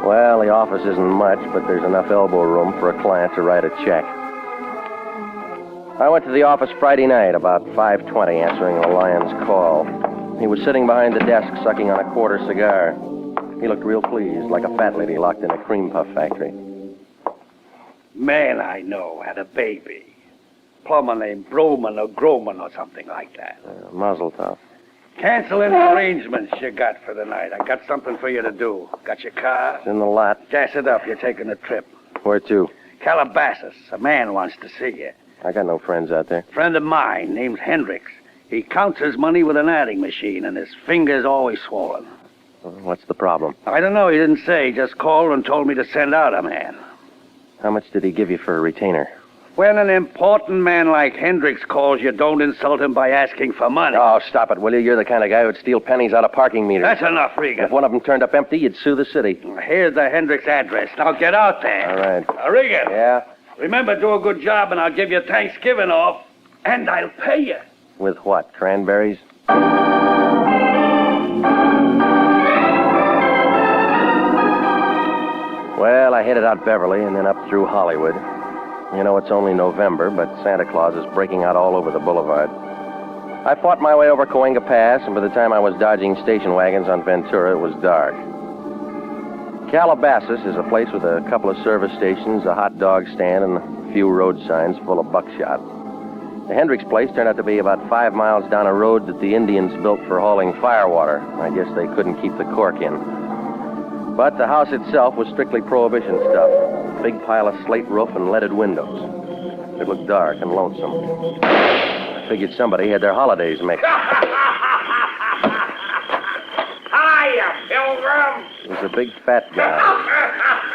Speaker 1: Well, the office isn't much, but there's enough elbow room for a client to write a check. I went to the office Friday night about 5:20, answering the Lion's call. He was sitting behind the desk, sucking on a quarter cigar. He looked real pleased, like a fat lady locked in a cream puff factory.
Speaker 10: Man I know had a baby. Plumber named Broman or Groman or something like that.
Speaker 1: Mazel tov.
Speaker 10: Cancel any arrangements you got for the night. I got something for you to do. Got your car?
Speaker 1: It's in the lot.
Speaker 10: Gas it up. You're taking a trip.
Speaker 1: Where to?
Speaker 10: Calabasas. A man wants to see you.
Speaker 1: I got no friends out there.
Speaker 10: Friend of mine named Hendricks. He counts his money with an adding machine, and his finger's always swollen.
Speaker 1: What's the problem?
Speaker 10: I don't know. He didn't say. He just called and told me to send out a man.
Speaker 1: How much did he give you for a retainer?
Speaker 10: When an important man like Hendricks calls you, don't insult him by asking for money.
Speaker 1: Oh, stop it, will you? You're the kind of guy who'd steal pennies out of parking meters.
Speaker 10: That's enough, Regan.
Speaker 1: If one of them turned up empty, you'd sue the city.
Speaker 10: Here's the Hendricks address. Now get out there.
Speaker 1: All right.
Speaker 10: Regan.
Speaker 1: Yeah?
Speaker 10: Remember, do a good job, and I'll give you Thanksgiving off, and I'll pay you.
Speaker 1: With what, cranberries? Well, Well, I headed out Beverly and then up through Hollywood. You know, it's only November, but Santa Claus is breaking out all over the boulevard. I fought my way over Cahuenga Pass, and by the time I was dodging station wagons on Ventura, it was dark. Calabasas is a place with a couple of service stations, a hot dog stand, and a few road signs full of buckshot. The Hendricks place turned out to be about 5 miles down a road that the Indians built for hauling firewater. I guess they couldn't keep the cork in. But the house itself was strictly prohibition stuff. A big pile of slate roof and leaded windows. It looked dark and lonesome. I figured somebody had their holidays mixed.
Speaker 18: Hiya, Pilgrim!
Speaker 1: It was a big fat guy.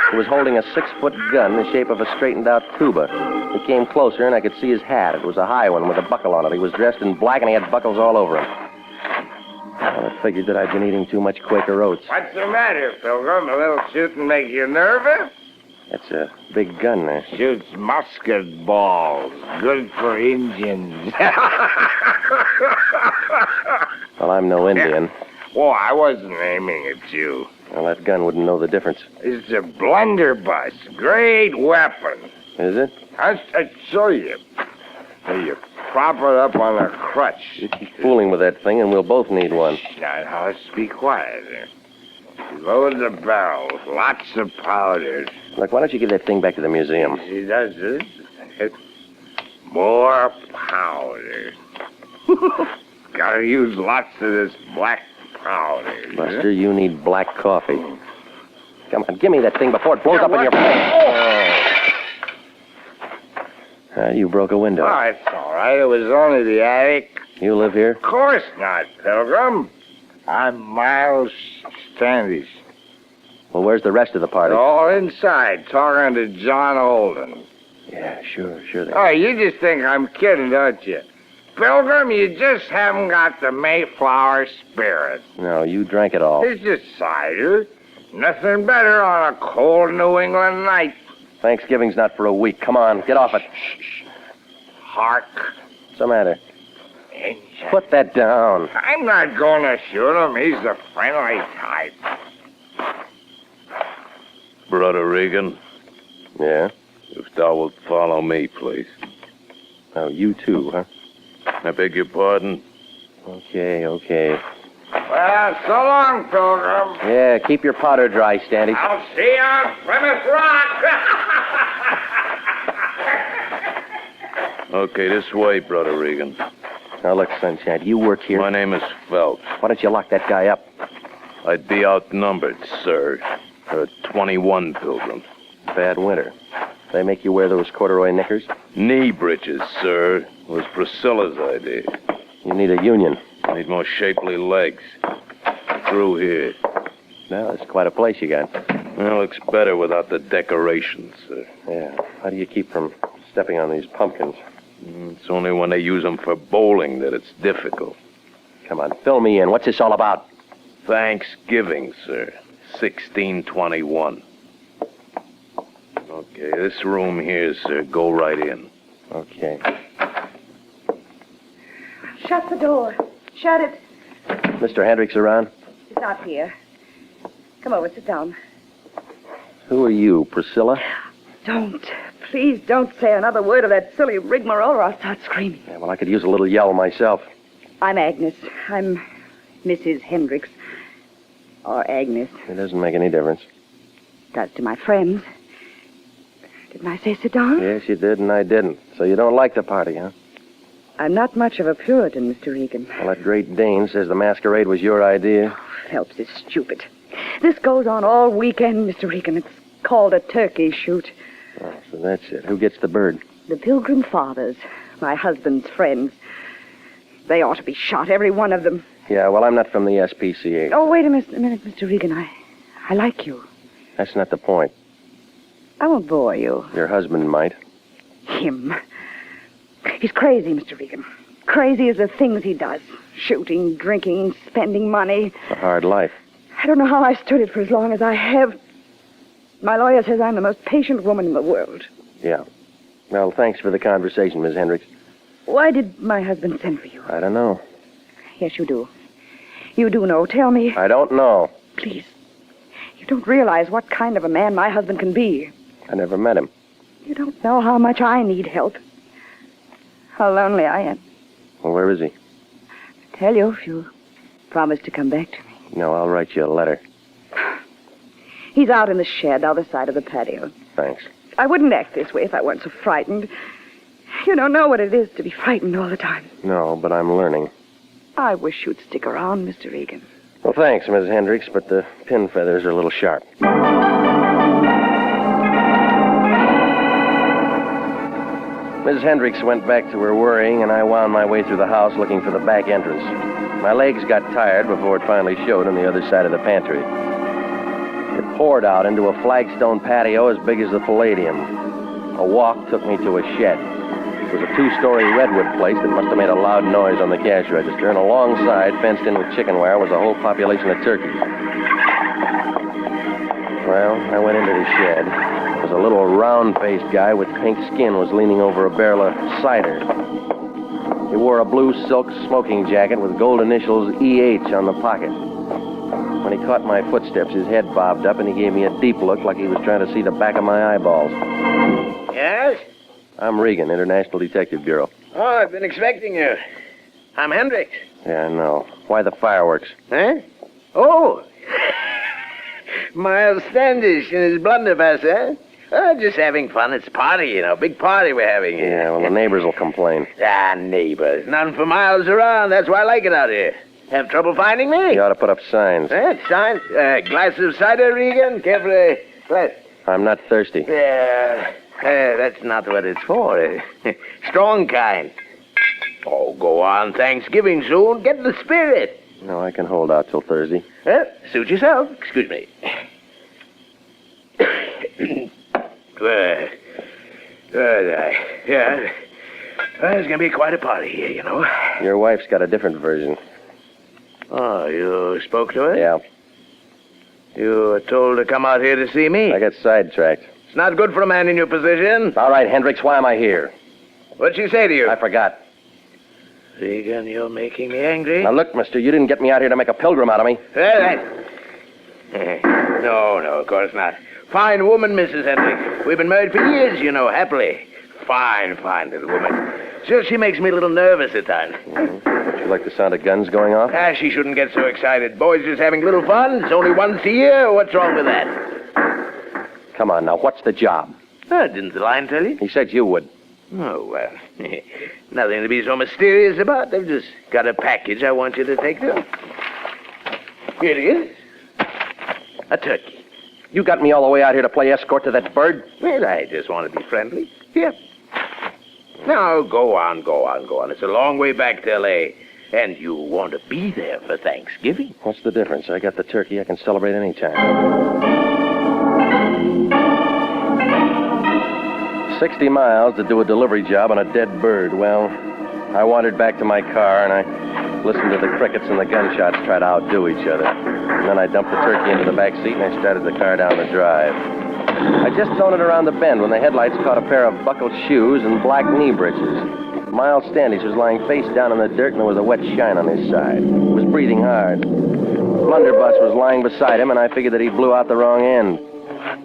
Speaker 1: He was holding a 6-foot gun in the shape of a straightened-out tuba. He came closer, and I could see his hat. It was a high one with a buckle on it. He was dressed in black, and he had buckles all over him. Well, I figured that I'd been eating too much Quaker Oats.
Speaker 18: What's the matter, Pilgrim? A little shooting make you nervous?
Speaker 1: That's a big gun there.
Speaker 18: Shoots musket balls. Good for Indians.
Speaker 1: Well, I'm no Indian.
Speaker 18: Oh, I wasn't aiming at you.
Speaker 1: Well, that gun wouldn't know the difference.
Speaker 18: It's a blunderbuss. Great weapon.
Speaker 1: Is it?
Speaker 18: I'll show you. So you prop it up on a crutch.
Speaker 1: You keep fooling with that thing, and we'll both need one.
Speaker 18: Now, let's be quiet. Load the barrel. Lots of powder.
Speaker 1: Look, why don't you give that thing back to the museum?
Speaker 18: See, that's it. More powder. Gotta use lots of this black powder.
Speaker 1: Buster, you need black coffee. Come on, give me that thing before it blows up in your face. Oh. You broke a window.
Speaker 18: Oh, it's all right. It was only the attic.
Speaker 1: You live here?
Speaker 18: Of course not, Pilgrim. I'm Miles Standish.
Speaker 1: Well, where's the rest of the party?
Speaker 18: They're all inside, talking to John Holden.
Speaker 1: Yeah, sure they
Speaker 18: Oh, you just think I'm kidding, don't you? Pilgrim, you just haven't got the Mayflower spirit.
Speaker 1: No, you drank it all.
Speaker 18: It's just cider. Nothing better on a cold New England night.
Speaker 1: Thanksgiving's not for a week. Come on, get off it.
Speaker 18: Hark.
Speaker 1: What's the matter? Put that down.
Speaker 18: I'm not going to shoot him. He's a friendly type.
Speaker 12: Brother Regan.
Speaker 1: Yeah?
Speaker 12: If thou wilt follow me, please.
Speaker 1: Oh, you too, huh?
Speaker 12: I beg your pardon?
Speaker 1: Okay.
Speaker 18: Well, so long, Pilgrim.
Speaker 1: Yeah, keep your powder dry, Standy.
Speaker 18: I'll see you on Plymouth Rock.
Speaker 12: Okay, this way, Brother Regan.
Speaker 1: Now, look, Sunshine, you work here.
Speaker 12: My name is Phelps.
Speaker 1: Why don't you lock that guy up?
Speaker 12: I'd be outnumbered, sir. 21 Pilgrims.
Speaker 1: Bad winter. They make you wear those corduroy knickers?
Speaker 12: Knee breeches, sir. It was Priscilla's idea.
Speaker 1: You need a union.
Speaker 12: I need more shapely legs. Through here.
Speaker 1: Now, it's quite a place you got.
Speaker 12: Well, looks better without the decorations, sir.
Speaker 1: Yeah. How do you keep from stepping on these pumpkins?
Speaker 12: It's only when they use them for bowling that it's difficult.
Speaker 1: Come on, fill me in. What's this all about?
Speaker 12: Thanksgiving, sir. 1621. Okay, this room here, sir. Go right in.
Speaker 1: Okay.
Speaker 21: Shut the door. Shut it.
Speaker 1: Mr. Hendricks around?
Speaker 21: He's not here. Come over, sit down.
Speaker 1: Who are you, Priscilla?
Speaker 21: Don't. Please don't say another word of that silly rigmarole or I'll start screaming.
Speaker 1: Yeah, well, I could use a little yell myself.
Speaker 21: I'm Agnes. I'm Mrs. Hendricks. Or Agnes.
Speaker 1: It doesn't make any difference.
Speaker 21: Does to my friends. Didn't I say sit down?
Speaker 1: Yes, you did, and I didn't. So you don't like the party, huh?
Speaker 21: I'm not much of a Puritan, Mr. Regan.
Speaker 1: Well, that Great Dane says the masquerade was your idea.
Speaker 21: Oh, Phelps is stupid. This goes on all weekend, Mr. Regan. It's called a turkey shoot.
Speaker 1: Oh, so that's it. Who gets the bird?
Speaker 21: The Pilgrim Fathers, my husband's friends. They ought to be shot, every one of them.
Speaker 1: Yeah, well, I'm not from the SPCA.
Speaker 21: Oh, wait a minute, Mr. Regan. I like you.
Speaker 1: That's not the point.
Speaker 21: I won't bore you.
Speaker 1: Your husband might.
Speaker 21: Him. He's crazy, Mr. Regan. Crazy as the things he does. Shooting, drinking, spending money.
Speaker 1: It's a hard life.
Speaker 21: I don't know how I stood it for as long as I have. My lawyer says I'm the most patient woman in the world.
Speaker 1: Yeah. Well, thanks for the conversation, Miss Hendricks.
Speaker 21: Why did my husband send for you?
Speaker 1: I don't know.
Speaker 21: Yes, you do. You do know. Tell me.
Speaker 1: I don't know.
Speaker 21: Please. don't realize what kind of a man my husband can be.
Speaker 1: I never met him.
Speaker 21: You don't know how much I need help. How lonely I am.
Speaker 1: Well, where is he?
Speaker 21: I'll tell you if you promise to come back to me.
Speaker 1: No, I'll write you a letter.
Speaker 21: He's out in the shed, other side of the patio.
Speaker 1: Thanks.
Speaker 21: I wouldn't act this way if I weren't so frightened. You don't know what it is to be frightened all the time.
Speaker 1: No, but I'm learning.
Speaker 21: I wish you'd stick around, Mr. Regan.
Speaker 1: Well, thanks, Mrs. Hendricks, but the pin feathers are a little sharp. Mrs. Hendricks went back to her worrying, and I wound my way through the house looking for the back entrance. My legs got tired before it finally showed on the other side of the pantry. It poured out into a flagstone patio as big as the Palladium. A walk took me to a shed. It was a two-story redwood place that must have made a loud noise on the cash register, and alongside, fenced in with chicken wire, was a whole population of turkeys. Well, I went into the shed. There was a little round-faced guy with pink skin was leaning over a barrel of cider. He wore a blue silk smoking jacket with gold initials EH on the pocket. When he caught my footsteps, his head bobbed up, and he gave me a deep look like he was trying to see the back of my eyeballs.
Speaker 12: Yes?
Speaker 1: I'm Regan, International Detective Bureau.
Speaker 12: Oh, I've been expecting you. I'm Hendricks.
Speaker 1: Yeah, I know. Why the fireworks?
Speaker 12: Huh? Oh! Miles Standish and his blunderbuss, huh? Oh, just having fun. It's a party, you know. Big party we're having here.
Speaker 1: Yeah, well, the neighbors will complain.
Speaker 12: Ah, neighbors. None for miles around. That's why I like it out here. Have trouble finding me?
Speaker 1: You ought to put up signs.
Speaker 12: Signs? Glass of cider, Regan? Care for a glass?
Speaker 1: I'm not thirsty.
Speaker 12: That's not what it's for. Strong kind. Oh, go on. Thanksgiving soon. Get the spirit.
Speaker 1: No, I can hold out till Thursday.
Speaker 12: Suit yourself. Excuse me. Yeah. There's going to be quite a party here, you know.
Speaker 1: Your wife's got a different version.
Speaker 12: Oh, you spoke to her?
Speaker 1: Yeah.
Speaker 12: You were told to come out here to see me?
Speaker 1: I got sidetracked.
Speaker 12: It's not good for a man in your position.
Speaker 1: All right, Hendricks, why am I here?
Speaker 12: What'd she say to you?
Speaker 1: I forgot.
Speaker 12: Regan, you're making me angry.
Speaker 1: Now, look, mister, you didn't get me out here to make a pilgrim out of me.
Speaker 12: No, of course not. Fine woman, Mrs. Hendricks. We've been married for years, you know, happily. Fine little woman. Just she makes me a little nervous at times.
Speaker 1: Don't you like the sound of guns going off?
Speaker 12: She shouldn't get so excited. Boys just having a little fun. It's only once a year. What's wrong with that?
Speaker 1: Come on, now, what's the job?
Speaker 12: Didn't the line tell you?
Speaker 1: He said you would.
Speaker 12: Oh, well, nothing to be so mysterious about. They've just got a package I want you to take to them. Here it is. A turkey.
Speaker 1: You got me all the way out here to play escort to that bird?
Speaker 12: Well, I just want to be friendly. Here. Now, go on. It's a long way back to L.A., and you want to be there for Thanksgiving.
Speaker 1: What's the difference? I got the turkey. I can celebrate any time. 60 miles to do a delivery job on a dead bird. Well, I wandered back to my car, and I listened to the crickets and the gunshots try to outdo each other. And then I dumped the turkey into the back seat, and I started the car down the drive. I just thrown it around the bend when the headlights caught a pair of buckled shoes and black knee breeches. Miles Standish was lying face down in the dirt, and there was a wet shine on his side. He was breathing hard. Blunderbuss was lying beside him, and I figured that he blew out the wrong end.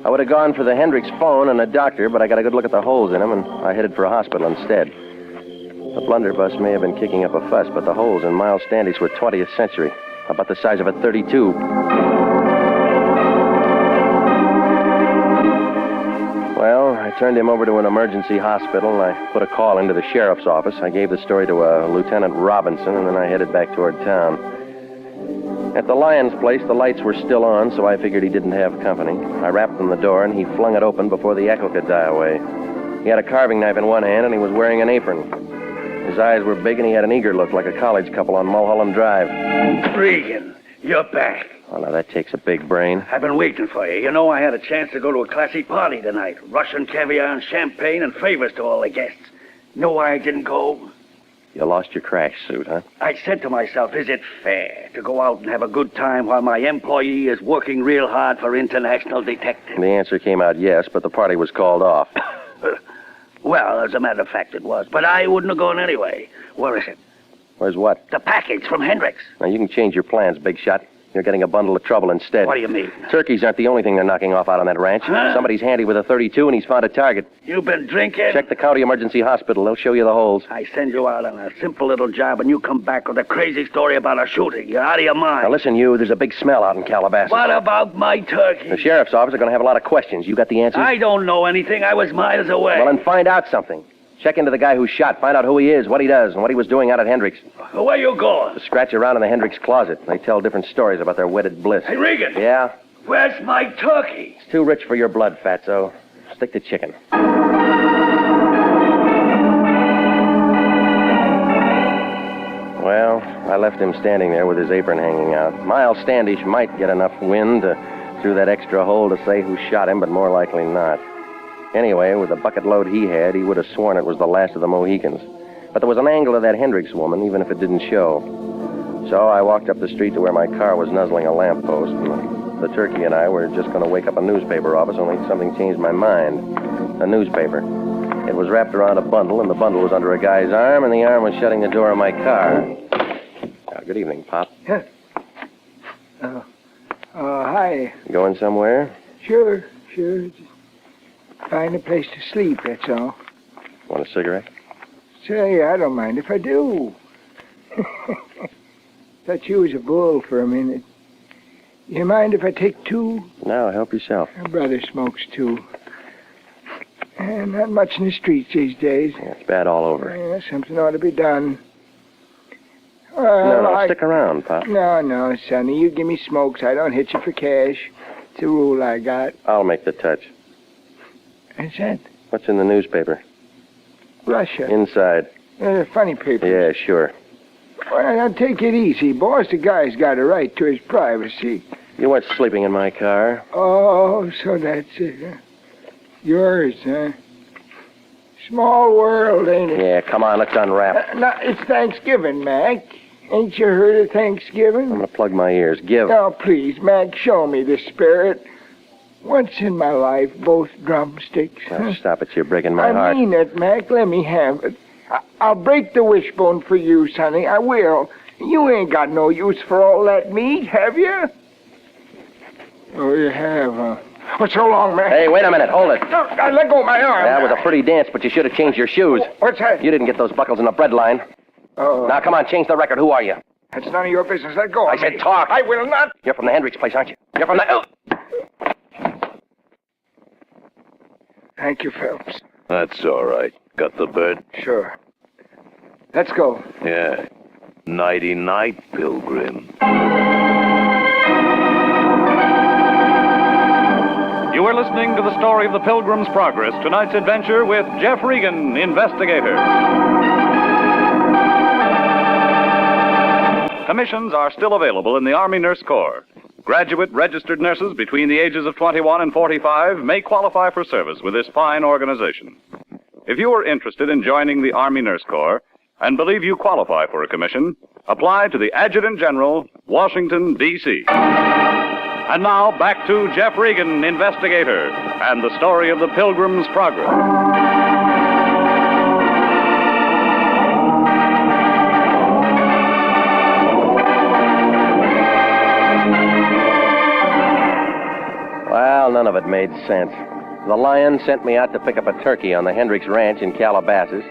Speaker 1: I would have gone for the Hendricks phone and a doctor, but I got a good look at the holes in him, and I headed for a hospital instead. The blunderbuss may have been kicking up a fuss, but the holes in Miles Standish were 20th century, about the size of a .32. Well, I turned him over to an emergency hospital, and I put a call into the sheriff's office. I gave the story to Lieutenant Robinson, and then I headed back toward town. At the Lyons place, the lights were still on, so I figured he didn't have company. I rapped on the door, and he flung it open before the echo could die away. He had a carving knife in one hand, and he was wearing an apron. His eyes were big, and he had an eager look like a college couple on Mulholland Drive.
Speaker 10: Regan, you're back.
Speaker 1: Oh, now that takes a big brain.
Speaker 10: I've been waiting for you. You know, I had a chance to go to a classy party tonight. Russian caviar and champagne and favors to all the guests. Know why I didn't go?
Speaker 1: You lost your crash suit, huh?
Speaker 10: I said to myself, is it fair to go out and have a good time while my employee is working real hard for International Detective?
Speaker 1: The answer came out yes, but the party was called off.
Speaker 10: Well, as a matter of fact, it was. But I wouldn't have gone anyway. Where is it?
Speaker 1: Where's what?
Speaker 10: The package from Hendricks.
Speaker 1: Now, you can change your plans, big shot. You're getting a bundle of trouble instead.
Speaker 10: What do you mean?
Speaker 1: Turkeys aren't the only thing they're knocking off out on that ranch.
Speaker 10: Huh?
Speaker 1: Somebody's handy with a .32, and he's found a target.
Speaker 10: You've been drinking?
Speaker 1: Check the county emergency hospital. They'll show you the holes.
Speaker 10: I send you out on a simple little job, and you come back with a crazy story about a shooting. You're out of your mind.
Speaker 1: Now, listen, you. There's a big smell out in Calabasas.
Speaker 10: What about my turkey?
Speaker 1: The sheriff's office are going to have a lot of questions. You got the answers?
Speaker 10: I don't know anything. I was miles away.
Speaker 1: Well, then find out something. Check into the guy who shot. Find out who he is, what he does, and what he was doing out at Hendricks.
Speaker 10: Where you going?
Speaker 1: To scratch around in the Hendricks closet. They tell different stories about their wedded bliss.
Speaker 10: Hey, Regan.
Speaker 1: Yeah?
Speaker 10: Where's my turkey?
Speaker 1: It's too rich for your blood, Fatso. Stick to chicken. Well, I left him standing there with his apron hanging out. Miles Standish might get enough wind through that extra hole to say who shot him, but more likely not. Anyway, with the bucket load he had, he would have sworn it was the last of the Mohicans. But there was an angle of that Hendricks woman, even if it didn't show. So I walked up the street to where my car was nuzzling a lamppost, and the turkey and I were just going to wake up a newspaper office, only something changed my mind. A newspaper. It was wrapped around a bundle, and the bundle was under a guy's arm, and the arm was shutting the door of my car. Good evening, Pop.
Speaker 13: Hi.
Speaker 1: You going somewhere?
Speaker 13: Sure. Just find a place to sleep, that's all.
Speaker 1: Want a cigarette?
Speaker 13: Say, I don't mind if I do. Thought you was a bull for a minute. You mind if I take two?
Speaker 1: No, help yourself.
Speaker 13: My brother smokes too. And not much in the streets these days.
Speaker 1: Yeah, it's bad all over.
Speaker 13: Yeah, something ought to be done.
Speaker 1: No, stick around, Pop.
Speaker 13: No, Sonny. You give me smokes. I don't hit you for cash. It's a rule I got.
Speaker 1: I'll make the touch.
Speaker 13: What's that?
Speaker 1: What's in the newspaper?
Speaker 13: Russia.
Speaker 1: Inside.
Speaker 13: Funny paper.
Speaker 1: Yeah, sure.
Speaker 13: Well, now take it easy, boss. The guy's got a right to his privacy.
Speaker 1: You weren't sleeping in my car.
Speaker 13: Oh, so that's it, huh? Yours, huh? Small world, ain't it?
Speaker 1: Yeah, come on, let's unwrap.
Speaker 13: Now, it's Thanksgiving, Mac. Ain't you heard of Thanksgiving?
Speaker 1: I'm gonna plug my ears. Give.
Speaker 13: Now, please, Mac, show me the spirit. Once in my life, both drumsticks.
Speaker 1: Now, stop it, you're breaking my heart.
Speaker 13: I mean it, Mac. Let me have it. I'll break the wishbone for you, Sonny. I will. You ain't got no use for all that meat, have you? Oh, you have, huh? Oh, so long, Mac.
Speaker 1: Hey, wait a minute. Hold it.
Speaker 13: No, let go of my arm.
Speaker 1: That was a pretty dance, but you should have changed your shoes.
Speaker 13: What's that?
Speaker 1: You didn't get those buckles in the bread line.
Speaker 13: Oh.
Speaker 1: Now, come on, change the record. Who are you?
Speaker 13: That's none of your business. Let go of me.
Speaker 1: I said talk.
Speaker 13: I will not.
Speaker 1: You're from the Hendricks place, aren't you? You're from the... Oh.
Speaker 13: Thank you, Phelps.
Speaker 12: That's all right. Got the bird?
Speaker 13: Sure. Let's go.
Speaker 12: Yeah. Nighty-night, Pilgrim.
Speaker 15: You are listening to the story of the Pilgrim's Progress, tonight's adventure with Jeff Regan, Investigator. Commissions are still available in the Army Nurse Corps. Graduate registered nurses between the ages of 21 and 45 may qualify for service with this fine organization. If you are interested in joining the Army Nurse Corps and believe you qualify for a commission, apply to the Adjutant General, Washington, D.C. And now, back to Jeff Regan, Investigator, and the story of the Pilgrim's Progress.
Speaker 1: Well, none of it made sense. The Lion sent me out to pick up a turkey on the Hendricks Ranch in Calabasas,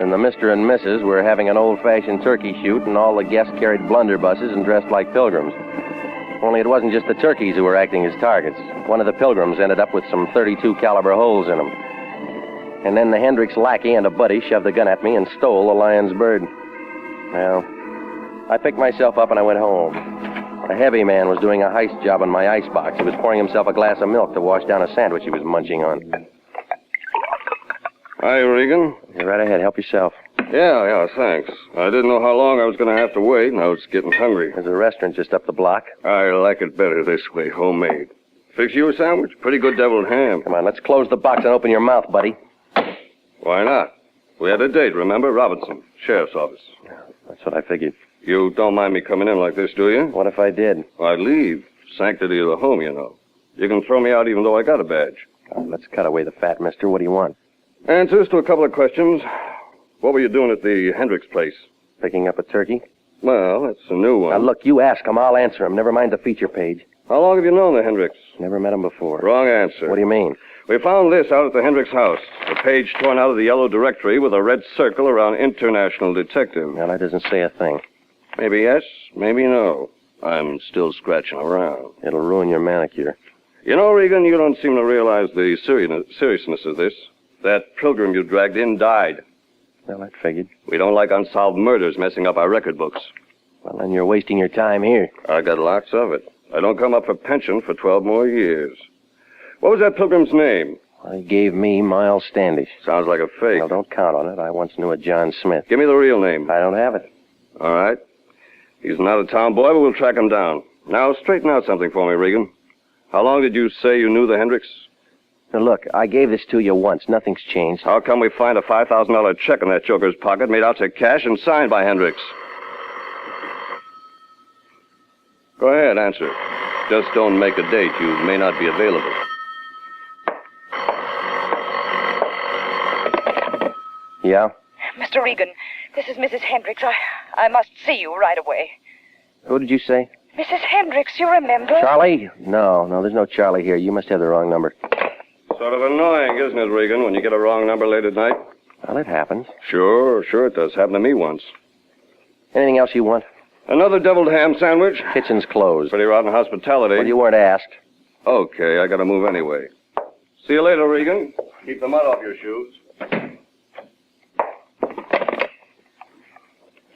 Speaker 1: and the Mr. and Mrs. were having an old-fashioned turkey shoot, and all the guests carried blunderbusses and dressed like pilgrims. Only it wasn't just the turkeys who were acting as targets. One of the pilgrims ended up with some .32 caliber holes in him. And then the Hendricks lackey and a buddy shoved a gun at me and stole the Lion's bird. Well, I picked myself up and I went home. A heavy man was doing a heist job on my icebox. He was pouring himself a glass of milk to wash down a sandwich he was munching on.
Speaker 17: Hi, Regan.
Speaker 1: You're right ahead. Help yourself.
Speaker 17: Yeah, thanks. I didn't know how long I was going to have to wait, and I was getting hungry.
Speaker 1: There's a restaurant just up the block.
Speaker 17: I like it better this way, homemade. Fix you a sandwich? Pretty good deviled ham.
Speaker 1: Come on, let's close the box and open your mouth, buddy.
Speaker 17: Why not? We had a date, remember? Robinson, sheriff's office.
Speaker 1: That's what I figured.
Speaker 17: You don't mind me coming in like this, do you?
Speaker 1: What if I did?
Speaker 17: I'd leave. Sanctity of the home, you know. You can throw me out even though I got a badge.
Speaker 1: Let's cut away the fat, mister. What do you want?
Speaker 17: Answers to a couple of questions. What were you doing at the Hendricks place?
Speaker 1: Picking up a turkey.
Speaker 17: Well, that's a new one.
Speaker 1: Now, look, you ask him, I'll answer him. Never mind the feature page.
Speaker 17: How long have you known the Hendricks?
Speaker 1: Never met him before.
Speaker 17: Wrong answer.
Speaker 1: What do you mean?
Speaker 17: We found this out at the Hendricks house. A page torn out of the yellow directory with a red circle around International Detective.
Speaker 1: Well, that doesn't say a thing.
Speaker 17: Maybe yes, maybe no. I'm still scratching around.
Speaker 1: It'll ruin your manicure.
Speaker 17: You know, Regan, you don't seem to realize the seriousness of this. That pilgrim you dragged in died.
Speaker 1: Well, that figured.
Speaker 17: We don't like unsolved murders messing up our record books.
Speaker 1: Well, then you're wasting your time here.
Speaker 17: I got lots of it. I don't come up for pension for 12 more years. What was that pilgrim's name?
Speaker 1: Well, he gave me Miles Standish.
Speaker 17: Sounds like a fake.
Speaker 1: Well, don't count on it. I once knew a John Smith.
Speaker 17: Give me the real name.
Speaker 1: I don't have it.
Speaker 17: All right. He's an out-of-town boy, but we'll track him down. Now, straighten out something for me, Regan. How long did you say you knew the Hendricks?
Speaker 1: Now, look, I gave this to you once. Nothing's changed.
Speaker 17: How come we find a $5,000 check in that joker's pocket made out to cash and signed by Hendricks? Go ahead, answer. Just don't make a date. You may not be available.
Speaker 1: Yeah?
Speaker 21: Mr. Regan, this is Mrs. Hendricks. I must see you right away.
Speaker 1: Who did you say?
Speaker 21: Mrs. Hendricks, you remember?
Speaker 1: Charlie? No, there's no Charlie here. You must have the wrong number.
Speaker 17: Sort of annoying, isn't it, Regan, when you get a wrong number late at night?
Speaker 1: Well, it happens.
Speaker 17: Sure it does. Happened to me once.
Speaker 1: Anything else you want?
Speaker 17: Another deviled ham sandwich?
Speaker 1: Kitchen's closed.
Speaker 17: Pretty rotten hospitality.
Speaker 1: Well, you weren't asked.
Speaker 17: Okay, I gotta move anyway. See you later, Regan. Keep the mud off your shoes.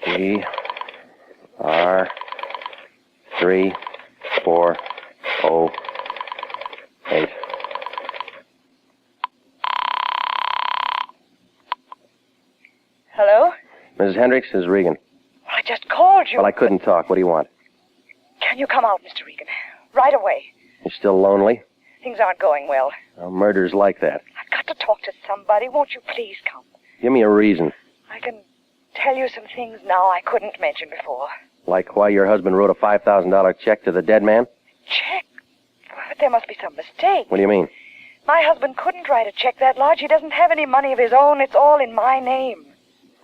Speaker 1: ER3408.
Speaker 21: Hello?
Speaker 1: Mrs. Hendricks, this is Regan.
Speaker 21: I just called you.
Speaker 1: Well, I couldn't talk. What do you want?
Speaker 21: Can you come out, Mr. Regan? Right away.
Speaker 1: You're still lonely?
Speaker 21: Things aren't going well.
Speaker 1: Well, murder's like that.
Speaker 21: I've got to talk to somebody. Won't you please come?
Speaker 1: Give me a reason.
Speaker 21: I can tell you some things now I couldn't mention before.
Speaker 1: Like why your husband wrote a $5,000 check to the dead man?
Speaker 21: Check? But there must be some mistake.
Speaker 1: What do you mean?
Speaker 21: My husband couldn't write a check that large. He doesn't have any money of his own. It's all in my name.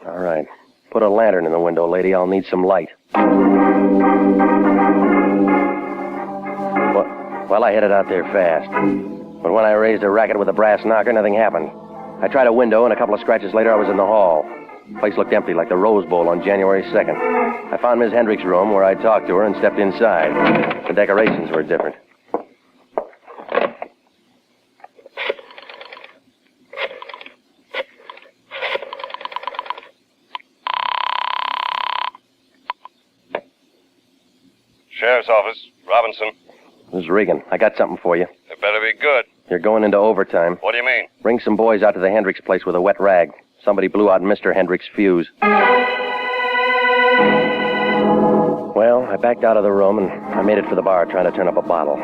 Speaker 1: All right. Put a lantern in the window, lady. I'll need some light. Well, I headed out there fast. But when I raised a racket with a brass knocker, nothing happened. I tried a window, and a couple of scratches later, I was in the hall. The place looked empty, like the Rose Bowl on January 2nd. I found Miss Hendricks' room, where I talked to her, and stepped inside. The decorations were different.
Speaker 17: Sheriff's office. Robinson.
Speaker 1: This is Regan. I got something for you.
Speaker 17: It better be good.
Speaker 1: You're going into overtime.
Speaker 17: What do you mean?
Speaker 1: Bring some boys out to the Hendricks place with a wet rag. Somebody blew out Mr. Hendricks' fuse. Well, I backed out of the room, and I made it for the bar trying to turn up a bottle.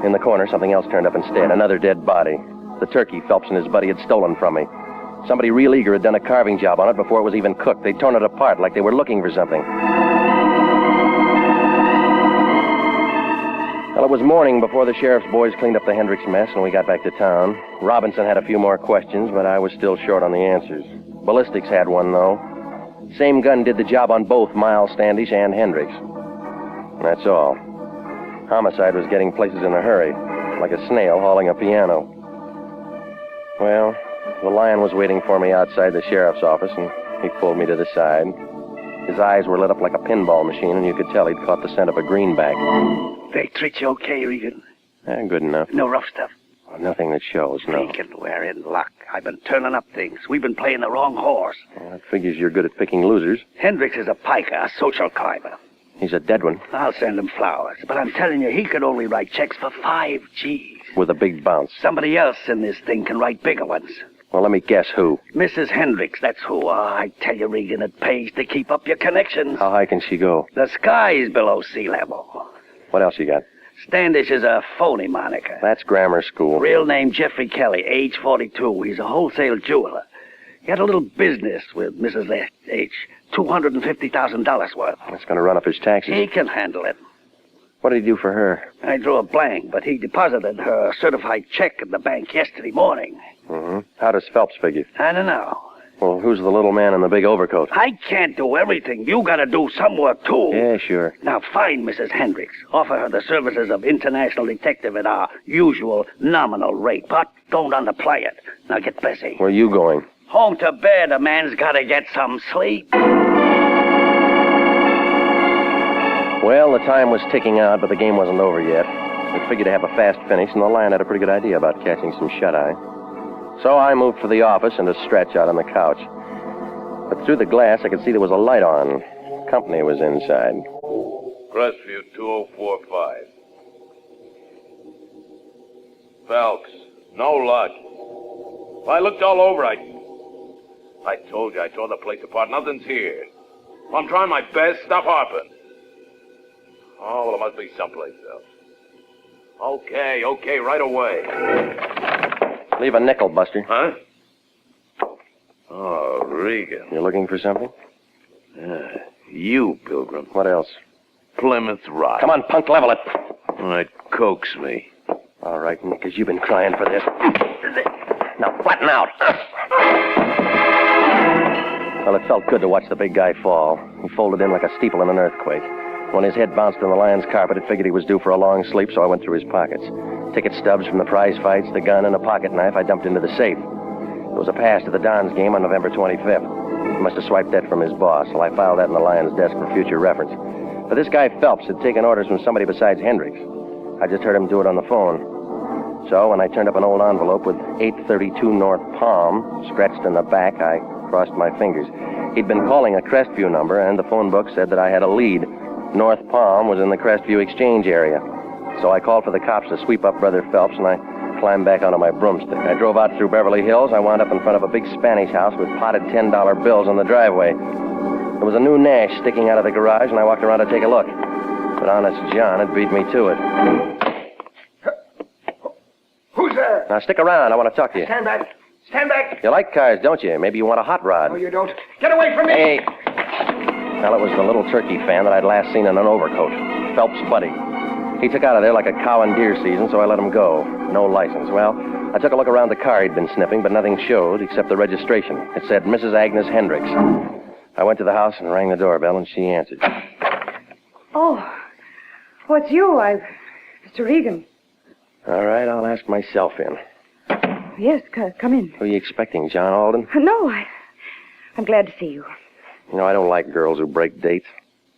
Speaker 1: In the corner, something else turned up instead. Another dead body. The turkey Phelps and his buddy had stolen from me. Somebody real eager had done a carving job on it before it was even cooked. They'd torn it apart like they were looking for something. Well, it was morning before the sheriff's boys cleaned up the Hendricks mess and we got back to town. Robinson had a few more questions, but I was still short on the answers. Ballistics had one, though. Same gun did the job on both Miles Standish and Hendricks. That's all. Homicide was getting places in a hurry, like a snail hauling a piano. Well, the lion was waiting for me outside the sheriff's office, and he pulled me to the side. His eyes were lit up like a pinball machine, and you could tell he'd caught the scent of a greenback.
Speaker 10: They treat you okay, Regan?
Speaker 1: Good enough.
Speaker 10: No rough stuff?
Speaker 1: Well, nothing that shows, no.
Speaker 10: Regan, we're in luck. I've been turning up things. We've been playing the wrong horse.
Speaker 1: Well, that figures you're good at picking losers.
Speaker 10: Hendricks is a piker, a social climber.
Speaker 1: He's a dead one.
Speaker 10: I'll send him flowers, but I'm telling you, he could only write checks for 5 G's.
Speaker 1: With a big bounce.
Speaker 10: Somebody else in this thing can write bigger ones.
Speaker 1: Well, let me guess who.
Speaker 10: Mrs. Hendricks, that's who. Oh, I tell you, Regan, it pays to keep up your connections.
Speaker 1: How high can she go?
Speaker 10: The sky's below sea level.
Speaker 1: What else you got?
Speaker 10: Standish is a phony moniker.
Speaker 1: That's grammar school.
Speaker 10: Real name Jeffrey Kelly, age 42. He's a wholesale jeweler. He had a little business with Mrs. H. $250,000 worth.
Speaker 1: That's going to run up his taxes.
Speaker 10: He can handle it.
Speaker 1: What did he do for her?
Speaker 10: I drew a blank, but he deposited her certified check in the bank yesterday morning.
Speaker 1: Mm-hmm. How does Phelps figure?
Speaker 10: I don't know.
Speaker 1: Well, who's the little man in the big overcoat?
Speaker 10: I can't do everything. You gotta do some work, too.
Speaker 1: Yeah, sure.
Speaker 10: Now, find Mrs. Hendricks. Offer her the services of international detective at our usual nominal rate, but don't underplay it. Now, get busy.
Speaker 1: Where are you going?
Speaker 10: Home to bed. A man's gotta get some sleep.
Speaker 1: Well, the time was ticking out, but the game wasn't over yet. I figured to have a fast finish, and the Lion had a pretty good idea about catching some shut-eye. So I moved for the office and to stretch out on the couch. But through the glass, I could see there was a light on. Company was inside.
Speaker 12: Crestview 2045. Phelps, no luck. I looked all over. I told you, I tore the place apart. Nothing's here. I'm trying my best. Stop harping. Oh, well, it must be someplace else. Okay, right away.
Speaker 1: Leave a nickel, Buster.
Speaker 12: Huh? Oh, Regan.
Speaker 1: You looking for something?
Speaker 12: You, Pilgrim.
Speaker 1: What else?
Speaker 12: Plymouth Rock.
Speaker 1: Come on, punk, level it.
Speaker 12: All right, coax me.
Speaker 1: All right, Nick, because you've been crying for this. Now, flatten out. Well, it felt good to watch the big guy fall. He folded in like a steeple in an earthquake. When his head bounced on the Lion's carpet, it figured he was due for a long sleep, so I went through his pockets. Ticket stubs from the prize fights, the gun, and a pocket knife I dumped into the safe. There was a pass to the Dons game on November 25th. He must have swiped that from his boss, so I filed that in the Lion's desk for future reference. But this guy Phelps had taken orders from somebody besides Hendricks. I just heard him do it on the phone. So when I turned up an old envelope with 832 North Palm scratched in the back, I crossed my fingers. He'd been calling a Crestview number, and the phone book said that I had a lead. North Palm was in the Crestview Exchange area. So I called for the cops to sweep up Brother Phelps, and I climbed back onto my broomstick. I drove out through Beverly Hills. I wound up in front of a big Spanish house with potted $10 bills on the driveway. There was a new Nash sticking out of the garage, and I walked around to take a look. But honest John had beat me to it.
Speaker 13: Who's there?
Speaker 1: Now stick around. I want to talk to you.
Speaker 13: Stand back. Stand back.
Speaker 1: You like cars, don't you? Maybe you want a hot rod.
Speaker 13: No, you don't. Get away from me.
Speaker 1: Hey. Well, it was the little turkey fan that I'd last seen in an overcoat. Phelps' buddy. He took out of there like a cow in deer season, so I let him go. No license. Well, I took a look around the car he'd been sniffing, but nothing showed except the registration. It said Mrs. Agnes Hendricks. I went to the house and rang the doorbell, and she answered.
Speaker 21: Oh, what's you? Mr. Regan.
Speaker 1: All right, I'll ask myself in.
Speaker 21: Yes, come in.
Speaker 1: Who are you expecting, John Alden?
Speaker 21: No, I'm glad to see you.
Speaker 1: You know, I don't like girls who break dates.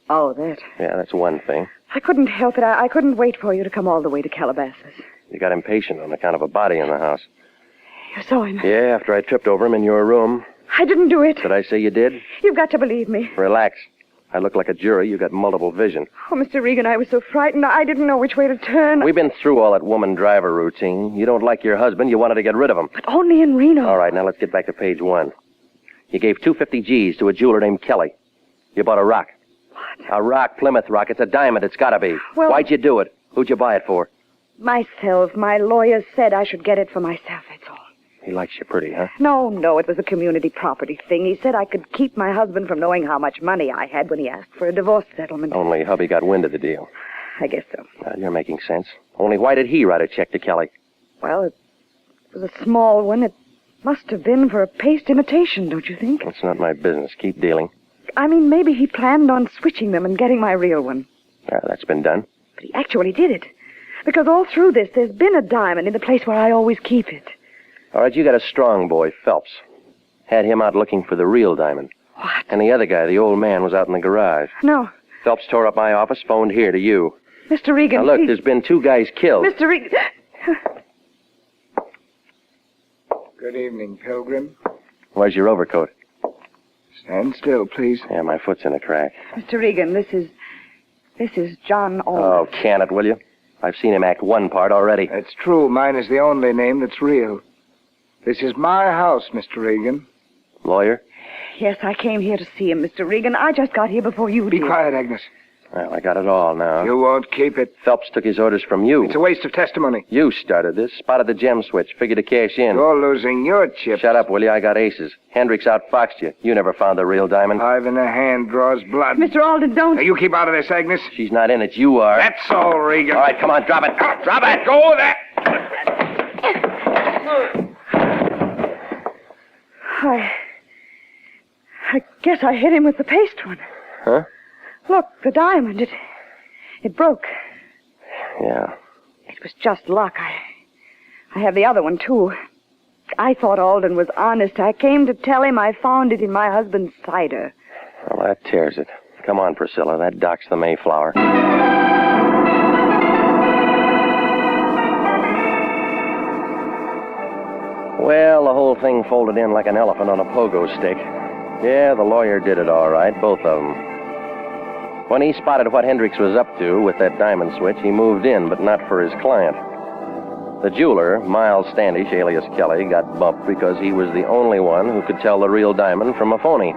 Speaker 21: Oh, that.
Speaker 1: Yeah, that's one thing.
Speaker 21: I couldn't help it. I couldn't wait for you to come all the way to Calabasas.
Speaker 1: You got impatient on account of a body in the house.
Speaker 21: You saw him?
Speaker 1: Yeah, after I tripped over him in your room.
Speaker 21: I didn't do it.
Speaker 1: Did I say you did?
Speaker 21: You've got to believe me.
Speaker 1: Relax. I look like a jury. You got multiple vision.
Speaker 21: Oh, Mr. Regan, I was so frightened. I didn't know which way to turn.
Speaker 1: We've been through all that woman driver routine. You don't like your husband. You wanted to get rid of him.
Speaker 21: But only in Reno.
Speaker 1: All right, now let's get back to page 1. You gave 250 G's to a jeweler named Kelly. You bought a rock. What? A rock, Plymouth Rock. It's a diamond. It's got to be.
Speaker 21: Well,
Speaker 1: why'd you do it? Who'd you buy it for?
Speaker 21: Myself. My lawyer said I should get it for myself, that's all.
Speaker 1: He likes you pretty, huh?
Speaker 21: No, it was a community property thing. He said I could keep my husband from knowing how much money I had when he asked for a divorce settlement.
Speaker 1: Only hubby got wind of the deal.
Speaker 21: I guess so.
Speaker 1: You're making sense. Only why did he write a check to Kelly?
Speaker 21: Well, it was a small one. It must have been for a paste imitation, don't you think?
Speaker 1: That's not my business. Keep dealing.
Speaker 21: I mean, maybe he planned on switching them and getting my real one.
Speaker 1: That's been done.
Speaker 21: But he actually did it. Because all through this, there's been a diamond in the place where I always keep it.
Speaker 1: All right, you got a strong boy, Phelps. Had him out looking for the real diamond.
Speaker 21: What?
Speaker 1: And the other guy, the old man, was out in the garage.
Speaker 21: No.
Speaker 1: Phelps tore up my office, phoned here to you.
Speaker 21: Mr. Regan,
Speaker 1: now, look,
Speaker 21: please.
Speaker 1: there's been 2 guys killed.
Speaker 21: Mr. Regan.
Speaker 13: Good evening, Pilgrim.
Speaker 1: Where's your overcoat?
Speaker 13: Stand still, please.
Speaker 1: Yeah, my foot's in a crack.
Speaker 21: Mr. Regan, this is John Alden.
Speaker 1: Oh, can it, will you? I've seen him act one part already.
Speaker 13: That's true. Mine is the only name that's real. This is my house, Mr. Regan.
Speaker 1: Lawyer?
Speaker 21: Yes, I came here to see him, Mr. Regan. I just got here before you did.
Speaker 13: Be quiet, Agnes.
Speaker 1: Well, I got it all now.
Speaker 13: You won't keep it.
Speaker 1: Phelps took his orders from you.
Speaker 13: It's a waste of testimony.
Speaker 1: You started this. Spotted the gem switch. Figured to cash in.
Speaker 13: You're losing your chips.
Speaker 1: Shut up, will you? I got aces. Hendricks outfoxed you. You never found the real diamond.
Speaker 13: 5 in the hand draws blood.
Speaker 21: Mr. Alden, don't...
Speaker 13: Now, you keep out of this, Agnes.
Speaker 1: She's not in it. You are.
Speaker 13: That's all, Regan.
Speaker 1: All right, come on. Drop it. Drop it.
Speaker 13: Go with that.
Speaker 21: I guess I hit him with the paste one.
Speaker 1: Huh?
Speaker 21: Look, the diamond, it broke.
Speaker 1: Yeah.
Speaker 21: It was just luck. I have the other one, too. I thought Alden was honest. I came to tell him I found it in my husband's cider.
Speaker 1: Well, that tears it. Come on, Priscilla. That docks the Mayflower. Well, the whole thing folded in like an elephant on a pogo stick. Yeah, the lawyer did it all right, both of them. When he spotted what Hendricks was up to with that diamond switch, he moved in, but not for his client. The jeweler, Miles Standish, alias Kelly, got bumped because he was the only one who could tell the real diamond from a phony.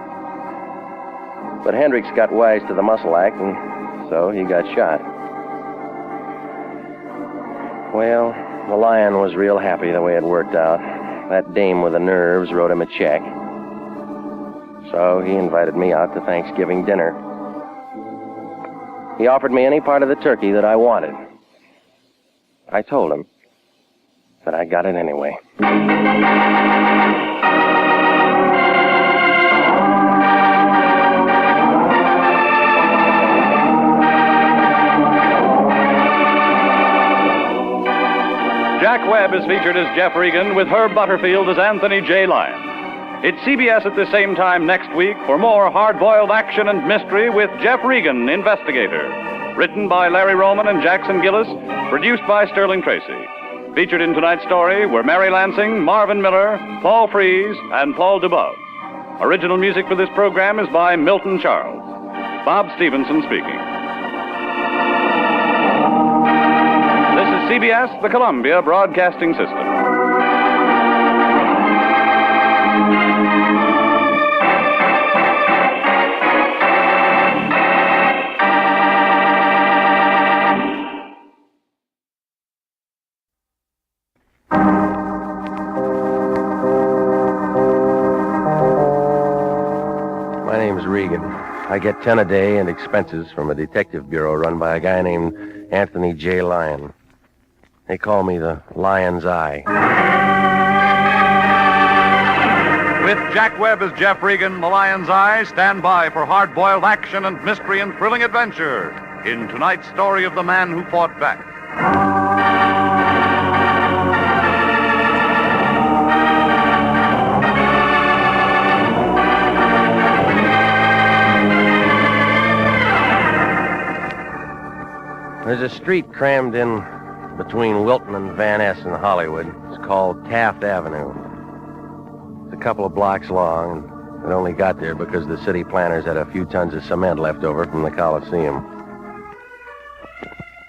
Speaker 1: But Hendricks got wise to the muscle act, and so he got shot. Well, the Lion was real happy the way it worked out. That dame with the nerves wrote him a check. So he invited me out to Thanksgiving dinner. He offered me any part of the turkey that I wanted. I told him, but I got it anyway.
Speaker 15: Jack Webb is featured as Jeff Regan with Herb Butterfield as Anthony J. Lyon. It's CBS at the same time next week for more hard-boiled action and mystery with Jeff Regan, Investigator. Written by Larry Roman and Jackson Gillis, produced by Sterling Tracy. Featured in tonight's story were Mary Lansing, Marvin Miller, Paul Frees, and Paul DeBove. Original music for this program is by Milton Charles. Bob Stevenson speaking. This is CBS, the Columbia Broadcasting System.
Speaker 1: My name's Regan. I get 10 a day and expenses from a detective bureau run by a guy named Anthony J. Lyon. They call me the Lion's Eye.
Speaker 15: With Jack Webb as Jeff Regan, the Lion's Eye, stand by for hard-boiled action and mystery and thrilling adventure in tonight's story of the man who fought back.
Speaker 1: There's a street crammed in between Wilton and Van Ness in Hollywood. It's called Taft Avenue. It's a couple of blocks long, and it only got there because the city planners had a few tons of cement left over from the Coliseum.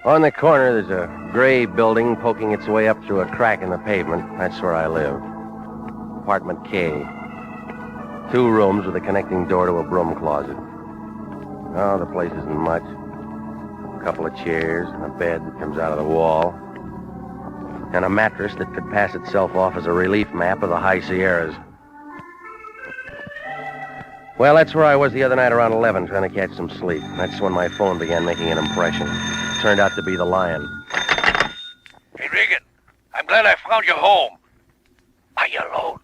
Speaker 1: On the corner, there's a gray building poking its way up through a crack in the pavement. That's where I live. Apartment K. 2 rooms with a connecting door to a broom closet. Oh, the place isn't much. A couple of chairs and a bed that comes out of the wall. And a mattress that could pass itself off as a relief map of the High Sierras. Well, that's where I was the other night around 11, trying to catch some sleep. That's when my phone began making an impression. It turned out to be the Lion.
Speaker 5: Hey, Regan, I'm glad I found you home. Are you alone?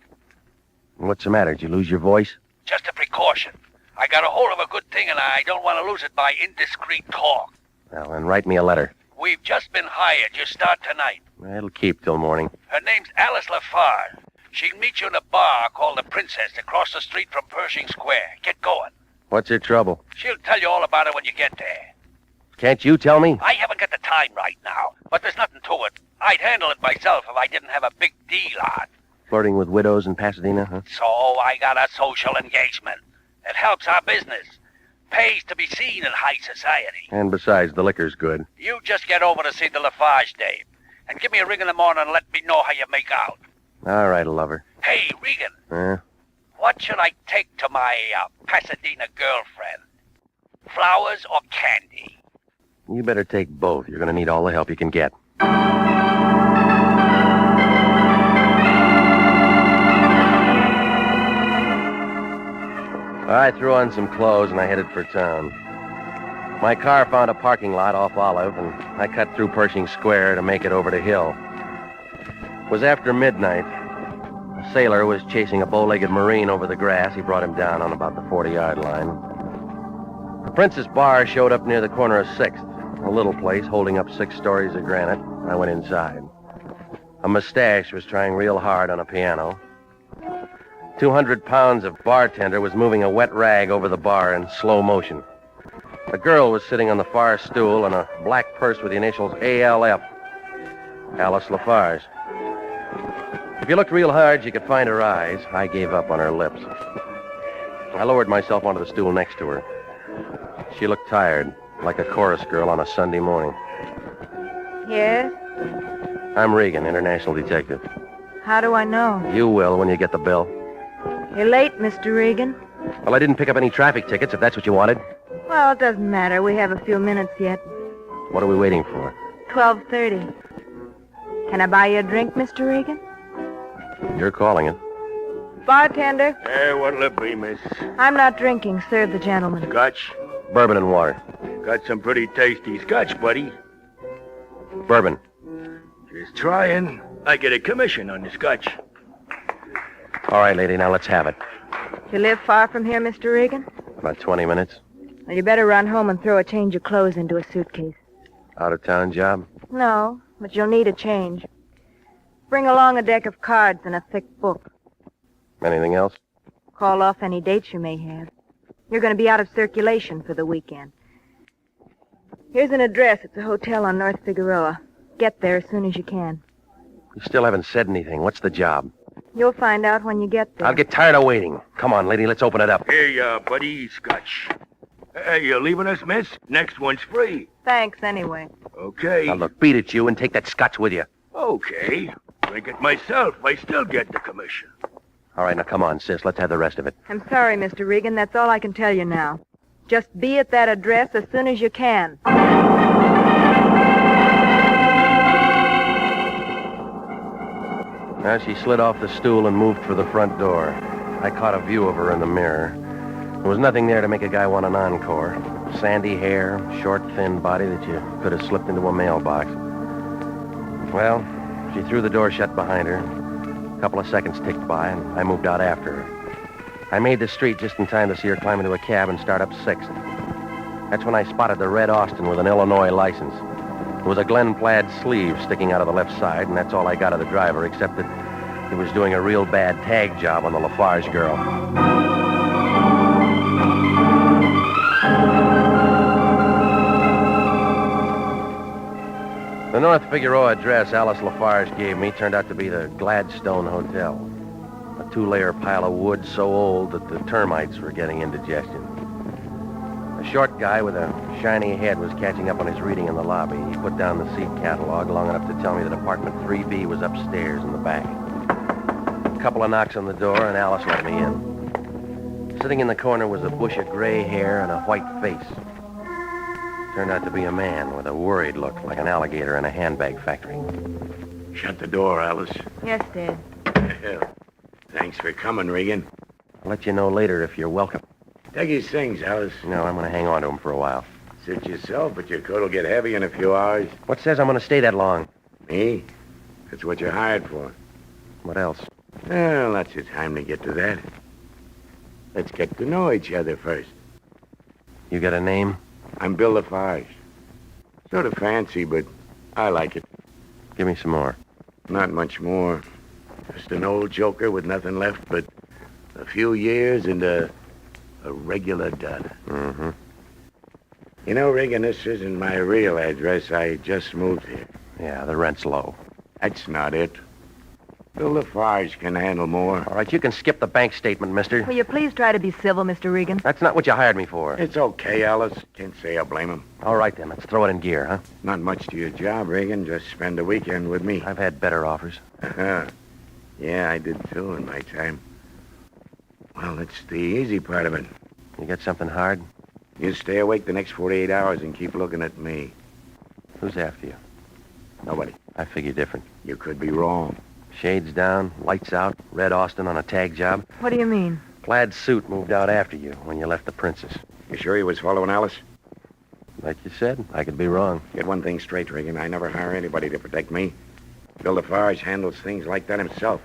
Speaker 1: What's the matter? Did you lose your voice?
Speaker 5: Just a precaution. I got a hold of a good thing, and I don't want to lose it by indiscreet talk.
Speaker 1: Well, then write me a letter.
Speaker 5: We've just been hired. You start tonight.
Speaker 1: It'll keep till morning.
Speaker 5: Her name's Alice Lafarge. She'll meet you in a bar called the Princess across the street from Pershing Square. Get going.
Speaker 1: What's your trouble?
Speaker 5: She'll tell you all about it when you get there.
Speaker 1: Can't you tell me?
Speaker 5: I haven't got the time right now, but there's nothing to it. I'd handle it myself if I didn't have a big deal on.
Speaker 1: Flirting with widows in Pasadena, huh?
Speaker 5: So I got a social engagement. It helps our business. Pays to be seen in high society.
Speaker 1: And besides, the liquor's good.
Speaker 5: You just get over to see the Lafarge dame. And give me a ring in the morning and let me know how you make out.
Speaker 1: All right, lover.
Speaker 5: Hey, Regan. What should I take to my Pasadena girlfriend? Flowers or candy?
Speaker 1: You better take both. You're going to need all the help you can get. I threw on some clothes and I headed for town. My car found a parking lot off Olive, and I cut through Pershing Square to make it over to Hill. It was after midnight.
Speaker 2: A sailor was chasing a bow-legged Marine over the grass. He brought him down on about the 40-yard line. The Princess Bar showed up near the corner of 6th, a little place holding up 6 stories of granite. I went inside. A mustache was trying real hard on a piano. 200 pounds of bartender was moving a wet rag over the bar in slow motion. A girl was sitting on the far stool in a black purse with the initials ALF. Alice Lafarge. If you looked real hard, you could find her eyes. I gave up on her lips. I lowered myself onto the stool next to her. She looked tired, like a chorus girl on a Sunday morning.
Speaker 16: Yes?
Speaker 2: I'm Regan, international detective.
Speaker 16: How do I know?
Speaker 2: You will when you get the bill.
Speaker 16: You're late, Mr. Regan.
Speaker 2: Well, I didn't pick up any traffic tickets, if that's what you wanted.
Speaker 16: Well, it doesn't matter. We have a few minutes yet.
Speaker 2: What are we waiting for?
Speaker 16: 12:30. Can I buy you a drink, Mr. Regan?
Speaker 2: You're calling it.
Speaker 16: Bartender,
Speaker 12: What'll it be, miss?
Speaker 16: I'm not drinking. Serve the gentleman.
Speaker 12: Scotch?
Speaker 2: Bourbon and water.
Speaker 12: Got some pretty tasty scotch, buddy.
Speaker 2: Bourbon.
Speaker 12: Just trying. I get a commission on the scotch.
Speaker 2: All right, lady, now let's have it.
Speaker 16: You live far from here, Mr. Regan?
Speaker 2: About 20 minutes.
Speaker 16: Well, you better run home and throw a change of clothes into a suitcase.
Speaker 2: Out-of-town job?
Speaker 16: No, but you'll need a change. Bring along a deck of cards and a thick book.
Speaker 2: Anything else?
Speaker 16: Call off any dates you may have. You're going to be out of circulation for the weekend. Here's an address. It's a hotel on North Figueroa. Get there as soon as you can.
Speaker 2: You still haven't said anything. What's the job?
Speaker 16: You'll find out when you get there.
Speaker 2: I'll get tired of waiting. Come on, lady, let's open it up.
Speaker 12: Here, buddy, scotch. Hey, you leaving us, miss? Next one's free.
Speaker 16: Thanks, anyway.
Speaker 12: Okay.
Speaker 2: Now, look, beat it, you, and take that scotch with you.
Speaker 12: Okay. Drink it myself. I still get the commission.
Speaker 2: All right, now come on, sis. Let's have the rest of it.
Speaker 16: I'm sorry, Mr. Regan. That's all I can tell you now. Just be at that address as soon as you can.
Speaker 2: Now she slid off the stool and moved for the front door. I caught a view of her in the mirror. There was nothing there to make a guy want an encore. Sandy hair, short, thin body that you could have slipped into a mailbox. Well, she threw the door shut behind her. A couple of seconds ticked by, and I moved out after her. I made the street just in time to see her climb into a cab and start up 6th. That's when I spotted the red Austin with an Illinois license. There was a Glen plaid sleeve sticking out of the left side, and that's all I got of the driver, except that he was doing a real bad tag job on the Lafarge girl. The North Figueroa address Alice Lafarge gave me turned out to be the Gladstone Hotel. A 2-layer pile of wood so old that the termites were getting indigestion. A short guy with a shiny head was catching up on his reading in the lobby. He put down the seat catalog long enough to tell me that apartment 3B was upstairs in the back. A couple of knocks on the door, and Alice let me in. Sitting in the corner was a bush of gray hair and a white face. Turned out to be a man with a worried look, like an alligator in a handbag factory.
Speaker 12: Shut the door, Alice.
Speaker 16: Yes, Dad.
Speaker 12: Thanks for coming, Regan.
Speaker 2: I'll let you know later if you're welcome.
Speaker 12: Take his things, Alice.
Speaker 2: No, I'm going to hang on to him for a while.
Speaker 12: Suit yourself, but your coat will get heavy in a few hours.
Speaker 2: What says I'm going to stay that long?
Speaker 12: Me? That's what you're hired for.
Speaker 2: What else?
Speaker 12: Well, lots of time to get to that. Let's get to know each other first.
Speaker 2: You got a name?
Speaker 12: I'm Bill Lafarge. Sort of fancy, but I like it.
Speaker 2: Give me some more.
Speaker 12: Not much more. Just an old joker with nothing left but a few years and a regular dud.
Speaker 2: Mm-hmm.
Speaker 12: You know, Regan, this isn't my real address. I just moved here.
Speaker 2: Yeah, the rent's low.
Speaker 12: That's not it. Bill Lafarge can handle more.
Speaker 2: All right, you can skip the bank statement, mister.
Speaker 16: Will you please try to be civil, Mr. Regan?
Speaker 2: That's not what you hired me for.
Speaker 12: It's okay, Alice. Can't say I blame him.
Speaker 2: All right, then. Let's throw it in gear, huh?
Speaker 12: Not much to your job, Regan. Just spend a weekend with me.
Speaker 2: I've had better offers.
Speaker 12: Yeah, I did too in my time. Well, that's the easy part of it.
Speaker 2: You got something hard?
Speaker 12: You stay awake the next 48 hours and keep looking at me.
Speaker 2: Who's after you?
Speaker 12: Nobody.
Speaker 2: I figure different.
Speaker 12: You could be wrong.
Speaker 2: Shades down, lights out, red Austin on a tag job.
Speaker 16: What do you mean?
Speaker 2: Plaid suit moved out after you when you left the Princess.
Speaker 12: You sure he was following Alice?
Speaker 2: Like you said, I could be wrong.
Speaker 12: Get one thing straight, Regan. I never hire anybody to protect me. Bill Lafarge handles things like that himself.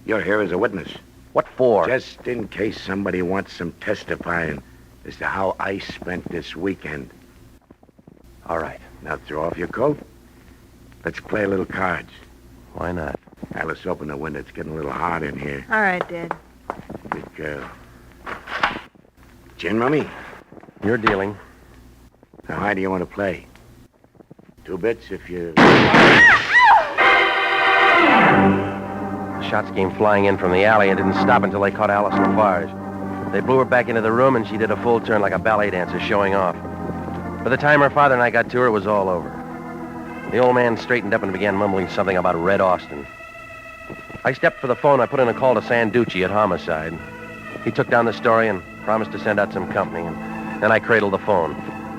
Speaker 14: You're here as a witness.
Speaker 2: What for?
Speaker 14: Just in case somebody wants some testifying as to how I spent this weekend.
Speaker 2: All right.
Speaker 14: Now throw off your coat. Let's play a little cards.
Speaker 2: Why not?
Speaker 14: Alice, open the window. It's getting a little hot in here.
Speaker 16: All right, Dad.
Speaker 14: Good girl. Gin rummy?
Speaker 2: You're dealing.
Speaker 14: Now, how do you want to play? 2 bits if you...
Speaker 2: The shots came flying in from the alley and didn't stop until they caught Alice Lafarge. They blew her back into the room, and she did a full turn like a ballet dancer showing off. By the time her father and I got to her, it was all over. The old man straightened up and began mumbling something about Red Austin. I stepped for the phone. I put in a call to Sanducci at Homicide. He took down the story and promised to send out some company, and then I cradled the phone.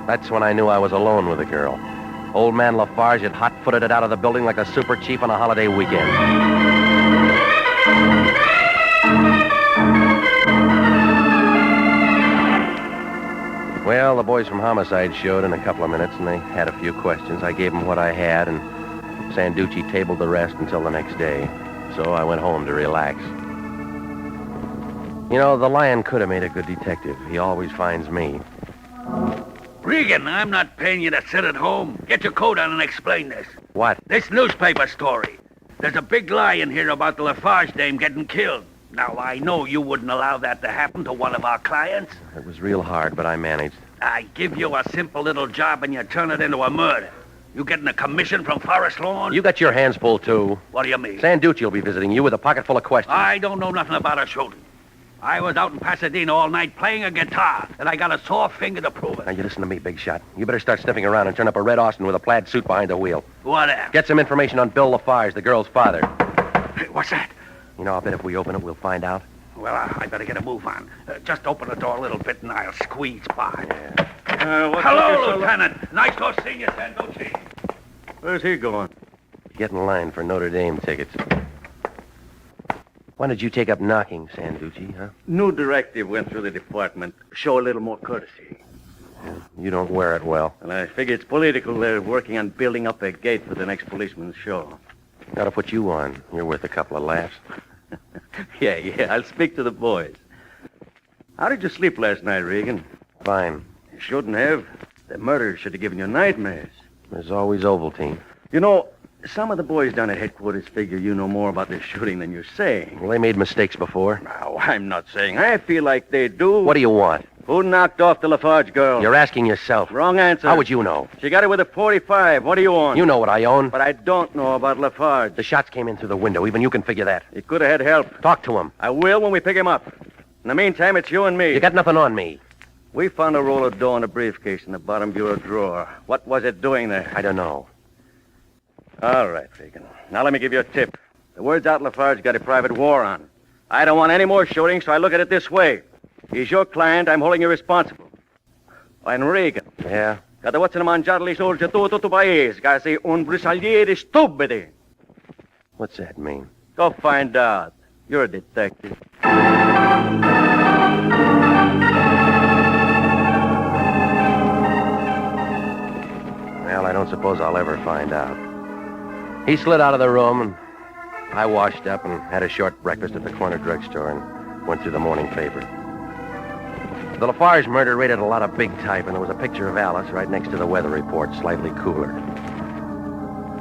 Speaker 2: That's when I knew I was alone with the girl. Old man Lafarge had hot-footed it out of the building like a super chief on a holiday weekend. Well, the boys from Homicide showed in a couple of minutes, and they had a few questions. I gave them what I had, and Sanducci tabled the rest until the next day. So I went home to relax. You know, the Lion could have made a good detective. He always finds me.
Speaker 5: Regan, I'm not paying you to sit at home. Get your coat on and explain this.
Speaker 2: What?
Speaker 5: This newspaper story. There's a big lie in here about the Lafarge dame getting killed. Now, I know you wouldn't allow that to happen to one of our clients.
Speaker 2: It was real hard, but I managed.
Speaker 5: I give you a simple little job and you turn it into a murder. You getting a commission from Forest Lawn?
Speaker 2: You got your hands full, too.
Speaker 5: What do you mean?
Speaker 2: Sanducci will be visiting you with a pocket full of questions.
Speaker 5: I don't know nothing about a shooting. I was out in Pasadena all night playing a guitar, and I got a sore finger to prove it.
Speaker 2: Now, you listen to me, big shot. You better start sniffing around and turn up a Red Austin with a plaid suit behind the wheel.
Speaker 5: Whatever.
Speaker 2: Get some information on Bill Lafarge, the girl's father.
Speaker 5: Hey, what's that?
Speaker 2: You know, I'll bet if we open it, we'll find out.
Speaker 5: Well, I better get a move on. Just open the door a little bit, and I'll squeeze by.
Speaker 2: Yeah.
Speaker 5: Hello, Lieutenant. Nice to see you, Sanducci.
Speaker 11: Where's he going?
Speaker 2: Get in line for Notre Dame tickets. Why did you take up knocking, Sanducci, huh?
Speaker 11: New directive went through the department. Show a little more courtesy.
Speaker 2: You don't wear it well.
Speaker 11: And I figure it's political. They're working on building up a gate for the next policeman's show.
Speaker 2: Gotta put you on. You're worth a couple of laughs.
Speaker 11: Yeah, I'll speak to the boys. How did you sleep last night, Regan?
Speaker 2: Fine.
Speaker 11: You shouldn't have. The murder should have given you nightmares.
Speaker 2: There's always Ovaltine.
Speaker 11: You know, some of the boys down at headquarters figure you know more about this shooting than you're saying.
Speaker 2: Well, they made mistakes before.
Speaker 11: No, I'm not saying. I feel like they do.
Speaker 2: What do you want?
Speaker 11: Who knocked off the Lafarge girl?
Speaker 2: You're asking yourself.
Speaker 11: Wrong answer.
Speaker 2: How would you know?
Speaker 11: She got it with a .45. What do you want?
Speaker 2: You know what I own.
Speaker 11: But I don't know about Lafarge.
Speaker 2: The shots came in through the window. Even you can figure that.
Speaker 11: He could have had help.
Speaker 2: Talk to him.
Speaker 11: I will when we pick him up. In the meantime, it's you and me.
Speaker 2: You got nothing on me.
Speaker 11: We found a roll of dough in a briefcase in the bottom bureau drawer. What was it doing there?
Speaker 2: I don't know.
Speaker 11: All right, Regan. Now let me give you a tip. The word's out Lafarge got a private war on. I don't want any more shooting, so I look at it this way. He's your client. I'm holding you responsible. And Regan.
Speaker 2: Yeah?
Speaker 11: Cada what's in a mangiare le sorge tutto tu paese, che sei un brisagliere stupidi.
Speaker 2: What's that mean?
Speaker 11: Go find out. You're a detective.
Speaker 2: Well, I don't suppose I'll ever find out. He slid out of the room, and I washed up and had a short breakfast at the corner drugstore and went through the morning paper. The Lafarge murder rated a lot of big type, and there was a picture of Alice right next to the weather report, slightly cooler.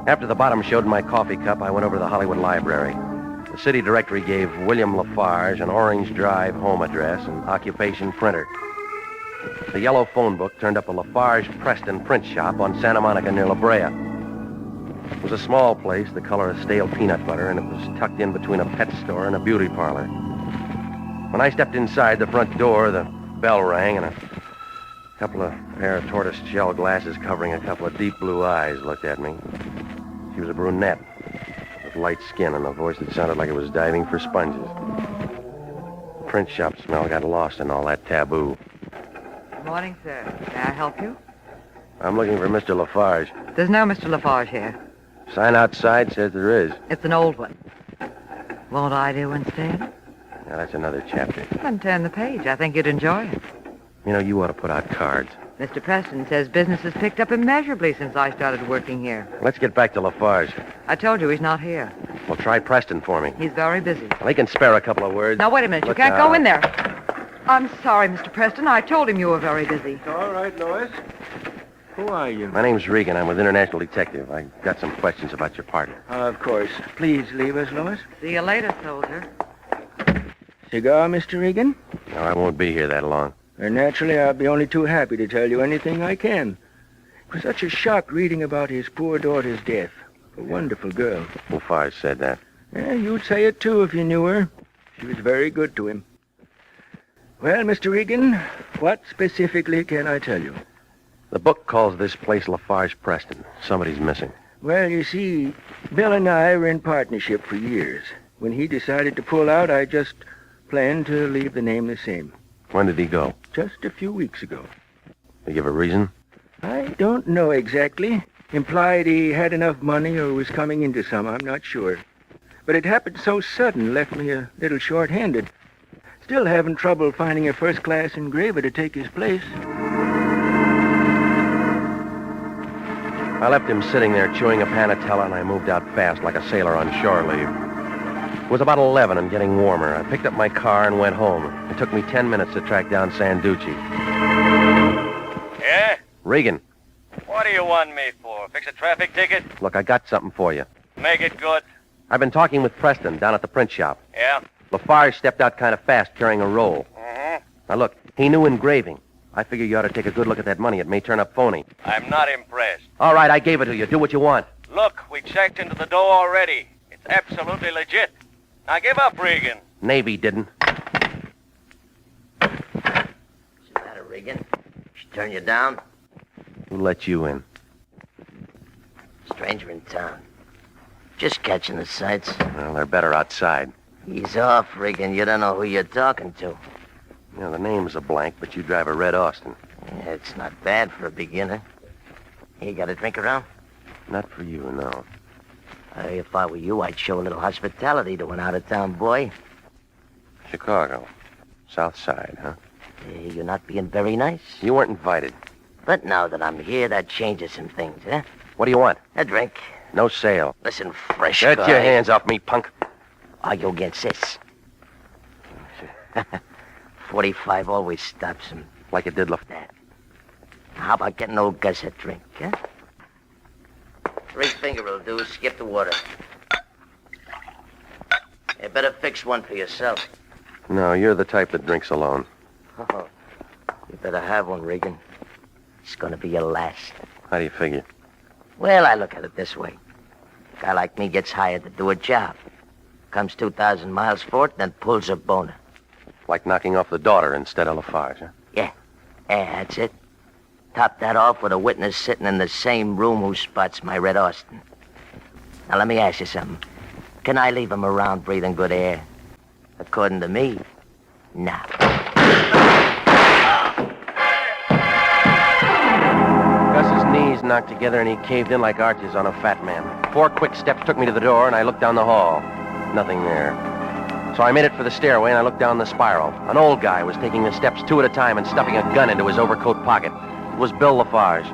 Speaker 2: After the bottom showed in my coffee cup, I went over to the Hollywood Library. The city directory gave William Lafarge an Orange Drive home address and occupation printer. The yellow phone book turned up a Lafarge Preston print shop on Santa Monica near La Brea. It was a small place, the color of stale peanut butter, and it was tucked in between a pet store and a beauty parlor. When I stepped inside the front door, the bell rang, and a couple of pair of tortoise shell glasses covering a couple of deep blue eyes looked at me. She was a brunette with light skin and a voice that sounded like it was diving for sponges. The print shop smell got lost in all that taboo.
Speaker 3: Good morning, sir. May I help you?
Speaker 2: I'm looking for Mr. Lafarge.
Speaker 3: There's no Mr. Lafarge here.
Speaker 2: Sign outside says there is.
Speaker 3: It's an old one. Won't I do instead?
Speaker 2: Now, that's another chapter.
Speaker 3: Then turn the page. I think you'd enjoy it.
Speaker 2: You know, you ought to put out cards.
Speaker 3: Mr. Preston says business has picked up immeasurably since I started working here.
Speaker 2: Let's get back to Lafarge.
Speaker 3: I told you he's not here.
Speaker 2: Well, Try Preston for me.
Speaker 3: He's very busy.
Speaker 2: They can spare a couple of words.
Speaker 3: Now, wait a minute. You
Speaker 2: Look,
Speaker 3: can't go in there. I'm sorry, Mr. Preston. I told him you were very busy.
Speaker 12: All right, Lois. Who are you?
Speaker 2: My name's Regan. I'm with International Detective. I got some questions about your partner.
Speaker 13: Of course. Please leave us, Lois.
Speaker 3: See you later, soldier.
Speaker 13: Cigar, Mr. Regan?
Speaker 2: No, I won't be here that long.
Speaker 13: And naturally, I'll be only too happy to tell you anything I can. It was such a shock reading about his poor daughter's death. A wonderful girl.
Speaker 2: Lafarge said that.
Speaker 13: Yeah, you'd say it, too, if you knew her. She was very good to him. Well, Mr. Regan, what specifically can I tell you?
Speaker 2: The book calls this place Lafarge Preston. Somebody's missing.
Speaker 13: Well, you see, Bill and I were in partnership for years. When he decided to pull out, I just planned to leave the name the same.
Speaker 2: When did he go?
Speaker 13: Just a few weeks ago.
Speaker 2: You give a reason?
Speaker 13: I don't know exactly. Implied he had enough money or was coming into some, I'm not sure. But it happened so sudden, left me a little short-handed. Still having trouble finding a first-class engraver to take his place.
Speaker 2: I left him sitting there chewing a panatella, and I moved out fast like a sailor on shore leave. It was about 11 and getting warmer. I picked up my car and went home. It took me 10 minutes to track down Sanducci.
Speaker 11: Yeah?
Speaker 2: Regan,
Speaker 11: What do you want me for? Fix a traffic ticket?
Speaker 2: look, I got something for you.
Speaker 11: Make it good.
Speaker 2: I've been talking with Preston down at the print shop.
Speaker 11: Yeah?
Speaker 2: Lafarge stepped out kind of fast carrying a roll.
Speaker 11: Mm-hmm.
Speaker 2: Now, look, he knew engraving. I figure you ought to take a good look at that money. It may turn up phony.
Speaker 11: I'm not impressed.
Speaker 2: All right, I gave it to you. Do what you want.
Speaker 11: Look, we checked into the door already. It's absolutely legit. Now give up, Regan.
Speaker 2: Navy didn't.
Speaker 4: What's the matter, Regan? She turn you down?
Speaker 2: Who let you in?
Speaker 4: Stranger in town. Just catching the sights.
Speaker 2: Well, they're better outside.
Speaker 4: Ease off, Regan. You don't know who you're talking to.
Speaker 2: You know, the name's a blank, but you drive a red Austin.
Speaker 4: Yeah, it's not bad for a beginner. You got a drink around?
Speaker 2: Not for you, no.
Speaker 4: If I were you, I'd show a little hospitality to an out-of-town boy.
Speaker 2: Chicago. South Side, huh?
Speaker 4: You're not being very nice.
Speaker 2: You weren't invited.
Speaker 4: But now that I'm here, that changes some things, huh?
Speaker 2: What do you want?
Speaker 4: A drink.
Speaker 2: No sale.
Speaker 4: Listen, fresh
Speaker 2: Get
Speaker 4: guy.
Speaker 2: your hands off me, punk.
Speaker 4: Are you against this? 45 always stops him.
Speaker 2: Like it did
Speaker 4: that. How about getting old Gus a drink, huh? 3 finger will do. Skip the water. You better fix one for yourself.
Speaker 2: No, you're the type that drinks alone.
Speaker 4: Oh, you better have one, Regan. It's gonna be your last.
Speaker 2: How do you figure?
Speaker 4: Well, I look at it this way. A guy like me gets hired to do a job. Comes 2,000 miles for it, then pulls a boner.
Speaker 2: Like knocking off the daughter instead of Lafarge, huh?
Speaker 4: Yeah, that's it. Top that off with a witness sitting in the same room who spots my red Austin. Now, let me ask you something. Can I leave him around breathing good air? According to me, no.
Speaker 2: Gus's knees knocked together and he caved in like arches on a fat man. 4 quick steps took me to the door and I looked down the hall. Nothing there. So I made it for the stairway and I looked down the spiral. An old guy was taking the steps 2 at a time and stuffing a gun into his overcoat pocket. It was Bill Lafarge.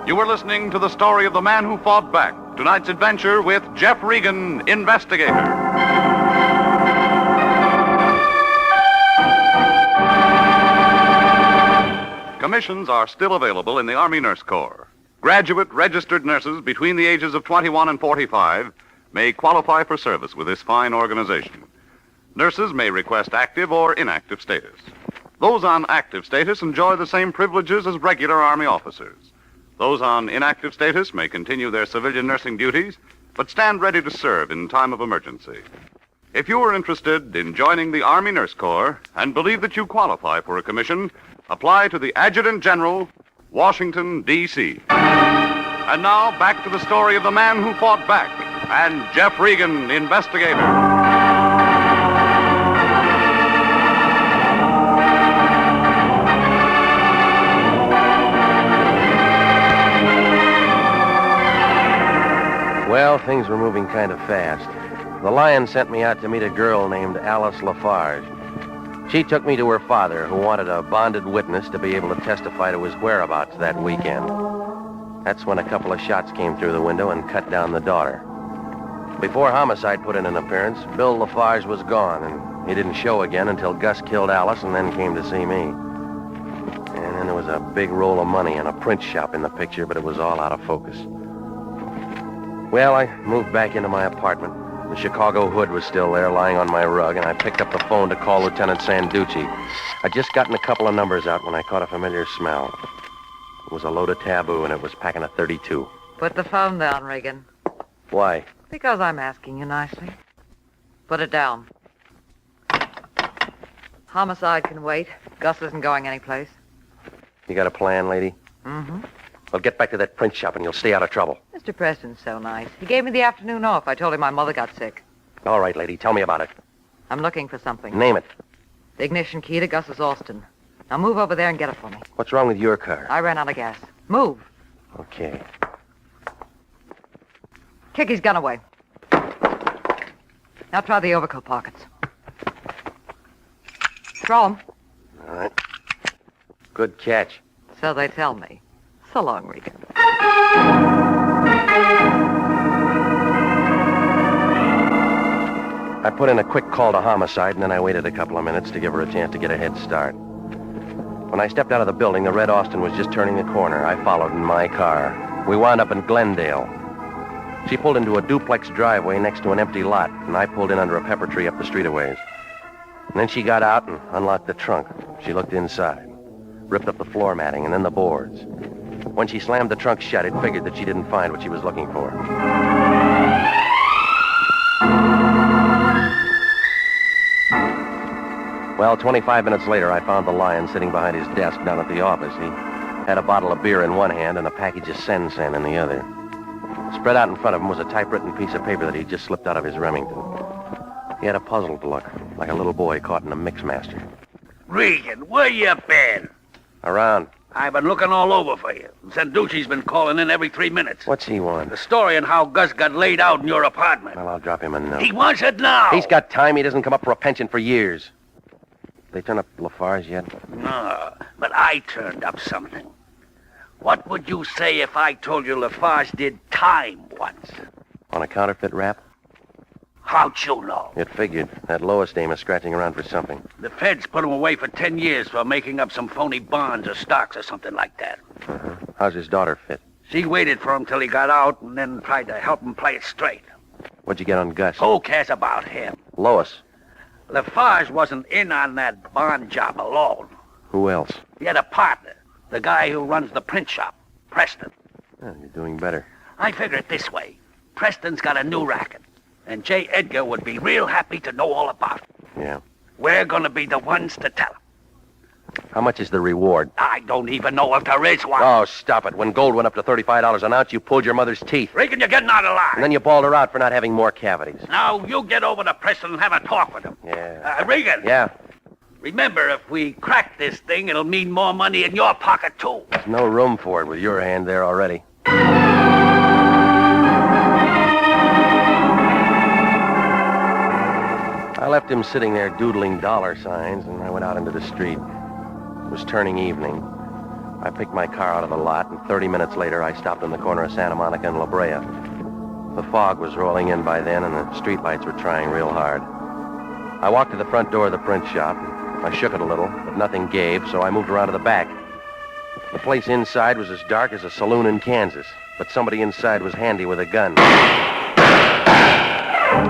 Speaker 15: You were listening to the story of the man who fought back. Tonight's adventure with Jeff Regan, Investigator. Commissions are still available in the Army Nurse Corps. Graduate registered nurses between the ages of 21 and 45 may qualify for service with this fine organization. Nurses may request active or inactive status. Those on active status enjoy the same privileges as regular Army officers. Those on inactive status may continue their civilian nursing duties, but stand ready to serve in time of emergency. If you are interested in joining the Army Nurse Corps and believe that you qualify for a commission, apply to the Adjutant General, Washington, D.C. And now, back to the story of the man who fought back and Jeff Regan, Investigator.
Speaker 2: Well, things were moving kind of fast. The Lion sent me out to meet a girl named Alice Lafarge. She took me to her father, who wanted a bonded witness to be able to testify to his whereabouts that weekend. That's when a couple of shots came through the window and cut down the daughter. Before Homicide put in an appearance, Bill Lafarge was gone, and he didn't show again until Gus killed Alice and then came to see me. And then there was a big roll of money and a print shop in the picture, but it was all out of focus. Well, I moved back into my apartment. The Chicago hood was still there, lying on my rug, and I picked up the phone to call Lieutenant Sanducci. I'd just gotten a couple of numbers out when I caught a familiar smell. It was a load of taboo, and it was packing a .32.
Speaker 3: Put the phone down, Regan.
Speaker 2: Why?
Speaker 3: Because I'm asking you nicely. Put it down. Homicide can wait. Gus isn't going anyplace.
Speaker 2: You got a plan, lady?
Speaker 3: Mm-hmm.
Speaker 2: Well, get back to that print shop and you'll stay out of trouble.
Speaker 3: Mr. Preston's so nice. He gave me the afternoon off. I told him my mother got sick.
Speaker 2: All right, lady, tell me about it.
Speaker 3: I'm looking for something.
Speaker 2: Name it.
Speaker 3: The ignition key to Gus's Austin. Now move over there and get it for me.
Speaker 2: What's wrong with your car?
Speaker 3: I ran out of gas. Move.
Speaker 2: Okay.
Speaker 3: Kick his gun away. Now try the overcoat pockets. Throw 'em.
Speaker 2: All right. Good catch.
Speaker 3: So they tell me. So long, Regan.
Speaker 2: I put in a quick call to Homicide, and then I waited a couple of minutes to give her a chance to get a head start. When I stepped out of the building, the red Austin was just turning the corner. I followed in my car. We wound up in Glendale. She pulled into a duplex driveway next to an empty lot, and I pulled in under a pepper tree up the street a ways. And then she got out and unlocked the trunk. She looked inside, ripped up the floor matting and then the boards. When she slammed the trunk shut, it figured that she didn't find what she was looking for. Well, 25 minutes later, I found the lion sitting behind his desk down at the office. He had a bottle of beer in one hand and a package of Sen-Sen in the other. Spread out in front of him was a typewritten piece of paper that he'd just slipped out of his Remington. He had a puzzled look, like a little boy caught in a mixmaster.
Speaker 5: Regan, where you been?
Speaker 2: Around.
Speaker 5: I've been looking all over for you. Sanducci's been calling in every 3 minutes.
Speaker 2: What's he want?
Speaker 5: The story on how Gus got laid out in your apartment.
Speaker 2: Well, I'll drop him a note.
Speaker 5: He wants it now.
Speaker 2: He's got time. He doesn't come up for a pension for years. They turn up Lafarge yet?
Speaker 5: No, but I turned up something. What would you say if I told you Lafarge did time once?
Speaker 2: On a counterfeit rap?
Speaker 5: How'd you know?
Speaker 2: It figured. That Lois dame is scratching around for something.
Speaker 5: The feds put him away for 10 years for making up some phony bonds or stocks or something like that.
Speaker 2: Uh-huh. How's his daughter fit?
Speaker 5: She waited for him till he got out and then tried to help him play it straight.
Speaker 2: What'd you get on Gus?
Speaker 5: Who cares about him?
Speaker 2: Lois.
Speaker 5: Lafarge wasn't in on that bond job alone.
Speaker 2: Who else?
Speaker 5: He had a partner, the guy who runs the print shop, Preston.
Speaker 2: Oh, you're doing better.
Speaker 5: I figure it this way. Preston's got a new racket, and J. Edgar would be real happy to know all about it.
Speaker 2: Yeah.
Speaker 5: We're gonna be the ones to tell him.
Speaker 2: How much is the reward?
Speaker 5: I don't even know if there is one.
Speaker 2: Oh, stop it. When gold went up to $35 an ounce, you pulled your mother's teeth.
Speaker 5: Regan, you're getting out of line.
Speaker 2: And then you bawled her out for not having more cavities.
Speaker 5: Now, you get over to Preston and have a talk with him.
Speaker 2: Yeah.
Speaker 5: Regan.
Speaker 2: Yeah.
Speaker 5: Remember, if we crack this thing, it'll mean more money in your pocket, too.
Speaker 2: There's no room for it with your hand there already. I left him sitting there doodling dollar signs, and I went out into the street. It was turning evening. I picked my car out of the lot, and 30 minutes later, I stopped on the corner of Santa Monica and La Brea. The fog was rolling in by then, and the streetlights were trying real hard. I walked to the front door of the print shop. I shook it a little, but nothing gave, so I moved around to the back. The place inside was as dark as a saloon in Kansas, but somebody inside was handy with a gun.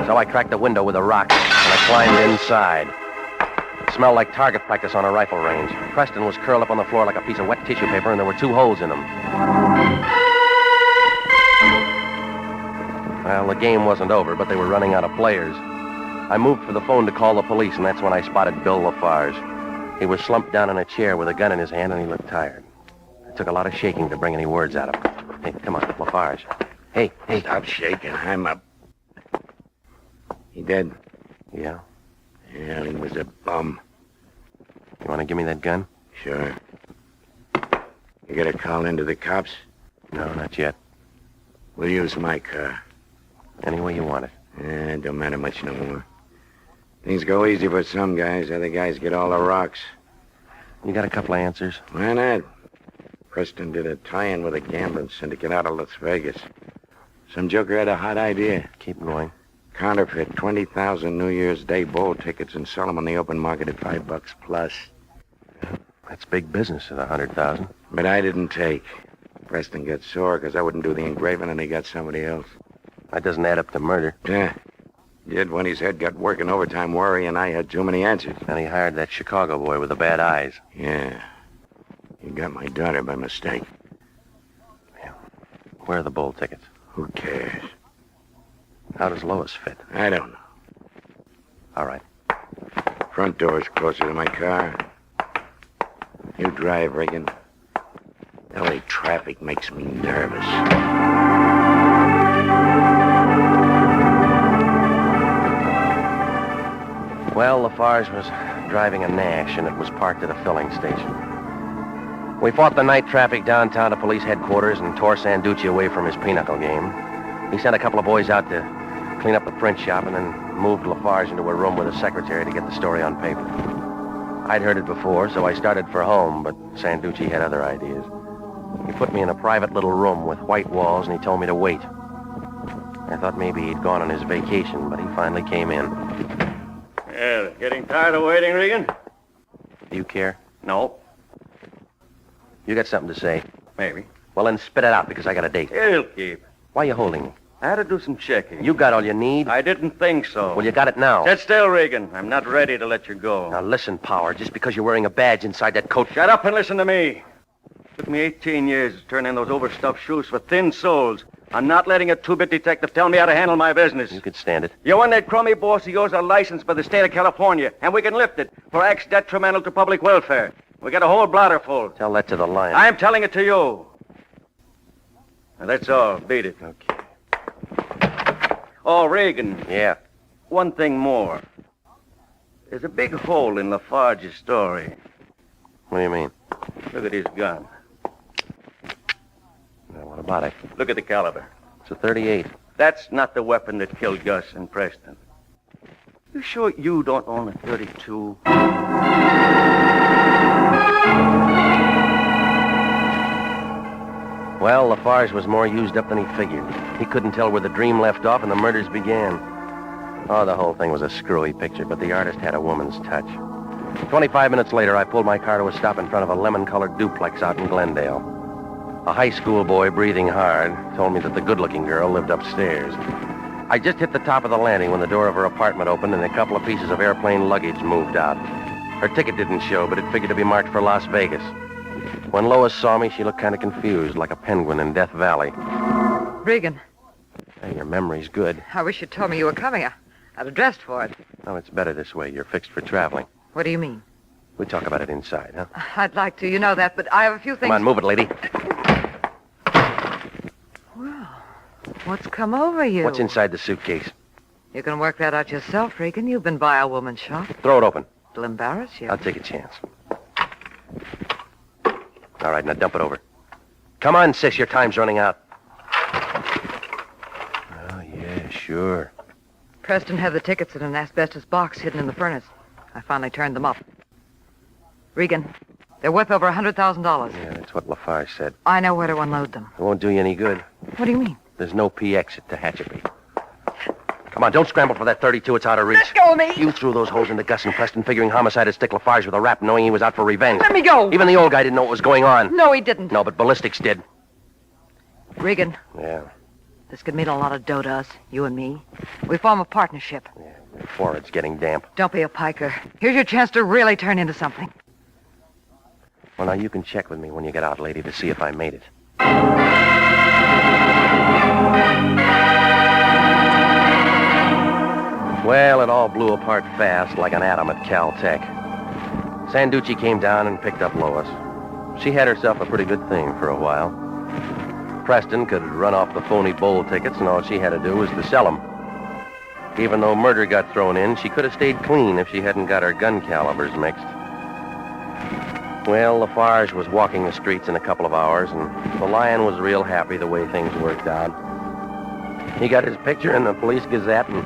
Speaker 2: So I cracked the window with a rock, and I climbed inside. It smelled like target practice on a rifle range. Preston was curled up on the floor like a piece of wet tissue paper, and there were 2 holes in him. Well, the game wasn't over, but they were running out of players. I moved for the phone to call the police, and that's when I spotted Bill Lafarge. He was slumped down in a chair with a gun in his hand, and he looked tired. It took a lot of shaking to bring any words out of him. Hey, come on, Lafarge. Hey.
Speaker 14: Stop shaking. I'm up. He dead?
Speaker 2: Yeah.
Speaker 14: Yeah, he was a bum.
Speaker 2: You want to give me that gun?
Speaker 14: Sure. You got a call into the cops?
Speaker 2: No, not yet.
Speaker 14: We'll use my car.
Speaker 2: Any way you want it.
Speaker 14: It don't matter much no more. Things go easy for some guys. Other guys get all the rocks.
Speaker 2: You got a couple of answers?
Speaker 14: Why not? Preston did a tie-in with a gambling syndicate out of Las Vegas. Some joker had a hot idea.
Speaker 2: Keep going.
Speaker 14: Counterfeit 20,000 New Year's Day bowl tickets and sell them on the open market at $5 plus.
Speaker 2: That's big business at 100,000.
Speaker 14: But I didn't take. Preston got sore because I wouldn't do the engraving and he got somebody else.
Speaker 2: That doesn't add up to murder.
Speaker 14: Yeah. Did when his head got working overtime worrying I had too many answers.
Speaker 2: And he hired that Chicago boy with the bad eyes.
Speaker 14: Yeah. He got my daughter by mistake.
Speaker 2: Yeah. Where are the bowl tickets?
Speaker 14: Who cares?
Speaker 2: How does Lois fit?
Speaker 14: I don't know.
Speaker 2: All right.
Speaker 14: Front door's closer to my car. You drive, Regan. LA traffic makes me nervous.
Speaker 2: Well, Lafarge was driving a Nash, and it was parked at a filling station. We fought the night traffic downtown to police headquarters and tore Sanducci away from his pinochle game. He sent a couple of boys out to clean up the print shop and then moved Lafarge into a room with a secretary to get the story on paper. I'd heard it before, so I started for home, but Sanducci had other ideas. He put me in a private little room with white walls, and he told me to wait. I thought maybe he'd gone on his vacation, but he finally came in.
Speaker 11: Yeah, getting tired of waiting, Regan?
Speaker 2: Do you care?
Speaker 11: No.
Speaker 2: You got something to say?
Speaker 11: Maybe.
Speaker 2: Well, then spit it out, because I got a date.
Speaker 11: It'll keep.
Speaker 2: Why are you holding me?
Speaker 11: I had to do some checking.
Speaker 2: You got all you need?
Speaker 11: I didn't think so.
Speaker 2: Well, you got it now.
Speaker 11: Sit still, Regan. I'm not ready to let you go.
Speaker 2: Now, listen, Power. Just because you're wearing a badge inside that coat...
Speaker 11: Shut up and listen to me. Took me 18 years to turn in those overstuffed shoes for thin soles. I'm not letting a two-bit detective tell me how to handle my business.
Speaker 2: You could stand it.
Speaker 11: You and that crummy boss of yours are licensed by the state of California, and we can lift it for acts detrimental to public welfare. We got a whole blotter full.
Speaker 2: Tell that to the lion.
Speaker 11: I'm telling it to you. Now, that's all. Beat it.
Speaker 2: Okay.
Speaker 11: Oh, Regan.
Speaker 2: Yeah?
Speaker 11: One thing more. There's a big hole in Lafarge's story.
Speaker 2: What do you mean?
Speaker 11: Look at his gun.
Speaker 2: Well, what about it?
Speaker 11: Look at the caliber.
Speaker 2: It's a .38.
Speaker 11: That's not the weapon that killed Gus and Preston. You sure you don't own a .32?
Speaker 2: Well, Lafarge was more used up than he figured. He couldn't tell where the dream left off and the murders began. Oh, the whole thing was a screwy picture, but the artist had a woman's touch. 25 minutes later, I pulled my car to a stop in front of a lemon-colored duplex out in Glendale. A high school boy, breathing hard, told me that the good-looking girl lived upstairs. I just hit the top of the landing when the door of her apartment opened and a couple of pieces of airplane luggage moved out. Her ticket didn't show, but it figured to be marked for Las Vegas. When Lois saw me, she looked kind of confused, like a penguin in Death Valley.
Speaker 3: Regan,
Speaker 2: Hey, your memory's good.
Speaker 3: I wish you'd told me you were coming. I'd have dressed for it.
Speaker 2: Oh, it's better this way. You're fixed for traveling.
Speaker 3: What do you mean?
Speaker 2: We talk about it inside, huh?
Speaker 3: I'd like to, you know that, but I have a few things...
Speaker 2: Come on, move it, lady.
Speaker 3: Well, what's come over you?
Speaker 2: What's inside the suitcase?
Speaker 3: You can work that out yourself, Regan. You've been by a woman's shop.
Speaker 2: Throw it open.
Speaker 3: It'll embarrass you.
Speaker 2: I'll take a chance. All right, now dump it over. Come on, sis, your time's running out. Oh, yeah, sure.
Speaker 3: Preston had the tickets in an asbestos box hidden in the furnace. I finally turned them up. Regan, they're worth over $100,000.
Speaker 2: Yeah, that's what Lafarge said.
Speaker 3: I know where to unload them.
Speaker 2: It won't do you any good.
Speaker 3: What do you mean?
Speaker 2: There's no PX at Tehachapi. Come on, don't scramble for that .32. It's out of reach.
Speaker 3: Let go of me!
Speaker 2: You threw those holes into Gus and Preston, figuring Homicide would stick Lafarge with a rap, knowing he was out for revenge.
Speaker 3: Let me go!
Speaker 2: Even the old guy didn't know what was going on.
Speaker 3: No, he didn't.
Speaker 2: No, but ballistics did.
Speaker 3: Regan.
Speaker 2: Yeah.
Speaker 3: This could mean a lot of dough to us, you and me. We form a partnership.
Speaker 2: Yeah, your forehead's getting damp.
Speaker 3: Don't be a piker. Here's your chance to really turn into something.
Speaker 2: Well, now you can check with me when you get out, lady, to see if I made it. Well, it all blew apart fast like an atom at Caltech. Sanducci came down and picked up Lois. She had herself a pretty good thing for a while. Preston could run off the phony bowl tickets, and all she had to do was to sell them. Even though murder got thrown in, she could have stayed clean if she hadn't got her gun calibers mixed. Well, Lafarge was walking the streets in a couple of hours, and the Lion was real happy the way things worked out. He got his picture in the Police Gazette and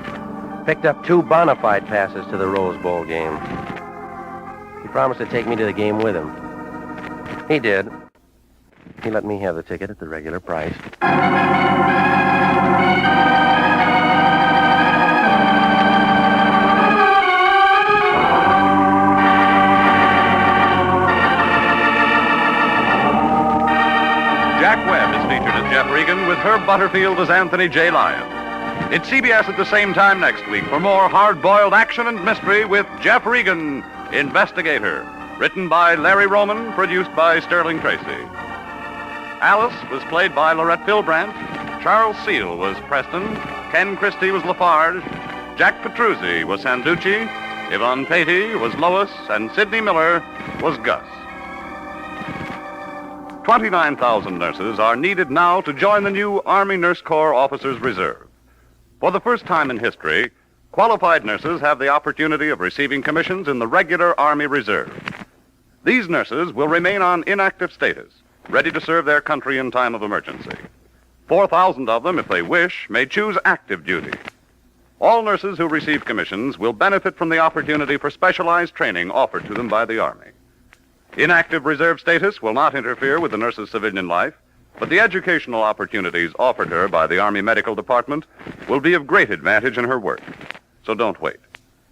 Speaker 2: picked up 2 bona fide passes to the Rose Bowl game. He promised to take me to the game with him. He did.
Speaker 1: He let me have the ticket at the regular price.
Speaker 15: Jack Webb is featured as Jeff Regan with Herb Butterfield as Anthony J. Lyon. It's CBS at the same time next week for more hard-boiled action and mystery with Jeff Regan, Investigator. Written by Larry Roman, produced by Sterling Tracy. Alice was played by Lorette Philbrandt. Charles Seal was Preston. Ken Christie was Lafarge. Jack Petruzzi was Sanducci. Yvonne Patey was Lois. And Sidney Miller was Gus. 29,000 nurses are needed now to join the new Army Nurse Corps Officers Reserve. For the first time in history, qualified nurses have the opportunity of receiving commissions in the regular Army Reserve. These nurses will remain on inactive status, ready to serve their country in time of emergency. 4,000 of them, if they wish, may choose active duty. All nurses who receive commissions will benefit from the opportunity for specialized training offered to them by the Army. Inactive reserve status will not interfere with the nurse's civilian life, but the educational opportunities offered her by the Army Medical Department will be of great advantage in her work. So don't wait.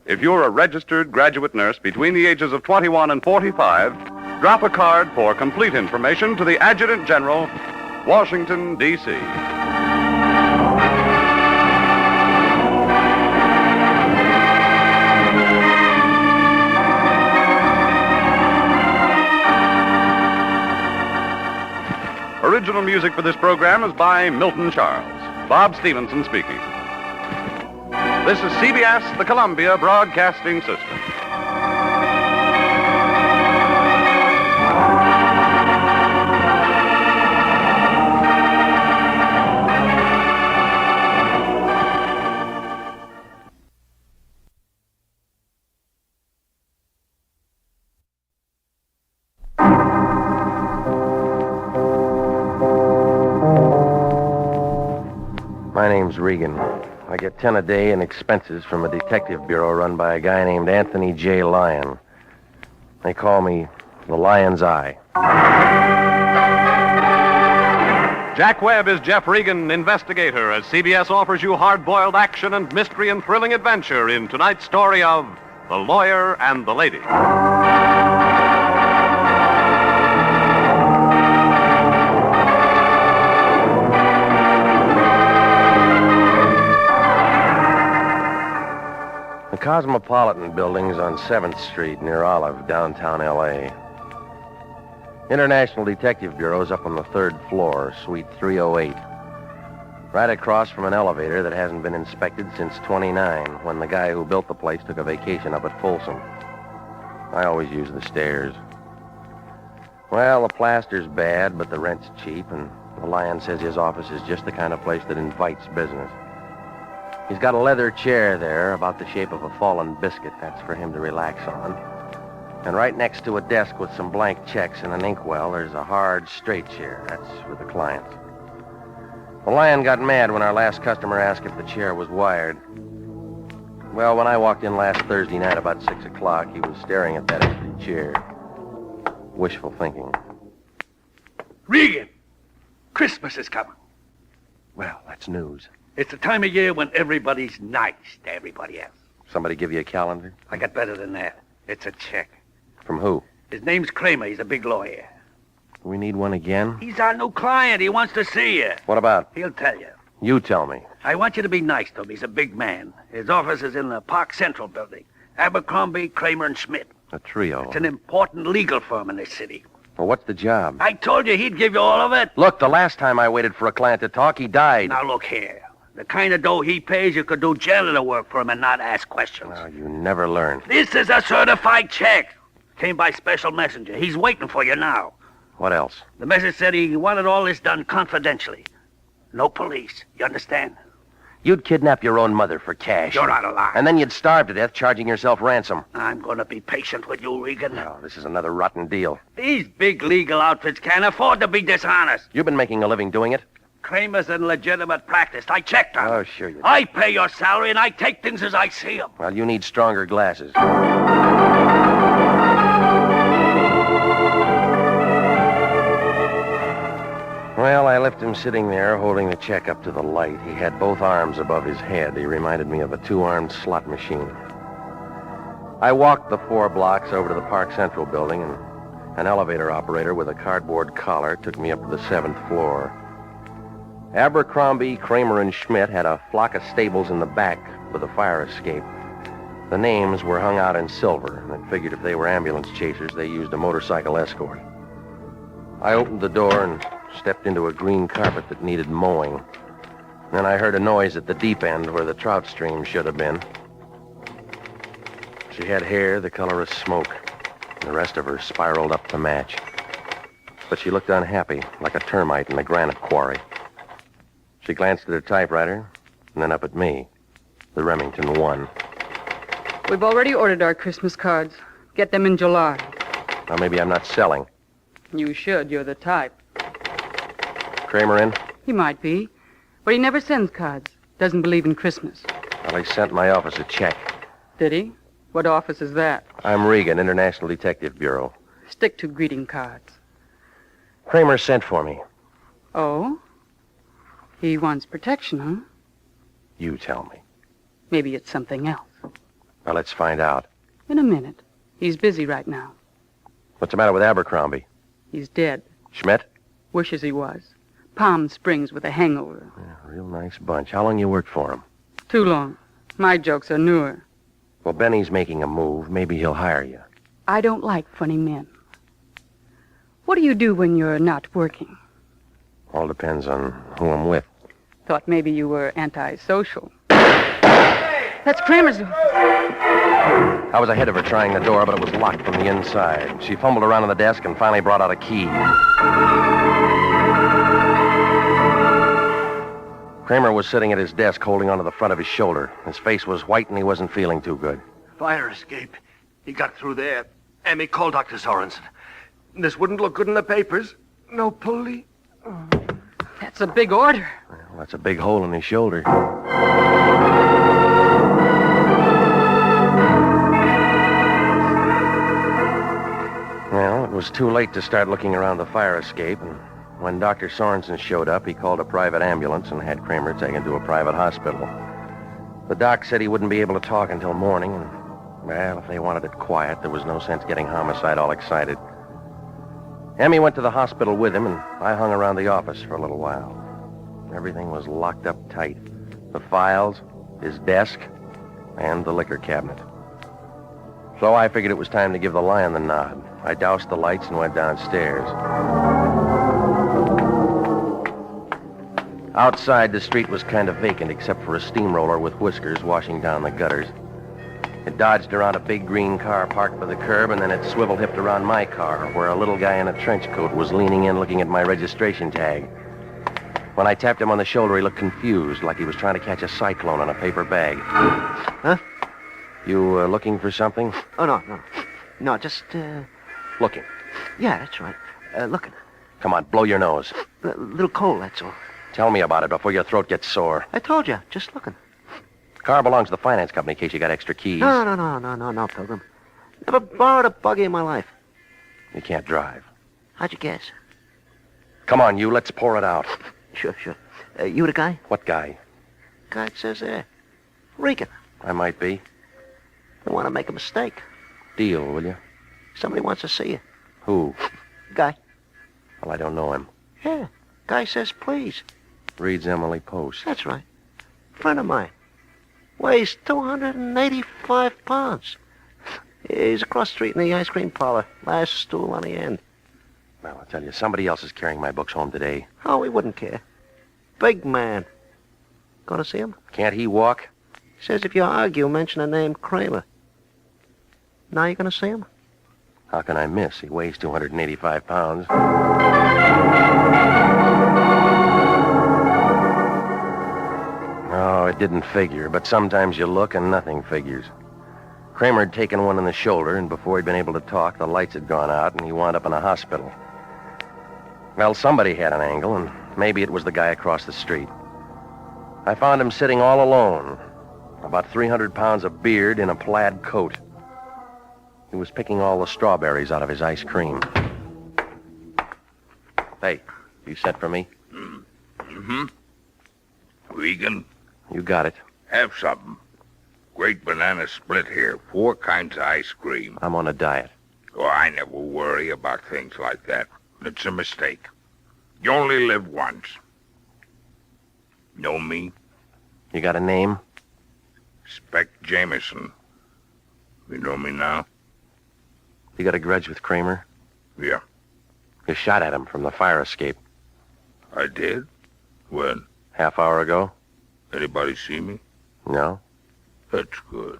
Speaker 15: If you're a registered graduate nurse between the ages of 21 and 45, drop a card for complete information to the Adjutant General, Washington, D.C. Original music for this program is by Milton Charles. Bob Stevenson speaking. This is CBS, the Columbia Broadcasting System.
Speaker 1: My name's Regan. I get 10 a day in expenses from a detective bureau run by a guy named Anthony J. Lyon. They call me the Lion's Eye.
Speaker 15: Jack Webb is Jeff Regan, Investigator, as CBS offers you hard-boiled action and mystery and thrilling adventure in tonight's story of The Lawyer and the Lady.
Speaker 1: The Cosmopolitan Building's on 7th Street near Olive, downtown L.A. International Detective Bureau's up on the 3rd floor, suite 308. Right across from an elevator that hasn't been inspected since 29, when the guy who built the place took a vacation up at Folsom. I always use the stairs. Well, the plaster's bad, but the rent's cheap, and the Lion says his office is just the kind of place that invites business. He's got a leather chair there, about the shape of a fallen biscuit. That's for him to relax on. And right next to a desk with some blank checks and an inkwell, there's a hard, straight chair. That's for the clients. The Lion got mad when our last customer asked if the chair was wired. Well, when I walked in last Thursday night about 6 o'clock, he was staring at that empty chair. Wishful thinking.
Speaker 5: Regan! Christmas is coming.
Speaker 1: Well, that's news.
Speaker 5: It's the time of year when everybody's nice to everybody else.
Speaker 1: Somebody give you a calendar?
Speaker 5: I got better than that. It's a check.
Speaker 1: From who?
Speaker 5: His name's Kramer. He's a big lawyer.
Speaker 1: We need one again?
Speaker 5: He's our new client. He wants to see you.
Speaker 1: What about?
Speaker 5: He'll tell you.
Speaker 1: You tell me.
Speaker 5: I want you to be nice to him. He's a big man. His office is in the Park Central building. Abercrombie, Kramer, and Schmidt.
Speaker 1: A trio.
Speaker 5: It's an important legal firm in this city.
Speaker 1: Well, what's the job?
Speaker 5: I told you he'd give you all of it.
Speaker 1: Look, the last time I waited for a client to talk, he died.
Speaker 5: Now, look here. The kind of dough he pays, you could do janitor work for him and not ask questions.
Speaker 1: Oh, you never learn.
Speaker 5: This is a certified check. Came by special messenger. He's waiting for you now.
Speaker 1: What else?
Speaker 5: The message said he wanted all this done confidentially. No police. You understand?
Speaker 1: You'd kidnap your own mother for cash.
Speaker 5: You're out of line.
Speaker 1: And then you'd starve to death, charging yourself ransom.
Speaker 5: I'm going to be patient with you, Regan.
Speaker 1: No, this is another rotten deal.
Speaker 5: These big legal outfits can't afford to be dishonest.
Speaker 1: You've been making a living doing it?
Speaker 5: Kramer's in legitimate practice. I checked on him.
Speaker 1: Oh, sure you do.
Speaker 5: I pay your salary, and I take things as I see them.
Speaker 1: Well, you need stronger glasses.
Speaker 2: Well, I left him sitting there holding the check up to the light. He had both arms above his head. He reminded me of a two-armed slot machine. I walked the 4 blocks over to the Park Central building, and an elevator operator with a cardboard collar took me up to the 7th floor. Abercrombie, Kramer, and Schmidt had a flock of stables in the back with a fire escape. The names were hung out in silver, and I figured if they were ambulance chasers, they used a motorcycle escort. I opened the door and stepped into a green carpet that needed mowing. Then I heard a noise at the deep end where the trout stream should have been. She had hair the color of smoke, and the rest of her spiraled up to match. But she looked unhappy, like a termite in a granite quarry. She glanced at her typewriter, and then up at me, the Remington 1.
Speaker 8: We've already ordered our Christmas cards. Get them in July.
Speaker 2: Now, maybe I'm not selling.
Speaker 8: You should. You're the type.
Speaker 2: Kramer in?
Speaker 8: He might be, but he never sends cards. Doesn't believe in Christmas.
Speaker 2: Well, he sent my office a check.
Speaker 8: Did he? What office is that?
Speaker 2: I'm Regan, International Detective Bureau.
Speaker 8: Stick to greeting cards.
Speaker 2: Kramer sent for me.
Speaker 8: Oh? He wants protection, huh?
Speaker 2: You tell me.
Speaker 8: Maybe it's something else.
Speaker 2: Well, let's find out.
Speaker 8: In a minute. He's busy right now.
Speaker 2: What's the matter with Abercrombie?
Speaker 8: He's dead.
Speaker 2: Schmidt?
Speaker 8: Wishes he was. Palm Springs with a hangover.
Speaker 2: Yeah, real nice bunch. How long you worked for him?
Speaker 8: Too long. My jokes are newer.
Speaker 2: Well, Benny's making a move. Maybe he'll hire you.
Speaker 8: I don't like funny men. What do you do when you're not working?
Speaker 2: All depends on who I'm with.
Speaker 8: Thought maybe you were antisocial. That's Kramer's.
Speaker 2: I was ahead of her trying the door, but it was locked from the inside. She fumbled around on the desk and finally brought out a key. Kramer was sitting at his desk holding onto the front of his shoulder. His face was white and he wasn't feeling too good.
Speaker 12: Fire escape. He got through there. Emmy, call Dr. Sorensen. This wouldn't look good in the papers. No police.
Speaker 8: That's a big order.
Speaker 2: Well, that's a big hole in his shoulder. Well, it was too late to start looking around the fire escape, and when Dr. Sorensen showed up, he called a private ambulance and had Kramer taken to a private hospital. The doc said he wouldn't be able to talk until morning, and, well, if they wanted it quiet, there was no sense getting Homicide all excited. Emmy went to the hospital with him, and I hung around the office for a little while. Everything was locked up tight. The files, his desk, and the liquor cabinet. So I figured it was time to give the lion the nod. I doused the lights and went downstairs. Outside, the street was kind of vacant except for a steamroller with whiskers washing down the gutters. It dodged around a big green car parked by the curb, and then it swivel-hipped around my car, where a little guy in a trench coat was leaning in looking at my registration tag. When I tapped him on the shoulder, he looked confused, like he was trying to catch a cyclone on a paper bag.
Speaker 9: Huh?
Speaker 2: You looking for something?
Speaker 9: Oh, no. No, just,
Speaker 2: Looking.
Speaker 9: Yeah, that's right. Looking.
Speaker 2: Come on, blow your nose.
Speaker 9: A little cold, that's all.
Speaker 2: Tell me about it before your throat gets sore.
Speaker 9: I told you, just looking.
Speaker 2: Car belongs to the finance company in case you got extra keys.
Speaker 9: No, Pilgrim. Never borrowed a buggy in my life.
Speaker 2: You can't drive.
Speaker 9: How'd you guess?
Speaker 2: Come on, you. Let's pour it out.
Speaker 9: Sure. You the guy?
Speaker 2: What guy?
Speaker 9: Guy it says there. Regan.
Speaker 2: I might be.
Speaker 9: Don't want to make a mistake.
Speaker 2: Deal, will you?
Speaker 9: Somebody wants to see you.
Speaker 2: Who?
Speaker 9: Guy.
Speaker 2: Well, I don't know him.
Speaker 9: Yeah. Guy says please.
Speaker 2: Reads Emily Post.
Speaker 9: That's right. Friend of mine. Weighs 285 pounds. He's across the street in the ice cream parlor. Last stool on the end.
Speaker 2: Well, I'll tell you, somebody else is carrying my books home today.
Speaker 9: Oh, we wouldn't care. Big man. Gonna see him?
Speaker 2: Can't he walk?
Speaker 9: Says if you argue, mention the name Kramer. Now you gonna see him?
Speaker 2: How can I miss? He weighs 285 pounds. Oh, it didn't figure, but sometimes you look and nothing figures. Kramer had taken one in the shoulder, and before he'd been able to talk, the lights had gone out, and he wound up in a hospital. Well, somebody had an angle, and maybe it was the guy across the street. I found him sitting all alone, about 300 pounds of beard in a plaid coat. He was picking all the strawberries out of his ice cream. Hey, You sent for me?
Speaker 7: Mm-hmm. Regan,
Speaker 2: You got it.
Speaker 7: have something. Great banana split here. 4 kinds of ice cream.
Speaker 2: I'm on a diet.
Speaker 7: Oh, I never worry about things like that. It's a mistake. You only live once. Know me?
Speaker 2: You got a name?
Speaker 7: Spec Jameson. You know me now?
Speaker 2: You got a grudge with Kramer?
Speaker 7: Yeah,
Speaker 2: You shot at him from the fire escape.
Speaker 7: I did. When?
Speaker 2: Half hour ago?
Speaker 7: Anybody see me?
Speaker 2: No.
Speaker 7: That's good.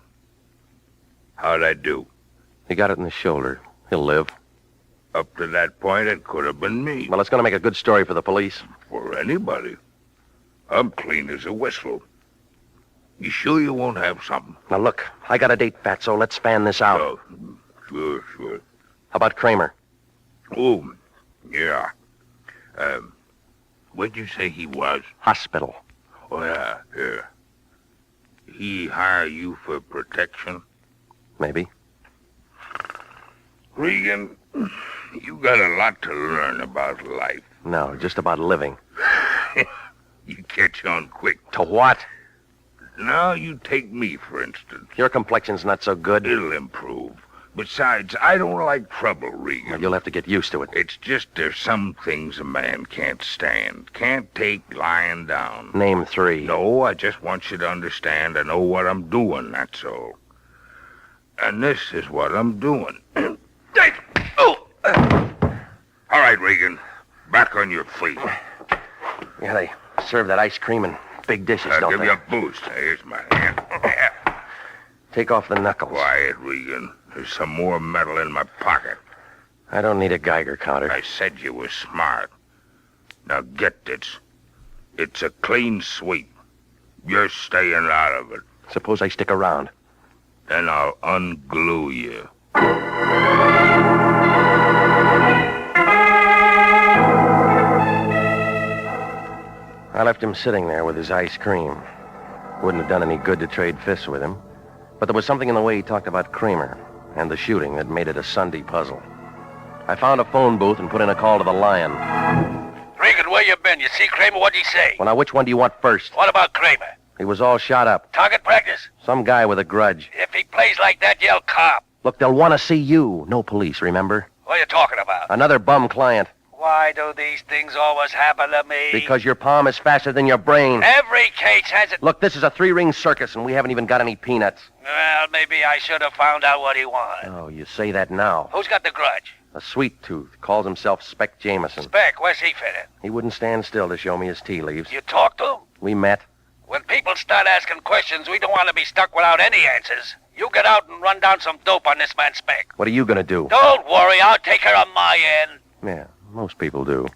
Speaker 7: How'd I do?
Speaker 2: He got it in the shoulder. He'll live.
Speaker 7: Up to that point, it could have been me.
Speaker 2: Well, it's going to make a good story for the police.
Speaker 7: For anybody. I'm clean as a whistle. You sure you won't have something?
Speaker 2: Now, look, I got a date, Fatso. Let's span this out.
Speaker 7: Oh, sure.
Speaker 2: How about Kramer?
Speaker 7: Oh, yeah. Where'd you say he was?
Speaker 2: Hospital.
Speaker 7: Oh, yeah. He hire you for protection?
Speaker 2: Maybe.
Speaker 7: Regan, you got a lot to learn about life.
Speaker 2: No, just about living.
Speaker 7: You catch on quick.
Speaker 2: To what?
Speaker 7: Now you take me, for instance.
Speaker 2: Your complexion's not so good.
Speaker 7: It'll improve. Besides, I don't like trouble, Regan.
Speaker 2: Well, you'll have to get used to it.
Speaker 7: It's just there's some things a man can't stand. Can't take lying down.
Speaker 2: Name 3.
Speaker 7: No, I just want you to understand I know what I'm doing, that's all. And this is what I'm doing. All right, Regan. Back on your feet.
Speaker 2: Yeah, they serve that ice cream in big dishes,
Speaker 7: I'll
Speaker 2: don't
Speaker 7: give
Speaker 2: they?
Speaker 7: you a boost. Here's my hand.
Speaker 2: Take off the knuckles.
Speaker 7: Quiet, Regan. There's some more metal in my pocket.
Speaker 2: I don't need a Geiger counter.
Speaker 7: I said you were smart. Now get this. It's a clean sweep. You're staying out of it.
Speaker 2: Suppose I stick around.
Speaker 7: Then I'll unglue you.
Speaker 2: I left him sitting there with his ice cream. Wouldn't have done any good to trade fists with him. But there was something in the way he talked about Kramer and the shooting that made it a Sunday puzzle. I found a phone booth and put in a call to the Lion.
Speaker 5: Regan, where you been? You see Kramer? What'd he say?
Speaker 2: Well, now, which one do you want first?
Speaker 5: What about Kramer?
Speaker 2: He was all shot up.
Speaker 5: Target practice?
Speaker 2: Some guy with a grudge.
Speaker 5: If he plays like that, yell cop.
Speaker 2: Look, they'll want to see you. No police, remember?
Speaker 5: What are you talking about?
Speaker 2: Another bum client.
Speaker 5: Why do these things always happen to me?
Speaker 2: Because your palm is faster than your brain.
Speaker 5: Every case has it.
Speaker 2: Look, this is a 3-ring circus, and we haven't even got any peanuts.
Speaker 5: Well, maybe I should have found out what he wanted.
Speaker 2: Oh, you say that now.
Speaker 5: Who's got the grudge?
Speaker 2: A sweet tooth. Calls himself Spec Jameson.
Speaker 5: Spec, where's he fit in?
Speaker 2: He wouldn't stand still to show me his tea leaves.
Speaker 5: You talked to him?
Speaker 2: We met.
Speaker 5: When people start asking questions, we don't want to be stuck without any answers. You get out and run down some dope on this man Spec.
Speaker 2: What are you gonna do?
Speaker 5: Don't worry, I'll take care of my end.
Speaker 2: Yeah, most people do.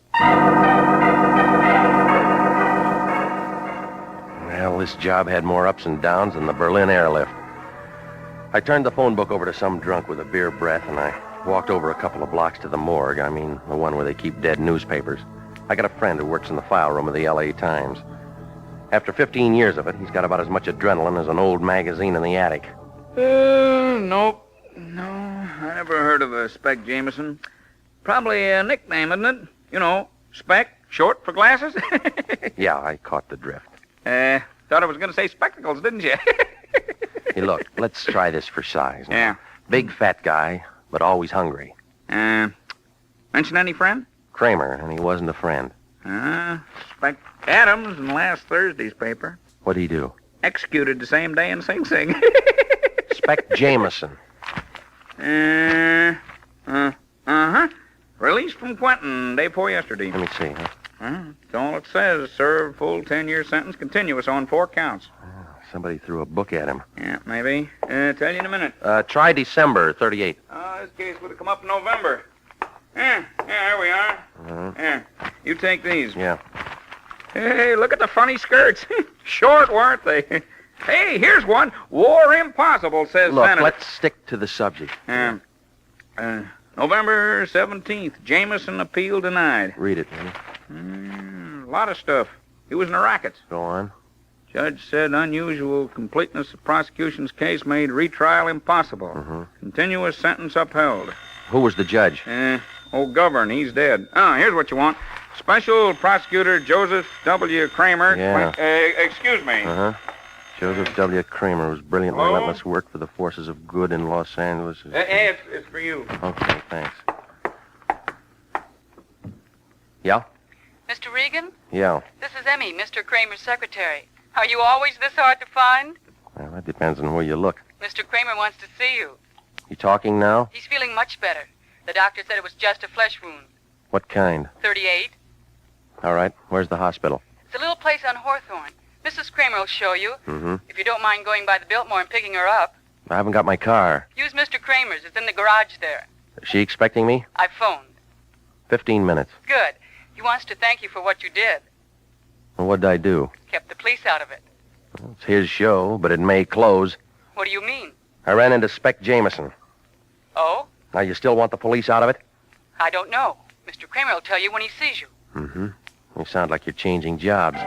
Speaker 2: Well, this job had more ups and downs than the Berlin airlift. I turned the phone book over to some drunk with a beer breath, and I walked over a couple of blocks to the morgue. I mean, the one where they keep dead newspapers. I got a friend who works in the file room of the L.A. Times. After 15 years of it, he's got about as much adrenaline as an old magazine in the attic.
Speaker 20: Nope. No, I never heard of a Spec Jameson. Probably a nickname, isn't it? You know, Spec, short for glasses?
Speaker 2: Yeah, I caught the drift.
Speaker 20: Thought I was going to say spectacles, didn't you?
Speaker 2: Hey, look, let's try this for size. Now.
Speaker 20: Yeah.
Speaker 2: Big fat guy, but always hungry.
Speaker 20: Mention any friend?
Speaker 2: Kramer, and he wasn't a friend.
Speaker 20: Spec Adams in last Thursday's paper.
Speaker 2: What'd he do?
Speaker 20: Executed the same day in Sing Sing.
Speaker 2: Spec Jameson.
Speaker 20: Released from Quentin day before yesterday.
Speaker 2: Let me see.
Speaker 20: That's all it says. Served full 10-year sentence, continuous on 4 counts.
Speaker 2: Somebody threw a book at him.
Speaker 20: Yeah, maybe. Tell you in a minute.
Speaker 2: Try December 38.
Speaker 20: This case would have come up in November. Yeah, here we are. Here, you take these.
Speaker 2: Yeah.
Speaker 20: Hey, look at the funny skirts. Short, weren't they? Hey, here's one. War impossible, says
Speaker 2: Look,
Speaker 20: Senator.
Speaker 2: let's stick to the subject.
Speaker 20: November 17th, Jameson appeal denied.
Speaker 2: Read it, Manny.
Speaker 20: A lot of stuff. He was in the rackets.
Speaker 2: Go on.
Speaker 20: Judge said unusual completeness of prosecution's case made retrial impossible. Continuous sentence upheld.
Speaker 2: Who was the judge?
Speaker 20: Old Govern, he's dead. Here's what you want. Special Prosecutor Joseph W. Kramer.
Speaker 1: Yeah.
Speaker 20: Excuse me.
Speaker 1: Uh-huh. Joseph W. Kramer was brilliant
Speaker 20: Hello?
Speaker 1: relentless work for the forces of good in Los Angeles.
Speaker 20: It's for you.
Speaker 1: Okay, thanks. Yeah?
Speaker 6: Mr. Regan?
Speaker 1: Yeah.
Speaker 6: This is Emmy, Mr. Kramer's secretary. Are you always this hard to find?
Speaker 1: Well, that depends on where you look.
Speaker 6: Mr. Kramer wants to see you.
Speaker 1: You talking now?
Speaker 6: He's feeling much better. The doctor said it was just a flesh wound.
Speaker 1: What kind?
Speaker 6: 38.
Speaker 1: All right. Where's the hospital?
Speaker 6: It's a little place on Hawthorne. Mrs. Kramer will show you.
Speaker 1: Mm-hmm.
Speaker 6: If you don't mind going by the Biltmore and picking her up.
Speaker 1: I haven't got my car.
Speaker 6: Use Mr. Kramer's. It's in the garage there.
Speaker 1: Is she expecting me?
Speaker 6: I phoned.
Speaker 1: 15 minutes.
Speaker 6: Good. He wants to thank you for what you did.
Speaker 1: Well, what'd I do?
Speaker 6: Kept the police out of it.
Speaker 1: Well, it's his show, but it may close.
Speaker 6: What do you mean?
Speaker 1: I ran into Spec Jameson.
Speaker 6: Oh?
Speaker 1: Now, you still want the police out of it?
Speaker 6: I don't know. Mr. Kramer will tell you when he sees you.
Speaker 1: Mm-hmm. You sound like you're changing jobs.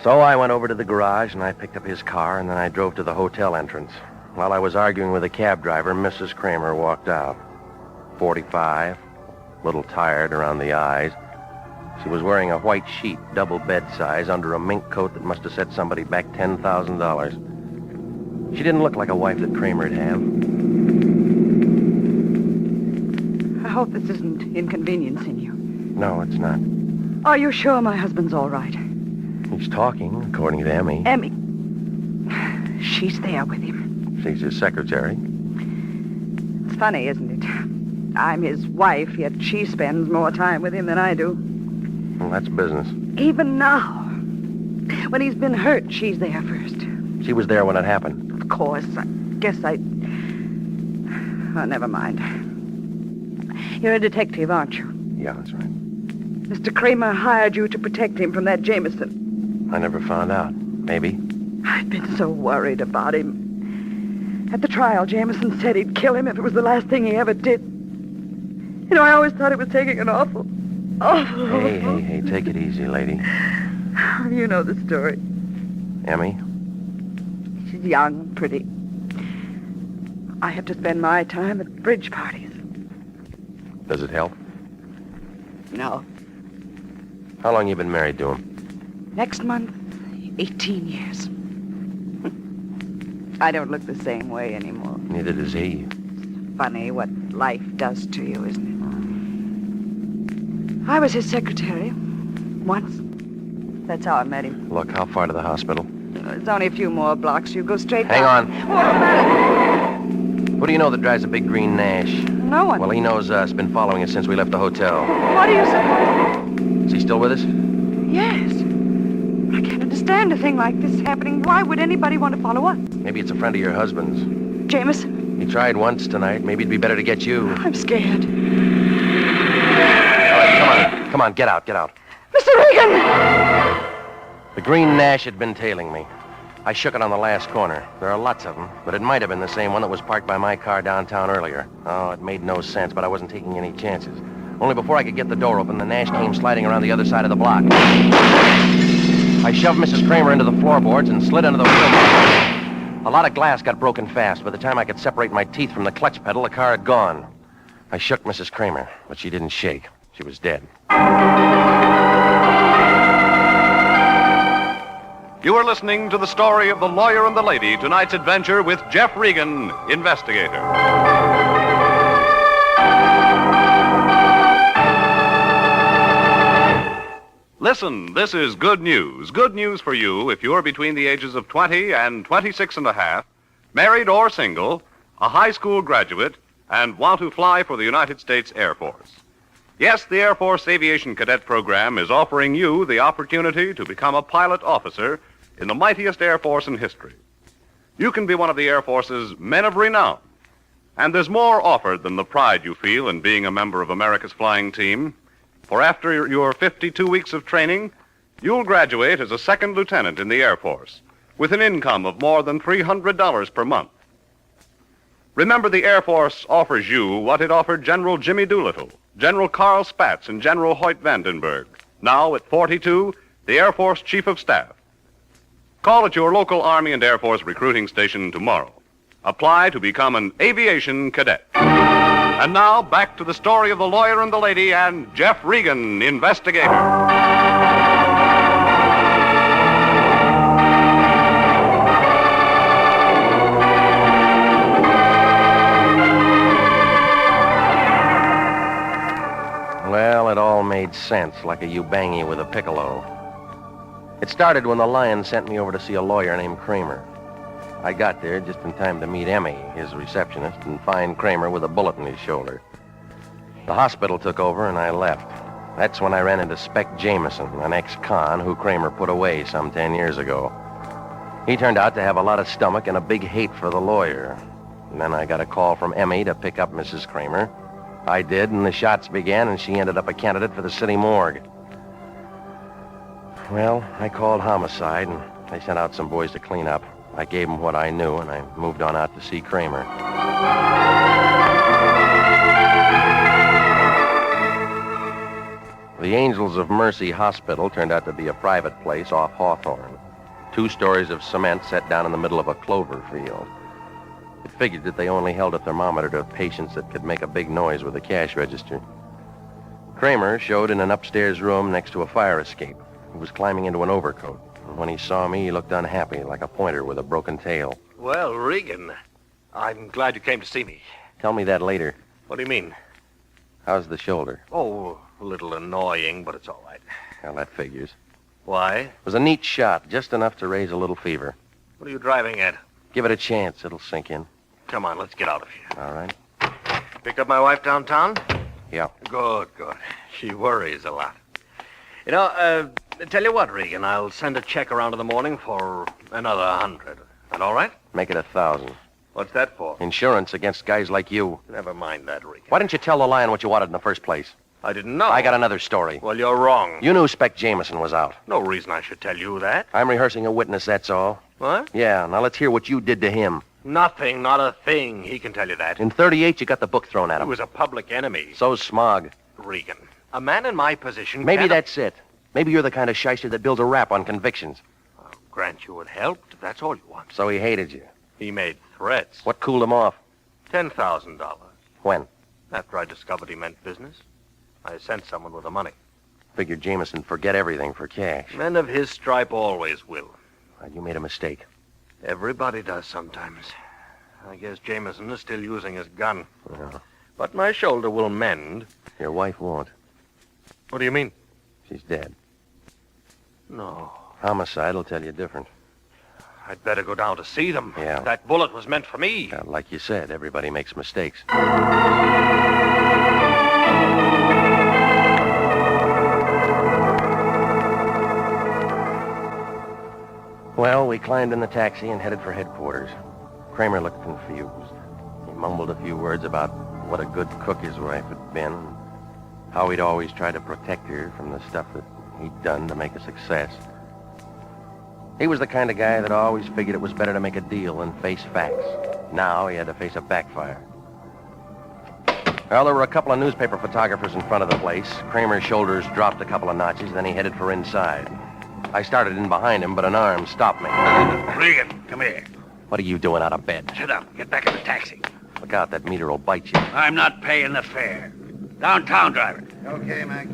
Speaker 1: So I went over to the garage and I picked up his car and then I drove to the hotel entrance. While I was arguing with the cab driver, Mrs. Kramer walked out. 45, a little tired around the eyes. She was wearing a white sheet, double bed size, under a mink coat that must have set somebody back $10,000. She didn't look like a wife that Kramer'd have.
Speaker 21: I hope this isn't inconveniencing you.
Speaker 1: No, it's not.
Speaker 21: Are you sure my husband's all right?
Speaker 1: He's talking, according to Emmy.
Speaker 21: Emmy. She's there with him.
Speaker 1: She's his secretary.
Speaker 21: It's funny, isn't it? I'm his wife, yet she spends more time with him than I do.
Speaker 1: Well, that's business.
Speaker 21: Even now. When he's been hurt, she's there first.
Speaker 1: She was there when it happened.
Speaker 21: Of course. I guess I... Oh, never mind. You're a detective, aren't you?
Speaker 1: Yeah, that's right.
Speaker 21: Mr. Kramer hired you to protect him from that Jameson.
Speaker 1: I never found out. Maybe.
Speaker 21: I've been so worried about him. At the trial, Jameson said he'd kill him if it was the last thing he ever did. You know, I always thought it was taking an awful...
Speaker 1: Hey, take it easy, lady.
Speaker 21: You know the story.
Speaker 1: Emmy?
Speaker 21: She's young, pretty. I have to spend my time at bridge parties.
Speaker 1: Does it help?
Speaker 21: No.
Speaker 1: How long you been married to him?
Speaker 21: Next month, 18 years. I don't look the same way anymore.
Speaker 1: Neither does he.
Speaker 21: Funny what life does to you, isn't it? I was his secretary. Once. That's how I met him.
Speaker 1: Look, how far to the hospital?
Speaker 21: It's only a few more blocks. You go straight
Speaker 1: Hang
Speaker 21: down.
Speaker 1: on.
Speaker 21: Automatic.
Speaker 1: Who do you know that drives a big green Nash?
Speaker 21: No one.
Speaker 1: Well, he knows us. Been following us since we left the hotel.
Speaker 21: What do you say?
Speaker 1: Is he still with us?
Speaker 21: Yes. I can't understand a thing like this happening. Why would anybody want to follow us?
Speaker 1: Maybe it's a friend of your husband's.
Speaker 21: Jameson?
Speaker 1: He tried once tonight. Maybe it'd be better to get you.
Speaker 21: I'm scared.
Speaker 1: All right, come on, get out.
Speaker 21: Mr. Regan!
Speaker 1: The green Nash had been tailing me. I shook it on the last corner. There are lots of them, but it might have been the same one that was parked by my car downtown earlier. Oh, it made no sense, but I wasn't taking any chances. Only before I could get the door open, the Nash came sliding around the other side of the block. I shoved Mrs. Kramer into the floorboards and slid into the window. A lot of glass got broken fast. By the time I could separate my teeth from the clutch pedal, the car had gone. I shook Mrs. Kramer, but she didn't shake. She was dead.
Speaker 15: You are listening to the story of The Lawyer and the Lady, tonight's adventure with Jeff Regan, Investigator. Listen, this is good news. Good news for you if you're between the ages of 20 and 26 and a half, married or single, a high school graduate, and want to fly for the United States Air Force. Yes, the Air Force Aviation Cadet Program is offering you the opportunity to become a pilot officer in the mightiest Air Force in history. You can be one of the Air Force's men of renown. And there's more offered than the pride you feel in being a member of America's flying team. For after your 52 weeks of training, you'll graduate as a second lieutenant in the Air Force with an income of more than $300 per month. Remember, the Air Force offers you what it offered General Jimmy Doolittle, General Carl Spaatz, and General Hoyt Vandenberg. Now, at 42, the Air Force Chief of Staff. Call at your local Army and Air Force recruiting station tomorrow. Apply to become an aviation cadet. And now, back to the story of the lawyer and the lady and Jeff Regan, Investigator.
Speaker 2: Well, it all made sense, like a Ubangi with a piccolo. It started when the Lion sent me over to see a lawyer named Kramer. I got there just in time to meet Emmy, his receptionist, and find Kramer with a bullet in his shoulder. The hospital took over, and I left. That's when I ran into Spec Jameson, an ex-con who Kramer put away some 10 years ago. He turned out to have a lot of stomach and a big hate for the lawyer. And then I got a call from Emmy to pick up Mrs. Kramer. I did, and the shots began, and she ended up a candidate for the city morgue. Well, I called Homicide, and they sent out some boys to clean up. I gave them what I knew, and I moved on out to see Kramer. The Angels of Mercy Hospital turned out to be a private place off Hawthorne. 2 stories of cement set down in the middle of a clover field. It figured that they only held a thermometer to patients that could make a big noise with a cash register. Kramer showed in an upstairs room next to a fire escape. He was climbing into an overcoat. And when he saw me, he looked unhappy, like a pointer with a broken tail.
Speaker 19: Well, Regan, I'm glad you came to see me.
Speaker 2: Tell me that later.
Speaker 19: What do you mean?
Speaker 2: How's the shoulder?
Speaker 19: Oh, a little annoying, but it's all right.
Speaker 2: Well, that figures.
Speaker 19: Why?
Speaker 2: It was a neat shot, just enough to raise a little fever.
Speaker 19: What are you driving at?
Speaker 2: Give it a chance. It'll sink in.
Speaker 19: Come on, let's get out of here.
Speaker 2: All right.
Speaker 19: Picked up my wife downtown?
Speaker 2: Yeah.
Speaker 19: Good. She worries a lot. You know, tell you what, Regan, I'll send a check around in the morning for another 100. That all right?
Speaker 2: Make it 1,000.
Speaker 19: What's that for?
Speaker 2: Insurance against guys like you.
Speaker 19: Never mind that, Regan.
Speaker 2: Why didn't you tell the Lion what you wanted in the first place?
Speaker 19: I didn't know.
Speaker 2: I got another story.
Speaker 19: Well, you're wrong.
Speaker 2: You knew Spec Jameson was out.
Speaker 19: No reason I should tell you that.
Speaker 2: I'm rehearsing a witness, that's all.
Speaker 19: What?
Speaker 2: Yeah, now let's hear what you did to him.
Speaker 19: Nothing, not a thing. He can tell you that.
Speaker 2: In 38, you got the book thrown at
Speaker 19: He
Speaker 2: him.
Speaker 19: was a public enemy.
Speaker 2: So's Smog.
Speaker 19: Regan, a man in my position
Speaker 2: Maybe
Speaker 19: can't...
Speaker 2: that's it. Maybe you're the kind of shyster that builds a rap on convictions.
Speaker 19: I'll grant you it helped, if that's all you want.
Speaker 2: So he hated you.
Speaker 19: He made threats.
Speaker 2: What cooled him off?
Speaker 19: $10,000.
Speaker 2: When?
Speaker 19: After I discovered he meant business, I sent someone with the money.
Speaker 2: Figured Jameson forget everything for cash.
Speaker 19: Men of his stripe always will.
Speaker 2: You made a mistake.
Speaker 19: Everybody does sometimes. I guess Jameson is still using his gun.
Speaker 2: Yeah.
Speaker 19: But my shoulder will mend.
Speaker 2: Your wife won't.
Speaker 19: What do you mean?
Speaker 2: She's dead.
Speaker 19: No.
Speaker 2: Homicide will tell you different.
Speaker 19: I'd better go down to see them.
Speaker 2: Yeah.
Speaker 19: That bullet was meant for me.
Speaker 2: Like you said, everybody makes mistakes. Well, we climbed in the taxi and headed for headquarters. Kramer looked confused. He mumbled a few words about what a good cook his wife had been, and how he'd always tried to protect her from the stuff that he'd done to make a success. He was the kind of guy that always figured it was better to make a deal than face facts. Now he had to face a backfire. Well, there were a couple of newspaper photographers in front of the place. Kramer's shoulders dropped a couple of notches, then he headed for inside. I started in behind him, but an arm stopped me.
Speaker 5: Regan, come here.
Speaker 2: What are you doing out of bed?
Speaker 5: Sit up. Get back in the taxi.
Speaker 2: Look out, that meter will bite you.
Speaker 5: I'm not paying the fare. Downtown, driver.
Speaker 18: Okay, Mac.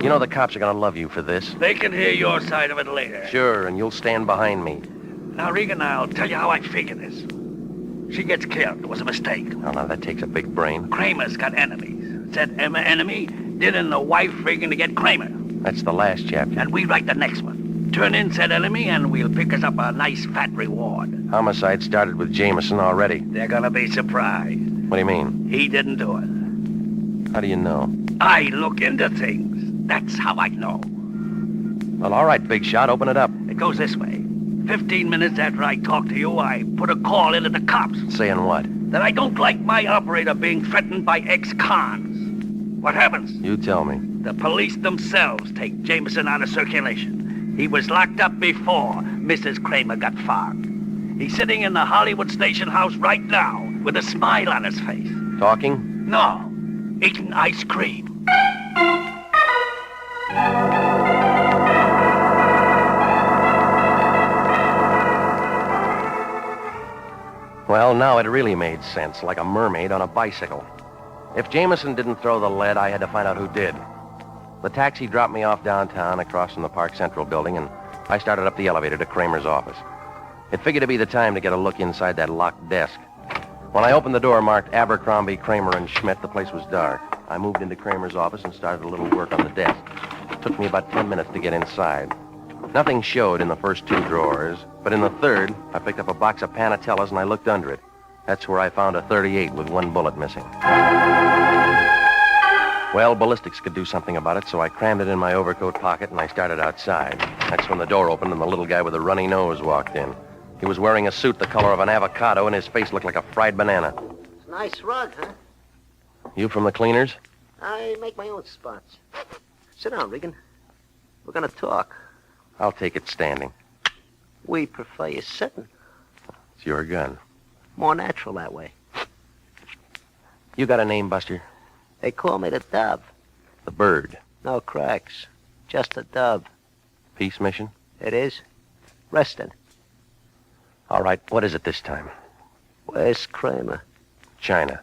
Speaker 2: You know the cops are going to love you for this.
Speaker 5: They can hear your side of it later.
Speaker 2: Sure, and you'll stand behind me.
Speaker 5: Now, Regan, I'll tell you how I figure this. She gets killed. It was a mistake.
Speaker 2: Oh, now that takes a big brain.
Speaker 5: Kramer's got enemies. Said Emma enemy, didn't the wife Regan to get Kramer.
Speaker 2: That's the last chapter.
Speaker 5: And we write the next one. Turn in said enemy, and we'll pick us up a nice fat reward.
Speaker 2: Homicide started with Jameson already.
Speaker 5: They're gonna be surprised.
Speaker 2: What do you mean?
Speaker 5: He didn't do it.
Speaker 2: How do you know?
Speaker 5: I look into things. That's how I know.
Speaker 2: Well, all right, big shot, open it up.
Speaker 5: It goes this way. 15 minutes after I talk to you, I put a call into the cops.
Speaker 2: Saying what?
Speaker 5: That I don't like my operator being threatened by ex-cons. What happens?
Speaker 2: You tell me.
Speaker 5: The police themselves take Jameson out of circulation. He was locked up before Mrs. Kramer got fogged. He's sitting in the Hollywood station house right now with a smile on his face.
Speaker 2: Talking?
Speaker 5: No, eating ice cream.
Speaker 2: Well, now it really made sense, like a mermaid on a bicycle. If Jameson didn't throw the lead, I had to find out who did. The taxi dropped me off downtown across from the Park Central building, and I started up the elevator to Kramer's office. It figured to be the time to get a look inside that locked desk. When I opened the door marked Abercrombie, Kramer, and Schmidt, the place was dark. I moved into Kramer's office and started a little work on the desk. It took me about 10 minutes to get inside. Nothing showed in the first 2 drawers, but in the third, I picked up a box of Panatellas and I looked under it. That's where I found a .38 with 1 bullet missing. Well, ballistics could do something about it, so I crammed it in my overcoat pocket and I started outside. That's when the door opened and the little guy with the runny nose walked in. He was wearing a suit the color of an avocado and his face looked like a fried banana.
Speaker 9: It's a nice rug, huh?
Speaker 2: You from the cleaners?
Speaker 9: I make my own spots. Sit down, Regan. We're gonna talk.
Speaker 2: I'll take it standing.
Speaker 9: We prefer you sitting.
Speaker 2: It's your gun.
Speaker 9: More natural that way.
Speaker 2: You got a name, Buster?
Speaker 9: They call me the Dove.
Speaker 2: The Bird.
Speaker 9: No cracks. Just a dove.
Speaker 2: Peace mission?
Speaker 9: It is. Rested.
Speaker 2: All right, what is it this time?
Speaker 9: Where's Kramer?
Speaker 2: China.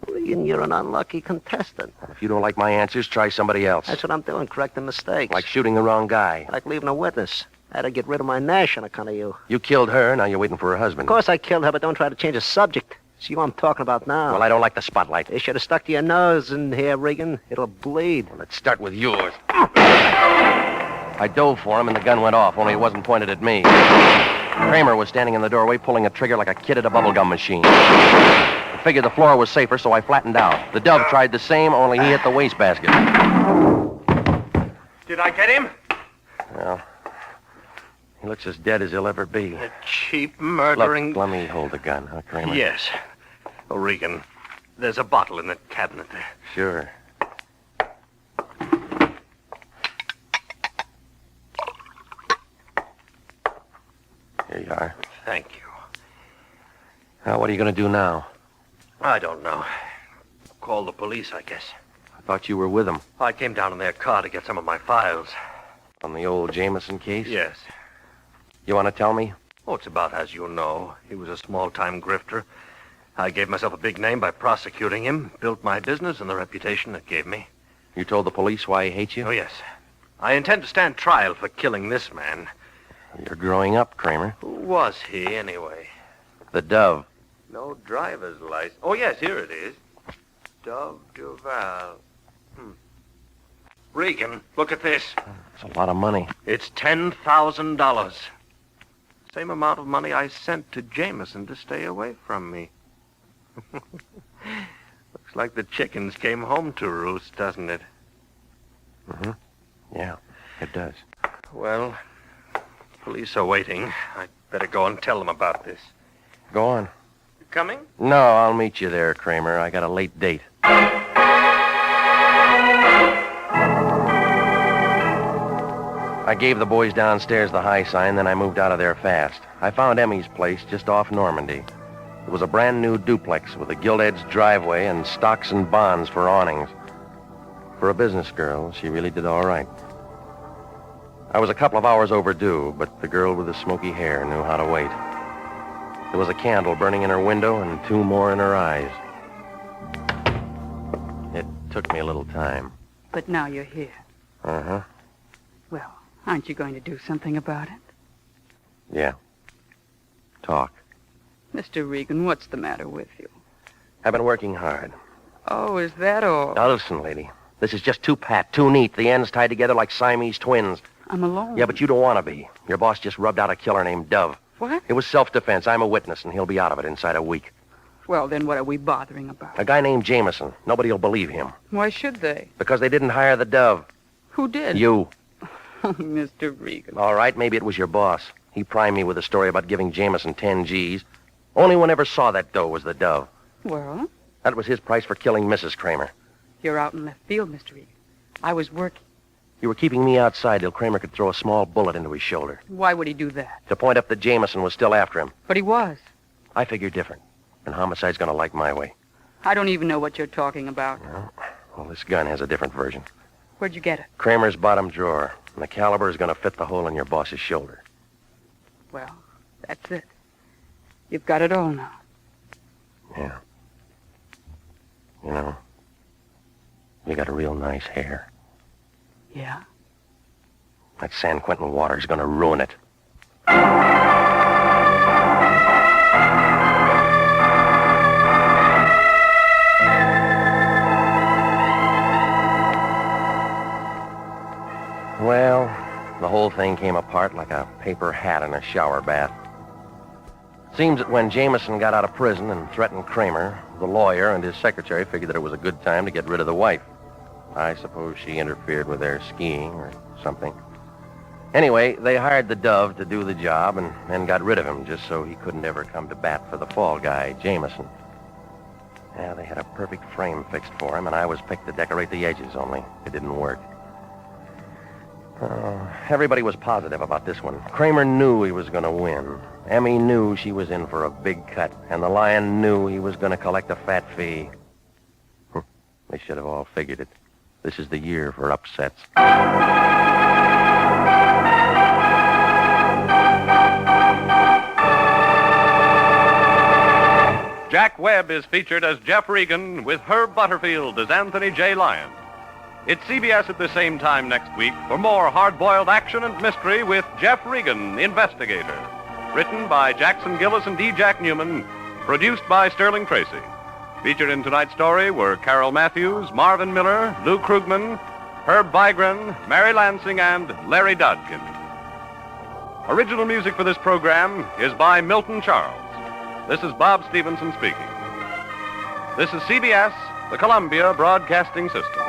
Speaker 9: Regan, you're an unlucky contestant.
Speaker 2: If you don't like my answers, try somebody else.
Speaker 9: That's what I'm doing, correcting mistakes.
Speaker 2: Like shooting the wrong guy.
Speaker 9: Like leaving a witness. I had to get rid of my Nash on account of you.
Speaker 2: You killed her, now you're waiting for her husband.
Speaker 9: Of course I killed her, but don't try to change the subject. It's you I'm talking about now.
Speaker 2: Well, I don't like the spotlight.
Speaker 9: You should have stuck to your nose in here, Regan. It'll bleed.
Speaker 2: Well, let's start with yours. I dove for him and the gun went off, only it wasn't pointed at me. Kramer was standing in the doorway pulling a trigger like a kid at a bubblegum machine. I figured the floor was safer, so I flattened out. The Dove tried the same, only he hit the wastebasket.
Speaker 19: Did I get him?
Speaker 2: Well, he looks as dead as he'll ever be.
Speaker 19: A cheap murdering...
Speaker 2: Look, let me hold the gun, huh, Kramer?
Speaker 19: Yes. Oh, Regan, there's a bottle in that cabinet there.
Speaker 2: Sure. Here you are.
Speaker 19: Thank you.
Speaker 2: Now, what are you going to do now?
Speaker 19: I don't know. Call the police, I guess.
Speaker 2: I thought you were with them.
Speaker 19: I came down in their car to get some of my files.
Speaker 2: On the old Jameson case?
Speaker 19: Yes.
Speaker 2: You want to tell me?
Speaker 19: Oh, it's about as you know. He was a small-time grifter. I gave myself a big name by prosecuting him, built my business and the reputation it gave me.
Speaker 2: You told the police why he hates you?
Speaker 19: Oh, yes. I intend to stand trial for killing this man.
Speaker 2: You're growing up, Kramer.
Speaker 19: Who was he, anyway?
Speaker 2: The Dove.
Speaker 19: No driver's license. Oh, yes, here it is. Dove Duval. Regan, look at this.
Speaker 2: It's a lot of money.
Speaker 19: It's $10,000. Same amount of money I sent to Jameson to stay away from me. Looks like the chickens came home to roost, doesn't it?
Speaker 2: Mm-hmm. Yeah, it does.
Speaker 19: Well, police are waiting. I'd better go and tell them about this.
Speaker 2: Go on.
Speaker 19: You coming?
Speaker 2: No, I'll meet you there, Kramer. I got a late date. I gave the boys downstairs the high sign, then I moved out of there fast. I found Emmy's place just off Normandy. It was a brand new duplex with a gilt-edged driveway and stocks and bonds for awnings. For a business girl, she really did all right. I was a couple of hours overdue, but the girl with the smoky hair knew how to wait. There was a candle burning in her window and 2 more in her eyes. It took me a little time.
Speaker 8: But now you're here.
Speaker 2: Uh-huh.
Speaker 8: Well, aren't you going to do something about it?
Speaker 2: Yeah. Talk.
Speaker 8: Mr. Regan, what's the matter with you?
Speaker 2: I've been working hard.
Speaker 8: Oh, is that all?
Speaker 2: Now listen, lady. This is just too pat, too neat. The ends tied together like Siamese twins.
Speaker 8: I'm alone.
Speaker 2: Yeah, but you don't want to be. Your boss just rubbed out a killer named Dove.
Speaker 8: What?
Speaker 2: It was self-defense. I'm a witness, and he'll be out of it inside a week.
Speaker 8: Well, then what are we bothering about?
Speaker 2: A guy named Jameson. Nobody will believe him.
Speaker 8: Why should they?
Speaker 2: Because they didn't hire the Dove.
Speaker 8: Who did?
Speaker 2: You.
Speaker 8: Oh, Mr. Regan.
Speaker 2: All right, maybe it was your boss. He primed me with a story about giving Jameson 10 G's. Only one ever saw that dough was the Dove.
Speaker 8: Well?
Speaker 2: That was his price for killing Mrs. Kramer.
Speaker 8: You're out in left field, Mr. Regan. I was working.
Speaker 2: You were keeping me outside till Kramer could throw a small bullet into his shoulder.
Speaker 8: Why would he do that?
Speaker 2: To point up that Jameson was still after him.
Speaker 8: But he was.
Speaker 2: I figured different. And Homicide's gonna like my way.
Speaker 8: I don't even know what you're talking about.
Speaker 2: Well, this gun has a different version.
Speaker 8: Where'd you get it?
Speaker 2: Kramer's bottom drawer. And the caliber is gonna fit the hole in your boss's shoulder.
Speaker 8: Well, that's it. You've got it all now.
Speaker 2: Yeah. You know, you got a real nice hair.
Speaker 8: Yeah?
Speaker 2: That San Quentin water's gonna ruin it. Well, the whole thing came apart like a paper hat in a shower bath. Seems that when Jameson got out of prison and threatened Kramer, the lawyer and his secretary figured that it was a good time to get rid of the wife. I suppose she interfered with their skiing or something. Anyway, they hired the Dove to do the job and then got rid of him just so he couldn't ever come to bat for the fall guy, Jameson. Yeah, they had a perfect frame fixed for him, and I was picked to decorate the edges, only it didn't work. Everybody was positive about this one. Kramer knew he was going to win. Emmy knew she was in for a big cut, and the Lion knew he was going to collect a fat fee. They should have all figured it. This is the year for upsets.
Speaker 15: Jack Webb is featured as Jeff Regan with Herb Butterfield as Anthony J. Lyon. It's CBS at the same time next week for more hard-boiled action and mystery with Jeff Regan, Investigator. Written by Jackson Gillis and D. Jack Newman. Produced by Sterling Tracy. Featured in tonight's story were Carol Matthews, Marvin Miller, Lou Krugman, Herb Vigran, Mary Lansing, and Larry Dodkin. Original music for this program is by Milton Charles. This is Bob Stevenson speaking. This is CBS, the Columbia Broadcasting System.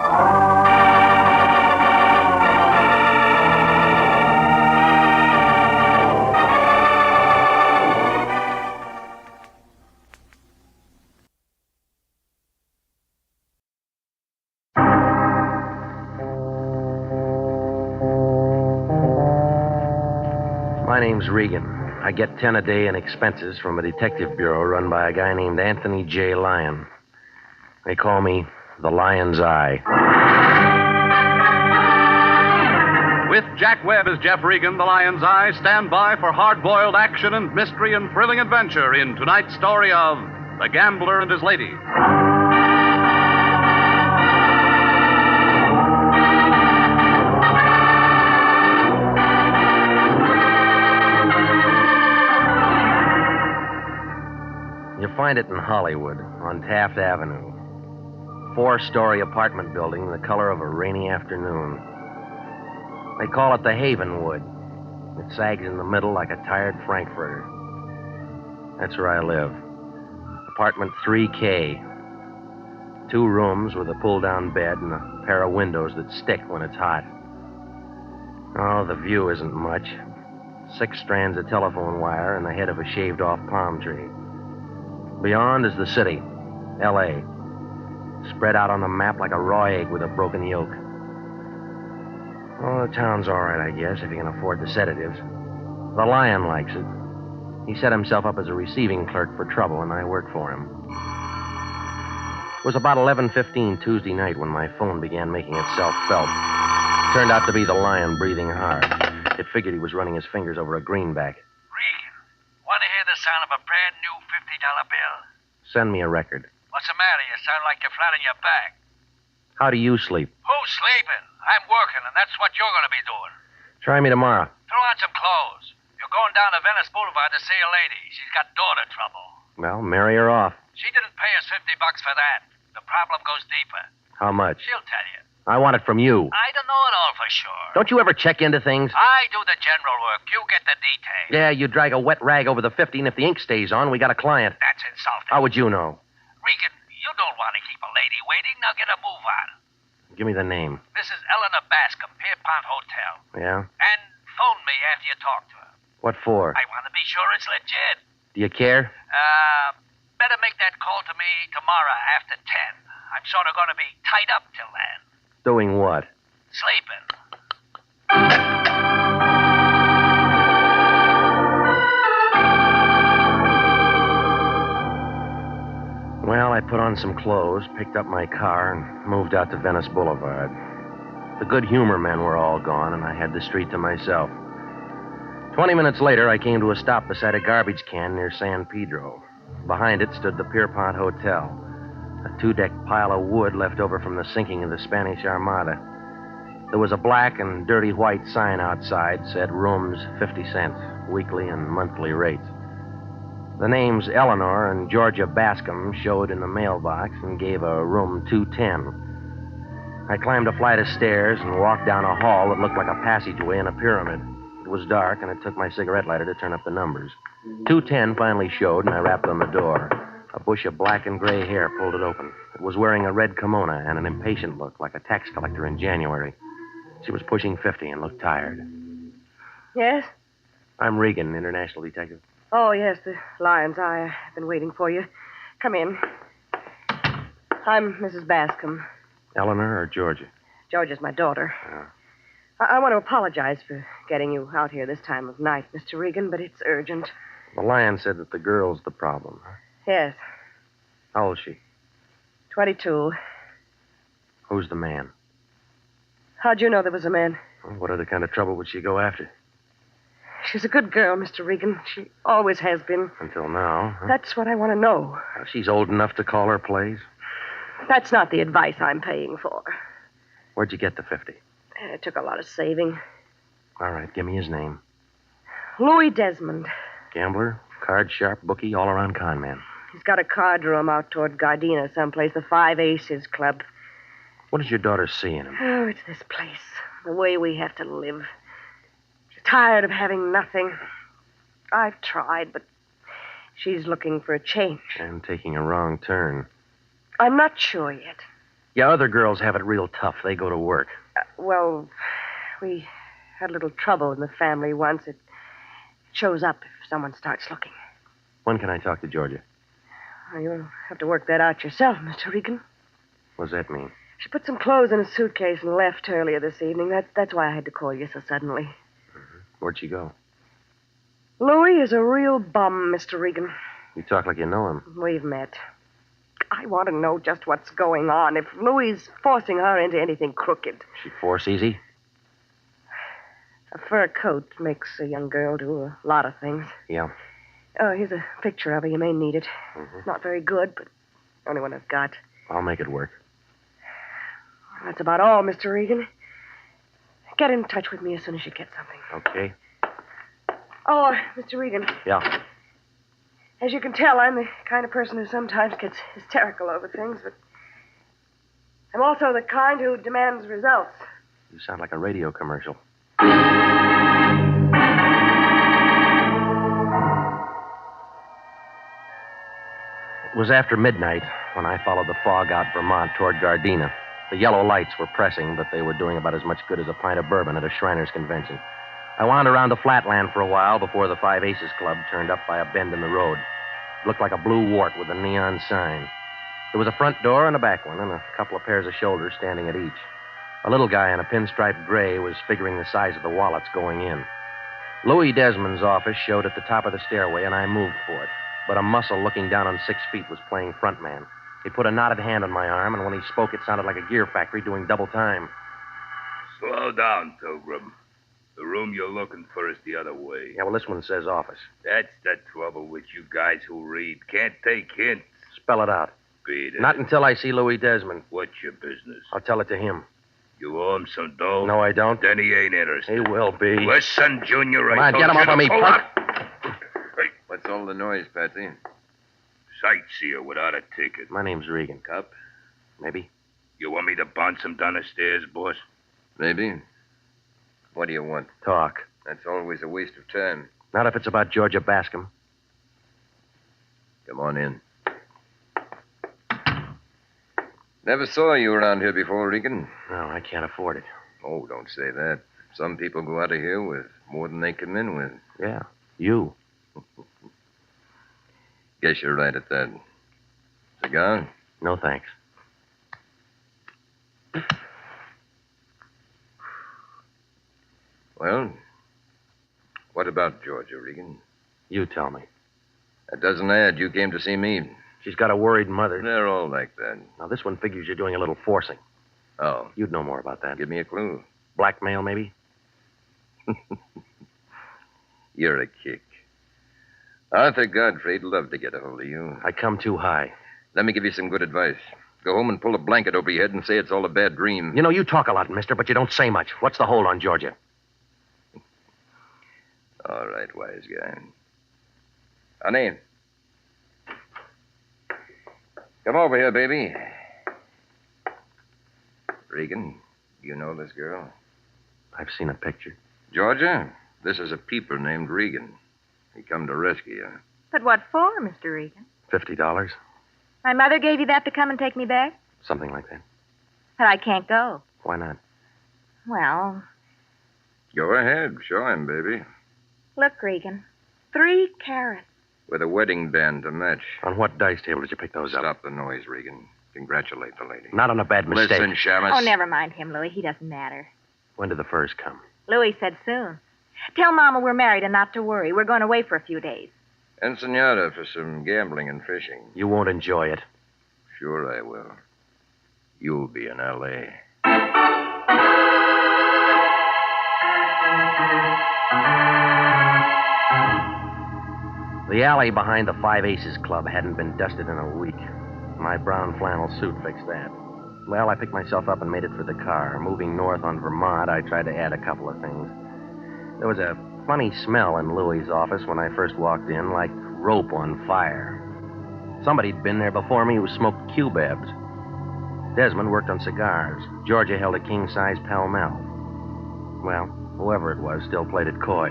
Speaker 2: My name's Regan. I get 10 a day in expenses from a detective bureau run by a guy named Anthony J. Lyon. They call me the Lion's Eye.
Speaker 15: With Jack Webb as Jeff Regan, the Lion's Eye, stand by for hard-boiled action and mystery and thrilling adventure in tonight's story of The Gambler and His Lady.
Speaker 2: You find it in Hollywood, on Taft Avenue. 4-story apartment building, the color of a rainy afternoon. They call it the Havenwood. It sags in the middle like a tired Frankfurter. That's where I live. Apartment 3K. 2 rooms with a pull-down bed and a pair of windows that stick when it's hot. Oh, the view isn't much. 6 strands of telephone wire and the head of a shaved-off palm tree. Beyond is the city, L.A., spread out on the map like a raw egg with a broken yolk. Oh, the town's all right, I guess, if you can afford the sedatives. The Lion likes it. He set himself up as a receiving clerk for trouble, and I work for him. It was about 11:15 Tuesday night when my phone began making itself felt. Turned out to be the Lion breathing hard. It figured he was running his fingers over a greenback.
Speaker 5: Want to hear the sound of a brand new $50 bill?
Speaker 2: Send me a record.
Speaker 5: What's the matter? You sound like you're flat on your back.
Speaker 2: How do you sleep?
Speaker 5: Who's sleeping? I'm working, and that's what you're going to be doing.
Speaker 2: Try me tomorrow.
Speaker 5: Throw on some clothes. You're going down to Venice Boulevard to see a lady. She's got daughter trouble.
Speaker 2: Well, marry her off.
Speaker 5: She didn't pay us $50 for that. The problem goes deeper.
Speaker 2: How much?
Speaker 5: She'll tell you.
Speaker 2: I want it from you.
Speaker 5: I don't know it all for sure.
Speaker 2: Don't you ever check into things?
Speaker 5: I do the general work. You get the details.
Speaker 2: Yeah, you drag a wet rag over the 50, and if the ink stays on, we got a client.
Speaker 5: That's insulting.
Speaker 2: How would you know?
Speaker 5: Regan, you don't want to keep a lady waiting. Now get a move on.
Speaker 2: Give me the name.
Speaker 5: Mrs. Eleanor Bascom, Pierpont Hotel.
Speaker 2: Yeah?
Speaker 5: And phone me after you talk to her.
Speaker 2: What for?
Speaker 5: I want to be sure it's legit.
Speaker 2: Do you care?
Speaker 5: Better make that call to me tomorrow after 10. I'm sort of going to be tied up till then.
Speaker 2: Doing what?
Speaker 5: Sleeping.
Speaker 2: Well, I put on some clothes, picked up my car, and moved out to Venice Boulevard. The good humor men were all gone, and I had the street to myself. 20 minutes later, I came to a stop beside a garbage can near San Pedro. Behind it stood the Pierpont Hotel, a 2-deck pile of wood left over from the sinking of the Spanish Armada. There was a black and dirty white sign outside, said rooms 50 cents, weekly and monthly rates. The names Eleanor and Georgia Bascom showed in the mailbox and gave a room 210. I climbed a flight of stairs and walked down a hall that looked like a passageway in a pyramid. It was dark, and it took my cigarette lighter to turn up the numbers. 210 finally showed, and I rapped on the door. A bush of black and gray hair pulled it open. It was wearing a red kimono and an impatient look, like a tax collector in January. She was pushing 50 and looked tired.
Speaker 17: Yes?
Speaker 2: I'm Regan, international detective.
Speaker 17: Oh, yes, the Lion's Eye. I've been waiting for you. Come in. I'm Mrs. Bascom.
Speaker 2: Eleanor or Georgia?
Speaker 17: Georgia's my daughter.
Speaker 2: Oh.
Speaker 17: I want to apologize for getting you out here this time of night, Mr. Regan, but it's urgent.
Speaker 2: The Lion said that the girl's the problem. Huh?
Speaker 17: Yes,
Speaker 2: How old is she?
Speaker 17: 22.
Speaker 2: Who's the man?
Speaker 17: How'd you know there was a man?
Speaker 2: Well, what other kind of trouble would she go after?
Speaker 17: She's a good girl, Mr. Regan. She always has been.
Speaker 2: Until now. Huh?
Speaker 17: That's what I want to know.
Speaker 2: Well, she's old enough to call her plays.
Speaker 17: That's not the advice I'm paying for.
Speaker 2: Where'd you get the 50?
Speaker 17: It took a lot of saving.
Speaker 2: All right, give me his name.
Speaker 17: Louis Desmond.
Speaker 2: Gambler, card sharp, bookie, all-around con man.
Speaker 17: He's got a card room out toward Gardena someplace, the Five Aces Club.
Speaker 2: What does your daughter see in him?
Speaker 17: Oh, it's this place. The way we have to live. She's tired of having nothing. I've tried, but she's looking for a change.
Speaker 2: And taking a wrong turn.
Speaker 17: I'm not sure yet.
Speaker 2: Yeah, other girls have it real tough. They go to work.
Speaker 17: Well, we had a little trouble in the family once. It shows up if someone starts looking.
Speaker 2: When can I talk to Georgia?
Speaker 17: Well, you'll have to work that out yourself, Mr. Regan.
Speaker 2: What does that mean?
Speaker 17: She put some clothes in a suitcase and left earlier this evening. That's why I had to call you so suddenly.
Speaker 2: Where'd she go?
Speaker 17: Louis is a real bum, Mr. Regan.
Speaker 2: You talk like you know him.
Speaker 17: We've met. I want to know just what's going on. If Louis is forcing her into anything crooked.
Speaker 2: She force easy?
Speaker 17: A fur coat makes a young girl do a lot of things.
Speaker 2: Yeah.
Speaker 17: Oh, here's a picture of her. You may need it. It's not very good, but the only one I've got.
Speaker 2: I'll make it work.
Speaker 17: That's about all, Mr. Regan. Get in touch with me as soon as you get something.
Speaker 2: Okay.
Speaker 17: Oh, Mr. Regan.
Speaker 2: Yeah.
Speaker 17: As you can tell, I'm the kind of person who sometimes gets hysterical over things, but I'm also the kind who demands results.
Speaker 2: You sound like a radio commercial. It was after midnight when I followed the fog out Vermont toward Gardena. The yellow lights were pressing, but they were doing about as much good as a pint of bourbon at a Shriners convention. I wandered around the flatland for a while before the Five Aces Club turned up by a bend in the road. It looked like a blue wart with a neon sign. There was a front door and a back one, and a couple of pairs of shoulders standing at each. A little guy in a pinstripe gray was figuring the size of the wallets going in. Louis Desmond's office showed at the top of the stairway, and I moved for it. But a muscle looking down on 6 feet was playing frontman. He put a knotted hand on my arm, and when he spoke, it sounded like a gear factory doing double time.
Speaker 7: Slow down, Pilgrim. The room you're looking for is the other way.
Speaker 2: Yeah, well, this one says office.
Speaker 7: That's the trouble with you guys who read. Can't take hints.
Speaker 2: Spell it out.
Speaker 7: Beat it.
Speaker 2: Not until I see Louis Desmond.
Speaker 7: What's your business?
Speaker 2: I'll tell it to him.
Speaker 7: You owe him some dough?
Speaker 2: No, I don't.
Speaker 7: Then he ain't interested.
Speaker 2: He will be.
Speaker 7: Listen, Junior,
Speaker 2: Come on, get him off of me, punk.
Speaker 22: What's all the noise, Patsy?
Speaker 7: Sightseer without a ticket.
Speaker 2: My name's Regan.
Speaker 22: Cop?
Speaker 2: Maybe.
Speaker 7: You want me to bounce him down the stairs, boss?
Speaker 22: Maybe. What do you want?
Speaker 2: Talk.
Speaker 22: That's always a waste of time.
Speaker 2: Not if it's about Georgia Bascom.
Speaker 22: Come on in. Never saw you around here before, Regan.
Speaker 2: No, I can't afford it.
Speaker 22: Oh, don't say that. Some people go out of here with more than they come in with.
Speaker 2: Yeah, you.
Speaker 22: Guess you're right at that. Cigar?
Speaker 2: No, thanks.
Speaker 22: Well, what about Georgia, Regan?
Speaker 2: You tell me.
Speaker 22: That doesn't add. You came to see me.
Speaker 2: She's got a worried mother.
Speaker 22: They're all like that.
Speaker 2: Now, this one figures you're doing a little forcing.
Speaker 22: Oh.
Speaker 2: You'd know more about that.
Speaker 22: Give me a clue.
Speaker 2: Blackmail, maybe?
Speaker 22: You're a kick. Arthur Godfrey'd love to get a hold of you.
Speaker 2: I come too high.
Speaker 22: Let me give you some good advice. Go home and pull a blanket over your head and say it's all a bad dream.
Speaker 2: You know, you talk a lot, mister, but you don't say much. What's the hold on Georgia?
Speaker 22: All right, wise guy. Honey. Come over here, baby. Regan, you know this girl?
Speaker 2: I've seen a picture.
Speaker 22: Georgia, this is a peeper named Regan. He come to rescue you.
Speaker 10: But what for, Mr. Regan?
Speaker 2: $50?
Speaker 10: My mother gave you that to come and take me back?
Speaker 2: Something like that.
Speaker 10: But I can't go.
Speaker 2: Why not?
Speaker 10: Well,
Speaker 22: Go ahead. Show him, baby.
Speaker 10: look, Regan. 3 carats.
Speaker 22: With a wedding band to match.
Speaker 2: On what dice table did you pick those up?
Speaker 22: Stop the noise, Regan. Congratulate the lady.
Speaker 2: Not on a bad mistake.
Speaker 22: Listen, Shamus.
Speaker 10: Oh, never mind him, Louis. He doesn't matter.
Speaker 2: When did the furs come?
Speaker 10: Louis said soon. Tell Mama we're married and not to worry. We're going away for a few days.
Speaker 22: Ensenada for some gambling and fishing.
Speaker 2: You won't enjoy it.
Speaker 22: Sure I will. You'll be in L.A.
Speaker 2: The alley behind the Five Aces Club hadn't been dusted in a week. My brown flannel suit fixed that. Well, I picked myself up and made it for the car. Moving north on Vermont, I tried to add a couple of things. There was a funny smell in Louis's office when I first walked in, like rope on fire. Somebody'd been there before me who smoked cubebs. Desmond worked on cigars. Georgia held a king-size Pall Mall. Well, whoever it was still played it coy.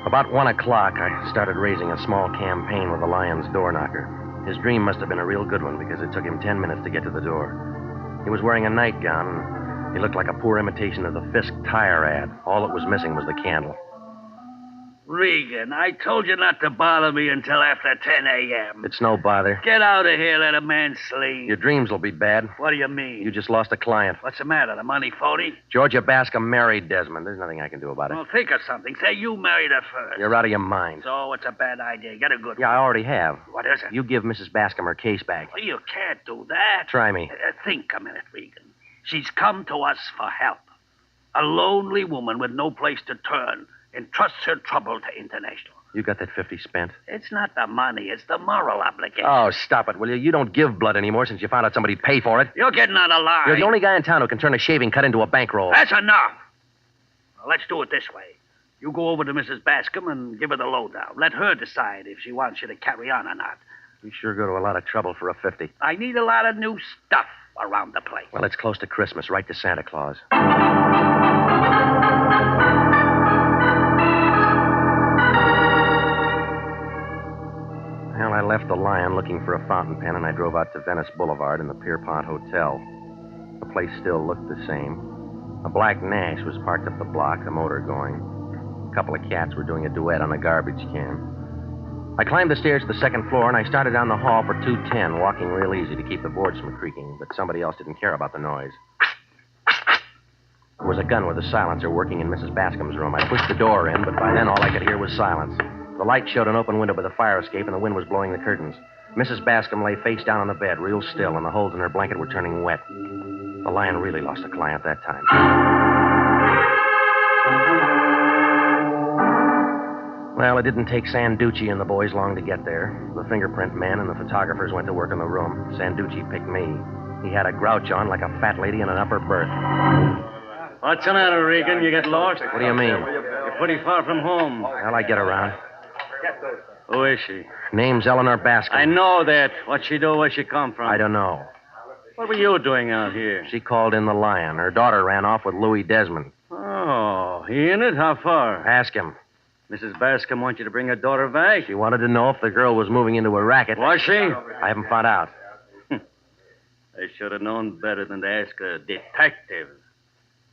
Speaker 2: About 1 o'clock, I started raising a small campaign with the Lion's door knocker. His dream must have been a real good one because it took him 10 minutes to get to the door. He was wearing a nightgown, and he looked like a poor imitation of the Fisk tire ad. All that was missing was the candle.
Speaker 5: Regan, I told you not to bother me until after 10 a.m.
Speaker 2: It's no bother.
Speaker 5: Get out of here, let a man sleep.
Speaker 2: Your dreams will be bad.
Speaker 5: What do you mean?
Speaker 2: You just lost a client.
Speaker 5: What's the matter? The money phony?
Speaker 2: Georgia Bascom married Desmond. There's nothing I can do about it.
Speaker 5: Well, think of something. Say you married her first.
Speaker 2: You're out of your mind.
Speaker 5: So it's a bad idea. Get a good one.
Speaker 2: Yeah, I already have.
Speaker 5: What is it?
Speaker 2: You give Mrs. Bascom her case back.
Speaker 5: Well, you can't do that.
Speaker 2: Try me.
Speaker 5: Think a minute, Regan. She's come to us for help. A lonely woman with no place to turn entrusts her trouble to International.
Speaker 2: You got that 50 spent?
Speaker 5: It's not the money, it's the moral obligation.
Speaker 2: Oh, stop it, will you? You don't give blood anymore since you found out somebody'd pay for it.
Speaker 5: You're getting out of line.
Speaker 2: You're the only guy in town who can turn a shaving cut into a bankroll.
Speaker 5: That's enough. Well, let's do it this way. You go over to Mrs. Bascom and give her the lowdown. Let her decide if she wants you to carry on or not.
Speaker 2: You sure go to a lot of trouble for a 50.
Speaker 5: I need a lot of new stuff around the place.
Speaker 2: Well, it's close to Christmas, right to Santa Claus. Well, I left the Lion looking for a fountain pen, and I drove out to Venice Boulevard in the Pierpont Hotel. The place still looked the same. A black Nash was parked up the block, the motor going. A couple of cats were doing a duet on a garbage can. I climbed the stairs to the second floor, and I started down the hall for 210, walking real easy to keep the boards from creaking, but somebody else didn't care about the noise. There was a gun with a silencer working in Mrs. Bascom's room. I pushed the door in, but by then all I could hear was silence. The light showed an open window by the fire escape, and the wind was blowing the curtains. Mrs. Bascom lay face down on the bed, real still, and the holes in her blanket were turning wet. The Lion really lost a client that time. Well, it didn't take Sanducci and the boys long to get there. The fingerprint man and the photographers went to work in the room. Sanducci picked me. He had a grouch on like a fat lady in an upper berth.
Speaker 11: What's the matter, Regan? You get lost?
Speaker 2: What do you mean?
Speaker 11: You're pretty far from home.
Speaker 2: Well, I get around.
Speaker 11: Who is she?
Speaker 2: Name's Eleanor Bascom.
Speaker 11: I know that. What'd she do? Where'd she come from?
Speaker 2: I don't know.
Speaker 11: What were you doing out here?
Speaker 2: She called in the Lion. Her daughter ran off with Louis Desmond.
Speaker 11: Oh, he in it? How far?
Speaker 2: Ask him.
Speaker 11: Mrs. Bascom wants you to bring her daughter back?
Speaker 2: She wanted to know if the girl was moving into a racket.
Speaker 11: Was she?
Speaker 2: I haven't found out.
Speaker 11: I should have known better than to ask a detective.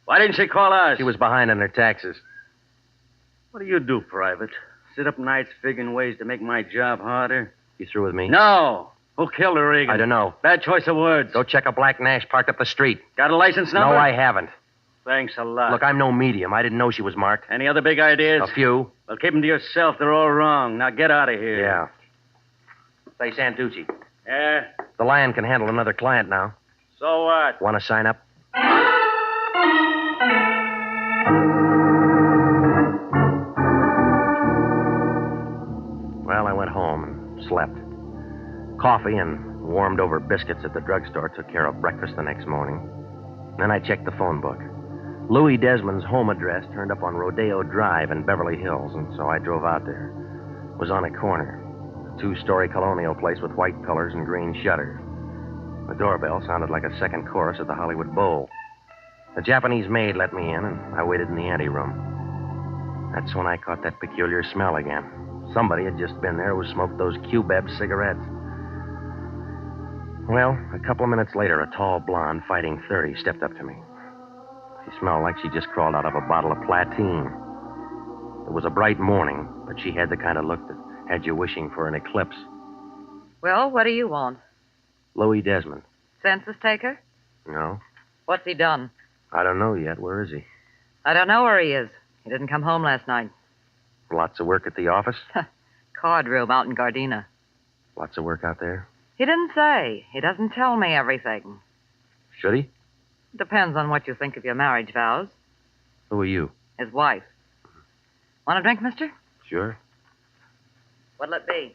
Speaker 11: Why didn't she call us?
Speaker 2: She was behind on her taxes.
Speaker 11: What do you do, Private? Sit up nights figuring ways to make my job harder?
Speaker 2: You through with me?
Speaker 11: No. Who killed her, Regan?
Speaker 2: I don't know.
Speaker 11: Bad choice of words.
Speaker 2: Go check a black Nash parked up the street.
Speaker 11: Got a license number?
Speaker 2: No, I haven't.
Speaker 11: Thanks a lot.
Speaker 2: Look, I'm no medium. I didn't know she was marked.
Speaker 11: Any other big ideas?
Speaker 2: A few.
Speaker 11: Well, keep them to yourself. They're all wrong. Now get out of here.
Speaker 2: Yeah. Say, Sanducci.
Speaker 11: Yeah?
Speaker 2: The Lion can handle another client now.
Speaker 11: So what?
Speaker 2: Want to sign up? slept. Coffee and warmed-over biscuits at the drugstore took care of breakfast the next morning. Then I checked the phone book. Louis Desmond's home address turned up on Rodeo Drive in Beverly Hills, and so I drove out there. It was on a corner. A 2-story colonial place with white pillars and green shutters. The doorbell sounded like a second chorus at the Hollywood Bowl. The Japanese maid let me in, and I waited in the anteroom. That's when I caught that peculiar smell again. Somebody had just been there who smoked those Q-Beb cigarettes. Well, a couple of minutes later, a tall blonde fighting 30 stepped up to me. She smelled like she just crawled out of a bottle of Platine. It was a bright morning, but she had the kind of look that had you wishing for an eclipse.
Speaker 3: Well, what do you want?
Speaker 2: Louis Desmond.
Speaker 3: Census taker?
Speaker 2: No,
Speaker 3: What's he done?
Speaker 2: I don't know yet. Where is he?
Speaker 3: I don't know where he is. He didn't come home last night.
Speaker 2: Lots of work at the office?
Speaker 3: Card room out in Gardena.
Speaker 2: Lots of work out there?
Speaker 3: He didn't say. He doesn't tell me everything.
Speaker 2: Should he?
Speaker 3: Depends on what you think of your marriage vows.
Speaker 2: Who are you?
Speaker 3: His wife. Want a drink, mister?
Speaker 2: Sure.
Speaker 3: What'll it be?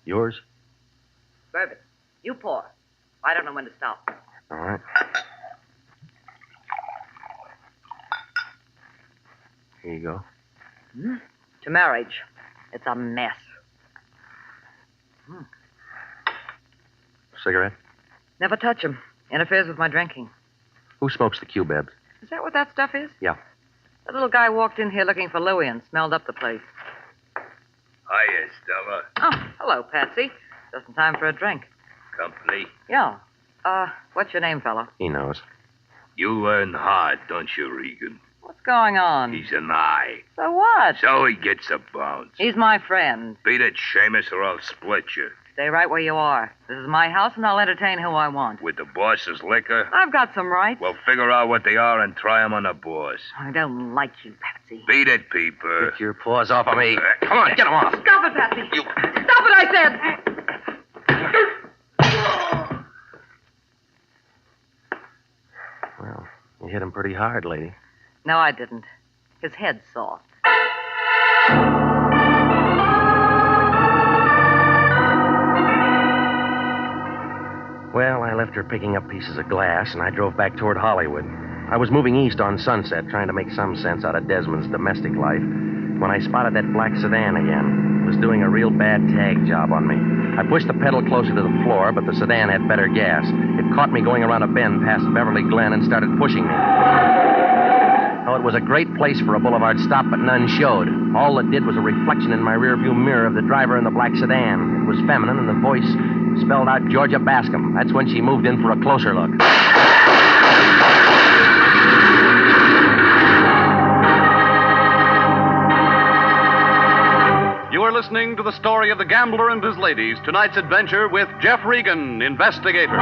Speaker 2: Yours?
Speaker 3: Bourbon. You pour. I don't know when to stop.
Speaker 2: All right. Here you go.
Speaker 3: To marriage. It's a mess.
Speaker 2: Cigarette?
Speaker 3: Never touch him. Interferes with my drinking.
Speaker 2: Who smokes the Q-Bebs?
Speaker 3: Is that what that stuff is?
Speaker 2: Yeah.
Speaker 3: The little guy walked in here looking for Louis and smelled up the place.
Speaker 7: Hiya, Stella.
Speaker 3: Oh, hello, Patsy. Just in time for a drink.
Speaker 7: Company?
Speaker 3: Yeah. What's your name, fellow?
Speaker 2: He knows.
Speaker 7: You learn hard, don't you, Regan?
Speaker 3: What's going on?
Speaker 7: He's an eye.
Speaker 3: So what?
Speaker 7: So he gets a bounce.
Speaker 3: He's my friend.
Speaker 7: Beat it, Seamus, or I'll split you.
Speaker 3: Stay right where you are. This is my house, and I'll entertain who I want.
Speaker 7: With the boss's liquor?
Speaker 3: I've got some rights.
Speaker 7: Well, figure out what they are and try 'em on the boss.
Speaker 3: I don't like you, Patsy.
Speaker 7: Beat it, Peeper.
Speaker 2: Get your paws off of me. Come on, get him off.
Speaker 3: Stop it, Patsy. Stop it, I said.
Speaker 2: Well, you hit him pretty hard, lady.
Speaker 3: No, I didn't. His head's soft.
Speaker 2: Well, I left her picking up pieces of glass, and I drove back toward Hollywood. I was moving east on Sunset, trying to make some sense out of Desmond's domestic life, when I spotted that black sedan again. It was doing a real bad tag job on me. I pushed the pedal closer to the floor, but the sedan had better gas. It caught me going around a bend past Beverly Glen and started pushing me. Oh, it was a great place for a boulevard stop, but none showed. All it did was a reflection in my rearview mirror of the driver in the black sedan. It was feminine, and the voice spelled out Georgia Bascom. That's when she moved in for a closer look.
Speaker 15: You are listening to the story of the gambler and his ladies, tonight's adventure with Jeff Regan, Investigator.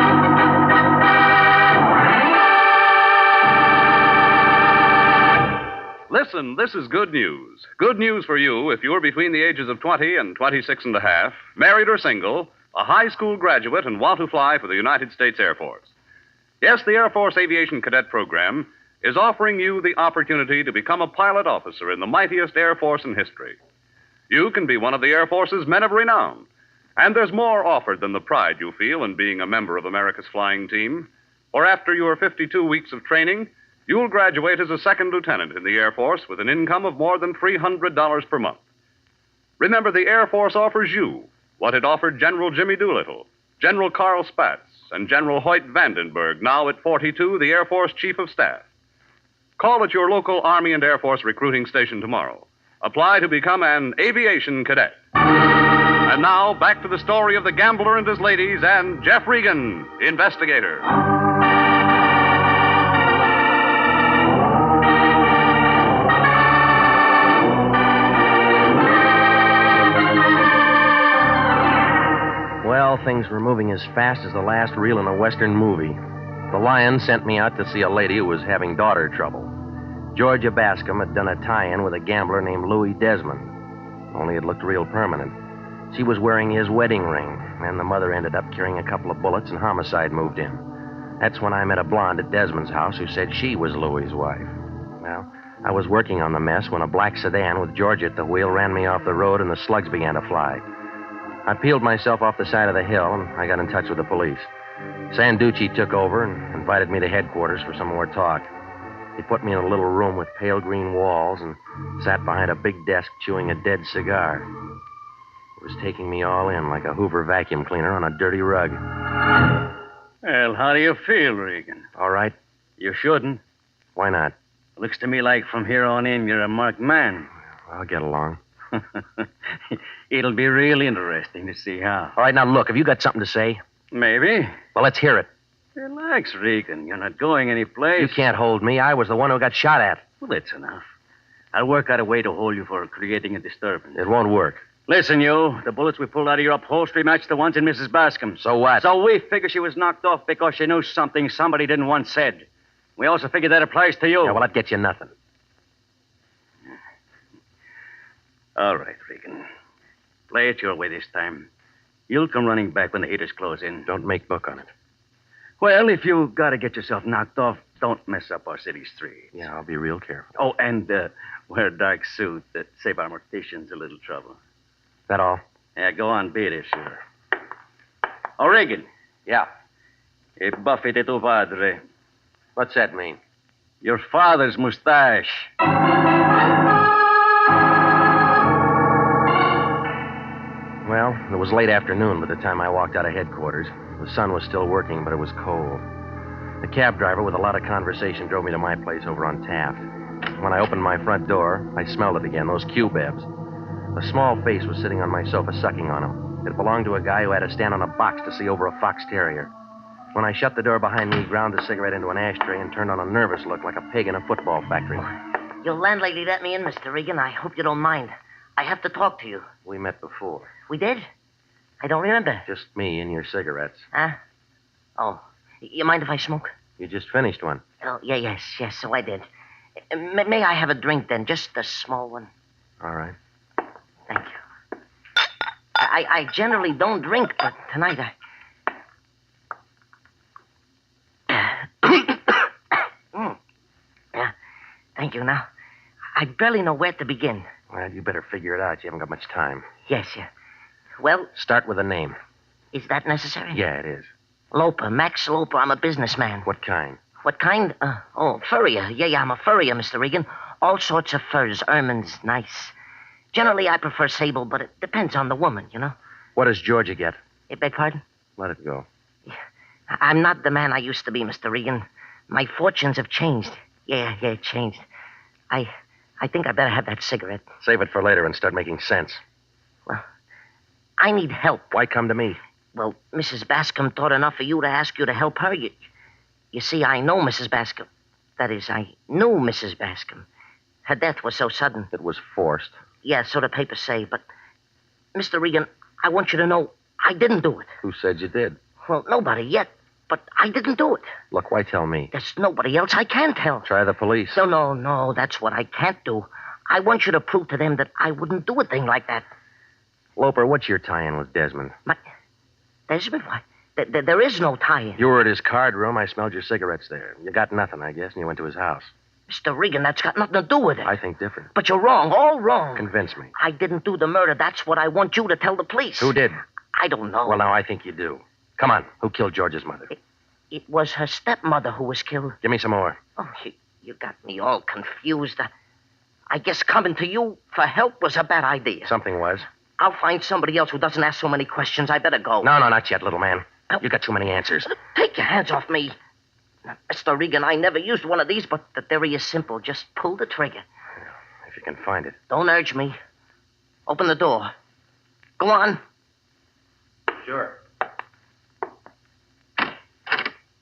Speaker 15: Listen, this is good news. Good news for you if you're between the ages of 20 and 26 and a half, married or single, a high school graduate, and want to fly for the United States Air Force. Yes, the Air Force Aviation Cadet Program is offering you the opportunity to become a pilot officer in the mightiest Air Force in history. You can be one of the Air Force's men of renown. And there's more offered than the pride you feel in being a member of America's flying team. For after your 52 weeks of training, you'll graduate as a second lieutenant in the Air Force with an income of more than $300 per month. Remember, the Air Force offers you what it offered General Jimmy Doolittle, General Carl Spaatz, and General Hoyt Vandenberg, now at 42, the Air Force Chief of Staff. Call at your local Army and Air Force recruiting station tomorrow. Apply to become an aviation cadet. And now, back to the story of the gambler and his ladies and Jeff Regan, Investigator.
Speaker 2: Well, things were moving as fast as the last reel in a Western movie. The Lion sent me out to see a lady who was having daughter trouble. Georgia Bascom had done a tie-in with a gambler named Louis Desmond. Only it looked real permanent. She was wearing his wedding ring, and the mother ended up carrying a couple of bullets, and Homicide moved in. That's when I met a blonde at Desmond's house who said she was Louis's wife. Well, I was working on the mess when a black sedan with Georgia at the wheel ran me off the road, and the slugs began to fly. I peeled myself off the side of the hill, and I got in touch with the police. Sanducci took over and invited me to headquarters for some more talk. He put me in a little room with pale green walls and sat behind a big desk chewing a dead cigar. He was taking me all in like a Hoover vacuum cleaner on a dirty rug.
Speaker 11: Well, how do you feel, Regan?
Speaker 2: All right.
Speaker 11: You shouldn't.
Speaker 2: Why not?
Speaker 11: Looks to me like from here on in, you're a marked man.
Speaker 2: I'll get along.
Speaker 11: It'll be real interesting to see how.
Speaker 2: All right, now look, have you got something to say?
Speaker 11: Maybe.
Speaker 2: Well, let's hear it.
Speaker 11: Relax, Regan. You're not going anyplace.
Speaker 2: You can't hold me. I was the one who got shot at.
Speaker 11: Well, that's enough. I'll work out a way to hold you for creating a disturbance.
Speaker 2: It won't work.
Speaker 11: Listen, you. The bullets we pulled out of your upholstery match the ones in Mrs. Bascom's.
Speaker 2: So what?
Speaker 11: So we figure she was knocked off because she knew something somebody didn't want said. We also figure that applies to you.
Speaker 2: Yeah, well, that gets you nothing.
Speaker 11: All right, Regan. Play it your way this time. You'll come running back when the heaters close in.
Speaker 2: Don't make book on it.
Speaker 11: Well, if you got to get yourself knocked off, don't mess up our city streets.
Speaker 2: Yeah, I'll be real careful.
Speaker 11: Oh, and wear a dark suit that save our morticians a little trouble.
Speaker 2: That all?
Speaker 11: Yeah, go on, beat it, sure. Oh, Regan.
Speaker 2: Yeah.
Speaker 11: E baffi de tuo padre.
Speaker 2: What's that mean?
Speaker 11: Your father's mustache.
Speaker 2: Well, it was late afternoon by the time I walked out of headquarters. The sun was still working, but it was cold. The cab driver, with a lot of conversation, drove me to my place over on Taft. When I opened my front door, I smelled it again, those cubebs. A small face was sitting on my sofa, sucking on them. It belonged to a guy who had to stand on a box to see over a fox terrier. When I shut the door behind me, he ground the cigarette into an ashtray and turned on a nervous look like a pig in a football factory.
Speaker 4: Your landlady let me in, Mr. Regan. I hope you don't mind. I have to talk to you.
Speaker 2: We met before.
Speaker 4: We did? I don't remember.
Speaker 2: Just me and your cigarettes.
Speaker 4: Huh? Oh, you mind if I smoke?
Speaker 2: You just finished one.
Speaker 4: Oh, yes, so I did. May I have a drink, then? Just a small one.
Speaker 2: All right.
Speaker 4: Thank you. I generally don't drink, but tonight Yeah, thank you. Now, I barely know where to begin.
Speaker 2: Well, you better figure it out. You haven't got much time.
Speaker 4: Yes. Well...
Speaker 2: Start with a name.
Speaker 4: Is that necessary?
Speaker 2: Yeah, it is.
Speaker 4: Loper, Max Loper. I'm a businessman.
Speaker 2: What kind?
Speaker 4: What kind? Furrier. Yeah, I'm a furrier, Mr. Regan. All sorts of furs, ermines, nice. Generally, I prefer sable, but it depends on the woman, you know.
Speaker 2: What does Georgia get?
Speaker 4: Beg pardon?
Speaker 2: Let it go.
Speaker 4: I'm not the man I used to be, Mr. Regan. My fortunes have changed. Yeah, it changed. I think I better have that cigarette.
Speaker 2: Save it for later and start making sense.
Speaker 4: Well, I need help.
Speaker 2: Why come to me?
Speaker 4: Well, Mrs. Bascom thought enough of you to ask you to help her. You see, I know Mrs. Bascom. That is, I knew Mrs. Bascom. Her death was so sudden.
Speaker 2: It was forced.
Speaker 4: Yeah, so the papers say. But, Mr. Regan, I want you to know I didn't do it.
Speaker 2: Who said you did?
Speaker 4: Well, nobody yet. But I didn't do it.
Speaker 2: Look, why tell me?
Speaker 4: There's nobody else I can tell.
Speaker 2: Try the police.
Speaker 4: No, that's what I can't do. I want you to prove to them that I wouldn't do a thing like that.
Speaker 2: Loper, what's your tie-in with Desmond?
Speaker 4: Desmond? Why? There is no tie-in.
Speaker 2: You were at his card room. I smelled your cigarettes there. You got nothing, I guess, and you went to his house.
Speaker 4: Mr. Regan, that's got nothing to do with it.
Speaker 2: I think different.
Speaker 4: But you're wrong, all wrong.
Speaker 2: Convince me.
Speaker 4: I didn't do the murder. That's what I want you to tell the police.
Speaker 2: Who did?
Speaker 4: I don't know.
Speaker 2: Well, now I think you do. Come on. Who killed George's mother?
Speaker 4: It was her stepmother who was killed.
Speaker 2: Give me some more.
Speaker 4: Oh, you got me all confused. I guess coming to you for help was a bad idea.
Speaker 2: Something was.
Speaker 4: I'll find somebody else who doesn't ask so many questions. I better go.
Speaker 2: No, not yet, little man. You got too many answers.
Speaker 4: Take your hands off me. Now, Mr. Regan, I never used one of these, but the theory is simple. Just pull the trigger.
Speaker 2: If you can find it.
Speaker 4: Don't urge me. Open the door. Go on.
Speaker 2: Sure.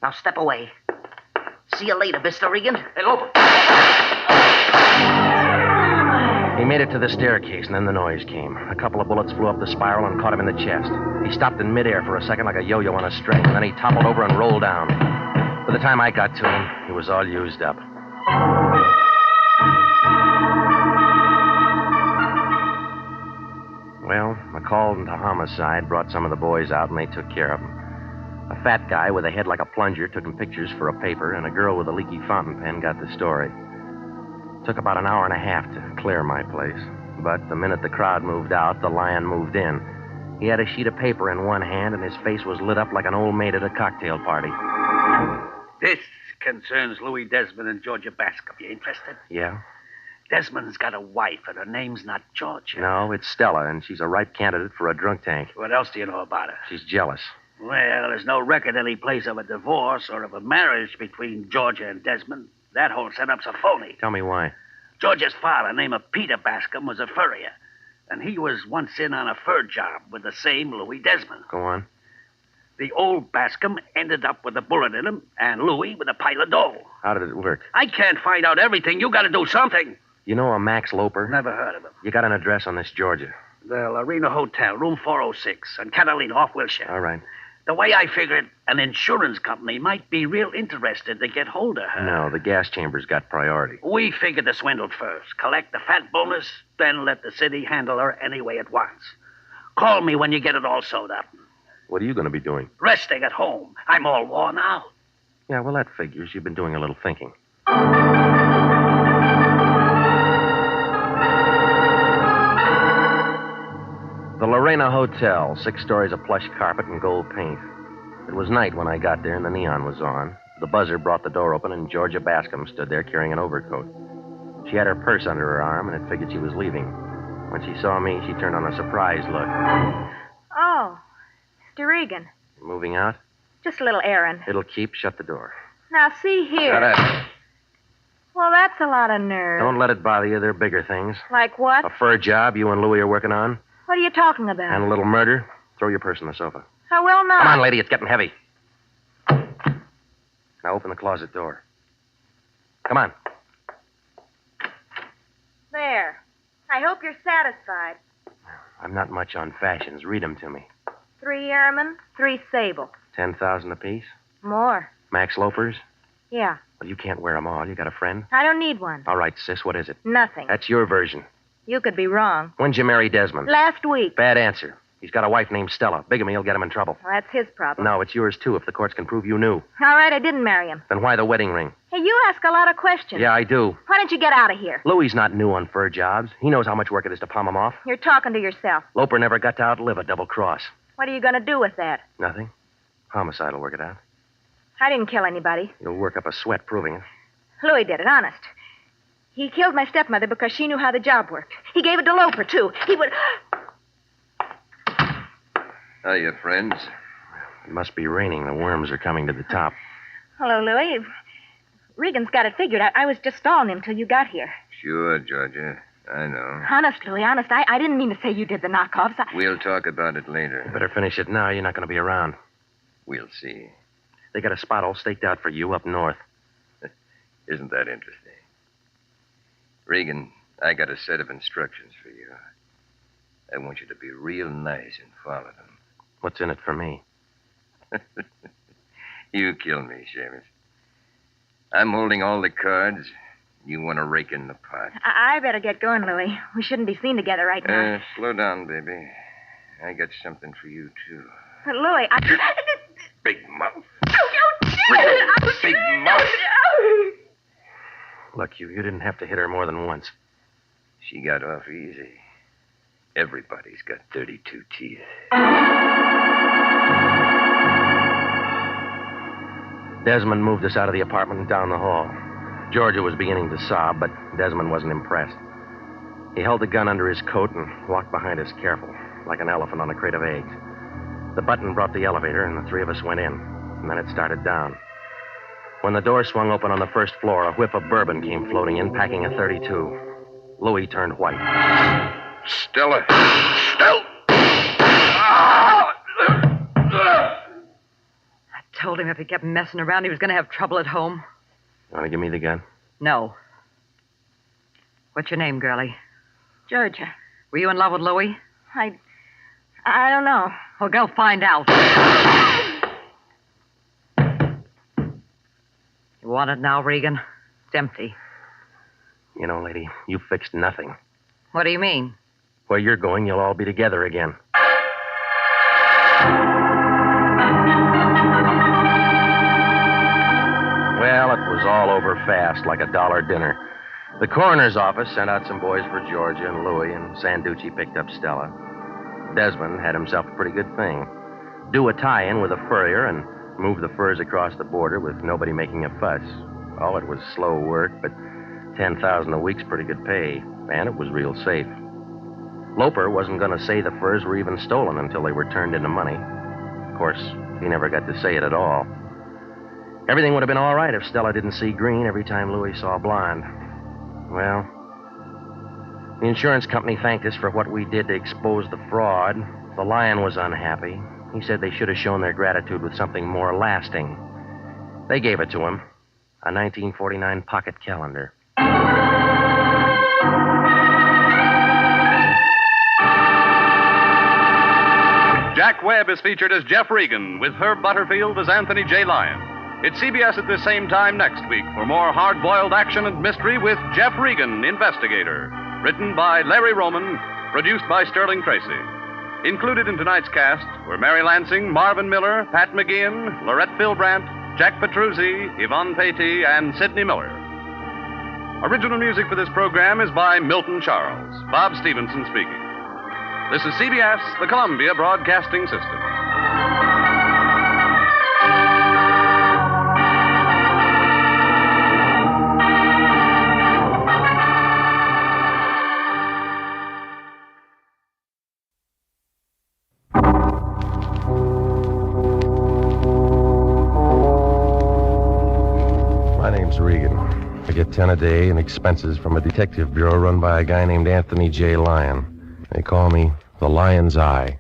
Speaker 4: Now step away. See you later, Mr. Regan.
Speaker 2: Hey, Loper. He made it to the staircase, and then the noise came. A couple of bullets flew up the spiral and caught him in the chest. He stopped in midair for a second like a yo-yo on a string, and then he toppled over and rolled down. By the time I got to him, he was all used up. Well, I called into Homicide, brought some of the boys out, and they took care of him. A fat guy with a head like a plunger took him pictures for a paper, and a girl with a leaky fountain pen got the story. It took about an hour and a half to clear my place. But the minute the crowd moved out, the lion moved in. He had a sheet of paper in one hand, and his face was lit up like an old maid at a cocktail party.
Speaker 5: This concerns Louis Desmond and Georgia Bascom. You interested?
Speaker 2: Yeah?
Speaker 5: Desmond's got a wife, and her name's not Georgia.
Speaker 2: No, it's Stella, and she's a ripe candidate for a drunk tank.
Speaker 5: What else do you know about her?
Speaker 2: She's jealous.
Speaker 5: Well, there's no record any place of a divorce or of a marriage between Georgia and Desmond. That whole setup's a phony.
Speaker 2: Tell me why.
Speaker 5: Georgia's father, named Peter Bascom, was a furrier. And he was once in on a fur job with the same Louis Desmond.
Speaker 2: Go on.
Speaker 5: The old Bascom ended up with a bullet in him, and Louis with a pile of dough.
Speaker 2: How did it work?
Speaker 5: I can't find out everything. You got to do something.
Speaker 2: You know a Max Loper?
Speaker 5: Never heard of him.
Speaker 2: You got an address on this Georgia.
Speaker 5: The Lorena Hotel, room 406, on Catalina off Wilshire.
Speaker 2: All right.
Speaker 5: The way I figured, an insurance company might be real interested to get hold of her.
Speaker 2: No, the gas chamber's got priority.
Speaker 5: We figured the swindle first, collect the fat bonus, then let the city handle her any way it wants. Call me when you get it all sewed up.
Speaker 2: What are you going to be doing?
Speaker 5: Resting at home. I'm all worn out.
Speaker 2: Yeah, well, that figures. You've been doing a little thinking. The Lorena Hotel, 6 stories of plush carpet and gold paint. It was night when I got there and the neon was on. The buzzer brought the door open and Georgia Bascom stood there carrying an overcoat. She had her purse under her arm and it figured she was leaving. When she saw me, she turned on a surprised look.
Speaker 10: Oh, Mr. Regan.
Speaker 2: Moving out?
Speaker 10: Just a little errand.
Speaker 2: It'll keep. Shut the door.
Speaker 10: Now, see here.
Speaker 2: Shut up.
Speaker 10: Well, that's a lot of nerve.
Speaker 2: Don't let it bother you. There are bigger things.
Speaker 10: Like what?
Speaker 2: A fur job you and Louie are working on.
Speaker 10: What are you talking about?
Speaker 2: And a little murder. Throw your purse on the sofa.
Speaker 10: I will not.
Speaker 2: Come on, lady. It's getting heavy. Now open the closet door. Come on.
Speaker 10: There. I hope you're satisfied.
Speaker 2: I'm not much on fashions. Read them to me.
Speaker 10: 3 airmen, 3 sable.
Speaker 2: 10,000 apiece.
Speaker 10: More.
Speaker 2: Max Lopers.
Speaker 10: Yeah.
Speaker 2: Well, you can't wear them all. You got a friend?
Speaker 10: I don't need one.
Speaker 2: All right, sis. What is it?
Speaker 10: Nothing.
Speaker 2: That's your version.
Speaker 10: You could be wrong.
Speaker 2: When'd you marry Desmond?
Speaker 10: Last week.
Speaker 2: Bad answer. He's got a wife named Stella. Bigamy will get him in trouble.
Speaker 10: Well, that's his problem.
Speaker 2: No, it's yours, too, if the courts can prove you knew.
Speaker 10: All right, I didn't marry him.
Speaker 2: Then why the wedding ring?
Speaker 10: Hey, you ask a lot of questions.
Speaker 2: Yeah, I do.
Speaker 10: Why don't you get out of here?
Speaker 2: Louie's not new on fur jobs. He knows how much work it is to palm him off.
Speaker 10: You're talking to yourself.
Speaker 2: Loper never got to outlive a double cross.
Speaker 10: What are you going to do with that?
Speaker 2: Nothing. Homicide will work it out.
Speaker 10: I didn't kill anybody.
Speaker 2: You'll work up a sweat proving it.
Speaker 10: Louis did it, honest. He killed my stepmother because she knew how the job worked. He gave it to Loper, too. He would...
Speaker 22: Hiya, friends.
Speaker 2: It must be raining. The worms are coming to the top.
Speaker 10: Hello, Louis. Regan's got it figured. I was just stalling him till you got here.
Speaker 22: Sure, Georgia. I know.
Speaker 10: Honest, Louis, honest. I didn't mean to say you did the knockoffs.
Speaker 22: We'll talk about it later.
Speaker 2: You better finish it now. You're not going to be around.
Speaker 22: We'll see.
Speaker 2: They got a spot all staked out for you up north.
Speaker 22: Isn't that interesting? Regan, I got a set of instructions for you. I want you to be real nice and follow them.
Speaker 2: What's in it for me?
Speaker 22: You kill me, Seamus. I'm holding all the cards. You want to rake in the pot.
Speaker 10: I better get going, Louis. We shouldn't be seen together right now.
Speaker 22: Slow down, baby. I got something for you, too.
Speaker 10: But, Louis,
Speaker 22: Big mouth.
Speaker 10: Regan,
Speaker 22: big mouth.
Speaker 2: Look, you didn't have to hit her more than once.
Speaker 22: She got off easy. Everybody's got 32 teeth.
Speaker 2: Desmond moved us out of the apartment and down the hall. Georgia was beginning to sob, but Desmond wasn't impressed. He held the gun under his coat and walked behind us careful, like an elephant on a crate of eggs. The button brought the elevator, and the 3 of us went in, and then it started down. When the door swung open on the first floor, a whiff of bourbon came floating in, packing a .32. Louis turned white.
Speaker 22: Stella! Stella!
Speaker 3: I told him if he kept messing around, he was going to have trouble at home.
Speaker 2: You want to give me the gun?
Speaker 3: No. What's your name, girlie?
Speaker 10: Georgia.
Speaker 3: Were you in love with Louis?
Speaker 10: I don't know.
Speaker 3: Well, go find out. You want it now, Regan? It's empty.
Speaker 2: You know, lady, you fixed nothing.
Speaker 3: What do you mean?
Speaker 2: Where you're going, you'll all be together again. Well, it was all over fast, like a $1 dinner. The coroner's office sent out some boys for Georgia and Louis, and Sanducci picked up Stella. Desmond had himself a pretty good thing. Do a tie-in with a furrier and move the furs across the border with nobody making a fuss. Oh, it was slow work, but $10,000 a week's pretty good pay, and it was real safe. Loper wasn't going to say the furs were even stolen until they were turned into money. Of course, he never got to say it at all. Everything would have been all right if Stella didn't see green every time Louis saw blonde. Well, the insurance company thanked us for what we did to expose the fraud. The Lion was unhappy. He said they should have shown their gratitude with something more lasting. They gave it to him, a 1949 pocket calendar.
Speaker 15: Jack Webb is featured as Jeff Regan, with Herb Butterfield as Anthony J. Lyon. It's CBS at the same time next week for more hard-boiled action and mystery with Jeff Regan, Investigator. Written by Larry Roman, produced by Sterling Tracy. Included in tonight's cast were Mary Lansing, Marvin Miller, Pat McGeehan, Lorette Philbrandt, Jack Petruzzi, Yvonne Patey, and Sidney Miller. Original music for this program is by Milton Charles. Bob Stevenson speaking. This is CBS, the Columbia Broadcasting System.
Speaker 1: My name's Regan. I get 10 a day in expenses from a detective bureau run by a guy named Anthony J. Lyon. They call me the Lion's Eye.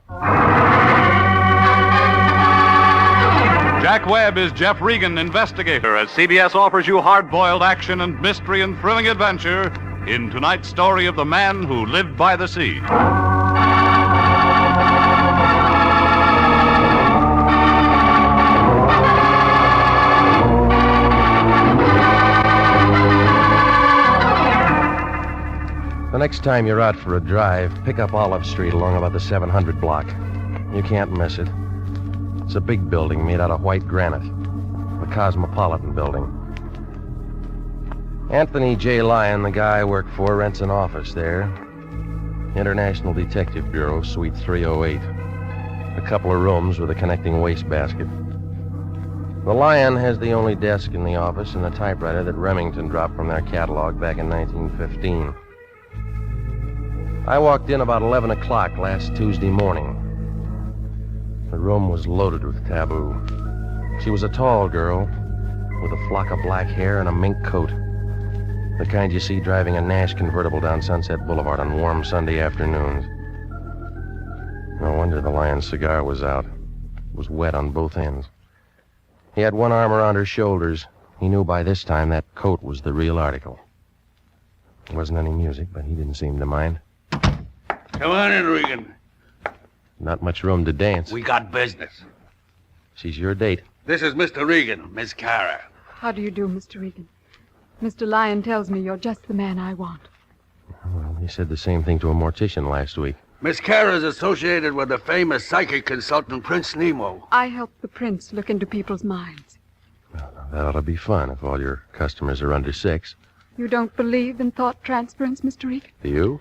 Speaker 15: Jack Webb is Jeff Regan, Investigator, as CBS offers you hard-boiled action and mystery and thrilling adventure in tonight's story of the man who lived by the sea.
Speaker 1: The next time you're out for a drive, pick up Olive Street along about the 700 block. You can't miss it. It's a big building made out of white granite. The Cosmopolitan Building. Anthony J. Lyon, the guy I work for, rents an office there. International Detective Bureau, Suite 308. A couple of rooms with a connecting wastebasket. The Lion has the only desk in the office and a typewriter that Remington dropped from their catalog back in 1915. I walked in about 11 o'clock last Tuesday morning. The room was loaded with taboo. She was a tall girl with a flock of black hair and a mink coat. The kind you see driving a Nash convertible down Sunset Boulevard on warm Sunday afternoons. No wonder the Lion's cigar was out. It was wet on both ends. He had one arm around her shoulders. He knew by this time that coat was the real article. There wasn't any music, but he didn't seem to mind.
Speaker 18: Come on in, Regan.
Speaker 1: Not much room to dance.
Speaker 18: We got business.
Speaker 1: She's your date.
Speaker 18: This is Mr. Regan, Miss Kara.
Speaker 8: How do you do, Mr. Regan? Mr. Lyon tells me you're just the man I want.
Speaker 1: Well, he said the same thing to a mortician last week.
Speaker 18: Miss Kara is associated with the famous psychic consultant Prince Nemo.
Speaker 8: I help the prince look into people's minds.
Speaker 1: That ought to be fun if all your customers are under 6.
Speaker 8: You don't believe in thought transference, Mr. Regan?
Speaker 1: Do you?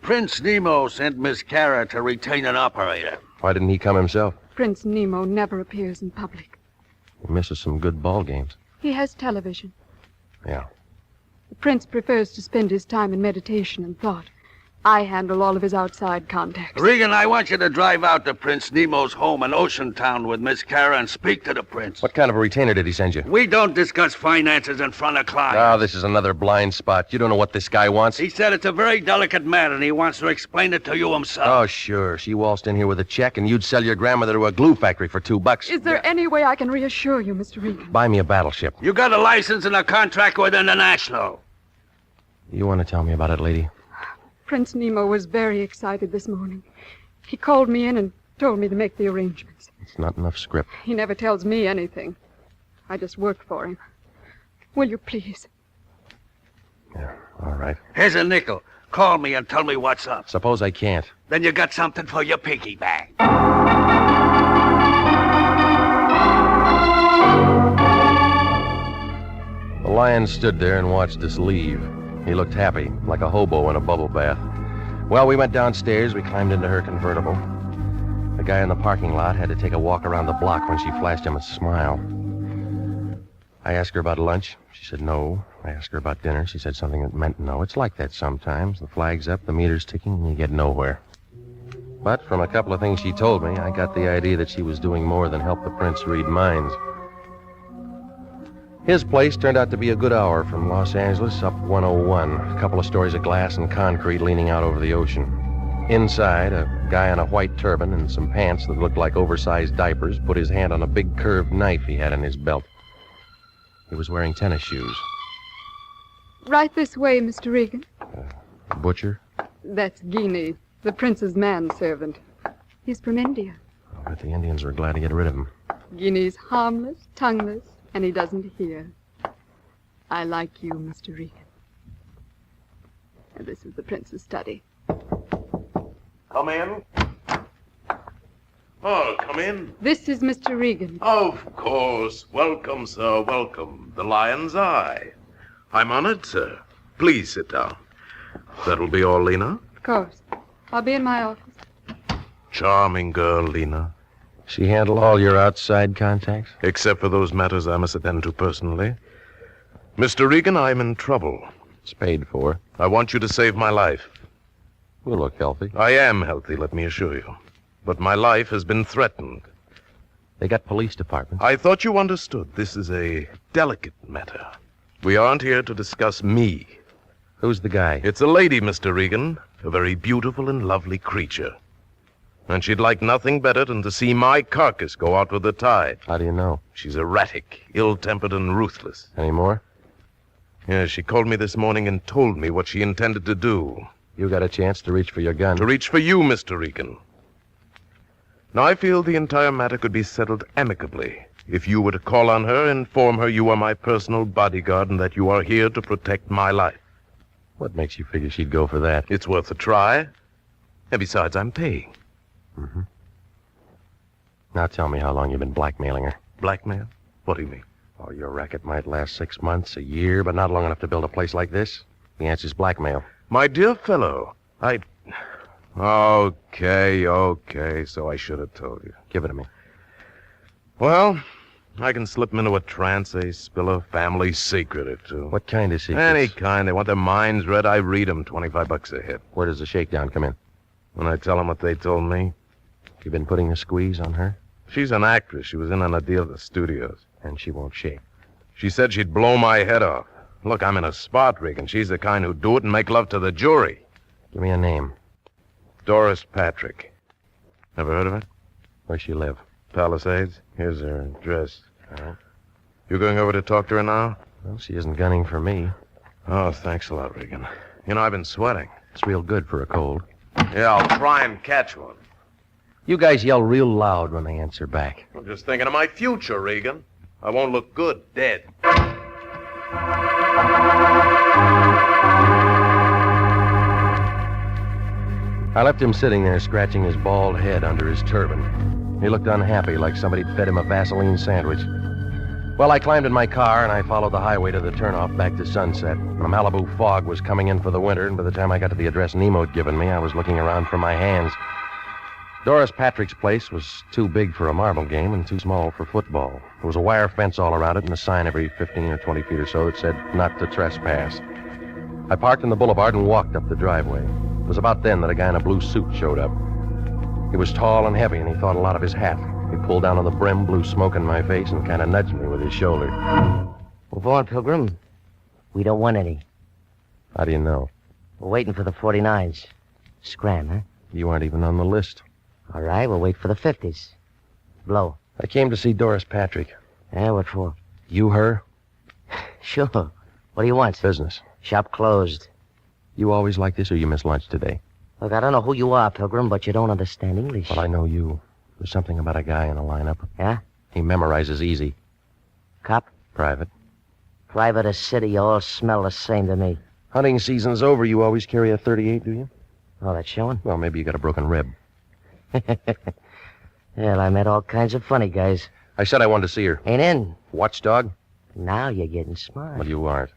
Speaker 18: Prince Nemo sent Miss Kara to retain an operator.
Speaker 1: Why didn't he come himself?
Speaker 8: Prince Nemo never appears in public.
Speaker 1: He misses some good ball games.
Speaker 8: He has television.
Speaker 1: Yeah.
Speaker 8: The prince prefers to spend his time in meditation and thought. I handle all of his outside contacts.
Speaker 18: Regan, I want you to drive out to Prince Nemo's home in Ocean Town with Miss Kara and speak to the prince.
Speaker 1: What kind of a retainer did he send you?
Speaker 18: We don't discuss finances in front of clients.
Speaker 1: Oh, this is another blind spot. You don't know what this guy wants?
Speaker 18: He said it's a very delicate matter, and he wants to explain it to you himself.
Speaker 1: Oh, sure. She waltzed in here with a check, and you'd sell your grandmother to a glue factory for $2.
Speaker 8: Is there any way I can reassure you, Mr. Regan?
Speaker 1: Buy me a battleship.
Speaker 18: You got a license and a contract with International.
Speaker 1: You want to tell me about it, lady?
Speaker 8: Prince Nemo was very excited this morning. He called me in and told me to make the arrangements.
Speaker 1: It's not enough script.
Speaker 8: He never tells me anything. I just work for him. Will you please?
Speaker 1: Yeah, all right.
Speaker 18: Here's a nickel. Call me and tell me what's up.
Speaker 1: Suppose I can't.
Speaker 18: Then you got something for your piggy bank.
Speaker 1: The Lion stood there and watched us leave. He looked happy, like a hobo in a bubble bath.
Speaker 2: Well, we went downstairs. We climbed into her convertible. The guy in the parking lot had to take a walk around the block when she flashed him a smile. I asked her about lunch. She said no. I asked her about dinner. She said something that meant no. It's like that sometimes. The flag's up, the meter's ticking, and you get nowhere. But from a couple of things she told me, I got the idea that she was doing more than help the prince read minds. His place turned out to be a good hour from Los Angeles up 101. A couple of stories of glass and concrete leaning out over the ocean. Inside, a guy in a white turban and some pants that looked like oversized diapers put his hand on a big curved knife he had in his belt. He was wearing tennis shoes.
Speaker 8: Right this way, Mr. Regan.
Speaker 2: Butcher?
Speaker 8: That's Guinea, the prince's manservant. He's from India.
Speaker 2: I bet the Indians were glad to get rid of him.
Speaker 8: Guinea's harmless, tongueless, and he doesn't hear. I like you, Mr. Regan. And this is the prince's study.
Speaker 13: Come in. Oh, come in.
Speaker 8: This is Mr. Regan.
Speaker 13: Of course. Welcome, sir, welcome. The Lion's Eye. I'm honored, sir. Please sit down. That'll be all, Lena?
Speaker 8: Of course. I'll be in my office.
Speaker 13: Charming girl, Lena.
Speaker 2: She handle all your outside contacts?
Speaker 13: Except for those matters I must attend to personally. Mr. Regan, I'm in trouble.
Speaker 2: It's paid for.
Speaker 13: I want you to save my life.
Speaker 2: You look healthy.
Speaker 13: I am healthy, let me assure you. But my life has been threatened.
Speaker 2: They got police departments.
Speaker 13: I thought you understood. This is a delicate matter. We aren't here to discuss me.
Speaker 2: Who's the guy?
Speaker 13: It's a lady, Mr. Regan. A very beautiful and lovely creature. And she'd like nothing better than to see my carcass go out with the tide.
Speaker 2: How do you know?
Speaker 13: She's erratic, ill-tempered, and ruthless.
Speaker 2: Any more?
Speaker 13: Yes, she called me this morning and told me what she intended to do.
Speaker 2: You got a chance to reach for your gun.
Speaker 13: To reach for you, Mr. Regan. Now, I feel the entire matter could be settled amicably if you were to call on her, inform her you are my personal bodyguard and that you are here to protect my life.
Speaker 2: What makes you figure she'd go for that?
Speaker 13: It's worth a try. And besides, I'm paying.
Speaker 2: Mm-hmm. Now tell me how long you've been blackmailing her.
Speaker 13: Blackmail? What do you mean?
Speaker 2: Oh, your racket might last 6 months, a year, but not long enough to build a place like this. The answer's blackmail.
Speaker 13: My dear fellow, Okay, so I should have told you.
Speaker 2: Give it to me.
Speaker 13: Well, I can slip them into a trance, spill a family secret or two.
Speaker 2: What kind of secrets?
Speaker 13: Any kind. They want their minds read, I read them. $25 a hit.
Speaker 2: Where does the shakedown come in?
Speaker 13: When I tell them what they told me.
Speaker 2: You been putting a squeeze on her?
Speaker 13: She's an actress. She was in on a deal at the studios.
Speaker 2: And she won't shake.
Speaker 13: She said she'd blow my head off. Look, I'm in a spot rig, and she's the kind who'd do it and make love to the jury.
Speaker 2: Give me a name.
Speaker 13: Doris Patrick. Ever heard of her?
Speaker 2: Where's she live?
Speaker 13: Palisades. Here's her address.
Speaker 2: All right.
Speaker 13: You going over to talk to her now?
Speaker 2: Well, she isn't gunning for me.
Speaker 13: Oh, thanks a lot, Regan. You know, I've been sweating.
Speaker 2: It's real good for a cold.
Speaker 13: Yeah, I'll try and catch one.
Speaker 2: You guys yell real loud when they answer back.
Speaker 13: I'm just thinking of my future, Regan. I won't look good dead.
Speaker 2: I left him sitting there scratching his bald head under his turban. He looked unhappy, like somebody'd fed him a Vaseline sandwich. Well, I climbed in my car and I followed the highway to the turnoff back to Sunset. The Malibu fog was coming in for the winter, and by the time I got to the address Nemo'd given me, I was looking around for my hands. Doris Patrick's place was too big for a marble game and too small for football. There was a wire fence all around it and a sign every 15 or 20 feet or so that said, "Not to trespass." I parked in the boulevard and walked up the driveway. It was about then that a guy in a blue suit showed up. He was tall and heavy, and he thought a lot of his hat. He pulled down on the brim, blew smoke in my face, and kind of nudged me with his shoulder.
Speaker 4: Move on, Pilgrim. We don't want any.
Speaker 2: How do you know?
Speaker 4: We're waiting for the 49s. Scram, huh?
Speaker 2: You aren't even on the list.
Speaker 4: All right, we'll wait for the 50s. Blow.
Speaker 2: I came to see Doris Patrick.
Speaker 4: Yeah, what for?
Speaker 2: You her?
Speaker 4: Sure. What do you want?
Speaker 2: Business.
Speaker 4: Shop closed.
Speaker 2: You always like this, or you missed lunch today?
Speaker 4: Look, I don't know who you are, Pilgrim, but you don't understand English.
Speaker 2: Well, I know you. There's something about a guy in the lineup.
Speaker 4: Yeah?
Speaker 2: He memorizes easy.
Speaker 4: Cop?
Speaker 2: Private.
Speaker 4: Private or city, you all smell the same to me.
Speaker 2: Hunting season's over. You always carry a .38, do you?
Speaker 4: Oh, that's showing?
Speaker 2: Well, maybe you got a broken rib.
Speaker 4: Well, I met all kinds of funny guys.
Speaker 2: I said I wanted to see her.
Speaker 4: Ain't in.
Speaker 2: Watchdog?
Speaker 4: Now you're getting smart.
Speaker 2: Well, you aren't.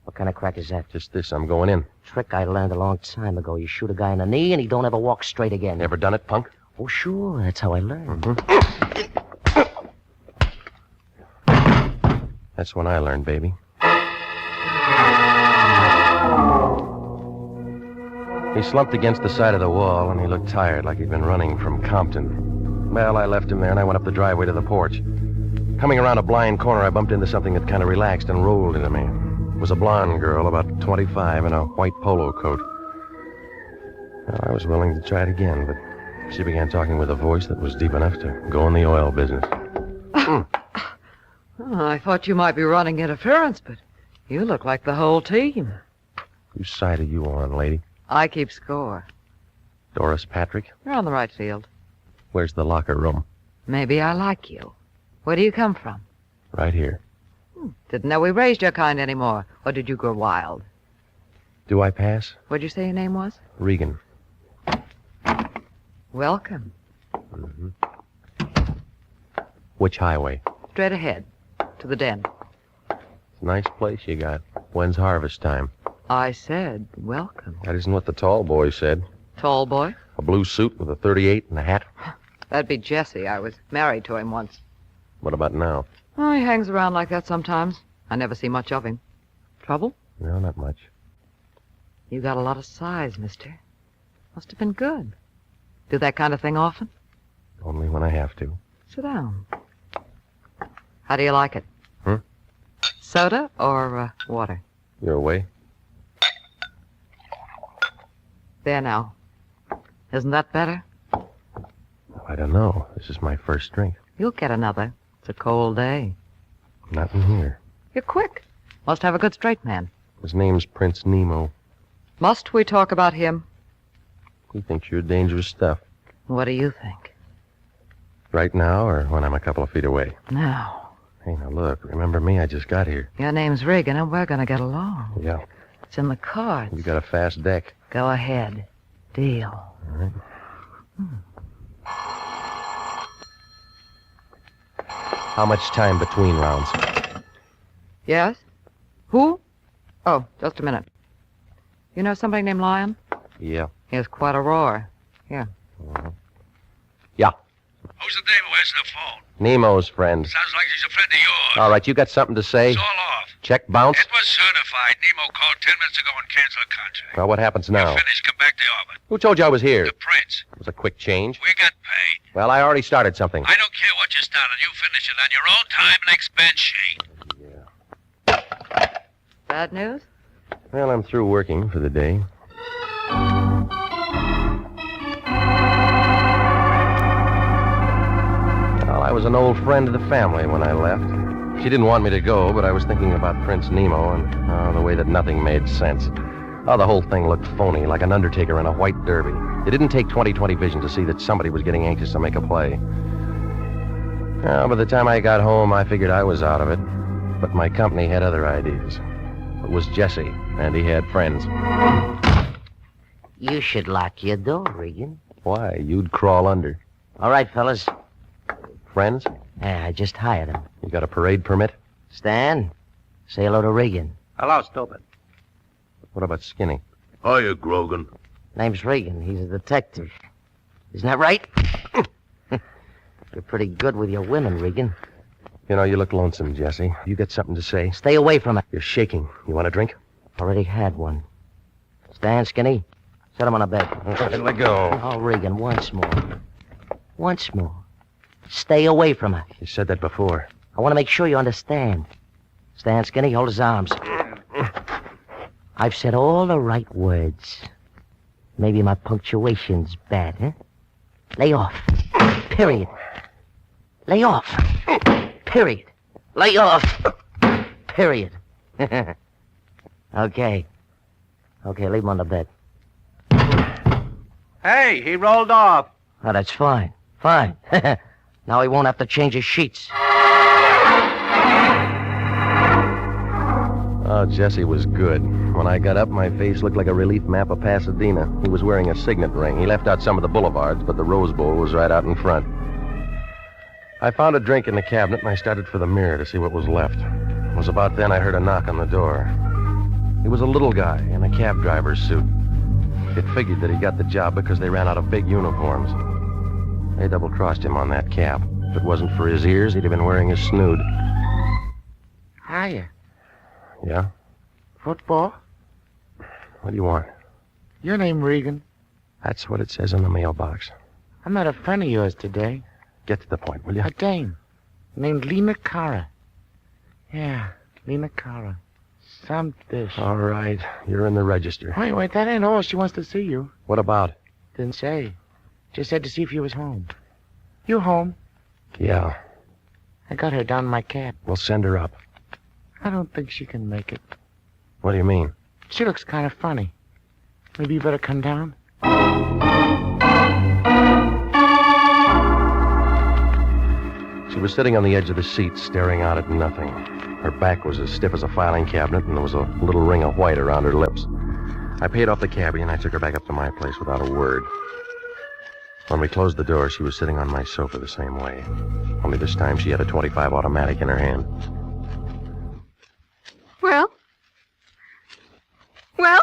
Speaker 4: What kind of crack is that?
Speaker 2: Just this, I'm going in.
Speaker 4: Trick I learned a long time ago. You shoot a guy in the knee and he don't ever walk straight again.
Speaker 2: Ever done it, punk?
Speaker 4: Oh, sure. That's how I learned.
Speaker 2: That's when I learned, baby. He slumped against the side of the wall, and he looked tired, like he'd been running from Compton. Well, I left him there, and I went up the driveway to the porch. Coming around a blind corner, I bumped into something that kind of relaxed and rolled into me. It was a blonde girl, about 25, in a white polo coat. Well, I was willing to try it again, but she began talking with a voice that was deep enough to go in the oil business.
Speaker 3: Oh, I thought you might be running interference, but you look like the whole team.
Speaker 2: Whose side are you on, lady?
Speaker 3: I keep score.
Speaker 2: Doris Patrick?
Speaker 3: You're on the right field.
Speaker 2: Where's the locker room?
Speaker 3: Maybe I like you. Where do you come from?
Speaker 2: Right here.
Speaker 3: Didn't know we raised your kind anymore. Or did you go wild?
Speaker 2: Do I pass?
Speaker 3: What'd you say your name was?
Speaker 2: Regan.
Speaker 3: Welcome.
Speaker 2: Mm-hmm. Which highway?
Speaker 3: Straight ahead. To the den.
Speaker 2: It's a nice place you got. When's harvest time?
Speaker 3: I said welcome.
Speaker 2: That isn't what the tall boy said.
Speaker 3: Tall boy?
Speaker 2: A blue suit with a .38 and a hat.
Speaker 3: That'd be Jesse. I was married to him once.
Speaker 2: What about now?
Speaker 3: Oh, he hangs around like that sometimes. I never see much of him. Trouble?
Speaker 2: No, not much.
Speaker 3: You got a lot of size, mister. Must have been good. Do that kind of thing often?
Speaker 2: Only when I have to.
Speaker 3: Sit down. How do you like it? Soda or water?
Speaker 2: Your way?
Speaker 3: There now. Isn't that better?
Speaker 2: I don't know. This is my first drink.
Speaker 3: You'll get another. It's a cold day.
Speaker 2: Not in here.
Speaker 3: You're quick. Must have a good straight man.
Speaker 2: His name's Prince Nemo.
Speaker 3: Must we talk about him?
Speaker 2: He thinks you're dangerous stuff.
Speaker 3: What do you think?
Speaker 2: Right now or when I'm a couple of feet away?
Speaker 3: Now.
Speaker 2: Hey, now look. Remember me? I just got here.
Speaker 3: Your name's Regan, and we're going to get along.
Speaker 2: Yeah.
Speaker 3: It's in the cards.
Speaker 2: You got a fast deck.
Speaker 3: Go ahead. Deal.
Speaker 2: All right. How much time between rounds?
Speaker 3: Yes? Who? Oh, just a minute. You know somebody named Lion?
Speaker 2: Yeah.
Speaker 3: He has quite a roar. Here.
Speaker 2: Yeah.
Speaker 5: Who's the dame who answered the phone?
Speaker 2: Nemo's friend.
Speaker 5: Sounds like she's a friend of yours.
Speaker 2: All right, you got something to say?
Speaker 5: It's all off.
Speaker 2: Check bounce?
Speaker 5: It was certified. Nemo called 10 minutes ago and canceled a contract.
Speaker 2: Well, what happens now?
Speaker 5: Finished, come back to the office.
Speaker 2: Who told you I was here?
Speaker 5: The prince.
Speaker 2: It was a quick change.
Speaker 5: We got paid.
Speaker 2: Well, I already started something.
Speaker 5: I don't care what you started. You finish it on your own time and expense sheet.
Speaker 3: Bad news?
Speaker 2: Well, I'm through working for the day. Well, I was an old friend of the family when I left. She didn't want me to go, but I was thinking about Prince Nemo and the way that nothing made sense. Oh, the whole thing looked phony, like an undertaker in a white derby. It didn't take 20/20 vision to see that somebody was getting anxious to make a play. Well, by the time I got home, I figured I was out of it. But my company had other ideas. It was Jesse, and he had friends.
Speaker 4: You should lock your door, Regan.
Speaker 2: Why? You'd crawl under.
Speaker 4: All right, fellas.
Speaker 2: Friends?
Speaker 4: Yeah, I just hired him.
Speaker 2: You got a parade permit?
Speaker 4: Stan, say hello to Regan.
Speaker 11: Hello, stupid.
Speaker 2: What about Skinny?
Speaker 13: Hiya, Grogan.
Speaker 4: Name's Regan. He's a detective. Isn't that right? You're pretty good with your women, Regan.
Speaker 2: You know, you look lonesome, Jesse. You got something to say?
Speaker 4: Stay away from it.
Speaker 2: You're shaking. You want a drink?
Speaker 4: Already had one. Stan, Skinny, set him on a bed.
Speaker 2: Let go.
Speaker 4: Oh, Regan, once more. Once more. Stay away from her.
Speaker 2: You said that before.
Speaker 4: I want to make sure you understand. Stan, Skinny, hold his arms. I've said all the right words. Maybe my punctuation's bad, huh? Lay off. Period. Lay off. Period. Lay off. Period. Okay. Okay, leave him on the bed.
Speaker 11: Hey, he rolled off.
Speaker 4: Oh, that's fine. Fine. Now he won't have to change his sheets.
Speaker 2: Oh, Jesse was good. When I got up, my face looked like a relief map of Pasadena. He was wearing a signet ring. He left out some of the boulevards, but the Rose Bowl was right out in front. I found a drink in the cabinet, and I started for the mirror to see what was left. It was about then I heard a knock on the door. He was a little guy in a cab driver's suit. It figured that he got the job because they ran out of big uniforms. They double-crossed him on that cap. If it wasn't for his ears, he'd have been wearing his snood.
Speaker 14: Hiya.
Speaker 2: Yeah?
Speaker 14: Football?
Speaker 2: What do you want?
Speaker 14: Your name Regan.
Speaker 2: That's what it says in the mailbox.
Speaker 14: I met a friend of yours today.
Speaker 2: Get to the point, will you?
Speaker 14: A dame. Named Lena Cara. Yeah, Lena Cara. Some dish.
Speaker 2: All right. You're in the register.
Speaker 14: Wait, that ain't all. She wants to see you.
Speaker 2: What about?
Speaker 14: Didn't say. Just said to see if you was home. You home?
Speaker 2: Yeah.
Speaker 14: I got her down in my cab.
Speaker 2: We'll send her up.
Speaker 14: I don't think she can make it.
Speaker 2: What do you mean?
Speaker 14: She looks kind of funny. Maybe you better come down?
Speaker 2: She was sitting on the edge of the seat, staring out at nothing. Her back was as stiff as a filing cabinet, and there was a little ring of white around her lips. I paid off the cabbie, and I took her back up to my place without a word. When we closed the door, she was sitting on my sofa the same way. Only this time she had a .25 automatic in her hand.
Speaker 8: Well? Well?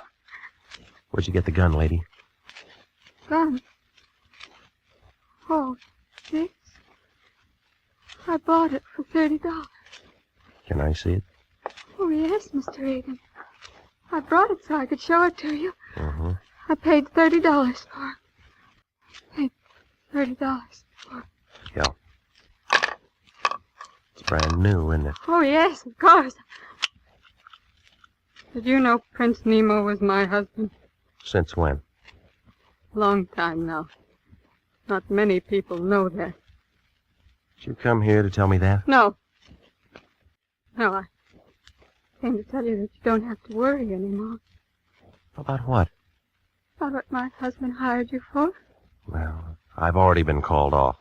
Speaker 2: Where'd you get the gun, lady?
Speaker 8: Gun? Oh, this? I bought it for $30.
Speaker 2: Can I see it?
Speaker 8: Oh, yes, Mr. Regan. I brought it so I could show it to you.
Speaker 2: Mm-hmm.
Speaker 8: I paid $30 for it. Paid $30 for it.
Speaker 2: Yeah. It's brand new, isn't it?
Speaker 8: Oh, yes, of course. Did you know Prince Nemo was my husband?
Speaker 2: Since when?
Speaker 8: Long time now. Not many people know that.
Speaker 2: Did you come here to tell me that?
Speaker 8: No. No, I came to tell you that you don't have to worry anymore.
Speaker 2: About what?
Speaker 8: About what my husband hired you for?
Speaker 2: Well, I've already been called off.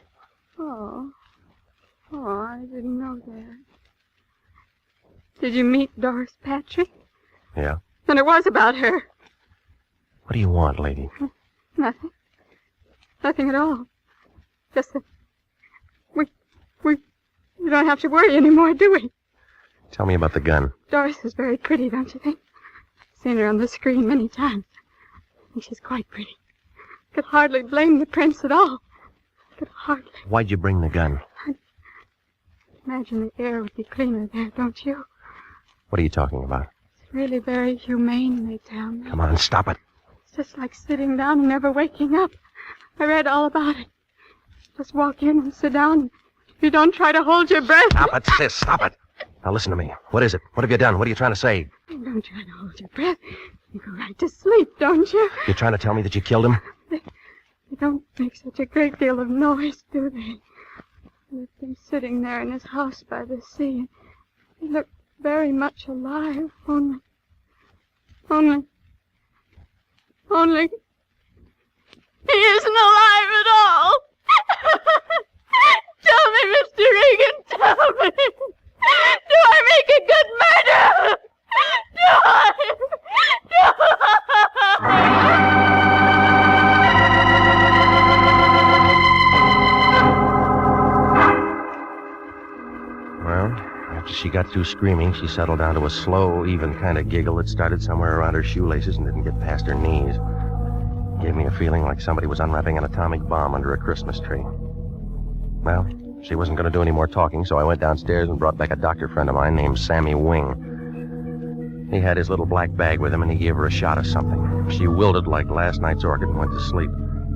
Speaker 8: Oh. Oh, I didn't know that. Did you meet Doris Patrick?
Speaker 2: Yeah?
Speaker 8: Then it was about her.
Speaker 2: What do you want, lady?
Speaker 8: Nothing. Nothing at all. Just that we don't have to worry anymore, do we?
Speaker 2: Tell me about the gun.
Speaker 8: Doris is very pretty, don't you think? Seen her on the screen many times. And she's quite pretty. Could hardly blame the prince at all. Could hardly.
Speaker 2: Why'd you bring the gun?
Speaker 8: Imagine the air would be cleaner there, don't you?
Speaker 2: What are you talking about?
Speaker 8: It's really very humane, they tell me.
Speaker 2: Come on, stop it.
Speaker 8: It's just like sitting down and never waking up. I read all about it. Just walk in and sit down. You don't try to hold your breath.
Speaker 2: Stop it, sis, stop it. Now listen to me. What is it? What have you done? What are you trying to say?
Speaker 8: You don't try to hold your breath. You go right to sleep, don't you?
Speaker 2: You're trying to tell me that you killed him?
Speaker 8: They don't make such a great deal of noise, do they? Left him sitting there in his house by the sea. He looked very much alive, only... He isn't alive at all! Tell me, Mr. Regan, tell me! Do I make a good murderer? Do I?
Speaker 2: Well, after she got through screaming, she settled down to a slow, even kind of giggle that started somewhere around her shoelaces and didn't get past her knees. Gave me a feeling like somebody was unwrapping an atomic bomb under a Christmas tree. Well, she wasn't going to do any more talking, so I went downstairs and brought back a doctor friend of mine named Sammy Wing. He had his little black bag with him, and he gave her a shot of something. She wilted like last night's orchid and went to sleep.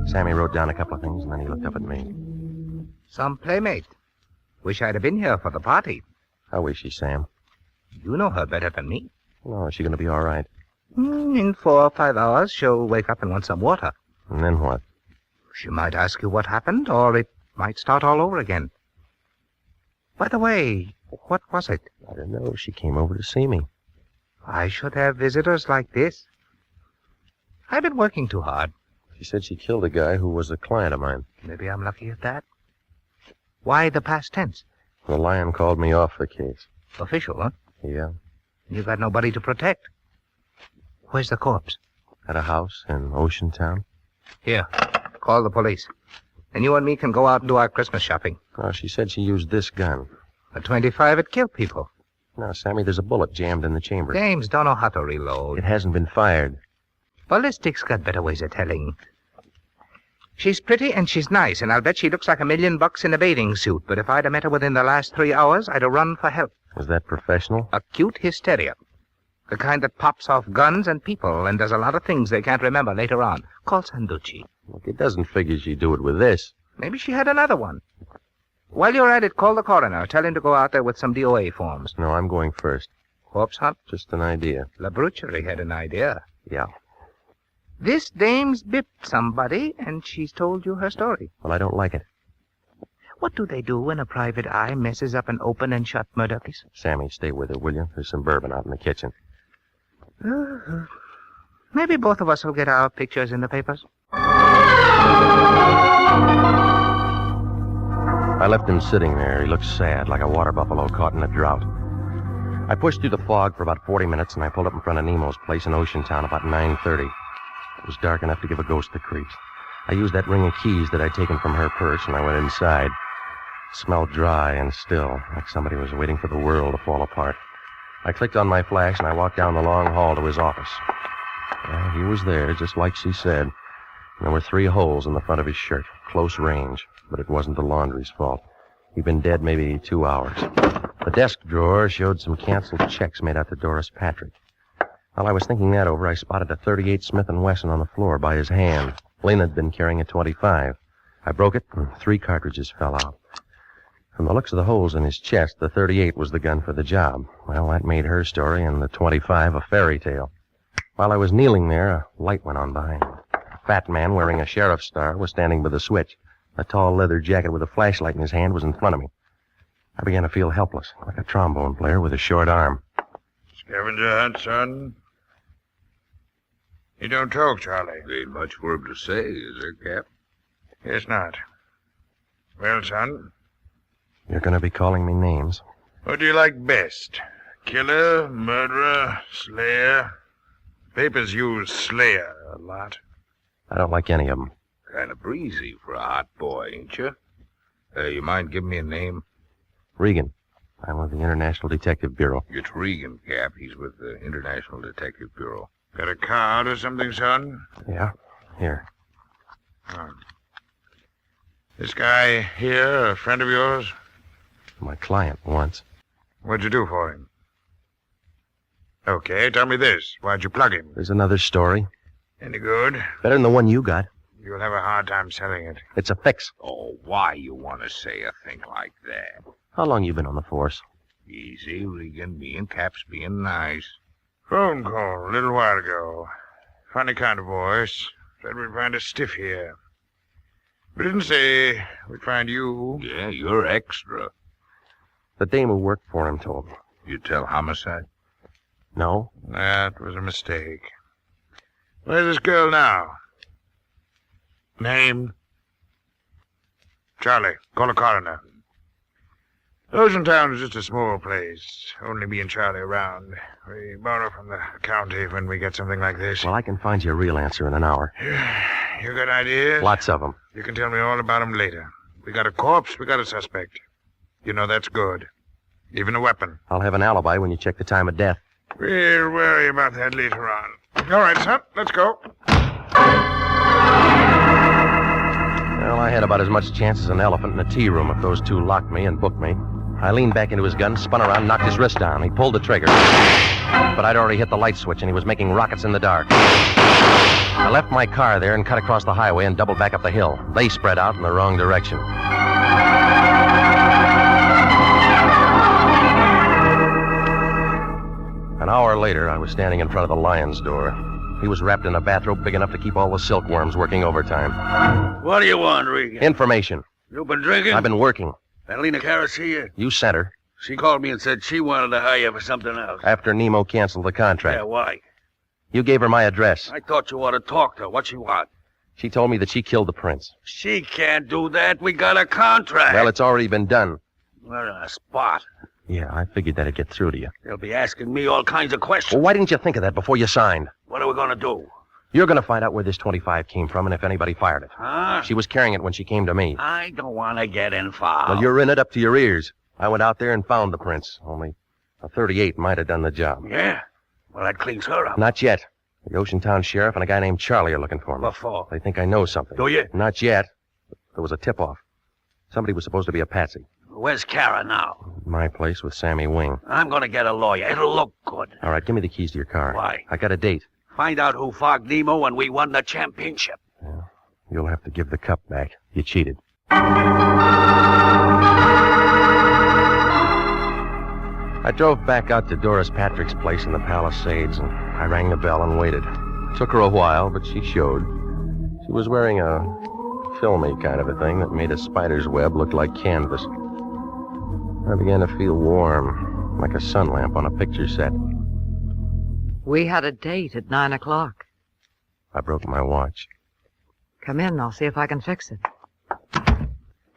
Speaker 2: Sammy wrote down a couple of things, and then he looked up at me.
Speaker 16: Some playmate. Wish I'd have been here for the party.
Speaker 2: How is she, Sam?
Speaker 16: You know her better than me.
Speaker 2: Oh, is she going to be all right?
Speaker 16: In 4 or 5 hours, she'll wake up and want some water.
Speaker 2: And then what?
Speaker 16: She might ask you what happened, or it might start all over again. By the way, what was it?
Speaker 2: I don't know. She came over to see me.
Speaker 16: I should have visitors like this. I've been working too hard.
Speaker 2: She said she killed a guy who was a client of mine.
Speaker 16: Maybe I'm lucky at that. Why the past tense?
Speaker 2: The Lion called me off the case.
Speaker 16: Official, huh?
Speaker 2: Yeah.
Speaker 16: You got nobody to protect. Where's the corpse?
Speaker 2: At a house in Ocean Town.
Speaker 16: Here, call the police. And you and me can go out and do our Christmas shopping.
Speaker 2: Oh, she said she used this gun.
Speaker 16: A .25, it killed people.
Speaker 2: No, Sammy, there's a bullet jammed in the chamber.
Speaker 16: Dames don't know how to reload.
Speaker 2: It hasn't been fired.
Speaker 16: Ballistics got better ways of telling. She's pretty and she's nice, and I'll bet she looks like $1 million in a bathing suit. But if I'd have met her within the last 3 hours, I'd have run for help.
Speaker 2: Was that professional?
Speaker 16: Acute hysteria. The kind that pops off guns and people and does a lot of things they can't remember later on. Call Sanducci.
Speaker 2: Look, it doesn't figure she'd do it with this.
Speaker 16: Maybe she had another one. While you're at it, call the coroner. Tell him to go out there with some DOA forms.
Speaker 2: No, I'm going first.
Speaker 16: Corpse hunt?
Speaker 2: Just an idea.
Speaker 16: Labrucherie had an idea.
Speaker 2: Yeah.
Speaker 16: This dame's bipped somebody, and she's told you her story.
Speaker 2: Well, I don't like it.
Speaker 16: What do they do when a private eye messes up an open and shut murder case?
Speaker 2: Sammy, stay with her, will you? There's some bourbon out in the kitchen.
Speaker 16: Maybe both of us will get our pictures in the papers.
Speaker 2: I left him sitting there. He looked sad, like a water buffalo caught in a drought. I pushed through the fog for about 40 minutes, and I pulled up in front of Nemo's place in Oceantown about 9:30. It was dark enough to give a ghost the creeps. I used that ring of keys that I'd taken from her purse, and I went inside. It smelled dry and still, like somebody was waiting for the world to fall apart. I clicked on my flash, and I walked down the long hall to his office. Well, he was there, just like she said. And there were 3 holes in the front of his shirt, close range, but it wasn't the laundry's fault. He'd been dead maybe 2 hours. The desk drawer showed some canceled checks made out to Doris Patrick. While I was thinking that over, I spotted a .38 Smith & Wesson on the floor by his hand. Lena had been carrying a .25. I broke it, and 3 cartridges fell out. From the looks of the holes in his chest, the .38 was the gun for the job. Well, that made her story and the .25 a fairy tale. While I was kneeling there, a light went on behind me. A fat man wearing a sheriff's star was standing by the switch. A tall leather jacket with a flashlight in his hand was in front of me. I began to feel helpless, like a trombone player with a short arm.
Speaker 12: Scavenger hunt, son? You don't talk, Charlie.
Speaker 7: Ain't much for him to say, is there, Cap?
Speaker 12: Guess not. Well, son,
Speaker 2: You're going to be calling me names.
Speaker 12: what do you like best? Killer, murderer, slayer? Papers use slayer a lot.
Speaker 2: I don't like any of them.
Speaker 7: Kind of breezy for a hot boy, ain't you?
Speaker 12: You mind giving me a name?
Speaker 2: Regan. I'm with the International Detective Bureau.
Speaker 7: It's Regan, Cap. He's with the International Detective Bureau.
Speaker 12: Got a card or something, son?
Speaker 2: Yeah? Here.
Speaker 12: Oh. This guy here, a friend of yours?
Speaker 2: My client once.
Speaker 12: What'd you do for him? Okay, tell me this. Why'd you plug him?
Speaker 2: There's another story.
Speaker 12: Any good?
Speaker 2: Better than the one you got.
Speaker 12: You'll have a hard time selling it.
Speaker 2: It's a fix.
Speaker 7: Oh, why you want to say a thing like that?
Speaker 2: How long you been on the force?
Speaker 7: Easy, Regan. Me and Cap's being nice.
Speaker 12: Phone call a little while ago. Funny kind of voice. Said we'd find a stiff here. But didn't say we'd find you.
Speaker 7: Yeah, you're extra.
Speaker 2: The dame who worked for him told me.
Speaker 7: You tell Homicide?
Speaker 2: No?
Speaker 12: That was a mistake. Where's this girl now? Name? Charlie, call a coroner. Oceantown is just a small place. Only me and Charlie around. We borrow from the county when we get something like this.
Speaker 2: Well, I can find you a real answer in an hour.
Speaker 12: You got ideas?
Speaker 2: Lots of them.
Speaker 12: You can tell me all about them later. We got a corpse, we got a suspect. You know that's good. Even a weapon.
Speaker 2: I'll have an alibi when you check the time of death.
Speaker 12: We'll worry about that later on. All right, son, let's go.
Speaker 2: Well, I had about as much chance as an elephant in a tea room if those 2 locked me and booked me. I leaned back into his gun, spun around, knocked his wrist down. He pulled the trigger. But I'd already hit the light switch, and he was making rockets in the dark. I left my car there and cut across the highway and doubled back up the hill. They spread out in the wrong direction. An hour later, I was standing in front of the lion's door. He was wrapped in a bathrobe big enough to keep all the silkworms working overtime.
Speaker 5: What do you want, Regan?
Speaker 2: Information.
Speaker 5: You been drinking?
Speaker 2: I've been working.
Speaker 5: That Lena Cara see you?
Speaker 2: You sent her.
Speaker 5: She called me and said she wanted to hire you for something else.
Speaker 2: After Nemo canceled the contract.
Speaker 5: Yeah, why?
Speaker 2: You gave her my address.
Speaker 5: I thought you ought to talk to her. What she want?
Speaker 2: She told me that she killed the prince.
Speaker 5: She can't do that. We got a contract.
Speaker 2: Well, it's already been done.
Speaker 5: We're in a spot.
Speaker 2: Yeah, I figured that'd get through to you.
Speaker 5: They'll be asking me all kinds of questions.
Speaker 2: Well, why didn't you think of that before you signed?
Speaker 5: What are we going to do?
Speaker 2: You're going to find out where this .25 came from and if anybody fired it.
Speaker 5: Huh?
Speaker 2: She was carrying it when she came to me.
Speaker 5: I don't want to get involved.
Speaker 2: Well, you're in it up to your ears. I went out there and found the prince. Only A .38 might have done the job.
Speaker 5: Yeah? Well, that cleans her up.
Speaker 2: Not yet. The Oceantown sheriff and a guy named Charlie are looking for me.
Speaker 5: What for?
Speaker 2: They think I know something.
Speaker 5: Do you?
Speaker 2: Not yet. There was a tip-off. Somebody was supposed to be a patsy.
Speaker 5: Where's Kara now?
Speaker 2: My place with Sammy Wing.
Speaker 5: I'm going to get a lawyer. It'll look good.
Speaker 2: All right, give me the keys to your car.
Speaker 5: Why?
Speaker 2: I got a date.
Speaker 5: Find out who fogged Nemo when we won the championship.
Speaker 2: You'll have to give the cup back. You cheated. I drove back out to Doris Patrick's place in the Palisades, and I rang the bell and waited. Took her a while, but she showed. She was wearing a filmy kind of a thing that made a spider's web look like canvas. I began to feel warm, like a sun lamp on a picture set.
Speaker 3: We had a date at 9 o'clock.
Speaker 2: I broke my watch.
Speaker 3: Come in, I'll see if I can fix it.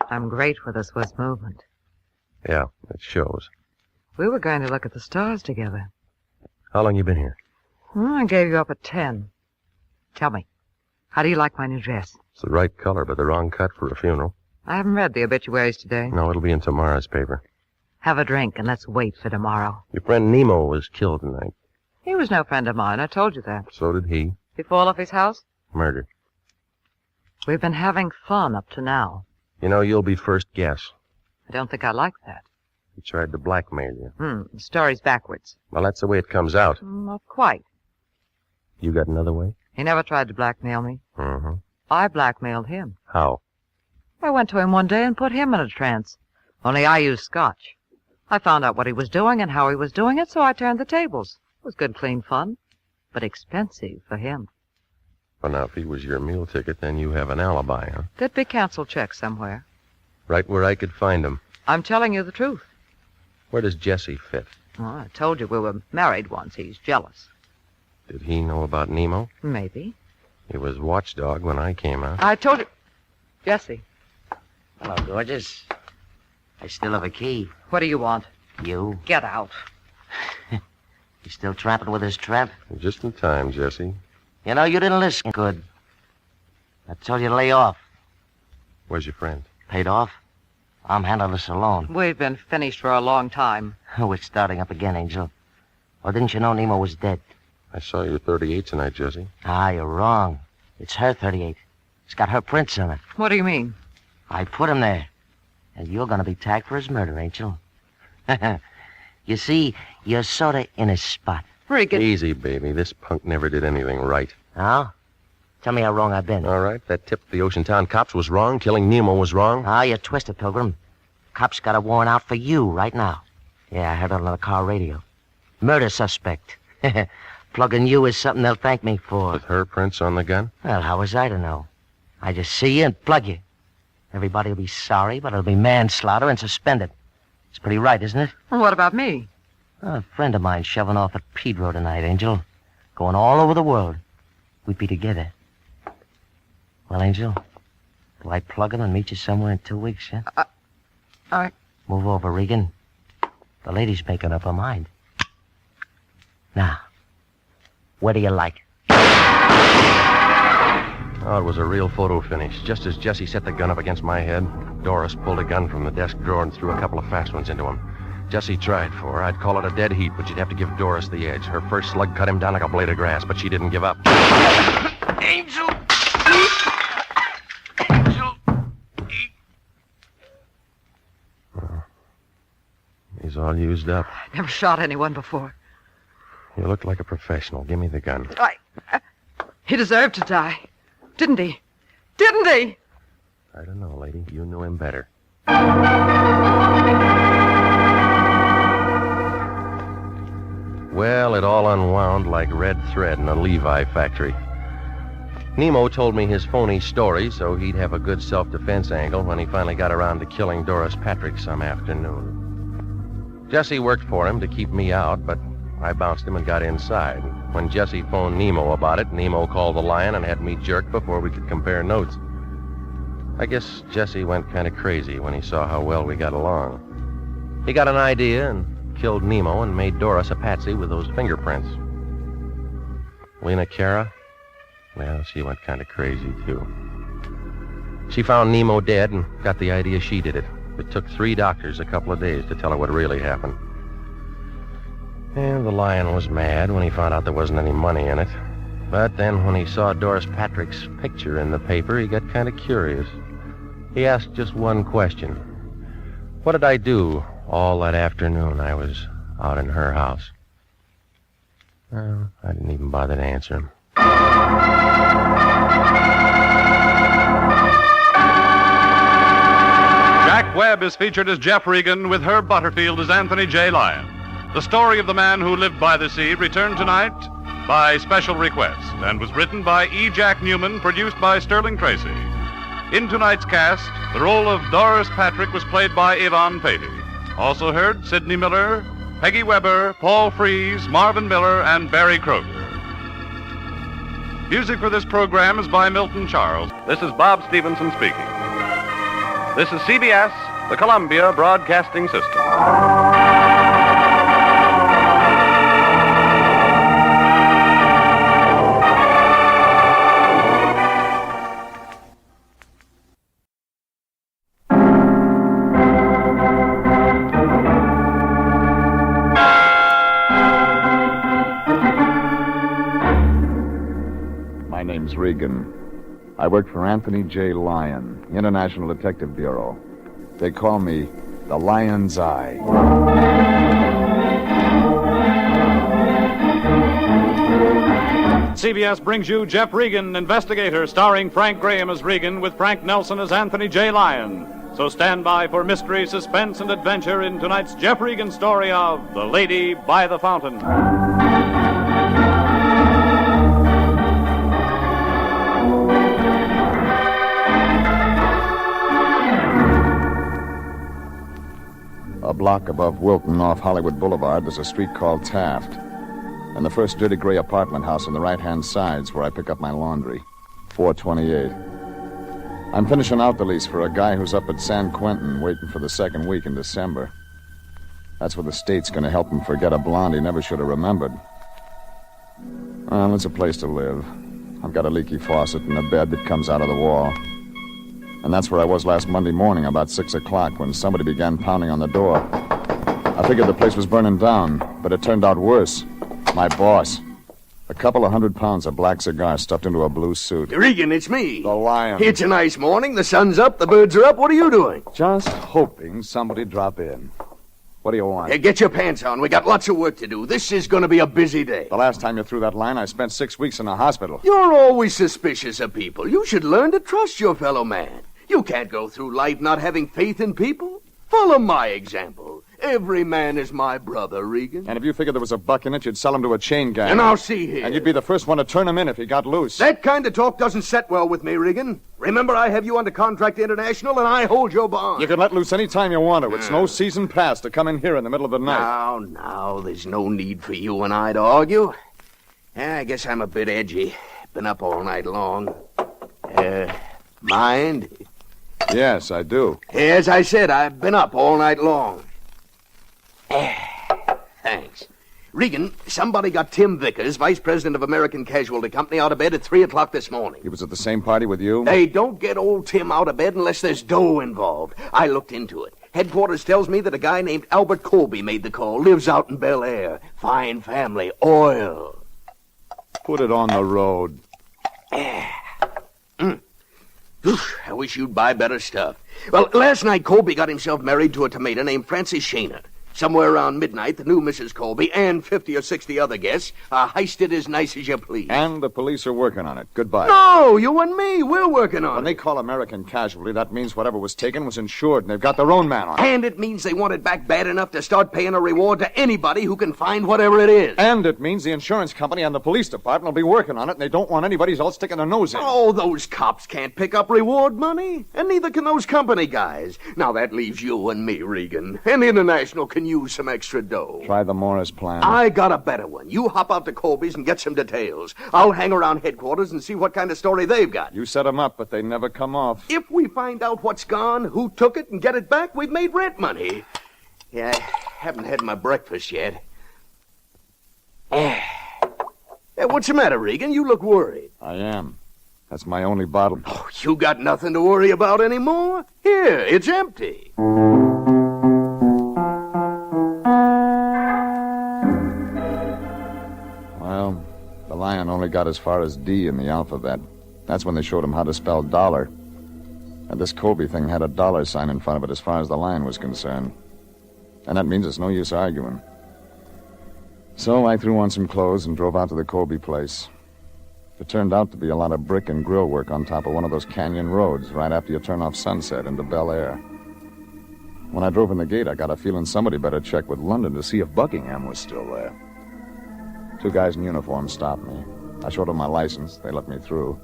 Speaker 3: I'm great with a Swiss movement.
Speaker 2: Yeah, it shows.
Speaker 3: We were going to look at the stars together.
Speaker 2: How long you been here?
Speaker 3: I gave you up at 10. Tell me, how do you like my new dress?
Speaker 2: It's the right color, but the wrong cut for a funeral.
Speaker 3: I haven't read the obituaries today.
Speaker 2: No, it'll be in tomorrow's paper.
Speaker 3: Have a drink and let's wait for tomorrow.
Speaker 2: Your friend Nemo was killed tonight.
Speaker 3: He was no friend of mine, I told you that.
Speaker 2: So did he.
Speaker 3: He fall off his house?
Speaker 2: Murder.
Speaker 3: We've been having fun up to now.
Speaker 2: You know, you'll be first guess.
Speaker 3: I don't think I like that.
Speaker 2: He tried to blackmail you.
Speaker 3: The story's backwards.
Speaker 2: Well, that's the way it comes out.
Speaker 3: Not quite.
Speaker 2: You got another way?
Speaker 3: He never tried to blackmail me.
Speaker 2: Mm-hmm.
Speaker 3: I blackmailed him.
Speaker 2: How?
Speaker 3: I went to him one day and put him in a trance. Only I used scotch. I found out what he was doing and how he was doing it, so I turned the tables. It was good, clean fun, but expensive for him.
Speaker 2: Well, now, if he was your meal ticket, then you have an alibi, huh?
Speaker 3: There'd be canceled checks somewhere.
Speaker 2: Right where I could find him.
Speaker 3: I'm telling you the truth.
Speaker 2: Where does Jesse fit?
Speaker 3: Oh, I told you we were married once. He's jealous.
Speaker 2: Did he know about Nemo?
Speaker 3: Maybe.
Speaker 2: He was watchdog when I came out.
Speaker 3: I told you... Jesse.
Speaker 4: Hello, gorgeous. I still have a key.
Speaker 3: What do you want?
Speaker 4: You?
Speaker 3: Get out.
Speaker 4: You still tramping with this tramp?
Speaker 2: Just in time, Jesse.
Speaker 4: You know, you didn't listen good. I told you to lay off.
Speaker 2: Where's your friend?
Speaker 4: Paid off? I'm handling this alone.
Speaker 3: We've been finished for a long time.
Speaker 4: We're starting up again, Angel. Or didn't you know Nemo was dead?
Speaker 2: I saw your .38 tonight, Jesse.
Speaker 4: You're wrong. It's her .38. It's got her prints on it.
Speaker 3: What do you mean?
Speaker 4: I put him there. And you're going to be tagged for his murder, Angel. You see, you're sort of in a spot.
Speaker 3: Regan.
Speaker 2: Easy, baby. This punk never did anything right.
Speaker 4: Oh? Tell me how wrong I've been.
Speaker 2: All right. That tip the Oceantown cops was wrong. Killing Nemo was wrong.
Speaker 4: You twisted, Pilgrim. Cops got a warrant out for you right now. Yeah, I heard it on the car radio. Murder suspect. Plugging you is something they'll thank me for.
Speaker 2: With her prints on the gun?
Speaker 4: Well, how was I to know? I just see you and plug you. Everybody will be sorry, but it'll be manslaughter and suspended. It's pretty right, isn't it?
Speaker 3: Well, what about me?
Speaker 4: A friend of mine shoving off at Pedro tonight, Angel. Going all over the world. We'd be together. Well, Angel, do I plug him and meet you somewhere in 2 weeks, huh?
Speaker 3: All right.
Speaker 4: Move over, Regan. The lady's making up her mind. Now, what do you like?
Speaker 2: Oh, it was a real photo finish. Just as Jesse set the gun up against my head, Doris pulled a gun from the desk drawer and threw a couple of fast ones into him. Jesse tried for her. I'd call it a dead heat, but you'd have to give Doris the edge. Her first slug cut him down like a blade of grass, but she didn't give up.
Speaker 5: Angel!
Speaker 2: He's all used up.
Speaker 3: Never shot anyone before.
Speaker 2: You look like a professional. Give me the gun.
Speaker 3: He deserved to die. Didn't he? Didn't he?
Speaker 2: I don't know, lady. You knew him better. Well, it all unwound like red thread in a Levi factory. Nemo told me his phony story so he'd have a good self-defense angle when he finally got around to killing Doris Patrick some afternoon. Jesse worked for him to keep me out, but I bounced him and got inside. When Jesse phoned Nemo about it, Nemo called the lion and had me jerked before we could compare notes. I guess Jesse went kind of crazy when he saw how well we got along. He got an idea and killed Nemo and made Doris a patsy with those fingerprints. Lena Cara? Well, she went kind of crazy, too. She found Nemo dead and got the idea she did it. It took 3 doctors a couple of days to tell her what really happened. And the lion was mad when he found out there wasn't any money in it. But then when he saw Doris Patrick's picture in the paper, he got kind of curious. He asked just one question. What did I do all that afternoon I was out in her house? Well, I didn't even bother to answer him.
Speaker 15: Jack Webb is featured as Jeff Regan with Herb Butterfield as Anthony J. Lyon. The story of the man who lived by the sea returned tonight by special request and was written by E. Jack Newman, produced by Sterling Tracy. In tonight's cast, the role of Doris Patrick was played by Yvonne Patey. Also heard Sidney Miller, Peggy Weber, Paul Frees, Marvin Miller, and Barry Kroger. Music for this program is by Milton Charles. This is Bob Stevenson speaking. This is CBS, the Columbia Broadcasting System.
Speaker 6: My name's Regan. I work for Anthony J. Lyon, International Detective Bureau. They call me the Lion's Eye.
Speaker 15: CBS brings you Jeff Regan, Investigator, starring Frank Graham as Regan with Frank Nelson as Anthony J. Lyon. So stand by for mystery, suspense, and adventure in tonight's Jeff Regan story of The Lady by the Fountain.
Speaker 6: A block above Wilton off Hollywood Boulevard, there's a street called Taft. And the first dirty gray apartment house on the right-hand side's where I pick up my laundry. 428. I'm finishing out the lease for a guy who's up at San Quentin waiting for the second week in December. That's where the state's going to help him forget a blonde he never should have remembered. Well, it's a place to live. I've got a leaky faucet and a bed that comes out of the wall. And that's where I was last Monday morning about 6 o'clock when somebody began pounding on the door. I figured the place was burning down, but it turned out worse. My boss. A couple of 100 pounds of black cigar stuffed into a blue suit.
Speaker 20: Regan, it's me.
Speaker 6: The Lion.
Speaker 20: It's a nice morning. The sun's up. The birds are up. What are you doing?
Speaker 6: Just hoping somebody'd drop in. What do you want?
Speaker 20: Hey, get your pants on. We got lots of work to do. This is going to be a busy day.
Speaker 6: The last time you threw that line, I spent 6 weeks in a hospital.
Speaker 20: You're always suspicious of people. You should learn to trust your fellow man. You can't go through life not having faith in people. Follow my example. Every man is my brother, Regan.
Speaker 6: And if you figured there was a buck in it, you'd sell him to a chain gang.
Speaker 20: And now see here.
Speaker 6: And you'd be the first one to turn him in if he got loose.
Speaker 20: That kind of talk doesn't set well with me, Regan. Remember, I have you under contract to International, and I hold your bond.
Speaker 6: You can let loose any time you want to. It's no season pass to come in here in the middle of the night.
Speaker 20: Now, there's no need for you and I to argue. I guess I'm a bit edgy. Been up all night long. Mind?
Speaker 6: Yes, I do.
Speaker 20: As I said, I've been up all night long. Thanks. Regan, somebody got Tim Vickers, vice president of American Casualty Company, out of bed at 3 o'clock this morning.
Speaker 6: He was at the same party with you?
Speaker 20: They don't get old Tim out of bed unless there's dough involved. I looked into it. Headquarters tells me that a guy named Albert Colby made the call. Lives out in Bel Air. Fine family. Oil.
Speaker 6: Put it on the road.
Speaker 20: I wish you'd buy better stuff. Well, last night Colby got himself married to a tomato named Frances Shaner. Somewhere around midnight, the new Mrs. Colby and 50 or 60 other guests are heisted as nice as you please.
Speaker 6: And the police are working on it. Goodbye.
Speaker 20: No, you and me, we're working on it.
Speaker 6: When they call American Casualty, that means whatever was taken was insured, and they've got their own man on it.
Speaker 20: And it means they want it back bad enough to start paying a reward to anybody who can find whatever it is.
Speaker 6: And it means the insurance company and the police department will be working on it, and they don't want anybody else sticking their nose in.
Speaker 20: Oh, those cops can't pick up reward money, and neither can those company guys. Now that leaves you and me, Regan. And International can use some extra dough.
Speaker 6: Try the Morris plan.
Speaker 20: I got a better one. You hop out to Colby's and get some details. I'll hang around headquarters and see what kind of story they've got.
Speaker 6: You set them up, but they never come off.
Speaker 20: If we find out what's gone, who took it, and get it back, we've made rent money. Yeah, I haven't had my breakfast yet. What's the matter, Regan? You look worried.
Speaker 6: I am. That's my only bottle.
Speaker 20: Oh, you got nothing to worry about anymore? Here, it's empty.
Speaker 6: Lion only got as far as D in the alphabet. That's when they showed him how to spell dollar. And this Colby thing had a dollar sign in front of it as far as the Lion was concerned. And that means it's no use arguing. So I threw on some clothes and drove out to the Colby place. It turned out to be a lot of brick and grill work on top of one of those canyon roads right after you turn off Sunset into Bel Air. When I drove in the gate, I got a feeling somebody better check with London to see if Buckingham was still there. 2 guys in uniform stopped me. I showed them my license. They let me through.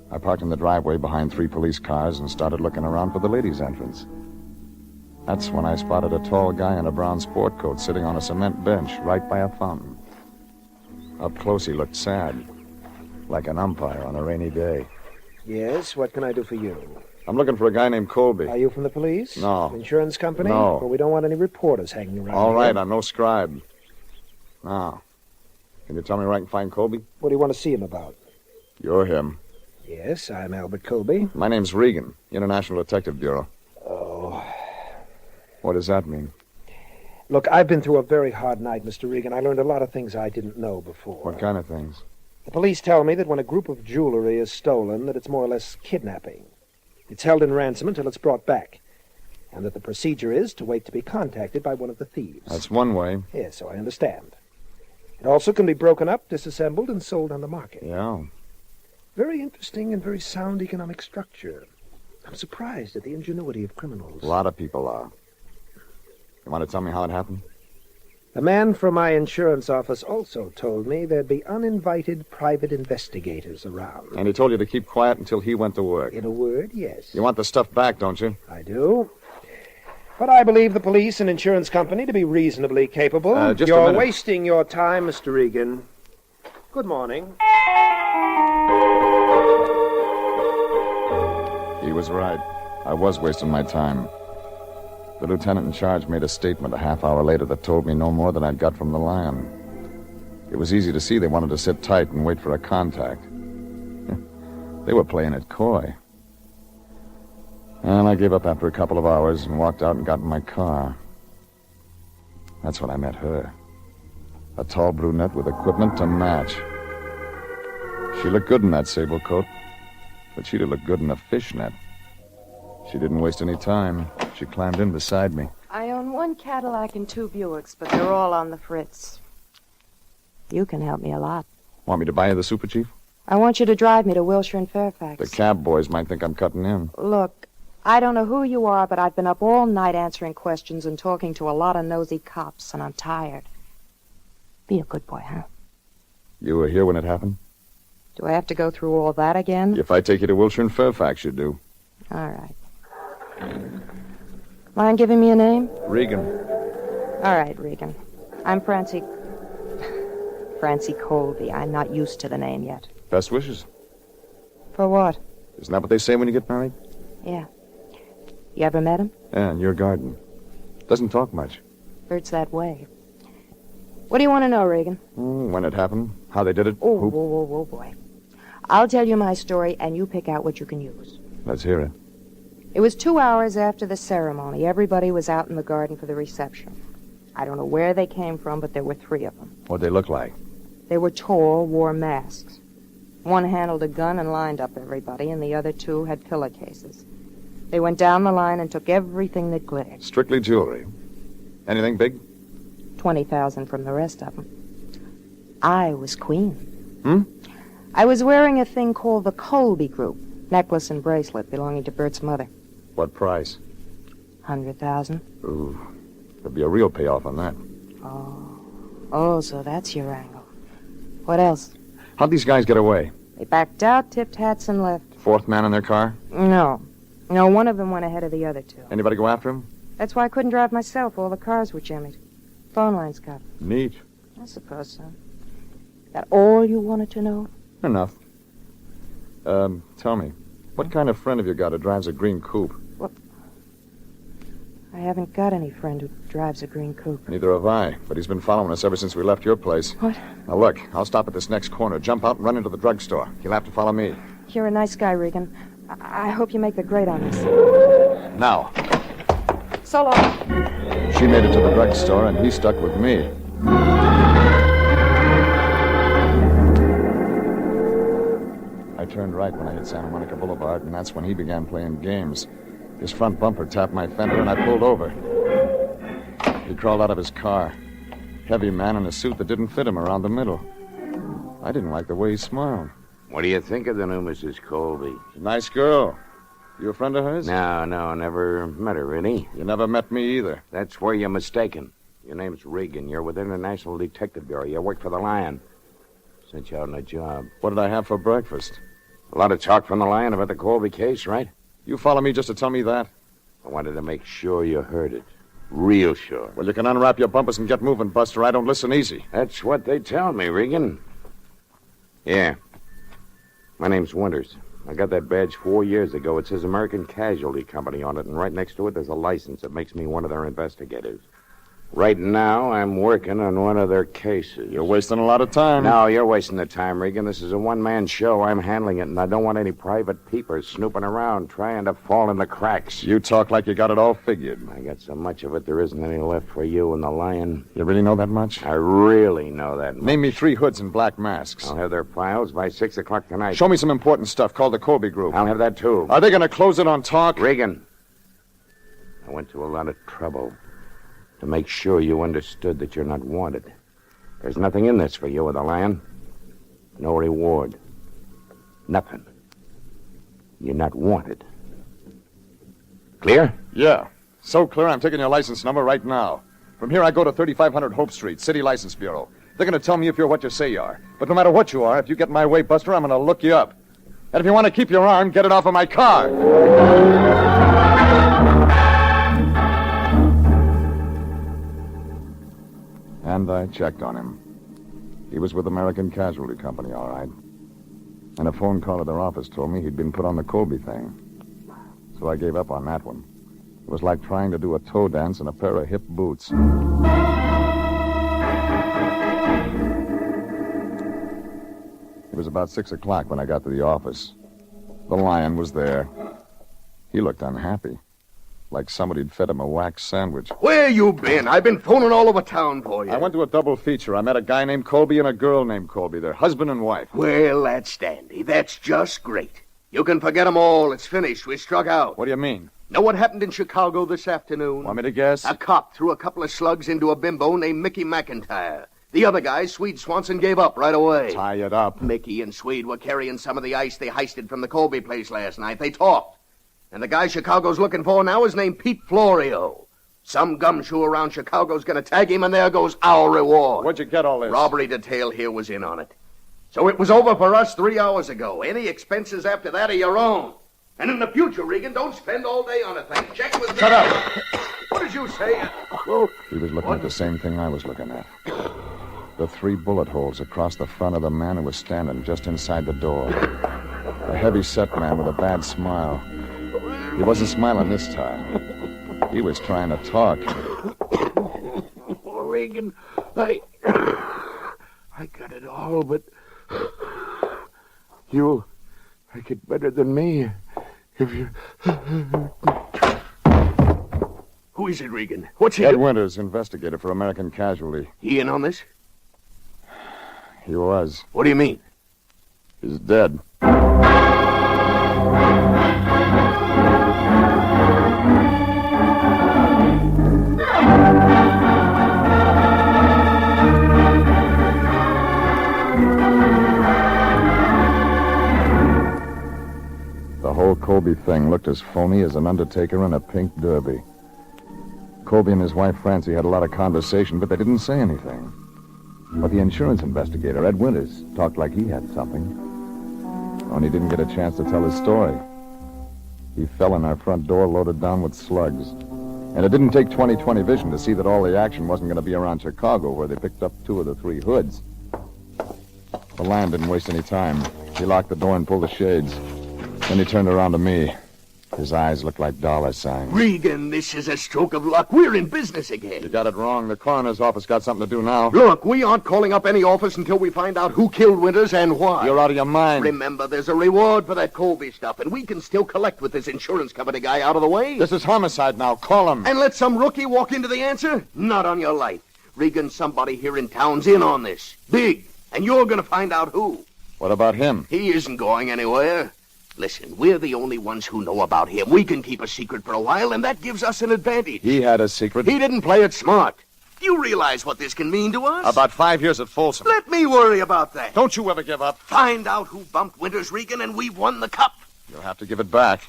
Speaker 6: I parked in the driveway behind 3 police cars and started looking around for the ladies' entrance. That's when I spotted a tall guy in a brown sport coat sitting on a cement bench right by a fountain. Up close, he looked sad, like an umpire on a rainy day.
Speaker 9: Yes, what can I do for you?
Speaker 6: I'm looking for a guy named Colby.
Speaker 9: Are you from the police?
Speaker 6: No.
Speaker 9: Insurance company?
Speaker 6: No.
Speaker 9: Well, we don't want any reporters hanging around
Speaker 6: All
Speaker 9: here.
Speaker 6: right, I'm no scribe. Now, can you tell me where I can find Colby?
Speaker 9: What do you want to see him about?
Speaker 6: You're him.
Speaker 9: Yes, I'm Albert Colby.
Speaker 6: My name's Regan, International Detective Bureau.
Speaker 9: Oh.
Speaker 6: What does that mean?
Speaker 9: Look, I've been through a very hard night, Mr. Regan. I learned a lot of things I didn't know before.
Speaker 6: What kind of things?
Speaker 9: The police tell me that when a group of jewelry is stolen, that it's more or less kidnapping. It's held in ransom until it's brought back. And that the procedure is to wait to be contacted by one of the thieves.
Speaker 6: That's one way.
Speaker 9: Yes, so I understand. It also can be broken up, disassembled, and sold on the market.
Speaker 6: Yeah.
Speaker 9: Very interesting and very sound economic structure. I'm surprised at the ingenuity of criminals.
Speaker 6: A lot of people are. You want to tell me how it happened?
Speaker 9: The man from my insurance office also told me there'd be uninvited private investigators around.
Speaker 6: And he told you to keep quiet until he went to work.
Speaker 9: In a word, yes.
Speaker 6: You want the stuff back, don't you?
Speaker 9: I do. But I believe the police and insurance company to be reasonably capable.
Speaker 6: Just a
Speaker 9: You're
Speaker 6: minute.
Speaker 9: wasting your time, Mr. Regan. Good morning.
Speaker 6: He was right. I was wasting my time. The lieutenant in charge made a statement a half hour later that told me no more than I'd got from the Lion. It was easy to see they wanted to sit tight and wait for a contact. They were playing it coy. Well, I gave up after a couple of hours and walked out and got in my car. That's when I met her. A tall brunette with equipment to match. She looked good in that sable coat, but she'd have looked good in a fishnet. She didn't waste any time. She climbed in beside me.
Speaker 21: I own 1 Cadillac and 2 Buicks, but they're all on the fritz. You can help me a lot.
Speaker 6: Want me to buy you the Super Chief?
Speaker 21: I want you to drive me to Wilshire and Fairfax.
Speaker 6: The cab boys might think I'm cutting in.
Speaker 21: Look, I don't know who you are, but I've been up all night answering questions and talking to a lot of nosy cops, and I'm tired. Be a good boy, huh?
Speaker 6: You were here when it happened?
Speaker 21: Do I have to go through all that again?
Speaker 6: If I take you to Wilshire and Fairfax, you do.
Speaker 21: All right. Mind giving me a name?
Speaker 6: Regan.
Speaker 21: All right, Regan. I'm Francie Colby. I'm not used to the name yet.
Speaker 6: Best wishes.
Speaker 21: For what?
Speaker 6: Isn't that what they say when you get married?
Speaker 21: Yeah. You ever met him?
Speaker 6: Yeah, in your garden. Doesn't talk much.
Speaker 21: Bert's that way. What do you want to know, Regan?
Speaker 6: When it happened, how they did it.
Speaker 21: Oh, boy. I'll tell you my story, and you pick out what you can use.
Speaker 6: Let's hear it.
Speaker 21: It was 2 hours after the ceremony. Everybody was out in the garden for the reception. I don't know where they came from, but there were 3 of them.
Speaker 6: What'd they look like?
Speaker 21: They were tall, wore masks. One handled a gun and lined up everybody, and the other 2 had pillowcases. They went down the line and took everything that glittered.
Speaker 6: Strictly jewelry. Anything big?
Speaker 21: 20,000 from the rest of them. I was queen.
Speaker 6: Hmm?
Speaker 21: I was wearing a thing called the Colby Group, necklace and bracelet belonging to Bert's mother.
Speaker 6: What price?
Speaker 21: 100,000.
Speaker 6: Ooh, there'll be a real payoff on that.
Speaker 21: Oh, so that's your angle. What else?
Speaker 6: How'd these guys get away?
Speaker 21: They backed out, tipped hats, and left.
Speaker 6: 4th man in their car?
Speaker 21: No, one of them went ahead of the other 2.
Speaker 6: Anybody go after him?
Speaker 21: That's why I couldn't drive myself. All the cars were jimmied. Phone lines cut.
Speaker 6: Neat.
Speaker 21: I suppose so. That all you wanted to know?
Speaker 6: Enough. Tell me, what kind of friend have you got who drives a green coupe?
Speaker 21: What? I haven't got any friend who drives a green coupe.
Speaker 6: Neither have I, but he's been following us ever since we left your place.
Speaker 21: What?
Speaker 6: Now look, I'll stop at this next corner, jump out and run into the drugstore. You'll have to follow me.
Speaker 21: You're a nice guy, Regan. I hope you make the grade on this.
Speaker 6: Now.
Speaker 21: So long.
Speaker 6: She made it to the drugstore, and he stuck with me. turned right when I hit Santa Monica Boulevard, and that's when he began playing games. His front bumper tapped my fender, and I pulled over. He crawled out of his car. Heavy man in a suit that didn't fit him around the middle. I didn't like the way he smiled.
Speaker 14: What do you think of the new Mrs. Colby?
Speaker 6: Nice girl. You a friend of hers?
Speaker 14: No, never met her, really.
Speaker 6: You never met me either.
Speaker 14: That's where you're mistaken. Your name's Regan. You're with International Detective Bureau. You work for the Lion. Sent you out on a job.
Speaker 6: What did I have for breakfast?
Speaker 14: A lot of talk from the Lion about the Colby case, right?
Speaker 6: You follow me just to tell me that?
Speaker 14: I wanted to make sure you heard it. Real sure.
Speaker 6: Well, you can unwrap your bumpers and get moving, Buster. I don't listen easy.
Speaker 14: That's what they tell me, Regan. Yeah. My name's Winters. I got that badge 4 years ago. It says American Casualty Company on it, and right next to it there's a license that makes me one of their investigators. Right now, I'm working on one of their cases.
Speaker 6: You're wasting a lot of time.
Speaker 14: No, you're wasting the time, Regan. This is a one-man show. I'm handling it, and I don't want any private peepers snooping around trying to fall in the cracks.
Speaker 6: You talk like you got it all figured.
Speaker 14: I got so much of it, there isn't any left for you and the Lion.
Speaker 6: You really know that much?
Speaker 14: I really know that much.
Speaker 6: Name me 3 hoods in black masks.
Speaker 14: I'll have their files by 6 o'clock tonight.
Speaker 6: Show me some important stuff called the Colby Group.
Speaker 14: I'll have that, too.
Speaker 6: Are they going to close it on talk?
Speaker 14: Regan, I went to a lot of trouble to make sure you understood that you're not wanted. There's nothing in this for you with the Lion. No reward. Nothing. You're not wanted. Clear?
Speaker 6: Yeah. So clear, I'm taking your license number right now. From here, I go to 3500 Hope Street, City License Bureau. They're going to tell me if you're what you say you are. But no matter what you are, if you get in my way, Buster, I'm going to look you up. And if you want to keep your arm, get it off of my car. And I checked on him. He was with American Casualty Company, all right. And a phone call at their office told me he'd been put on the Colby thing. So I gave up on that one. It was like trying to do a toe dance in a pair of hip boots. It was about 6 o'clock when I got to the office. The Lion was there. He looked unhappy. Like somebody'd fed him a wax sandwich.
Speaker 20: Where you been? I've been phoning all over town for you.
Speaker 6: I went to a double feature. I met a guy named Colby and a girl named Colby. They're husband and wife.
Speaker 20: Well, that's dandy. That's just great. You can forget them all. It's finished. We struck out.
Speaker 6: What do you mean?
Speaker 20: Know what happened in Chicago this afternoon?
Speaker 6: Want me to guess?
Speaker 20: A cop threw a couple of slugs into a bimbo named Mickey McIntyre. The other guy, Swede Swanson, gave up right away.
Speaker 6: Tie it up.
Speaker 20: Mickey and Swede were carrying some of the ice they heisted from the Colby place last night. They talked. And the guy Chicago's looking for now is named Pete Florio. Some gumshoe around Chicago's going to tag him, and there goes our reward.
Speaker 6: Where'd you get all this?
Speaker 20: Robbery detail here was in on it. So it was over for us 3 hours ago. Any expenses after that are your own. And in the future, Regan, don't spend all day on a thing. Check with me.
Speaker 6: Shut up.
Speaker 20: What did you say?
Speaker 6: He was looking at the same thing I was looking at. The 3 bullet holes across the front of the man who was standing just inside the door. A heavy-set man with a bad smile. He wasn't smiling this time. He was trying to talk.
Speaker 14: Oh, Regan, I got it all, but you'll like it better than me if you...
Speaker 20: Who is it, Regan? What's he...
Speaker 6: Ed Winters, investigator for American Casualty.
Speaker 20: He in on this?
Speaker 6: He was.
Speaker 20: What do you mean?
Speaker 6: He's dead. The whole Colby thing looked as phony as an undertaker in a pink derby. Colby and his wife Francie had a lot of conversation, but they didn't say anything. But the insurance investigator, Ed Winters, talked like he had something. Only didn't get a chance to tell his story. He fell in our front door loaded down with slugs. And it didn't take 20/20 vision to see that all the action wasn't going to be around Chicago, where they picked up 2 of the 3 hoods. The Lion didn't waste any time. He locked the door and pulled the shades. Then he turned around to me. His eyes looked like dollar signs.
Speaker 20: Regan, this is a stroke of luck. We're in business again.
Speaker 6: You got it wrong. The coroner's office got something to do now.
Speaker 20: Look, we aren't calling up any office until we find out who killed Winters and why.
Speaker 6: You're out of your mind.
Speaker 20: Remember, there's a reward for that Colby stuff, and we can still collect with this insurance company guy out of the way.
Speaker 6: This is homicide now. Call him.
Speaker 20: And let some rookie walk into the answer? Not on your life. Regan, somebody here in town's in on this. Big. And you're going to find out who.
Speaker 6: What about him?
Speaker 20: He isn't going anywhere. Listen, we're the only ones who know about him. We can keep a secret for a while, and that gives us an advantage.
Speaker 6: He had a secret.
Speaker 20: He didn't play it smart. Do you realize what this can mean to us?
Speaker 6: About 5 years at Folsom.
Speaker 20: Let me worry about that.
Speaker 6: Don't you ever give up.
Speaker 20: Find out who bumped Winters, Regan, and we've won the cup.
Speaker 6: You'll have to give it back.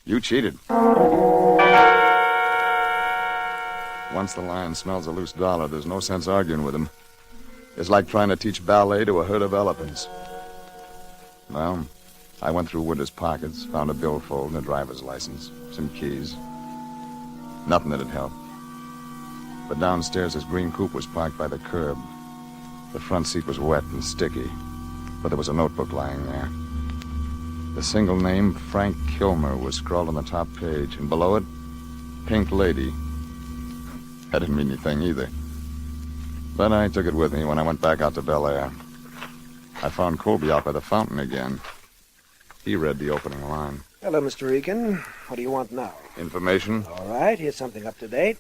Speaker 6: You cheated. Once the lion smells a loose dollar, there's no sense arguing with him. It's like trying to teach ballet to a herd of elephants. Well, I went through Winters' pockets, found a billfold and a driver's license, some keys. Nothing that'd help. But downstairs, his green coupe was parked by the curb. The front seat was wet and sticky, but there was a notebook lying there. The single name, Frank Kilmer, was scrawled on the top page, and below it, Pink Lady. That didn't mean anything either. But I took it with me when I went back out to Bel Air. I found Colby out by the fountain again. He read the opening line.
Speaker 9: Hello, Mr. Regan. What do you want now?
Speaker 6: Information?
Speaker 9: All right, here's something up to date.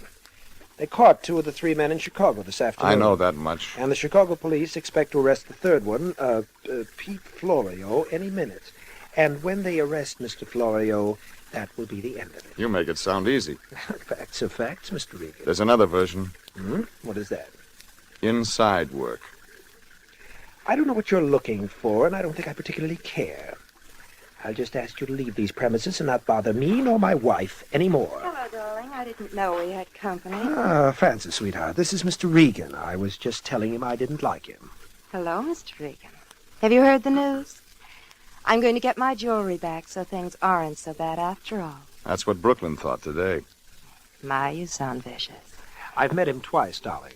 Speaker 9: They caught 2 of the 3 men in Chicago this afternoon.
Speaker 6: I know that much.
Speaker 9: And the Chicago police expect to arrest the third one, Pete Florio, any minute. And when they arrest Mr. Florio, that will be the end of it.
Speaker 6: You make it sound easy.
Speaker 9: Facts are facts, Mr. Regan.
Speaker 6: There's another version.
Speaker 9: What is that?
Speaker 6: Inside work.
Speaker 9: I don't know what you're looking for, and I don't think I particularly care. I'll just ask you to leave these premises and not bother me nor my wife anymore.
Speaker 21: Hello, darling. I didn't know we had company.
Speaker 9: Francis, sweetheart, this is Mr. Regan. I was just telling him I didn't like him.
Speaker 21: Hello, Mr. Regan. Have you heard the news? I'm going to get my jewelry back, so things aren't so bad after all.
Speaker 6: That's what Brooklyn thought today.
Speaker 21: My, you sound vicious.
Speaker 9: I've met him twice, darling.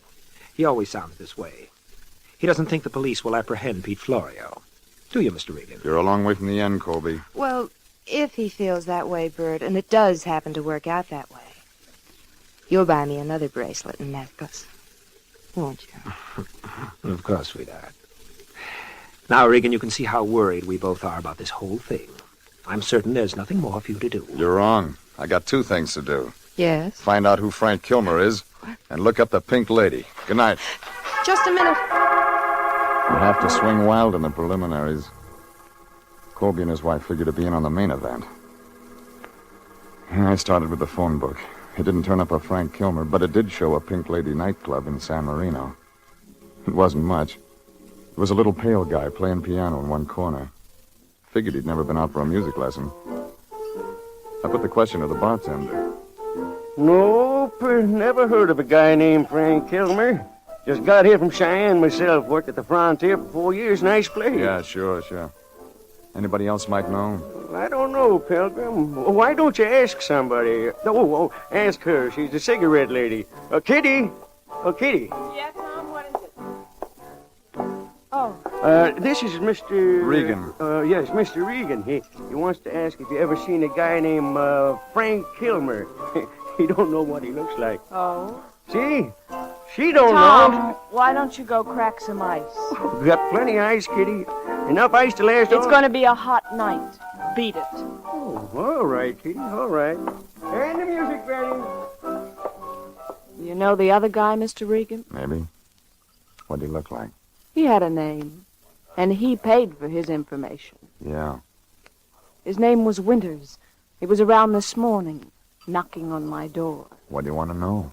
Speaker 9: He always sounds this way. He doesn't think the police will apprehend Pete Florio. Do you, Mr. Regan?
Speaker 6: You're a long way from the end, Colby.
Speaker 21: Well, if he feels that way, Bert, and it does happen to work out that way, you'll buy me another bracelet and necklace, won't you?
Speaker 9: Of course, sweetheart. Now, Regan, you can see how worried we both are about this whole thing. I'm certain there's nothing more for you to do.
Speaker 6: You're wrong. I got 2 things to do.
Speaker 21: Yes?
Speaker 6: Find out who Frank Kilmer is, and look up the Pink Lady. Good night.
Speaker 21: Just a minute.
Speaker 6: You have to swing wild in the preliminaries. Colby and his wife figured to be in on the main event. I started with the phone book. It didn't turn up a Frank Kilmer, but it did show a Pink Lady nightclub in San Marino. It wasn't much. There was a little pale guy playing piano in one corner. Figured he'd never been out for a music lesson. I put the question to the bartender.
Speaker 17: Nope, never heard of a guy named Frank Kilmer. Just got here from Cheyenne myself. Worked at the Frontier for 4 years. Nice place.
Speaker 6: Yeah, sure. Anybody else might know?
Speaker 17: I don't know, Pilgrim. Why don't you ask somebody? Oh, ask her. She's the cigarette lady. Kitty. Kitty.
Speaker 21: Yeah, Tom, what is it? Oh.
Speaker 17: This is Mr.
Speaker 6: Regan.
Speaker 17: Yes, Mr. Regan. He wants to ask if you ever seen a guy named Frank Kilmer. He don't know what he looks like.
Speaker 19: Oh?
Speaker 17: See? She don't
Speaker 19: Tom,
Speaker 17: know.
Speaker 19: why don't you go crack some ice?
Speaker 17: We got plenty of ice, Kitty. Enough ice to last
Speaker 19: It's going to be a hot night. Beat it.
Speaker 17: Oh, all right, Kitty, all right. And the music, Benny.
Speaker 19: You know the other guy, Mr. Regan?
Speaker 6: Maybe. What'd he look like?
Speaker 19: He had a name, and he paid for his information.
Speaker 6: Yeah.
Speaker 19: His name was Winters. He was around this morning, knocking on my door.
Speaker 6: What do you want to know?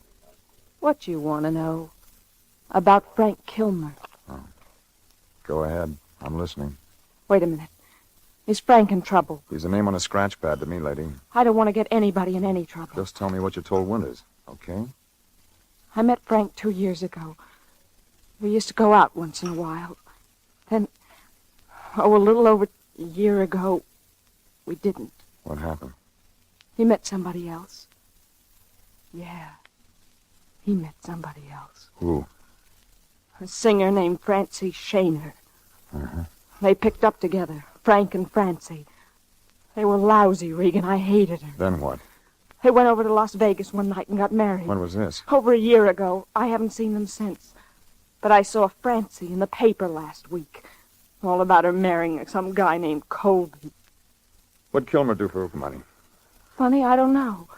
Speaker 19: What you want to know about Frank Kilmer?
Speaker 6: Oh. Go ahead. I'm listening.
Speaker 19: Wait a minute. Is Frank in trouble?
Speaker 6: He's a name on a scratch pad to me, lady.
Speaker 19: I don't want to get anybody in any trouble.
Speaker 6: Just tell me what you told Winters, okay?
Speaker 19: I met Frank 2 years ago. We used to go out once in a while. Then, a little over a year ago, we didn't.
Speaker 6: What happened?
Speaker 19: He met somebody else. Yeah. He met somebody else.
Speaker 6: Who?
Speaker 19: A singer named Francie Shaner.
Speaker 6: Uh-huh.
Speaker 19: They picked up together, Frank and Francie. They were lousy, Regan. I hated her.
Speaker 6: Then what?
Speaker 19: They went over to Las Vegas one night and got married.
Speaker 6: When was this?
Speaker 19: Over a year ago. I haven't seen them since. But I saw Francie in the paper last week. All about her marrying some guy named Colby.
Speaker 6: What'd Kilmer do for money?
Speaker 19: Funny, I don't know.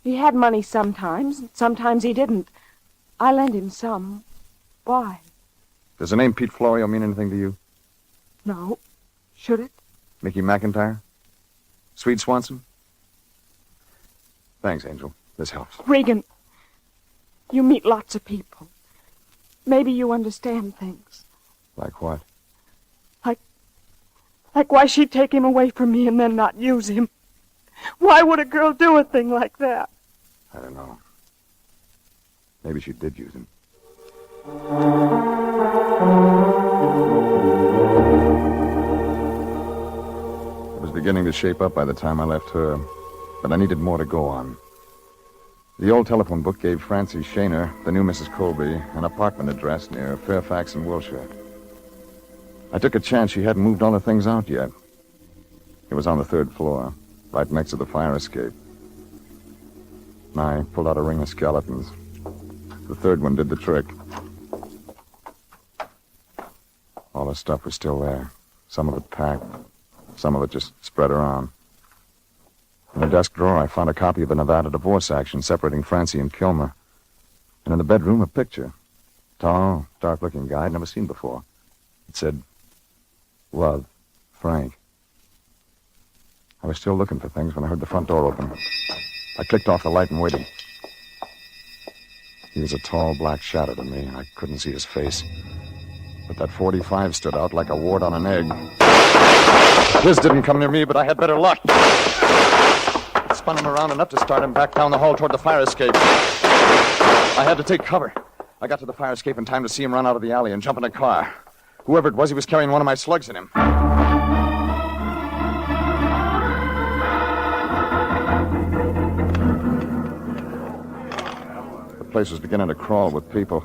Speaker 19: He had money sometimes, and sometimes he didn't. I lent him some. Why?
Speaker 6: Does the name Pete Florio mean anything to you?
Speaker 19: No. Should it?
Speaker 6: Mickey McIntyre? Sweet Swanson? Thanks, Angel. This helps.
Speaker 19: Regan, you meet lots of people. Maybe you understand things.
Speaker 6: Like what?
Speaker 19: Like why she'd take him away from me and then not use him. Why would a girl do a thing like that?
Speaker 6: I don't know. Maybe she did use him. It was beginning to shape up by the time I left her, but I needed more to go on. The old telephone book gave Francie Shaner, the new Mrs. Colby, an apartment address near Fairfax in Wilshire. I took a chance she hadn't moved all the things out yet. It was on the 3rd floor, right next to the fire escape. I pulled out a ring of skeletons. The 3rd one did the trick. All the stuff was still there. Some of it packed. Some of it just spread around. In a desk drawer, I found a copy of a Nevada divorce action separating Francie and Kilmer. And in the bedroom, a picture. Tall, dark-looking guy I'd never seen before. It said, "Love, Frank." I was still looking for things when I heard the front door open. I clicked off the light and waited. He was a tall black shadow to me. I couldn't see his face. But that .45 stood out like a wart on an egg. His didn't come near me, but I had better luck. I spun him around enough to start him back down the hall toward the fire escape. I had to take cover. I got to the fire escape in time to see him run out of the alley and jump in a car. Whoever it was, he was carrying one of my slugs in him. The place was beginning to crawl with people.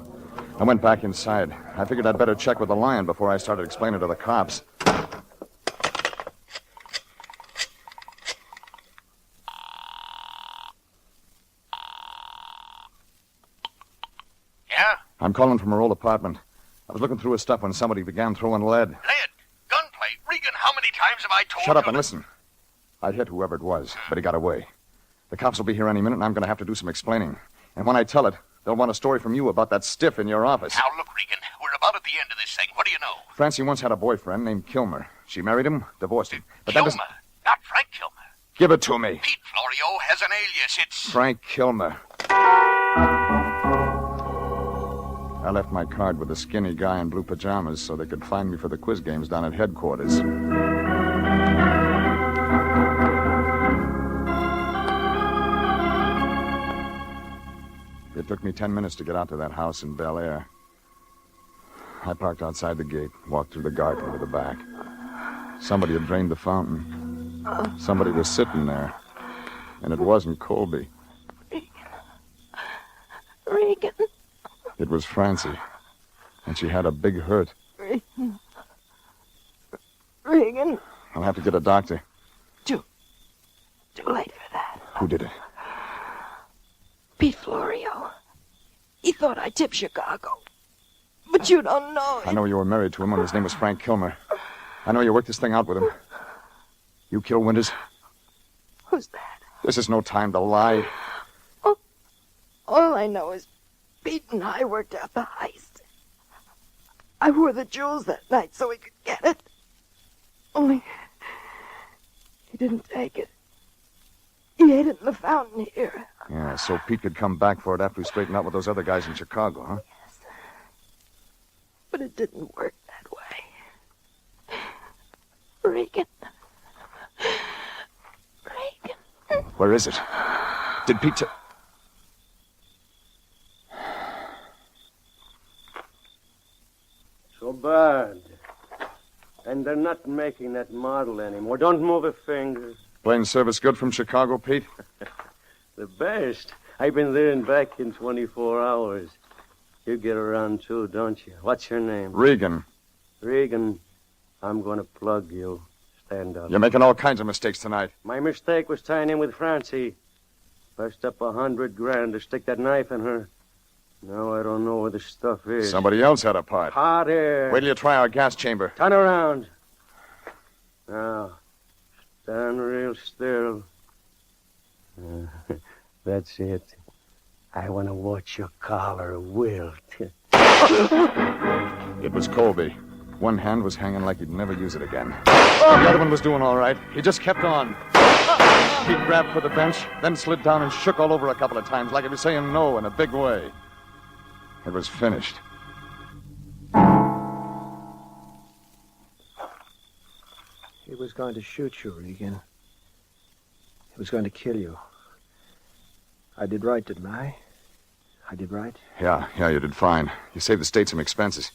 Speaker 6: I went back inside. I figured I'd better check with the lion before I started explaining to the cops.
Speaker 20: Yeah?
Speaker 6: I'm calling from her old apartment. I was looking through his stuff when somebody began throwing lead.
Speaker 20: Lead? Gunplay? Regan, how many times have I told you?
Speaker 6: Shut up and listen. I hit whoever it was, but he got away. The cops will be here any minute, and I'm going to have to do some explaining. And when I tell it, they'll want a story from you about that stiff in your office.
Speaker 20: Now, look, Regan, we're about at the end of this thing. What do you know?
Speaker 6: Francie once had a boyfriend named Kilmer. She married him, divorced him. But
Speaker 20: Kilmer,
Speaker 6: that doesn't...
Speaker 20: not Frank Kilmer.
Speaker 6: Give it to me.
Speaker 20: Pete Florio has an alias. It's...
Speaker 6: Frank Kilmer. I left my card with a skinny guy in blue pajamas so they could find me for the quiz games down at headquarters. It took me 10 minutes to get out to that house in Bel Air. I parked outside the gate, walked through the garden to the back. Somebody had drained the fountain. Somebody was sitting there. And it wasn't Colby.
Speaker 19: Regan.
Speaker 6: It was Francie. And she had a big hurt.
Speaker 19: Regan.
Speaker 6: I'll have to get a doctor.
Speaker 19: Too late for that.
Speaker 6: Who did it?
Speaker 19: Pete Florio. He thought I tipped Chicago. But you don't know him.
Speaker 6: I know you were married to him when his name was Frank Kilmer. I know you worked this thing out with him. You killed Winters?
Speaker 19: Who's that?
Speaker 6: This is no time to lie.
Speaker 19: All I know is Pete and I worked out the heist. I wore the jewels that night so he could get it. Only he didn't take it. He hid it in the fountain here.
Speaker 6: Yeah, so Pete could come back for it after he straightened out with those other guys in Chicago, huh?
Speaker 19: Yes. But it didn't work that way. Regan. Regan.
Speaker 6: Where is it? Did Pete...
Speaker 17: So bad. And they're not making that model anymore. Don't move a finger.
Speaker 6: Plane service good from Chicago, Pete?
Speaker 17: The best. I've been there and back in 24 hours. You get around too, don't you? What's your name?
Speaker 6: Regan.
Speaker 17: Regan, I'm going to plug you. Stand up.
Speaker 6: You're making all kinds of mistakes tonight.
Speaker 17: My mistake was tying in with Francie. Bust up $100,000 to stick that knife in her. Now I don't know where the stuff is.
Speaker 6: Somebody else had a part.
Speaker 17: Hot air.
Speaker 6: Wait till you try our gas chamber.
Speaker 17: Turn around. Now, stand real still. That's it. I want to watch your collar wilt.
Speaker 6: It was Colby. One hand was hanging like he'd never use it again. The other one was doing all right. He just kept on. He grabbed for the bench, then slid down and shook all over a couple of times like he was saying no in a big way. It was finished.
Speaker 9: He was going to shoot you, Regan. He was going to kill you. I did right, didn't I? I did right?
Speaker 6: Yeah, you did fine. You saved the state some expenses.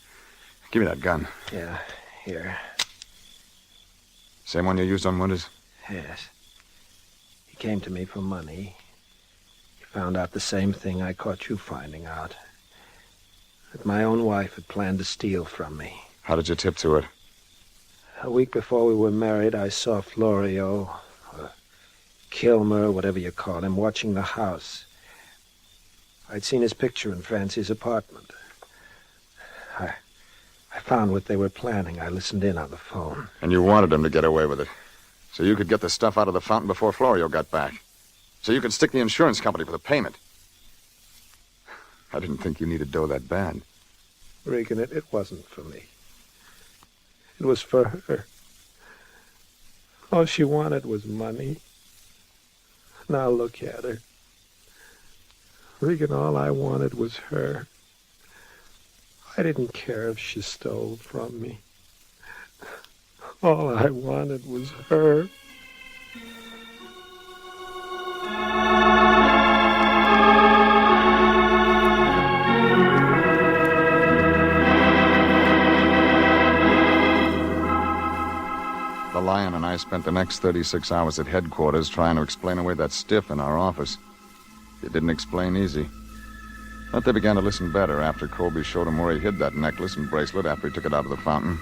Speaker 6: Give me that gun.
Speaker 9: Yeah, here.
Speaker 6: Same one you used on Winters?
Speaker 9: Yes. He came to me for money. He found out the same thing I caught you finding out. That my own wife had planned to steal from me.
Speaker 6: How did you tip to it?
Speaker 9: A week before we were married, I saw Florio, or Kilmer, whatever you call him, watching the house. I'd seen his picture in Francie's apartment. I found what they were planning. I listened in on the phone.
Speaker 6: And you wanted him to get away with it. So you could get the stuff out of the fountain before Florio got back. So you could stick the insurance company for the payment. I didn't think you needed dough that bad.
Speaker 9: Regan, it wasn't for me. It was for her. All she wanted was money. Now look at her. Regan, all I wanted was her. I didn't care if she stole from me. All I wanted was her.
Speaker 6: The Lion and I spent the next 36 hours at headquarters trying to explain away that stiff in our office. It didn't explain easy. But they began to listen better after Colby showed them where he hid that necklace and bracelet after he took it out of the fountain.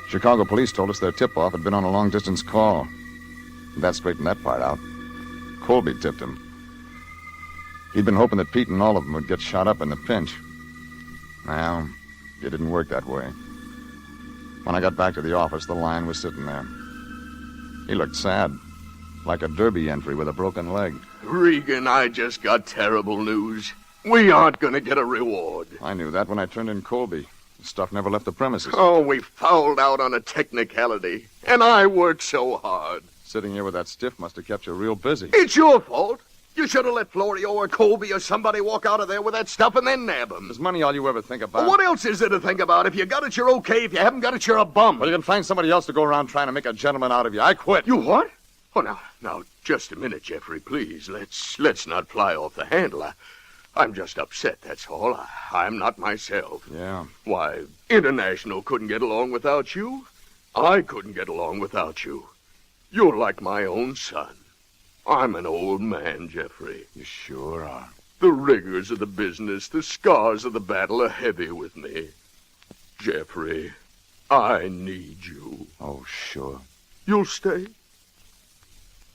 Speaker 6: Chicago police told us their tip-off had been on a long-distance call. That straightened that part out. Colby tipped him. He'd been hoping that Pete and all of them would get shot up in the pinch. Well, it didn't work that way. When I got back to the office, the Lion was sitting there. He looked sad, like a derby entry with a broken leg.
Speaker 20: Regan, I just got terrible news. We aren't going to get a reward.
Speaker 6: I knew that when I turned in Colby. The stuff never left the premises.
Speaker 20: Oh, we fouled out on a technicality. And I worked so hard.
Speaker 6: Sitting here with that stiff must have kept you real busy.
Speaker 20: It's your fault. You should have let Florio or Colby or somebody walk out of there with that stuff and then nab him.
Speaker 6: Is money all you ever think about?
Speaker 20: Well, what else is there to think about? If you got it, you're okay. If you haven't got it, you're a bum.
Speaker 6: Well, you can find somebody else to go around trying to make a gentleman out of you. I quit.
Speaker 20: You what? Oh, now, just a minute, Jeffrey, please. Let's not fly off the handle. I'm just upset, that's all. I'm not myself.
Speaker 6: Yeah.
Speaker 20: Why, International couldn't get along without you. I couldn't get along without you. You're like my own son. I'm an old man, Jeffrey.
Speaker 6: You sure are.
Speaker 20: The rigors of the business, the scars of the battle are heavy with me. Jeffrey, I need you.
Speaker 6: Oh, sure.
Speaker 20: You'll stay?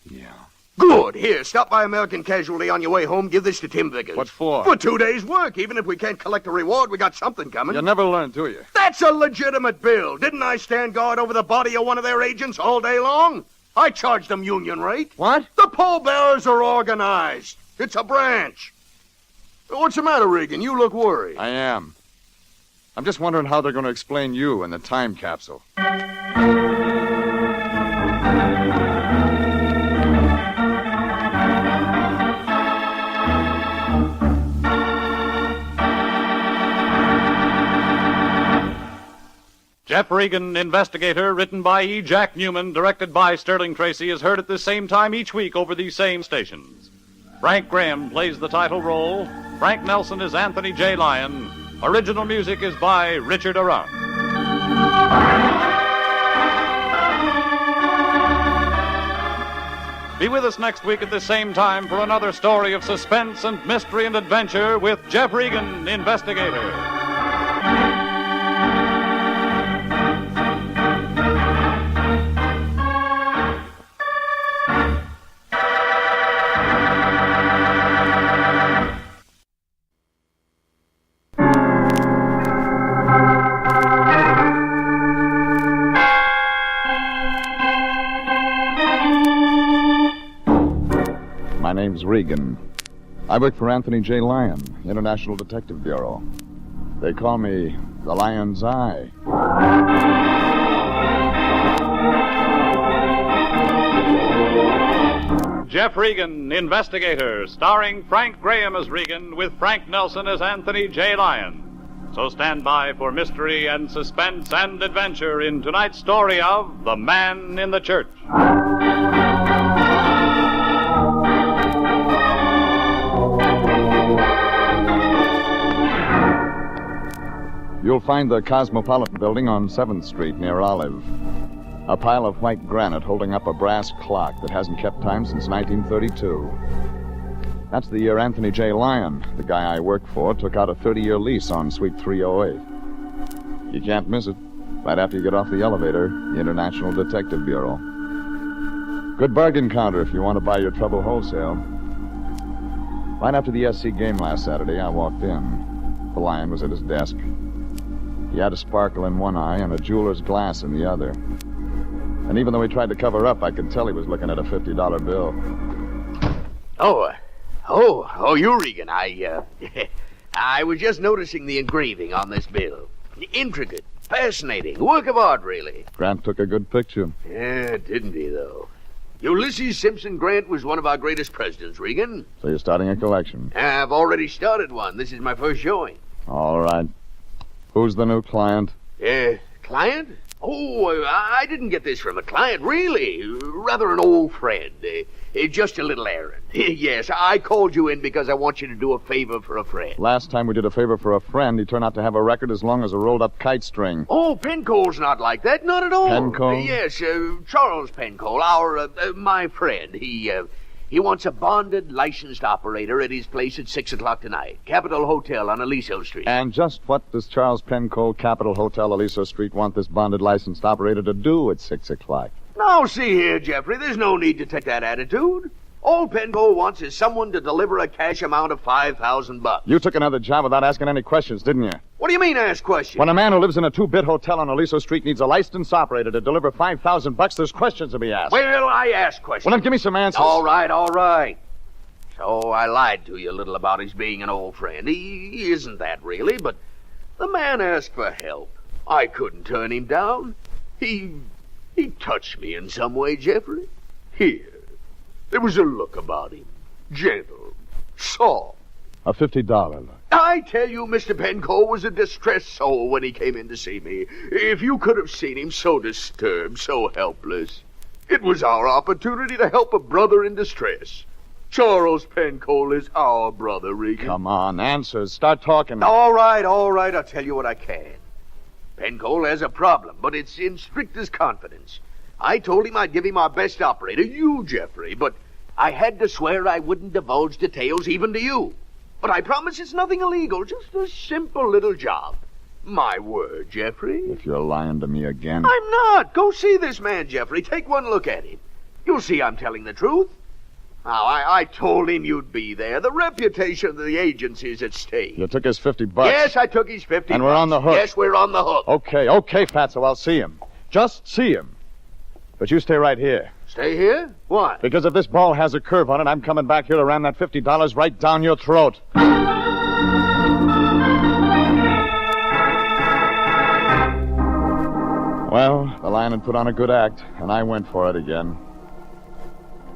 Speaker 6: Yeah.
Speaker 20: Good. Here, stop by American Casualty on your way home. Give this to Tim Vickers.
Speaker 6: What for?
Speaker 20: For 2 days' work. Even if we can't collect a reward, we got something coming.
Speaker 6: You never learn, do you?
Speaker 20: That's a legitimate bill. Didn't I stand guard over the body of one of their agents all day long? I charged them union rate.
Speaker 6: What?
Speaker 20: The pallbearers are organized. It's a branch. What's the matter, Regan? You look worried.
Speaker 6: I am. I'm just wondering how they're going to explain you in the time capsule.
Speaker 15: Jeff Regan, Investigator, written by E. Jack Newman, directed by Sterling Tracy, is heard at the same time each week over these same stations. Frank Graham plays the title role. Frank Nelson is Anthony J. Lyon. Original music is by Richard Arant. Be with us next week at the same time for another story of suspense and mystery and adventure with Jeff Regan, Investigator.
Speaker 6: My name's Regan. I work for Anthony J. Lyon, International Detective Bureau. They call me the Lion's Eye.
Speaker 15: Jeff Regan, Investigator, starring Frank Graham as Regan with Frank Nelson as Anthony J. Lyon. So stand by for mystery and suspense and adventure in tonight's story of The Man in the Church.
Speaker 6: You'll find the Cosmopolitan Building on 7th Street near Olive. A pile of white granite holding up a brass clock that hasn't kept time since 1932. That's the year Anthony J. Lyon, the guy I work for, took out a 30-year lease on Suite 308. You can't miss it. Right after you get off the elevator, the International Detective Bureau. Good bargain counter if you want to buy your trouble wholesale. Right after the SC game last Saturday, I walked in. The Lion was at his desk. He had a sparkle in one eye and a jeweler's glass in the other. And even though he tried to cover up, I could tell he was looking at a $50 bill.
Speaker 20: Oh, you, Regan. I was just noticing the engraving on this bill. Intricate, fascinating, work of art, really.
Speaker 6: Grant took a good picture.
Speaker 20: Yeah, didn't he, though? Ulysses Simpson Grant was one of our greatest presidents, Regan.
Speaker 6: So you're starting a collection?
Speaker 20: I've already started one. This is my first showing.
Speaker 6: All right. Who's the new client?
Speaker 20: Client? Oh, I didn't get this from a client, really. Rather an old friend. Just a little errand. Yes, I called you in because I want you to do a favor for a friend.
Speaker 6: Last time we did a favor for a friend, he turned out to have a record as long as a rolled-up kite string.
Speaker 20: Oh, Pencole's not like that. Not at all.
Speaker 6: Pencole?
Speaker 20: Yes, Charles Pencole, my friend. He wants a bonded, licensed operator at his place at 6 o'clock tonight. Capitol Hotel on Aliso Street.
Speaker 6: And just what does Charles Pencole, Capitol Hotel, Aliso Street, want this bonded, licensed operator to do at 6 o'clock?
Speaker 20: Now, see here, Jeffrey, there's no need to take that attitude. All Pencole wants is someone to deliver a cash amount of $5,000.
Speaker 6: You took another job without asking any questions, didn't you?
Speaker 20: What do you mean, ask questions?
Speaker 6: When a man who lives in a two-bit hotel on Aliso Street needs a licensed operator to deliver $5,000, there's questions to be asked.
Speaker 20: Well, I ask questions.
Speaker 6: Well, then give me some answers.
Speaker 20: All right. So I lied to you a little about his being an old friend. He isn't that, really, but the man asked for help. I couldn't turn him down. He touched me in some way, Jeffrey. Here. There was a look about him. Gentle. Soft.
Speaker 6: A $50 look.
Speaker 20: I tell you, Mr. Pencole was a distressed soul when he came in to see me. If you could have seen him so disturbed, so helpless. It was our opportunity to help a brother in distress. Charles Pencole is our brother, Regan.
Speaker 6: Come on, answers. Start talking.
Speaker 20: All right. I'll tell you what I can. Pencole has a problem, but it's in strictest confidence. I told him I'd give him our best operator, you, Jeffrey, but I had to swear I wouldn't divulge details even to you. But I promise it's nothing illegal, just a simple little job. My word, Jeffrey.
Speaker 6: If you're lying to me again.
Speaker 20: I'm not. Go see this man, Jeffrey. Take one look at him. You'll see I'm telling the truth. Now, I told him you'd be there. The reputation of the agency's at stake.
Speaker 6: You took his $50.
Speaker 20: Yes, I took his $50.
Speaker 6: And we're on the hook.
Speaker 20: Yes, we're on the hook.
Speaker 6: Okay, Fatso, I'll see him. Just see him. But you stay right here.
Speaker 20: Stay here? Why?
Speaker 6: Because if this ball has a curve on it, I'm coming back here to ram that $50 right down your throat. Well, the Lion had put on a good act, and I went for it again.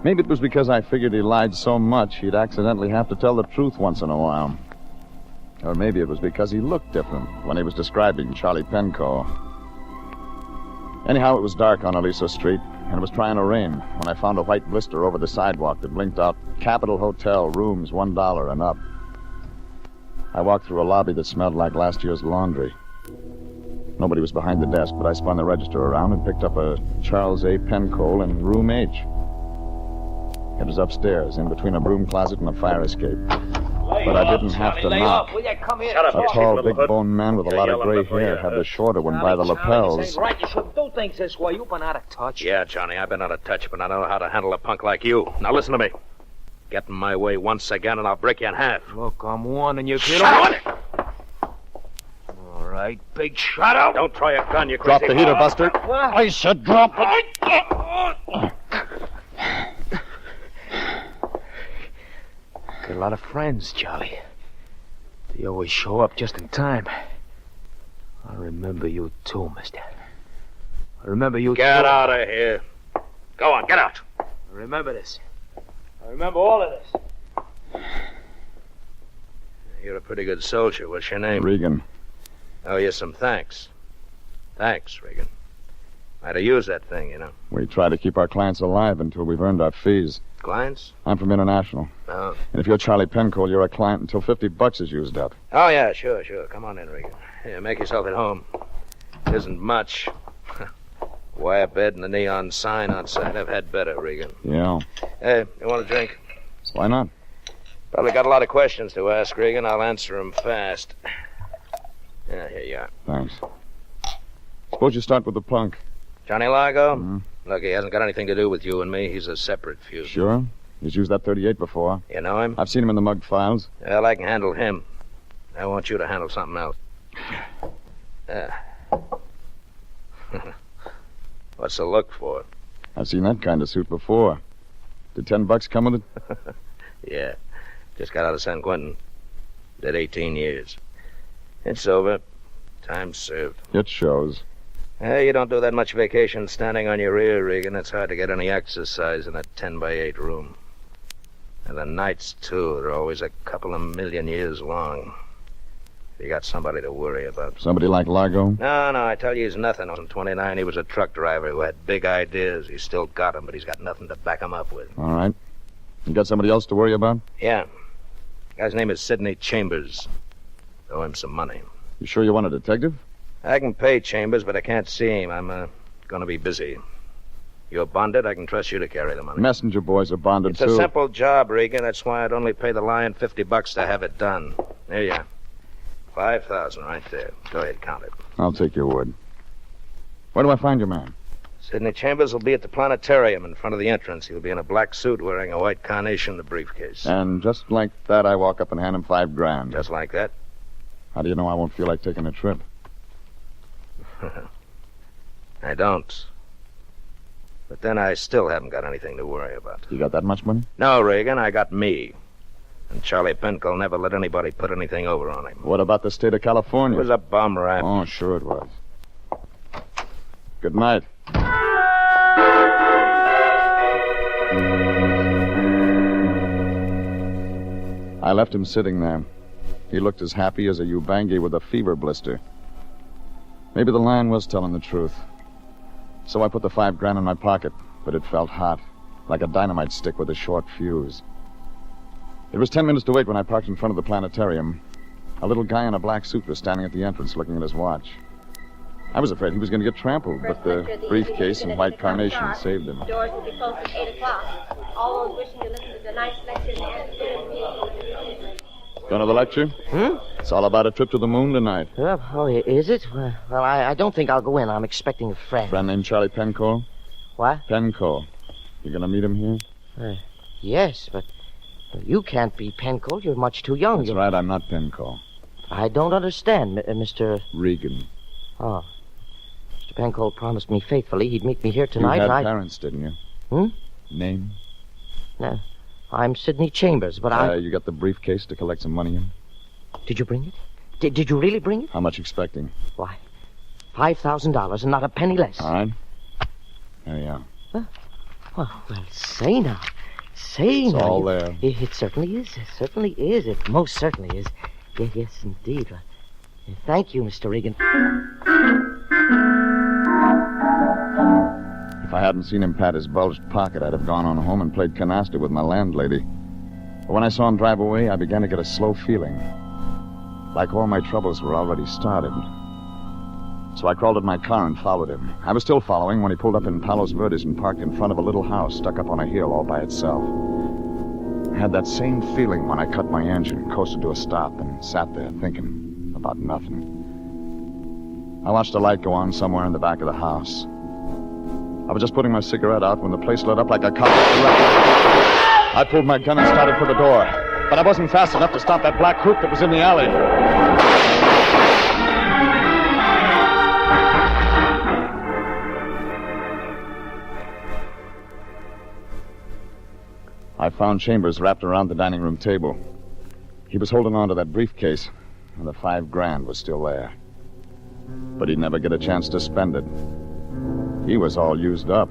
Speaker 6: Maybe it was because I figured he lied so much he'd accidentally have to tell the truth once in a while. Or maybe it was because he looked different when he was describing Charlie Pencole. Anyhow, it was dark on Aliso Street, and it was trying to rain when I found a white blister over the sidewalk that blinked out Capitol Hotel, rooms $1 and up. I walked through a lobby that smelled like last year's laundry. Nobody was behind the desk, but I spun the register around and picked up a Charles A. Pencole in room H. It was upstairs, in between a broom closet and a fire escape. But I didn't have to knock. A tall, big-boned man with a lot of gray hair had the shorter one by the lapels.
Speaker 10: Right, you should do things this way. You've been out of touch.
Speaker 11: Yeah, Johnny, I've been out of touch, but I know how to handle a punk like you. Now listen to me. Get in my way once again, and I'll break you in half.
Speaker 10: Look, I'm warning you, kid.
Speaker 11: Shut up!
Speaker 10: All right, big shut up.
Speaker 11: Don't try a gun, you crazy...
Speaker 6: Drop the heater, Buster. I said drop it.
Speaker 10: Got a lot of friends, Charlie. They always show up just in time. I remember you too, mister. I remember you
Speaker 20: Get
Speaker 10: too.
Speaker 20: out of here. Go on, get out.
Speaker 10: I remember this. I remember all of this.
Speaker 2: You're a pretty good soldier. What's your name?
Speaker 6: Regan.
Speaker 2: Oh, you some thanks. Thanks, Regan. Might have used that thing, you know.
Speaker 6: We try to keep our clients alive until we've earned our fees.
Speaker 2: Clients?
Speaker 6: I'm from International.
Speaker 2: Oh.
Speaker 6: And if you're Charlie Pencold, you're a client until $50 is used up.
Speaker 2: Oh, yeah, sure. Come on in, Regan. Here, make yourself at home. Isn't much. Wire bed and the neon sign outside. I've had better, Regan.
Speaker 6: Yeah.
Speaker 2: Hey, you want a drink?
Speaker 6: Why not?
Speaker 2: Probably got a lot of questions to ask, Regan. I'll answer them fast. Yeah, here you are.
Speaker 6: Thanks. Suppose you start with the punk.
Speaker 2: Johnny Largo?
Speaker 6: Mm-hmm.
Speaker 2: Look, he hasn't got anything to do with you and me. He's a separate feud.
Speaker 6: Sure. He's used that 38 before.
Speaker 2: You know him?
Speaker 6: I've seen him in the mug files.
Speaker 2: Well, I can handle him. I want you to handle something else. What's the look for?
Speaker 6: I've seen that kind of suit before. Did $10 come with it?
Speaker 2: Yeah. Just got out of San Quentin. Did 18 years. It's over. Time served.
Speaker 6: It shows.
Speaker 2: You don't do that much vacation standing on your rear, Regan. It's hard to get any exercise in a 10-by-8 room. And the nights, too, they're always a couple of million years long. You got somebody to worry about.
Speaker 6: Somebody like Largo?
Speaker 2: No, I tell you, he's nothing. On 29, he was a truck driver who had big ideas. He's still got them, but he's got nothing to back them up with.
Speaker 6: All right. You got somebody else to worry about?
Speaker 2: Yeah. Guy's name is Sidney Chambers. Owe him some money.
Speaker 6: You sure you want a detective?
Speaker 2: I can pay Chambers, but I can't see him. I'm going to be busy. You're bonded. I can trust you to carry the money.
Speaker 6: Messenger boys are bonded,
Speaker 2: It's
Speaker 6: too.
Speaker 2: a simple job, Regan. That's why I'd only pay the lion $50 to have it done. There you are. 5,000 right there. Go ahead, count it.
Speaker 6: I'll take your word. Where do I find your man?
Speaker 2: Sidney Chambers will be at the planetarium in front of the entrance. He'll be in a black suit wearing a white carnation in a briefcase.
Speaker 6: And just like that, I walk up and hand him $5,000.
Speaker 2: Just like that?
Speaker 6: How do you know I won't feel like taking a trip?
Speaker 2: I don't. But then I still haven't got anything to worry about.
Speaker 6: You got that much money?
Speaker 2: No, Regan, I got me. And Charlie Penco never let anybody put anything over on him.
Speaker 6: What about the state of California?
Speaker 2: It was a bum rap.
Speaker 6: Oh, sure it was. Good night. I left him sitting there. He looked as happy as a Ubangi with a fever blister. Maybe the lion was telling the truth. So I put the $5,000 in my pocket, but it felt hot, like a dynamite stick with a short fuse. It was 10 minutes to 8 when I parked in front of the planetarium. A little guy in a black suit was standing at the entrance looking at his watch. I was afraid he was going to get trampled, but the briefcase and white carnation saved him.
Speaker 18: Doors will be closed at 8 o'clock. All those wishing to listen to tonight's lecture
Speaker 6: Going to the lecture? It's all about a trip to the moon tonight.
Speaker 4: Oh, is it? Well, I don't think I'll go in. I'm expecting a friend.
Speaker 6: Friend named Charlie Penco?
Speaker 4: What?
Speaker 6: Penco. You going to meet him here?
Speaker 4: Yes, but you can't be Penco. You're much too young.
Speaker 6: That's right, I'm not Penco.
Speaker 4: I don't understand, Mr.
Speaker 6: Regan.
Speaker 4: Oh. Mr. Penco promised me faithfully he'd meet me here tonight.
Speaker 6: You had parents, didn't you? Name?
Speaker 4: No. I'm Sidney Chambers, but
Speaker 6: You got the briefcase to collect some money in?
Speaker 4: Did you bring it? Did you really bring it?
Speaker 6: How much expecting?
Speaker 4: Why, $5,000 and not a penny less.
Speaker 6: All right. There you are.
Speaker 4: Well, say now. Say
Speaker 6: it's
Speaker 4: now.
Speaker 6: All there.
Speaker 4: It certainly is. It certainly is. It most certainly is. Yes, indeed. Thank you, Mr. Regan.
Speaker 6: If I hadn't seen him pat his bulged pocket, I'd have gone on home and played canasta with my landlady. But when I saw him drive away, I began to get a slow feeling. Like all my troubles were already started. So I crawled in my car and followed him. I was still following when he pulled up in Palos Verdes and parked in front of a little house stuck up on a hill all by itself. I had that same feeling when I cut my engine, coasted to a stop, and sat there thinking about nothing. I watched a light go on somewhere in the back of the house. I was just putting my cigarette out when the place lit up like a cop. I pulled my gun and started for the door. But I wasn't fast enough to stop that black coupe that was in the alley. I found Chambers wrapped around the dining room table. He was holding on to that briefcase, and the $5,000 was still there. but he'd never get a chance to spend it. He was all used up.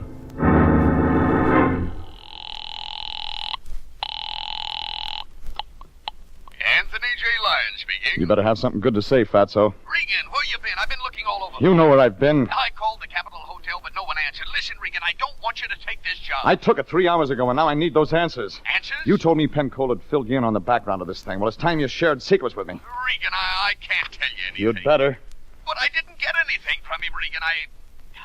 Speaker 20: Anthony J. Lyon speaking.
Speaker 6: You better have something good to say, Fatso.
Speaker 20: Regan, where you been? I've been looking all over.
Speaker 6: You know where I've been.
Speaker 20: I called the Capitol Hotel, but no one answered. Listen, Regan, I don't want you to take this job.
Speaker 6: I took it 3 hours ago, and now I need those answers.
Speaker 20: Answers?
Speaker 6: You told me Pencold had filled you in on the background of this thing. Well, it's time you shared secrets with me.
Speaker 20: Regan, I can't tell you anything.
Speaker 6: You'd better.
Speaker 20: But I didn't get anything from him, Regan.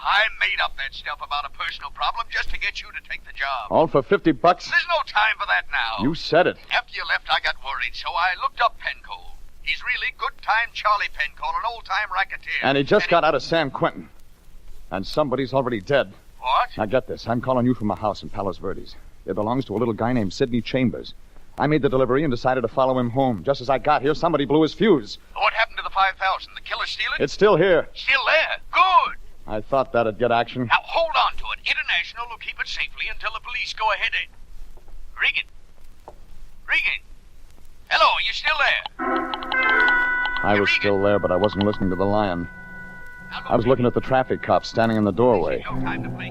Speaker 20: I made up that stuff about a personal problem just to get you to take the job.
Speaker 6: All for $50?
Speaker 20: There's no time for that now.
Speaker 6: You said it.
Speaker 20: After you left, I got worried, so I looked up Pencold. He's really good-time Charlie Pencold, an old-time racketeer.
Speaker 6: And he just got out of San Quentin. And somebody's already dead.
Speaker 20: What?
Speaker 6: Now get this. I'm calling you from a house in Palos Verdes. It belongs to a little guy named Sidney Chambers. I made the delivery and decided to follow him home. Just as I got here, somebody blew his fuse.
Speaker 20: What happened to the 5,000? The killer steal it?
Speaker 6: It's still here.
Speaker 20: Still there? Good.
Speaker 6: I thought that'd get action.
Speaker 20: Now, hold on to it. International will keep it safely until the police go ahead. Regan. Regan. Hello, are you still there?
Speaker 6: I was still there, but I wasn't listening to the Lion. I was looking at the traffic cop standing in the doorway.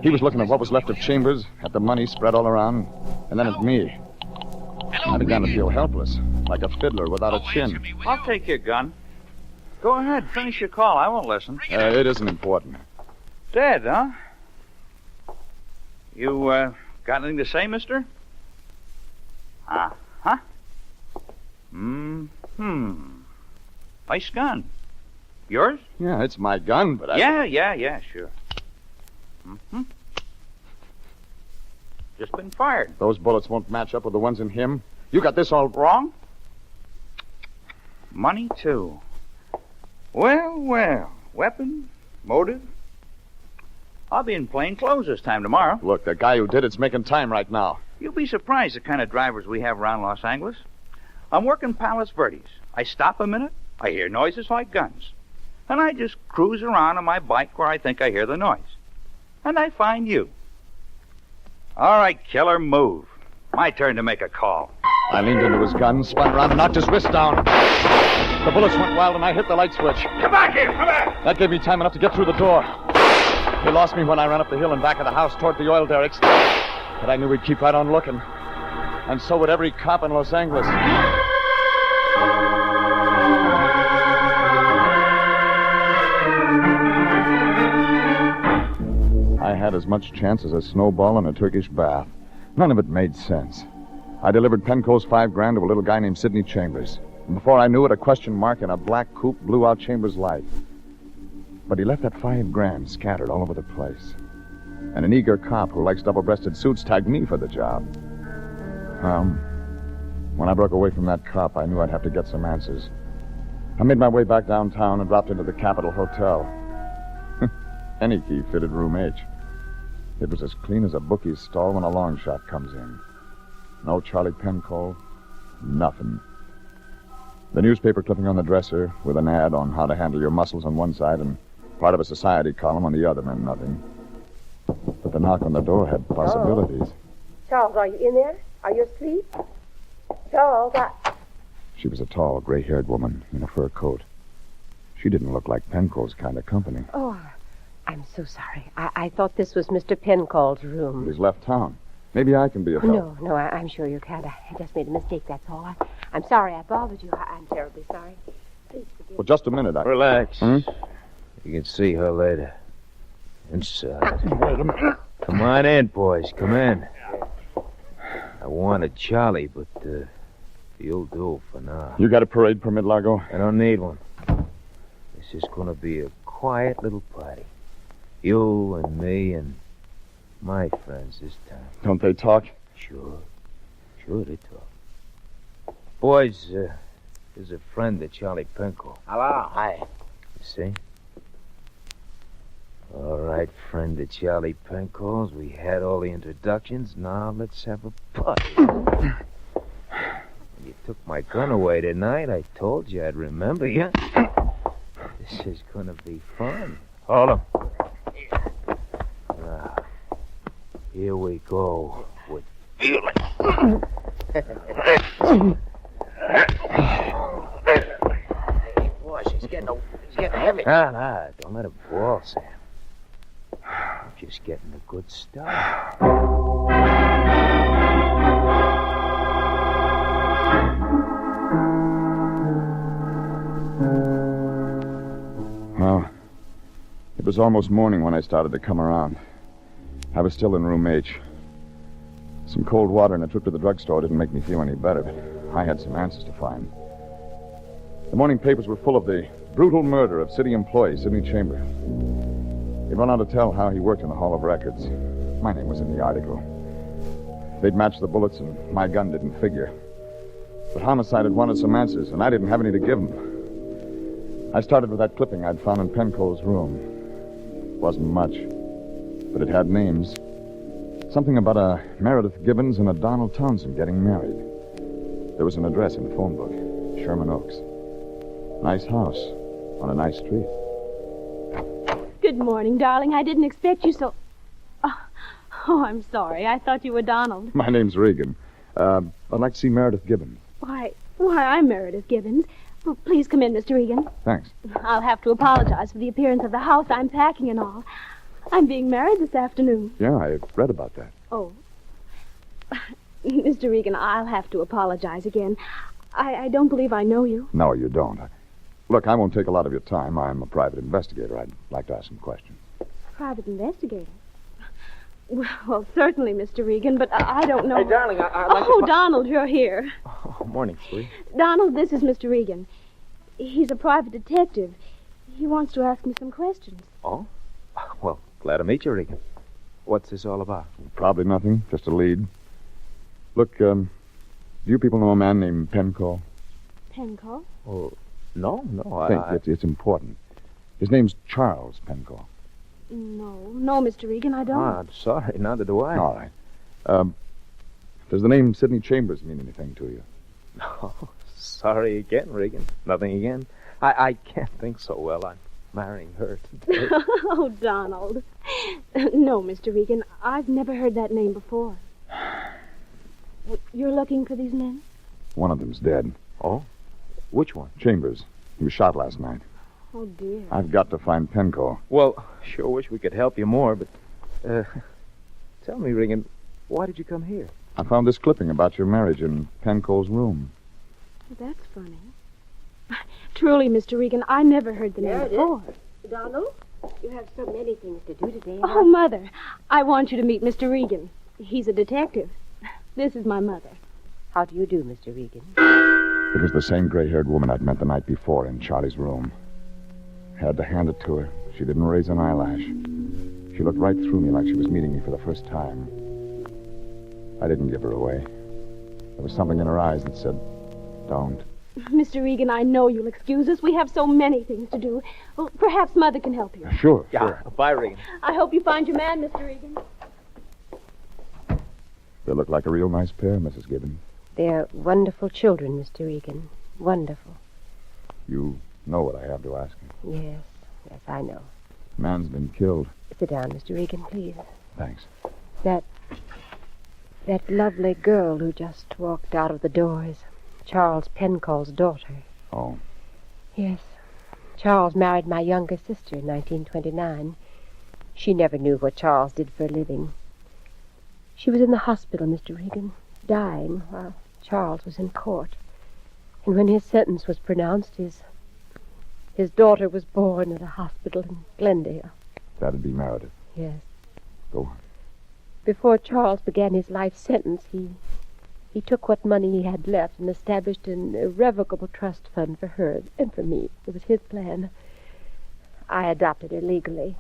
Speaker 6: He was looking at what was left of Chambers, at the money spread all around, and then at me. I began to feel helpless, like a fiddler without a chin.
Speaker 10: I'll take your gun. Go ahead, finish your call. I won't listen.
Speaker 6: It isn't important.
Speaker 10: Dead, huh? You, got anything to say, mister? Uh-huh. Nice gun. Yours?
Speaker 6: Yeah, it's my gun, but I...
Speaker 10: Yeah, sure. Just been fired.
Speaker 6: Those bullets won't match up with the ones in him. You got this all...
Speaker 10: Wrong? Money, too. Well. Weapon, motive. I'll be in plain clothes this time tomorrow.
Speaker 6: Look, the guy who did it's making time right now.
Speaker 10: You'll be surprised the kind of drivers we have around Los Angeles. I'm working Palos Verdes. I stop a minute, I hear noises like guns. And I just cruise around on my bike where I think I hear the noise. And I find you. All right, killer, move. My turn to make a call.
Speaker 6: I leaned into his gun, spun around, and knocked his wrist down. The bullets went wild, and I hit the light switch.
Speaker 10: Come back here, come back!
Speaker 6: That gave me time enough to get through the door. He lost me when I ran up the hill and back of the house toward the oil derricks. But I knew he'd keep right on looking. And so would every cop in Los Angeles. I had as much chance as a snowball in a Turkish bath. None of it made sense. I delivered Penco's $5,000 to a little guy named Sidney Chambers. And before I knew it, a question mark in a black coupe blew out Chambers' life. But he left that $5,000 scattered all over the place. And an eager cop who likes double-breasted suits tagged me for the job. When I broke away from that cop, I knew I'd have to get some answers. I made my way back downtown and dropped into the Capitol Hotel. Any key fitted room H. It was as clean as a bookie's stall when a long shot comes in. No Charlie Pencold, nothing. The newspaper clipping on the dresser with an ad on how to handle your muscles on one side and part of a society column on the other meant nothing. But the knock on the door had possibilities.
Speaker 18: Oh. Charles, are you in there? Are you asleep? Charles,
Speaker 6: She was a tall, gray-haired woman in a fur coat. She didn't look like Pencold's kind of company.
Speaker 18: Oh, I'm so sorry. I thought this was Mr. Pencold's room.
Speaker 6: He's left town. Maybe I can be of help.
Speaker 18: No, I'm sure you can't. I just made a mistake, that's all. I'm sorry I bothered you. I'm terribly sorry. Please forgive
Speaker 6: Well, just a minute.
Speaker 10: Relax.
Speaker 6: Hmm?
Speaker 10: You can see her later. Inside.
Speaker 6: Wait a minute.
Speaker 10: Come on in, boys. Come in. I wanted Charlie, but you'll do for now.
Speaker 6: You got a parade permit, Largo?
Speaker 10: I don't need one. This is going to be a quiet little party. You and me and my friends this time.
Speaker 6: Don't they talk?
Speaker 10: Sure they talk. Boys, there's a friend of Charlie Pencold.
Speaker 4: Hello. Hi.
Speaker 10: You see? All right, friend of Charlie Pencold's. We had all the introductions. Now let's have a party. You took my gun away tonight. I told you I'd remember you. This is going to be fun. Hold him. Now, here we go with feeling.
Speaker 4: Boy, he's getting
Speaker 20: heavy.
Speaker 9: Nah, don't let him fall, Sam. Just getting the good stuff.
Speaker 6: Well, it was almost morning when I started to come around. I was still in room H. Some cold water and a trip to the drugstore didn't make me feel any better, but I had some answers to find. The morning papers were full of the brutal murder of city employee Sidney Chambers. They went on to tell how he worked in the Hall of Records. My name was in the article. They'd matched the bullets, and my gun didn't figure. But Homicide had wanted some answers, and I didn't have any to give him. I started with that clipping I'd found in Pencole's room. Wasn't much, but it had names. Something about a Meredith Gibbons and a Donald Townsend getting married. There was an address in the phone book, Sherman Oaks. Nice house on a nice street.
Speaker 1: Good morning, darling. I didn't expect you so... Oh, I'm sorry. I thought you were Donald.
Speaker 6: My name's Regan. I'd like to see Meredith Gibbons.
Speaker 1: Why, I'm Meredith Gibbons. Well, please come in, Mr. Regan.
Speaker 6: Thanks.
Speaker 1: I'll have to apologize for the appearance of the house. I'm packing and all. I'm being married this afternoon.
Speaker 6: Yeah, I read about that.
Speaker 1: Oh. Mr. Regan, I'll have to apologize again. I don't believe I know you.
Speaker 6: No, you don't. Look, I won't take a lot of your time. I'm a private investigator. I'd like to ask some questions.
Speaker 1: Private investigator? Well, certainly, Mr. Regan, but I don't know...
Speaker 9: Hey, darling, I'd like to...
Speaker 1: Oh, Donald, you're here.
Speaker 9: Oh, morning, sweetie.
Speaker 1: Donald, this is Mr. Regan. He's a private detective. He wants to ask me some questions.
Speaker 9: Oh? Well, glad to meet you, Regan. What's this all about?
Speaker 6: Probably nothing. Just a lead. Look, do you people know a man named Pencall?
Speaker 1: Pencall?
Speaker 9: Oh, no,
Speaker 6: I think it's important. His name's Charles Pencall.
Speaker 1: No, Mr. Regan, I don't.
Speaker 9: I'm sorry, neither do I.
Speaker 6: All right. Does the name Sidney Chambers mean anything to you?
Speaker 9: No, sorry again, Regan. Nothing again. I can't think so well. I'm marrying her today.
Speaker 1: Oh, Donald. No, Mr. Regan, I've never heard that name before. You're looking for these men?
Speaker 6: One of them's dead.
Speaker 9: Oh? Which one?
Speaker 6: Chambers. He was shot last night.
Speaker 1: Oh, dear.
Speaker 6: I've got to find Pencall.
Speaker 9: Well, sure wish we could help you more, but... tell me, Regan, why did you come here?
Speaker 6: I found this clipping about your marriage in Pencall's room.
Speaker 1: Well, that's funny. Truly, Mr. Regan, I never heard the name before.
Speaker 18: Donald, you have so many things to do today.
Speaker 1: Oh, Mother, I want you to meet Mr. Regan. He's a detective. This is my mother.
Speaker 18: How do you do, Mr. Regan?
Speaker 6: It was the same gray-haired woman I'd met the night before in Charlie's room. Had to hand it to her. She didn't raise an eyelash. She looked right through me like she was meeting me for the first time. I didn't give her away. There was something in her eyes that said, don't.
Speaker 1: Mr. Regan, I know you'll excuse us. We have so many things to do. Well, perhaps Mother can help you.
Speaker 6: Sure.
Speaker 9: Bye, Regan.
Speaker 1: I hope you find your man, Mr. Regan.
Speaker 6: They look like a real nice pair, Mrs. Gibbons.
Speaker 18: They're wonderful children, Mr. Regan. Wonderful.
Speaker 6: You know what I have to ask you.
Speaker 18: Yes, I know.
Speaker 6: Man's been killed.
Speaker 18: Sit down, Mr. Regan, please.
Speaker 6: Thanks.
Speaker 18: That lovely girl who just walked out of the door is Charles Pencall's daughter.
Speaker 6: Oh.
Speaker 18: Yes. Charles married my younger sister in 1929. She never knew what Charles did for a living. She was in the hospital, Mr. Regan, dying while Charles was in court. And when his sentence was pronounced, his daughter was born at a hospital in Glendale.
Speaker 6: That'd be Meredith.
Speaker 18: Yes.
Speaker 6: Go on.
Speaker 18: Before Charles began his life sentence, he took what money he had left and established an irrevocable trust fund for her and for me. It was his plan. I adopted her legally.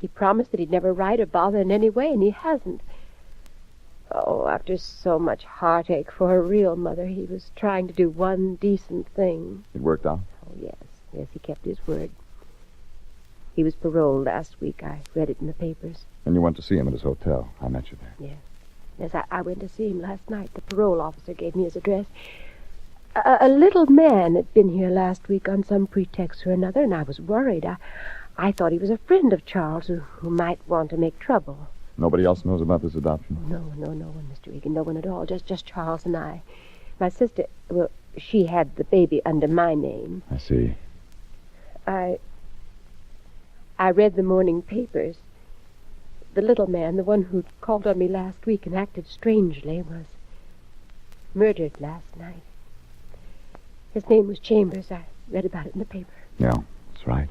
Speaker 18: He promised that he'd never write or bother in any way, and he hasn't. Oh, after so much heartache for her real mother, he was trying to do one decent thing.
Speaker 6: It worked out?
Speaker 18: Oh, yes. Yes, he kept his word. He was paroled last week. I read it in the papers.
Speaker 6: And you went to see him at his hotel. I met you there.
Speaker 18: Yes. Yes, I went to see him last night. The parole officer gave me his address. A little man had been here last week on some pretext or another, and I was worried. I thought he was a friend of Charles who might want to make trouble.
Speaker 6: Nobody else knows about this adoption?
Speaker 18: No one, Mr. Regan. No one at all. Just Charles and I. My sister, well, she had the baby under my name.
Speaker 6: I see.
Speaker 18: I I read the morning papers. The little man, the one who called on me last week and acted strangely, was murdered last night. His name was Chambers. I read about it in the paper.
Speaker 6: Yeah, that's right.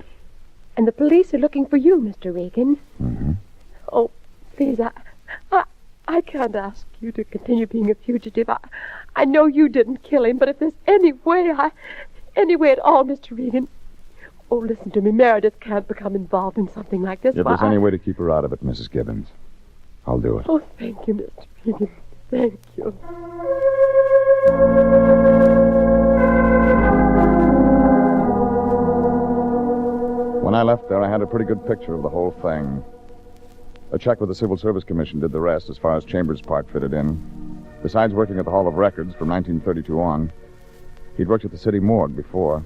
Speaker 18: And the police are looking for you, Mr. Regan.
Speaker 6: Mm-hmm.
Speaker 18: Oh, please, I can't ask you to continue being a fugitive. I know you didn't kill him, but if there's any way at all, Mr. Regan. Oh, listen to me. Meredith can't become involved in something like this.
Speaker 6: If there's any way to keep her out of it, Mrs. Gibbons, I'll do it.
Speaker 18: Oh, thank you, Mr. Regan. Thank you.
Speaker 6: When I left there, I had a pretty good picture of the whole thing. A check with the Civil Service Commission did the rest as far as Chambers' part fitted in. Besides working at the Hall of Records from 1932 on, he'd worked at the city morgue before.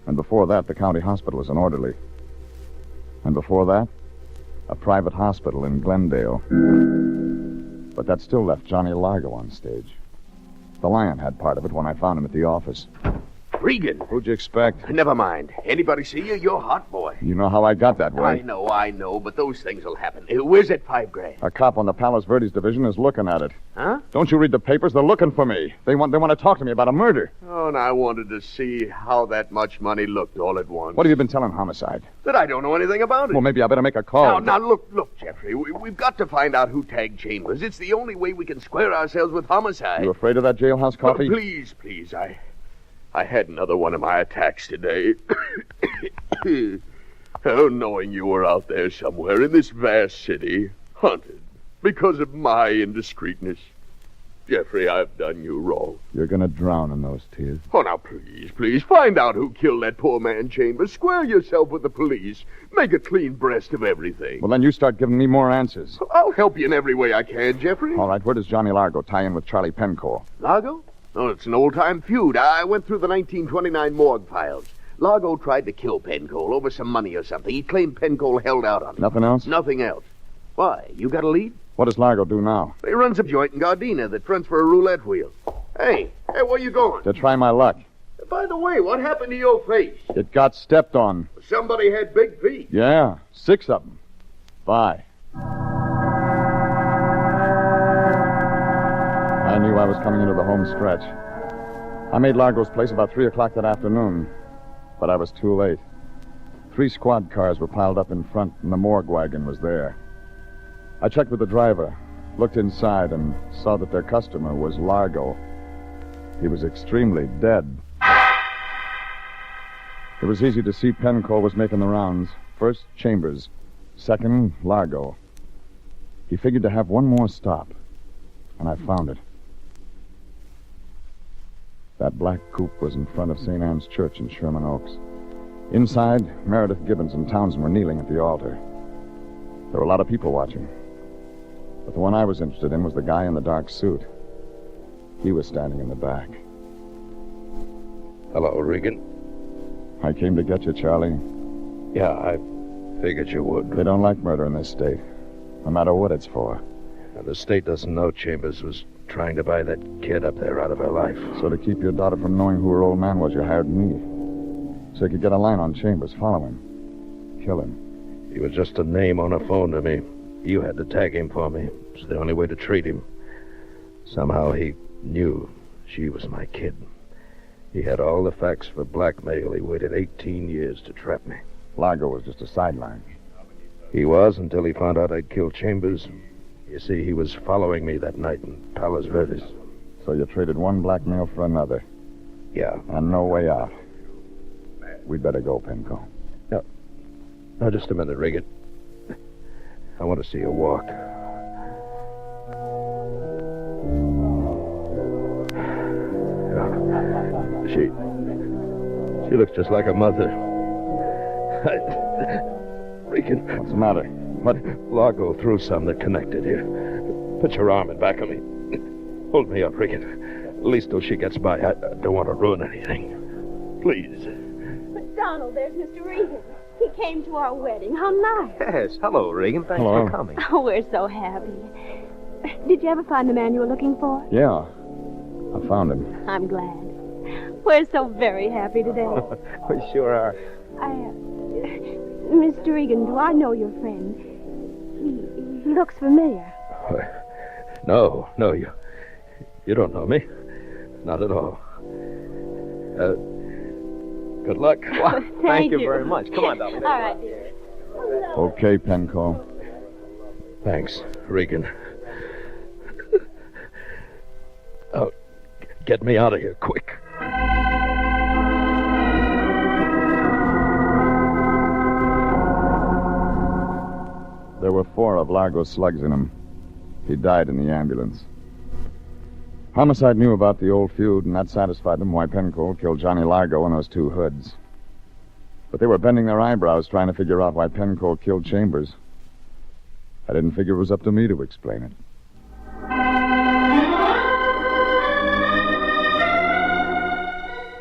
Speaker 6: And before that, the county hospital as an orderly. And before that, a private hospital in Glendale. But that still left Johnny Largo on stage. The Lion had part of it when I found him at the office.
Speaker 20: Regan.
Speaker 6: Who'd you expect?
Speaker 20: Never mind. Anybody see you? You're hot, boy.
Speaker 6: You know how I got that way.
Speaker 20: I know, but those things will happen. Where's that $5,000?
Speaker 6: A cop on the Palos Verdes division is looking at it.
Speaker 20: Huh?
Speaker 6: Don't you read the papers? They're looking for me. They want to talk to me about a murder.
Speaker 20: Oh, and I wanted to see how that much money looked all at once.
Speaker 6: What have you been telling Homicide?
Speaker 20: That I don't know anything about it.
Speaker 6: Well, maybe I better make a call.
Speaker 20: Now, look, Jeffrey. We've got to find out who tagged Chambers. It's the only way we can square ourselves with Homicide.
Speaker 6: You afraid of that jailhouse coffee?
Speaker 20: Oh, please. I had another one of my attacks today. Oh, knowing you were out there somewhere in this vast city, hunted, because of my indiscreetness. Jeffrey, I've done you wrong.
Speaker 6: You're going to drown in those tears.
Speaker 20: Oh, now, please, find out who killed that poor man Chambers. Square yourself with the police. Make a clean breast of everything.
Speaker 6: Well, then you start giving me more answers.
Speaker 20: I'll help you in every way I can, Jeffrey.
Speaker 6: All right, where does Johnny Largo tie in with Charlie Pencore?
Speaker 20: Largo? Oh, it's an old-time feud. I went through the 1929 morgue files. Largo tried to kill Pencoe over some money or something. He claimed Pencoe held out on him.
Speaker 6: Nothing else?
Speaker 20: Nothing else. Why? You got a lead?
Speaker 6: What does Largo do now?
Speaker 20: He runs a joint in Gardena that fronts for a roulette wheel. Hey, where you going?
Speaker 6: To try my luck.
Speaker 20: By the way, what happened to your face?
Speaker 6: It got stepped on.
Speaker 20: Somebody had big feet.
Speaker 6: Yeah, 6 of them. Bye. I knew I was coming into the home stretch. I made Largo's place about 3 o'clock that afternoon, but I was too late. 3 squad cars were piled up in front, and the morgue wagon was there. I checked with the driver, looked inside, and saw that their customer was Largo. He was extremely dead. It was easy to see Pencoe was making the rounds. First, Chambers. Second, Largo. He figured to have one more stop, and I found it. That black coupe was in front of St. Anne's Church in Sherman Oaks. Inside, Meredith Gibbons and Townsend were kneeling at the altar. There were a lot of people watching. But the one I was interested in was the guy in the dark suit. He was standing in the back.
Speaker 13: Hello, Regan.
Speaker 6: I came to get you, Charlie.
Speaker 13: Yeah, I figured you would.
Speaker 6: They don't like murder in this state, no matter what it's for.
Speaker 13: Now, the state doesn't know Chambers was trying to buy that kid up there out of her life.
Speaker 6: So to keep your daughter from knowing who her old man was, you hired me. So you could get a line on Chambers, follow him, kill him.
Speaker 13: He was just a name on a phone to me. You had to tag him for me. It's the only way to treat him. Somehow he knew she was my kid. He had all the facts for blackmail. He waited 18 years to trap me.
Speaker 6: Largo was just a sideline.
Speaker 13: He was until he found out I'd killed Chambers. You see, he was following me that night in Palos Verdes.
Speaker 6: So you traded one blackmail for another.
Speaker 13: Yeah.
Speaker 6: And no way out. We'd better go, Pencoe.
Speaker 13: Now, just a minute, Regan. I want to see you walk. She looks just like her mother. Regan.
Speaker 6: What's the matter? What?
Speaker 13: Largo threw some that connected here. Put your arm in back of me. Hold me up, Regan. At least till she gets by. I don't want to ruin anything. Please.
Speaker 1: But Donald, there's Mr. Regan. He came to our wedding. How nice.
Speaker 2: Yes. Hello, Regan. Thanks
Speaker 6: Hello.
Speaker 2: for coming.
Speaker 1: Oh, we're so happy. Did you ever find the man you were looking for?
Speaker 6: Yeah. I found him.
Speaker 1: I'm glad. We're so very happy today.
Speaker 2: We sure are.
Speaker 1: Mr. Regan, do I know your friend? He looks familiar.
Speaker 13: No, you don't know me. Not at all. Good luck.
Speaker 1: Well, thank you
Speaker 8: very much. Come on, darling.
Speaker 1: All right, dear.
Speaker 6: Okay, Penco.
Speaker 13: Thanks, Regan. Oh, get me out of here, quick.
Speaker 6: There were 4 of Largo's slugs in him. He died in the ambulance. Homicide knew about the old feud, and that satisfied them why Penco killed Johnny Largo and those 2 hoods. But they were bending their eyebrows trying to figure out why Penco killed Chambers. I didn't figure it was up to me to explain it.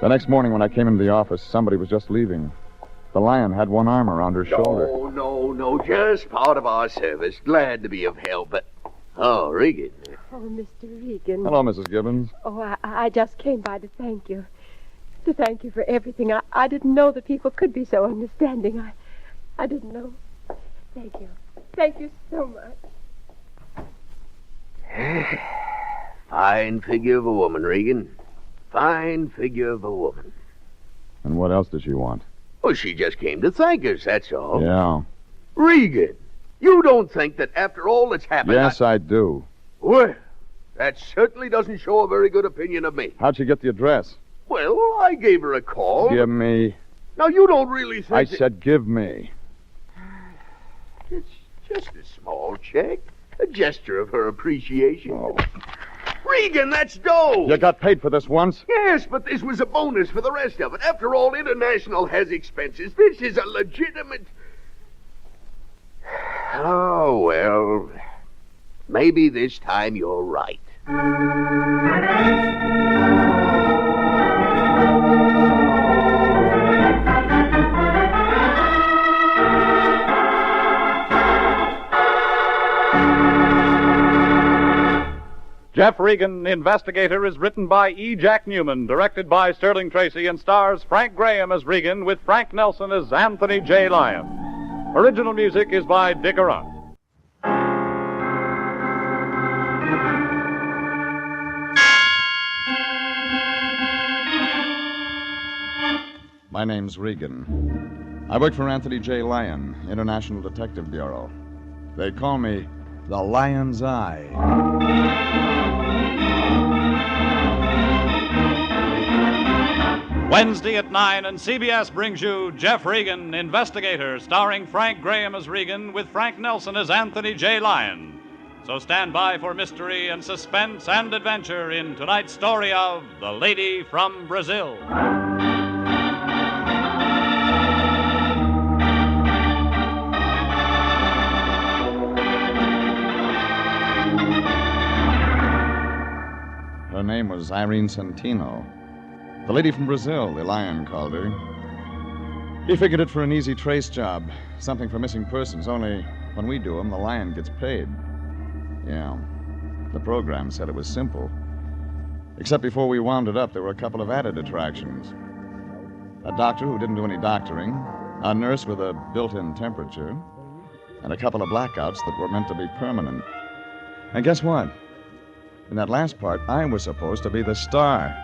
Speaker 6: The next morning when I came into the office, somebody was just leaving. The Lion had one arm around her shoulder.
Speaker 20: No, just part of our service. Glad to be of help, but... Oh, Regan.
Speaker 18: Oh, Mr. Regan.
Speaker 6: Hello, Mrs. Gibbons.
Speaker 18: Oh, I just came by to thank you. To thank you for everything. I didn't know that people could be so understanding. I didn't know. Thank you. Thank you so much.
Speaker 20: Fine figure of a woman, Regan. Fine figure of a woman.
Speaker 6: And what else does she want?
Speaker 20: Well, she just came to thank us, that's all.
Speaker 6: Yeah.
Speaker 20: Regan, you don't think that after all that's happened...
Speaker 6: Yes, I do.
Speaker 20: Well, that certainly doesn't show a very good opinion of me.
Speaker 6: How'd she get the address?
Speaker 20: Well, I gave her a call.
Speaker 6: Give me.
Speaker 20: Now, you don't really think...
Speaker 6: I said give me.
Speaker 20: It's just a small check. A gesture of her appreciation.
Speaker 6: Oh.
Speaker 20: Regan, that's dough!
Speaker 6: You got paid for this once?
Speaker 20: Yes, but this was a bonus for the rest of it. After all, International has expenses. This is a legitimate... Oh, well... Maybe this time you're right.
Speaker 15: Jeff Regan, Investigator, is written by E. Jack Newman, directed by Sterling Tracy, and stars Frank Graham as Regan with Frank Nelson as Anthony J. Lyon. Original music is by Dick Arant.
Speaker 6: My name's Regan. I work for Anthony J. Lyon, International Detective Bureau. They call me the Lion's Eye.
Speaker 15: Wednesday at 9, and CBS brings you Jeff Regan, Investigator, starring Frank Graham as Regan with Frank Nelson as Anthony J. Lyon. So stand by for mystery and suspense and adventure in tonight's story of The Lady from Brazil.
Speaker 6: Her name was Irene Santino. The lady from Brazil, the Lion called her. He figured it for an easy trace job. Something for missing persons, only when we do them, the Lion gets paid. Yeah, the program said it was simple. Except before we wound it up, there were a couple of added attractions. A doctor who didn't do any doctoring, a nurse with a built-in temperature, and a couple of blackouts that were meant to be permanent. And guess what? In that last part, I was supposed to be the star.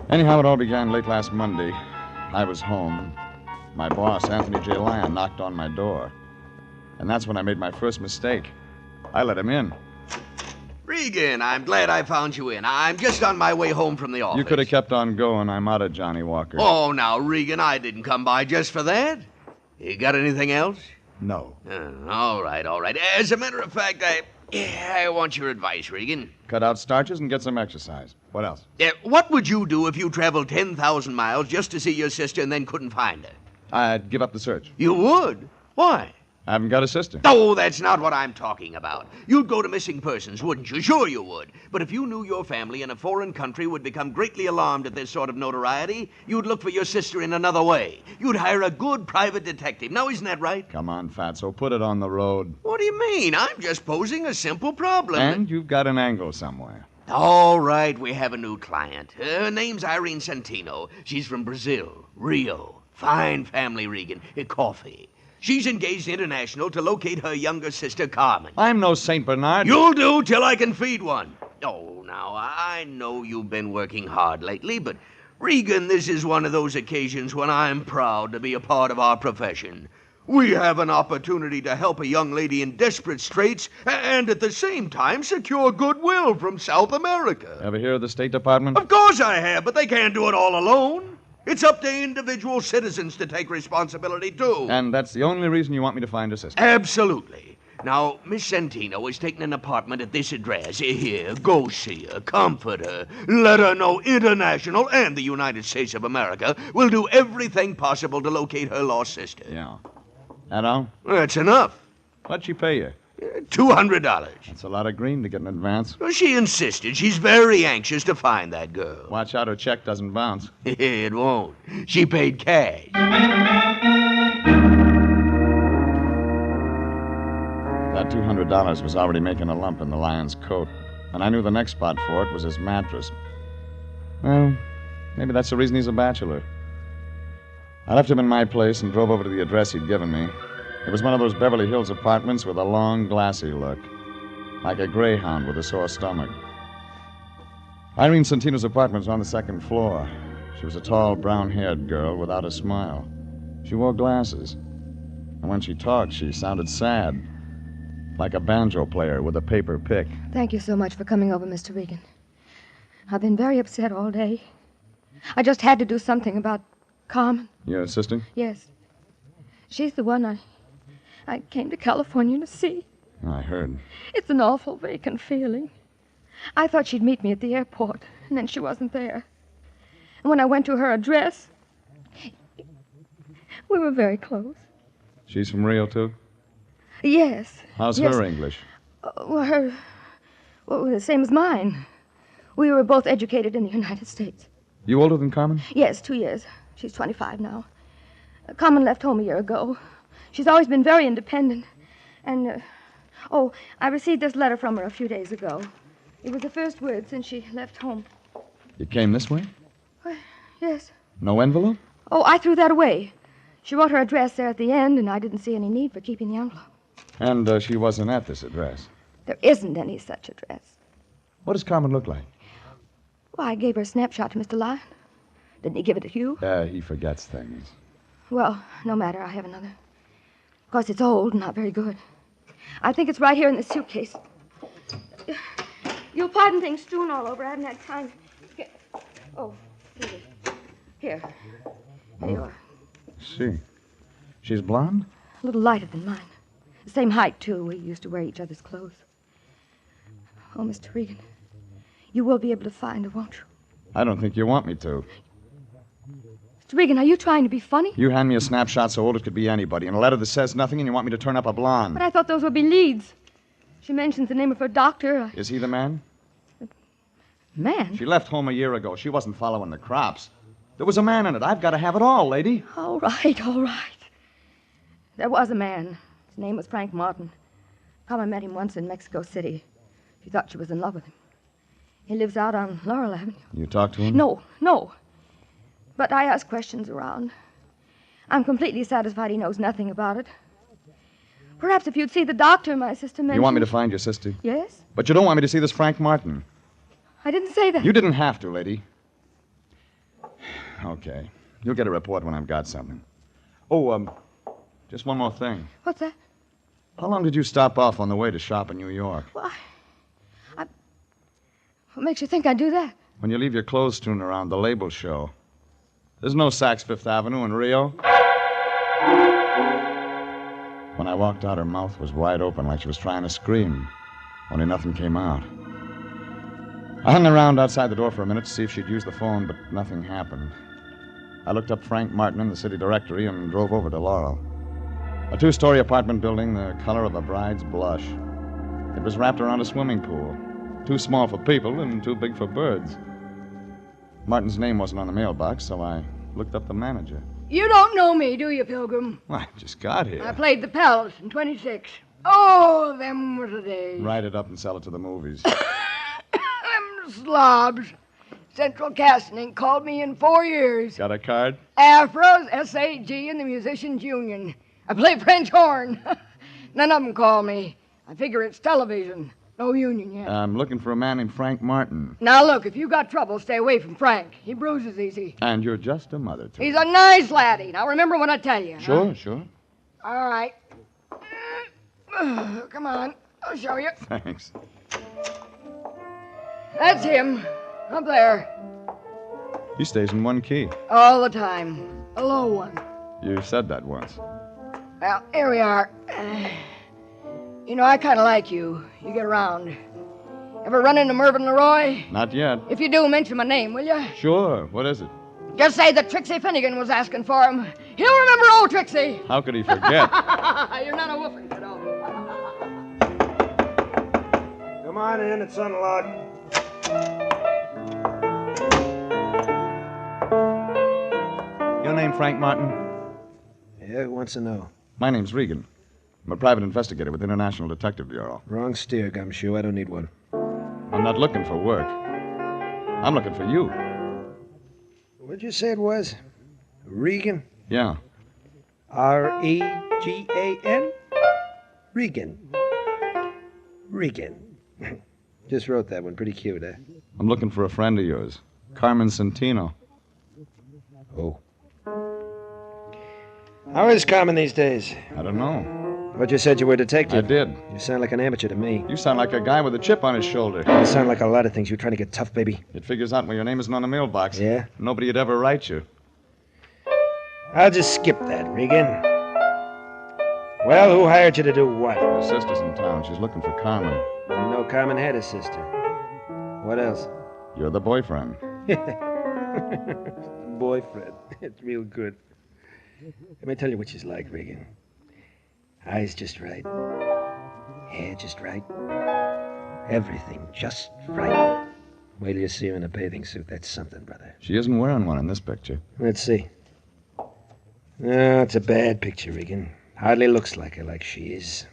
Speaker 6: Anyhow, it all began late last Monday. I was home. My boss, Anthony J. Lyon, knocked on my door. And that's when I made my first mistake. I let him in.
Speaker 20: Regan, I'm glad I found you in. I'm just on my way home from the office.
Speaker 6: You could have kept on going. I'm out of Johnny Walker.
Speaker 20: Oh, now, Regan, I didn't come by just for that. You got anything else?
Speaker 6: No.
Speaker 20: All right. As a matter of fact, I want your advice, Regan.
Speaker 6: Cut out starches and get some exercise. What else?
Speaker 20: What would you do if you traveled 10,000 miles just to see your sister and then couldn't find her?
Speaker 6: I'd give up the search.
Speaker 20: You would? Why?
Speaker 6: I haven't got a sister.
Speaker 20: Oh, that's not what I'm talking about. You'd go to missing persons, wouldn't you? Sure you would. But if you knew your family in a foreign country would become greatly alarmed at this sort of notoriety, you'd look for your sister in another way. You'd hire a good private detective. Now, isn't that right?
Speaker 6: Come on, Fatso, put it on the road.
Speaker 20: What do you mean? I'm just posing a simple problem.
Speaker 6: And you've got an angle somewhere.
Speaker 20: All right, we have a new client. Her name's Irene Santino. She's from Brazil, Rio. Fine family, Regan. Coffee. She's engaged international to locate her younger sister, Carmen.
Speaker 6: I'm no St. Bernard.
Speaker 20: You'll do till I can feed one. Oh, now, I know you've been working hard lately, but, Regan, this is one of those occasions when I'm proud to be a part of our profession. We have an opportunity to help a young lady in desperate straits and at the same time secure goodwill from South America.
Speaker 6: Ever hear of the State Department?
Speaker 20: Of course I have, but they can't do it all alone. It's up to individual citizens to take responsibility, too.
Speaker 6: And that's the only reason you want me to find her sister?
Speaker 20: Absolutely. Now, Miss Santino is taking an apartment at this address. Here, go see her, comfort her, let her know International and the United States of America will do everything possible to locate her lost sister.
Speaker 6: Yeah. That all?
Speaker 20: That's enough.
Speaker 6: What'd she pay you?
Speaker 20: $200.
Speaker 6: That's a lot of green to get in advance.
Speaker 20: Well, she insisted. She's very anxious to find that girl.
Speaker 6: Watch out her check doesn't bounce.
Speaker 20: It won't. She paid cash.
Speaker 6: That $200 was already making a lump in the lion's coat, and I knew the next spot for it was his mattress. Well, maybe that's the reason he's a bachelor. I left him in my place and drove over to the address he'd given me. It was one of those Beverly Hills apartments with a long, glassy look, like a greyhound with a sore stomach. Irene Santino's apartment was on the second floor. She was a tall, brown-haired girl without a smile. She wore glasses, and when she talked, she sounded sad, like a banjo player with a paper pick.
Speaker 8: Thank you so much for coming over, Mr. Regan. I've been very upset all day. I just had to do something about Carmen.
Speaker 6: Your sister?
Speaker 8: Yes. She's the one I came to California to see.
Speaker 6: I heard.
Speaker 8: It's an awful vacant feeling. I thought she'd meet me at the airport, and then she wasn't there. And when I went to her address, we were very close.
Speaker 6: She's from Rio, too?
Speaker 8: Yes.
Speaker 6: How's
Speaker 8: yes.
Speaker 6: her English?
Speaker 8: Well, the same as mine. We were both educated in the United States.
Speaker 6: You older than Carmen?
Speaker 8: Yes, 2 years. She's 25 now. Carmen left home a year ago. She's always been very independent. And, I received this letter from her a few days ago. It was the first word since she left home.
Speaker 6: You came this way?
Speaker 8: Yes.
Speaker 6: No envelope?
Speaker 8: Oh, I threw that away. She wrote her address there at the end, and I didn't see any need for keeping the envelope.
Speaker 6: And she wasn't at this address?
Speaker 8: There isn't any such address.
Speaker 6: What does Carmen look like?
Speaker 8: Well, I gave her a snapshot to Mr. Lyon. Didn't he give it to you?
Speaker 6: He forgets things.
Speaker 8: Well, no matter. I have another. Of course, it's old and not very good. I think it's right here in the suitcase. You'll pardon things strewn all over. I haven't had time. Here. There you are.
Speaker 6: See. She's blonde?
Speaker 8: A little lighter than mine. The same height, too. We used to wear each other's clothes. Oh, Mr. Regan, you will be able to find her, won't you?
Speaker 6: I don't think you want me to.
Speaker 8: Mr. Regan, are you trying to be funny?
Speaker 6: You hand me a snapshot so old it could be anybody, and a letter that says nothing, and you want me to turn up a blonde.
Speaker 8: But I thought those would be leads. She mentions the name of her doctor.
Speaker 6: Is he the man?
Speaker 8: Man?
Speaker 6: She left home a year ago. She wasn't following the crops. There was a man in it. I've got to have it all, lady.
Speaker 8: All right, all right. There was a man. His name was Frank Martin. Carmen met him once in Mexico City. She thought she was in love with him. He lives out on Laurel Avenue.
Speaker 6: You talked to him?
Speaker 8: No. But I asked questions around. I'm completely satisfied he knows nothing about it. Perhaps if you'd see the doctor my sister mentioned...
Speaker 6: You want me to find your sister?
Speaker 8: Yes?
Speaker 6: But you don't want me to see this Frank Martin.
Speaker 8: I didn't say that.
Speaker 6: You didn't have to, lady. Okay. You'll get a report when I've got something. Just one more thing.
Speaker 8: What's that?
Speaker 6: How long did you stop off on the way to shop in New York?
Speaker 8: Why, what makes you think I'd do that?
Speaker 6: When you leave your clothes strewn around the label show. There's no Saks Fifth Avenue in Rio. When I walked out, her mouth was wide open like she was trying to scream. Only nothing came out. I hung around outside the door for a minute to see if she'd use the phone, but nothing happened. I looked up Frank Martin in the city directory and drove over to Laurel. A 2-story apartment building the color of a bride's blush. It was wrapped around a swimming pool. Too small for people and too big for birds. Martin's name wasn't on the mailbox, so I looked up the manager.
Speaker 22: You don't know me, do you, Pilgrim?
Speaker 6: Well, I just got here.
Speaker 22: I played the Palace in 26. Oh, them were the days.
Speaker 6: Write it up and sell it to the movies.
Speaker 22: Them slobs. Central Casting called me in 4 years.
Speaker 6: Got a card?
Speaker 22: Afros, SAG, and the Musicians Union. I play French horn. None of them call me. I figure it's television. No union yet.
Speaker 6: I'm looking for a man named Frank Martin.
Speaker 22: Now, look, if you got trouble, stay away from Frank. He bruises easy.
Speaker 6: And you're just a mother to
Speaker 22: He's a nice laddie. Now, remember what I tell you.
Speaker 6: Sure,
Speaker 22: huh?
Speaker 6: sure.
Speaker 22: All right. Come on. I'll show you.
Speaker 6: Thanks.
Speaker 22: That's him. Up there.
Speaker 6: He stays in one key.
Speaker 22: All the time. A low one.
Speaker 6: You said that once.
Speaker 22: Well, here we are. You know, I kind of like you. You get around. Ever run into Mervyn Leroy?
Speaker 6: Not yet.
Speaker 22: If you do, mention my name, will you?
Speaker 6: Sure. What is it?
Speaker 22: Just say that Trixie Finnegan was asking for him. He'll remember old Trixie.
Speaker 6: How could he forget?
Speaker 22: You're not a woofing, you know.
Speaker 9: Come on in, it's unlocked.
Speaker 6: Your name Frank Martin?
Speaker 9: Yeah, who wants to know?
Speaker 6: My name's Regan. I'm a private investigator with the International Detective Bureau.
Speaker 9: Wrong steer, Gumshoe. I don't need one.
Speaker 6: I'm not looking for work. I'm looking for you.
Speaker 9: What'd you say it was? Regan?
Speaker 6: Yeah.
Speaker 9: R-E-G-A-N? Regan. Regan. Just wrote that one. Pretty cute, eh?
Speaker 6: I'm looking for a friend of yours, Carmen Santino.
Speaker 9: Oh. How is Carmen these days?
Speaker 6: I don't know.
Speaker 9: But you said you were a detective.
Speaker 6: I did.
Speaker 9: You sound like an amateur to me.
Speaker 6: You sound like a guy with a chip on his shoulder.
Speaker 9: You sound like a lot of things. You're trying to get tough, baby.
Speaker 6: It figures out when your name isn't on the mailbox.
Speaker 9: Yeah?
Speaker 6: Nobody would ever write you.
Speaker 9: I'll just skip that, Regan. Well, who hired you to do what?
Speaker 6: Your sister's in town. She's looking for Carmen.
Speaker 9: Didn't know Carmen had a sister. What else?
Speaker 6: You're the boyfriend.
Speaker 9: Boyfriend. It's real good. Let me tell you what she's like, Regan. Eyes just right. Hair just right. Everything just right. Wait till you see her in a bathing suit. That's something, brother.
Speaker 6: She isn't wearing one in this picture.
Speaker 9: Let's see. No, it's a bad picture, Regan. Hardly looks like her like she is.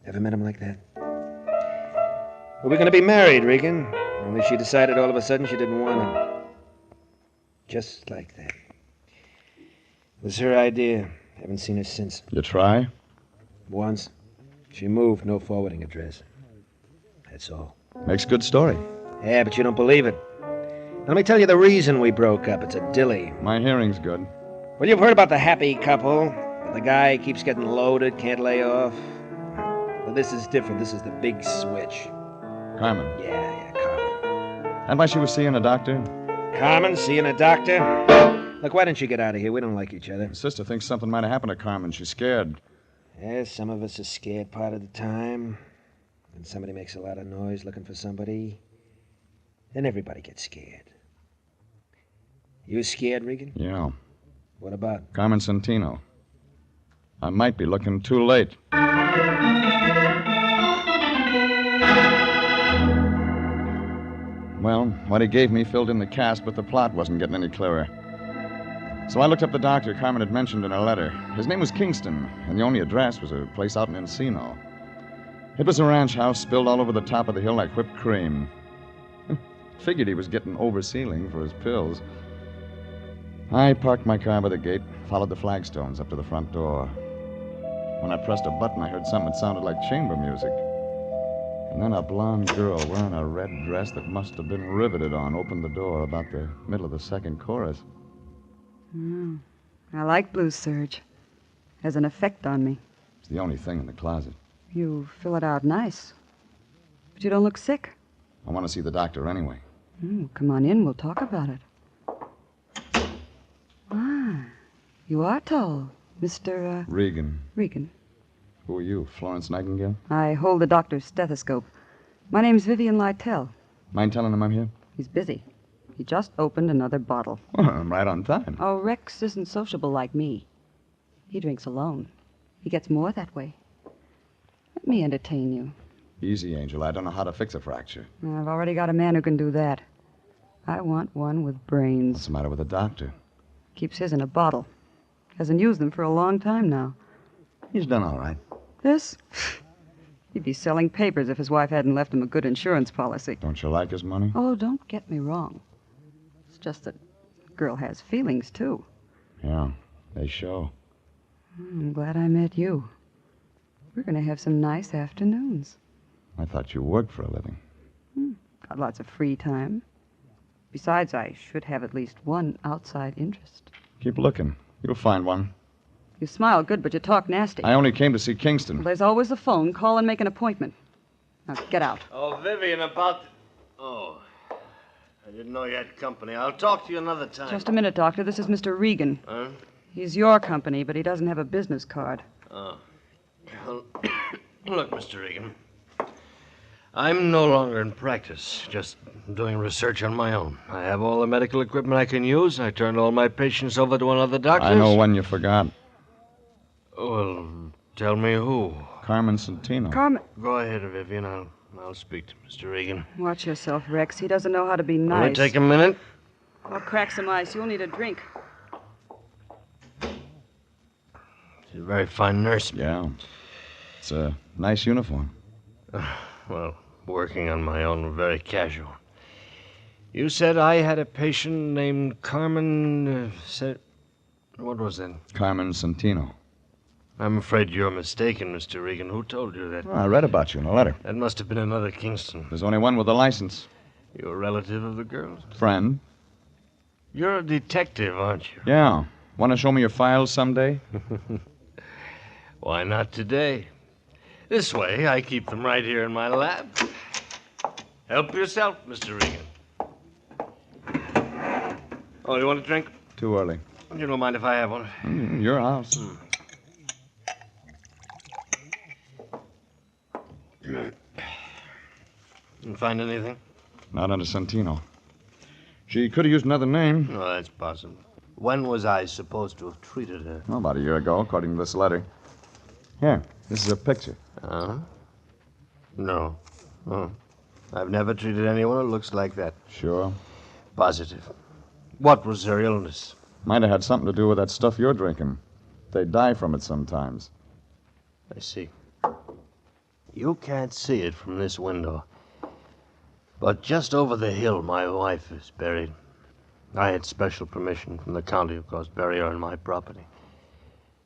Speaker 9: Ever met him like that? Well, we're going to be married, Regan. Only she decided all of a sudden she didn't want him. Just like that. It was her idea. Haven't seen her since.
Speaker 6: You try?
Speaker 9: Once. She moved, no forwarding address. That's all.
Speaker 6: Makes good story.
Speaker 9: Yeah, but you don't believe it. Now, let me tell you the reason we broke up. It's a dilly.
Speaker 6: My hearing's good.
Speaker 9: Well, you've heard about the happy couple. The guy keeps getting loaded, can't lay off. Well, this is different. This is the big switch.
Speaker 6: Carmen.
Speaker 9: Yeah, Carmen.
Speaker 6: And why she was seeing a doctor?
Speaker 9: Carmen, seeing a doctor? Look, why don't you get out of here? We don't like each other.
Speaker 6: My sister thinks something might have happened to Carmen. She's scared.
Speaker 9: Yeah, some of us are scared part of the time. When somebody makes a lot of noise looking for somebody, then everybody gets scared. You scared, Regan?
Speaker 6: Yeah.
Speaker 9: What about?
Speaker 6: Carmen Santino. I might be looking too late. Well, what he gave me filled in the cast, but the plot wasn't getting any clearer. So I looked up the doctor Carmen had mentioned in her letter. His name was Kingston, and the only address was a place out in Encino. It was a ranch house spilled all over the top of the hill like whipped cream. Figured he was getting oversealing for his pills. I parked my car by the gate, followed the flagstones up to the front door. When I pressed a button, I heard something that sounded like chamber music. And then a blonde girl wearing a red dress that must have been riveted on opened the door about the middle of the second chorus.
Speaker 7: I like blue serge. Has an effect on me.
Speaker 6: It's the only thing in the closet.
Speaker 7: You fill it out nice. But you don't look sick.
Speaker 6: I want to see the doctor anyway.
Speaker 7: Come on in, we'll talk about it. You are tall, Mr.
Speaker 6: Regan.
Speaker 7: Regan.
Speaker 6: Who are you, Florence Nightingale?
Speaker 7: I hold the doctor's stethoscope. My name's Vivian Lytell.
Speaker 6: Mind telling him I'm here?
Speaker 7: He's busy. He just opened another bottle.
Speaker 6: Well, I'm right on time.
Speaker 7: Oh, Rex isn't sociable like me. He drinks alone. He gets more that way. Let me entertain you.
Speaker 6: Easy, Angel. I don't know how to fix a fracture.
Speaker 7: I've already got a man who can do that. I want one with brains.
Speaker 6: What's the matter with the doctor?
Speaker 7: Keeps his in a bottle. Hasn't used them for a long time now.
Speaker 6: He's done all right.
Speaker 7: This? He'd be selling papers if his wife hadn't left him a good insurance policy.
Speaker 6: Don't you like his money?
Speaker 7: Oh, don't get me wrong. It's just that a girl has feelings, too.
Speaker 6: Yeah, they show.
Speaker 7: I'm glad I met you. We're going to have some nice afternoons.
Speaker 6: I thought you worked for a living.
Speaker 7: Got lots of free time. Besides, I should have at least one outside interest.
Speaker 6: Keep looking. You'll find one.
Speaker 7: You smile good, but you talk nasty.
Speaker 6: I only came to see Kingston.
Speaker 7: Well, there's always the phone. Call and make an appointment. Now, get out.
Speaker 17: Oh, Vivian, about... Oh, I didn't know you had company. I'll talk to you another time.
Speaker 7: Just a minute, Doctor. This is Mr. Regan.
Speaker 17: Huh?
Speaker 7: He's your company, but he doesn't have a business card.
Speaker 17: Oh. Well, look, Mr. Regan. I'm no longer in practice, just doing research on my own. I have all the medical equipment I can use. I turned all my patients over to another doctor.
Speaker 6: I know one you forgot.
Speaker 17: Well, tell me who.
Speaker 6: Carmen Santino.
Speaker 7: Carmen...
Speaker 17: Go ahead, Vivian. I'll speak to Mr. Regan.
Speaker 7: Watch yourself, Rex. He doesn't know how to be nice.
Speaker 17: Will it take a minute?
Speaker 7: I'll crack some ice. You'll need a drink.
Speaker 17: She's a very fine nurse.
Speaker 6: Yeah. It's a nice uniform.
Speaker 17: Well, working on my own, very casual. You said I had a patient named Carmen... What was that?
Speaker 6: Carmen Santino.
Speaker 17: I'm afraid you're mistaken, Mr. Regan. Who told you that?
Speaker 6: Well, I read about you in a letter.
Speaker 17: That must have been another Kingston.
Speaker 6: There's only one with a license.
Speaker 17: You're a relative of the girl's?
Speaker 6: Friend.
Speaker 17: You're a detective, aren't you?
Speaker 6: Yeah. Want to show me your files someday?
Speaker 17: Why not today? This way, I keep them right here in my lab. Help yourself, Mr. Regan. Oh, you want a drink?
Speaker 6: Too early.
Speaker 17: You don't mind if I have one?
Speaker 6: Your house.
Speaker 17: Didn't find anything?
Speaker 6: Not under Santino. She could have used another name.
Speaker 17: No, that's possible. When was I supposed to have treated her?
Speaker 6: Well, about a year ago, according to this letter. Here, this is a picture.
Speaker 17: Uh-huh. No. Oh. I've never treated anyone who looks like that.
Speaker 6: Sure.
Speaker 17: Positive. What was her illness?
Speaker 6: Might have had something to do with that stuff you're drinking. They die from it sometimes.
Speaker 17: I see. You can't see it from this window. But just over the hill, my wife is buried. I had special permission from the county, of course, bury her on my property.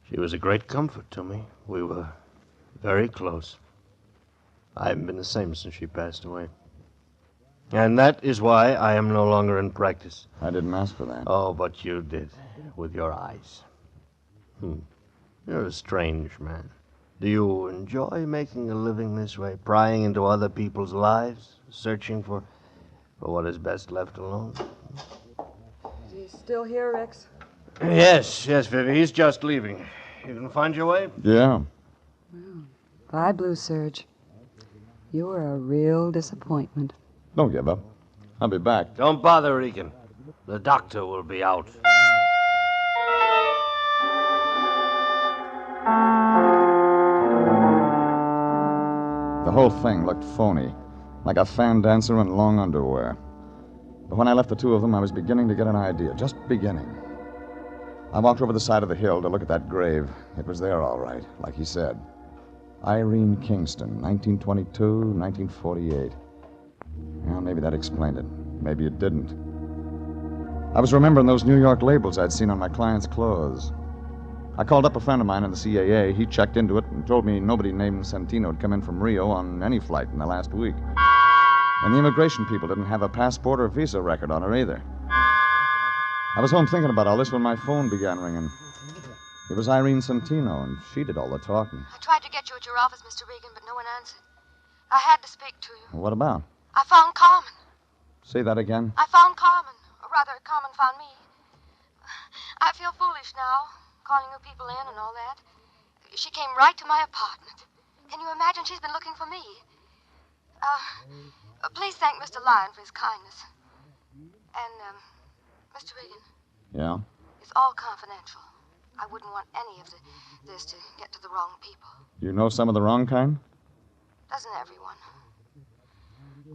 Speaker 17: She was a great comfort to me. We were very close. I haven't been the same since she passed away. And that is why I am no longer in practice.
Speaker 6: I didn't ask for that.
Speaker 17: Oh, but you did, with your eyes. You're a strange man. Do you enjoy making a living this way, prying into other people's lives, searching for what is best left alone?
Speaker 7: Is he still here, Rex?
Speaker 17: Yes, Vivi. He's just leaving. You can find your way?
Speaker 6: Yeah.
Speaker 7: Bye, Blue Surge. You were a real disappointment.
Speaker 6: Don't give up. I'll be back.
Speaker 17: Don't bother, Regan. The doctor will be out.
Speaker 6: The whole thing looked phony, like a fan dancer in long underwear. But when I left the two of them, I was beginning to get an idea, just beginning. I walked over the side of the hill to look at that grave. It was there, all right, like he said. Irene Kingston, 1922, 1948. Well, maybe that explained it. Maybe it didn't. I was remembering those New York labels I'd seen on my clients' clothes. I called up a friend of mine in the CAA. He checked into it and told me nobody named Santino had come in from Rio on any flight in the last week. And the immigration people didn't have a passport or visa record on her either. I was home thinking about all this when my phone began ringing. It was Irene Santino, and she did all the talking.
Speaker 8: I tried to get you at your office, Mr. Regan, but no one answered. I had to speak to you.
Speaker 6: What about?
Speaker 8: I found Carmen.
Speaker 6: Say that again.
Speaker 8: I found Carmen. Or rather, Carmen found me. I feel foolish now, calling you people in and all that. She came right to my apartment. Can you imagine she's been looking for me? Please thank Mr. Lyon for his kindness. And, Mr. Regan.
Speaker 6: Yeah?
Speaker 8: It's all confidential. I wouldn't want any of this to get to the wrong people.
Speaker 6: You know some of the wrong kind?
Speaker 8: Doesn't everyone?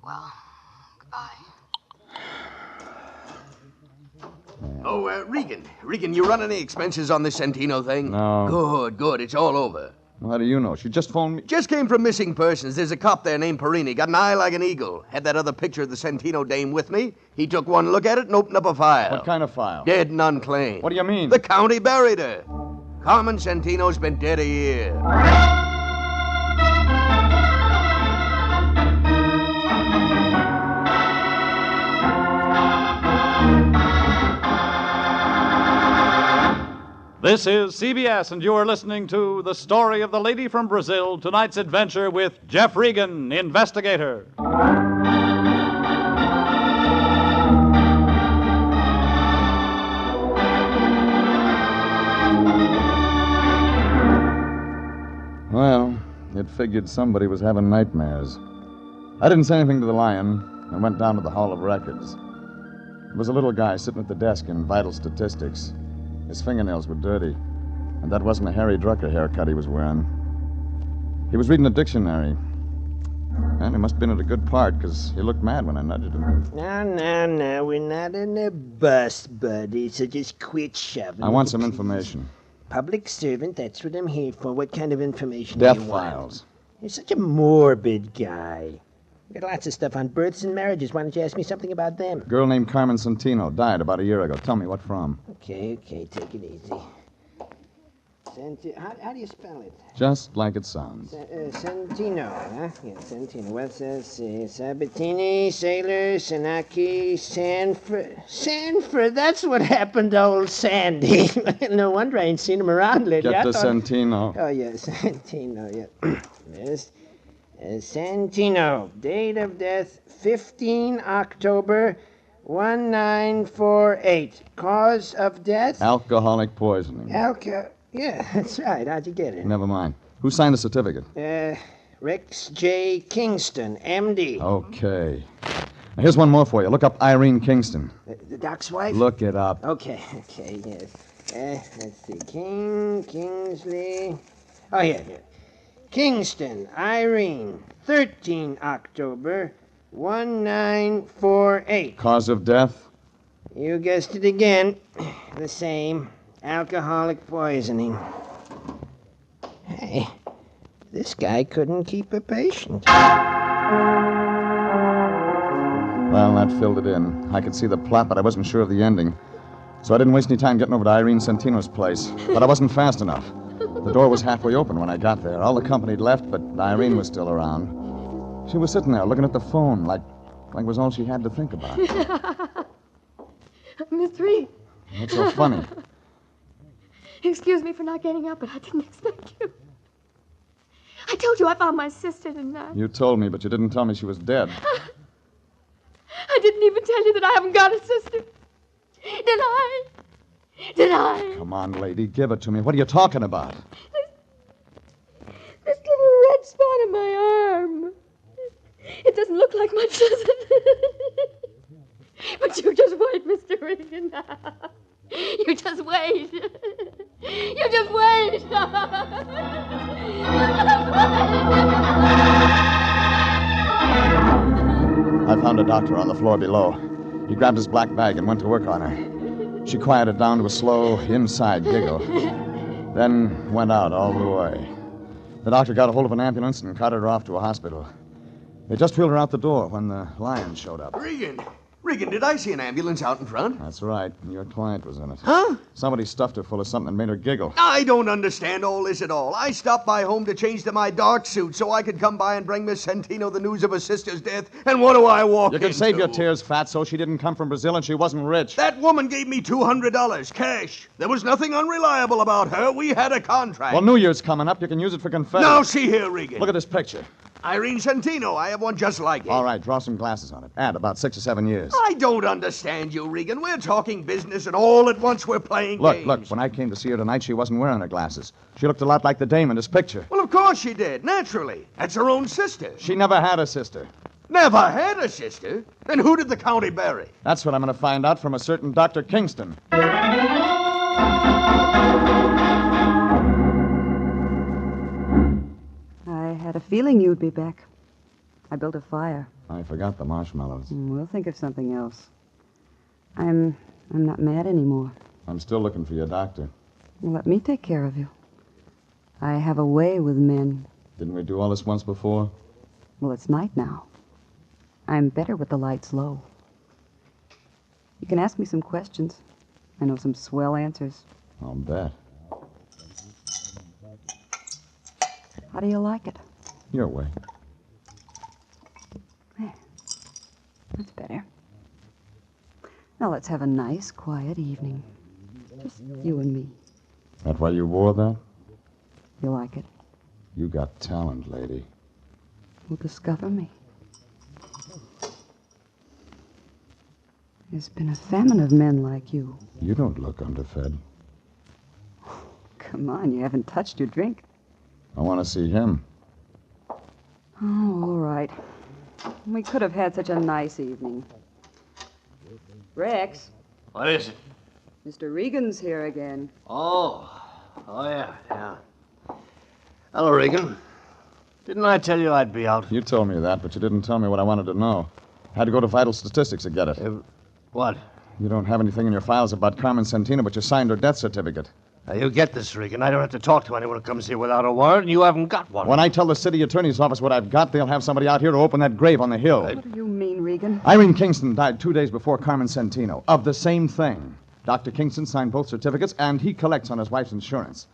Speaker 8: Well, goodbye.
Speaker 20: Oh, Regan. Regan, you run any expenses on this Santino thing?
Speaker 6: No.
Speaker 20: Good. It's all over.
Speaker 6: Well, how do you know? She just phoned me.
Speaker 20: Just came from missing persons. There's a cop there named Perini. Got an eye like an eagle. Had that other picture of the Santino dame with me. He took one look at it and opened up a file.
Speaker 6: What kind of file?
Speaker 20: Dead and unclaimed.
Speaker 6: What do you mean?
Speaker 20: The county buried her. Carmen Santino's been dead a year.
Speaker 12: This is CBS, and you are listening to The Story of the Lady from Brazil, tonight's adventure with Jeff Regan, Investigator.
Speaker 6: Well, it figured somebody was having nightmares. I didn't say anything to the lion and went down to the Hall of Records. There was a little guy sitting at the desk in vital statistics. His fingernails were dirty, and that wasn't a Harry Drucker haircut he was wearing. He was reading a dictionary, and he must have been at a good part, because he looked mad when I nudged him.
Speaker 16: No, we're not in a bus, buddy, so just quit shoving.
Speaker 6: I want some information.
Speaker 16: Public servant, that's what I'm here for. What kind of information
Speaker 6: Death
Speaker 16: do you want?
Speaker 6: files.
Speaker 16: You're such a morbid guy. Got lots of stuff on births and marriages. Why don't you ask me something about them?
Speaker 6: A girl named Carmen Santino died about a year ago. Tell me what from.
Speaker 16: Okay, take it easy. How do you spell it?
Speaker 6: Just like it sounds.
Speaker 16: Santino, huh? Yeah, Santino. What's that? Sabatini, Sailor, Sanaki, Sanford. That's what happened to old Sandy. No wonder I ain't seen him around lately.
Speaker 6: Get the Santino.
Speaker 16: Oh, yeah, Santino, yeah. Yes. Santino. Date of death, 15 October, 1948. Cause of death?
Speaker 6: Alcoholic poisoning.
Speaker 16: Yeah, that's right. How'd you get it?
Speaker 6: Never mind. Who signed the certificate?
Speaker 16: Rex J. Kingston, M.D.
Speaker 6: Okay. Now, here's one more for you. Look up Irene Kingston.
Speaker 16: The doc's wife?
Speaker 6: Look it up.
Speaker 16: Okay, yes. Let's see. Kingsley. Oh, yeah. Kingston, Irene, 13 October, 1948.
Speaker 6: Cause of death?
Speaker 16: You guessed it again. The same. Alcoholic poisoning. Hey, this guy couldn't keep a patient.
Speaker 6: Well, that filled it in. I could see the plot, but I wasn't sure of the ending. So I didn't waste any time getting over to Irene Santino's place. But I wasn't fast enough. The door was halfway open when I got there. All the company had left, but Irene was still around. She was sitting there looking at the phone like it was all she had to think about.
Speaker 8: Miss Reed.
Speaker 6: What's so funny?
Speaker 8: Excuse me for not getting up, but I didn't expect you. I told you I found my sister, didn't I?
Speaker 6: You told me, but you didn't tell me she was dead.
Speaker 8: I didn't even tell you that I haven't got a sister. Did I? Did I?
Speaker 6: Come on, lady, give it to me. What are you talking about?
Speaker 8: This little red spot on my arm. It doesn't look like much, does it? But you just wait, Mr. Regan. You just wait. You just wait.
Speaker 6: I found a doctor on the floor below. He grabbed his black bag and went to work on her. She quieted down to a slow, inside giggle, then went out all the way. The doctor got a hold of an ambulance and carted her off to a hospital. They just wheeled her out the door when the lion showed up.
Speaker 20: Regan, did I see an ambulance out in front?
Speaker 6: That's right. Your client was in it.
Speaker 20: Huh?
Speaker 6: Somebody stuffed her full of something that made her giggle.
Speaker 20: I don't understand all this at all. I stopped by home to change to my dark suit so I could come by and bring Miss Santino the news of her sister's death. And what do I walk
Speaker 6: You can
Speaker 20: into?
Speaker 6: save your tears, Fatso. She didn't come from Brazil and she wasn't rich.
Speaker 20: That woman gave me $200 cash. There was nothing unreliable about her. We had a contract.
Speaker 6: Well, New Year's coming up. You can use it for confetti.
Speaker 20: Now, see here, Regan.
Speaker 6: Look at this picture.
Speaker 20: Irene Santino. I have one just like it.
Speaker 6: All right, draw some glasses on it. Add about 6 or 7 years.
Speaker 20: I don't understand you, Regan. We're talking business, and all at once we're playing games.
Speaker 6: Look, when I came to see her tonight, she wasn't wearing her glasses. She looked a lot like the dame in this picture.
Speaker 20: Well, of course she did, naturally. That's her own sister.
Speaker 6: She never had a sister.
Speaker 20: Never had a sister? Then who did the county bury?
Speaker 6: That's what I'm going to find out from a certain Dr. Kingston.
Speaker 7: I had a feeling you'd be back. I built a fire.
Speaker 6: I forgot the marshmallows.
Speaker 7: We'll think of something else. I'm not mad anymore.
Speaker 6: I'm still looking for your doctor.
Speaker 7: Well, let me take care of you. I have a way with men.
Speaker 6: Didn't we do all this once before?
Speaker 7: Well, it's night now. I'm better with the lights low. You can ask me some questions. I know some swell answers.
Speaker 6: I'll bet.
Speaker 7: How do you like it?
Speaker 6: Your way.
Speaker 7: There. That's better. Now let's have a nice, quiet evening. Just you and me.
Speaker 6: That why you wore that?
Speaker 7: You like it?
Speaker 6: You got talent, lady.
Speaker 7: Will discover me. There's been a famine of men like you.
Speaker 6: You don't look underfed.
Speaker 7: Come on, you haven't touched your drink.
Speaker 6: I want to see him.
Speaker 7: Oh, all right. We could have had such a nice evening. Rex.
Speaker 17: What is it?
Speaker 7: Mr. Regan's here again.
Speaker 17: Oh, yeah. Hello, Regan. Didn't I tell you I'd be out?
Speaker 6: You told me that, but you didn't tell me what I wanted to know. Had to go to Vital Statistics to get it.
Speaker 17: What?
Speaker 6: You don't have anything in your files about Carmen Santino, but you signed her death certificate.
Speaker 17: Now, you get this, Regan. I don't have to talk to anyone who comes here without a warrant, and you haven't got one.
Speaker 6: When I tell the city attorney's office what I've got, they'll have somebody out here to open that grave on the hill.
Speaker 7: What do you mean, Regan?
Speaker 6: Irene Kingston died 2 days before Carmen Santino of the same thing. Dr. Kingston signed both certificates, and he collects on his wife's insurance.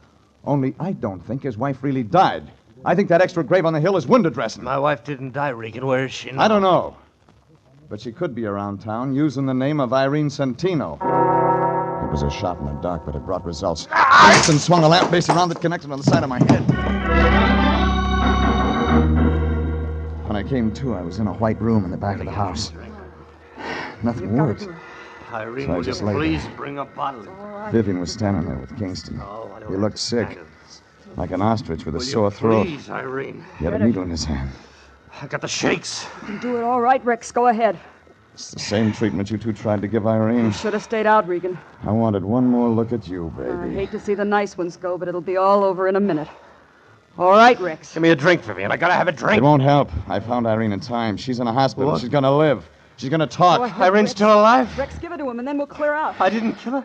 Speaker 6: Only I don't think his wife really died. I think that extra grave on the hill is window dressing.
Speaker 17: My wife didn't die, Regan. Where is she now?
Speaker 6: I don't know. But she could be around town using the name of Irene Santino. It was a shot in the dark, but it brought results. Kingston swung a lamp base around that connected on the side of my head. When I came to, I was in a white room in the back of the house. Nothing worked.
Speaker 17: Irene,
Speaker 6: So I
Speaker 17: will you
Speaker 6: just lay
Speaker 17: please
Speaker 6: there.
Speaker 17: bring a bottle?
Speaker 6: Vivian was standing there with Kingston. He looked sick, like an ostrich with a
Speaker 17: Will you
Speaker 6: sore throat.
Speaker 17: Please, Irene.
Speaker 6: He had a needle in his hand.
Speaker 17: I got the shakes.
Speaker 7: You can do it all right, Rex. Go ahead.
Speaker 6: It's the same treatment you two tried to give Irene.
Speaker 7: You should have stayed out, Regan.
Speaker 6: I wanted one more look at you,
Speaker 7: I
Speaker 6: baby.
Speaker 7: hate to see the nice ones go, but it'll be all over in a minute. All right, Rex.
Speaker 17: Give me a drink, Vivian. I gotta have a drink.
Speaker 6: It won't help. I found Irene in time. She's in a hospital.
Speaker 17: What?
Speaker 6: She's gonna live. She's gonna talk.
Speaker 7: Go ahead,
Speaker 17: Irene's
Speaker 7: Rex.
Speaker 17: still alive?
Speaker 7: Rex, give it to him, and then we'll clear out.
Speaker 17: I didn't kill her.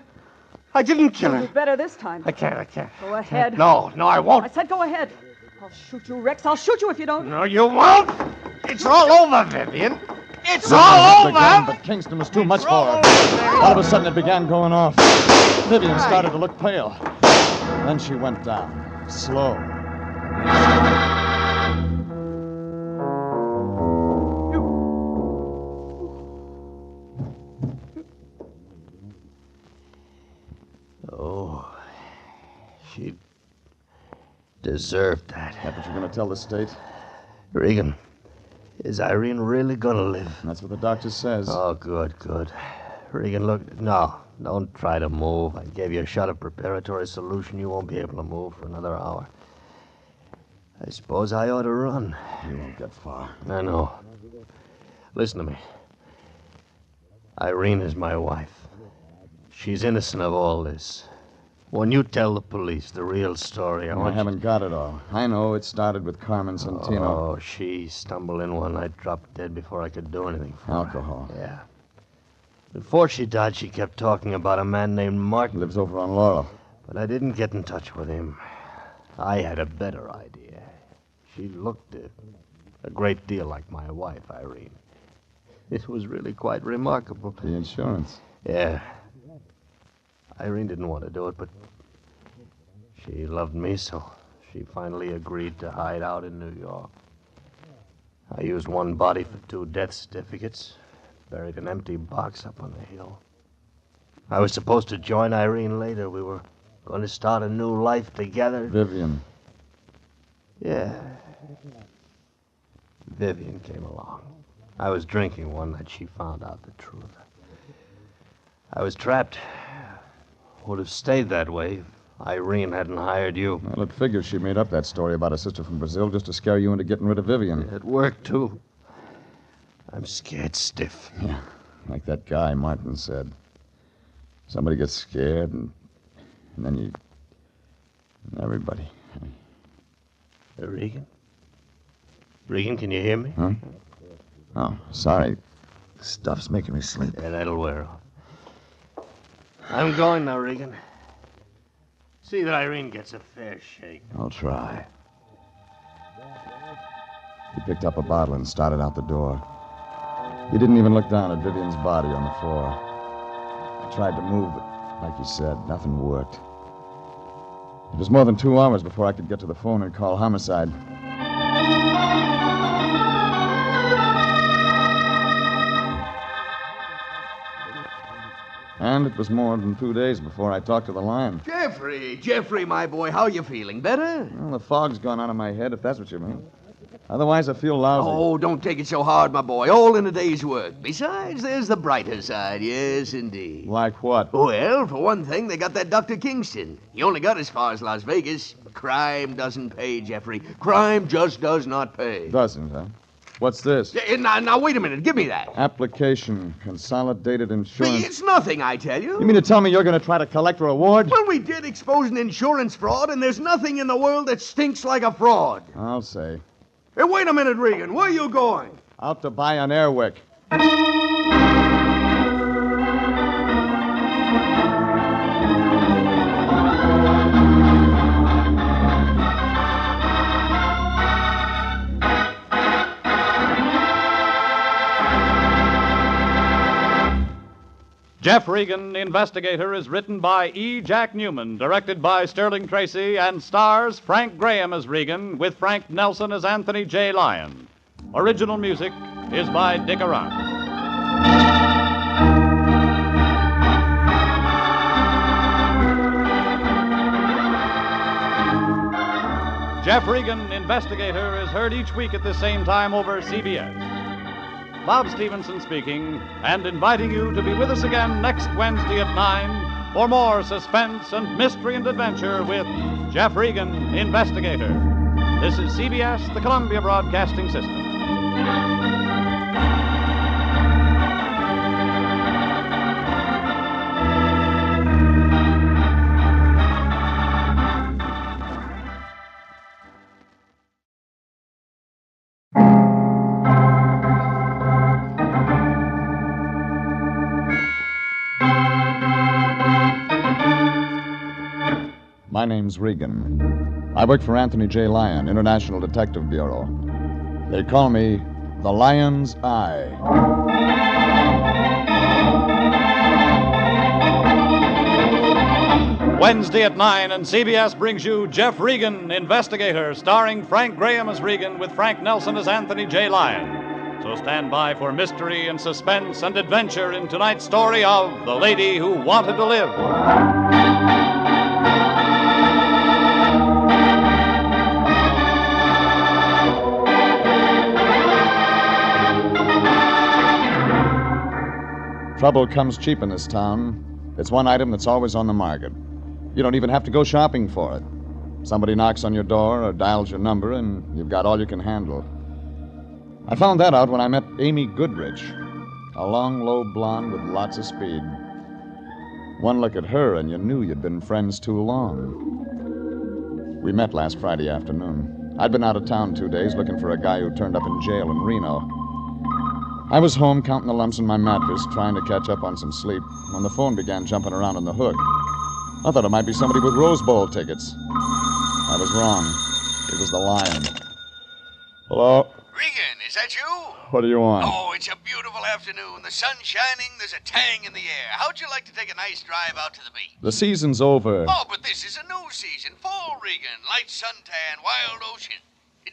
Speaker 17: I didn't kill
Speaker 7: You'll
Speaker 17: her.
Speaker 7: do better this time.
Speaker 17: I can't.
Speaker 7: Go ahead.
Speaker 17: No, I won't.
Speaker 7: I said go ahead. I'll shoot you, Rex. I'll shoot you if you don't.
Speaker 17: No, you won't. It's all over, Vivian. It's
Speaker 6: Vivian
Speaker 17: all
Speaker 6: hit the
Speaker 17: over.
Speaker 6: gun, but Kingston was too much for her. All of a sudden, it began going off. Vivian started to look pale. Then she went down, slow.
Speaker 17: Oh, she deserved that.
Speaker 6: That what you're going to tell the state?
Speaker 17: Regan, is Irene really gonna live?
Speaker 6: That's what the doctor says.
Speaker 17: Oh, good. Regan, look, no, don't try to move. I gave you a shot of preparatory solution. You won't be able to move for another hour. I suppose I ought to run.
Speaker 6: You won't get far.
Speaker 17: I know. Listen to me. Irene is my wife. She's innocent of all this. When you tell the police the real story,
Speaker 6: I haven't got it all. I know it started with Carmen Santino.
Speaker 17: Oh, she stumbled in one night, dropped dead before I could do anything for her.
Speaker 6: Alcohol.
Speaker 17: Yeah. Before she died, she kept talking about a man named Martin.
Speaker 6: Lives over on Laurel.
Speaker 17: But I didn't get in touch with him. I had a better idea. She looked a great deal like my wife, Irene. It was really quite remarkable.
Speaker 6: The insurance.
Speaker 17: Yeah. Irene didn't want to do it, but she loved me, so she finally agreed to hide out in New York. I used one body for 2 death certificates, buried an empty box up on the hill. I was supposed to join Irene later. We were going to start a new life together.
Speaker 6: Vivian.
Speaker 17: Yeah. Vivian came along. I was drinking one night. She found out the truth. I was trapped. Would have stayed that way if Irene hadn't hired you.
Speaker 6: Well, it figures she made up that story about a sister from Brazil just to scare you into getting rid of Vivian.
Speaker 17: It worked, too. I'm scared stiff.
Speaker 6: Yeah, like that guy Martin said. Somebody gets scared, and then you... everybody.
Speaker 17: Regan? Regan, can you hear me?
Speaker 6: Huh? Oh, sorry. Stuff's making me sleep.
Speaker 17: Yeah, that'll wear off. I'm going now, Regan. See that Irene gets a fair shake.
Speaker 6: I'll try. He picked up a bottle and started out the door. He didn't even look down at Vivian's body on the floor. I tried to move, but like you said, nothing worked. It was more than 2 hours before I could get to the phone and call Homicide. And it was more than 2 days before I talked to the Lion.
Speaker 20: Jeffrey, my boy, how you feeling? Better?
Speaker 6: Well, the fog's gone out of my head, if that's what you mean. Otherwise, I feel lousy.
Speaker 20: Oh, don't take it so hard, my boy. All in a day's work. Besides, there's the brighter side. Yes, indeed.
Speaker 6: Like what?
Speaker 20: Well, for one thing, they got that Dr. Kingston. He only got as far as Las Vegas. Crime doesn't pay, Jeffrey. Crime just does not pay.
Speaker 6: Doesn't, huh? What's this?
Speaker 20: Now, wait a minute. Give me that.
Speaker 6: Application, Consolidated Insurance.
Speaker 20: It's nothing, I tell you.
Speaker 6: You mean to tell me you're going to try to collect a reward?
Speaker 20: Well, we did expose an insurance fraud, and there's nothing in the world that stinks like a fraud.
Speaker 6: I'll say.
Speaker 20: Hey, wait a minute, Regan. Where are you going?
Speaker 6: Out to buy an Airwick.
Speaker 12: Jeff Regan, Investigator, is written by E. Jack Newman, directed by Sterling Tracy, and stars Frank Graham as Regan, with Frank Nelson as Anthony J. Lyon. Original music is by Dick Arant. Jeff Regan, Investigator, is heard each week at the same time over CBS. Bob Stevenson speaking, and inviting you to be with us again next Wednesday at 9 for more suspense and mystery and adventure with Jeff Regan, Investigator. This is CBS, the Columbia Broadcasting System.
Speaker 6: My name's Regan. I work for Anthony J. Lyon, International Detective Bureau. They call me the Lion's Eye.
Speaker 12: Wednesday at 9, and CBS brings you Jeff Regan, Investigator, starring Frank Graham as Regan with Frank Nelson as Anthony J. Lyon. So stand by for mystery and suspense and adventure in tonight's story of The Lady Who Wanted to Live.
Speaker 6: Trouble comes cheap in this town. It's one item that's always on the market. You don't even have to go shopping for it. Somebody knocks on your door or dials your number, and you've got all you can handle. I found that out when I met Amy Goodrich, a long, low blonde with lots of speed. One look at her, and you knew you'd been friends too long. We met last Friday afternoon. I'd been out of town 2 days looking for a guy who turned up in jail in Reno. I was home counting the lumps in my mattress, trying to catch up on some sleep, when the phone began jumping around on the hook. I thought it might be somebody with Rose Bowl tickets. I was wrong. It was the Lion. Hello?
Speaker 20: Regan, is that you?
Speaker 6: What do you want?
Speaker 20: Oh, it's a beautiful afternoon. The sun's shining. There's a tang in the air. How'd you like to take a nice drive out to the beach?
Speaker 6: The season's over.
Speaker 20: Oh, but this is a new season. Fall, Regan. Light suntan, wild ocean.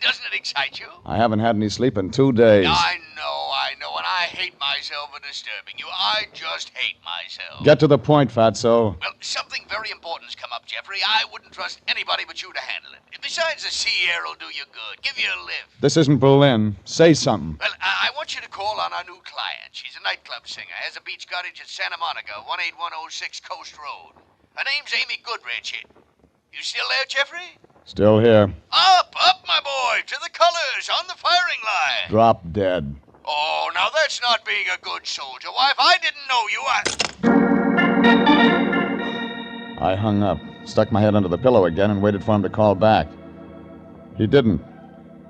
Speaker 20: Doesn't it excite you?
Speaker 6: I haven't had any sleep in 2 days.
Speaker 20: I know, and I hate myself for disturbing you. I just hate myself.
Speaker 6: Get to the point, Fatso.
Speaker 20: Well, something very important's come up, Jeffrey. I wouldn't trust anybody but you to handle it. Besides, the sea air will do you good. Give you a lift.
Speaker 6: This isn't Berlin. Say something.
Speaker 20: Well, I want you to call on our new client. She's a nightclub singer. Has a beach cottage at Santa Monica, 18106 Coast Road. Her name's Amy Goodrich. You still there, Jeffrey?
Speaker 6: Still here.
Speaker 20: Up, my boy, to the colors, on the firing line.
Speaker 6: Drop dead.
Speaker 20: Oh, now that's not being a good soldier, wife. I didn't know you.
Speaker 6: I hung up, stuck my head under the pillow again, and waited for him to call back. He didn't.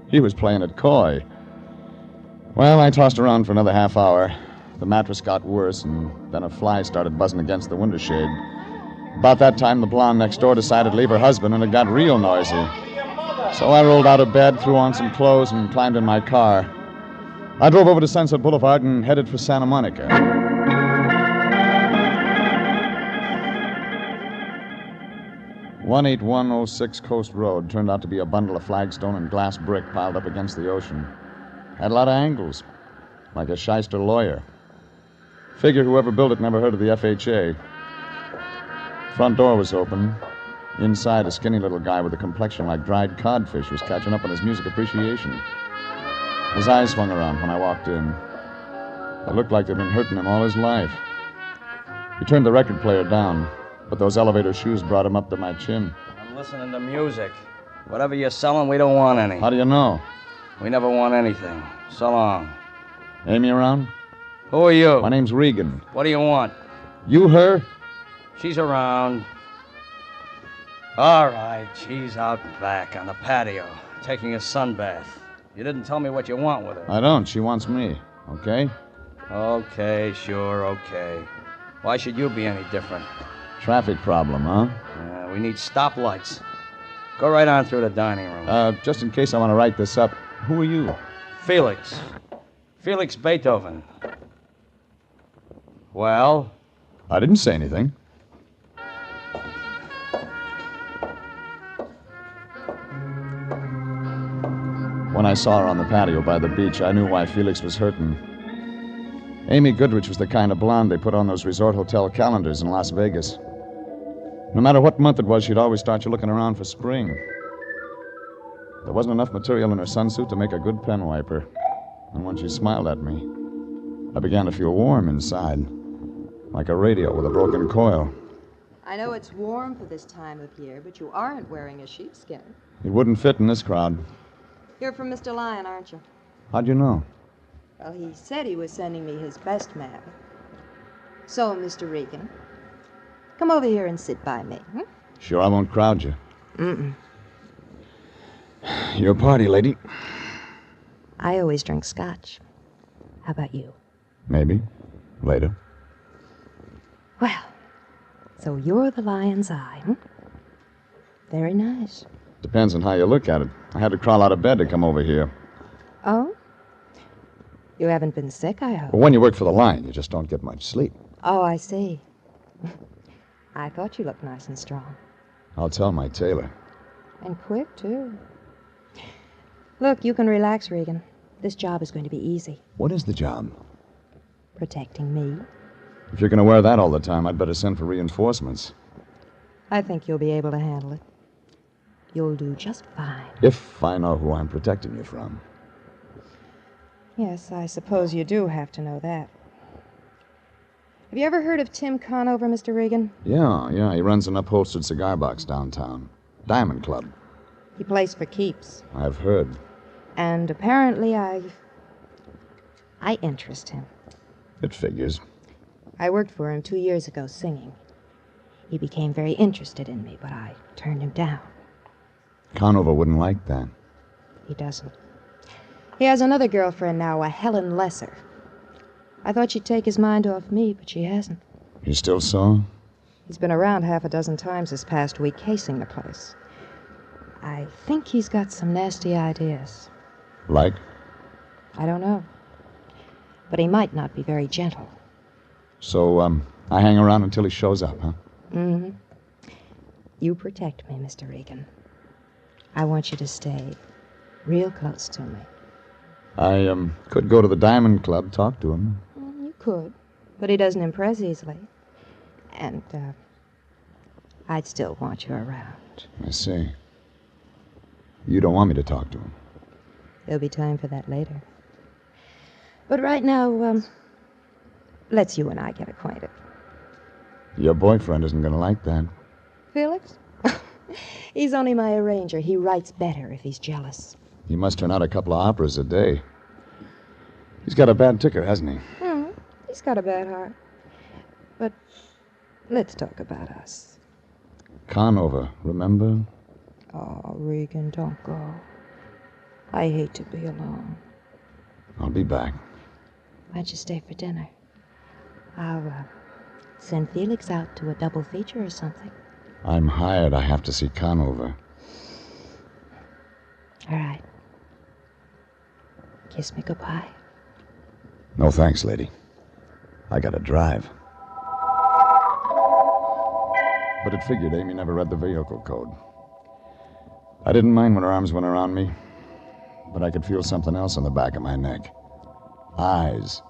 Speaker 6: He was playing it coy. Well, I tossed around for another half hour. The mattress got worse, and then a fly started buzzing against the window shade. About that time, the blonde next door decided to leave her husband, and it got real noisy. So I rolled out of bed, threw on some clothes, and climbed in my car. I drove over to Sunset Boulevard and headed for Santa Monica. 18106 Coast Road turned out to be a bundle of flagstone and glass brick piled up against the ocean. Had a lot of angles, like a shyster lawyer. Figure whoever built it never heard of the FHA. Front door was open. Inside, a skinny little guy with a complexion like dried codfish was catching up on his music appreciation. His eyes swung around when I walked in. It looked like they'd been hurting him all his life. He turned the record player down, but those elevator shoes brought him up to my chin.
Speaker 3: I'm listening to music. Whatever you're selling, we don't want any.
Speaker 6: How do you know?
Speaker 3: We never want anything. So long.
Speaker 6: Amy around?
Speaker 3: Who are you?
Speaker 6: My name's Regan.
Speaker 3: What do you want?
Speaker 6: You her?
Speaker 3: She's around. All right, she's out back on the patio, taking a sunbath. You didn't tell me what you want with her.
Speaker 6: I don't. She wants me. Okay?
Speaker 3: Okay, sure, okay. Why should you be any different?
Speaker 6: Traffic problem, huh?
Speaker 3: Yeah, we need stoplights. Go right on through the dining room.
Speaker 6: Just in case I want to write this up, who are you?
Speaker 3: Felix. Felix Beethoven. Well?
Speaker 6: I didn't say anything. When I saw her on the patio by the beach, I knew why Felix was hurting. Amy Goodrich was the kind of blonde they put on those resort hotel calendars in Las Vegas. No matter what month it was, she'd always start you looking around for spring. There wasn't enough material in her sunsuit to make a good pen wiper. And when she smiled at me, I began to feel warm inside, like a radio with a broken coil.
Speaker 21: I know it's warm for this time of year, but you aren't wearing a sheepskin.
Speaker 6: It wouldn't fit in this crowd.
Speaker 21: You're from Mr. Lyon, aren't you?
Speaker 6: How'd you know?
Speaker 21: Well, he said he was sending me his best man. So, Mr. Regan, come over here and sit by me.
Speaker 6: Sure I won't crowd you.
Speaker 21: Mm-mm.
Speaker 6: You're a party lady.
Speaker 21: I always drink scotch. How about you?
Speaker 6: Maybe. Later.
Speaker 21: Well, so you're the lion's eye, Very nice.
Speaker 6: Depends on how you look at it. I had to crawl out of bed to come over here.
Speaker 21: Oh? You haven't been sick, I hope.
Speaker 6: Well, when you work for the Lion, you just don't get much sleep.
Speaker 21: Oh, I see. I thought you looked nice and strong.
Speaker 6: I'll tell my tailor.
Speaker 21: And quick, too. Look, you can relax, Regan. This job is going to be easy.
Speaker 6: What is the job?
Speaker 21: Protecting me.
Speaker 6: If you're going to wear that all the time, I'd better send for reinforcements.
Speaker 21: I think you'll be able to handle it. You'll do just fine.
Speaker 6: If I know who I'm protecting you from.
Speaker 21: Yes, I suppose you do have to know that. Have you ever heard of Tim Conover, Mr. Regan?
Speaker 6: Yeah. He runs an upholstered cigar box downtown. Diamond Club.
Speaker 21: He plays for keeps.
Speaker 6: I've heard.
Speaker 21: And apparently I interest him.
Speaker 6: It figures.
Speaker 21: I worked for him 2 years ago singing. He became very interested in me, but I turned him down.
Speaker 6: Conover wouldn't like that.
Speaker 21: He doesn't. He has another girlfriend now, a Helen Lesser. I thought she'd take his mind off me, but she hasn't.
Speaker 6: You still sore?
Speaker 21: He's been around half a dozen times this past week casing the place. I think he's got some nasty ideas.
Speaker 6: Like?
Speaker 21: I don't know. But he might not be very gentle.
Speaker 6: So, I hang around until he shows up, huh?
Speaker 21: Mm-hmm. You protect me, Mr. Regan. I want you to stay real close to me.
Speaker 6: I, could go to the Diamond Club, talk to him.
Speaker 21: You could, but he doesn't impress easily. And, I'd still want you around.
Speaker 6: I see. You don't want me to talk to him.
Speaker 21: There'll be time for that later. But right now, let's you and I get acquainted.
Speaker 6: Your boyfriend isn't going to like that.
Speaker 21: Felix? He's only my arranger. He writes better if he's jealous.
Speaker 6: He must turn out a couple of operas a day. He's got a bad ticker, hasn't he?
Speaker 21: He's got a bad heart. But let's talk about us.
Speaker 6: Conover, remember?
Speaker 21: Oh, Regan, don't go. I hate to be alone.
Speaker 6: I'll be back.
Speaker 21: Why don't you stay for dinner?
Speaker 5: Send Felix out to a double feature or something.
Speaker 6: I'm hired. I have to see Conover.
Speaker 5: All right. Kiss me goodbye.
Speaker 6: No thanks, lady. I gotta drive. But it figured Amy never read the vehicle code. I didn't mind when her arms went around me, but I could feel something else on the back of my neck. Eyes.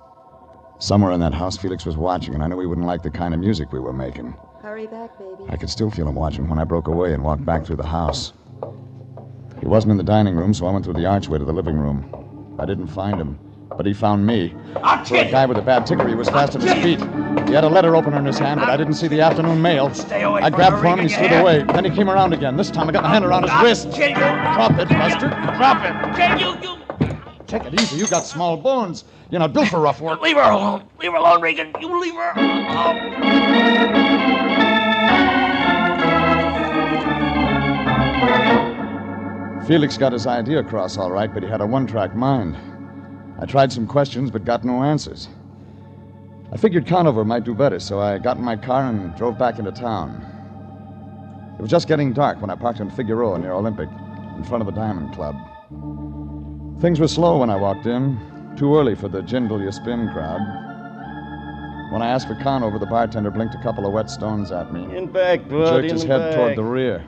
Speaker 6: Somewhere in that house, Felix was watching, and I knew he wouldn't like the kind of music we were making.
Speaker 5: Hurry back, baby.
Speaker 6: I could still feel him watching when I broke away and walked back through the house. He wasn't in the dining room, so I went through the archway to the living room. I didn't find him, but he found me. For a guy with a bad ticker, he was fast at his feet. He had a letter opener in his hand, but I didn't see the afternoon mail. I grabbed for him and he slid away. Then he came around again. This time I got my hand around his wrist. Drop it, Buster. Drop it. Take it easy. You got small bones. You're not built for rough work.
Speaker 20: Leave her alone. Leave her alone, Regan. You leave her alone.
Speaker 6: Felix got his idea across all right, but he had a one-track mind. I tried some questions, but got no answers. I figured Conover might do better, so I got in my car and drove back into town. It was just getting dark when I parked in Figueroa near Olympic, in front of the Diamond Club. Things were slow when I walked in, too early for the Jindal You Spin crowd. When I asked for Conover, the bartender blinked a couple of wet stones at me.
Speaker 17: In back, bud,
Speaker 6: Jerked
Speaker 17: in
Speaker 6: his
Speaker 17: the
Speaker 6: head
Speaker 17: back.
Speaker 6: toward the rear.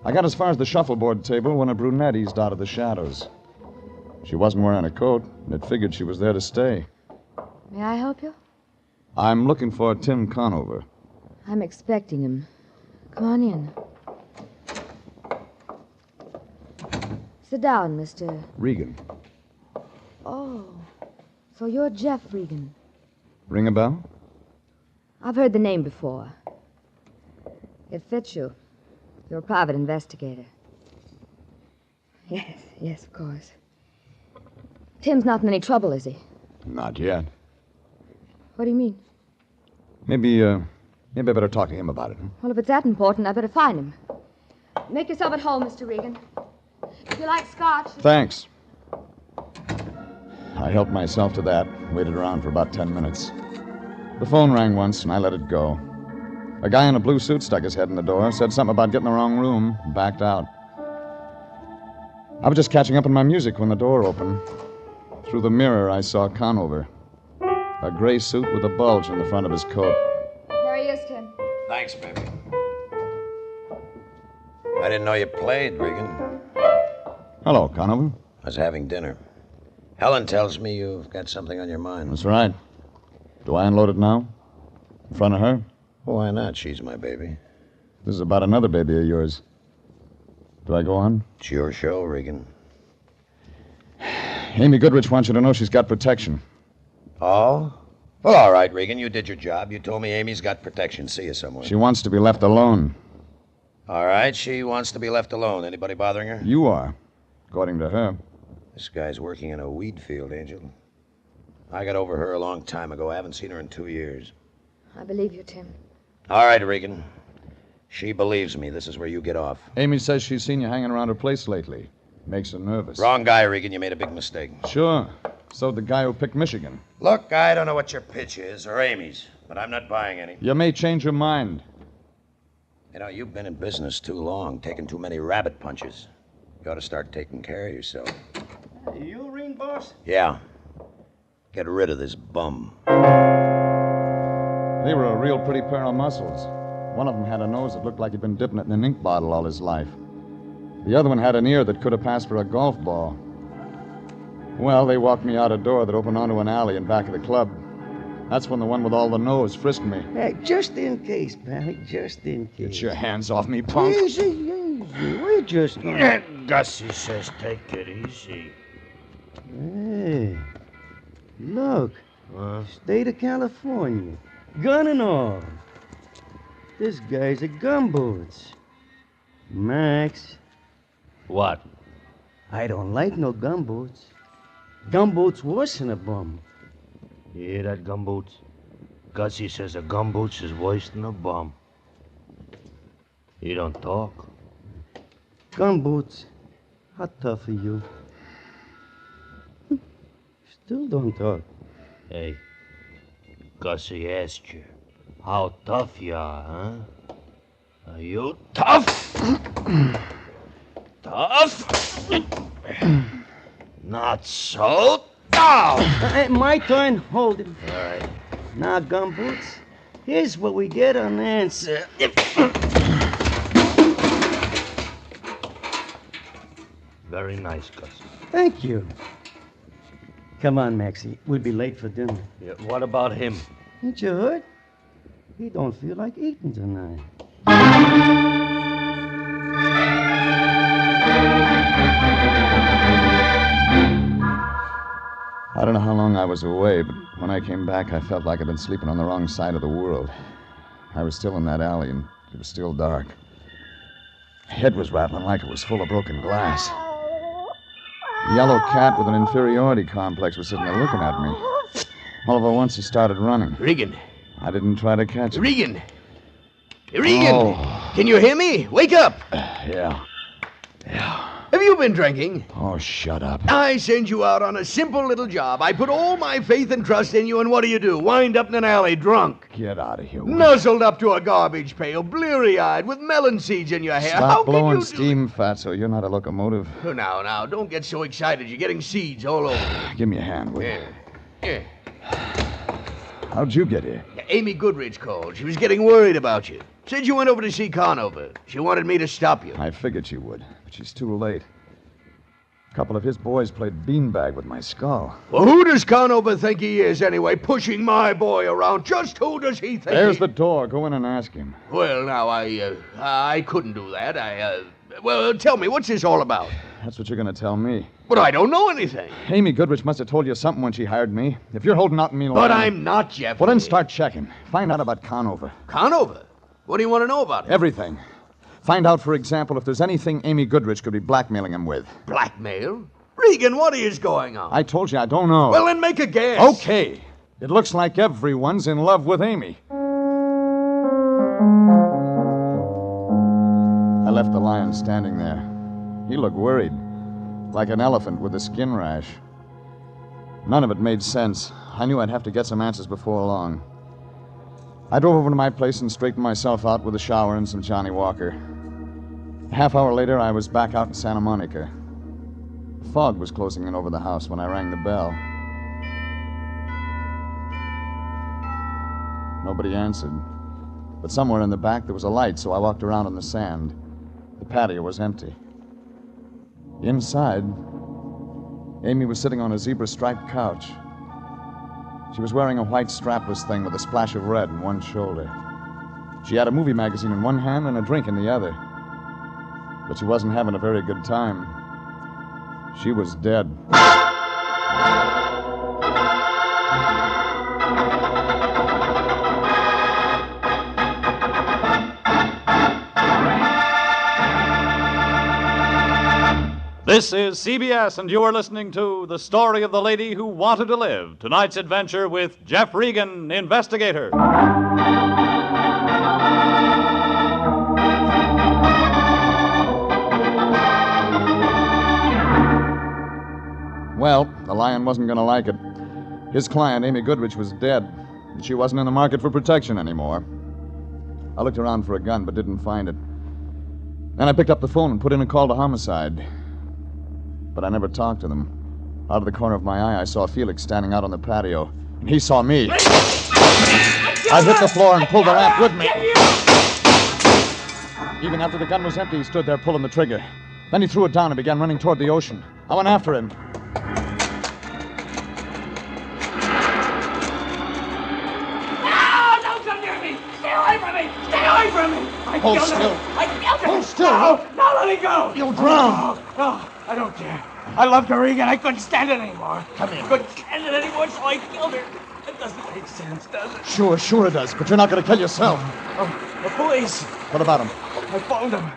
Speaker 6: I got as far as the shuffleboard table when a brunette eased out of the shadows. She wasn't wearing a coat, and it figured she was there to stay.
Speaker 8: May I help you?
Speaker 6: I'm looking for Tim Conover.
Speaker 8: I'm expecting him. Come on in. Sit down, Mr.
Speaker 6: Regan.
Speaker 8: Oh, so you're Jeff Regan.
Speaker 6: Ring a bell?
Speaker 8: I've heard the name before. It fits you. You're a private investigator. Yes, of course. Tim's not in any trouble, is he?
Speaker 6: Not yet.
Speaker 8: What do you mean?
Speaker 6: Maybe I better talk to him about it. Huh?
Speaker 8: Well, if it's that important, I better find him. Make yourself at home, Mr. Regan. If you like scotch...
Speaker 6: Thanks. I helped myself to that, waited around for about 10 minutes. The phone rang once, and I let it go. A guy in a blue suit stuck his head in the door, said something about getting the wrong room, and backed out. I was just catching up on my music when the door opened. Through the mirror, I saw Conover. A gray suit with a bulge in the front of his coat.
Speaker 8: There he is, Tim.
Speaker 14: Thanks, baby. I didn't know you played, Regan.
Speaker 6: Hello, Conover.
Speaker 14: I was having dinner. Helen tells me you've got something on your mind.
Speaker 6: That's right. Do I unload it now? In front of her?
Speaker 14: Why not? She's my baby.
Speaker 6: This is about another baby of yours. Do I go on?
Speaker 14: It's your show, Regan.
Speaker 6: Amy Goodrich wants you to know she's got protection.
Speaker 14: Oh? Well, all right, Regan. You did your job. You told me Amy's got protection. See you somewhere.
Speaker 6: She wants to be left alone.
Speaker 14: All right, she wants to be left alone. Anybody bothering her?
Speaker 6: You are, according to her.
Speaker 14: This guy's working in a weed field, Angel. I got over her a long time ago. I haven't seen her in 2 years.
Speaker 8: I believe you, Tim.
Speaker 14: All right, Regan. She believes me. This is where you get off.
Speaker 6: Amy says she's seen you hanging around her place lately. Makes her nervous.
Speaker 14: Wrong guy, Regan. You made a big mistake.
Speaker 6: Sure. So the guy who picked Michigan.
Speaker 14: Look, I don't know what your pitch is, or Amy's, but I'm not buying any.
Speaker 6: You may change your mind.
Speaker 14: You know, you've been in business too long, taking too many rabbit punches. You ought to start taking care of yourself.
Speaker 17: You ring, boss?
Speaker 14: Yeah. Get rid of this bum.
Speaker 6: They were a real pretty pair of muscles. One of them had a nose that looked like he'd been dipping it in an ink bottle all his life. The other one had an ear that could have passed for a golf ball. Well, they walked me out a door that opened onto an alley in back of the club. That's when the one with all the nose frisked me.
Speaker 16: Hey, just in case, Pally, just in case.
Speaker 6: Get your hands off me, punk.
Speaker 16: Easy, easy. We're just...
Speaker 17: Gussie says take it easy.
Speaker 16: Hey, look. State of California. Gun and all. This guy's a gumboots. Max.
Speaker 17: What?
Speaker 16: I don't like no gumboots. Gumboots worse than a bum.
Speaker 17: You hear that, gumboots? Gussie says a gumboots is worse than a bum. You don't talk.
Speaker 16: Gumboots. How tough are you? Still don't talk.
Speaker 17: Hey, Gussie asked you. How tough you are, huh? Are you tough? Tough? Not so tough.
Speaker 11: My turn. Hold him.
Speaker 17: All right.
Speaker 11: Now, gumboots, here's what we get on answer.
Speaker 17: Very nice, Gus.
Speaker 11: Thank you. Come on, Maxie. We'll be late for dinner.
Speaker 17: Yeah, what about him?
Speaker 11: Ain't you heard? He don't feel like eating tonight.
Speaker 6: I don't know how long I was away, but when I came back, I felt like I'd been sleeping on the wrong side of the world. I was still in that alley, and it was still dark. My head was rattling like it was full of broken glass. The yellow cat with an inferiority complex was sitting there looking at me. All of at once, he started running.
Speaker 20: Regan.
Speaker 6: I didn't try to catch him.
Speaker 20: Regan! Regan! Can you hear me? Wake up!
Speaker 6: Yeah.
Speaker 20: Have you been drinking?
Speaker 6: Oh, shut up.
Speaker 20: I send you out on a simple little job. I put all my faith and trust in you, and what do? Wind up in an alley drunk.
Speaker 6: Get out of here.
Speaker 20: Nuzzled up to a garbage pail, bleary-eyed, with melon seeds in your hair. How
Speaker 6: Stop
Speaker 20: can
Speaker 6: blowing
Speaker 20: you
Speaker 6: steam, Fatso. You're not a locomotive.
Speaker 20: Oh, now, don't get so excited. You're getting seeds all over.
Speaker 6: Give me a hand, will you?
Speaker 20: Yeah.
Speaker 6: How'd you get here?
Speaker 20: Amy Goodrich called. She was getting worried about you. Said you went over to see Conover. She wanted me to stop you.
Speaker 6: I figured she would, but she's too late. A couple of his boys played beanbag with my skull.
Speaker 20: Well, who does Conover think he is, anyway, pushing my boy around? Just who does he think
Speaker 6: There's the door. Go in and ask him.
Speaker 20: Well, now, I couldn't do that. Well, tell me, what's this all about?
Speaker 6: That's what you're going to tell me.
Speaker 20: But I don't know anything.
Speaker 6: Amy Goodrich must have told you something when she hired me. If you're holding out on me...
Speaker 20: But I'm not, Jeff.
Speaker 6: Well, then start checking. Find out about Conover.
Speaker 20: Conover? What do you want to know about him?
Speaker 6: Everything. Find out, for example, if there's anything Amy Goodrich could be blackmailing him with.
Speaker 20: Blackmail? Regan, what is going on?
Speaker 6: I told you I don't know.
Speaker 20: Well, then make a guess.
Speaker 6: Okay. It looks like everyone's in love with Amy. I left the lion standing there. He looked worried, like an elephant with a skin rash. None of it made sense. I knew I'd have to get some answers before long. I drove over to my place and straightened myself out with a shower and some Johnny Walker. A half hour later, I was back out in Santa Monica. The fog was closing in over the house when I rang the bell. Nobody answered. But somewhere in the back there was a light, so I walked around on the sand. The patio was empty. Inside, Amy was sitting on a zebra-striped couch. She was wearing a white strapless thing with a splash of red in one shoulder. She had a movie magazine in one hand and a drink in the other. But she wasn't having a very good time. She was dead.
Speaker 12: This is CBS, and you are listening to The Story of the Lady Who Wanted to Live. Tonight's adventure with Jeff Regan, Investigator.
Speaker 6: Well, the lion wasn't going to like it. His client, Amy Goodrich, was dead, and she wasn't in the market for protection anymore. I looked around for a gun, but didn't find it. Then I picked up the phone and put in a call to Homicide. But I never talked to them. Out of the corner of my eye, I saw Felix standing out on the patio, and he saw me. I hit the floor and pulled the ramp with me. Even after the gun was empty, he stood there pulling the trigger. Then he threw it down and began running toward the ocean. I went after him.
Speaker 19: No, don't come near me! Stay away from me! Stay away from me!
Speaker 6: Hold still.
Speaker 19: I killed him!
Speaker 6: Hold still.
Speaker 19: No, let me go!
Speaker 6: You'll drown.
Speaker 19: No, I don't care. I loved her, Regan. I couldn't stand it anymore.
Speaker 6: Come here.
Speaker 19: I couldn't stand it anymore, so I killed her. It doesn't make sense, does it?
Speaker 6: Sure it does, but you're not going to kill yourself.
Speaker 19: Oh, the police.
Speaker 6: What about him?
Speaker 19: I phoned them.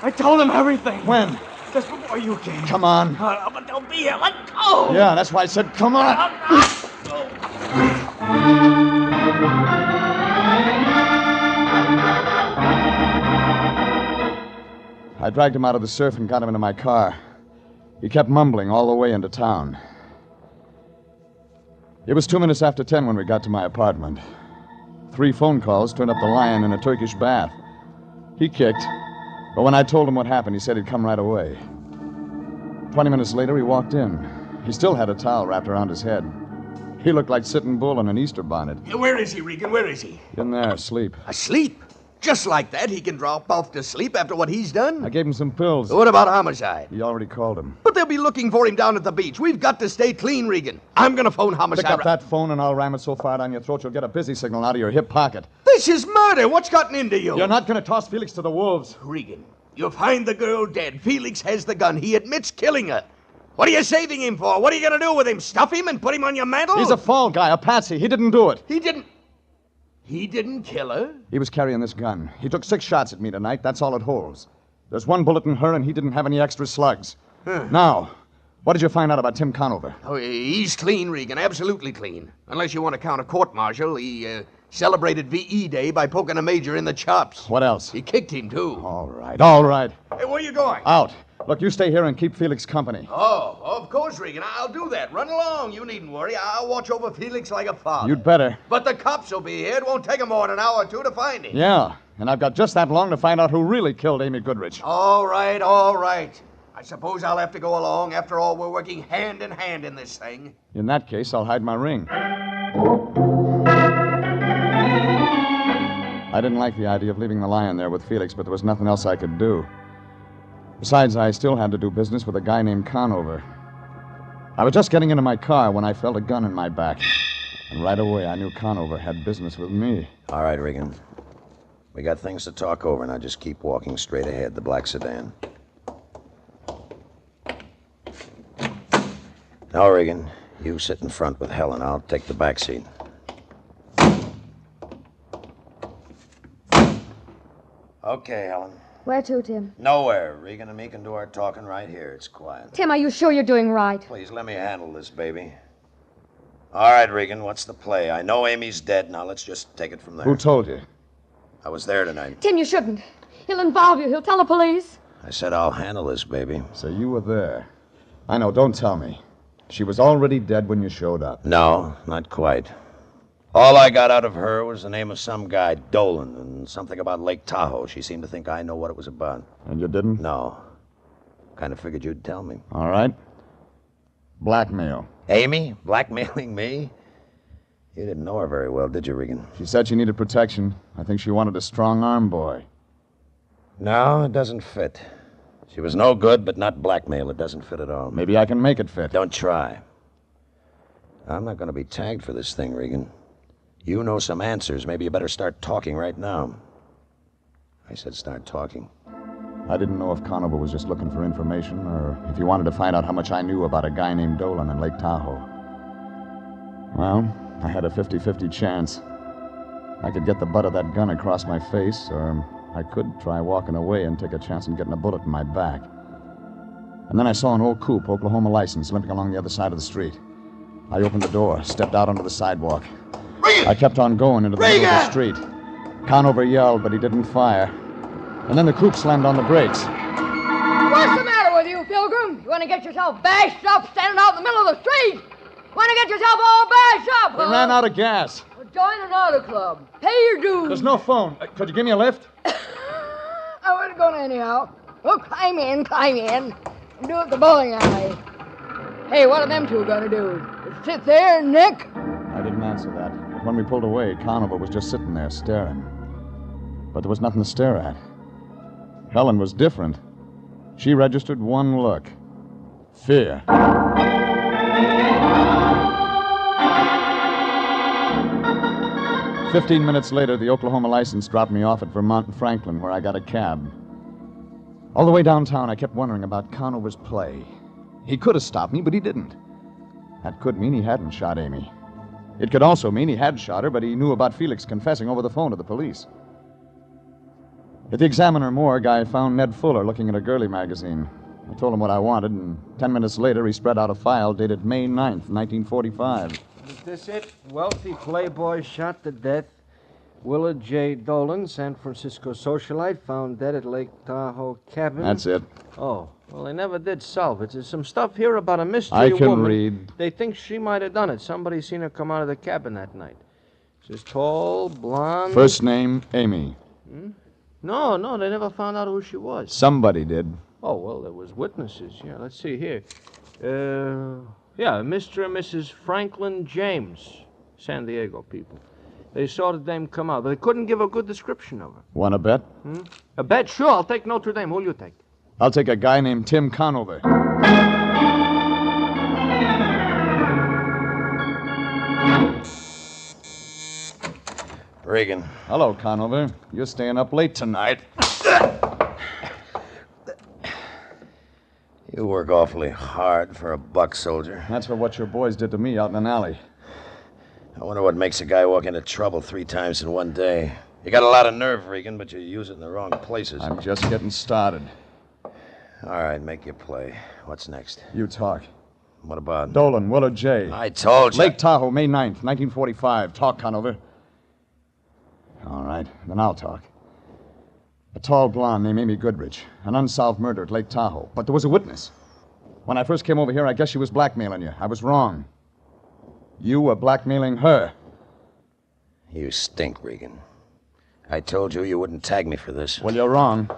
Speaker 19: I told them everything.
Speaker 6: When?
Speaker 19: Just before you came.
Speaker 6: Come on.
Speaker 19: But they'll be here. Let go.
Speaker 6: Yeah, that's why I said come on. I dragged him out of the surf and got him into my car. He kept mumbling all the way into town. It was 2 minutes after 10 when we got to my apartment. 3 phone calls turned up the lion in a Turkish bath. He kicked, but when I told him what happened, he said he'd come right away. 20 minutes later, he walked in. He still had a towel wrapped around his head. He looked like Sitting Bull in an Easter bonnet.
Speaker 20: Where is he, Regan? Where is he?
Speaker 6: In there, asleep.
Speaker 20: Asleep? Just like that, he can drop off to sleep after what he's done?
Speaker 6: I gave him some pills.
Speaker 20: What about Homicide?
Speaker 6: He already called him.
Speaker 20: But they'll be looking for him down at the beach. We've got to stay clean, Regan. I'm going to phone Homicide.
Speaker 6: Pick up that phone and I'll ram it so far down your throat you'll get a busy signal out of your hip pocket.
Speaker 20: This is murder. What's gotten into you?
Speaker 6: You're not going to toss Felix to the wolves.
Speaker 20: Regan, you find the girl dead. Felix has the gun. He admits killing her. What are you saving him for? What are you going to do with him? Stuff him and put him on your mantle?
Speaker 6: He's a fall guy, a patsy. He didn't do it.
Speaker 20: He didn't kill her?
Speaker 6: He was carrying this gun. He took 6 shots at me tonight. That's all it holds. There's 1 bullet in her, and he didn't have any extra slugs. Now, what did you find out about Tim Conover?
Speaker 20: Oh, he's clean, Regan. Absolutely clean. Unless you want to count a court-martial. He celebrated V.E. Day by poking a major in the chops.
Speaker 6: What else?
Speaker 20: He kicked him, too.
Speaker 6: All right.
Speaker 20: Hey, where you going?
Speaker 6: Out. Look, you stay here and keep Felix company.
Speaker 20: Oh, of course, Regan. I'll do that. Run along. You needn't worry. I'll watch over Felix like a father.
Speaker 6: You'd better.
Speaker 20: But the cops will be here. It won't take them more than an hour or 2 to find him.
Speaker 6: Yeah, and I've got just that long to find out who really killed Amy Goodrich.
Speaker 20: All right. I suppose I'll have to go along. After all, we're working hand in hand in this thing.
Speaker 6: In that case, I'll hide my ring. I didn't like the idea of leaving the lion there with Felix, but there was nothing else I could do. Besides, I still had to do business with a guy named Conover. I was just getting into my car when I felt a gun in my back. And right away, I knew Conover had business with me.
Speaker 14: All right, Regan. We got things to talk over, now just keep walking straight ahead, the black sedan. Now, Regan, you sit in front with Helen. I'll take the back seat. Okay, Helen.
Speaker 8: Where to, Tim?
Speaker 14: Nowhere. Regan and me can do our talking right here. It's quiet.
Speaker 8: Tim, are you sure you're doing right?
Speaker 14: Please, let me handle this, baby. All right, Regan, what's the play? I know Amy's dead. Now, let's just take it from there.
Speaker 6: Who told you?
Speaker 14: I was there tonight.
Speaker 8: Tim, you shouldn't. He'll involve you. He'll tell the police.
Speaker 14: I said I'll handle this, baby.
Speaker 6: So you were there. I know, don't tell me. She was already dead when you showed up.
Speaker 14: No, not quite. All I got out of her was the name of some guy, Dolan, and something about Lake Tahoe. She seemed to think I know what it was about.
Speaker 6: And you didn't?
Speaker 14: No. Kind of figured you'd tell me.
Speaker 6: All right. Blackmail.
Speaker 14: Amy? Blackmailing me? You didn't know her very well, did you, Regan?
Speaker 6: She said she needed protection. I think she wanted a strong arm boy.
Speaker 14: No, it doesn't fit. She was no good, but not blackmail. It doesn't fit at all.
Speaker 6: Maybe I can make it fit.
Speaker 14: Don't try. I'm not going to be tagged for this thing, Regan. You know some answers. Maybe you better start talking right now. I said start talking.
Speaker 6: I didn't know if Conover was just looking for information or if he wanted to find out how much I knew about a guy named Dolan in Lake Tahoe. Well, I had a 50-50 chance. I could get the butt of that gun across my face, or I could try walking away and take a chance on getting a bullet in my back. And then I saw an old coupe, Oklahoma license, limping along the other side of the street. I opened the door, stepped out onto the sidewalk.
Speaker 20: Regan!
Speaker 6: I kept on going into the middle of the street. Conover yelled, but he didn't fire. And then the coupe slammed on the brakes.
Speaker 22: What's the matter with you, Pilgrim? You want to get yourself bashed up standing out in the middle of the street? Want to get yourself all bashed up,
Speaker 6: We ran out of gas.
Speaker 22: Well, join an auto club. Pay your dues.
Speaker 6: There's no phone. Could you give me a lift?
Speaker 22: I wasn't going anyhow. Well, climb in. And do it at the bowling alley. Hey, what are them two going to do? Just sit there and nick?
Speaker 6: I didn't answer that. When we pulled away, Conover was just sitting there staring. But there was nothing to stare at. Helen was different. She registered one look. Fear. 15 minutes later, the Oklahoma license dropped me off at Vermont and Franklin, where I got a cab. All the way downtown, I kept wondering about Conover's play. He could have stopped me, but he didn't. That could mean he hadn't shot Amy. It could also mean he had shot her, but he knew about Felix confessing over the phone to the police. At the Examiner morgue, I found Ned Fuller looking at a girly magazine. I told him what I wanted, and 10 minutes later, he spread out a file dated May 9th, 1945.
Speaker 9: Is this it? Wealthy playboy shot to death. Willard J. Dolan, San Francisco socialite, found dead at Lake Tahoe cabin.
Speaker 6: That's it.
Speaker 9: Oh, well, they never did solve it. There's some stuff here about a mystery
Speaker 6: I can
Speaker 9: woman.
Speaker 6: read.
Speaker 9: They think she might have done it. Somebody seen her come out of the cabin that night.
Speaker 17: She's tall, blonde.
Speaker 6: First name, Amy.
Speaker 17: No, they never found out who she was.
Speaker 6: Somebody did.
Speaker 17: Oh, well, there was witnesses. Yeah, let's see here. Yeah, Mr. and Mrs. Franklin James, San Diego people. They saw the dame come out, but they couldn't give a good description of her.
Speaker 6: Want to bet?
Speaker 17: A bet? Sure, I'll take Notre Dame. Who'll you take?
Speaker 6: I'll take a guy named Tim Conover.
Speaker 14: Regan.
Speaker 6: Hello, Conover. You're staying up late tonight.
Speaker 14: You work awfully hard for a buck soldier.
Speaker 6: That's for what your boys did to me out in an alley.
Speaker 14: I wonder what makes a guy walk into trouble 3 times in one day. You got a lot of nerve, Regan, but you use it in the wrong places.
Speaker 6: I'm just getting started.
Speaker 14: All right, make your play. What's next?
Speaker 6: You talk.
Speaker 14: What about?
Speaker 6: Dolan, Willard J.
Speaker 14: I told you.
Speaker 6: Lake Tahoe, May 9th, 1945. Talk, Conover. All right, then I'll talk. A tall blonde named Amy Goodrich. An unsolved murder at Lake Tahoe. But there was a witness. When I first came over here, I guess she was blackmailing you. I was wrong. You were blackmailing her.
Speaker 14: You stink, Regan. I told you wouldn't tag me for this.
Speaker 6: Well, you're wrong.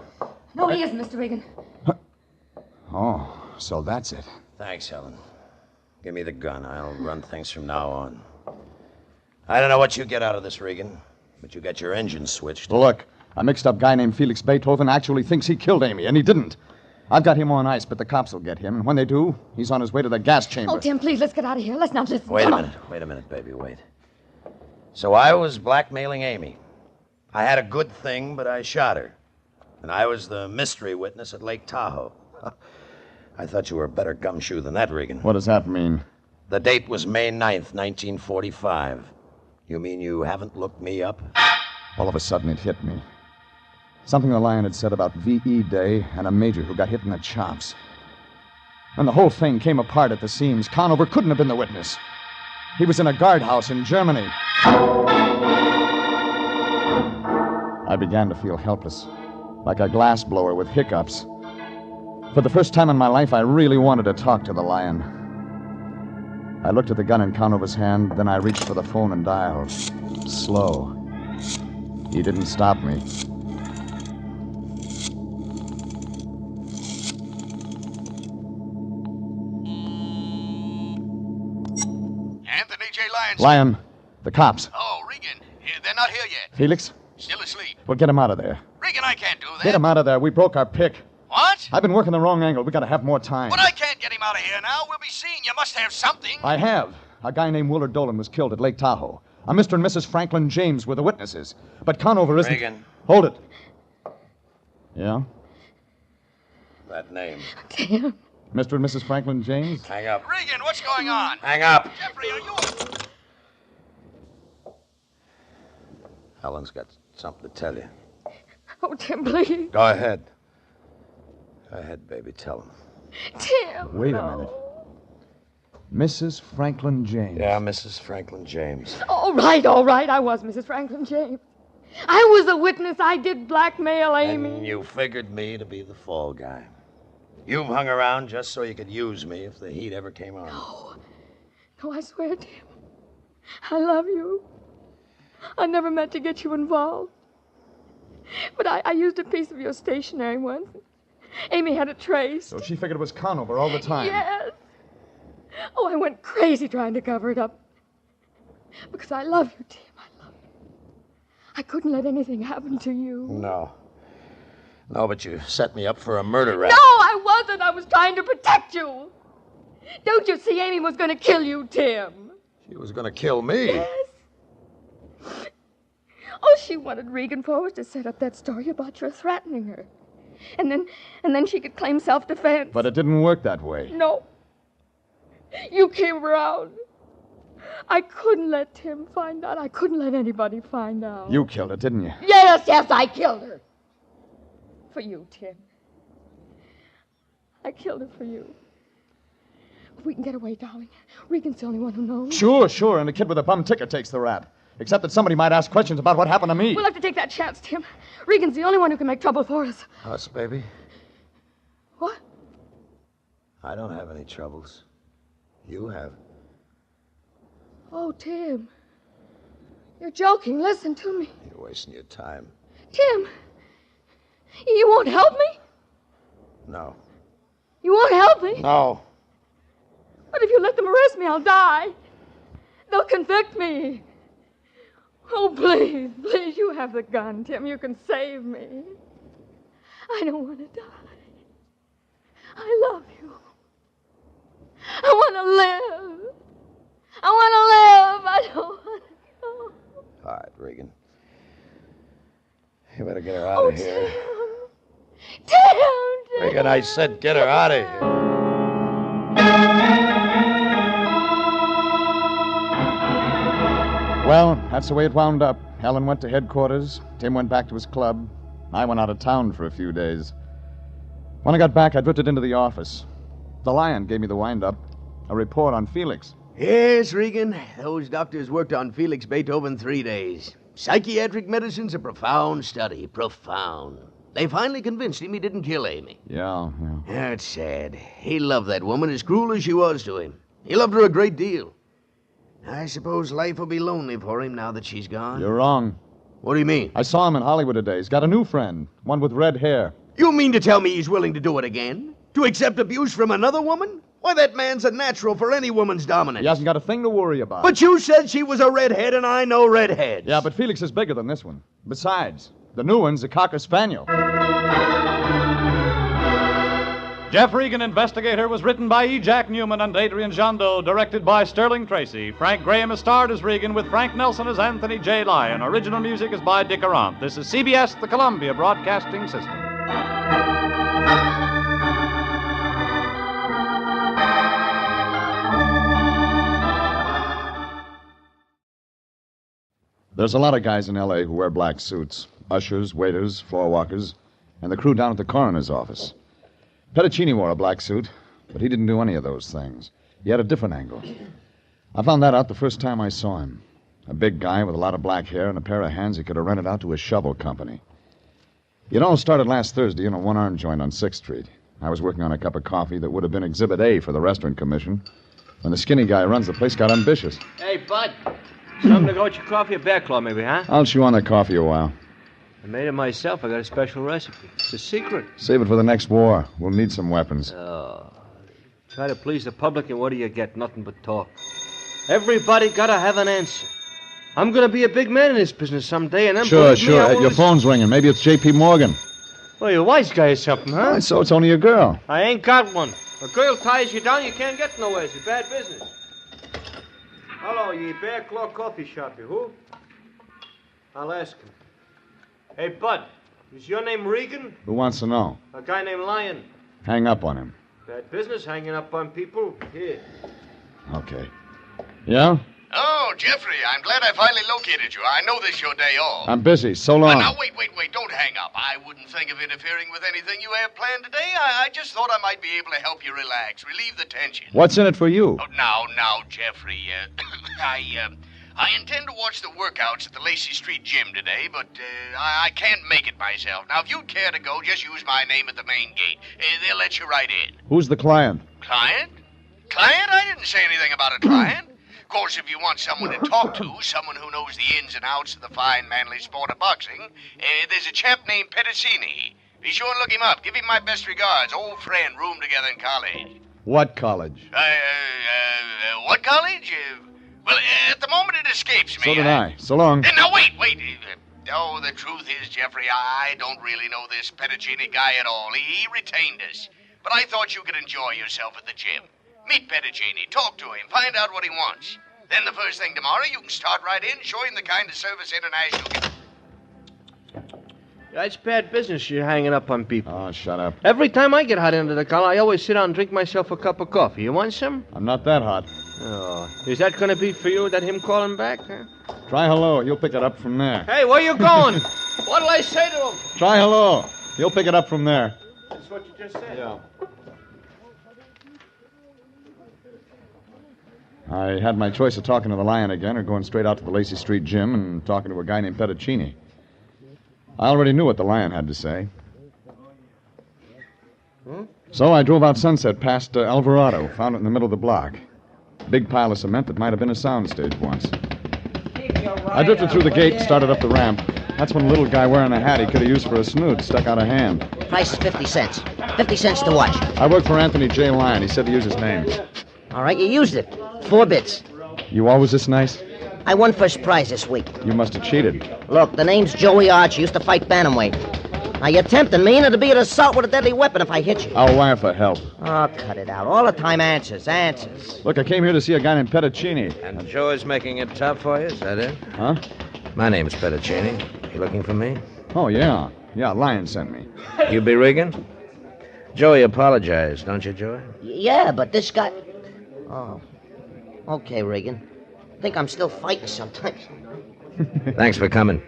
Speaker 8: No, he isn't, Mr. Regan.
Speaker 6: Oh, so that's it.
Speaker 14: Thanks, Helen. Give me the gun. I'll run things from now on. I don't know what you get out of this, Regan, but you got your engine switched.
Speaker 6: Look, a mixed-up guy named Felix Beethoven actually thinks he killed Amy, and he didn't. I've got him on ice, but the cops will get him. And when they do, he's on his way to the gas chamber.
Speaker 8: Oh, Tim, please, let's get out of here. Let's not listen.
Speaker 14: Wait a minute, baby, wait. So I was blackmailing Amy. I had a good thing, but I shot her. And I was the mystery witness at Lake Tahoe. I thought you were a better gumshoe than that, Regan.
Speaker 6: What does that mean?
Speaker 14: The date was May 9th, 1945. You mean you haven't looked me up?
Speaker 6: All of a sudden, it hit me. Something the lion had said about V.E. Day and a major who got hit in the chops. And the whole thing came apart at the seams. Conover couldn't have been the witness. He was in a guardhouse in Germany. I began to feel helpless, like a glassblower with hiccups. For the first time in my life, I really wanted to talk to the lion. I looked at the gun in Conover's hand, then I reached for the phone and dialed. Slow. He didn't stop me.
Speaker 20: Anthony J. Lyons.
Speaker 6: Lion, the cops.
Speaker 20: Oh, Regan. They're not here yet.
Speaker 6: Felix?
Speaker 20: Still asleep.
Speaker 6: Well, get him out of there.
Speaker 20: Regan, I can't do that.
Speaker 6: Get him out of there. We broke our pick.
Speaker 20: What?
Speaker 6: I've been working the wrong angle. We gotta have more time.
Speaker 20: But I can't get him out of here now. We'll be seen. You must have something.
Speaker 6: I have. A guy named Willard Dolan was killed at Lake Tahoe. A Mr. and Mrs. Franklin James were the witnesses. But Conover isn't...
Speaker 14: Regan.
Speaker 6: Hold it. Yeah?
Speaker 14: That name.
Speaker 8: Tim.
Speaker 6: Mr. and Mrs. Franklin James?
Speaker 14: Hang up.
Speaker 20: Regan, what's going on?
Speaker 14: Hang up.
Speaker 20: Jeffrey, are you...
Speaker 14: Helen's got something to tell you.
Speaker 8: Oh, Tim, please.
Speaker 14: Go ahead. Go ahead, baby. Tell him.
Speaker 8: Tim.
Speaker 6: Wait a minute. Mrs. Franklin James.
Speaker 14: Yeah, Mrs. Franklin James.
Speaker 8: All right. I was Mrs. Franklin James. I was a witness. I did blackmail Amy.
Speaker 14: And you figured me to be the fall guy. You've hung around just so you could use me if the heat ever came on.
Speaker 8: No, I swear, Tim. I love you. I never meant to get you involved. But I used a piece of your stationery once. Amy had it traced.
Speaker 6: So she figured it was Conover all the time.
Speaker 8: Yes. Oh, I went crazy trying to cover it up. Because I love you, Tim. I love you. I couldn't let anything happen to you.
Speaker 14: No, but you set me up for a murder rap.
Speaker 8: No, I wasn't. I was trying to protect you. Don't you see Amy was going to kill you, Tim?
Speaker 14: She was going to kill me.
Speaker 8: Yes. Oh, she wanted Regan Forrest to set up that story about your threatening her. And then she could claim self-defense.
Speaker 6: But it didn't work that way.
Speaker 8: No. You came around. I couldn't let Tim find out. I couldn't let anybody find out.
Speaker 6: You killed her, didn't you?
Speaker 8: Yes, I killed her. For you, Tim. I killed her for you. We can get away, darling. Regan's the only one who knows.
Speaker 6: Sure, and the kid with a bum ticket takes the rap. Except that somebody might ask questions about what happened to me.
Speaker 8: We'll have to take that chance, Tim. Regan's the only one who can make trouble for us.
Speaker 14: Us, baby?
Speaker 8: What?
Speaker 14: I don't have any troubles. You have.
Speaker 8: Oh, Tim. You're joking. Listen to me.
Speaker 14: You're wasting your time.
Speaker 8: Tim, you won't help me?
Speaker 14: No.
Speaker 8: You won't help me?
Speaker 14: No.
Speaker 8: But if you let them arrest me, I'll die. They'll convict me. Oh, please, please, you have the gun, Tim. You can save me. I don't want to die. I love you. I want to live. I want to live. I don't want to go.
Speaker 14: All right, Regan. You better get her out of here.
Speaker 8: Tim!
Speaker 14: Regan, I said get her out of here.
Speaker 6: Well, that's the way it wound up. Helen went to headquarters. Tim went back to his club. I went out of town for a few days. When I got back, I drifted into the office. The Lion gave me the wind-up, a report on Felix.
Speaker 20: Yes, Regan. Those doctors worked on Felix Beethoven 3 days. Psychiatric medicine's a profound study. Profound. They finally convinced him he didn't kill Amy.
Speaker 6: Yeah.
Speaker 20: That's sad. He loved that woman as cruel as she was to him. He loved her a great deal. I suppose life will be lonely for him now that she's gone.
Speaker 6: You're wrong.
Speaker 20: What do you mean?
Speaker 6: I saw him in Hollywood today. He's got a new friend, one with red hair.
Speaker 20: You mean to tell me he's willing to do it again? To accept abuse from another woman? Why, that man's a natural for any woman's dominance.
Speaker 6: He hasn't got a thing to worry about.
Speaker 20: But you said she was a redhead, and I know redheads.
Speaker 6: Yeah, but Felix is bigger than this one. Besides, the new one's a Cocker Spaniel.
Speaker 12: Jeff Regan, Investigator, was written by E. Jack Newman and Adrian Jondo, directed by Sterling Tracy. Frank Graham is starred as Regan, with Frank Nelson as Anthony J. Lyon. Original music is by Dick Arant. This is CBS, the Columbia Broadcasting System.
Speaker 6: There's a lot of guys in L.A. who wear black suits. Ushers, waiters, floor walkers, and the crew down at the coroner's office. Petticini wore a black suit, but he didn't do any of those things. He had a different angle. I found that out the first time I saw him. A big guy with a lot of black hair and a pair of hands he could have rented out to a shovel company. It all started last Thursday in a one-arm joint on 6th Street. I was working on a cup of coffee that would have been Exhibit A for the Restaurant Commission when the skinny guy who runs the place got ambitious.
Speaker 17: Hey, Bud. Something to go with your coffee or bear claw, maybe, huh?
Speaker 6: I'll chew on that coffee a while.
Speaker 17: I made it myself. I got a special recipe. It's a secret.
Speaker 6: Save it for the next war. We'll need some weapons.
Speaker 17: Oh. Try to please the public, and what do you get? Nothing but talk. Everybody gotta have an answer. I'm gonna be a big man in this business someday, and then
Speaker 6: Sure. Your phone's ringing. Maybe it's J.P. Morgan.
Speaker 17: Well, you're a wise guy or something, huh?
Speaker 6: Oh, so it's only a girl.
Speaker 17: I ain't got one. A girl ties you down, you can't get nowhere. It's a bad business. Hello, ye Bear Claw Coffee Shop, you who? I'll ask him. Hey, Bud, is your name Regan?
Speaker 6: Who wants to know?
Speaker 17: A guy named Lyon.
Speaker 6: Hang up on him.
Speaker 17: Bad business hanging up on people. Here.
Speaker 6: Okay. Yeah?
Speaker 20: Oh, Jeffrey, I'm glad I finally located you. I know this is your day off.
Speaker 6: I'm busy. So long.
Speaker 20: Now, wait. Don't hang up. I wouldn't think of interfering with anything you have planned today. I just thought I might be able to help you relax, relieve the tension.
Speaker 6: What's in it for you?
Speaker 20: Oh, now, Jeffrey. I intend to watch the workouts at the Lacey Street Gym today, but I can't make it myself. Now, if you'd care to go, just use my name at the main gate. They'll let you right in.
Speaker 6: Who's the client?
Speaker 20: Client? Client? I didn't say anything about a client. Of course, if you want someone to talk to, someone who knows the ins and outs of the fine, manly sport of boxing, there's a chap named Petticini. Be sure and look him up. Give him my best regards. Old friend, roomed together in college.
Speaker 6: What college?
Speaker 20: What college? Well, at the moment it escapes me.
Speaker 6: So did I. So long.
Speaker 20: Now, wait. Oh, the truth is, Jeffrey, I don't really know this Petticini guy at all. He retained us. But I thought you could enjoy yourself at the gym. Meet Petticini, talk to him, find out what he wants. Then the first thing tomorrow, you can start right in, show him the kind of service International...
Speaker 17: That's bad business, you're hanging up on people.
Speaker 6: Oh, shut up.
Speaker 17: Every time I get hot into the collar, I always sit down and drink myself a cup of coffee. You want some?
Speaker 6: I'm not that hot.
Speaker 17: Oh, is that going to be for you, that him calling back, huh?
Speaker 6: Try hello. You'll pick it up from there.
Speaker 17: Hey, where you going? What'll I say to him?
Speaker 6: Try hello. You'll pick it up from there.
Speaker 17: That's what you just said.
Speaker 6: Yeah. I had my choice of talking to the Lion again or going straight out to the Lacey Street Gym and talking to a guy named Petticini. I already knew what the Lion had to say. So I drove out Sunset past Alvarado, found it in the middle of the block. Big pile of cement that might have been a soundstage once.
Speaker 22: Hey,
Speaker 6: I drifted through the gate and started up the ramp. That's when a little guy wearing a hat he could have used for a snoot stuck out a hand.
Speaker 4: Price is 50 cents. 50 cents to watch.
Speaker 6: I worked for Anthony J. Lyon. He said to use his name.
Speaker 4: All right, you used it. 4 bits.
Speaker 6: You always this nice?
Speaker 4: I won first prize this week.
Speaker 6: You must have cheated.
Speaker 4: Look, the name's Joey Arch. Used to fight bantamweight. Now, you're tempting me, and it'll be an assault with a deadly weapon if I hit you.
Speaker 6: I'll wire for help.
Speaker 4: Oh, cut it out. All the time answers.
Speaker 6: Look, I came here to see a guy named Petticini.
Speaker 13: And Joey's making it tough for you, is that it?
Speaker 6: Huh?
Speaker 13: My name's Petticini. You looking for me?
Speaker 6: Oh, yeah. Yeah, Lyon sent me.
Speaker 13: You be Regan? Joey apologized, don't you, Joey?
Speaker 4: Yeah, but this guy... Oh. Okay, Regan. I think I'm still fighting sometimes.
Speaker 13: Thanks for coming.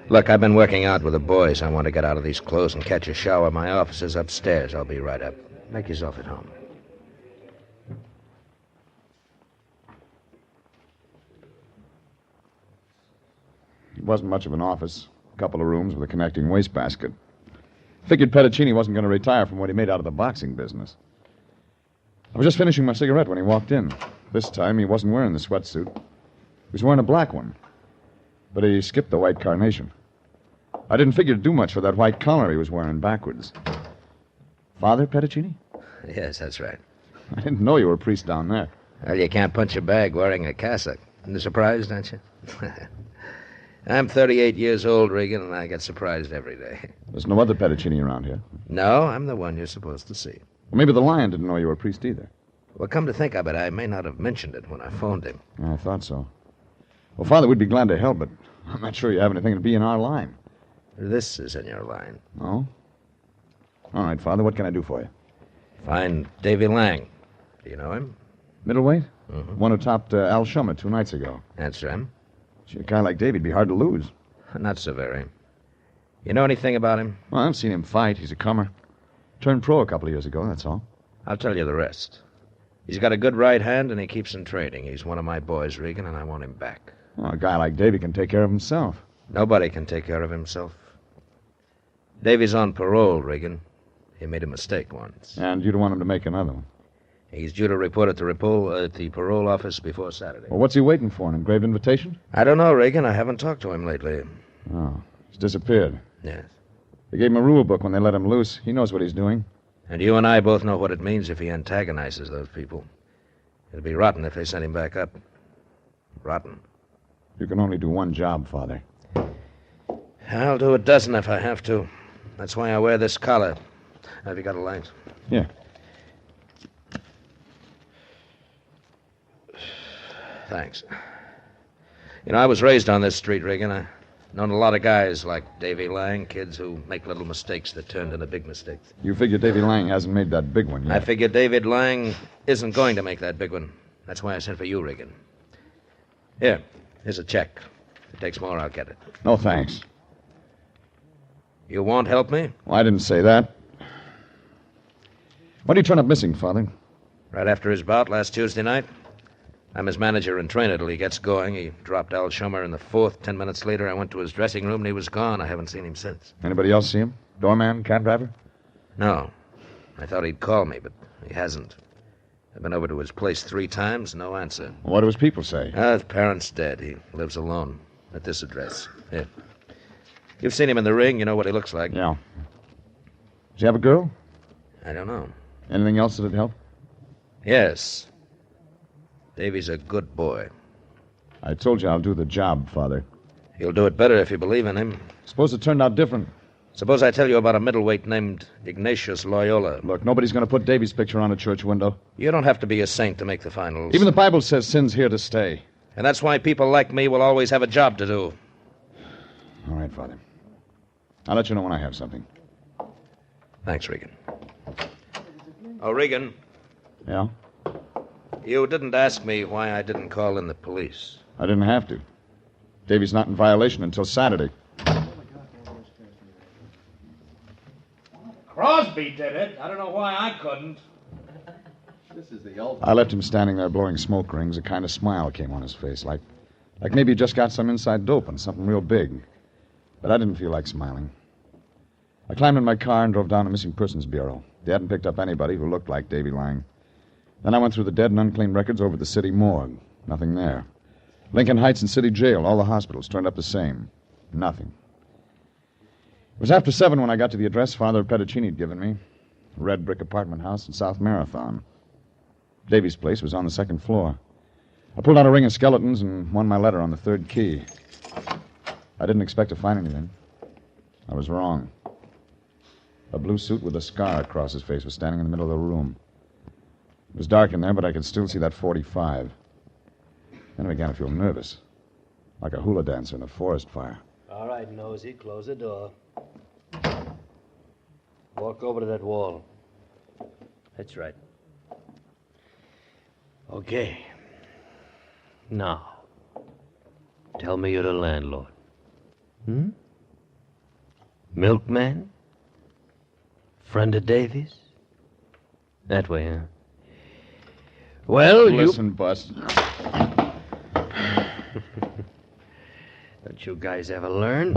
Speaker 13: Look, I've been working out with the boys. I want to get out of these clothes and catch a shower. My office is upstairs. I'll be right up. Make yourself at home.
Speaker 6: It wasn't much of an office. A couple of rooms with a connecting wastebasket. Figured Petticini wasn't going to retire from what he made out of the boxing business. I was just finishing my cigarette when he walked in. This time, he wasn't wearing the sweatsuit. He was wearing a black one. But he skipped the white carnation. I didn't figure to do much for that white collar he was wearing backwards. Father Petticini?
Speaker 13: Yes, that's right.
Speaker 6: I didn't know you were a priest down there.
Speaker 13: Well, you can't punch a bag wearing a cassock. You're surprised, aren't you? I'm 38 years old, Regan, and I get surprised every day.
Speaker 6: There's no other Petticini around here.
Speaker 13: No, I'm the one you're supposed to see.
Speaker 6: Well, maybe the Lion didn't know you were a priest either.
Speaker 13: Well, come to think of it, I may not have mentioned it when I phoned him.
Speaker 6: I thought so. Well, Father, we'd be glad to help, but I'm not sure you have anything to be in our line.
Speaker 13: This is in your line.
Speaker 6: Oh? All right, Father, what can I do for you?
Speaker 13: Find Davy Lang. Do you know him?
Speaker 6: Middleweight?
Speaker 13: Mm-hmm.
Speaker 6: One who topped Al Shummer 2 nights ago.
Speaker 13: That's him.
Speaker 6: Gee, a guy like Davy'd be hard to lose.
Speaker 13: Not so very. You know anything about him?
Speaker 6: Well, I've seen him fight. He's a comer. Turned pro a couple of years ago, that's all.
Speaker 13: I'll tell you the rest. He's got a good right hand, and he keeps in training. He's one of my boys, Regan, and I want him back.
Speaker 6: Well, a guy like Davy can take care of himself.
Speaker 13: Nobody can take care of himself. Davy's on parole, Regan. He made a mistake once.
Speaker 6: And you don't want him to make another one.
Speaker 13: He's due to report at the parole office before Saturday.
Speaker 6: Well, what's he waiting for, an engraved invitation?
Speaker 13: I don't know, Regan. I haven't talked to him lately.
Speaker 6: Oh, he's disappeared.
Speaker 13: Yes.
Speaker 6: They gave him a rule book when they let him loose. He knows what he's doing.
Speaker 13: And you and I both know what it means if he antagonizes those people. It'll be rotten if they send him back up. Rotten.
Speaker 6: You can only do one job, Father.
Speaker 13: I'll do a dozen if I have to. That's why I wear this collar. Have you got a light?
Speaker 6: Yeah.
Speaker 13: Thanks. You know, I was raised on this street, Regan. I've known a lot of guys like Davy Lang, kids who make little mistakes that turned into big mistakes.
Speaker 6: You figure Davy Lang hasn't made that big one yet?
Speaker 13: I figure David Lang isn't going to make that big one. That's why I sent for you, Regan. Here's a check. If it takes more, I'll get it.
Speaker 6: No, thanks.
Speaker 13: You won't help me?
Speaker 6: Well, I didn't say that. When did he turn up missing, Father?
Speaker 13: Right after his bout last Tuesday night. I'm his manager and trainer till he gets going. He dropped Al Shummer in the 4th. 10 minutes later, I went to his dressing room and he was gone. I haven't seen him since.
Speaker 6: Anybody else see him? Doorman, cab driver?
Speaker 13: No. I thought he'd call me, but he hasn't. I've been over to his place 3 times, no answer.
Speaker 6: Well, what do his people say?
Speaker 13: His parents dead. He lives alone at this address. Here. You've seen him in the ring. You know what he looks like.
Speaker 6: Yeah. Does he have a girl?
Speaker 13: I don't know.
Speaker 6: Anything else that'd help?
Speaker 13: Yes. Davy's a good boy.
Speaker 6: I told you I'll do the job, Father.
Speaker 13: You'll do it better if you believe in him.
Speaker 6: Suppose it turned out different.
Speaker 13: Suppose I tell you about a middleweight named Ignatius Loyola.
Speaker 6: Look, nobody's going to put Davy's picture on a church window.
Speaker 13: You don't have to be a saint to make the finals.
Speaker 6: Even the Bible says sin's here to stay.
Speaker 13: And that's why people like me will always have a job to do.
Speaker 6: All right, Father. I'll let you know when I have something.
Speaker 13: Thanks, Regan. Oh, Regan.
Speaker 6: Yeah?
Speaker 13: You didn't ask me why I didn't call in the police.
Speaker 6: I didn't have to. Davy's not in violation until Saturday.
Speaker 3: Crosby did it. I don't know why I couldn't.
Speaker 17: This is the ultimate.
Speaker 6: I left him standing there blowing smoke rings. A kind of smile came on his face, like maybe he just got some inside dope and something real big. But I didn't feel like smiling. I climbed in my car and drove down to Missing Persons Bureau. They hadn't picked up anybody who looked like Davy Lang. Then I went through the dead and unclaimed records over the city morgue. Nothing there. Lincoln Heights and City Jail, all the hospitals turned up the same. Nothing. It was after 7 when I got to the address Father Pettacini had given me. A red brick apartment house in South Marathon. Davy's place was on the 2nd floor. I pulled out a ring of skeletons and won my letter on the 3rd key. I didn't expect to find anything. I was wrong. A blue suit with a scar across his face was standing in the middle of the room. It was dark in there, but I could still see that .45. Then I began to feel nervous, like a hula dancer in a forest fire.
Speaker 17: All right, Nosy, close the door. Walk over to that wall. That's right. Okay. Now, tell me you're the landlord. Milkman? Friend of Davy's? That way, huh? Well,
Speaker 6: Listen, Bust.
Speaker 17: Don't you guys ever learn?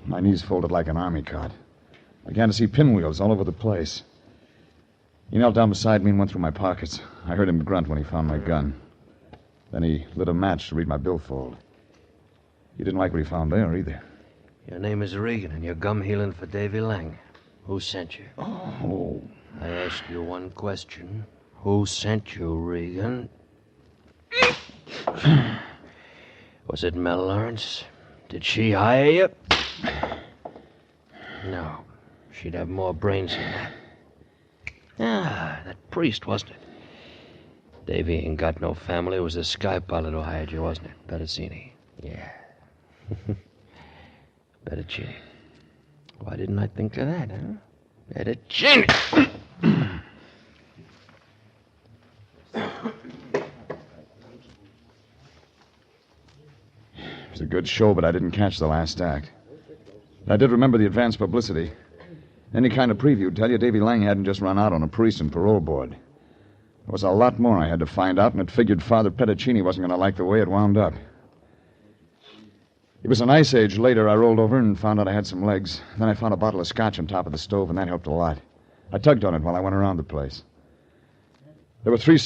Speaker 6: My knees folded like an army cot. I began to see pinwheels all over the place. He knelt down beside me and went through my pockets. I heard him grunt when he found my gun. Then he lit a match to read my billfold. He didn't like what he found there, either.
Speaker 17: Your name is Regan, and you're gum healing for Davy Lang. Who sent you?
Speaker 6: Oh.
Speaker 17: I ask you one question. Who sent you, Regan? Was it Mel Lawrence? Did she hire you? No. She'd have more brains than that. Ah, that priest, wasn't it? Davy ain't got no family. It was the sky pilot who hired you, wasn't it? Pettacini. Yeah. Pettacini. Why didn't I think of that, huh? Pettacini!
Speaker 6: It was a good show, but I didn't catch the last act. I did remember the advance publicity. Any kind of preview would tell you Davy Lang hadn't just run out on a priest and parole board. There was a lot more I had to find out, and it figured Father Pettacini wasn't going to like the way it wound up. It was an ice age later. I rolled over and found out I had some legs. Then I found a bottle of scotch on top of the stove, and that helped a lot. I tugged on it while I went around the place. There were 3